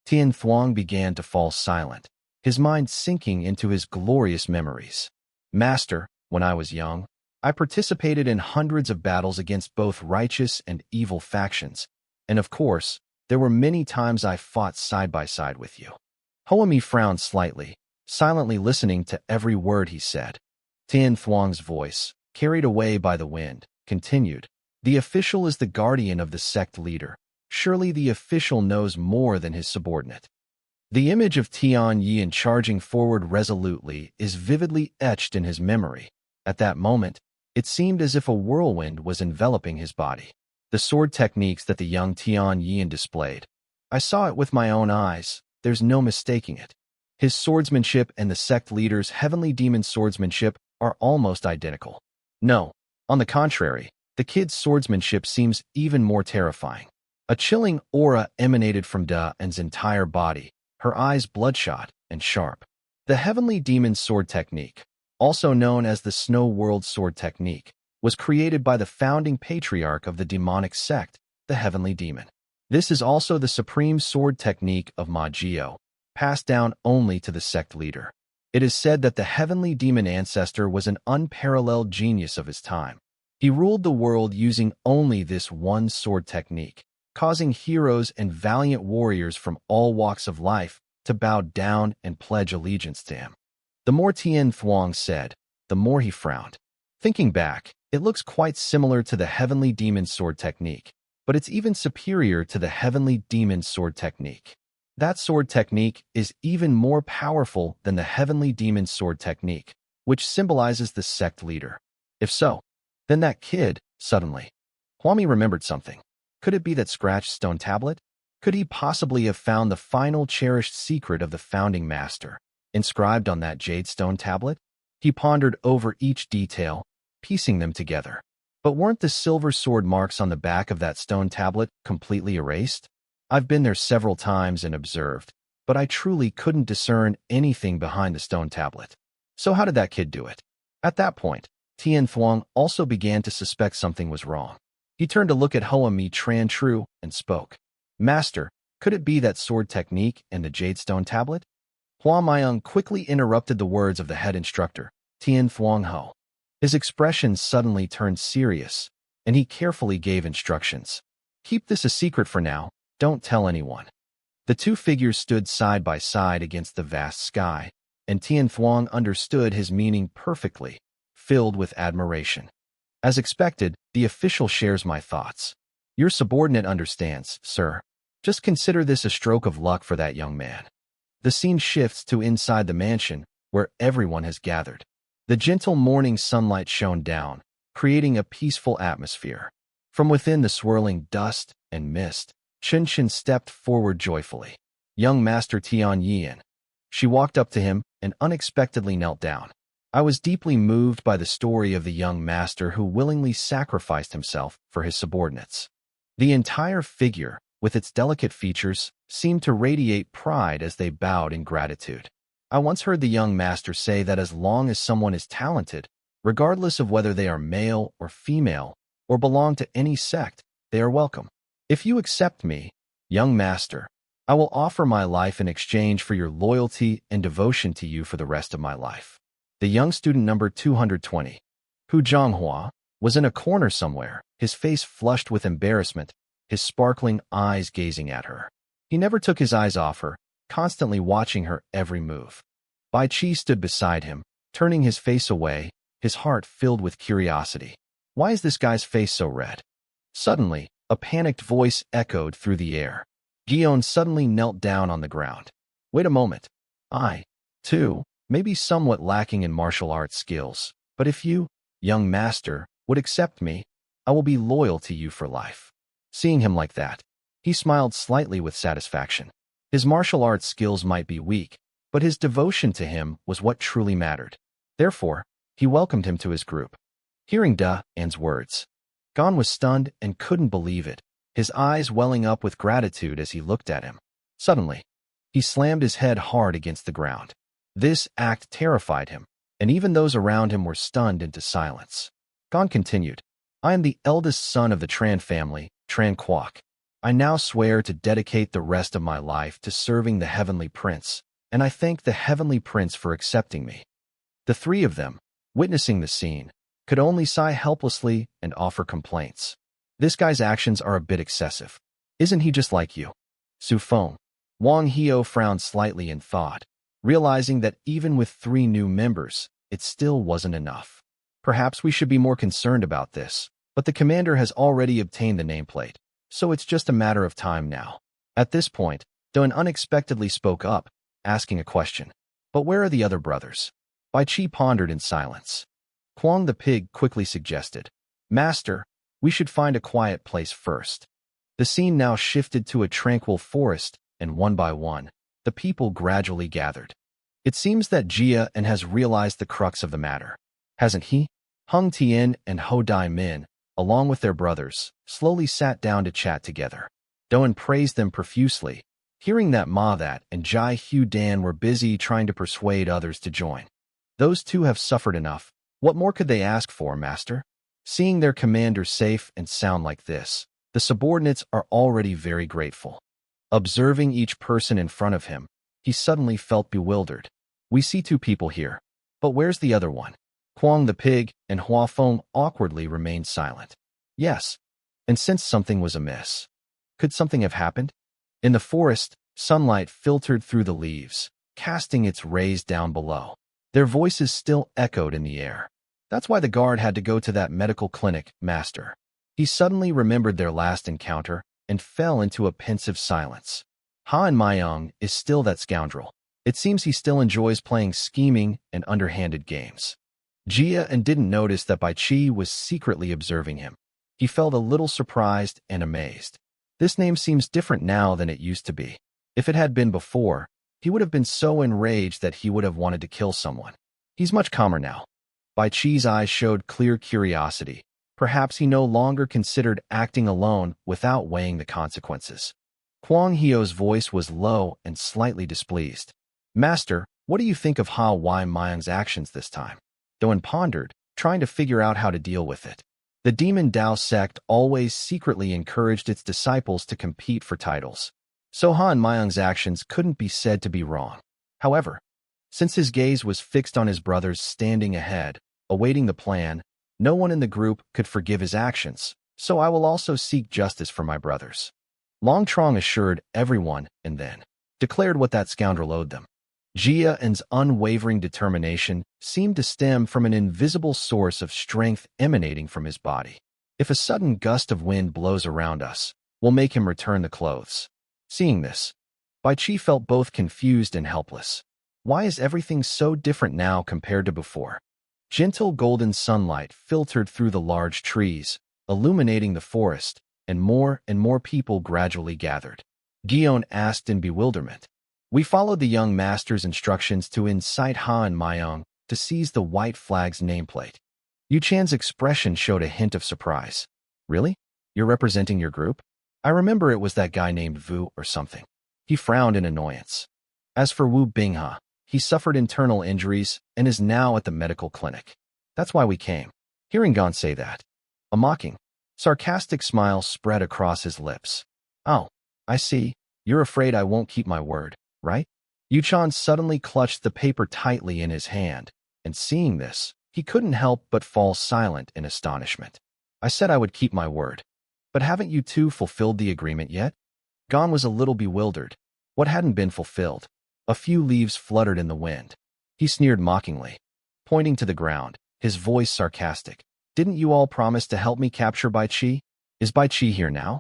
Tian Thuong began to fall silent, his mind sinking into his glorious memories. Master, when I was young, I participated in hundreds of battles against both righteous and evil factions, and of course, there were many times I fought side by side with you. Hua Mi frowned slightly, silently listening to every word he said. Tian Thuong's voice, carried away by the wind, continued. The official is the guardian of the sect leader. Surely the official knows more than his subordinate. The image of Tian Yin charging forward resolutely is vividly etched in his memory. At that moment, it seemed as if a whirlwind was enveloping his body. The sword techniques that the young Tian Yin displayed. I saw it with my own eyes, there's no mistaking it. His swordsmanship and the sect leader's heavenly demon swordsmanship are almost identical. No, on the contrary, the kid's swordsmanship seems even more terrifying. A chilling aura emanated from Da's entire body, her eyes bloodshot and sharp. The heavenly demon sword technique, also known as the Snow World sword technique, was created by the founding patriarch of the demonic sect, the heavenly demon. This is also the supreme sword technique of Ma Jiao, passed down only to the sect leader. It is said that the heavenly demon ancestor was an unparalleled genius of his time. He ruled the world using only this one sword technique, causing heroes and valiant warriors from all walks of life to bow down and pledge allegiance to him. The more Tian Thuong said, the more he frowned. Thinking back, it looks quite similar to the heavenly demon sword technique, but it's even superior to the heavenly demon sword technique. That sword technique is even more powerful than the heavenly demon sword technique, which symbolizes the sect leader. If so, then that kid, suddenly. Hua Mi remembered something. Could it be that scratched stone tablet? Could he possibly have found the final cherished secret of the founding master, inscribed on that jade stone tablet? He pondered over each detail, piecing them together. But weren't the silver sword marks on the back of that stone tablet completely erased? I've been there several times and observed, but I truly couldn't discern anything behind the stone tablet. So how did that kid do it? At that point, Tian Thuong also began to suspect something was wrong. He turned to look at Hoa Mi Tran Tru and spoke. Master, could it be that sword technique and the jade stone tablet? Hua Myung quickly interrupted the words of the head instructor, Tian Thuong Ho. His expression suddenly turned serious, and he carefully gave instructions. Keep this a secret for now, Don't tell anyone. The two figures stood side by side against the vast sky, and Tian Thuong understood his meaning perfectly, filled with admiration. As expected, the official shares my thoughts. Your subordinate understands, sir. Just consider this a stroke of luck for that young man. The scene shifts to inside the mansion, where everyone has gathered. The gentle morning sunlight shone down, creating a peaceful atmosphere. From within the swirling dust and mist, Chen Chen stepped forward joyfully. Young Master Tian Yin. She walked up to him and unexpectedly knelt down. I was deeply moved by the story of the young master who willingly sacrificed himself for his subordinates. The entire figure, with its delicate features, seemed to radiate pride as they bowed in gratitude. I once heard the young master say that as long as someone is talented, regardless of whether they are male or female, or belong to any sect, they are welcome. If you accept me, young master, I will offer my life in exchange for your loyalty and devotion to you for the rest of my life. The young student number 220, Hu Zhonghua, was in a corner somewhere, his face flushed with embarrassment, his sparkling eyes gazing at her. He never took his eyes off her, constantly watching her every move. Bai Qi stood beside him, turning his face away, his heart filled with curiosity. Why is this guy's face so red? Suddenly, a panicked voice echoed through the air. Guion suddenly knelt down on the ground. Wait a moment. I, too, may be somewhat lacking in martial arts skills, but if you, young master, would accept me, I will be loyal to you for life. Seeing him like that, he smiled slightly with satisfaction. His martial arts skills might be weak, but his devotion to him was what truly mattered. Therefore, he welcomed him to his group. Hearing Da An's words, Gon was stunned and couldn't believe it, his eyes welling up with gratitude as he looked at him. Suddenly, he slammed his head hard against the ground. This act terrified him, and even those around him were stunned into silence. Gon continued, I am the eldest son of the Tran family, Tran Quoc. I now swear to dedicate the rest of my life to serving the Heavenly Prince, and I thank the Heavenly Prince for accepting me. The three of them, witnessing the scene, could only sigh helplessly and offer complaints. This guy's actions are a bit excessive. Isn't he just like you? Su Feng. Wang Hio frowned slightly in thought, realizing that even with 3 new members, it still wasn't enough. Perhaps we should be more concerned about this, but the commander has already obtained the nameplate, so it's just a matter of time now. At this point, Doan unexpectedly spoke up, asking a question. But where are the other brothers? Bai Qi pondered in silence. Quang the pig quickly suggested, Master, we should find a quiet place first. The scene now shifted to a tranquil forest, and one by one, the people gradually gathered. It seems that Jia and has realized the crux of the matter. Hasn't he? Hung Tian and Ho Dai Min, along with their brothers, slowly sat down to chat together. Doan praised them profusely, hearing that Ma That and Jai Hu Dan were busy trying to persuade others to join. Those two have suffered enough. What more could they ask for, Master? Seeing their commander safe and sound like this, the subordinates are already very grateful. Observing each person in front of him, he suddenly felt bewildered. We see 2 people here, but where's the other one? Quang the pig and Hua Feng awkwardly remained silent. Yes, and sensed something was amiss. Could something have happened? In the forest, sunlight filtered through the leaves, casting its rays down below. Their voices still echoed in the air. That's why the guard had to go to that medical clinic, Master. He suddenly remembered their last encounter and fell into a pensive silence. Han Mayong is still that scoundrel. It seems he still enjoys playing scheming and underhanded games. Jia and didn't notice that Bai Qi was secretly observing him. He felt a little surprised and amazed. This name seems different now than it used to be. If it had been before, he would have been so enraged that he would have wanted to kill someone. He's much calmer now. Bai Qi's eyes showed clear curiosity. Perhaps he no longer considered acting alone without weighing the consequences. Quang Hio's voice was low and slightly displeased. Master, what do you think of Ha Wai Mayang's actions this time? Doan pondered, trying to figure out how to deal with it. The Demon Dao sect always secretly encouraged its disciples to compete for titles, so Han Mayang's actions couldn't be said to be wrong. However, since his gaze was fixed on his brothers standing ahead, awaiting the plan, no one in the group could forgive his actions, so I will also seek justice for my brothers. Long Trong assured everyone and then declared what that scoundrel owed them. Jian's unwavering determination seemed to stem from an invisible source of strength emanating from his body. If a sudden gust of wind blows around us, we'll make him return the clothes. Seeing this, Bai Qi felt both confused and helpless. Why is everything so different now compared to before? Gentle golden sunlight filtered through the large trees, illuminating the forest, and more people gradually gathered. Gion asked in bewilderment. We followed the young master's instructions to incite Ha and Mayong to seize the white flag's nameplate. Yu Chan's expression showed a hint of surprise. Really? You're representing your group? I remember it was that guy named Vu or something. He frowned in annoyance. As for Wu Bingha, he suffered internal injuries and is now at the medical clinic. That's why we came. Hearing Gon say that, a mocking, sarcastic smile spread across his lips. Oh, I see. You're afraid I won't keep my word, right? Yu Chan suddenly clutched the paper tightly in his hand, and seeing this, he couldn't help but fall silent in astonishment. I said I would keep my word. But haven't you two fulfilled the agreement yet? Gon was a little bewildered. What hadn't been fulfilled? A few leaves fluttered in the wind. He sneered mockingly, pointing to the ground, his voice sarcastic. Didn't you all promise to help me capture Bai Qi? Is Bai Qi here now?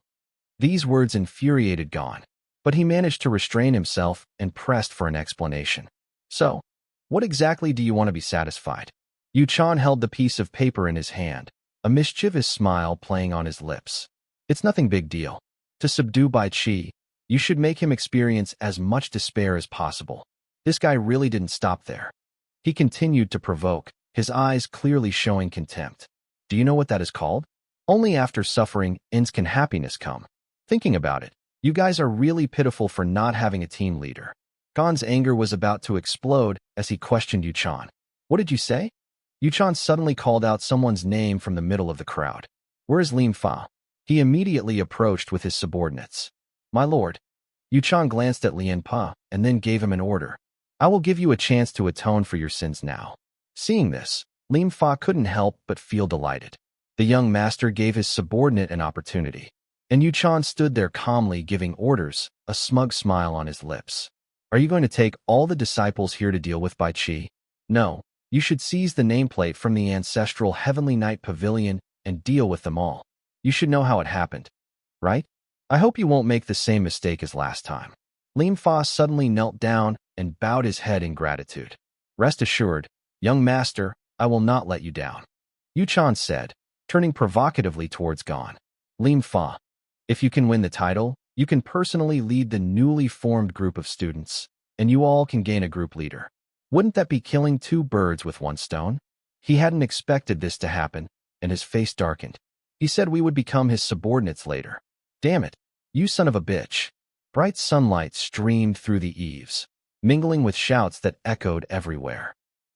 These words infuriated Gon, but he managed to restrain himself and pressed for an explanation. So, what exactly do you want to be satisfied? Yu Chan held the piece of paper in his hand, a mischievous smile playing on his lips. It's nothing big deal. To subdue Bai Qi, you should make him experience as much despair as possible. This guy really didn't stop there. He continued to provoke, his eyes clearly showing contempt. Do you know what that is called? Only after suffering ends can happiness come. Thinking about it, you guys are really pitiful for not having a team leader. Gon's anger was about to explode as he questioned Yu Chan. What did you say? Yu Chan suddenly called out someone's name from the middle of the crowd. Where is Lim Fa? He immediately approached with his subordinates. My lord. Yu Chan glanced at Lien Pa and then gave him an order. I will give you a chance to atone for your sins now. Seeing this, Lim Fa couldn't help but feel delighted. The young master gave his subordinate an opportunity, and Yu Chan stood there calmly giving orders, a smug smile on his lips. Are you going to take all the disciples here to deal with Bai Qi? No, you should seize the nameplate from the ancestral Heavenly Night Pavilion and deal with them all. You should know how it happened, right? I hope you won't make the same mistake as last time. Lim Fa suddenly knelt down and bowed his head in gratitude. Rest assured, young master, I will not let you down. Yu Chan said, turning provocatively towards Gon. Lim Fa, if you can win the title, you can personally lead the newly formed group of students, and you all can gain a group leader. Wouldn't that be killing two birds with one stone? He hadn't expected this to happen, and his face darkened. He said we would become his subordinates later. Damn it, you son of a bitch. Bright sunlight streamed through the eaves, mingling with shouts that echoed everywhere.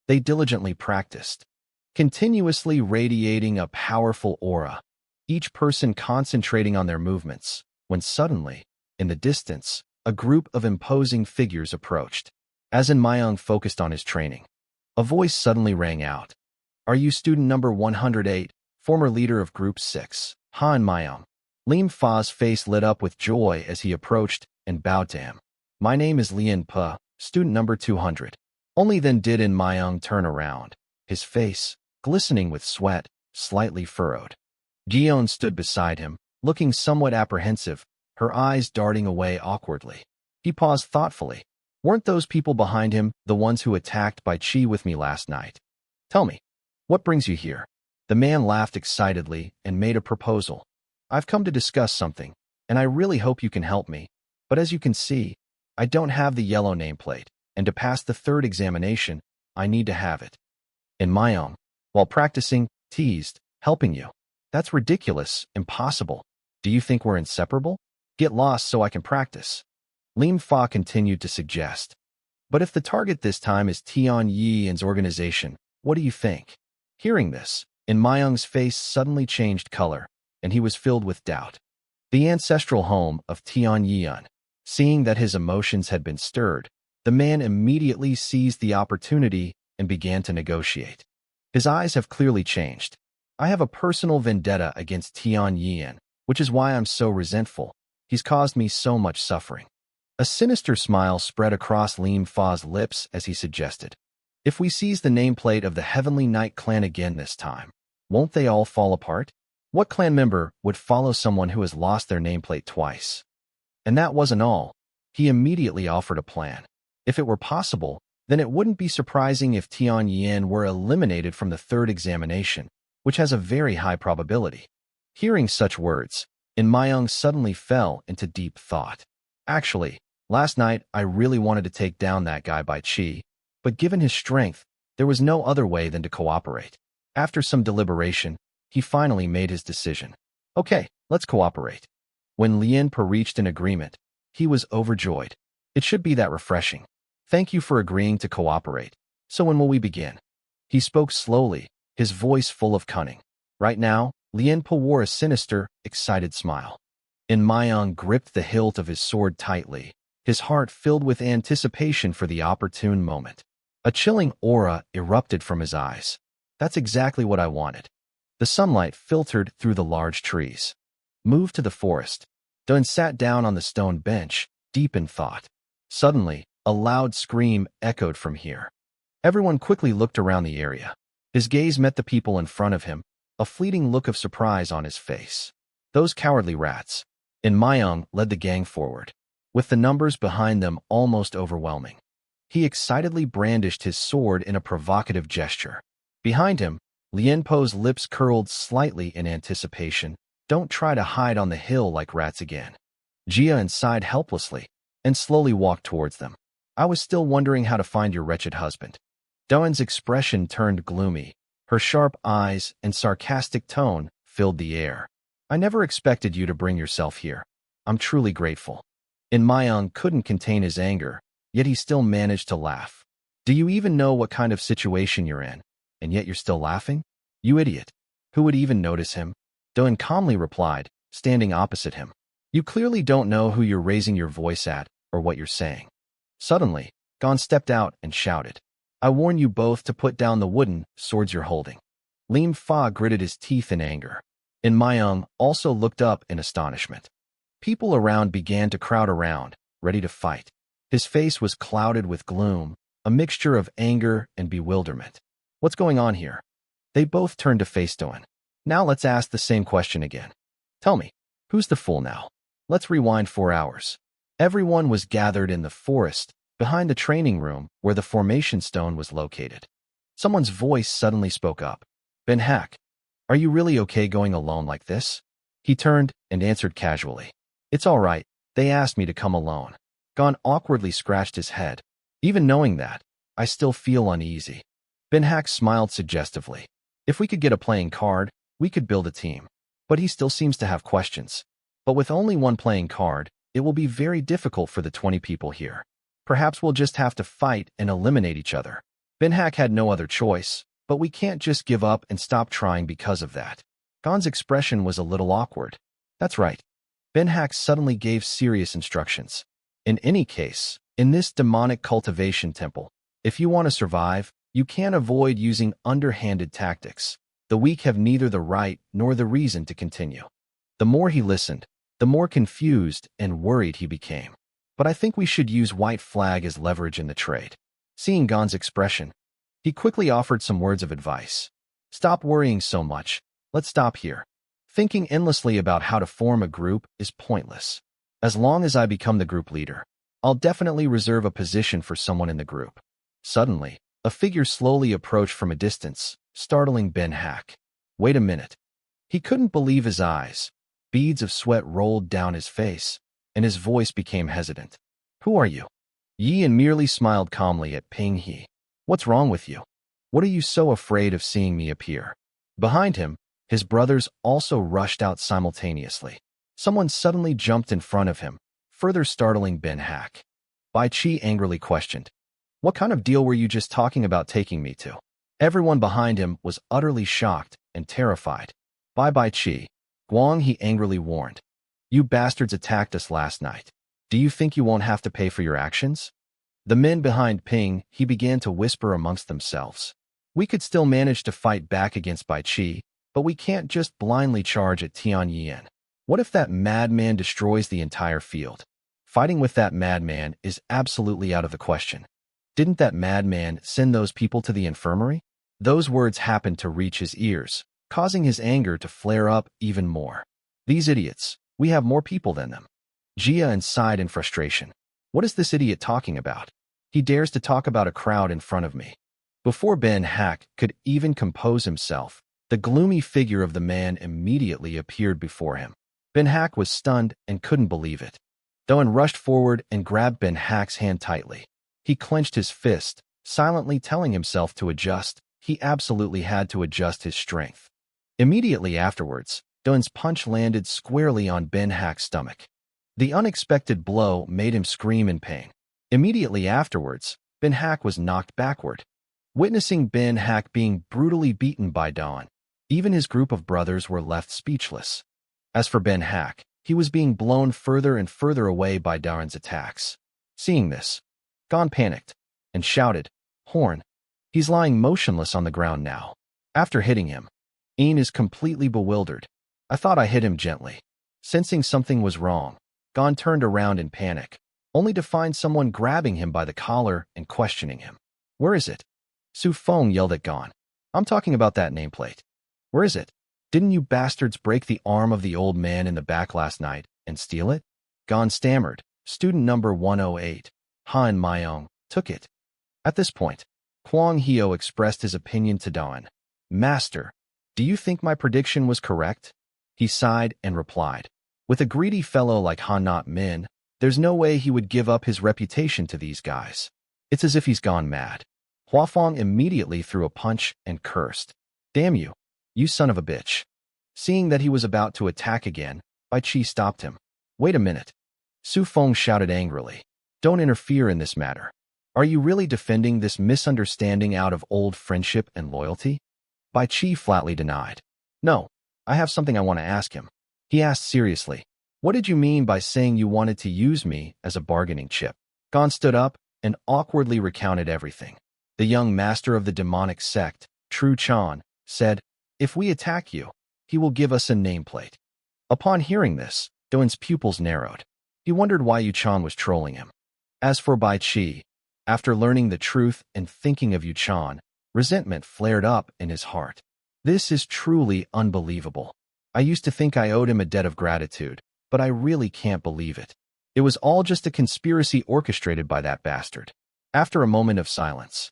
They diligently practiced, continuously radiating a powerful aura, each person concentrating on their movements, when suddenly, in the distance, a group of imposing figures approached. As in Mayong focused on his training, a voice suddenly rang out. Are you student number 108, former leader of Group 6, Han Mayong? Lim Fa's face lit up with joy as he approached and bowed to him. My name is Lien Pa, student number 200. Only then did In Mayong turn around, his face, glistening with sweat, slightly furrowed. Gion stood beside him, looking somewhat apprehensive, her eyes darting away awkwardly. He paused thoughtfully. Weren't those people behind him the ones who attacked Bai Qi with me last night? Tell me, what brings you here? The man laughed excitedly and made a proposal. I've come to discuss something, and I really hope you can help me. But as you can see, I don't have the yellow nameplate, and to pass the third examination, I need to have it. In Mayong, while practicing, teased, helping you. That's ridiculous, impossible. Do you think we're inseparable? Get lost so I can practice. Lim Fa continued to suggest. But if the target this time is Tian Yi's organization, what do you think? Hearing this, In Mayong's face suddenly changed color, and he was filled with doubt. The ancestral home of Tian Yian. Seeing that his emotions had been stirred, the man immediately seized the opportunity and began to negotiate. His eyes have clearly changed. I have a personal vendetta against Tian Yian, which is why I'm so resentful. He's caused me so much suffering. A sinister smile spread across Lim Fa's lips as he suggested, if we seize the nameplate of the Heavenly Knight clan again this time, won't they all fall apart? What clan member would follow someone who has lost their nameplate twice? And that wasn't all. He immediately offered a plan. If it were possible, then it wouldn't be surprising if Tian Yin were eliminated from the third examination, which has a very high probability. Hearing such words, In Mayung suddenly fell into deep thought. Actually, last night I really wanted to take down that guy Bai Qi, but given his strength, there was no other way than to cooperate. After some deliberation, he finally made his decision. Okay, let's cooperate. When Lien Per reached an agreement, he was overjoyed. It should be that refreshing. Thank you for agreeing to cooperate. So when will we begin? He spoke slowly, his voice full of cunning. Right now, Lien Per wore a sinister, excited smile. In Mayang gripped the hilt of his sword tightly, his heart filled with anticipation for the opportune moment. A chilling aura erupted from his eyes. That's exactly what I wanted. The sunlight filtered through the large trees. Moved to the forest. Dun sat down on the stone bench, deep in thought. Suddenly, a loud scream echoed from here. Everyone quickly looked around the area. His gaze met the people in front of him, a fleeting look of surprise on his face. Those cowardly rats. In Mayang led the gang forward, with the numbers behind them almost overwhelming. He excitedly brandished his sword in a provocative gesture. Behind him, Lien Po's lips curled slightly in anticipation. Don't try to hide on the hill like rats again. Jia sighed helplessly and slowly walked towards them. I was still wondering how to find your wretched husband. Doan's expression turned gloomy. Her sharp eyes and sarcastic tone filled the air. I never expected you to bring yourself here. I'm truly grateful. In Mayang couldn't contain his anger, yet he still managed to laugh. Do you even know what kind of situation you're in, and yet you're still laughing? You idiot. Who would even notice him? Doan calmly replied, standing opposite him. You clearly don't know who you're raising your voice at or what you're saying. Suddenly, Gon stepped out and shouted, I warn you both to put down the wooden swords you're holding. Lim Fa gritted his teeth in anger. In Mayang also looked up in astonishment. People around began to crowd around, ready to fight. His face was clouded with gloom, a mixture of anger and bewilderment. What's going on here? They both turned to face Doan. Now let's ask the same question again. Tell me, who's the fool now? Let's rewind 4 hours. Everyone was gathered in the forest, behind the training room where the formation stone was located. Someone's voice suddenly spoke up. Ben Hack, are you really okay going alone like this? He turned and answered casually. It's all right, they asked me to come alone. Gon awkwardly scratched his head. Even knowing that, I still feel uneasy. Ben Hack smiled suggestively. If we could get a playing card, we could build a team. But he still seems to have questions. But with only one playing card, it will be very difficult for the 20 people here. Perhaps we'll just have to fight and eliminate each other. Ben Hack had no other choice, but we can't just give up and stop trying because of that. Gon's expression was a little awkward. That's right. Ben Hack suddenly gave serious instructions. In any case, in this demonic cultivation temple, if you want to survive, you can't avoid using underhanded tactics. The weak have neither the right nor the reason to continue. The more he listened, the more confused and worried he became. But I think we should use White Flag as leverage in the trade. Seeing Gon's expression, he quickly offered some words of advice. Stop worrying so much. Let's stop here. Thinking endlessly about how to form a group is pointless. As long as I become the group leader, I'll definitely reserve a position for someone in the group. Suddenly, a figure slowly approached from a distance, startling Ben Hack. Wait a minute. He couldn't believe his eyes. Beads of sweat rolled down his face, and his voice became hesitant. Who are you? Yi merely smiled calmly at Ping He. What's wrong with you? What are you so afraid of seeing me appear? Behind him, his brothers also rushed out simultaneously. Someone suddenly jumped in front of him, further startling Ben Hack. Bai Qi angrily questioned, what kind of deal were you just talking about taking me to? Everyone behind him was utterly shocked and terrified. Bai Qi, Guang He angrily warned. You bastards attacked us last night. Do you think you won't have to pay for your actions? The men behind Ping He began to whisper amongst themselves. We could still manage to fight back against Bai Qi, but we can't just blindly charge at Tian Yin. What if that madman destroys the entire field? Fighting with that madman is absolutely out of the question. Didn't that madman send those people to the infirmary? Those words happened to reach his ears, causing his anger to flare up even more. These idiots, we have more people than them. Jia sighed in frustration. What is this idiot talking about? He dares to talk about a crowd in front of me. Before Ben Hack could even compose himself, the gloomy figure of the man immediately appeared before him. Ben Hack was stunned and couldn't believe it. Doan rushed forward and grabbed Ben Hack's hand tightly. He clenched his fist, silently telling himself to adjust. He absolutely had to adjust his strength. Immediately afterwards, Doan's punch landed squarely on Ben Hack's stomach. The unexpected blow made him scream in pain. Immediately afterwards, Ben Hack was knocked backward. Witnessing Ben Hack being brutally beaten by Dawn, even his group of brothers were left speechless. As for Ben Hack, he was being blown further and further away by Dawn's attacks. Seeing this, Gon panicked and shouted, "Horn!" He's lying motionless on the ground now. After hitting him, Ian is completely bewildered. I thought I hit him gently. Sensing something was wrong, Gon turned around in panic, only to find someone grabbing him by the collar and questioning him. Where is it? Su Feng yelled at Gon. I'm talking about that nameplate. Where is it? Didn't you bastards break the arm of the old man in the back last night and steal it? Gon stammered. Student number 108, Han Myong, took it. At this point, Kwang Hio expressed his opinion to Dawn. Master, do you think my prediction was correct? He sighed and replied. With a greedy fellow like Han Not Min, there's no way he would give up his reputation to these guys. It's as if he's gone mad. Huafeng immediately threw a punch and cursed. Damn you, you son of a bitch. Seeing that he was about to attack again, Bai Qi stopped him. Wait a minute. Su Feng shouted angrily. Don't interfere in this matter. Are you really defending this misunderstanding out of old friendship and loyalty? Bai Qi flatly denied. No, I have something I want to ask him. He asked seriously. What did you mean by saying you wanted to use me as a bargaining chip? Gon stood up and awkwardly recounted everything. The young master of the demonic sect, Tru Chan, said, if we attack you, he will give us a nameplate. Upon hearing this, Doan's pupils narrowed. He wondered why Yu Chan was trolling him. As for Bai Qi, after learning the truth and thinking of Yu Chan, resentment flared up in his heart. This is truly unbelievable. I used to think I owed him a debt of gratitude, but I really can't believe it. It was all just a conspiracy orchestrated by that bastard. After a moment of silence,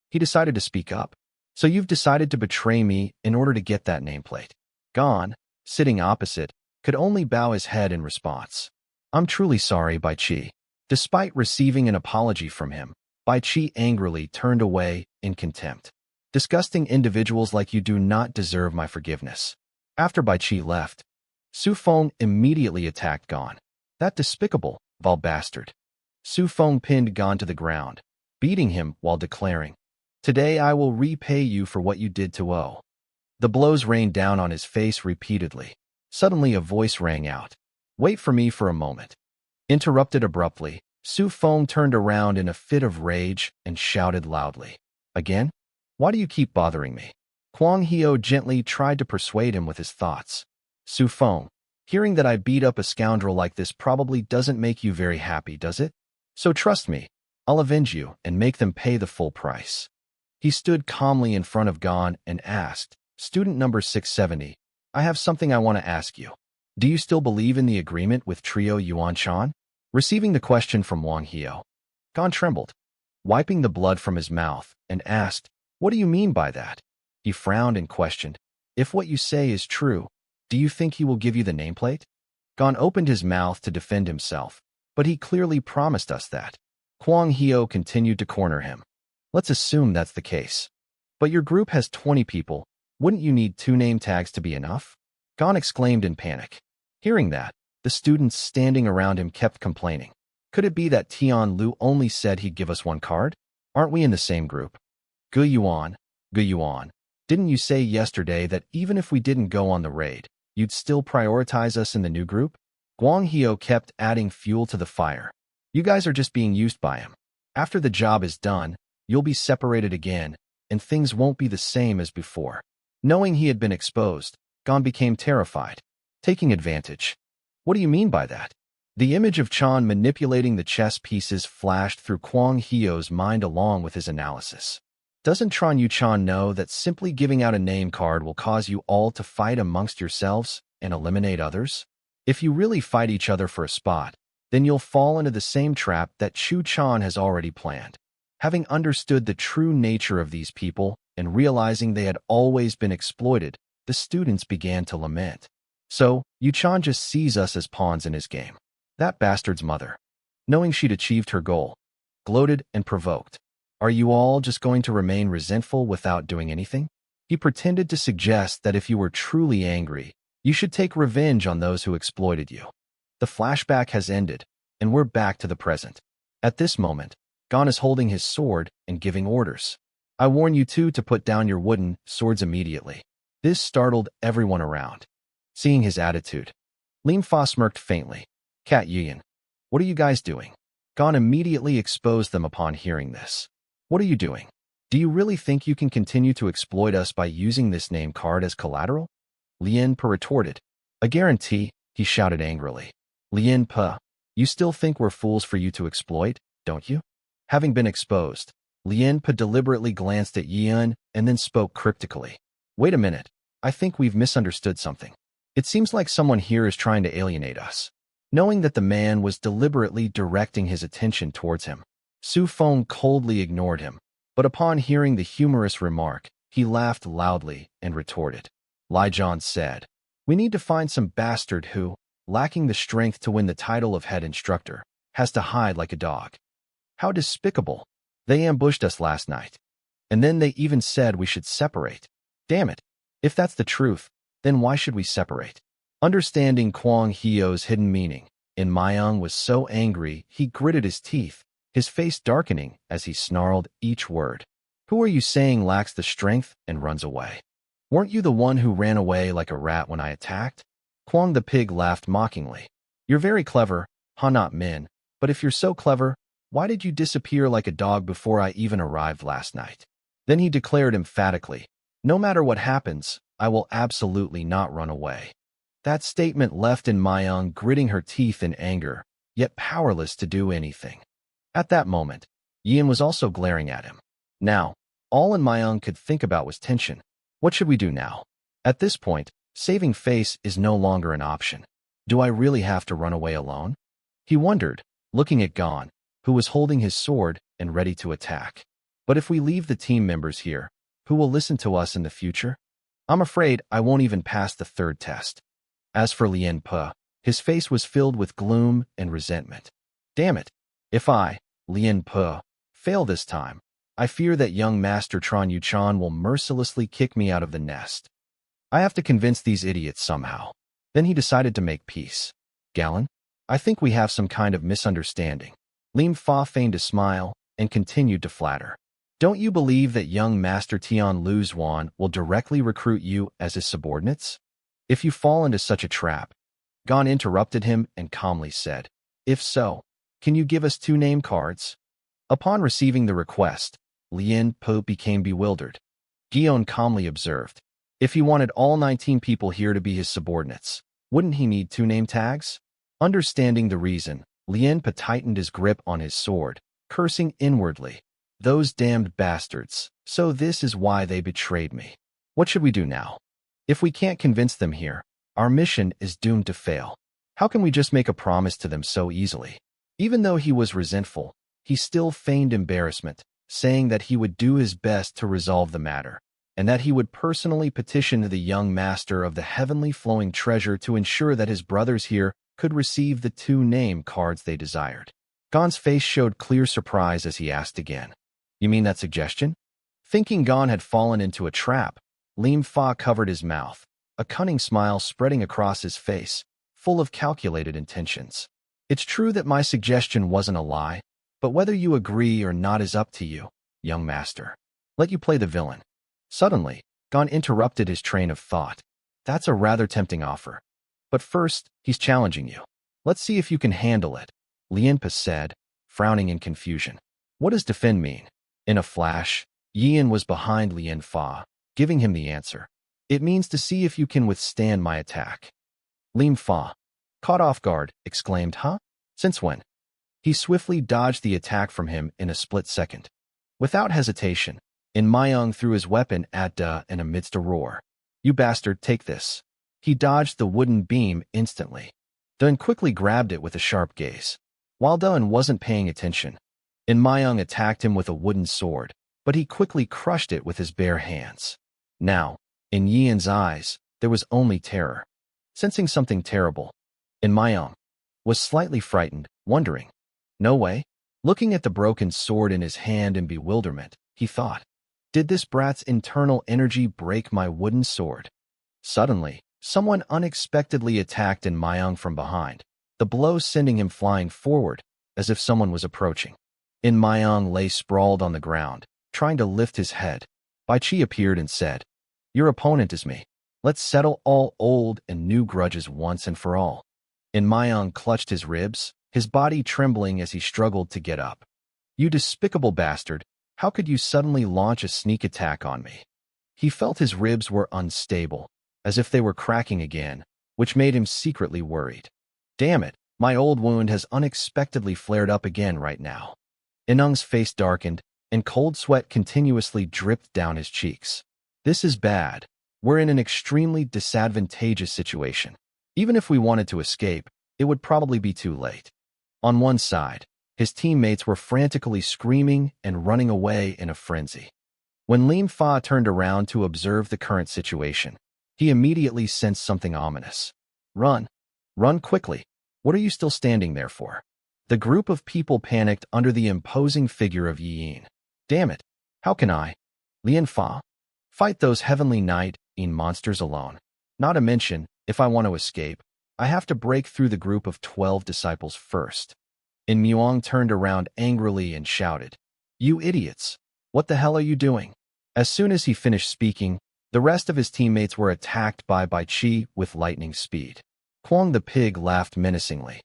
he decided to speak up. So you've decided to betray me in order to get that nameplate. Gon, sitting opposite, could only bow his head in response. I'm truly sorry, Bai Qi. Despite receiving an apology from him, Bai Qi angrily turned away in contempt. Disgusting individuals like you do not deserve my forgiveness. After Bai Qi left, Su Feng immediately attacked Gon. That despicable, vile bastard. Su Feng pinned Gon to the ground, beating him while declaring, Today I will repay you for what you did to O. The blows rained down on his face repeatedly. Suddenly a voice rang out. Wait for me for a moment. Interrupted abruptly, Su Feng turned around in a fit of rage and shouted loudly. Again? Why do you keep bothering me? Kwang Hio gently tried to persuade him with his thoughts. Su Feng, hearing that I beat up a scoundrel like this probably doesn't make you very happy, does it? So trust me, I'll avenge you and make them pay the full price. He stood calmly in front of Gon and asked, Student number 670, I have something I want to ask you. Do you still believe in the agreement with Trio Yuan Chan? Receiving the question from Wang Hio, Gon trembled, wiping the blood from his mouth, and asked, What do you mean by that? He frowned and questioned, If what you say is true, do you think he will give you the nameplate? Gon opened his mouth to defend himself, but he clearly promised us that. Kwang Hio continued to corner him. Let's assume that's the case. But your group has 20 people. Wouldn't you need 2 name tags to be enough? Gon exclaimed in panic. Hearing that, the students standing around him kept complaining. Could it be that Tian Lu only said he'd give us 1 card? Aren't we in the same group? Gu Yuan, didn't you say yesterday that even if we didn't go on the raid, you'd still prioritize us in the new group? Guang Hio kept adding fuel to the fire. You guys are just being used by him. After the job is done, you'll be separated again, and things won't be the same as before. Knowing he had been exposed, Gon became terrified. Taking advantage, What do you mean by that? The image of Chan manipulating the chess pieces flashed through Kwang Hio's mind along with his analysis. Doesn't Tran Yu Chan know that simply giving out a name card will cause you all to fight amongst yourselves and eliminate others? If you really fight each other for a spot, then you'll fall into the same trap that Chu Chan has already planned. Having understood the true nature of these people and realizing they had always been exploited, the students began to lament. So, Yu Chan just sees us as pawns in his game. That bastard's mother, knowing she'd achieved her goal, gloated and provoked. Are you all just going to remain resentful without doing anything? He pretended to suggest that if you were truly angry, you should take revenge on those who exploited you. The flashback has ended, and we're back to the present. At this moment, Gon is holding his sword and giving orders. I warn you two to put down your wooden swords immediately. This startled everyone around. Seeing his attitude, Lim Fa smirked faintly. Cat Yin, what are you guys doing? Gon immediately exposed them upon hearing this. What are you doing? Do you really think you can continue to exploit us by using this name card as collateral? Lien Pe retorted. A guarantee, he shouted angrily. Lien Pe, you still think we're fools for you to exploit, don't you? Having been exposed, Lien Pe deliberately glanced at Yin and then spoke cryptically. Wait a minute, I think we've misunderstood something. It seems like someone here is trying to alienate us. Knowing that the man was deliberately directing his attention towards him, Su Feng coldly ignored him, but upon hearing the humorous remark, he laughed loudly and retorted. Lai Zhan said, we need to find some bastard who, lacking the strength to win the title of head instructor, has to hide like a dog. How despicable. They ambushed us last night. And then they even said we should separate. Damn it. If that's the truth, then why should we separate? Understanding Kwang Hio's hidden meaning, In Myung was so angry he gritted his teeth, his face darkening as he snarled each word. Who are you saying lacks the strength and runs away? Weren't you the one who ran away like a rat when I attacked? Kwang the pig laughed mockingly. You're very clever, Ha Not Min, but if you're so clever, why did you disappear like a dog before I even arrived last night? Then he declared emphatically, no matter what happens, I will absolutely not run away. That statement left In Myung gritting her teeth in anger, yet powerless to do anything. At that moment, Yin was also glaring at him. Now, all In Myung could think about was tension. What should we do now? At this point, saving face is no longer an option. Do I really have to run away alone? He wondered, looking at Gon, who was holding his sword and ready to attack. But if we leave the team members here, who will listen to us in the future? I'm afraid I won't even pass the third test. As for Lien Pe, his face was filled with gloom and resentment. Damn it! If I, Lien Pe, fail this time, I fear that young Master Tran Yuchan will mercilessly kick me out of the nest. I have to convince these idiots somehow. Then he decided to make peace. Galen, I think we have some kind of misunderstanding. Lim Fa feigned a smile and continued to flatter. Don't you believe that young Master Tian Lu Zuan will directly recruit you as his subordinates? If you fall into such a trap, Gon interrupted him and calmly said, if so, can you give us 2 name cards? Upon receiving the request, Lien Pe became bewildered. Gion calmly observed, if he wanted all 19 people here to be his subordinates, wouldn't he need 2 name tags? Understanding the reason, Lien Pe tightened his grip on his sword, cursing inwardly. Those damned bastards, so this is why they betrayed me. What should we do now? If we can't convince them here, our mission is doomed to fail. How can we just make a promise to them so easily? Even though he was resentful, he still feigned embarrassment, saying that he would do his best to resolve the matter, and that he would personally petition the young master of the heavenly flowing treasure to ensure that his brothers here could receive the 2 name cards they desired. Gon's face showed clear surprise as he asked again. You mean that suggestion? Thinking Gon had fallen into a trap, Lim Fa covered his mouth, a cunning smile spreading across his face, full of calculated intentions. It's true that my suggestion wasn't a lie, but whether you agree or not is up to you, young master. Let you play the villain. Suddenly, Gon interrupted his train of thought. That's a rather tempting offer. But first, he's challenging you. Let's see if you can handle it, Lien Pe said, frowning in confusion. What does defend mean? In a flash, Yin was behind Lien Fa, giving him the answer. It means to see if you can withstand my attack. Lim Fa. Caught off guard, exclaimed, huh? Since when? He swiftly dodged the attack from him in a split second. Without hesitation, In Mayong threw his weapon at Da and amidst a roar. You bastard, take this. He dodged the wooden beam instantly. Dun quickly grabbed it with a sharp gaze. While Dun wasn't paying attention, In Mayong attacked him with a wooden sword, but he quickly crushed it with his bare hands. Now, in Yian's eyes, there was only terror. Sensing something terrible, In Mayong was slightly frightened, wondering, no way? Looking at the broken sword in his hand in bewilderment, he thought, did this brat's internal energy break my wooden sword? Suddenly, someone unexpectedly attacked In Mayong from behind, the blow sending him flying forward, as if someone was approaching. In Mayong lay sprawled on the ground, trying to lift his head. Bai Qi appeared and said, your opponent is me. Let's settle all old and new grudges once and for all. In Mayong clutched his ribs, his body trembling as he struggled to get up. You despicable bastard, how could you suddenly launch a sneak attack on me? He felt his ribs were unstable, as if they were cracking again, which made him secretly worried. Damn it, my old wound has unexpectedly flared up again right now. Inung's face darkened, and cold sweat continuously dripped down his cheeks. This is bad. We're in an extremely disadvantageous situation. Even if we wanted to escape, it would probably be too late. On one side, his teammates were frantically screaming and running away in a frenzy. When Lim Fa turned around to observe the current situation, he immediately sensed something ominous. Run! Run quickly! What are you still standing there for? The group of people panicked under the imposing figure of Yi Yin. Damn it! How can I, Lian Fa, fight those heavenly night-in monsters alone? Not to mention, if I want to escape, I have to break through the group of 12 disciples first. In Muong turned around angrily and shouted, you idiots! What the hell are you doing? As soon as he finished speaking, the rest of his teammates were attacked by Bai Qi with lightning speed. Kwong the pig laughed menacingly,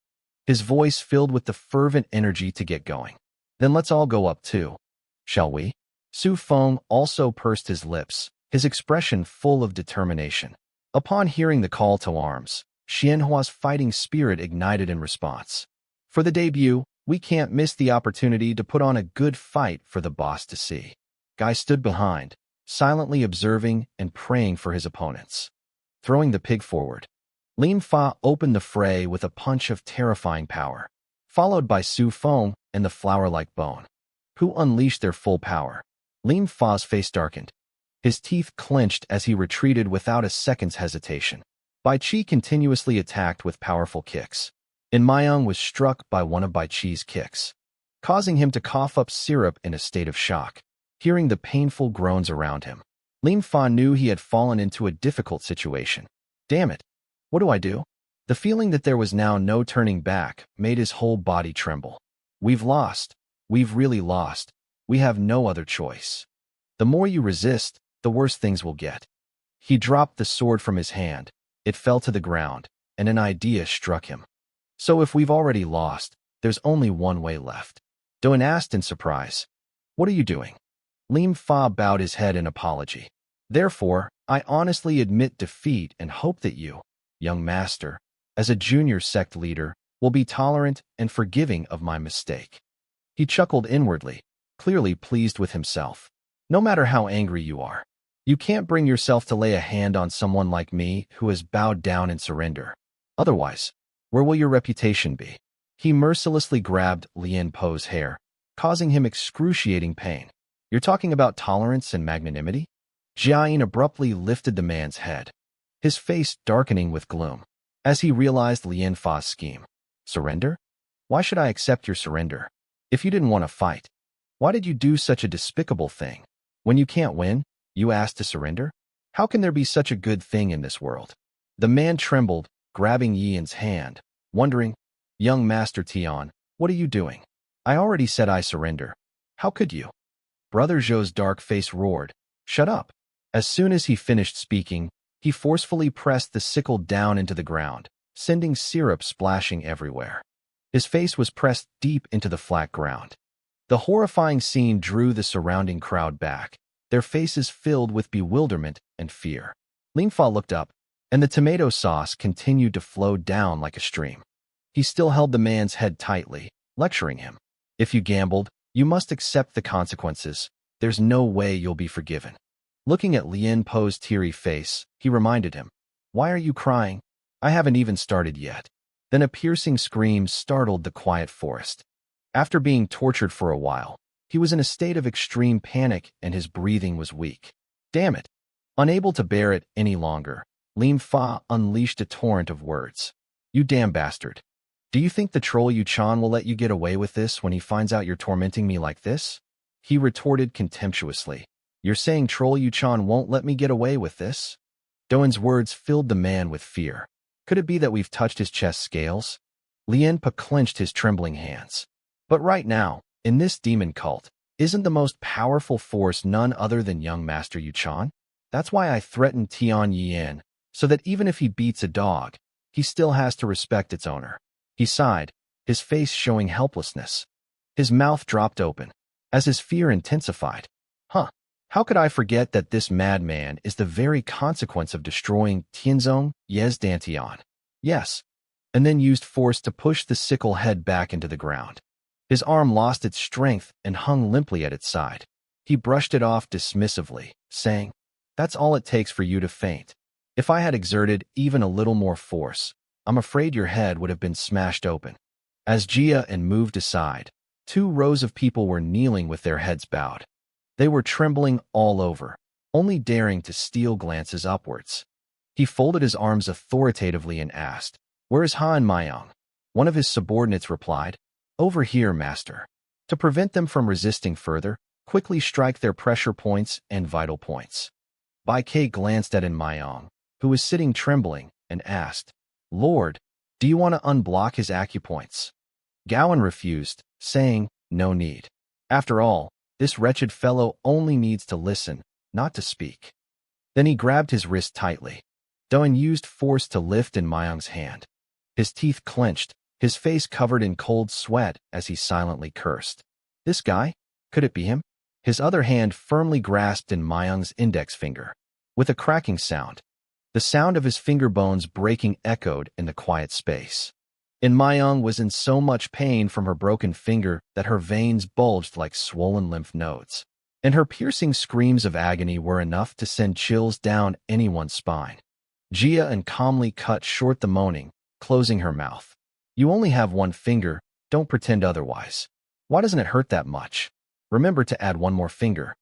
his voice filled with the fervent energy to get going. Then let's all go up too. Shall we? Su Feng also pursed his lips, his expression full of determination. Upon hearing the call to arms, Xianhua's fighting spirit ignited in response. For the debut, we can't miss the opportunity to put on a good fight for the boss to see. Guy stood behind, silently observing and praying for his opponents. Throwing the pig forward, Lim Fa opened the fray with a punch of terrifying power, followed by Su Feng and the flower-like bone, who unleashed their full power. Lim Fa's face darkened. His teeth clenched as he retreated without a second's hesitation. Bai Qi continuously attacked with powerful kicks. In Mayong was struck by one of Bai Qi's kicks, causing him to cough up syrup in a state of shock. Hearing the painful groans around him, Lim Fa knew he had fallen into a difficult situation. Damn it! What do I do? The feeling that there was now no turning back made his whole body tremble. We've lost. We've really lost. We have no other choice. The more you resist, the worse things will get. He dropped the sword from his hand. It fell to the ground, and an idea struck him. So if we've already lost, there's only one way left. Doan asked in surprise. What are you doing? Lim Fa bowed his head in apology. Therefore, I honestly admit defeat and hope that you, young master, as a junior sect leader, will be tolerant and forgiving of my mistake. He chuckled inwardly, clearly pleased with himself. No matter how angry you are, you can't bring yourself to lay a hand on someone like me who has bowed down in surrender. Otherwise, where will your reputation be? He mercilessly grabbed Lian Po's hair, causing him excruciating pain. You're talking about tolerance and magnanimity? Jiayin abruptly lifted the man's head, his face darkening with gloom, as he realized Lian Fa's scheme. Surrender? Why should I accept your surrender? If you didn't want to fight, why did you do such a despicable thing? When you can't win, you ask to surrender? How can there be such a good thing in this world? The man trembled, grabbing Yian's hand, wondering, young Master Tian, what are you doing? I already said I surrender. How could you? Brother Zhou's dark face roared, shut up. As soon as he finished speaking, he forcefully pressed the sickle down into the ground, sending syrup splashing everywhere. His face was pressed deep into the flat ground. The horrifying scene drew the surrounding crowd back, their faces filled with bewilderment and fear. Lim Fa looked up, and the tomato sauce continued to flow down like a stream. He still held the man's head tightly, lecturing him. If you gambled, you must accept the consequences. There's no way you'll be forgiven. Looking at Lien Po's teary face, he reminded him, "Why are you crying? I haven't even started yet." Then a piercing scream startled the quiet forest. After being tortured for a while, he was in a state of extreme panic and his breathing was weak. Damn it! Unable to bear it any longer, Lim Fa unleashed a torrent of words. "You damn bastard. Do you think the troll Yu-chan will let you get away with this when he finds out you're tormenting me like this?" He retorted contemptuously. "You're saying troll Yu-chan won't let me get away with this?" Doan's words filled the man with fear. Could it be that we've touched his chest scales? Lien Pa clenched his trembling hands. But right now, in this demon cult, isn't the most powerful force none other than young Master Yu-chan? That's why I threatened Tian Yin, so that even if he beats a dog, he still has to respect its owner. He sighed, his face showing helplessness. His mouth dropped open, as his fear intensified. How could I forget that this madman is the very consequence of destroying Tianzong Yezdantian? Yes, and then used force to push the sickle head back into the ground. His arm lost its strength and hung limply at its side. He brushed it off dismissively, saying, "That's all it takes for you to faint. If I had exerted even a little more force, I'm afraid your head would have been smashed open." As Jia and moved aside, 2 rows of people were kneeling with their heads bowed. They were trembling all over, only daring to steal glances upwards. He folded his arms authoritatively and asked, "Where is Han Mayang?" One of his subordinates replied, "Over here, master." To prevent them from resisting further, quickly strike their pressure points and vital points. Bai Ke glanced at Mayang, who was sitting trembling, and asked, "Lord, do you want to unblock his acupoints?" Gowan refused, saying, "No need. After all, this wretched fellow only needs to listen, not to speak." Then he grabbed his wrist tightly. Doan used force to lift in Mayang's hand. His teeth clenched, his face covered in cold sweat as he silently cursed. This guy? Could it be him? His other hand firmly grasped in Mayang's index finger. With a cracking sound, the sound of his finger bones breaking echoed in the quiet space. Mayang was in so much pain from her broken finger that her veins bulged like swollen lymph nodes, and her piercing screams of agony were enough to send chills down anyone's spine. Jia and calmly cut short the moaning, closing her mouth. "You only have one finger, don't pretend otherwise. Why doesn't it hurt that much? Remember to add one more finger."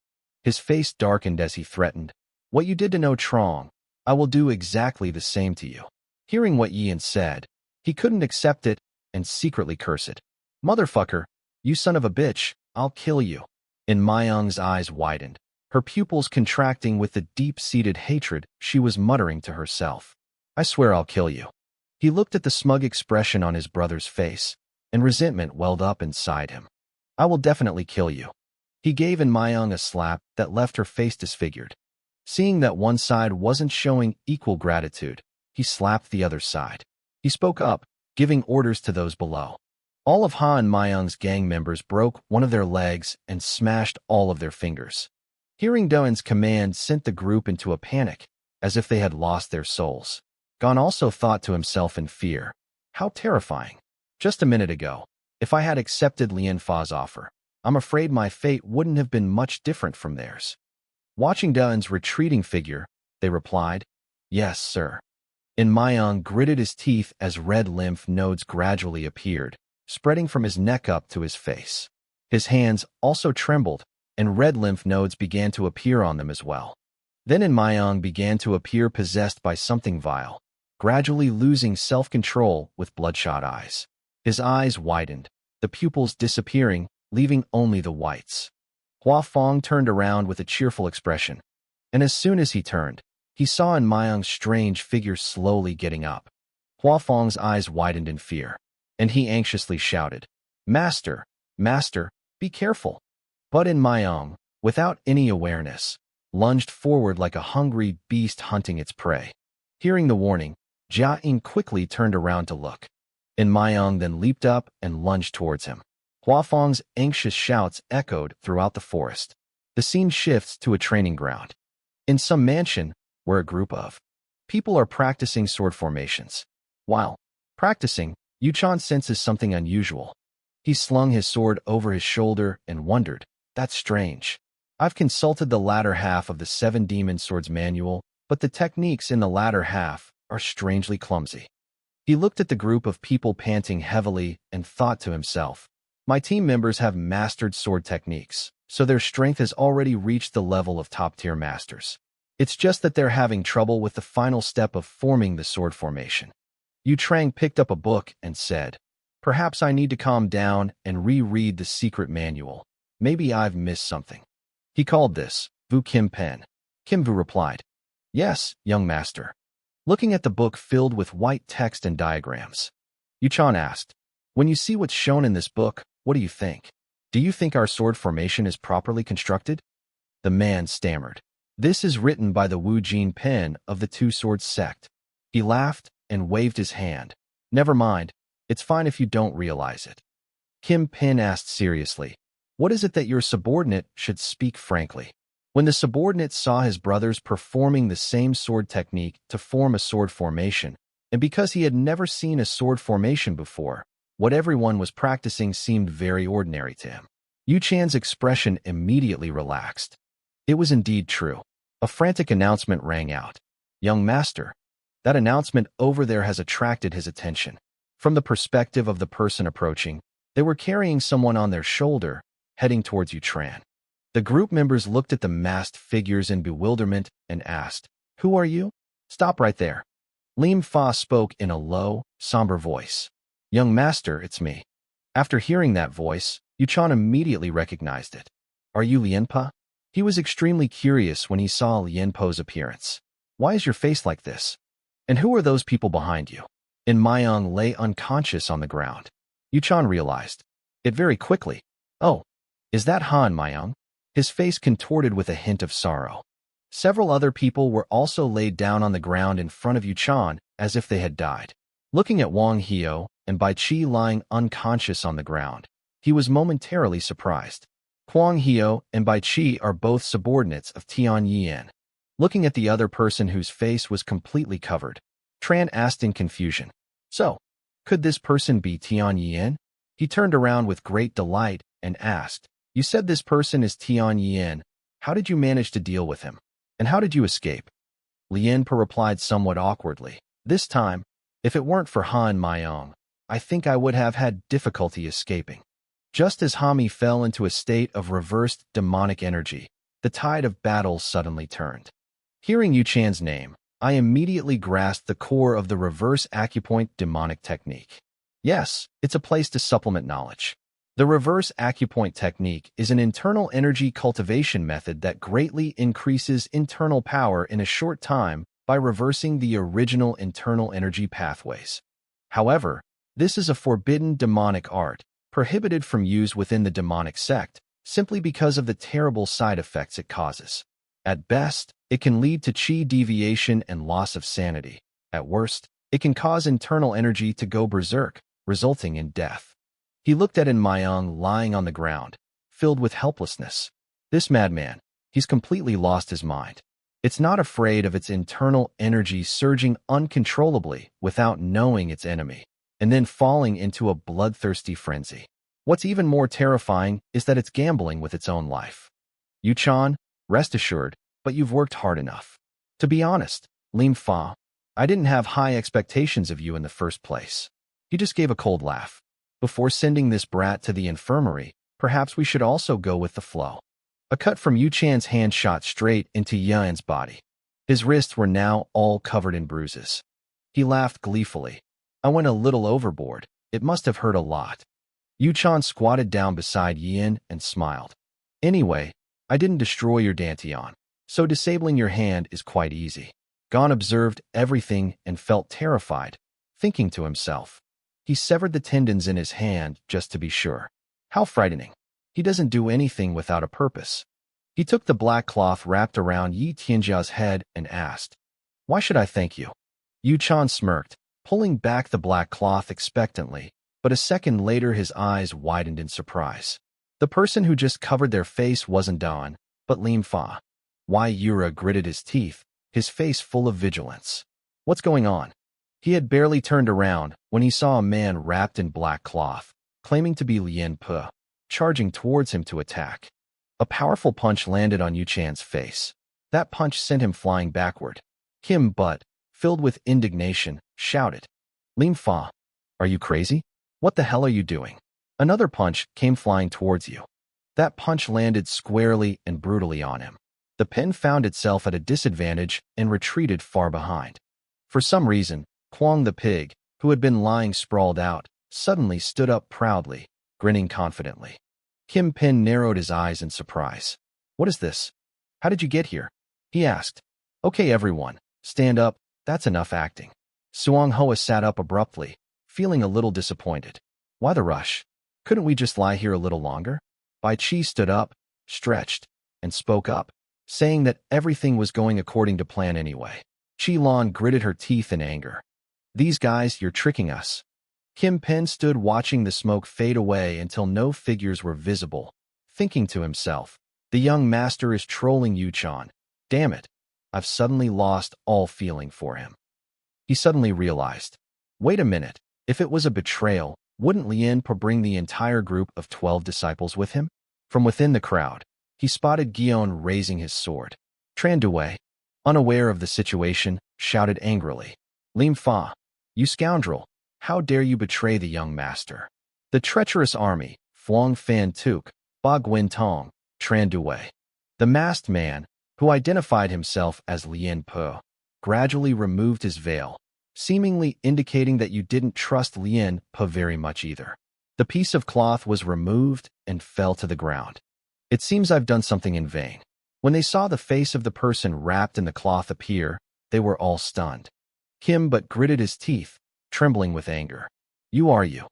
His face darkened as he threatened, "What you did to No Trong, I will do exactly the same to you." Hearing what Yin said, he couldn't accept it and secretly curse it. "Motherfucker, you son of a bitch, I'll kill you." Mayang's eyes widened, her pupils contracting with the deep-seated hatred she was muttering to herself. "I swear I'll kill you." He looked at the smug expression on his brother's face, and resentment welled up inside him. "I will definitely kill you." He gave Mayang a slap that left her face disfigured. Seeing that one side wasn't showing equal gratitude, he slapped the other side. He spoke up, giving orders to those below. All of Han Mayang's gang members broke one of their legs and smashed all of their fingers. Hearing Doan's command sent the group into a panic, as if they had lost their souls. Gon also thought to himself in fear, "How terrifying. Just a minute ago, if I had accepted Lien Fa's offer, I'm afraid my fate wouldn't have been much different from theirs." Watching Doan's retreating figure, they replied, "Yes, sir." Mayang gritted his teeth as red lymph nodes gradually appeared, spreading from his neck up to his face. His hands also trembled, and red lymph nodes began to appear on them as well. Then Mayang began to appear possessed by something vile, gradually losing self-control with bloodshot eyes. His eyes widened, the pupils disappearing, leaving only the whites. Hua Fong turned around with a cheerful expression, and as soon as he turned, he saw Mayang's strange figure slowly getting up. Hua Fong's eyes widened in fear, and he anxiously shouted, "Master, master, be careful." But Mayang, without any awareness, lunged forward like a hungry beast hunting its prey. Hearing the warning, Jia Ying quickly turned around to look. Mayang then leaped up and lunged towards him. Hua Fong's anxious shouts echoed throughout the forest. The scene shifts to a training ground. In some mansion, where a group of People are practicing sword formations. While practicing, Yuchan senses something unusual. He slung his sword over his shoulder and wondered, "That's strange. I've consulted the latter half of the Seven Demon Swords manual, but the techniques in the latter half are strangely clumsy." He looked at the group of people panting heavily and thought to himself, "My team members have mastered sword techniques, so their strength has already reached the level of top-tier masters. It's just that they're having trouble with the final step of forming the sword formation." Yu Trang picked up a book and said, "Perhaps I need to calm down and reread the secret manual. Maybe I've missed something." He called this Vu Kim Pen. Kim Vu replied, "Yes, young master." Looking at the book filled with white text and diagrams, Yuchan asked, "When you see what's shown in this book, what do you think? Do you think our sword formation is properly constructed?" The man stammered, "This is written by the Wu Jin Pen of the Two Swords sect." He laughed and waved his hand. "Never mind, it's fine if you don't realize it." Kim Pen asked seriously, "What is it that your subordinate should speak frankly?" When the subordinate saw his brothers performing the same sword technique to form a sword formation, and because he had never seen a sword formation before, what everyone was practicing seemed very ordinary to him. Yu Chan's expression immediately relaxed. It was indeed true. A frantic announcement rang out. "Young master." That announcement over there has attracted his attention. From the perspective of the person approaching, they were carrying someone on their shoulder, heading towards Yu Tran. The group members looked at the masked figures in bewilderment and asked, "Who are you?" "Stop right there." Lim Fa spoke in a low, somber voice. "Young master, it's me." After hearing that voice, Yu Chan immediately recognized it. "Are you Lianpa?" He was extremely curious when he saw Lianpo's appearance. "Why is your face like this? And who are those people behind you?" And Mayong lay unconscious on the ground. Yu Chan realized it very quickly. "Oh, is that Han Mayong?" His face contorted with a hint of sorrow. Several other people were also laid down on the ground in front of Yu Chan as if they had died. Looking at Wang Hio and Bai Qi lying unconscious on the ground, he was momentarily surprised. Huang Hio and Bai Qi are both subordinates of Tian Yian. Looking at the other person whose face was completely covered, Tran asked in confusion, "So, could this person be Tian Yian?" He turned around with great delight and asked, "You said this person is Tian Yian. How did you manage to deal with him? And how did you escape?" Lianpa replied somewhat awkwardly, "This time, if it weren't for Han Mayong, I think I would have had difficulty escaping." Just as Hami fell into a state of reversed demonic energy, the tide of battle suddenly turned. Hearing Yu Chan's name, I immediately grasped the core of the reverse acupoint demonic technique. Yes, it's a place to supplement knowledge. The reverse acupoint technique is an internal energy cultivation method that greatly increases internal power in a short time by reversing the original internal energy pathways. However, this is a forbidden demonic art, prohibited from use within the demonic sect, simply because of the terrible side effects it causes. At best, it can lead to chi deviation and loss of sanity. At worst, it can cause internal energy to go berserk, resulting in death. He looked at Mayong lying on the ground, filled with helplessness. This madman, he's completely lost his mind. It's not afraid of its internal energy surging uncontrollably without knowing its enemy, and then falling into a bloodthirsty frenzy. What's even more terrifying is that it's gambling with its own life. Yu Chan, rest assured, but you've worked hard enough. To be honest, Lim Fa, I didn't have high expectations of you in the first place." He just gave a cold laugh. "Before sending this brat to the infirmary, perhaps we should also go with the flow." A cut from Yu Chan's hand shot straight into Yan's body. His wrists were now all covered in bruises. He laughed gleefully. "I went a little overboard. It must have hurt a lot." Yu Chan squatted down beside Yan and smiled. "Anyway, I didn't destroy your dantian, so disabling your hand is quite easy." Gon observed everything and felt terrified, thinking to himself, he severed the tendons in his hand just to be sure. How frightening. He doesn't do anything without a purpose. He took the black cloth wrapped around Yi Tianjia's head and asked, "Why should I thank you?" Yu Chan smirked, pulling back the black cloth expectantly, but a second later his eyes widened in surprise. The person who just covered their face wasn't Don, but Lim Fa. Wai Yura gritted his teeth, his face full of vigilance. What's going on? He had barely turned around when he saw a man wrapped in black cloth, claiming to be Lien Pu, charging towards him to attack. A powerful punch landed on Yu Chan's face. That punch sent him flying backward. Kim Butt, filled with indignation, shouted, Lim Fa, are you crazy? What the hell are you doing? Another punch came flying towards you. That punch landed squarely and brutally on him. The pen found itself at a disadvantage and retreated far behind. For some reason, Kwong the pig, who had been lying sprawled out, suddenly stood up proudly, grinning confidently. Kim Pen narrowed his eyes in surprise. What is this? How did you get here? He asked. Okay, everyone, stand up, that's enough acting. Suong Hoa sat up abruptly, feeling a little disappointed. Why the rush? Couldn't we just lie here a little longer? Bai Chi stood up, stretched, and spoke up, saying that everything was going according to plan anyway. Chi Lan gritted her teeth in anger. These guys, you're tricking us. Kim Pen stood watching the smoke fade away until no figures were visible, thinking to himself, the young master is trolling Yu Chan. Damn it, I've suddenly lost all feeling for him. He suddenly realized, wait a minute, if it was a betrayal, wouldn't Lien Po bring the entire group of 12 disciples with him? From within the crowd, he spotted Guion raising his sword. Tran Due, unaware of the situation, shouted angrily, Lim Fa, you scoundrel, how dare you betray the young master? The treacherous army, Phuong Fan Tuk, Ba Guin Tong, Tran Due. The masked man, who identified himself as Lien Po, gradually removed his veil, seemingly indicating that you didn't trust Lien Po very much either. The piece of cloth was removed and fell to the ground. It seems I've done something in vain. When they saw the face of the person wrapped in the cloth appear, they were all stunned. Kim but gritted his teeth, trembling with anger. You are you.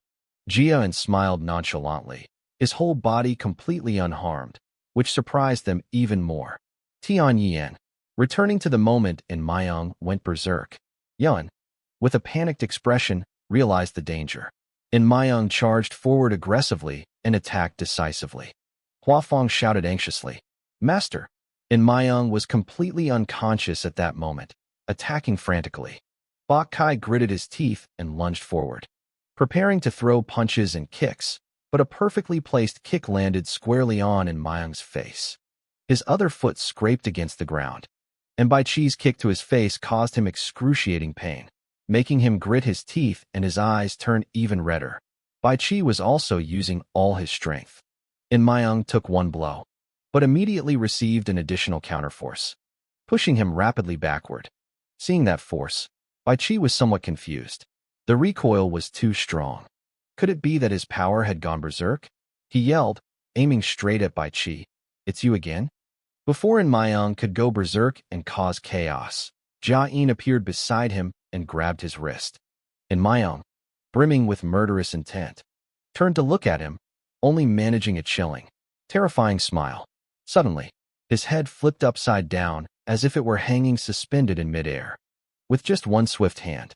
Jian smiled nonchalantly, his whole body completely unharmed, which surprised them even more. Tian Yin, returning to the moment, and Mayang went berserk. Yun, with a panicked expression, realized the danger. And Mayang charged forward aggressively and attacked decisively. Huafeng shouted anxiously, Master! And Mayang was completely unconscious at that moment, attacking frantically. Bok Kai gritted his teeth and lunged forward, preparing to throw punches and kicks, but a perfectly placed kick landed squarely on in Mayang's face. His other foot scraped against the ground, and Bai Chi's kick to his face caused him excruciating pain, making him grit his teeth and his eyes turn even redder. Bai Chi was also using all his strength. And Mayang took one blow, but immediately received an additional counterforce, pushing him rapidly backward. Seeing that force, Bai Chi was somewhat confused. The recoil was too strong. Could it be that his power had gone berserk? He yelled, aiming straight at Bai Chi, It's you again? Before Mayang could go berserk and cause chaos, Jia Yin appeared beside him and grabbed his wrist. And Mayang, brimming with murderous intent, turned to look at him, only managing a chilling, terrifying smile. Suddenly, his head flipped upside down as if it were hanging suspended in midair. With just one swift hand,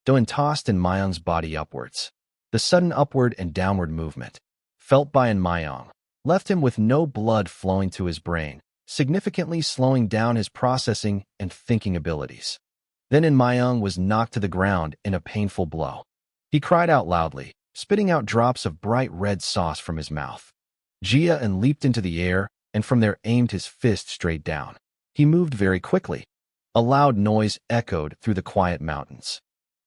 Doan tossed Mayang's body upwards. The sudden upward and downward movement, felt by Mayang, left him with no blood flowing to his brain, significantly slowing down his processing and thinking abilities. Then Mayang was knocked to the ground in a painful blow. He cried out loudly, spitting out drops of bright red sauce from his mouth. Jia and leaped into the air, and from there aimed his fist straight down. He moved very quickly. A loud noise echoed through the quiet mountains.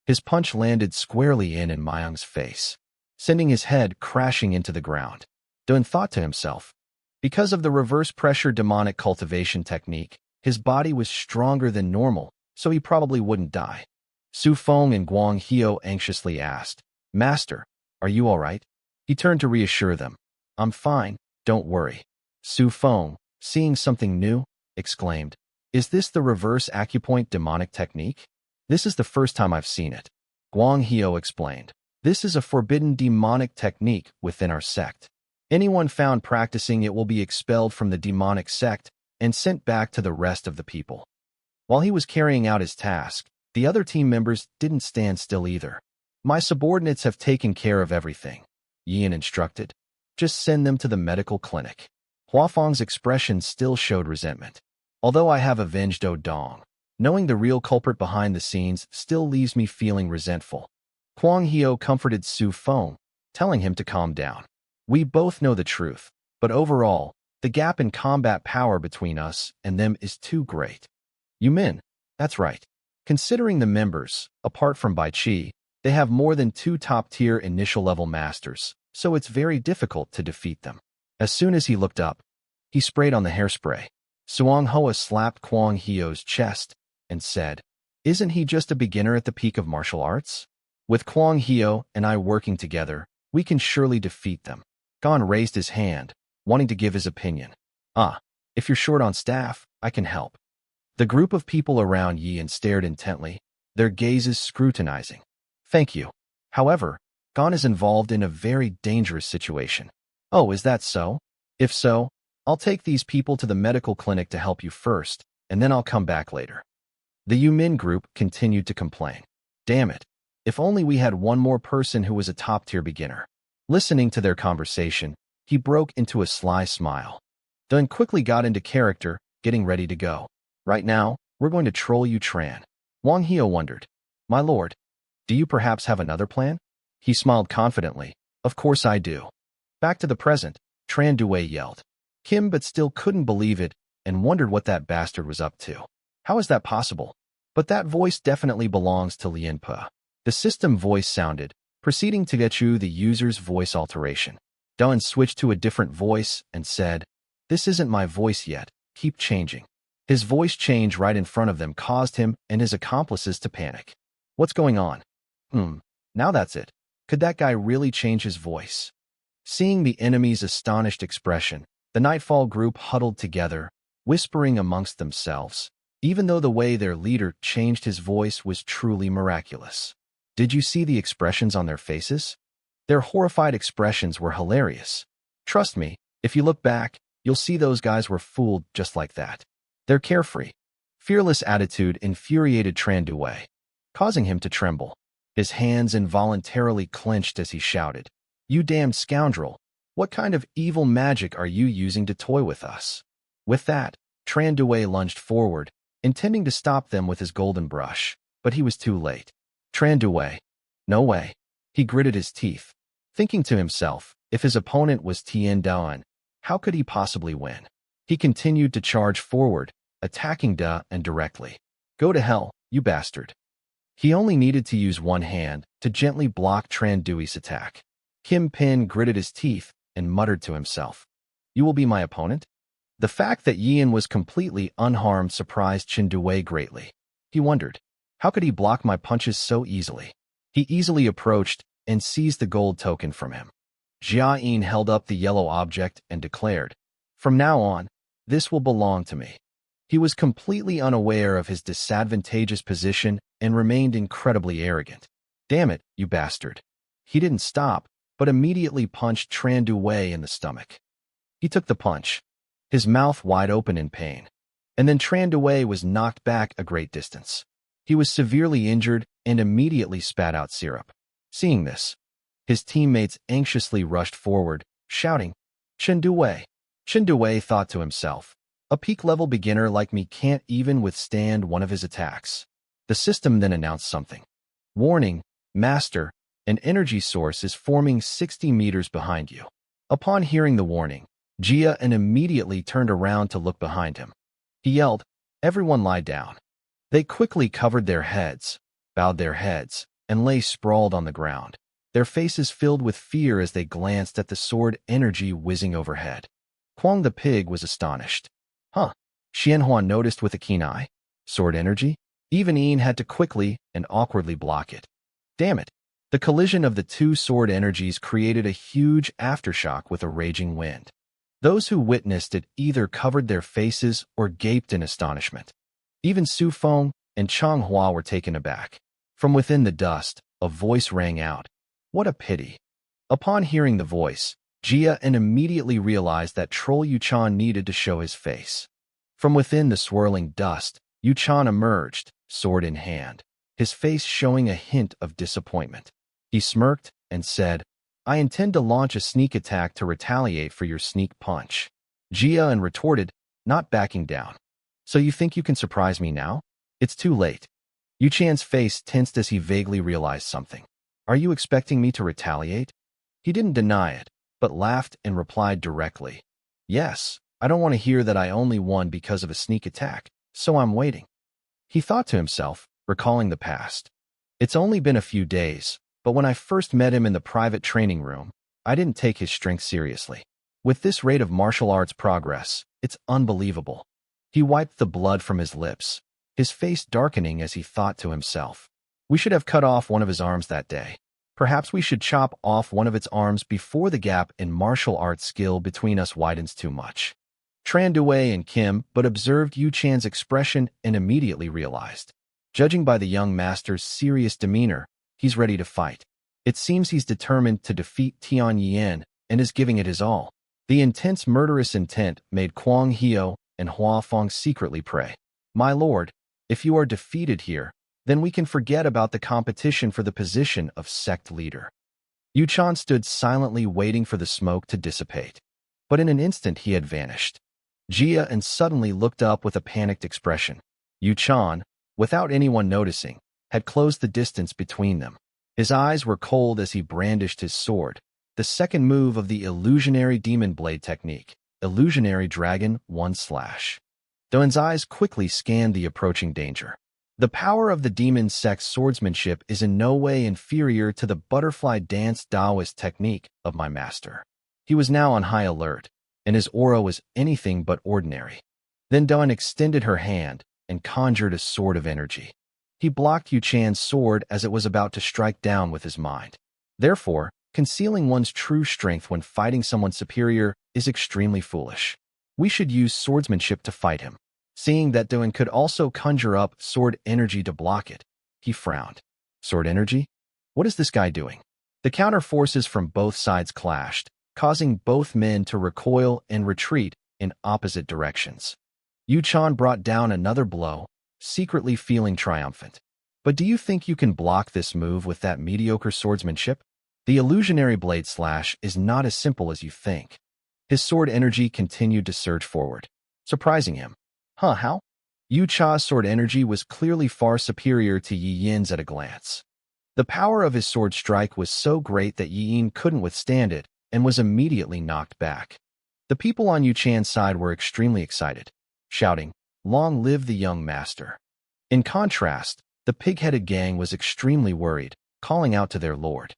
His punch landed squarely in Mayang's face, sending his head crashing into the ground. Dun thought to himself, because of the reverse pressure demonic cultivation technique, his body was stronger than normal, so he probably wouldn't die. Su Feng and Guang Hio anxiously asked, Master, are you all right? He turned to reassure them. I'm fine, don't worry. Su Feng, seeing something new, exclaimed, Is this the reverse acupoint demonic technique? This is the first time I've seen it. Guang Hio explained, This is a forbidden demonic technique within our sect. Anyone found practicing it will be expelled from the demonic sect and sent back to the rest of the people. While he was carrying out his task, the other team members didn't stand still either. My subordinates have taken care of everything, Yin instructed. Just send them to the medical clinic. Huafeng's expression still showed resentment. Although I have avenged Odong, Knowing the real culprit behind the scenes still leaves me feeling resentful. Kwang Hyo comforted Su Feng, telling him to calm down. We both know the truth, but overall, the gap in combat power between us and them is too great. Yumin, that's right. Considering the members, apart from Bai Qi, they have more than 2 top-tier initial-level masters, so it's very difficult to defeat them. As soon as he looked up, he sprayed on the hairspray. Suang Hoa slapped Kwang Hyo's chest and said, "Isn't he just a beginner at the peak of martial arts? With Kwang Hyo and I working together, we can surely defeat them." Gon raised his hand, wanting to give his opinion. If you're short on staff, I can help." The group of people around Yian stared intently, their gazes scrutinizing. "Thank you. However, Gon is involved in a very dangerous situation." "Oh, is that so? If so, I'll take these people to the medical clinic to help you first, and then I'll come back later." The Yumin group continued to complain. "Damn it. If only we had one more person who was a top-tier beginner." Listening to their conversation, he broke into a sly smile. Then quickly got into character, getting ready to go. "Right now, we're going to troll you, Tran." Wang Hyo wondered, "My lord, do you perhaps have another plan?" He smiled confidently. "Of course I do." Back to the present, Tran Due yelled. Kim but still couldn't believe it and wondered what that bastard was up to. How is that possible? But that voice definitely belongs to Lien Pa. The system voice sounded, proceeding to get you the user's voice alteration. Dun switched to a different voice and said, "This isn't my voice yet, keep changing." His voice change right in front of them caused him and his accomplices to panic. "What's going on? Now that's it. Could that guy really change his voice?" Seeing the enemy's astonished expression, the Nightfall group huddled together, whispering amongst themselves, even though the way their leader changed his voice was truly miraculous. Did you see the expressions on their faces? Their horrified expressions were hilarious. Trust me, if you look back, you'll see those guys were fooled just like that. Their carefree, fearless attitude infuriated Tran Due, causing him to tremble. His hands involuntarily clenched as he shouted, "You damned scoundrel! What kind of evil magic are you using to toy with us?" With that, Tran Due lunged forward, intending to stop them with his golden brush, but he was too late. Tran Due, no way. He gritted his teeth, thinking to himself, if his opponent was Tien Dan, how could he possibly win? He continued to charge forward, attacking Da and directly. "Go to hell, you bastard." He only needed to use one hand to gently block Tran Due's attack. Kim Pin gritted his teeth and muttered to himself, "You will be my opponent?" The fact that Yian was completely unharmed surprised Chin Due greatly. He wondered, how could he block my punches so easily? He easily approached and seized the gold token from him. Jia Yin held up the yellow object and declared, "From now on, this will belong to me." He was completely unaware of his disadvantageous position and remained incredibly arrogant. "Damn it, you bastard." He didn't stop, but immediately punched Tran Due in the stomach. He took the punch, his mouth wide open in pain, and then Tran Due was knocked back a great distance. He was severely injured and immediately spat out syrup. Seeing this, his teammates anxiously rushed forward, shouting, "Chen Due!" Chen Due thought to himself, a peak-level beginner like me can't even withstand one of his attacks. The system then announced something. "Warning, Master, an energy source is forming 60 meters behind you." Upon hearing the warning, Jia immediately turned around to look behind him. He yelled, "Everyone lie down." They quickly covered their heads, bowed their heads, and lay sprawled on the ground, their faces filled with fear as they glanced at the sword energy whizzing overhead. Kwang the pig was astonished. Xianhua noticed with a keen eye. Sword energy? Even Ian had to quickly and awkwardly block it. Damn it. The collision of the two sword energies created a huge aftershock with a raging wind. Those who witnessed it either covered their faces or gaped in astonishment. Even Su Feng and Chang Hua were taken aback. From within the dust, a voice rang out. What a pity. Upon hearing the voice, Jia immediately realized that Troll Yuchan needed to show his face. From within the swirling dust, Yuchan emerged, sword in hand, his face showing a hint of disappointment. He smirked and said, "I intend to launch a sneak attack to retaliate for your sneak punch." Jia retorted, not backing down. "So you think you can surprise me now? It's too late. Yu Chan's face tensed as he vaguely realized something. Are you expecting me to retaliate? He didn't deny it, but laughed and replied directly. Yes, I don't want to hear that I only won because of a sneak attack, so I'm waiting. He thought to himself, recalling the past. It's only been a few days, but when I first met him in the private training room, I didn't take his strength seriously. With this rate of martial arts progress, it's unbelievable. He wiped the blood from his lips, his face darkening as he thought to himself. We should have cut off one of his arms that day. Perhaps we should chop off one of its arms before the gap in martial arts skill between us widens too much. Tran Due and Kim but observed Yu Chan's expression and immediately realized. Judging by the young master's serious demeanor, he's ready to fight. It seems he's determined to defeat Tian Yin and is giving it his all. The intense murderous intent made Kwang Hio and Hua Fong secretly pray. My lord, if you are defeated here, then we can forget about the competition for the position of sect leader. Yu Chan stood silently waiting for the smoke to dissipate. But in an instant he had vanished. Jia and suddenly looked up with a panicked expression. Yu Chan, without anyone noticing, had closed the distance between them. His eyes were cold as he brandished his sword, the second move of the illusionary demon blade technique, illusionary dragon 1/. Doan's eyes quickly scanned the approaching danger. The power of the demon sect's swordsmanship is in no way inferior to the butterfly dance Taoist technique of my master. He was now on high alert, and his aura was anything but ordinary. Then Dawn extended her hand and conjured a sword of energy. He blocked Yu Chan's sword as it was about to strike down with his mind. Therefore, concealing one's true strength when fighting someone superior is extremely foolish. We should use swordsmanship to fight him. Seeing that Doan could also conjure up sword energy to block it, he frowned. Sword energy? What is this guy doing? The counter forces from both sides clashed, causing both men to recoil and retreat in opposite directions. Yu Chan brought down another blow, secretly feeling triumphant. But do you think you can block this move with that mediocre swordsmanship? The illusionary blade slash is not as simple as you think. His sword energy continued to surge forward, surprising him. How? Yu Cha's sword energy was clearly far superior to Yi Yin's at a glance. The power of his sword strike was so great that Yi Yin couldn't withstand it and was immediately knocked back. The people on Yu Chan's side were extremely excited, shouting, "Long live the young master." In contrast, the pig-headed gang was extremely worried, calling out to their lord.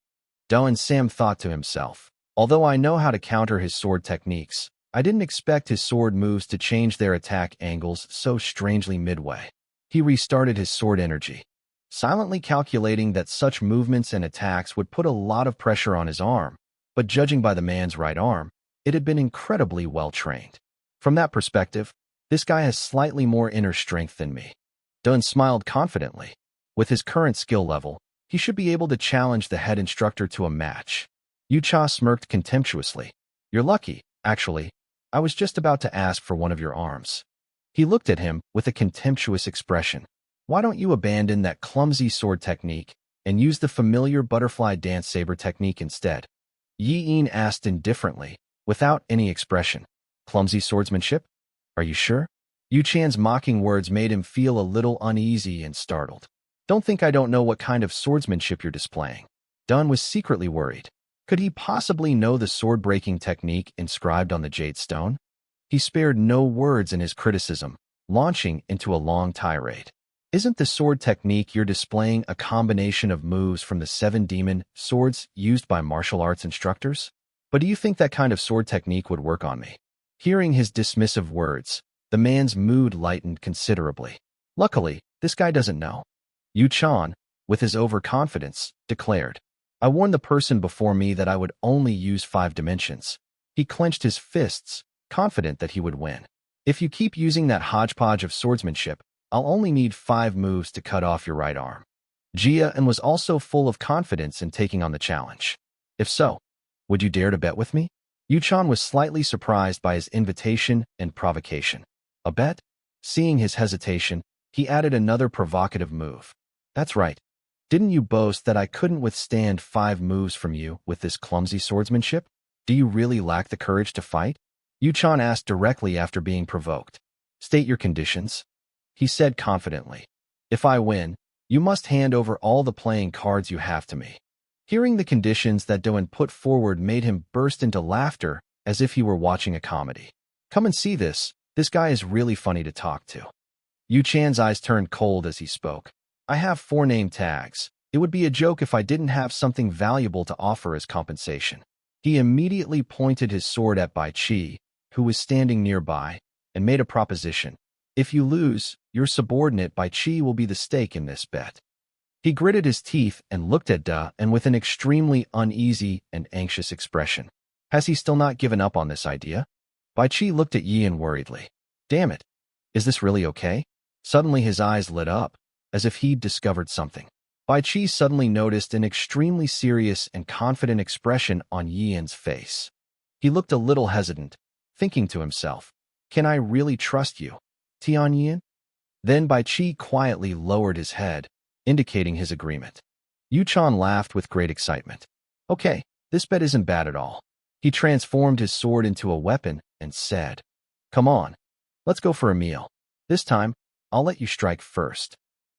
Doan Sam thought to himself, although I know how to counter his sword techniques, I didn't expect his sword moves to change their attack angles so strangely midway. He restarted his sword energy, silently calculating that such movements and attacks would put a lot of pressure on his arm, but judging by the man's right arm, it had been incredibly well trained. From that perspective, this guy has slightly more inner strength than me. Dun smiled confidently. With his current skill level, he should be able to challenge the head instructor to a match. Yu Cha smirked contemptuously. You're lucky, actually. I was just about to ask for one of your arms. He looked at him with a contemptuous expression. Why don't you abandon that clumsy sword technique and use the familiar butterfly dance saber technique instead? Yi Yin asked indifferently, without any expression. Clumsy swordsmanship? Are you sure? Yu Chan's mocking words made him feel a little uneasy and startled. Don't think I don't know what kind of swordsmanship you're displaying. Dun was secretly worried. Could he possibly know the sword-breaking technique inscribed on the jade stone? He spared no words in his criticism, launching into a long tirade. Isn't the sword technique you're displaying a combination of moves from the 7 demon swords used by martial arts instructors? But do you think that kind of sword technique would work on me? Hearing his dismissive words, the man's mood lightened considerably. Luckily, this guy doesn't know. Yu Chan, with his overconfidence, declared, I warned the person before me that I would only use 5 dimensions. He clenched his fists, confident that he would win. If you keep using that hodgepodge of swordsmanship, I'll only need 5 moves to cut off your right arm. Jia and was also full of confidence in taking on the challenge. If so, would you dare to bet with me? Yu Chan was slightly surprised by his invitation and provocation. A bet? Seeing his hesitation, he added another provocative move. That's right. Didn't you boast that I couldn't withstand 5 moves from you with this clumsy swordsmanship? Do you really lack the courage to fight? Yu Chan asked directly after being provoked. State your conditions, he said confidently. If I win, you must hand over all the playing cards you have to me. Hearing the conditions that Doan put forward made him burst into laughter as if he were watching a comedy. Come and see this. This guy is really funny to talk to. Yu Chan's eyes turned cold as he spoke. I have 4 name tags. It would be a joke if I didn't have something valuable to offer as compensation. He immediately pointed his sword at Bai Qi, who was standing nearby, and made a proposition. If you lose, your subordinate Bai Qi will be the stake in this bet. He gritted his teeth and looked at Da and with an extremely uneasy and anxious expression. Has he still not given up on this idea? Bai Qi looked at Yian worriedly. Damn it. Is this really okay? Suddenly his eyes lit up, as if he'd discovered something. Bai Qi suddenly noticed an extremely serious and confident expression on Yian's face. He looked a little hesitant, thinking to himself, can I really trust you, Tian Yian? Then Bai Qi quietly lowered his head, indicating his agreement. Yu Chan laughed with great excitement. Okay, this bet isn't bad at all. He transformed his sword into a weapon and said, come on, let's go for a meal. This time, I'll let you strike first.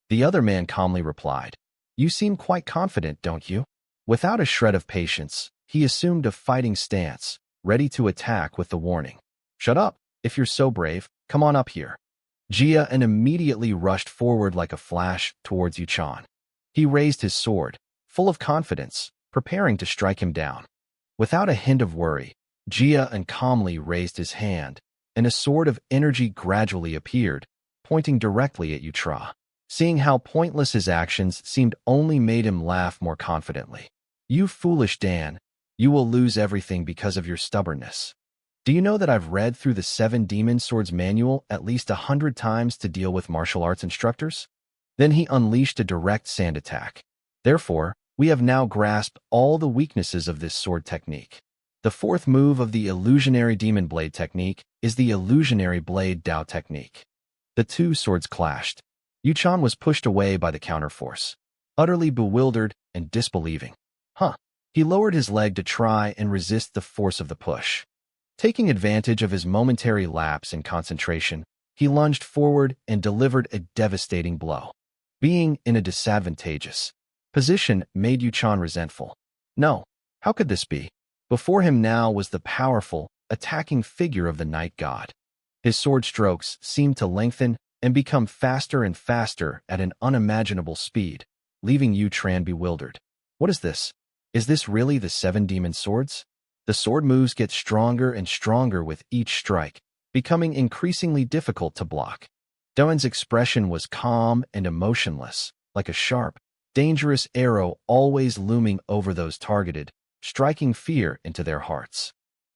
The other man calmly replied, you seem quite confident, don't you? Without a shred of patience, he assumed a fighting stance, ready to attack with the warning. Shut up, if you're so brave, come on up here. Jia and immediately rushed forward like a flash towards Yu Chan. He raised his sword, full of confidence, preparing to strike him down. Without a hint of worry, Jia and calmly raised his hand, and a sword of energy gradually appeared, pointing directly at Yu Tra. Seeing how pointless his actions seemed only made him laugh more confidently. You foolish Dan, you will lose everything because of your stubbornness. Do you know that I've read through the 7 Demon Swords manual at least 100 times to deal with martial arts instructors? Then he unleashed a direct sand attack. Therefore, we have now grasped all the weaknesses of this sword technique. The 4th move of the illusionary demon blade technique is the illusionary blade Dao technique. The 2 swords clashed. Yu Chan was pushed away by the counterforce, utterly bewildered and disbelieving. He lowered his leg to try and resist the force of the push. Taking advantage of his momentary lapse in concentration, he lunged forward and delivered a devastating blow. Being in a disadvantageous position made Yu Chan resentful. No, how could this be? Before him now was the powerful, attacking figure of the night god. His sword strokes seemed to lengthen and become faster and faster at an unimaginable speed, leaving Yu Tran bewildered. What is this? Is this really the 7 demon swords? The sword moves get stronger and stronger with each strike, becoming increasingly difficult to block. Doan's expression was calm and emotionless, like a sharp, dangerous arrow always looming over those targeted, striking fear into their hearts.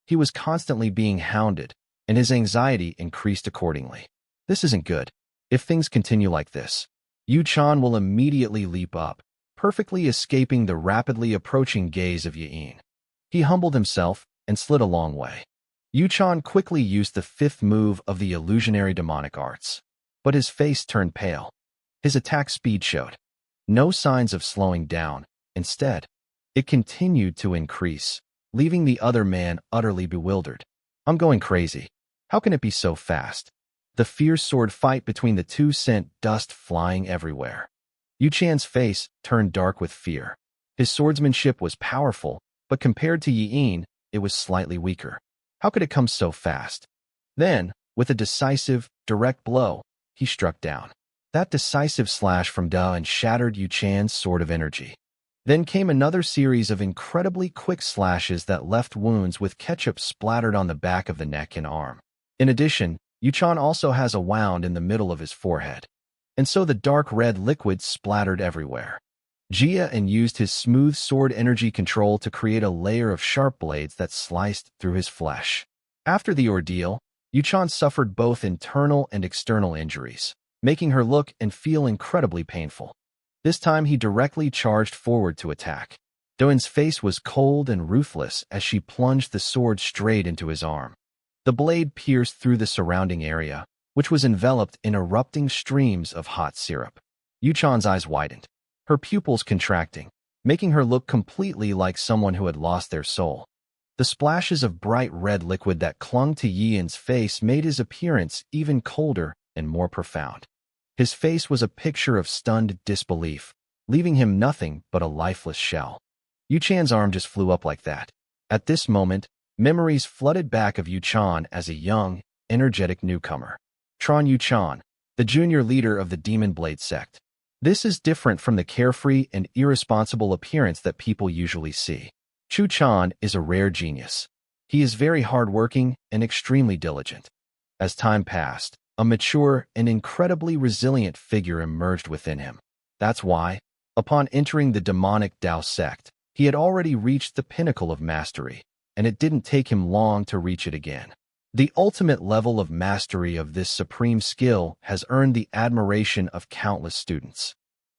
He was constantly being hounded, and his anxiety increased accordingly. This isn't good. If things continue like this, Yu Chan will immediately leap up, perfectly escaping the rapidly approaching gaze of Yin. He humbled himself and slid a long way. Yu Chan quickly used the 5th move of the illusionary demonic arts, but his face turned pale. His attack speed showed no signs of slowing down. Instead, it continued to increase, leaving the other man utterly bewildered. I'm going crazy. How can it be so fast? The fierce sword fight between the 2 sent dust flying everywhere. Yu Chan's face turned dark with fear. His swordsmanship was powerful, but compared to Yin, it was slightly weaker. How could it come so fast? Then, with a decisive, direct blow, he struck down. That decisive slash from Da and shattered Yu Chan's sword of energy. Then came another series of incredibly quick slashes that left wounds with ketchup splattered on the back of the neck and arm. In addition, Yu Chan also has a wound in the middle of his forehead, and so the dark red liquid splattered everywhere. Jia and used his smooth sword energy control to create a layer of sharp blades that sliced through his flesh. After the ordeal, Yu Chan suffered both internal and external injuries, making her look and feel incredibly painful. This time he directly charged forward to attack. Doan's face was cold and ruthless as she plunged the sword straight into his arm. The blade pierced through the surrounding area, which was enveloped in erupting streams of hot syrup. Yu Chan's eyes widened, her pupils contracting, making her look completely like someone who had lost their soul. The splashes of bright red liquid that clung to Yian's face made his appearance even colder and more profound. His face was a picture of stunned disbelief, leaving him nothing but a lifeless shell. Yu Chan's arm just flew up like that. At this moment, memories flooded back of Yu Chan as a young, energetic newcomer. Tron Yu Chan, the junior leader of the Demon Blade sect. This is different from the carefree and irresponsible appearance that people usually see. Chu Chan is a rare genius. He is very hardworking and extremely diligent. As time passed, a mature and incredibly resilient figure emerged within him. That's why, upon entering the demonic Dao sect, he had already reached the pinnacle of mastery, and it didn't take him long to reach it again. The ultimate level of mastery of this supreme skill has earned the admiration of countless students.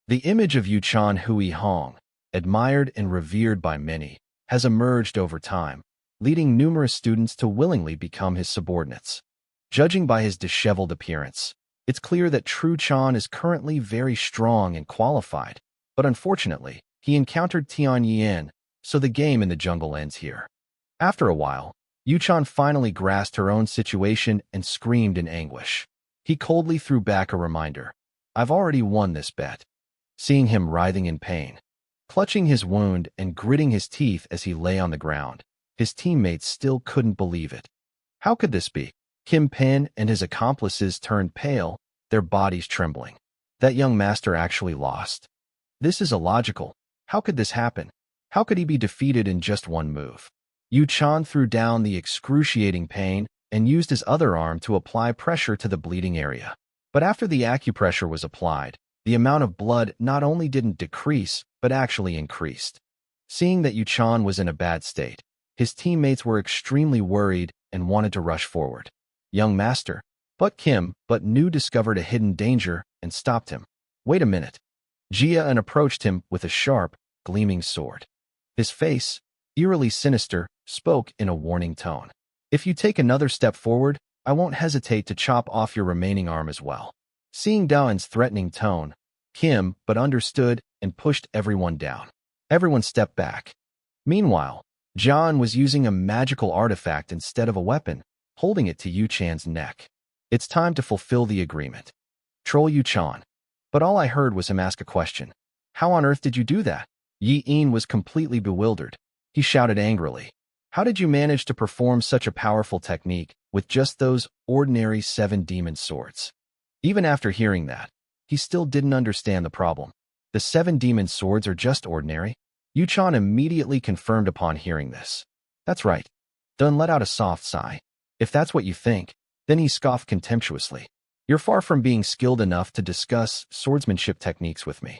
The image of Yu Chan Hui Hong, admired and revered by many, has emerged over time, leading numerous students to willingly become his subordinates. Judging by his disheveled appearance, it's clear that Tru Chan is currently very strong and qualified, but unfortunately, he encountered Tian Yin, so the game in the jungle ends here. After a while, Yu Chan finally grasped her own situation and screamed in anguish. He coldly threw back a reminder. I've already won this bet. Seeing him writhing in pain, clutching his wound and gritting his teeth as he lay on the ground, his teammates still couldn't believe it. How could this be? Kim Pen and his accomplices turned pale, their bodies trembling. That young master actually lost. This is illogical. How could this happen? How could he be defeated in just one move? Yu Chan threw down the excruciating pain and used his other arm to apply pressure to the bleeding area. But after the acupressure was applied, the amount of blood not only didn't decrease, but actually increased. Seeing that Yu Chan was in a bad state, his teammates were extremely worried and wanted to rush forward. Young master, Kim Nu discovered a hidden danger and stopped him. Wait a minute. Jia and approached him with a sharp, gleaming sword. His face, eerily sinister, spoke in a warning tone. If you take another step forward, I won't hesitate to chop off your remaining arm as well. Seeing Daoan's threatening tone, Kim understood and pushed everyone down. Everyone stepped back. Meanwhile, John was using a magical artifact instead of a weapon, holding it to Yu Chan's neck. It's time to fulfill the agreement. Troll Yu Chan. But all I heard was him ask a question. How on earth did you do that? Yi Yin was completely bewildered. He shouted angrily. How did you manage to perform such a powerful technique with just those ordinary 7 demon swords? Even after hearing that, he still didn't understand the problem. The 7 demon swords are just ordinary? Yu Chan immediately confirmed upon hearing this. That's right. Dun let out a soft sigh. If that's what you think, then he scoffed contemptuously. You're far from being skilled enough to discuss swordsmanship techniques with me.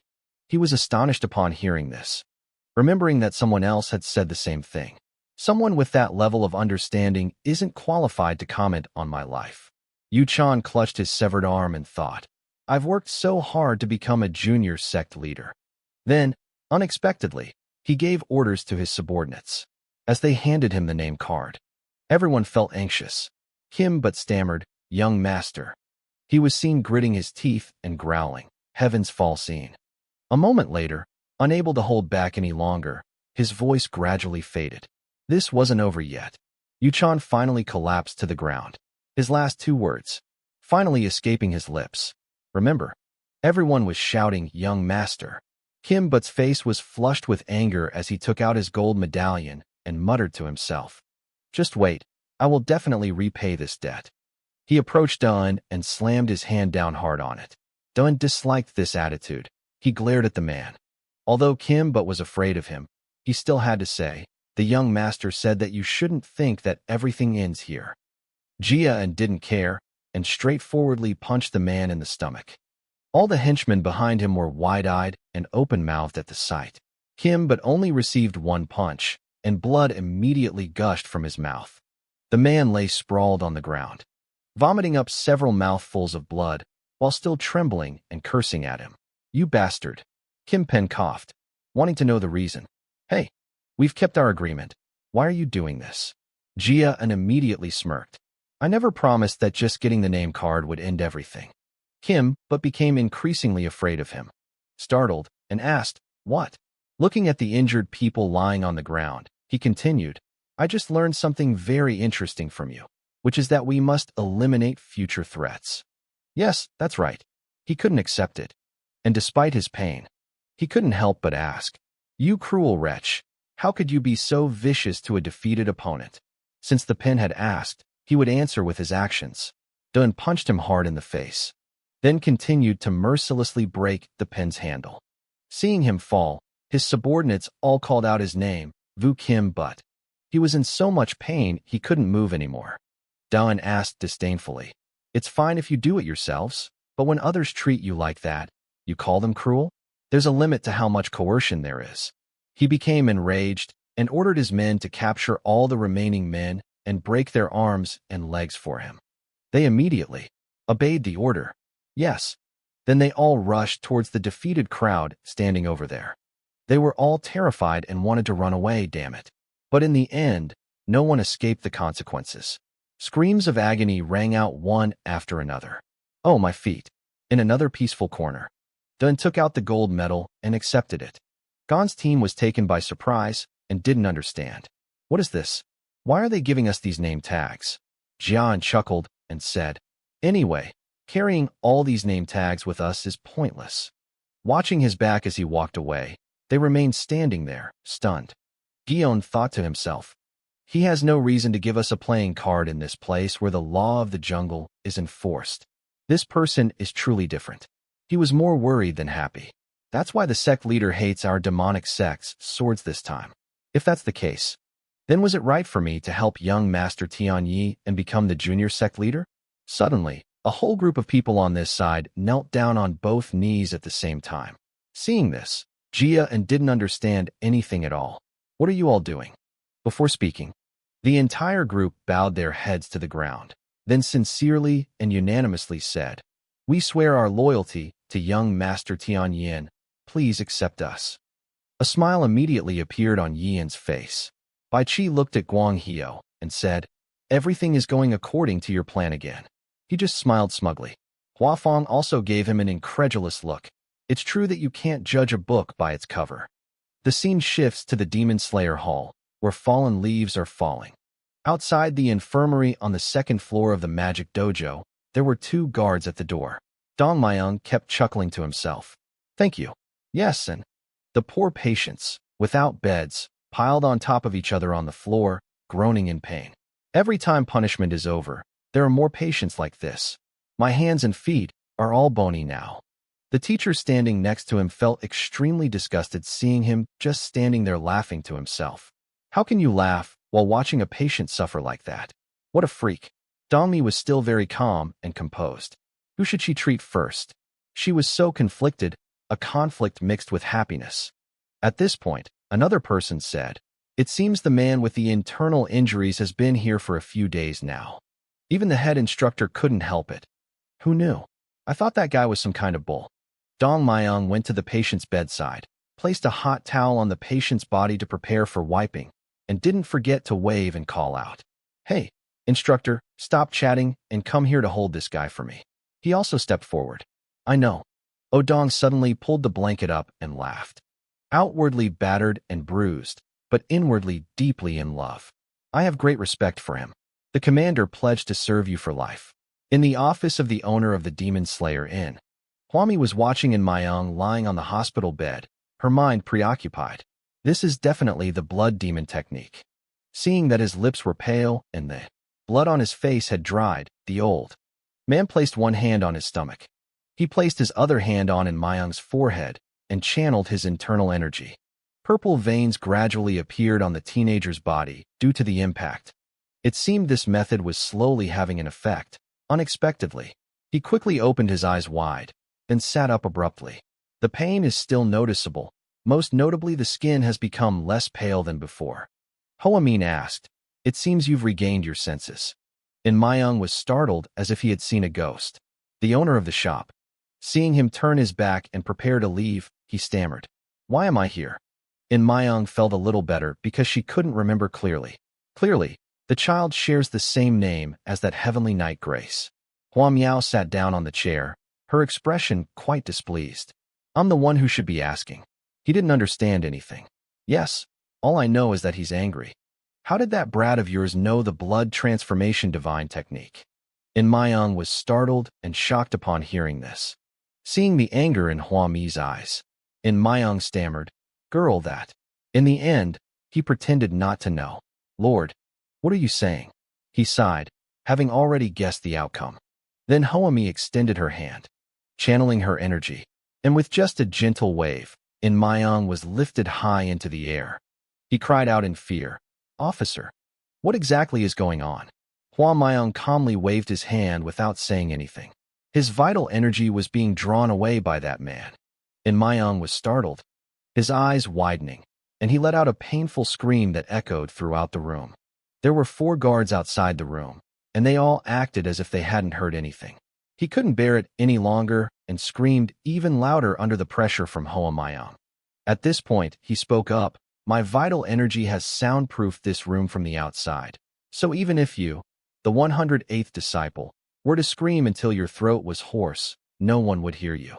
He was astonished upon hearing this, remembering that someone else had said the same thing. Someone with that level of understanding isn't qualified to comment on my life. Yu Chan clutched his severed arm and thought, I've worked so hard to become a junior sect leader. Then, unexpectedly, he gave orders to his subordinates. As they handed him the name card, everyone felt anxious. Kim stammered, young master. He was seen gritting his teeth and growling, heavens fall scene. A moment later, unable to hold back any longer, his voice gradually faded. This wasn't over yet. Yu Chan finally collapsed to the ground, his last 2 words finally escaping his lips. Remember, everyone was shouting, young master. Kim's face was flushed with anger as he took out his gold medallion and muttered to himself. Just wait, I will definitely repay this debt. He approached Dun and slammed his hand down hard on it. Dun disliked this attitude. He glared at the man. Although Kim was afraid of him, he still had to say, the young master said that you shouldn't think that everything ends here. Jia didn't care and straightforwardly punched the man in the stomach. All the henchmen behind him were wide-eyed and open-mouthed at the sight. Kim only received 1 punch, and blood immediately gushed from his mouth. The man lay sprawled on the ground, vomiting up several mouthfuls of blood, while still trembling and cursing at him. You bastard. Kim Pen coughed, wanting to know the reason. Hey, we've kept our agreement. Why are you doing this? Jia immediately smirked. I never promised that just getting the name card would end everything. Kim became increasingly afraid of him, startled, and asked, what? Looking at the injured people lying on the ground, he continued, I just learned something very interesting from you, which is that we must eliminate future threats. Yes, that's right. He couldn't accept it. And despite his pain, he couldn't help but ask, "You cruel wretch, how could you be so vicious to a defeated opponent?" Since the pen had asked, he would answer with his actions. Dun punched him hard in the face, then continued to mercilessly break the pen's handle. Seeing him fall, his subordinates all called out his name, Vu Kim, but he was in so much pain he couldn't move anymore. Dun asked disdainfully, "It's fine if you do it yourselves, but when others treat you like that, you call them cruel? There's a limit to how much coercion there is." He became enraged and ordered his men to capture all the remaining men and break their arms and legs for him. They immediately obeyed the order. Yes. Then they all rushed towards the defeated crowd standing over there. They were all terrified and wanted to run away, damn it. But in the end, no one escaped the consequences. Screams of agony rang out one after another. "Oh, my feet." In another peaceful corner, Dun took out the gold medal and accepted it. Gon's team was taken by surprise and didn't understand. "What is this? Why are they giving us these name tags?" Jian chuckled and said, "Anyway, carrying all these name tags with us is pointless." Watching his back as he walked away, they remained standing there, stunned. Gion thought to himself, "He has no reason to give us a playing card in this place where the law of the jungle is enforced. This person is truly different." He was more worried than happy. That's why the sect leader hates our demonic sect's swords this time. If that's the case, then was it right for me to help young Master Tianyi and become the junior sect leader? Suddenly, a whole group of people on this side knelt down on both knees at the same time. Seeing this, Jia and didn't understand anything at all. "What are you all doing?" Before speaking, the entire group bowed their heads to the ground, then sincerely and unanimously said, "We swear our loyalty to young Master Tianyin. Please accept us." A smile immediately appeared on Yian's face. Bai Qi looked at Guang Hio and said, "Everything is going according to your plan again." He just smiled smugly. Hua Fong also gave him an incredulous look. It's true that you can't judge a book by its cover. The scene shifts to the Demon Slayer Hall, where fallen leaves are falling. Outside the infirmary on the second floor of the magic dojo, there were 2 guards at the door. Dong Myung kept chuckling to himself. "Thank you." Yes, and the poor patients, without beds, piled on top of each other on the floor, groaning in pain. Every time punishment is over, there are more patients like this. My hands and feet are all bony now. The teacher standing next to him felt extremely disgusted seeing him just standing there laughing to himself. How can you laugh while watching a patient suffer like that? What a freak. Dongmi was still very calm and composed. Who should she treat first? She was so conflicted, a conflict mixed with happiness. At this point, another person said, "It seems the man with the internal injuries has been here for a few days now." Even the head instructor couldn't help it. "Who knew? I thought that guy was some kind of bull." Dong Myung went to the patient's bedside, placed a hot towel on the patient's body to prepare for wiping, and didn't forget to wave and call out, "Hey, instructor, stop chatting and come here to hold this guy for me." He also stepped forward. "I know." Odong suddenly pulled the blanket up and laughed. Outwardly battered and bruised, but inwardly deeply in love. "I have great respect for him. The commander pledged to serve you for life." In the office of the owner of the Demon Slayer Inn, Hwami was watching in Myung lying on the hospital bed, her mind preoccupied. This is definitely the blood demon technique. Seeing that his lips were pale and the blood on his face had dried, the old man placed one hand on his stomach. He placed his other hand on in Myung's forehead and channeled his internal energy. Purple veins gradually appeared on the teenager's body due to the impact. It seemed this method was slowly having an effect. Unexpectedly, he quickly opened his eyes wide, then sat up abruptly. The pain is still noticeable. Most notably, the skin has become less pale than before. Hoamin asked, "It seems you've regained your senses." And Myung was startled as if he had seen a ghost. The owner of the shop, seeing him turn his back and prepare to leave, he stammered, "Why am I here?" And Myung felt a little better because she couldn't remember clearly. Clearly, the child shares the same name as that heavenly knight Grace. Hua Miao sat down on the chair, her expression quite displeased. "I'm the one who should be asking." He didn't understand anything. "Yes, all I know is that he's angry." "How did that brat of yours know the blood transformation divine technique?" And Myung was startled and shocked upon hearing this. seeing the anger in Hua Mi's eyes. In Myung stammered, "Girl that." In the end, he pretended not to know. "Lord, what are you saying?" He sighed, having already guessed the outcome. Then Hua Mi extended her hand, channeling her energy, and with just a gentle wave, In Myung was lifted high into the air. He cried out in fear, "Officer, what exactly is going on?" Hua Myung calmly waved his hand without saying anything. His vital energy was being drawn away by that man. In Myung was startled, his eyes widening, and he let out a painful scream that echoed throughout the room. There were 4 guards outside the room, and they all acted as if they hadn't heard anything. He couldn't bear it any longer and screamed even louder under the pressure from Hoa Myung. At this point, he spoke up, "My vital energy has soundproofed this room from the outside. So even if you, the 108th disciple, were to scream until your throat was hoarse, no one would hear you."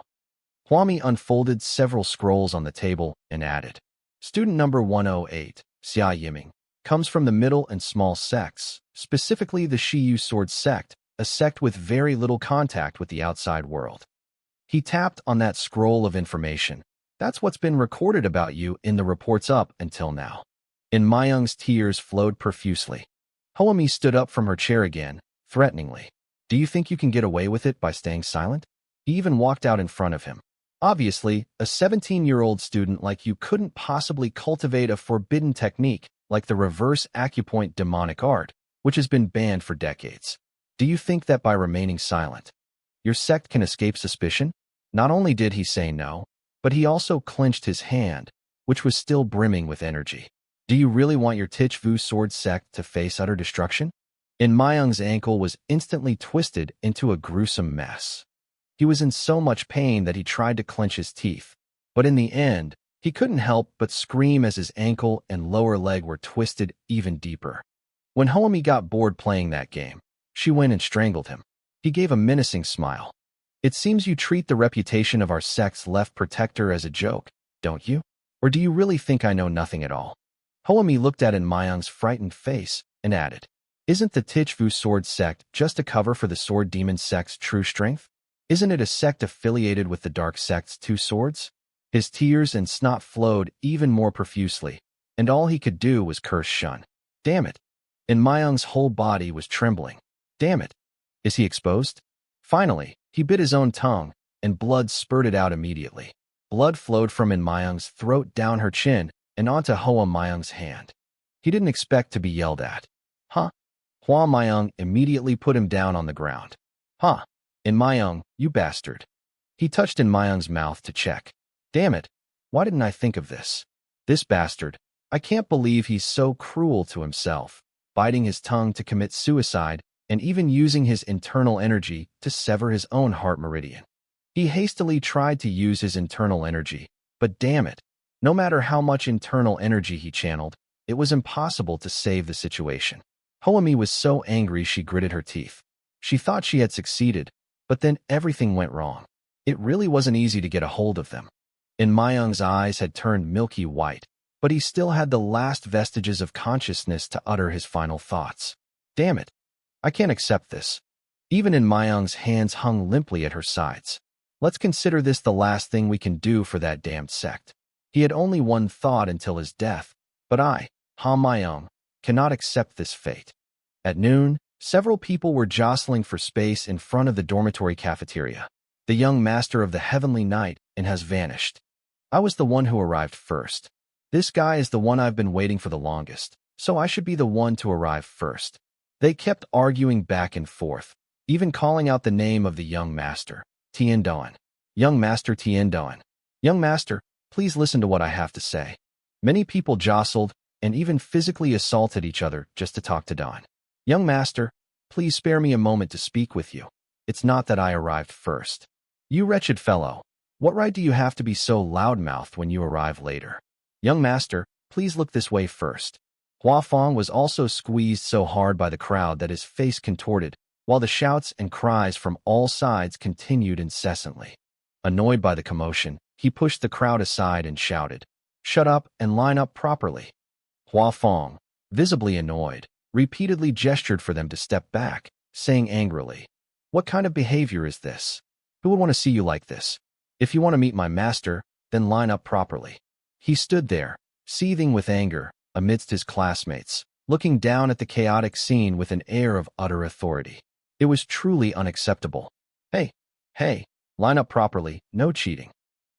Hwami unfolded several scrolls on the table and added, "Student number 108, Xia Yiming, comes from the middle and small sects, specifically the Shiyu Sword sect, a sect with very little contact with the outside world." He tapped on that scroll of information. "That's what's been recorded about you in the reports up until now." In Myung's tears flowed profusely. Hoami stood up from her chair again, threateningly. "Do you think you can get away with it by staying silent?" He even walked out in front of him. Obviously, a 17-year-old student like you couldn't possibly cultivate a forbidden technique like the reverse acupoint demonic art, which has been banned for decades. Do you think that by remaining silent, your sect can escape suspicion? Not only did he say no, but he also clenched his hand, which was still brimming with energy. "Do you really want your Tichvu sword sect to face utter destruction?" In Myung's ankle was instantly twisted into a gruesome mess. He was in so much pain that he tried to clench his teeth, but in the end, he couldn't help but scream as his ankle and lower leg were twisted even deeper. When Hoami got bored playing that game, she went and strangled him. He gave a menacing smile. "It seems you treat the reputation of our sect's left protector as a joke, don't you? Or do you really think I know nothing at all?" Hoami looked at In Myung's frightened face and added, "Isn't the Tichvu sword sect just a cover for the sword demon sect's true strength? Isn't it a sect affiliated with the dark sect's 2 swords?" His tears and snot flowed even more profusely, and all he could do was curse shun. "Damn it." In Myung's whole body was trembling. "Damn it. Is he exposed?" Finally, he bit his own tongue, and blood spurted out immediately. Blood flowed from In Myung's throat down her chin and onto Hoa Myung's hand. He didn't expect to be yelled at. "Huh?" Hua Myung immediately put him down on the ground. "Huh? In Myung, you bastard." He touched In Myung's mouth to check. "Damn it, why didn't I think of this? This bastard, I can't believe he's so cruel to himself, biting his tongue to commit suicide and even using his internal energy to sever his own heart meridian." He hastily tried to use his internal energy, but damn it, no matter how much internal energy he channeled, it was impossible to save the situation. Hoami was so angry she gritted her teeth. She thought she had succeeded, but then everything went wrong. It really wasn't easy to get a hold of them. In Myung's eyes had turned milky white, but he still had the last vestiges of consciousness to utter his final thoughts. "Damn it, I can't accept this." Even In Myung's hands hung limply at her sides. "Let's consider this the last thing we can do for that damned sect." He had only one thought until his death, but I, Ha Myung, cannot accept this fate. At noon, several people were jostling for space in front of the dormitory cafeteria. "The young master of the heavenly night and has vanished. I was the one who arrived first. This guy is the one I've been waiting for the longest, so I should be the one to arrive first." They kept arguing back and forth, even calling out the name of the young master, Tien Doan. "Young Master Tien Doan. Young Master, please listen to what I have to say." Many people jostled and even physically assaulted each other just to talk to Dawn. "Young Master, please spare me a moment to speak with you. It's not that I arrived first." "You wretched fellow, what right do you have to be so loudmouthed when you arrive later?" "Young Master, please look this way first." Hua Fong was also squeezed so hard by the crowd that his face contorted, while the shouts and cries from all sides continued incessantly. Annoyed by the commotion, he pushed the crowd aside and shouted, "Shut up and line up properly." Hua Fong, visibly annoyed, repeatedly gestured for them to step back, saying angrily, "What kind of behavior is this? Who would want to see you like this? If you want to meet my master, then line up properly. He stood there, seething with anger, amidst his classmates, looking down at the chaotic scene with an air of utter authority. It was truly unacceptable. Hey, line up properly, no cheating.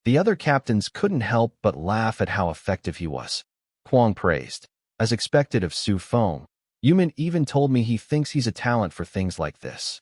The other captains couldn't help but laugh at how effective he was. Kwang praised. As expected of Su Feng, Yumin even told me he thinks he's a talent for things like this.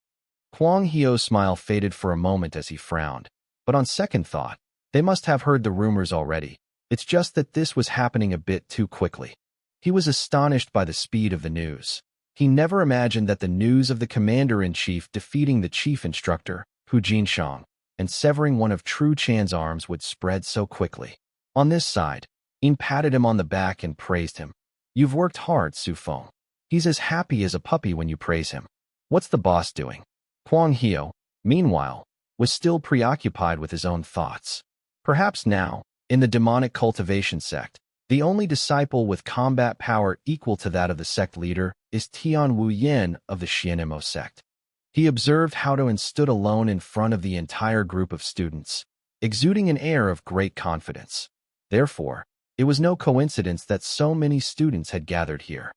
Kwang Hio's smile faded for a moment as he frowned, but on second thought, they must have heard the rumors already. It's just that this was happening a bit too quickly. He was astonished by the speed of the news. He never imagined that the news of the commander-in-chief defeating the chief instructor, Hu Jinshang, and severing one of Tru Chan's arms would spread so quickly. On this side, Yin patted him on the back and praised him. You've worked hard, Su Feng. He's as happy as a puppy when you praise him. What's the boss doing? Kwang Hio, meanwhile, was still preoccupied with his own thoughts. Perhaps now, in the demonic cultivation sect, the only disciple with combat power equal to that of the sect leader is Tian Wu Yin of the Xianemo sect. He observed how to and stood alone in front of the entire group of students, exuding an air of great confidence. Therefore, it was no coincidence that so many students had gathered here.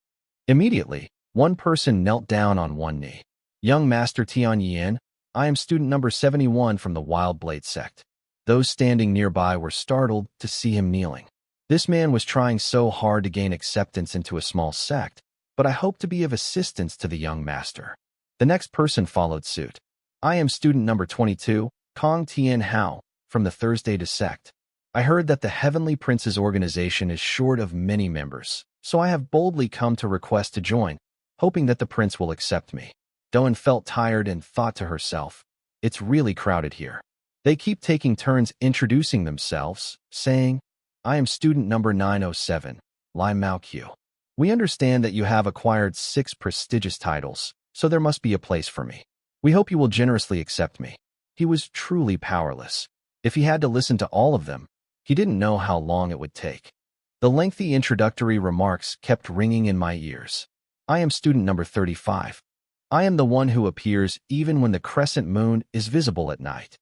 Immediately, one person knelt down on one knee. Young Master Tian Yin, I am student number 71 from the Wild Blade sect. Those standing nearby were startled to see him kneeling. This man was trying so hard to gain acceptance into a small sect, but I hope to be of assistance to the young master. The next person followed suit. I am student number 22, Kong Tian Hao, from the Thursday to sect. I heard that the Heavenly Prince's organization is short of many members, so I have boldly come to request to join, hoping that the prince will accept me. Doan felt tired and thought to herself, it's really crowded here. They keep taking turns introducing themselves, saying, I am student number 907, Lai Mao Qiu. We understand that you have acquired 6 prestigious titles, so there must be a place for me. We hope you will generously accept me. He was truly powerless. If he had to listen to all of them, he didn't know how long it would take. The lengthy introductory remarks kept ringing in my ears. I am student number 35. I am the one who appears even when the crescent moon is visible at night.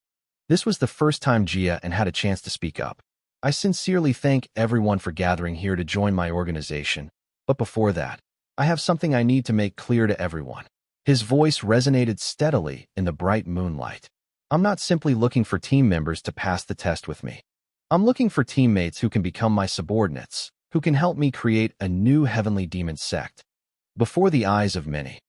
This was the first time Jia and had a chance to speak up. I sincerely thank everyone for gathering here to join my organization, but before that, I have something I need to make clear to everyone. His voice resonated steadily in the bright moonlight. I'm not simply looking for team members to pass the test with me. I'm looking for teammates who can become my subordinates, who can help me create a new heavenly demon sect. Before the eyes of many,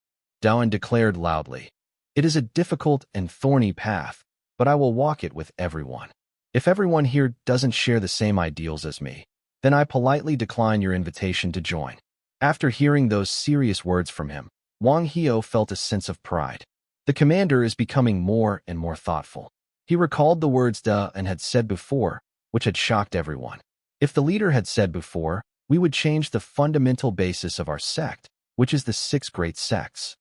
Daoan declared loudly, it is a difficult and thorny path, but I will walk it with everyone. If everyone here doesn't share the same ideals as me, then I politely decline your invitation to join. After hearing those serious words from him, Wang Hio felt a sense of pride. The commander is becoming more and more thoughtful. He recalled the words Da and had said before, which had shocked everyone. If the leader had said before, we would change the fundamental basis of our sect, which is the 6 great sects.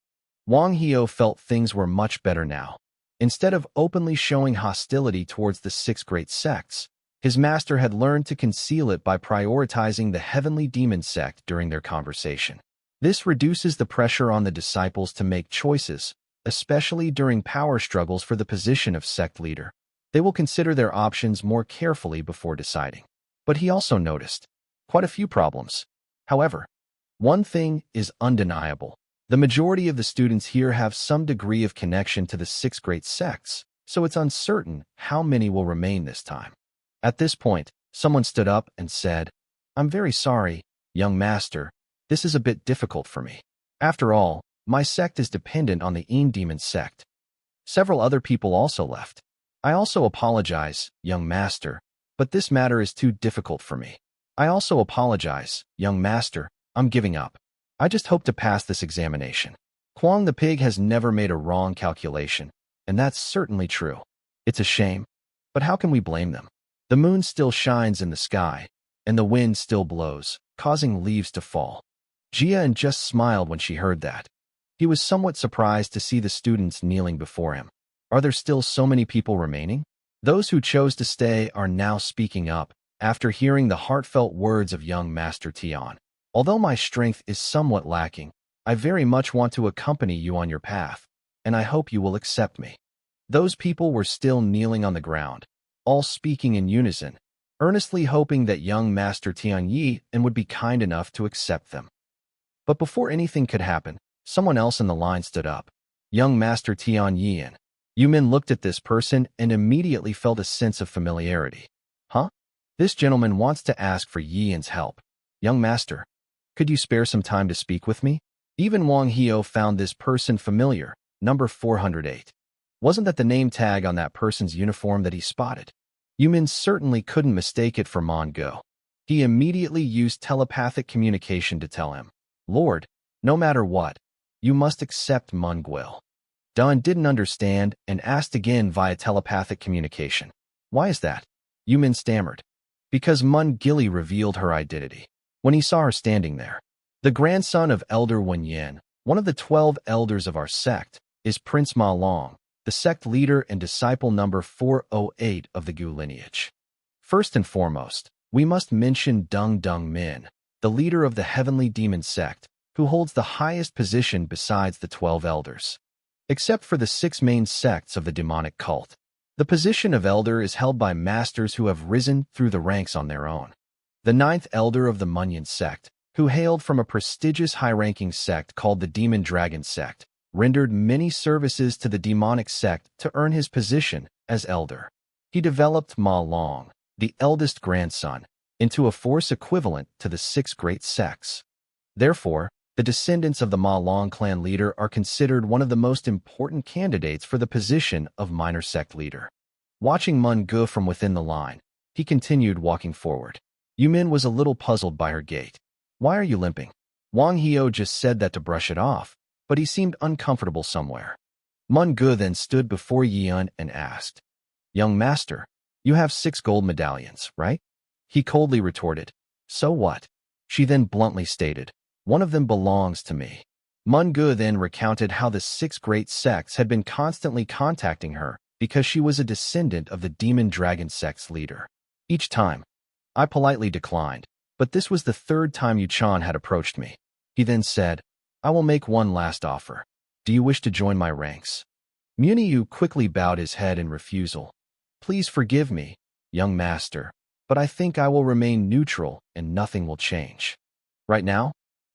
Wang Hio felt things were much better now. Instead of openly showing hostility towards the 6 great sects, his master had learned to conceal it by prioritizing the heavenly demon sect during their conversation. This reduces the pressure on the disciples to make choices, especially during power struggles for the position of sect leader. They will consider their options more carefully before deciding. But he also noticed quite a few problems. However, one thing is undeniable. The majority of the students here have some degree of connection to the 6 great sects, so it's uncertain how many will remain this time. At this point, someone stood up and said, I'm very sorry, young master, this is a bit difficult for me. After all, my sect is dependent on the Yin Demon sect. Several other people also left. I also apologize, young master, but this matter is too difficult for me. I also apologize, young master, I'm giving up. I just hope to pass this examination. Kwang the pig has never made a wrong calculation, and that's certainly true. It's a shame, but how can we blame them? The moon still shines in the sky, and the wind still blows, causing leaves to fall. Jia just smiled when she heard that. He was somewhat surprised to see the students kneeling before him. Are there still so many people remaining? Those who chose to stay are now speaking up, after hearing the heartfelt words of young Master Tian. Although my strength is somewhat lacking, I very much want to accompany you on your path, and I hope you will accept me. Those people were still kneeling on the ground, all speaking in unison, earnestly hoping that young Master Tianyi and would be kind enough to accept them. But before anything could happen, someone else in the line stood up. Young Master Tianyi. Yumin looked at this person and immediately felt a sense of familiarity. Huh? This gentleman wants to ask for Yian's help. Young Master, could you spare some time to speak with me? Even Wang Hio found this person familiar, number 408. Wasn't that the name tag on that person's uniform that he spotted? Yumin certainly couldn't mistake it for Mango. He immediately used telepathic communication to tell him, Lord, no matter what, you must accept Mungwil. Dun didn't understand and asked again via telepathic communication. Why is that? Yumin stammered. Because Mun Gili revealed her identity. When he saw her standing there, the grandson of Elder Wenyan, one of the 12 elders of our sect, is Prince Ma Long, the sect leader and disciple number 408 of the Gu lineage. First and foremost, we must mention Dung Dung Min, the leader of the heavenly demon sect, who holds the highest position besides the 12 elders. Except for the 6 main sects of the demonic cult, the position of elder is held by masters who have risen through the ranks on their own. The 9th elder of the Munyan sect, who hailed from a prestigious high-ranking sect called the Demon Dragon sect, rendered many services to the demonic sect to earn his position as elder. He developed Ma Long, the eldest grandson, into a force equivalent to the 6 great sects. Therefore, the descendants of the Ma Long clan leader are considered one of the most important candidates for the position of minor sect leader. Watching Mun Gu from within the line, he continued walking forward. Yumin was a little puzzled by her gait. Why are you limping? Wang Hio just said that to brush it off, but he seemed uncomfortable somewhere. Mun Gu then stood before Yian and asked, Young master, you have 6 gold medallions, right? He coldly retorted, So what? She then bluntly stated, One of them belongs to me. Mun Gu then recounted how the 6 great sects had been constantly contacting her because she was a descendant of the Demon Dragon sect's leader. Each time, I politely declined, but this was the 3rd time Yu-chan had approached me. He then said, I will make one last offer. Do you wish to join my ranks? Muniu quickly bowed his head in refusal. Please forgive me, young master, but I think I will remain neutral and nothing will change. Right now,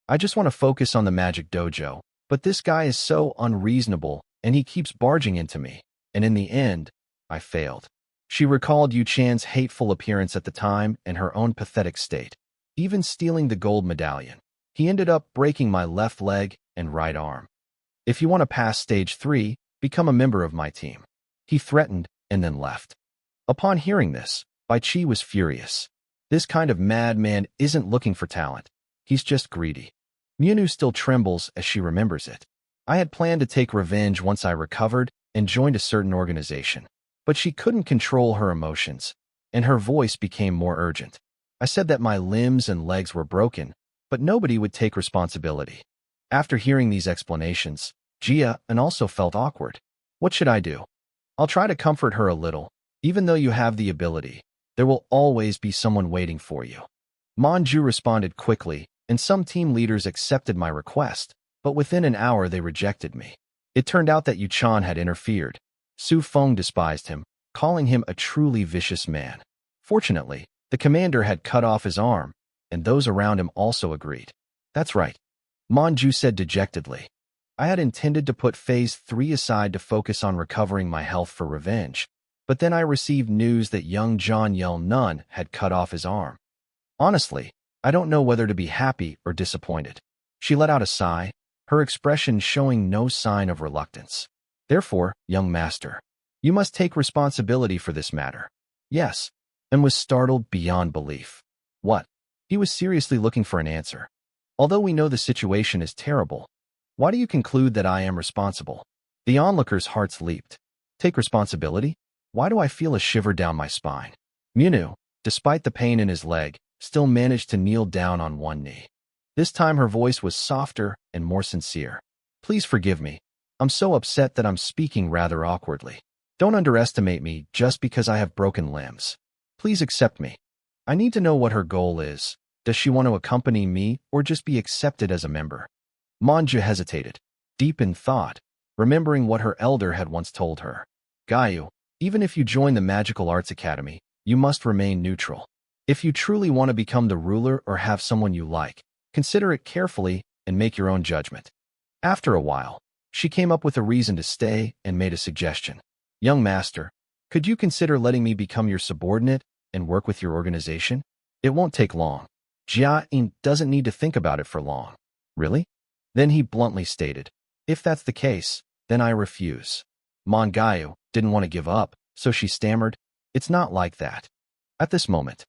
I just want to focus on the magic dojo, but this guy is so unreasonable and he keeps barging into me, and in the end, I failed. She recalled Yu-chan's hateful appearance at the time and her own pathetic state, even stealing the gold medallion. He ended up breaking my left leg and right arm. If you want to pass stage 3, become a member of my team. He threatened and then left. Upon hearing this, Bai Chi was furious. This kind of madman isn't looking for talent. He's just greedy. Mianu still trembles as she remembers it. I had planned to take revenge once I recovered and joined a certain organization, but she couldn't control her emotions, and her voice became more urgent. I said that my limbs and legs were broken, but nobody would take responsibility. After hearing these explanations, Jia and also felt awkward. What should I do? I'll try to comfort her a little. Even though you have the ability, there will always be someone waiting for you. Manju responded quickly, and some team leaders accepted my request, but within an hour they rejected me. It turned out that Yu-chan had interfered. Su Feng despised him, calling him a truly vicious man. Fortunately, the commander had cut off his arm, and those around him also agreed. That's right, Manju said dejectedly. I had intended to put Phase 3 aside to focus on recovering my health for revenge, but then I received news that young John Yel Nun had cut off his arm. Honestly, I don't know whether to be happy or disappointed. She let out a sigh, her expression showing no sign of reluctance. Therefore, young master, you must take responsibility for this matter. Yes, and was startled beyond belief. What? He was seriously looking for an answer. Although we know the situation is terrible, why do you conclude that I am responsible? The onlookers' hearts leaped. Take responsibility? Why do I feel a shiver down my spine? Munu, despite the pain in his leg, still managed to kneel down on one knee. This time her voice was softer and more sincere. Please forgive me. I'm so upset that I'm speaking rather awkwardly. Don't underestimate me just because I have broken limbs. Please accept me. I need to know what her goal is. Does she want to accompany me or just be accepted as a member? Manja hesitated, deep in thought, remembering what her elder had once told her. Gayu, even if you join the Magical Arts Academy, you must remain neutral. If you truly want to become the ruler or have someone you like, consider it carefully and make your own judgment. After a while, she came up with a reason to stay and made a suggestion. Young master, could you consider letting me become your subordinate and work with your organization? It won't take long. Jia-in doesn't need to think about it for long. Really? Then he bluntly stated, if that's the case, then I refuse. Gayu didn't want to give up, so she stammered, it's not like that. At this moment,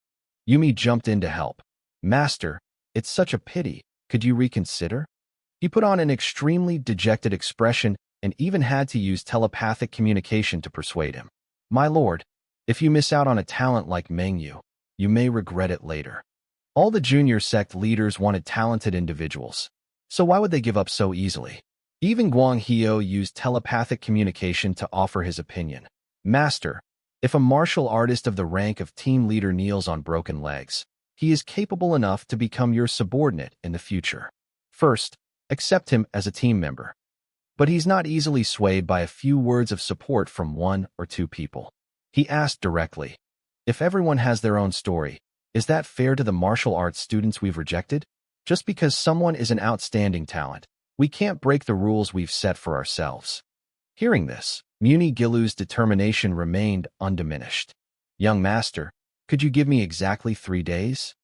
Yumi jumped in to help. Master, it's such a pity. Could you reconsider? He put on an extremely dejected expression and even had to use telepathic communication to persuade him. My lord, if you miss out on a talent like Mengyu, you may regret it later. All the junior sect leaders wanted talented individuals, so why would they give up so easily? Even Guang Hio used telepathic communication to offer his opinion. Master, if a martial artist of the rank of team leader kneels on broken legs, he is capable enough to become your subordinate in the future. First, accept him as a team member. But he's not easily swayed by a few words of support from one or two people. He asked directly, if everyone has their own story, is that fair to the martial arts students we've rejected? Just because someone is an outstanding talent, we can't break the rules we've set for ourselves. Hearing this, Muni Gilu's determination remained undiminished. Young master, could you give me exactly 3 days?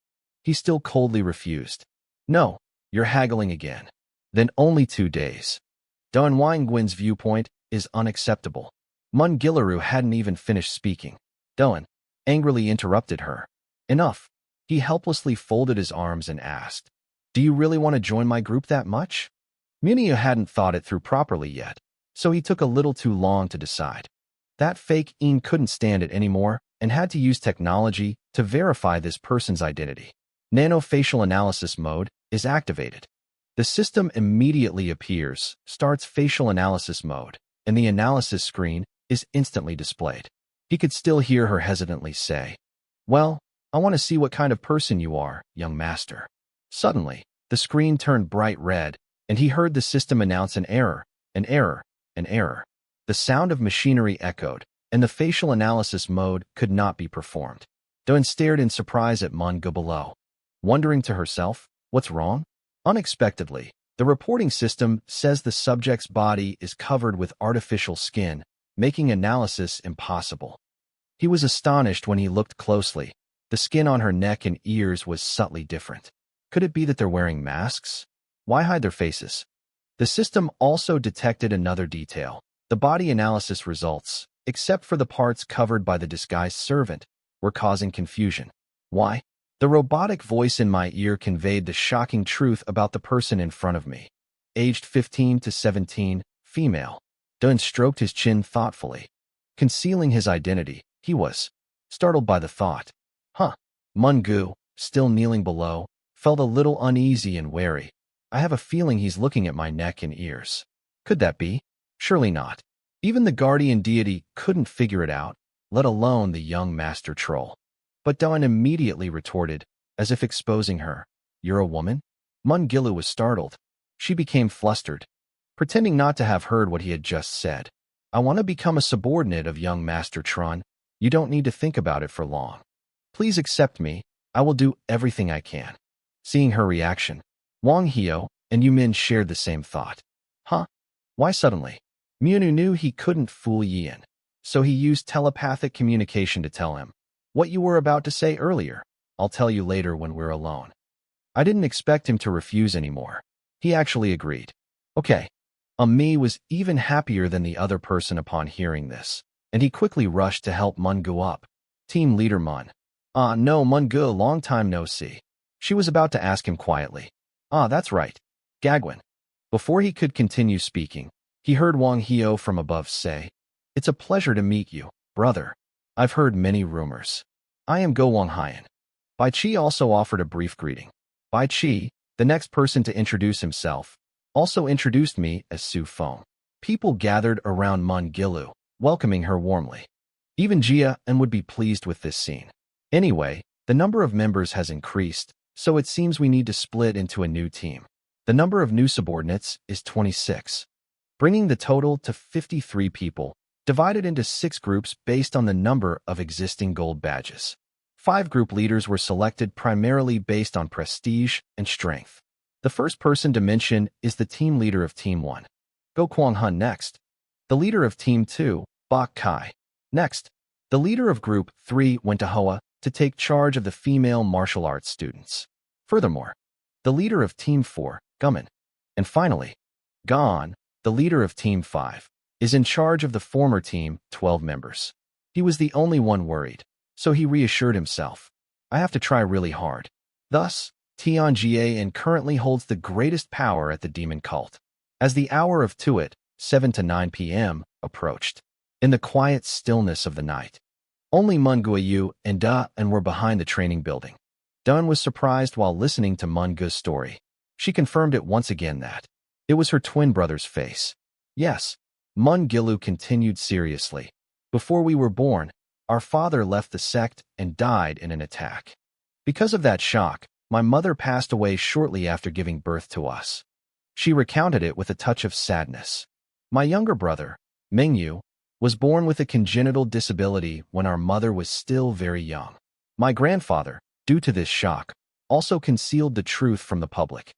He still coldly refused. No, you're haggling again. Then only 2 days. Don Wangguin's viewpoint is unacceptable. Mun Gilaru hadn't even finished speaking. Doan angrily interrupted her. Enough. He helplessly folded his arms and asked, do you really want to join my group that much? Munio hadn't thought it through properly yet, so he took a little too long to decide. That fake Een couldn't stand it anymore and had to use technology to verify this person's identity. Nano facial analysis mode is activated. The system immediately appears, starts facial analysis mode, and the analysis screen is instantly displayed. He could still hear her hesitantly say, well, I want to see what kind of person you are, young master. Suddenly, the screen turned bright red, and he heard the system announce an error, an error, an error. The sound of machinery echoed, and the facial analysis mode could not be performed. Doan stared in surprise at Mungo below, wondering to herself, what's wrong? Unexpectedly, the reporting system says the subject's body is covered with artificial skin, making analysis impossible. He was astonished when he looked closely. The skin on her neck and ears was subtly different. Could it be that they're wearing masks? Why hide their faces? The system also detected another detail. The body analysis results, except for the parts covered by the disguised servant, were causing confusion. Why? The robotic voice in my ear conveyed the shocking truth about the person in front of me. Aged 15 to 17, female. Dun stroked his chin thoughtfully. Concealing his identity, he was startled by the thought. Mungu, still kneeling below, felt a little uneasy and wary. I have a feeling he's looking at my neck and ears. Could that be? Surely not. Even the guardian deity couldn't figure it out, let alone the young master troll. But Dawn immediately retorted, as if exposing her. You're a woman? Mungilu was startled. She became flustered, pretending not to have heard what he had just said. I want to become a subordinate of young Master Tron. You don't need to think about it for long. Please accept me. I will do everything I can. Seeing her reaction, Wang Hio and Yumin shared the same thought. Why suddenly? Munu knew he couldn't fool Yin, so he used telepathic communication to tell him, what you were about to say earlier, I'll tell you later when we're alone. I didn't expect him to refuse anymore. He actually agreed. Okay. Mi was even happier than the other person upon hearing this, and he quickly rushed to help Mungu up. Team leader Mun. No Mungu, long time no see. She was about to ask him quietly. That's right. Gagwin. Before he could continue speaking, he heard Wang Hio from above say, It's a pleasure to meet you, brother. I've heard many rumors. I am Go Wang Haiyan. Bai Chi also offered a brief greeting. Bai Chi, the next person to introduce himself, also introduced me as Su Feng. People gathered around Mun Gilu, welcoming her warmly. Even Jia and would be pleased with this scene. Anyway, the number of members has increased, so it seems we need to split into a new team. The number of new subordinates is 26, bringing the total to 53 people, divided into 6 groups based on the number of existing gold badges. 5 group leaders were selected primarily based on prestige and strength. The first person to mention is the team leader of Team 1, Go Kwang-hun. Next, the leader of Team 2, Bok Kai. Next, the leader of Group 3 went to Hoa to take charge of the female martial arts students. Furthermore, the leader of Team 4, Guman. And finally, Gon, the leader of Team 5, is in charge of the former team, 12 members. He was the only one worried, so he reassured himself. I have to try really hard. Thus, Tianjie currently holds the greatest power at the demon cult. As the hour of Tuat, 7 to 9 p.m., approached, in the quiet stillness of the night, only Manhua and Da-un were behind the training building. Da-un was surprised while listening to Mangu's story. She confirmed it once again that it was her twin brother's face. Yes, Mun-gilu continued seriously. Before we were born, our father left the sect and died in an attack. Because of that shock, my mother passed away shortly after giving birth to us. She recounted it with a touch of sadness. My younger brother, Mingyu, was born with a congenital disability when our mother was still very young. My grandfather, due to this shock, also concealed the truth from the public.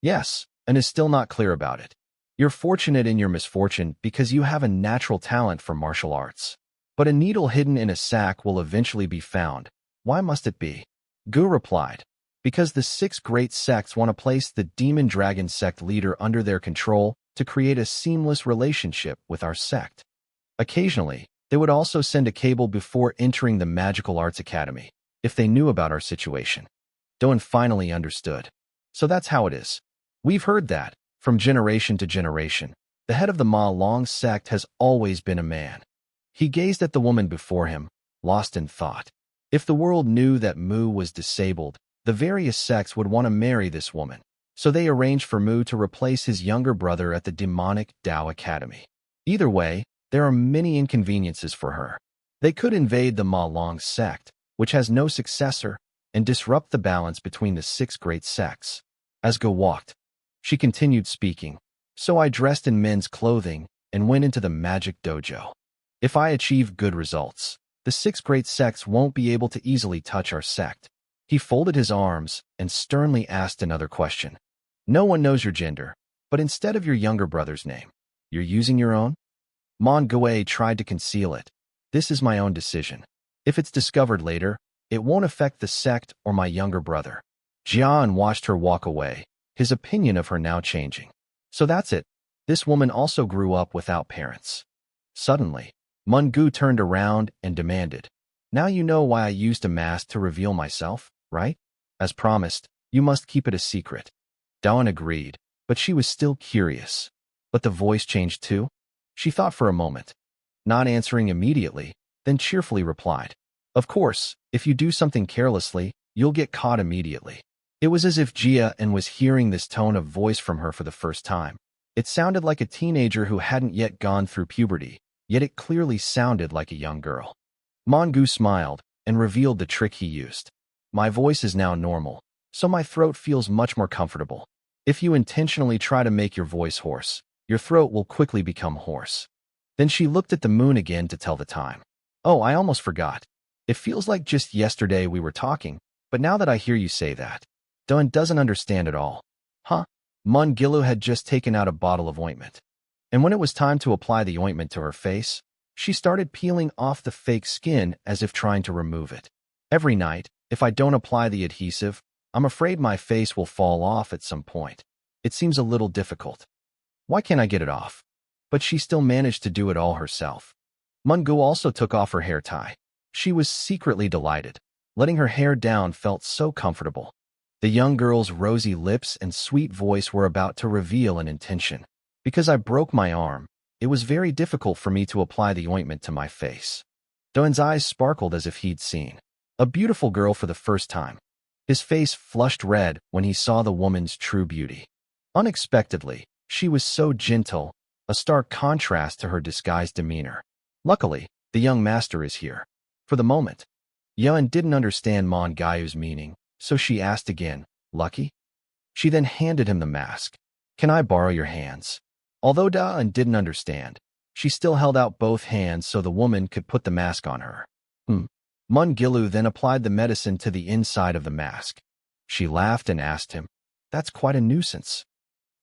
Yes, and is still not clear about it. You're fortunate in your misfortune because you have a natural talent for martial arts. But a needle hidden in a sack will eventually be found. Why must it be? Gu replied, because the 6 great sects want to place the Demon Dragon sect leader under their control to create a seamless relationship with our sect. Occasionally, they would also send a cable before entering the Magical Arts Academy, if they knew about our situation. Da-un finally understood. So that's how it is. We've heard that, from generation to generation, the head of the Ma Long sect has always been a man. He gazed at the woman before him, lost in thought. If the world knew that Mu was disabled, the various sects would want to marry this woman. So they arranged for Mu to replace his younger brother at the demonic Dao Academy. Either way, there are many inconveniences for her. They could invade the Ma Long sect, which has no successor, and disrupt the balance between the 6 great sects. As Go walked, she continued speaking. So I dressed in men's clothing and went into the magic dojo. If I achieve good results, the 6 great sects won't be able to easily touch our sect. He folded his arms and sternly asked another question. No one knows your gender, but instead of your younger brother's name, you're using your own? Mon Gue tried to conceal it. This is my own decision. If it's discovered later, it won't affect the sect or my younger brother. Jian watched her walk away, his opinion of her now changing. So that's it. This woman also grew up without parents. Suddenly, Mun-gu turned around and demanded, now you know why I used a mask to reveal myself, right? As promised, you must keep it a secret. Da-un agreed, but she was still curious. But the voice changed too? She thought for a moment, not answering immediately, then cheerfully replied, of course, if you do something carelessly, you'll get caught immediately. It was as if Jia was hearing this tone of voice from her for the first time. It sounded like a teenager who hadn't yet gone through puberty, yet it clearly sounded like a young girl. Mon-gu smiled and revealed the trick he used. My voice is now normal, so my throat feels much more comfortable. If you intentionally try to make your voice hoarse, your throat will quickly become hoarse. Then she looked at the moon again to tell the time. Oh, I almost forgot. It feels like just yesterday we were talking, but now that I hear you say that, Da-un doesn't understand at all. Huh? Mun-gilu had just taken out a bottle of ointment. And when it was time to apply the ointment to her face, she started peeling off the fake skin as if trying to remove it. Every night, if I don't apply the adhesive, I'm afraid my face will fall off at some point. It seems a little difficult. Why can't I get it off? But she still managed to do it all herself. Mun-gu also took off her hair tie. She was secretly delighted. Letting her hair down felt so comfortable. The young girl's rosy lips and sweet voice were about to reveal an intention. Because I broke my arm, it was very difficult for me to apply the ointment to my face. Da-un's eyes sparkled as if he'd seen a beautiful girl for the first time. His face flushed red when he saw the woman's true beauty. Unexpectedly, she was so gentle, a stark contrast to her disguised demeanor. Luckily, the young master is here. For the moment, Yun didn't understand Mon Guyu's meaning, so she asked again, lucky? She then handed him the mask. Can I borrow your hands? Although Da-un didn't understand, She still held out both hands so the woman could put the mask on her. Mun Gilu then applied the medicine to the inside of the mask. She laughed and asked him, "That's quite a nuisance."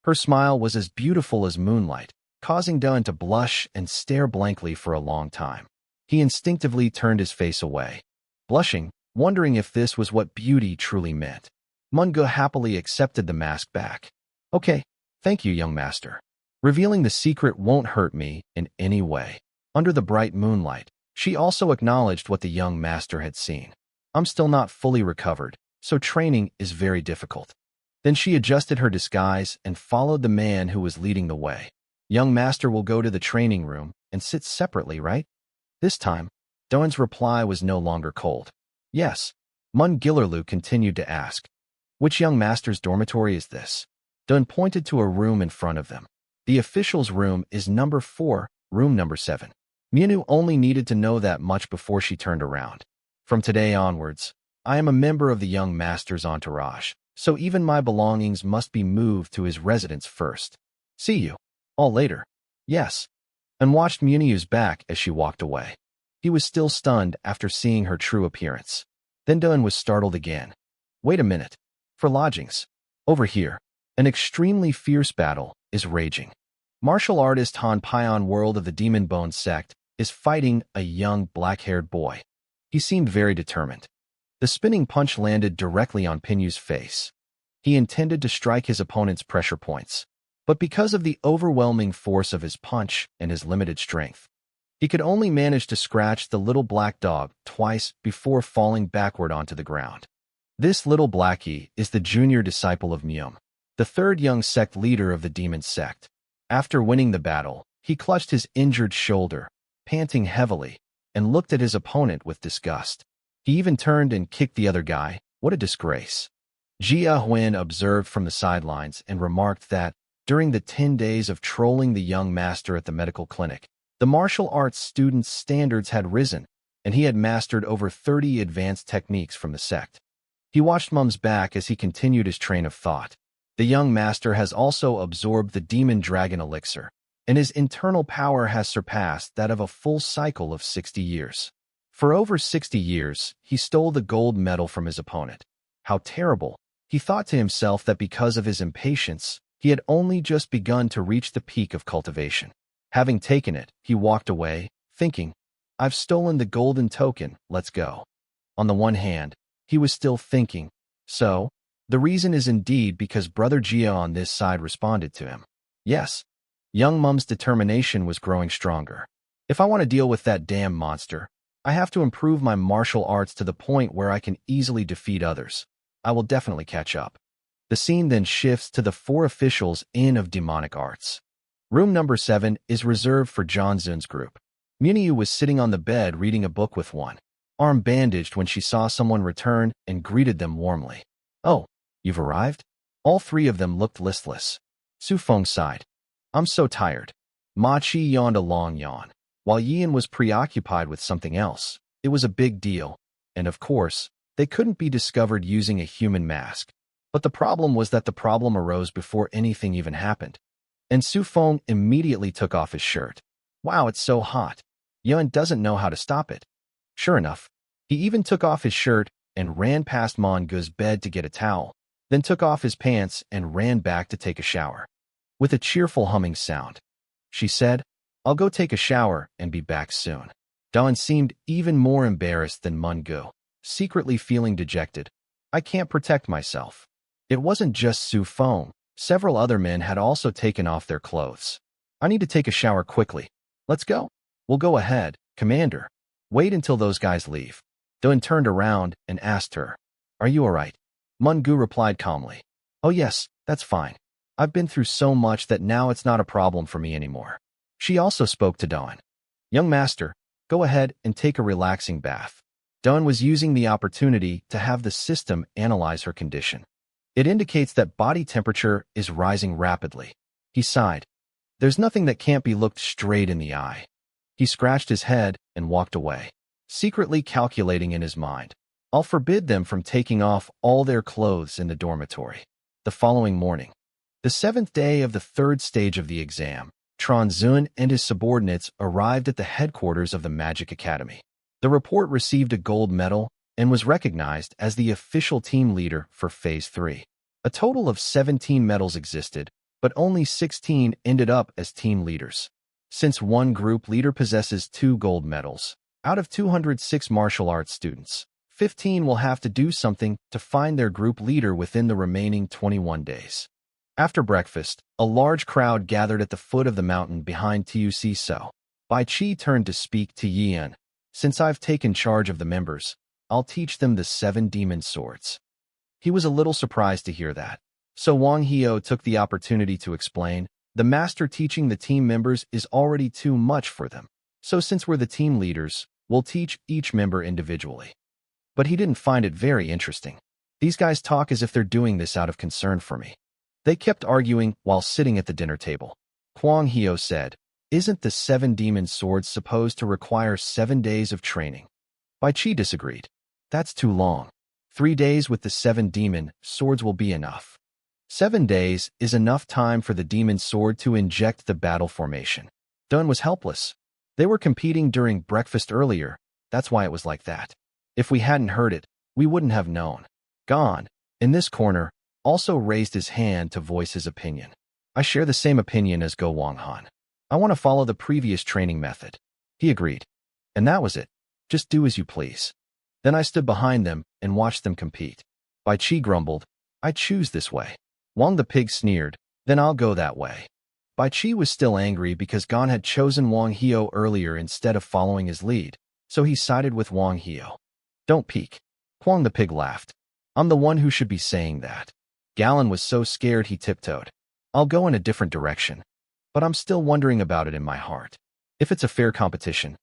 Her smile was as beautiful as moonlight, causing Dun to blush and stare blankly for a long time. He instinctively turned his face away, blushing, wondering if this was what beauty truly meant. Mungo happily accepted the mask back. "Okay, thank you, young master. Revealing the secret won't hurt me in any way." Under the bright moonlight, she also acknowledged what the young master had seen. "I'm still not fully recovered, so training is very difficult." Then she adjusted her disguise and followed the man who was leading the way. "Young master will go to the training room and sit separately, right?" This time, Doan's reply was no longer cold. "Yes." Mun Gillerlu continued to ask, "Which young master's dormitory is this?" Doan pointed to a room in front of them. "The official's room is number 4, room number 7. Mianu only needed to know that much before she turned around. "From today onwards, I am a member of the young master's entourage, so even my belongings must be moved to his residence first. See you all later." "Yes," and watched Muniu's back as she walked away. He was still stunned after seeing her true appearance. Then Dun was startled again. "Wait a minute. For lodgings. Over here, an extremely fierce battle is raging. Martial artist Han Pion World of the Demon Bone sect is fighting a young black-haired boy. He seemed very determined." The spinning punch landed directly on Pinyu's face. He intended to strike his opponent's pressure points, but because of the overwhelming force of his punch and his limited strength, he could only manage to scratch the little black dog twice before falling backward onto the ground. This little blackie is the junior disciple of Myum, the third young sect leader of the demon sect. After winning the battle, he clutched his injured shoulder, panting heavily, and looked at his opponent with disgust. He even turned and kicked the other guy. What a disgrace. Jia Huan observed from the sidelines and remarked that, during the 10 days of trolling the young master at the medical clinic, the martial arts student's standards had risen, and he had mastered over 30 advanced techniques from the sect. He watched Mum's back as he continued his train of thought. The young master has also absorbed the demon dragon elixir, and his internal power has surpassed that of a full cycle of 60 years. For over 60 years, he stole the gold medal from his opponent. How terrible. He thought to himself that because of his impatience, he had only just begun to reach the peak of cultivation. Having taken it, he walked away, thinking, "I've stolen the golden token, let's go." On the one hand, he was still thinking, so, the reason is indeed because Brother Jia on this side responded to him. Yes. Young Mum's determination was growing stronger. "If I want to deal with that damn monster, I have to improve my martial arts to the point where I can easily defeat others. I will definitely catch up." The scene then shifts to the 4 officials in of demonic arts. Room number 7 is reserved for John Zun's group. Muniu was sitting on the bed reading a book with one arm bandaged when she saw someone return and greeted them warmly. "Oh, you've arrived?" All 3 of them looked listless. Su Feng sighed. "I'm so tired." Ma Chi yawned a long yawn. While Yian was preoccupied with something else, it was a big deal, and of course, they couldn't be discovered using a human mask. But the problem was that the problem arose before anything even happened. And Su Feng immediately took off his shirt. "Wow, it's so hot. Yuan doesn't know how to stop it." Sure enough, he even took off his shirt and ran past Mon Gu's bed to get a towel, then took off his pants and ran back to take a shower. With a cheerful humming sound, she said, "I'll go take a shower and be back soon." Dawn seemed even more embarrassed than Mun Gu, secretly feeling dejected. "I can't protect myself." It wasn't just Su Feng. Several other men had also taken off their clothes. "I need to take a shower quickly. Let's go." "We'll go ahead, Commander. Wait until those guys leave." Dawn turned around and asked her, "Are you all right?" Mun Gu replied calmly, "Oh yes, that's fine. I've been through so much that now it's not a problem for me anymore." She also spoke to Dawn. "Young master, go ahead and take a relaxing bath." Dawn was using the opportunity to have the system analyze her condition. It indicates that body temperature is rising rapidly. He sighed. "There's nothing that can't be looked straight in the eye." He scratched his head and walked away, secretly calculating in his mind, "I'll forbid them from taking off all their clothes in the dormitory." The following morning, the 7th day of the 3rd stage of the exam, Tronzun and his subordinates arrived at the headquarters of the Magic Academy. The report received a gold medal and was recognized as the official team leader for Phase 3. A total of 17 medals existed, but only 16 ended up as team leaders. Since one group leader possesses 2 gold medals, out of 206 martial arts students, 15 will have to do something to find their group leader within the remaining 21 days. After breakfast, a large crowd gathered at the foot of the mountain behind Tuc So. Bai Qi turned to speak to Yian. Since I've taken charge of the members, I'll teach them the 7 demon swords. He was a little surprised to hear that. So Wang Hio took the opportunity to explain, the master teaching the team members is already too much for them. So since we're the team leaders, we'll teach each member individually. But he didn't find it very interesting. These guys talk as if they're doing this out of concern for me. They kept arguing while sitting at the dinner table. Wang Hio said, "Isn't the 7 demon swords supposed to require 7 days of training?" Bai Qi disagreed. That's too long. 3 days with the 7 demon swords will be enough. 7 days is enough time for the demon sword to inject the battle formation. Dun was helpless. They were competing during breakfast earlier, that's why it was like that. If we hadn't heard it, we wouldn't have known. Gon, in this corner, also raised his hand to voice his opinion. I share the same opinion as Go Wanghan. I want to follow the previous training method. He agreed. And that was it. Just do as you please. Then I stood behind them and watched them compete. Bai Qi grumbled, I choose this way. Wang the pig sneered, then I'll go that way. Bai Qi was still angry because Gon had chosen Wang Hio earlier instead of following his lead, so he sided with Wang Hio. Don't peek. Huang the pig laughed. I'm the one who should be saying that. Gallon was so scared he tiptoed. I'll go in a different direction. But I'm still wondering about it in my heart. If it's a fair competition,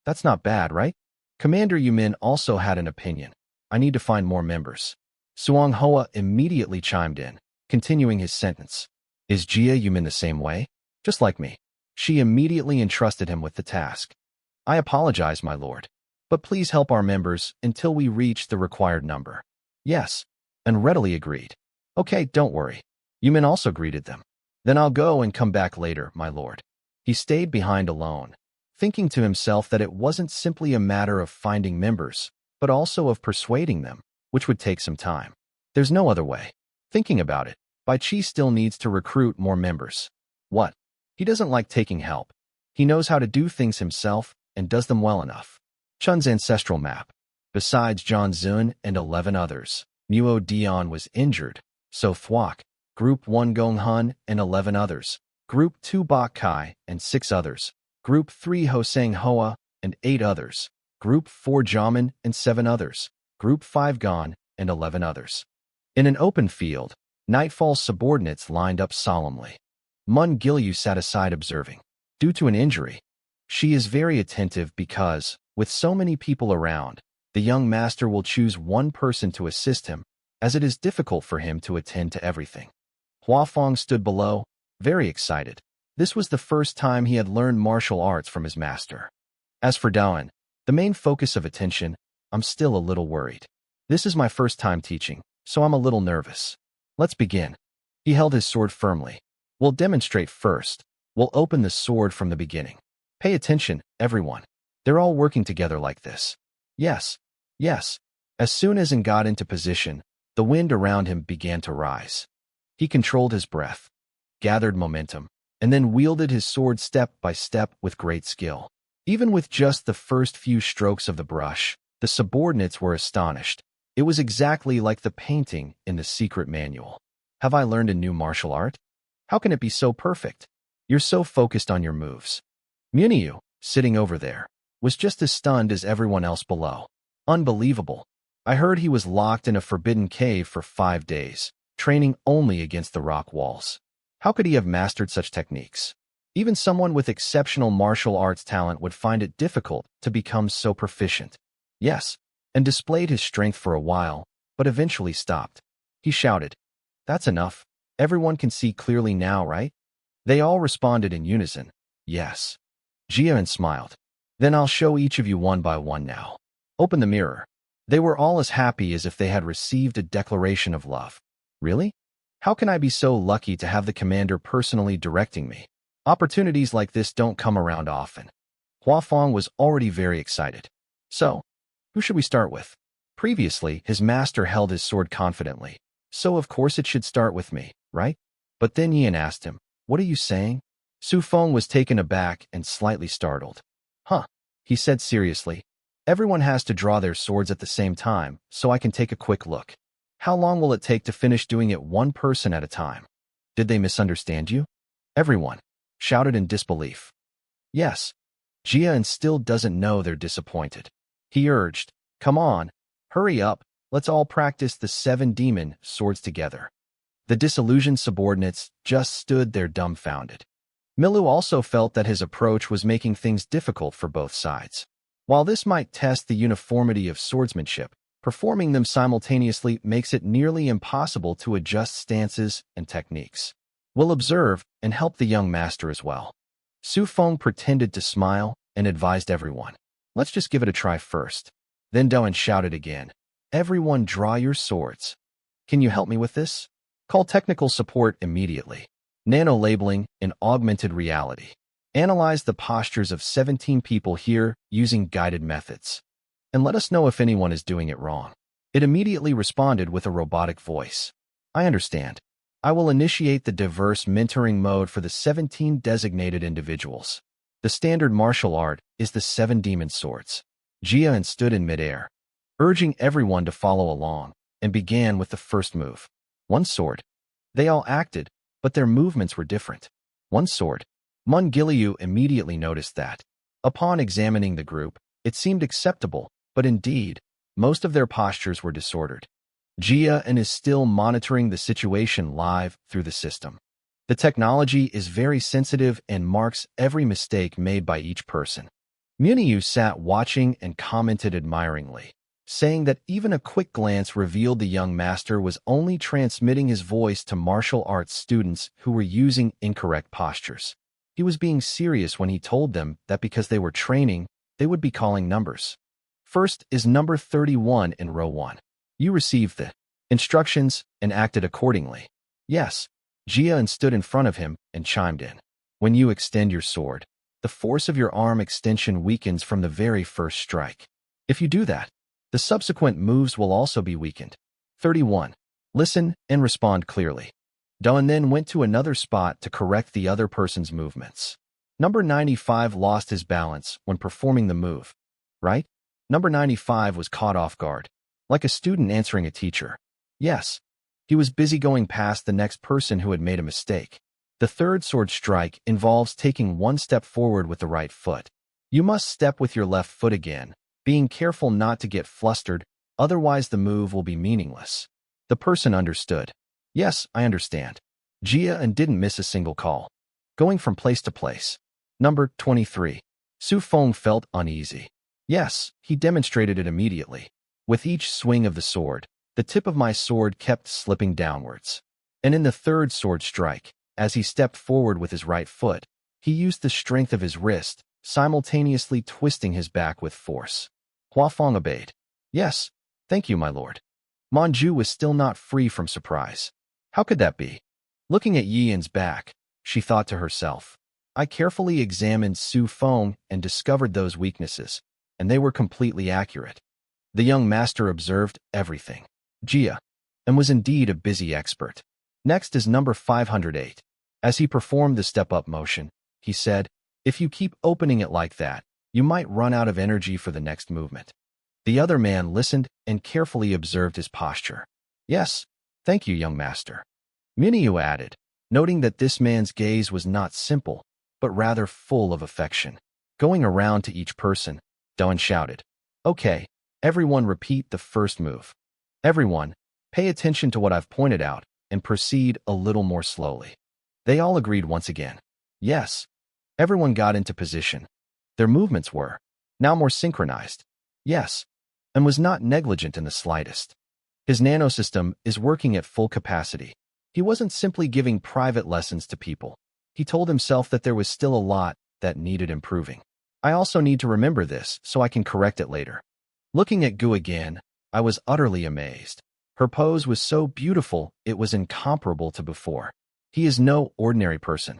that's not bad, right? Commander Yumin also had an opinion. I need to find more members. Suang Hoa immediately chimed in, continuing his sentence. Is Jia Yumin the same way? Just like me. She immediately entrusted him with the task. I apologize, my lord. But please help our members until we reach the required number. Yes, and readily agreed. Okay, don't worry. Yumin also greeted them. Then I'll go and come back later, my lord. He stayed behind alone, thinking to himself that it wasn't simply a matter of finding members, but also of persuading them, which would take some time. There's no other way. Thinking about it, Bai Qi still needs to recruit more members. What? He doesn't like taking help. He knows how to do things himself and does them well enough. Chun's ancestral map. Besides Zhang Zun and 11 others, Nuo Dion was injured, so Thuok, Group 1 Gong Hun and 11 others, Group 2 Bok Kai and 6 others, Group 3 Hosang Hoa and 8 others, Group 4 Jamin and 7 others, Group 5 Gon and 11 others. In an open field, Nightfall's subordinates lined up solemnly. Mun Gilyu sat aside observing. Due to an injury, she is very attentive because, with so many people around, the young master will choose one person to assist him, as it is difficult for him to attend to everything. Huafeng stood below, very excited. This was the first time he had learned martial arts from his master. As for Daoan, the main focus of attention, I'm still a little worried. This is my first time teaching, so I'm a little nervous. Let's begin. He held his sword firmly. We'll demonstrate first. We'll open the sword from the beginning. Pay attention, everyone. They're all working together like this. Yes, yes. As soon as N got into position, the wind around him began to rise. He controlled his breath, gathered momentum, and then wielded his sword step by step with great skill. Even with just the first few strokes of the brush, the subordinates were astonished. It was exactly like the painting in the secret manual. Have I learned a new martial art? How can it be so perfect? You're so focused on your moves. Muniu, sitting over there, was just as stunned as everyone else below. Unbelievable. I heard he was locked in a forbidden cave for 5 days, training only against the rock walls. How could he have mastered such techniques? Even someone with exceptional martial arts talent would find it difficult to become so proficient. Yes, and displayed his strength for a while, but eventually stopped. He shouted, That's enough. Everyone can see clearly now, right? They all responded in unison, Yes. Jian smiled. Then I'll show each of you one by one now. Open the mirror. They were all as happy as if they had received a declaration of love. Really? How can I be so lucky to have the commander personally directing me? Opportunities like this don't come around often. Huafeng was already very excited. So, who should we start with? Previously, his master held his sword confidently. So of course it should start with me, right? But then Yan asked him, "What are you saying?" Su Feng was taken aback and slightly startled. "Huh," he said seriously. "Everyone has to draw their swords at the same time, so I can take a quick look. How long will it take to finish doing it one person at a time?" Did they misunderstand you? Everyone shouted in disbelief. Yes. Jia and still doesn't know they're disappointed. He urged, "Come on, hurry up, let's all practice the 7 demon swords together." The disillusioned subordinates just stood there dumbfounded. Milu also felt that his approach was making things difficult for both sides. While this might test the uniformity of swordsmanship, performing them simultaneously makes it nearly impossible to adjust stances and techniques. We'll observe and help the young master as well. Su Feng pretended to smile and advised everyone, "Let's just give it a try first." Then Doan shouted again, "Everyone draw your swords. Can you help me with this? Call technical support immediately." Nano labeling in augmented reality. Analyze the postures of 17 people here using guided methods. And let us know if anyone is doing it wrong. It immediately responded with a robotic voice. "I understand. I will initiate the diverse mentoring mode for the 17 designated individuals. The standard martial art is the 7 demon swords." Jia stood in midair, urging everyone to follow along, and began with the first move. One sword. They all acted, but their movements were different. One sword. Mun Giliu immediately noticed that. Upon examining the group, it seemed acceptable, but indeed, most of their postures were disordered. Jia is still monitoring the situation live through the system. The technology is very sensitive and marks every mistake made by each person. Muniu sat watching and commented admiringly, saying that even a quick glance revealed the young master was only transmitting his voice to martial arts students who were using incorrect postures. He was being serious when he told them that because they were training, they would be calling numbers. First is number 31 in row 1. You received the instructions and acted accordingly. Yes. Jia stood in front of him and chimed in. When you extend your sword, the force of your arm extension weakens from the very first strike. If you do that, the subsequent moves will also be weakened. 31. Listen and respond clearly. Doan then went to another spot to correct the other person's movements. Number 95 lost his balance when performing the move. Right? Number 95 was caught off guard, like a student answering a teacher. Yes. He was busy going past the next person who had made a mistake. The third sword strike involves taking one step forward with the right foot. You must step with your left foot again, being careful not to get flustered, otherwise the move will be meaningless. The person understood. Yes, I understand. Jia didn't miss a single call. Going from place to place. Number 23. Su Feng felt uneasy. Yes, he demonstrated it immediately. With each swing of the sword, the tip of my sword kept slipping downwards. And in the third sword strike, as he stepped forward with his right foot, he used the strength of his wrist, simultaneously twisting his back with force. Huafeng obeyed. Yes, thank you, my lord. Manju was still not free from surprise. How could that be? Looking at Yian's back, she thought to herself, I carefully examined Su Feng and discovered those weaknesses, and they were completely accurate. The young master observed everything. Jia, and was indeed a busy expert. Next is number 508. As he performed the step-up motion, he said, if you keep opening it like that, you might run out of energy for the next movement. The other man listened and carefully observed his posture. Yes, thank you, young master. Minyu added, noting that this man's gaze was not simple, but rather full of affection. Going around to each person, Doan shouted, okay, everyone repeat the first move. Everyone, pay attention to what I've pointed out and proceed a little more slowly. They all agreed once again. Yes. Everyone got into position. Their movements were now more synchronized. Yes. And was not negligent in the slightest. His nanosystem is working at full capacity. He wasn't simply giving private lessons to people. He told himself that there was still a lot that needed improving. I also need to remember this so I can correct it later. Looking at Gu again, I was utterly amazed. Her pose was so beautiful, it was incomparable to before. He is no ordinary person.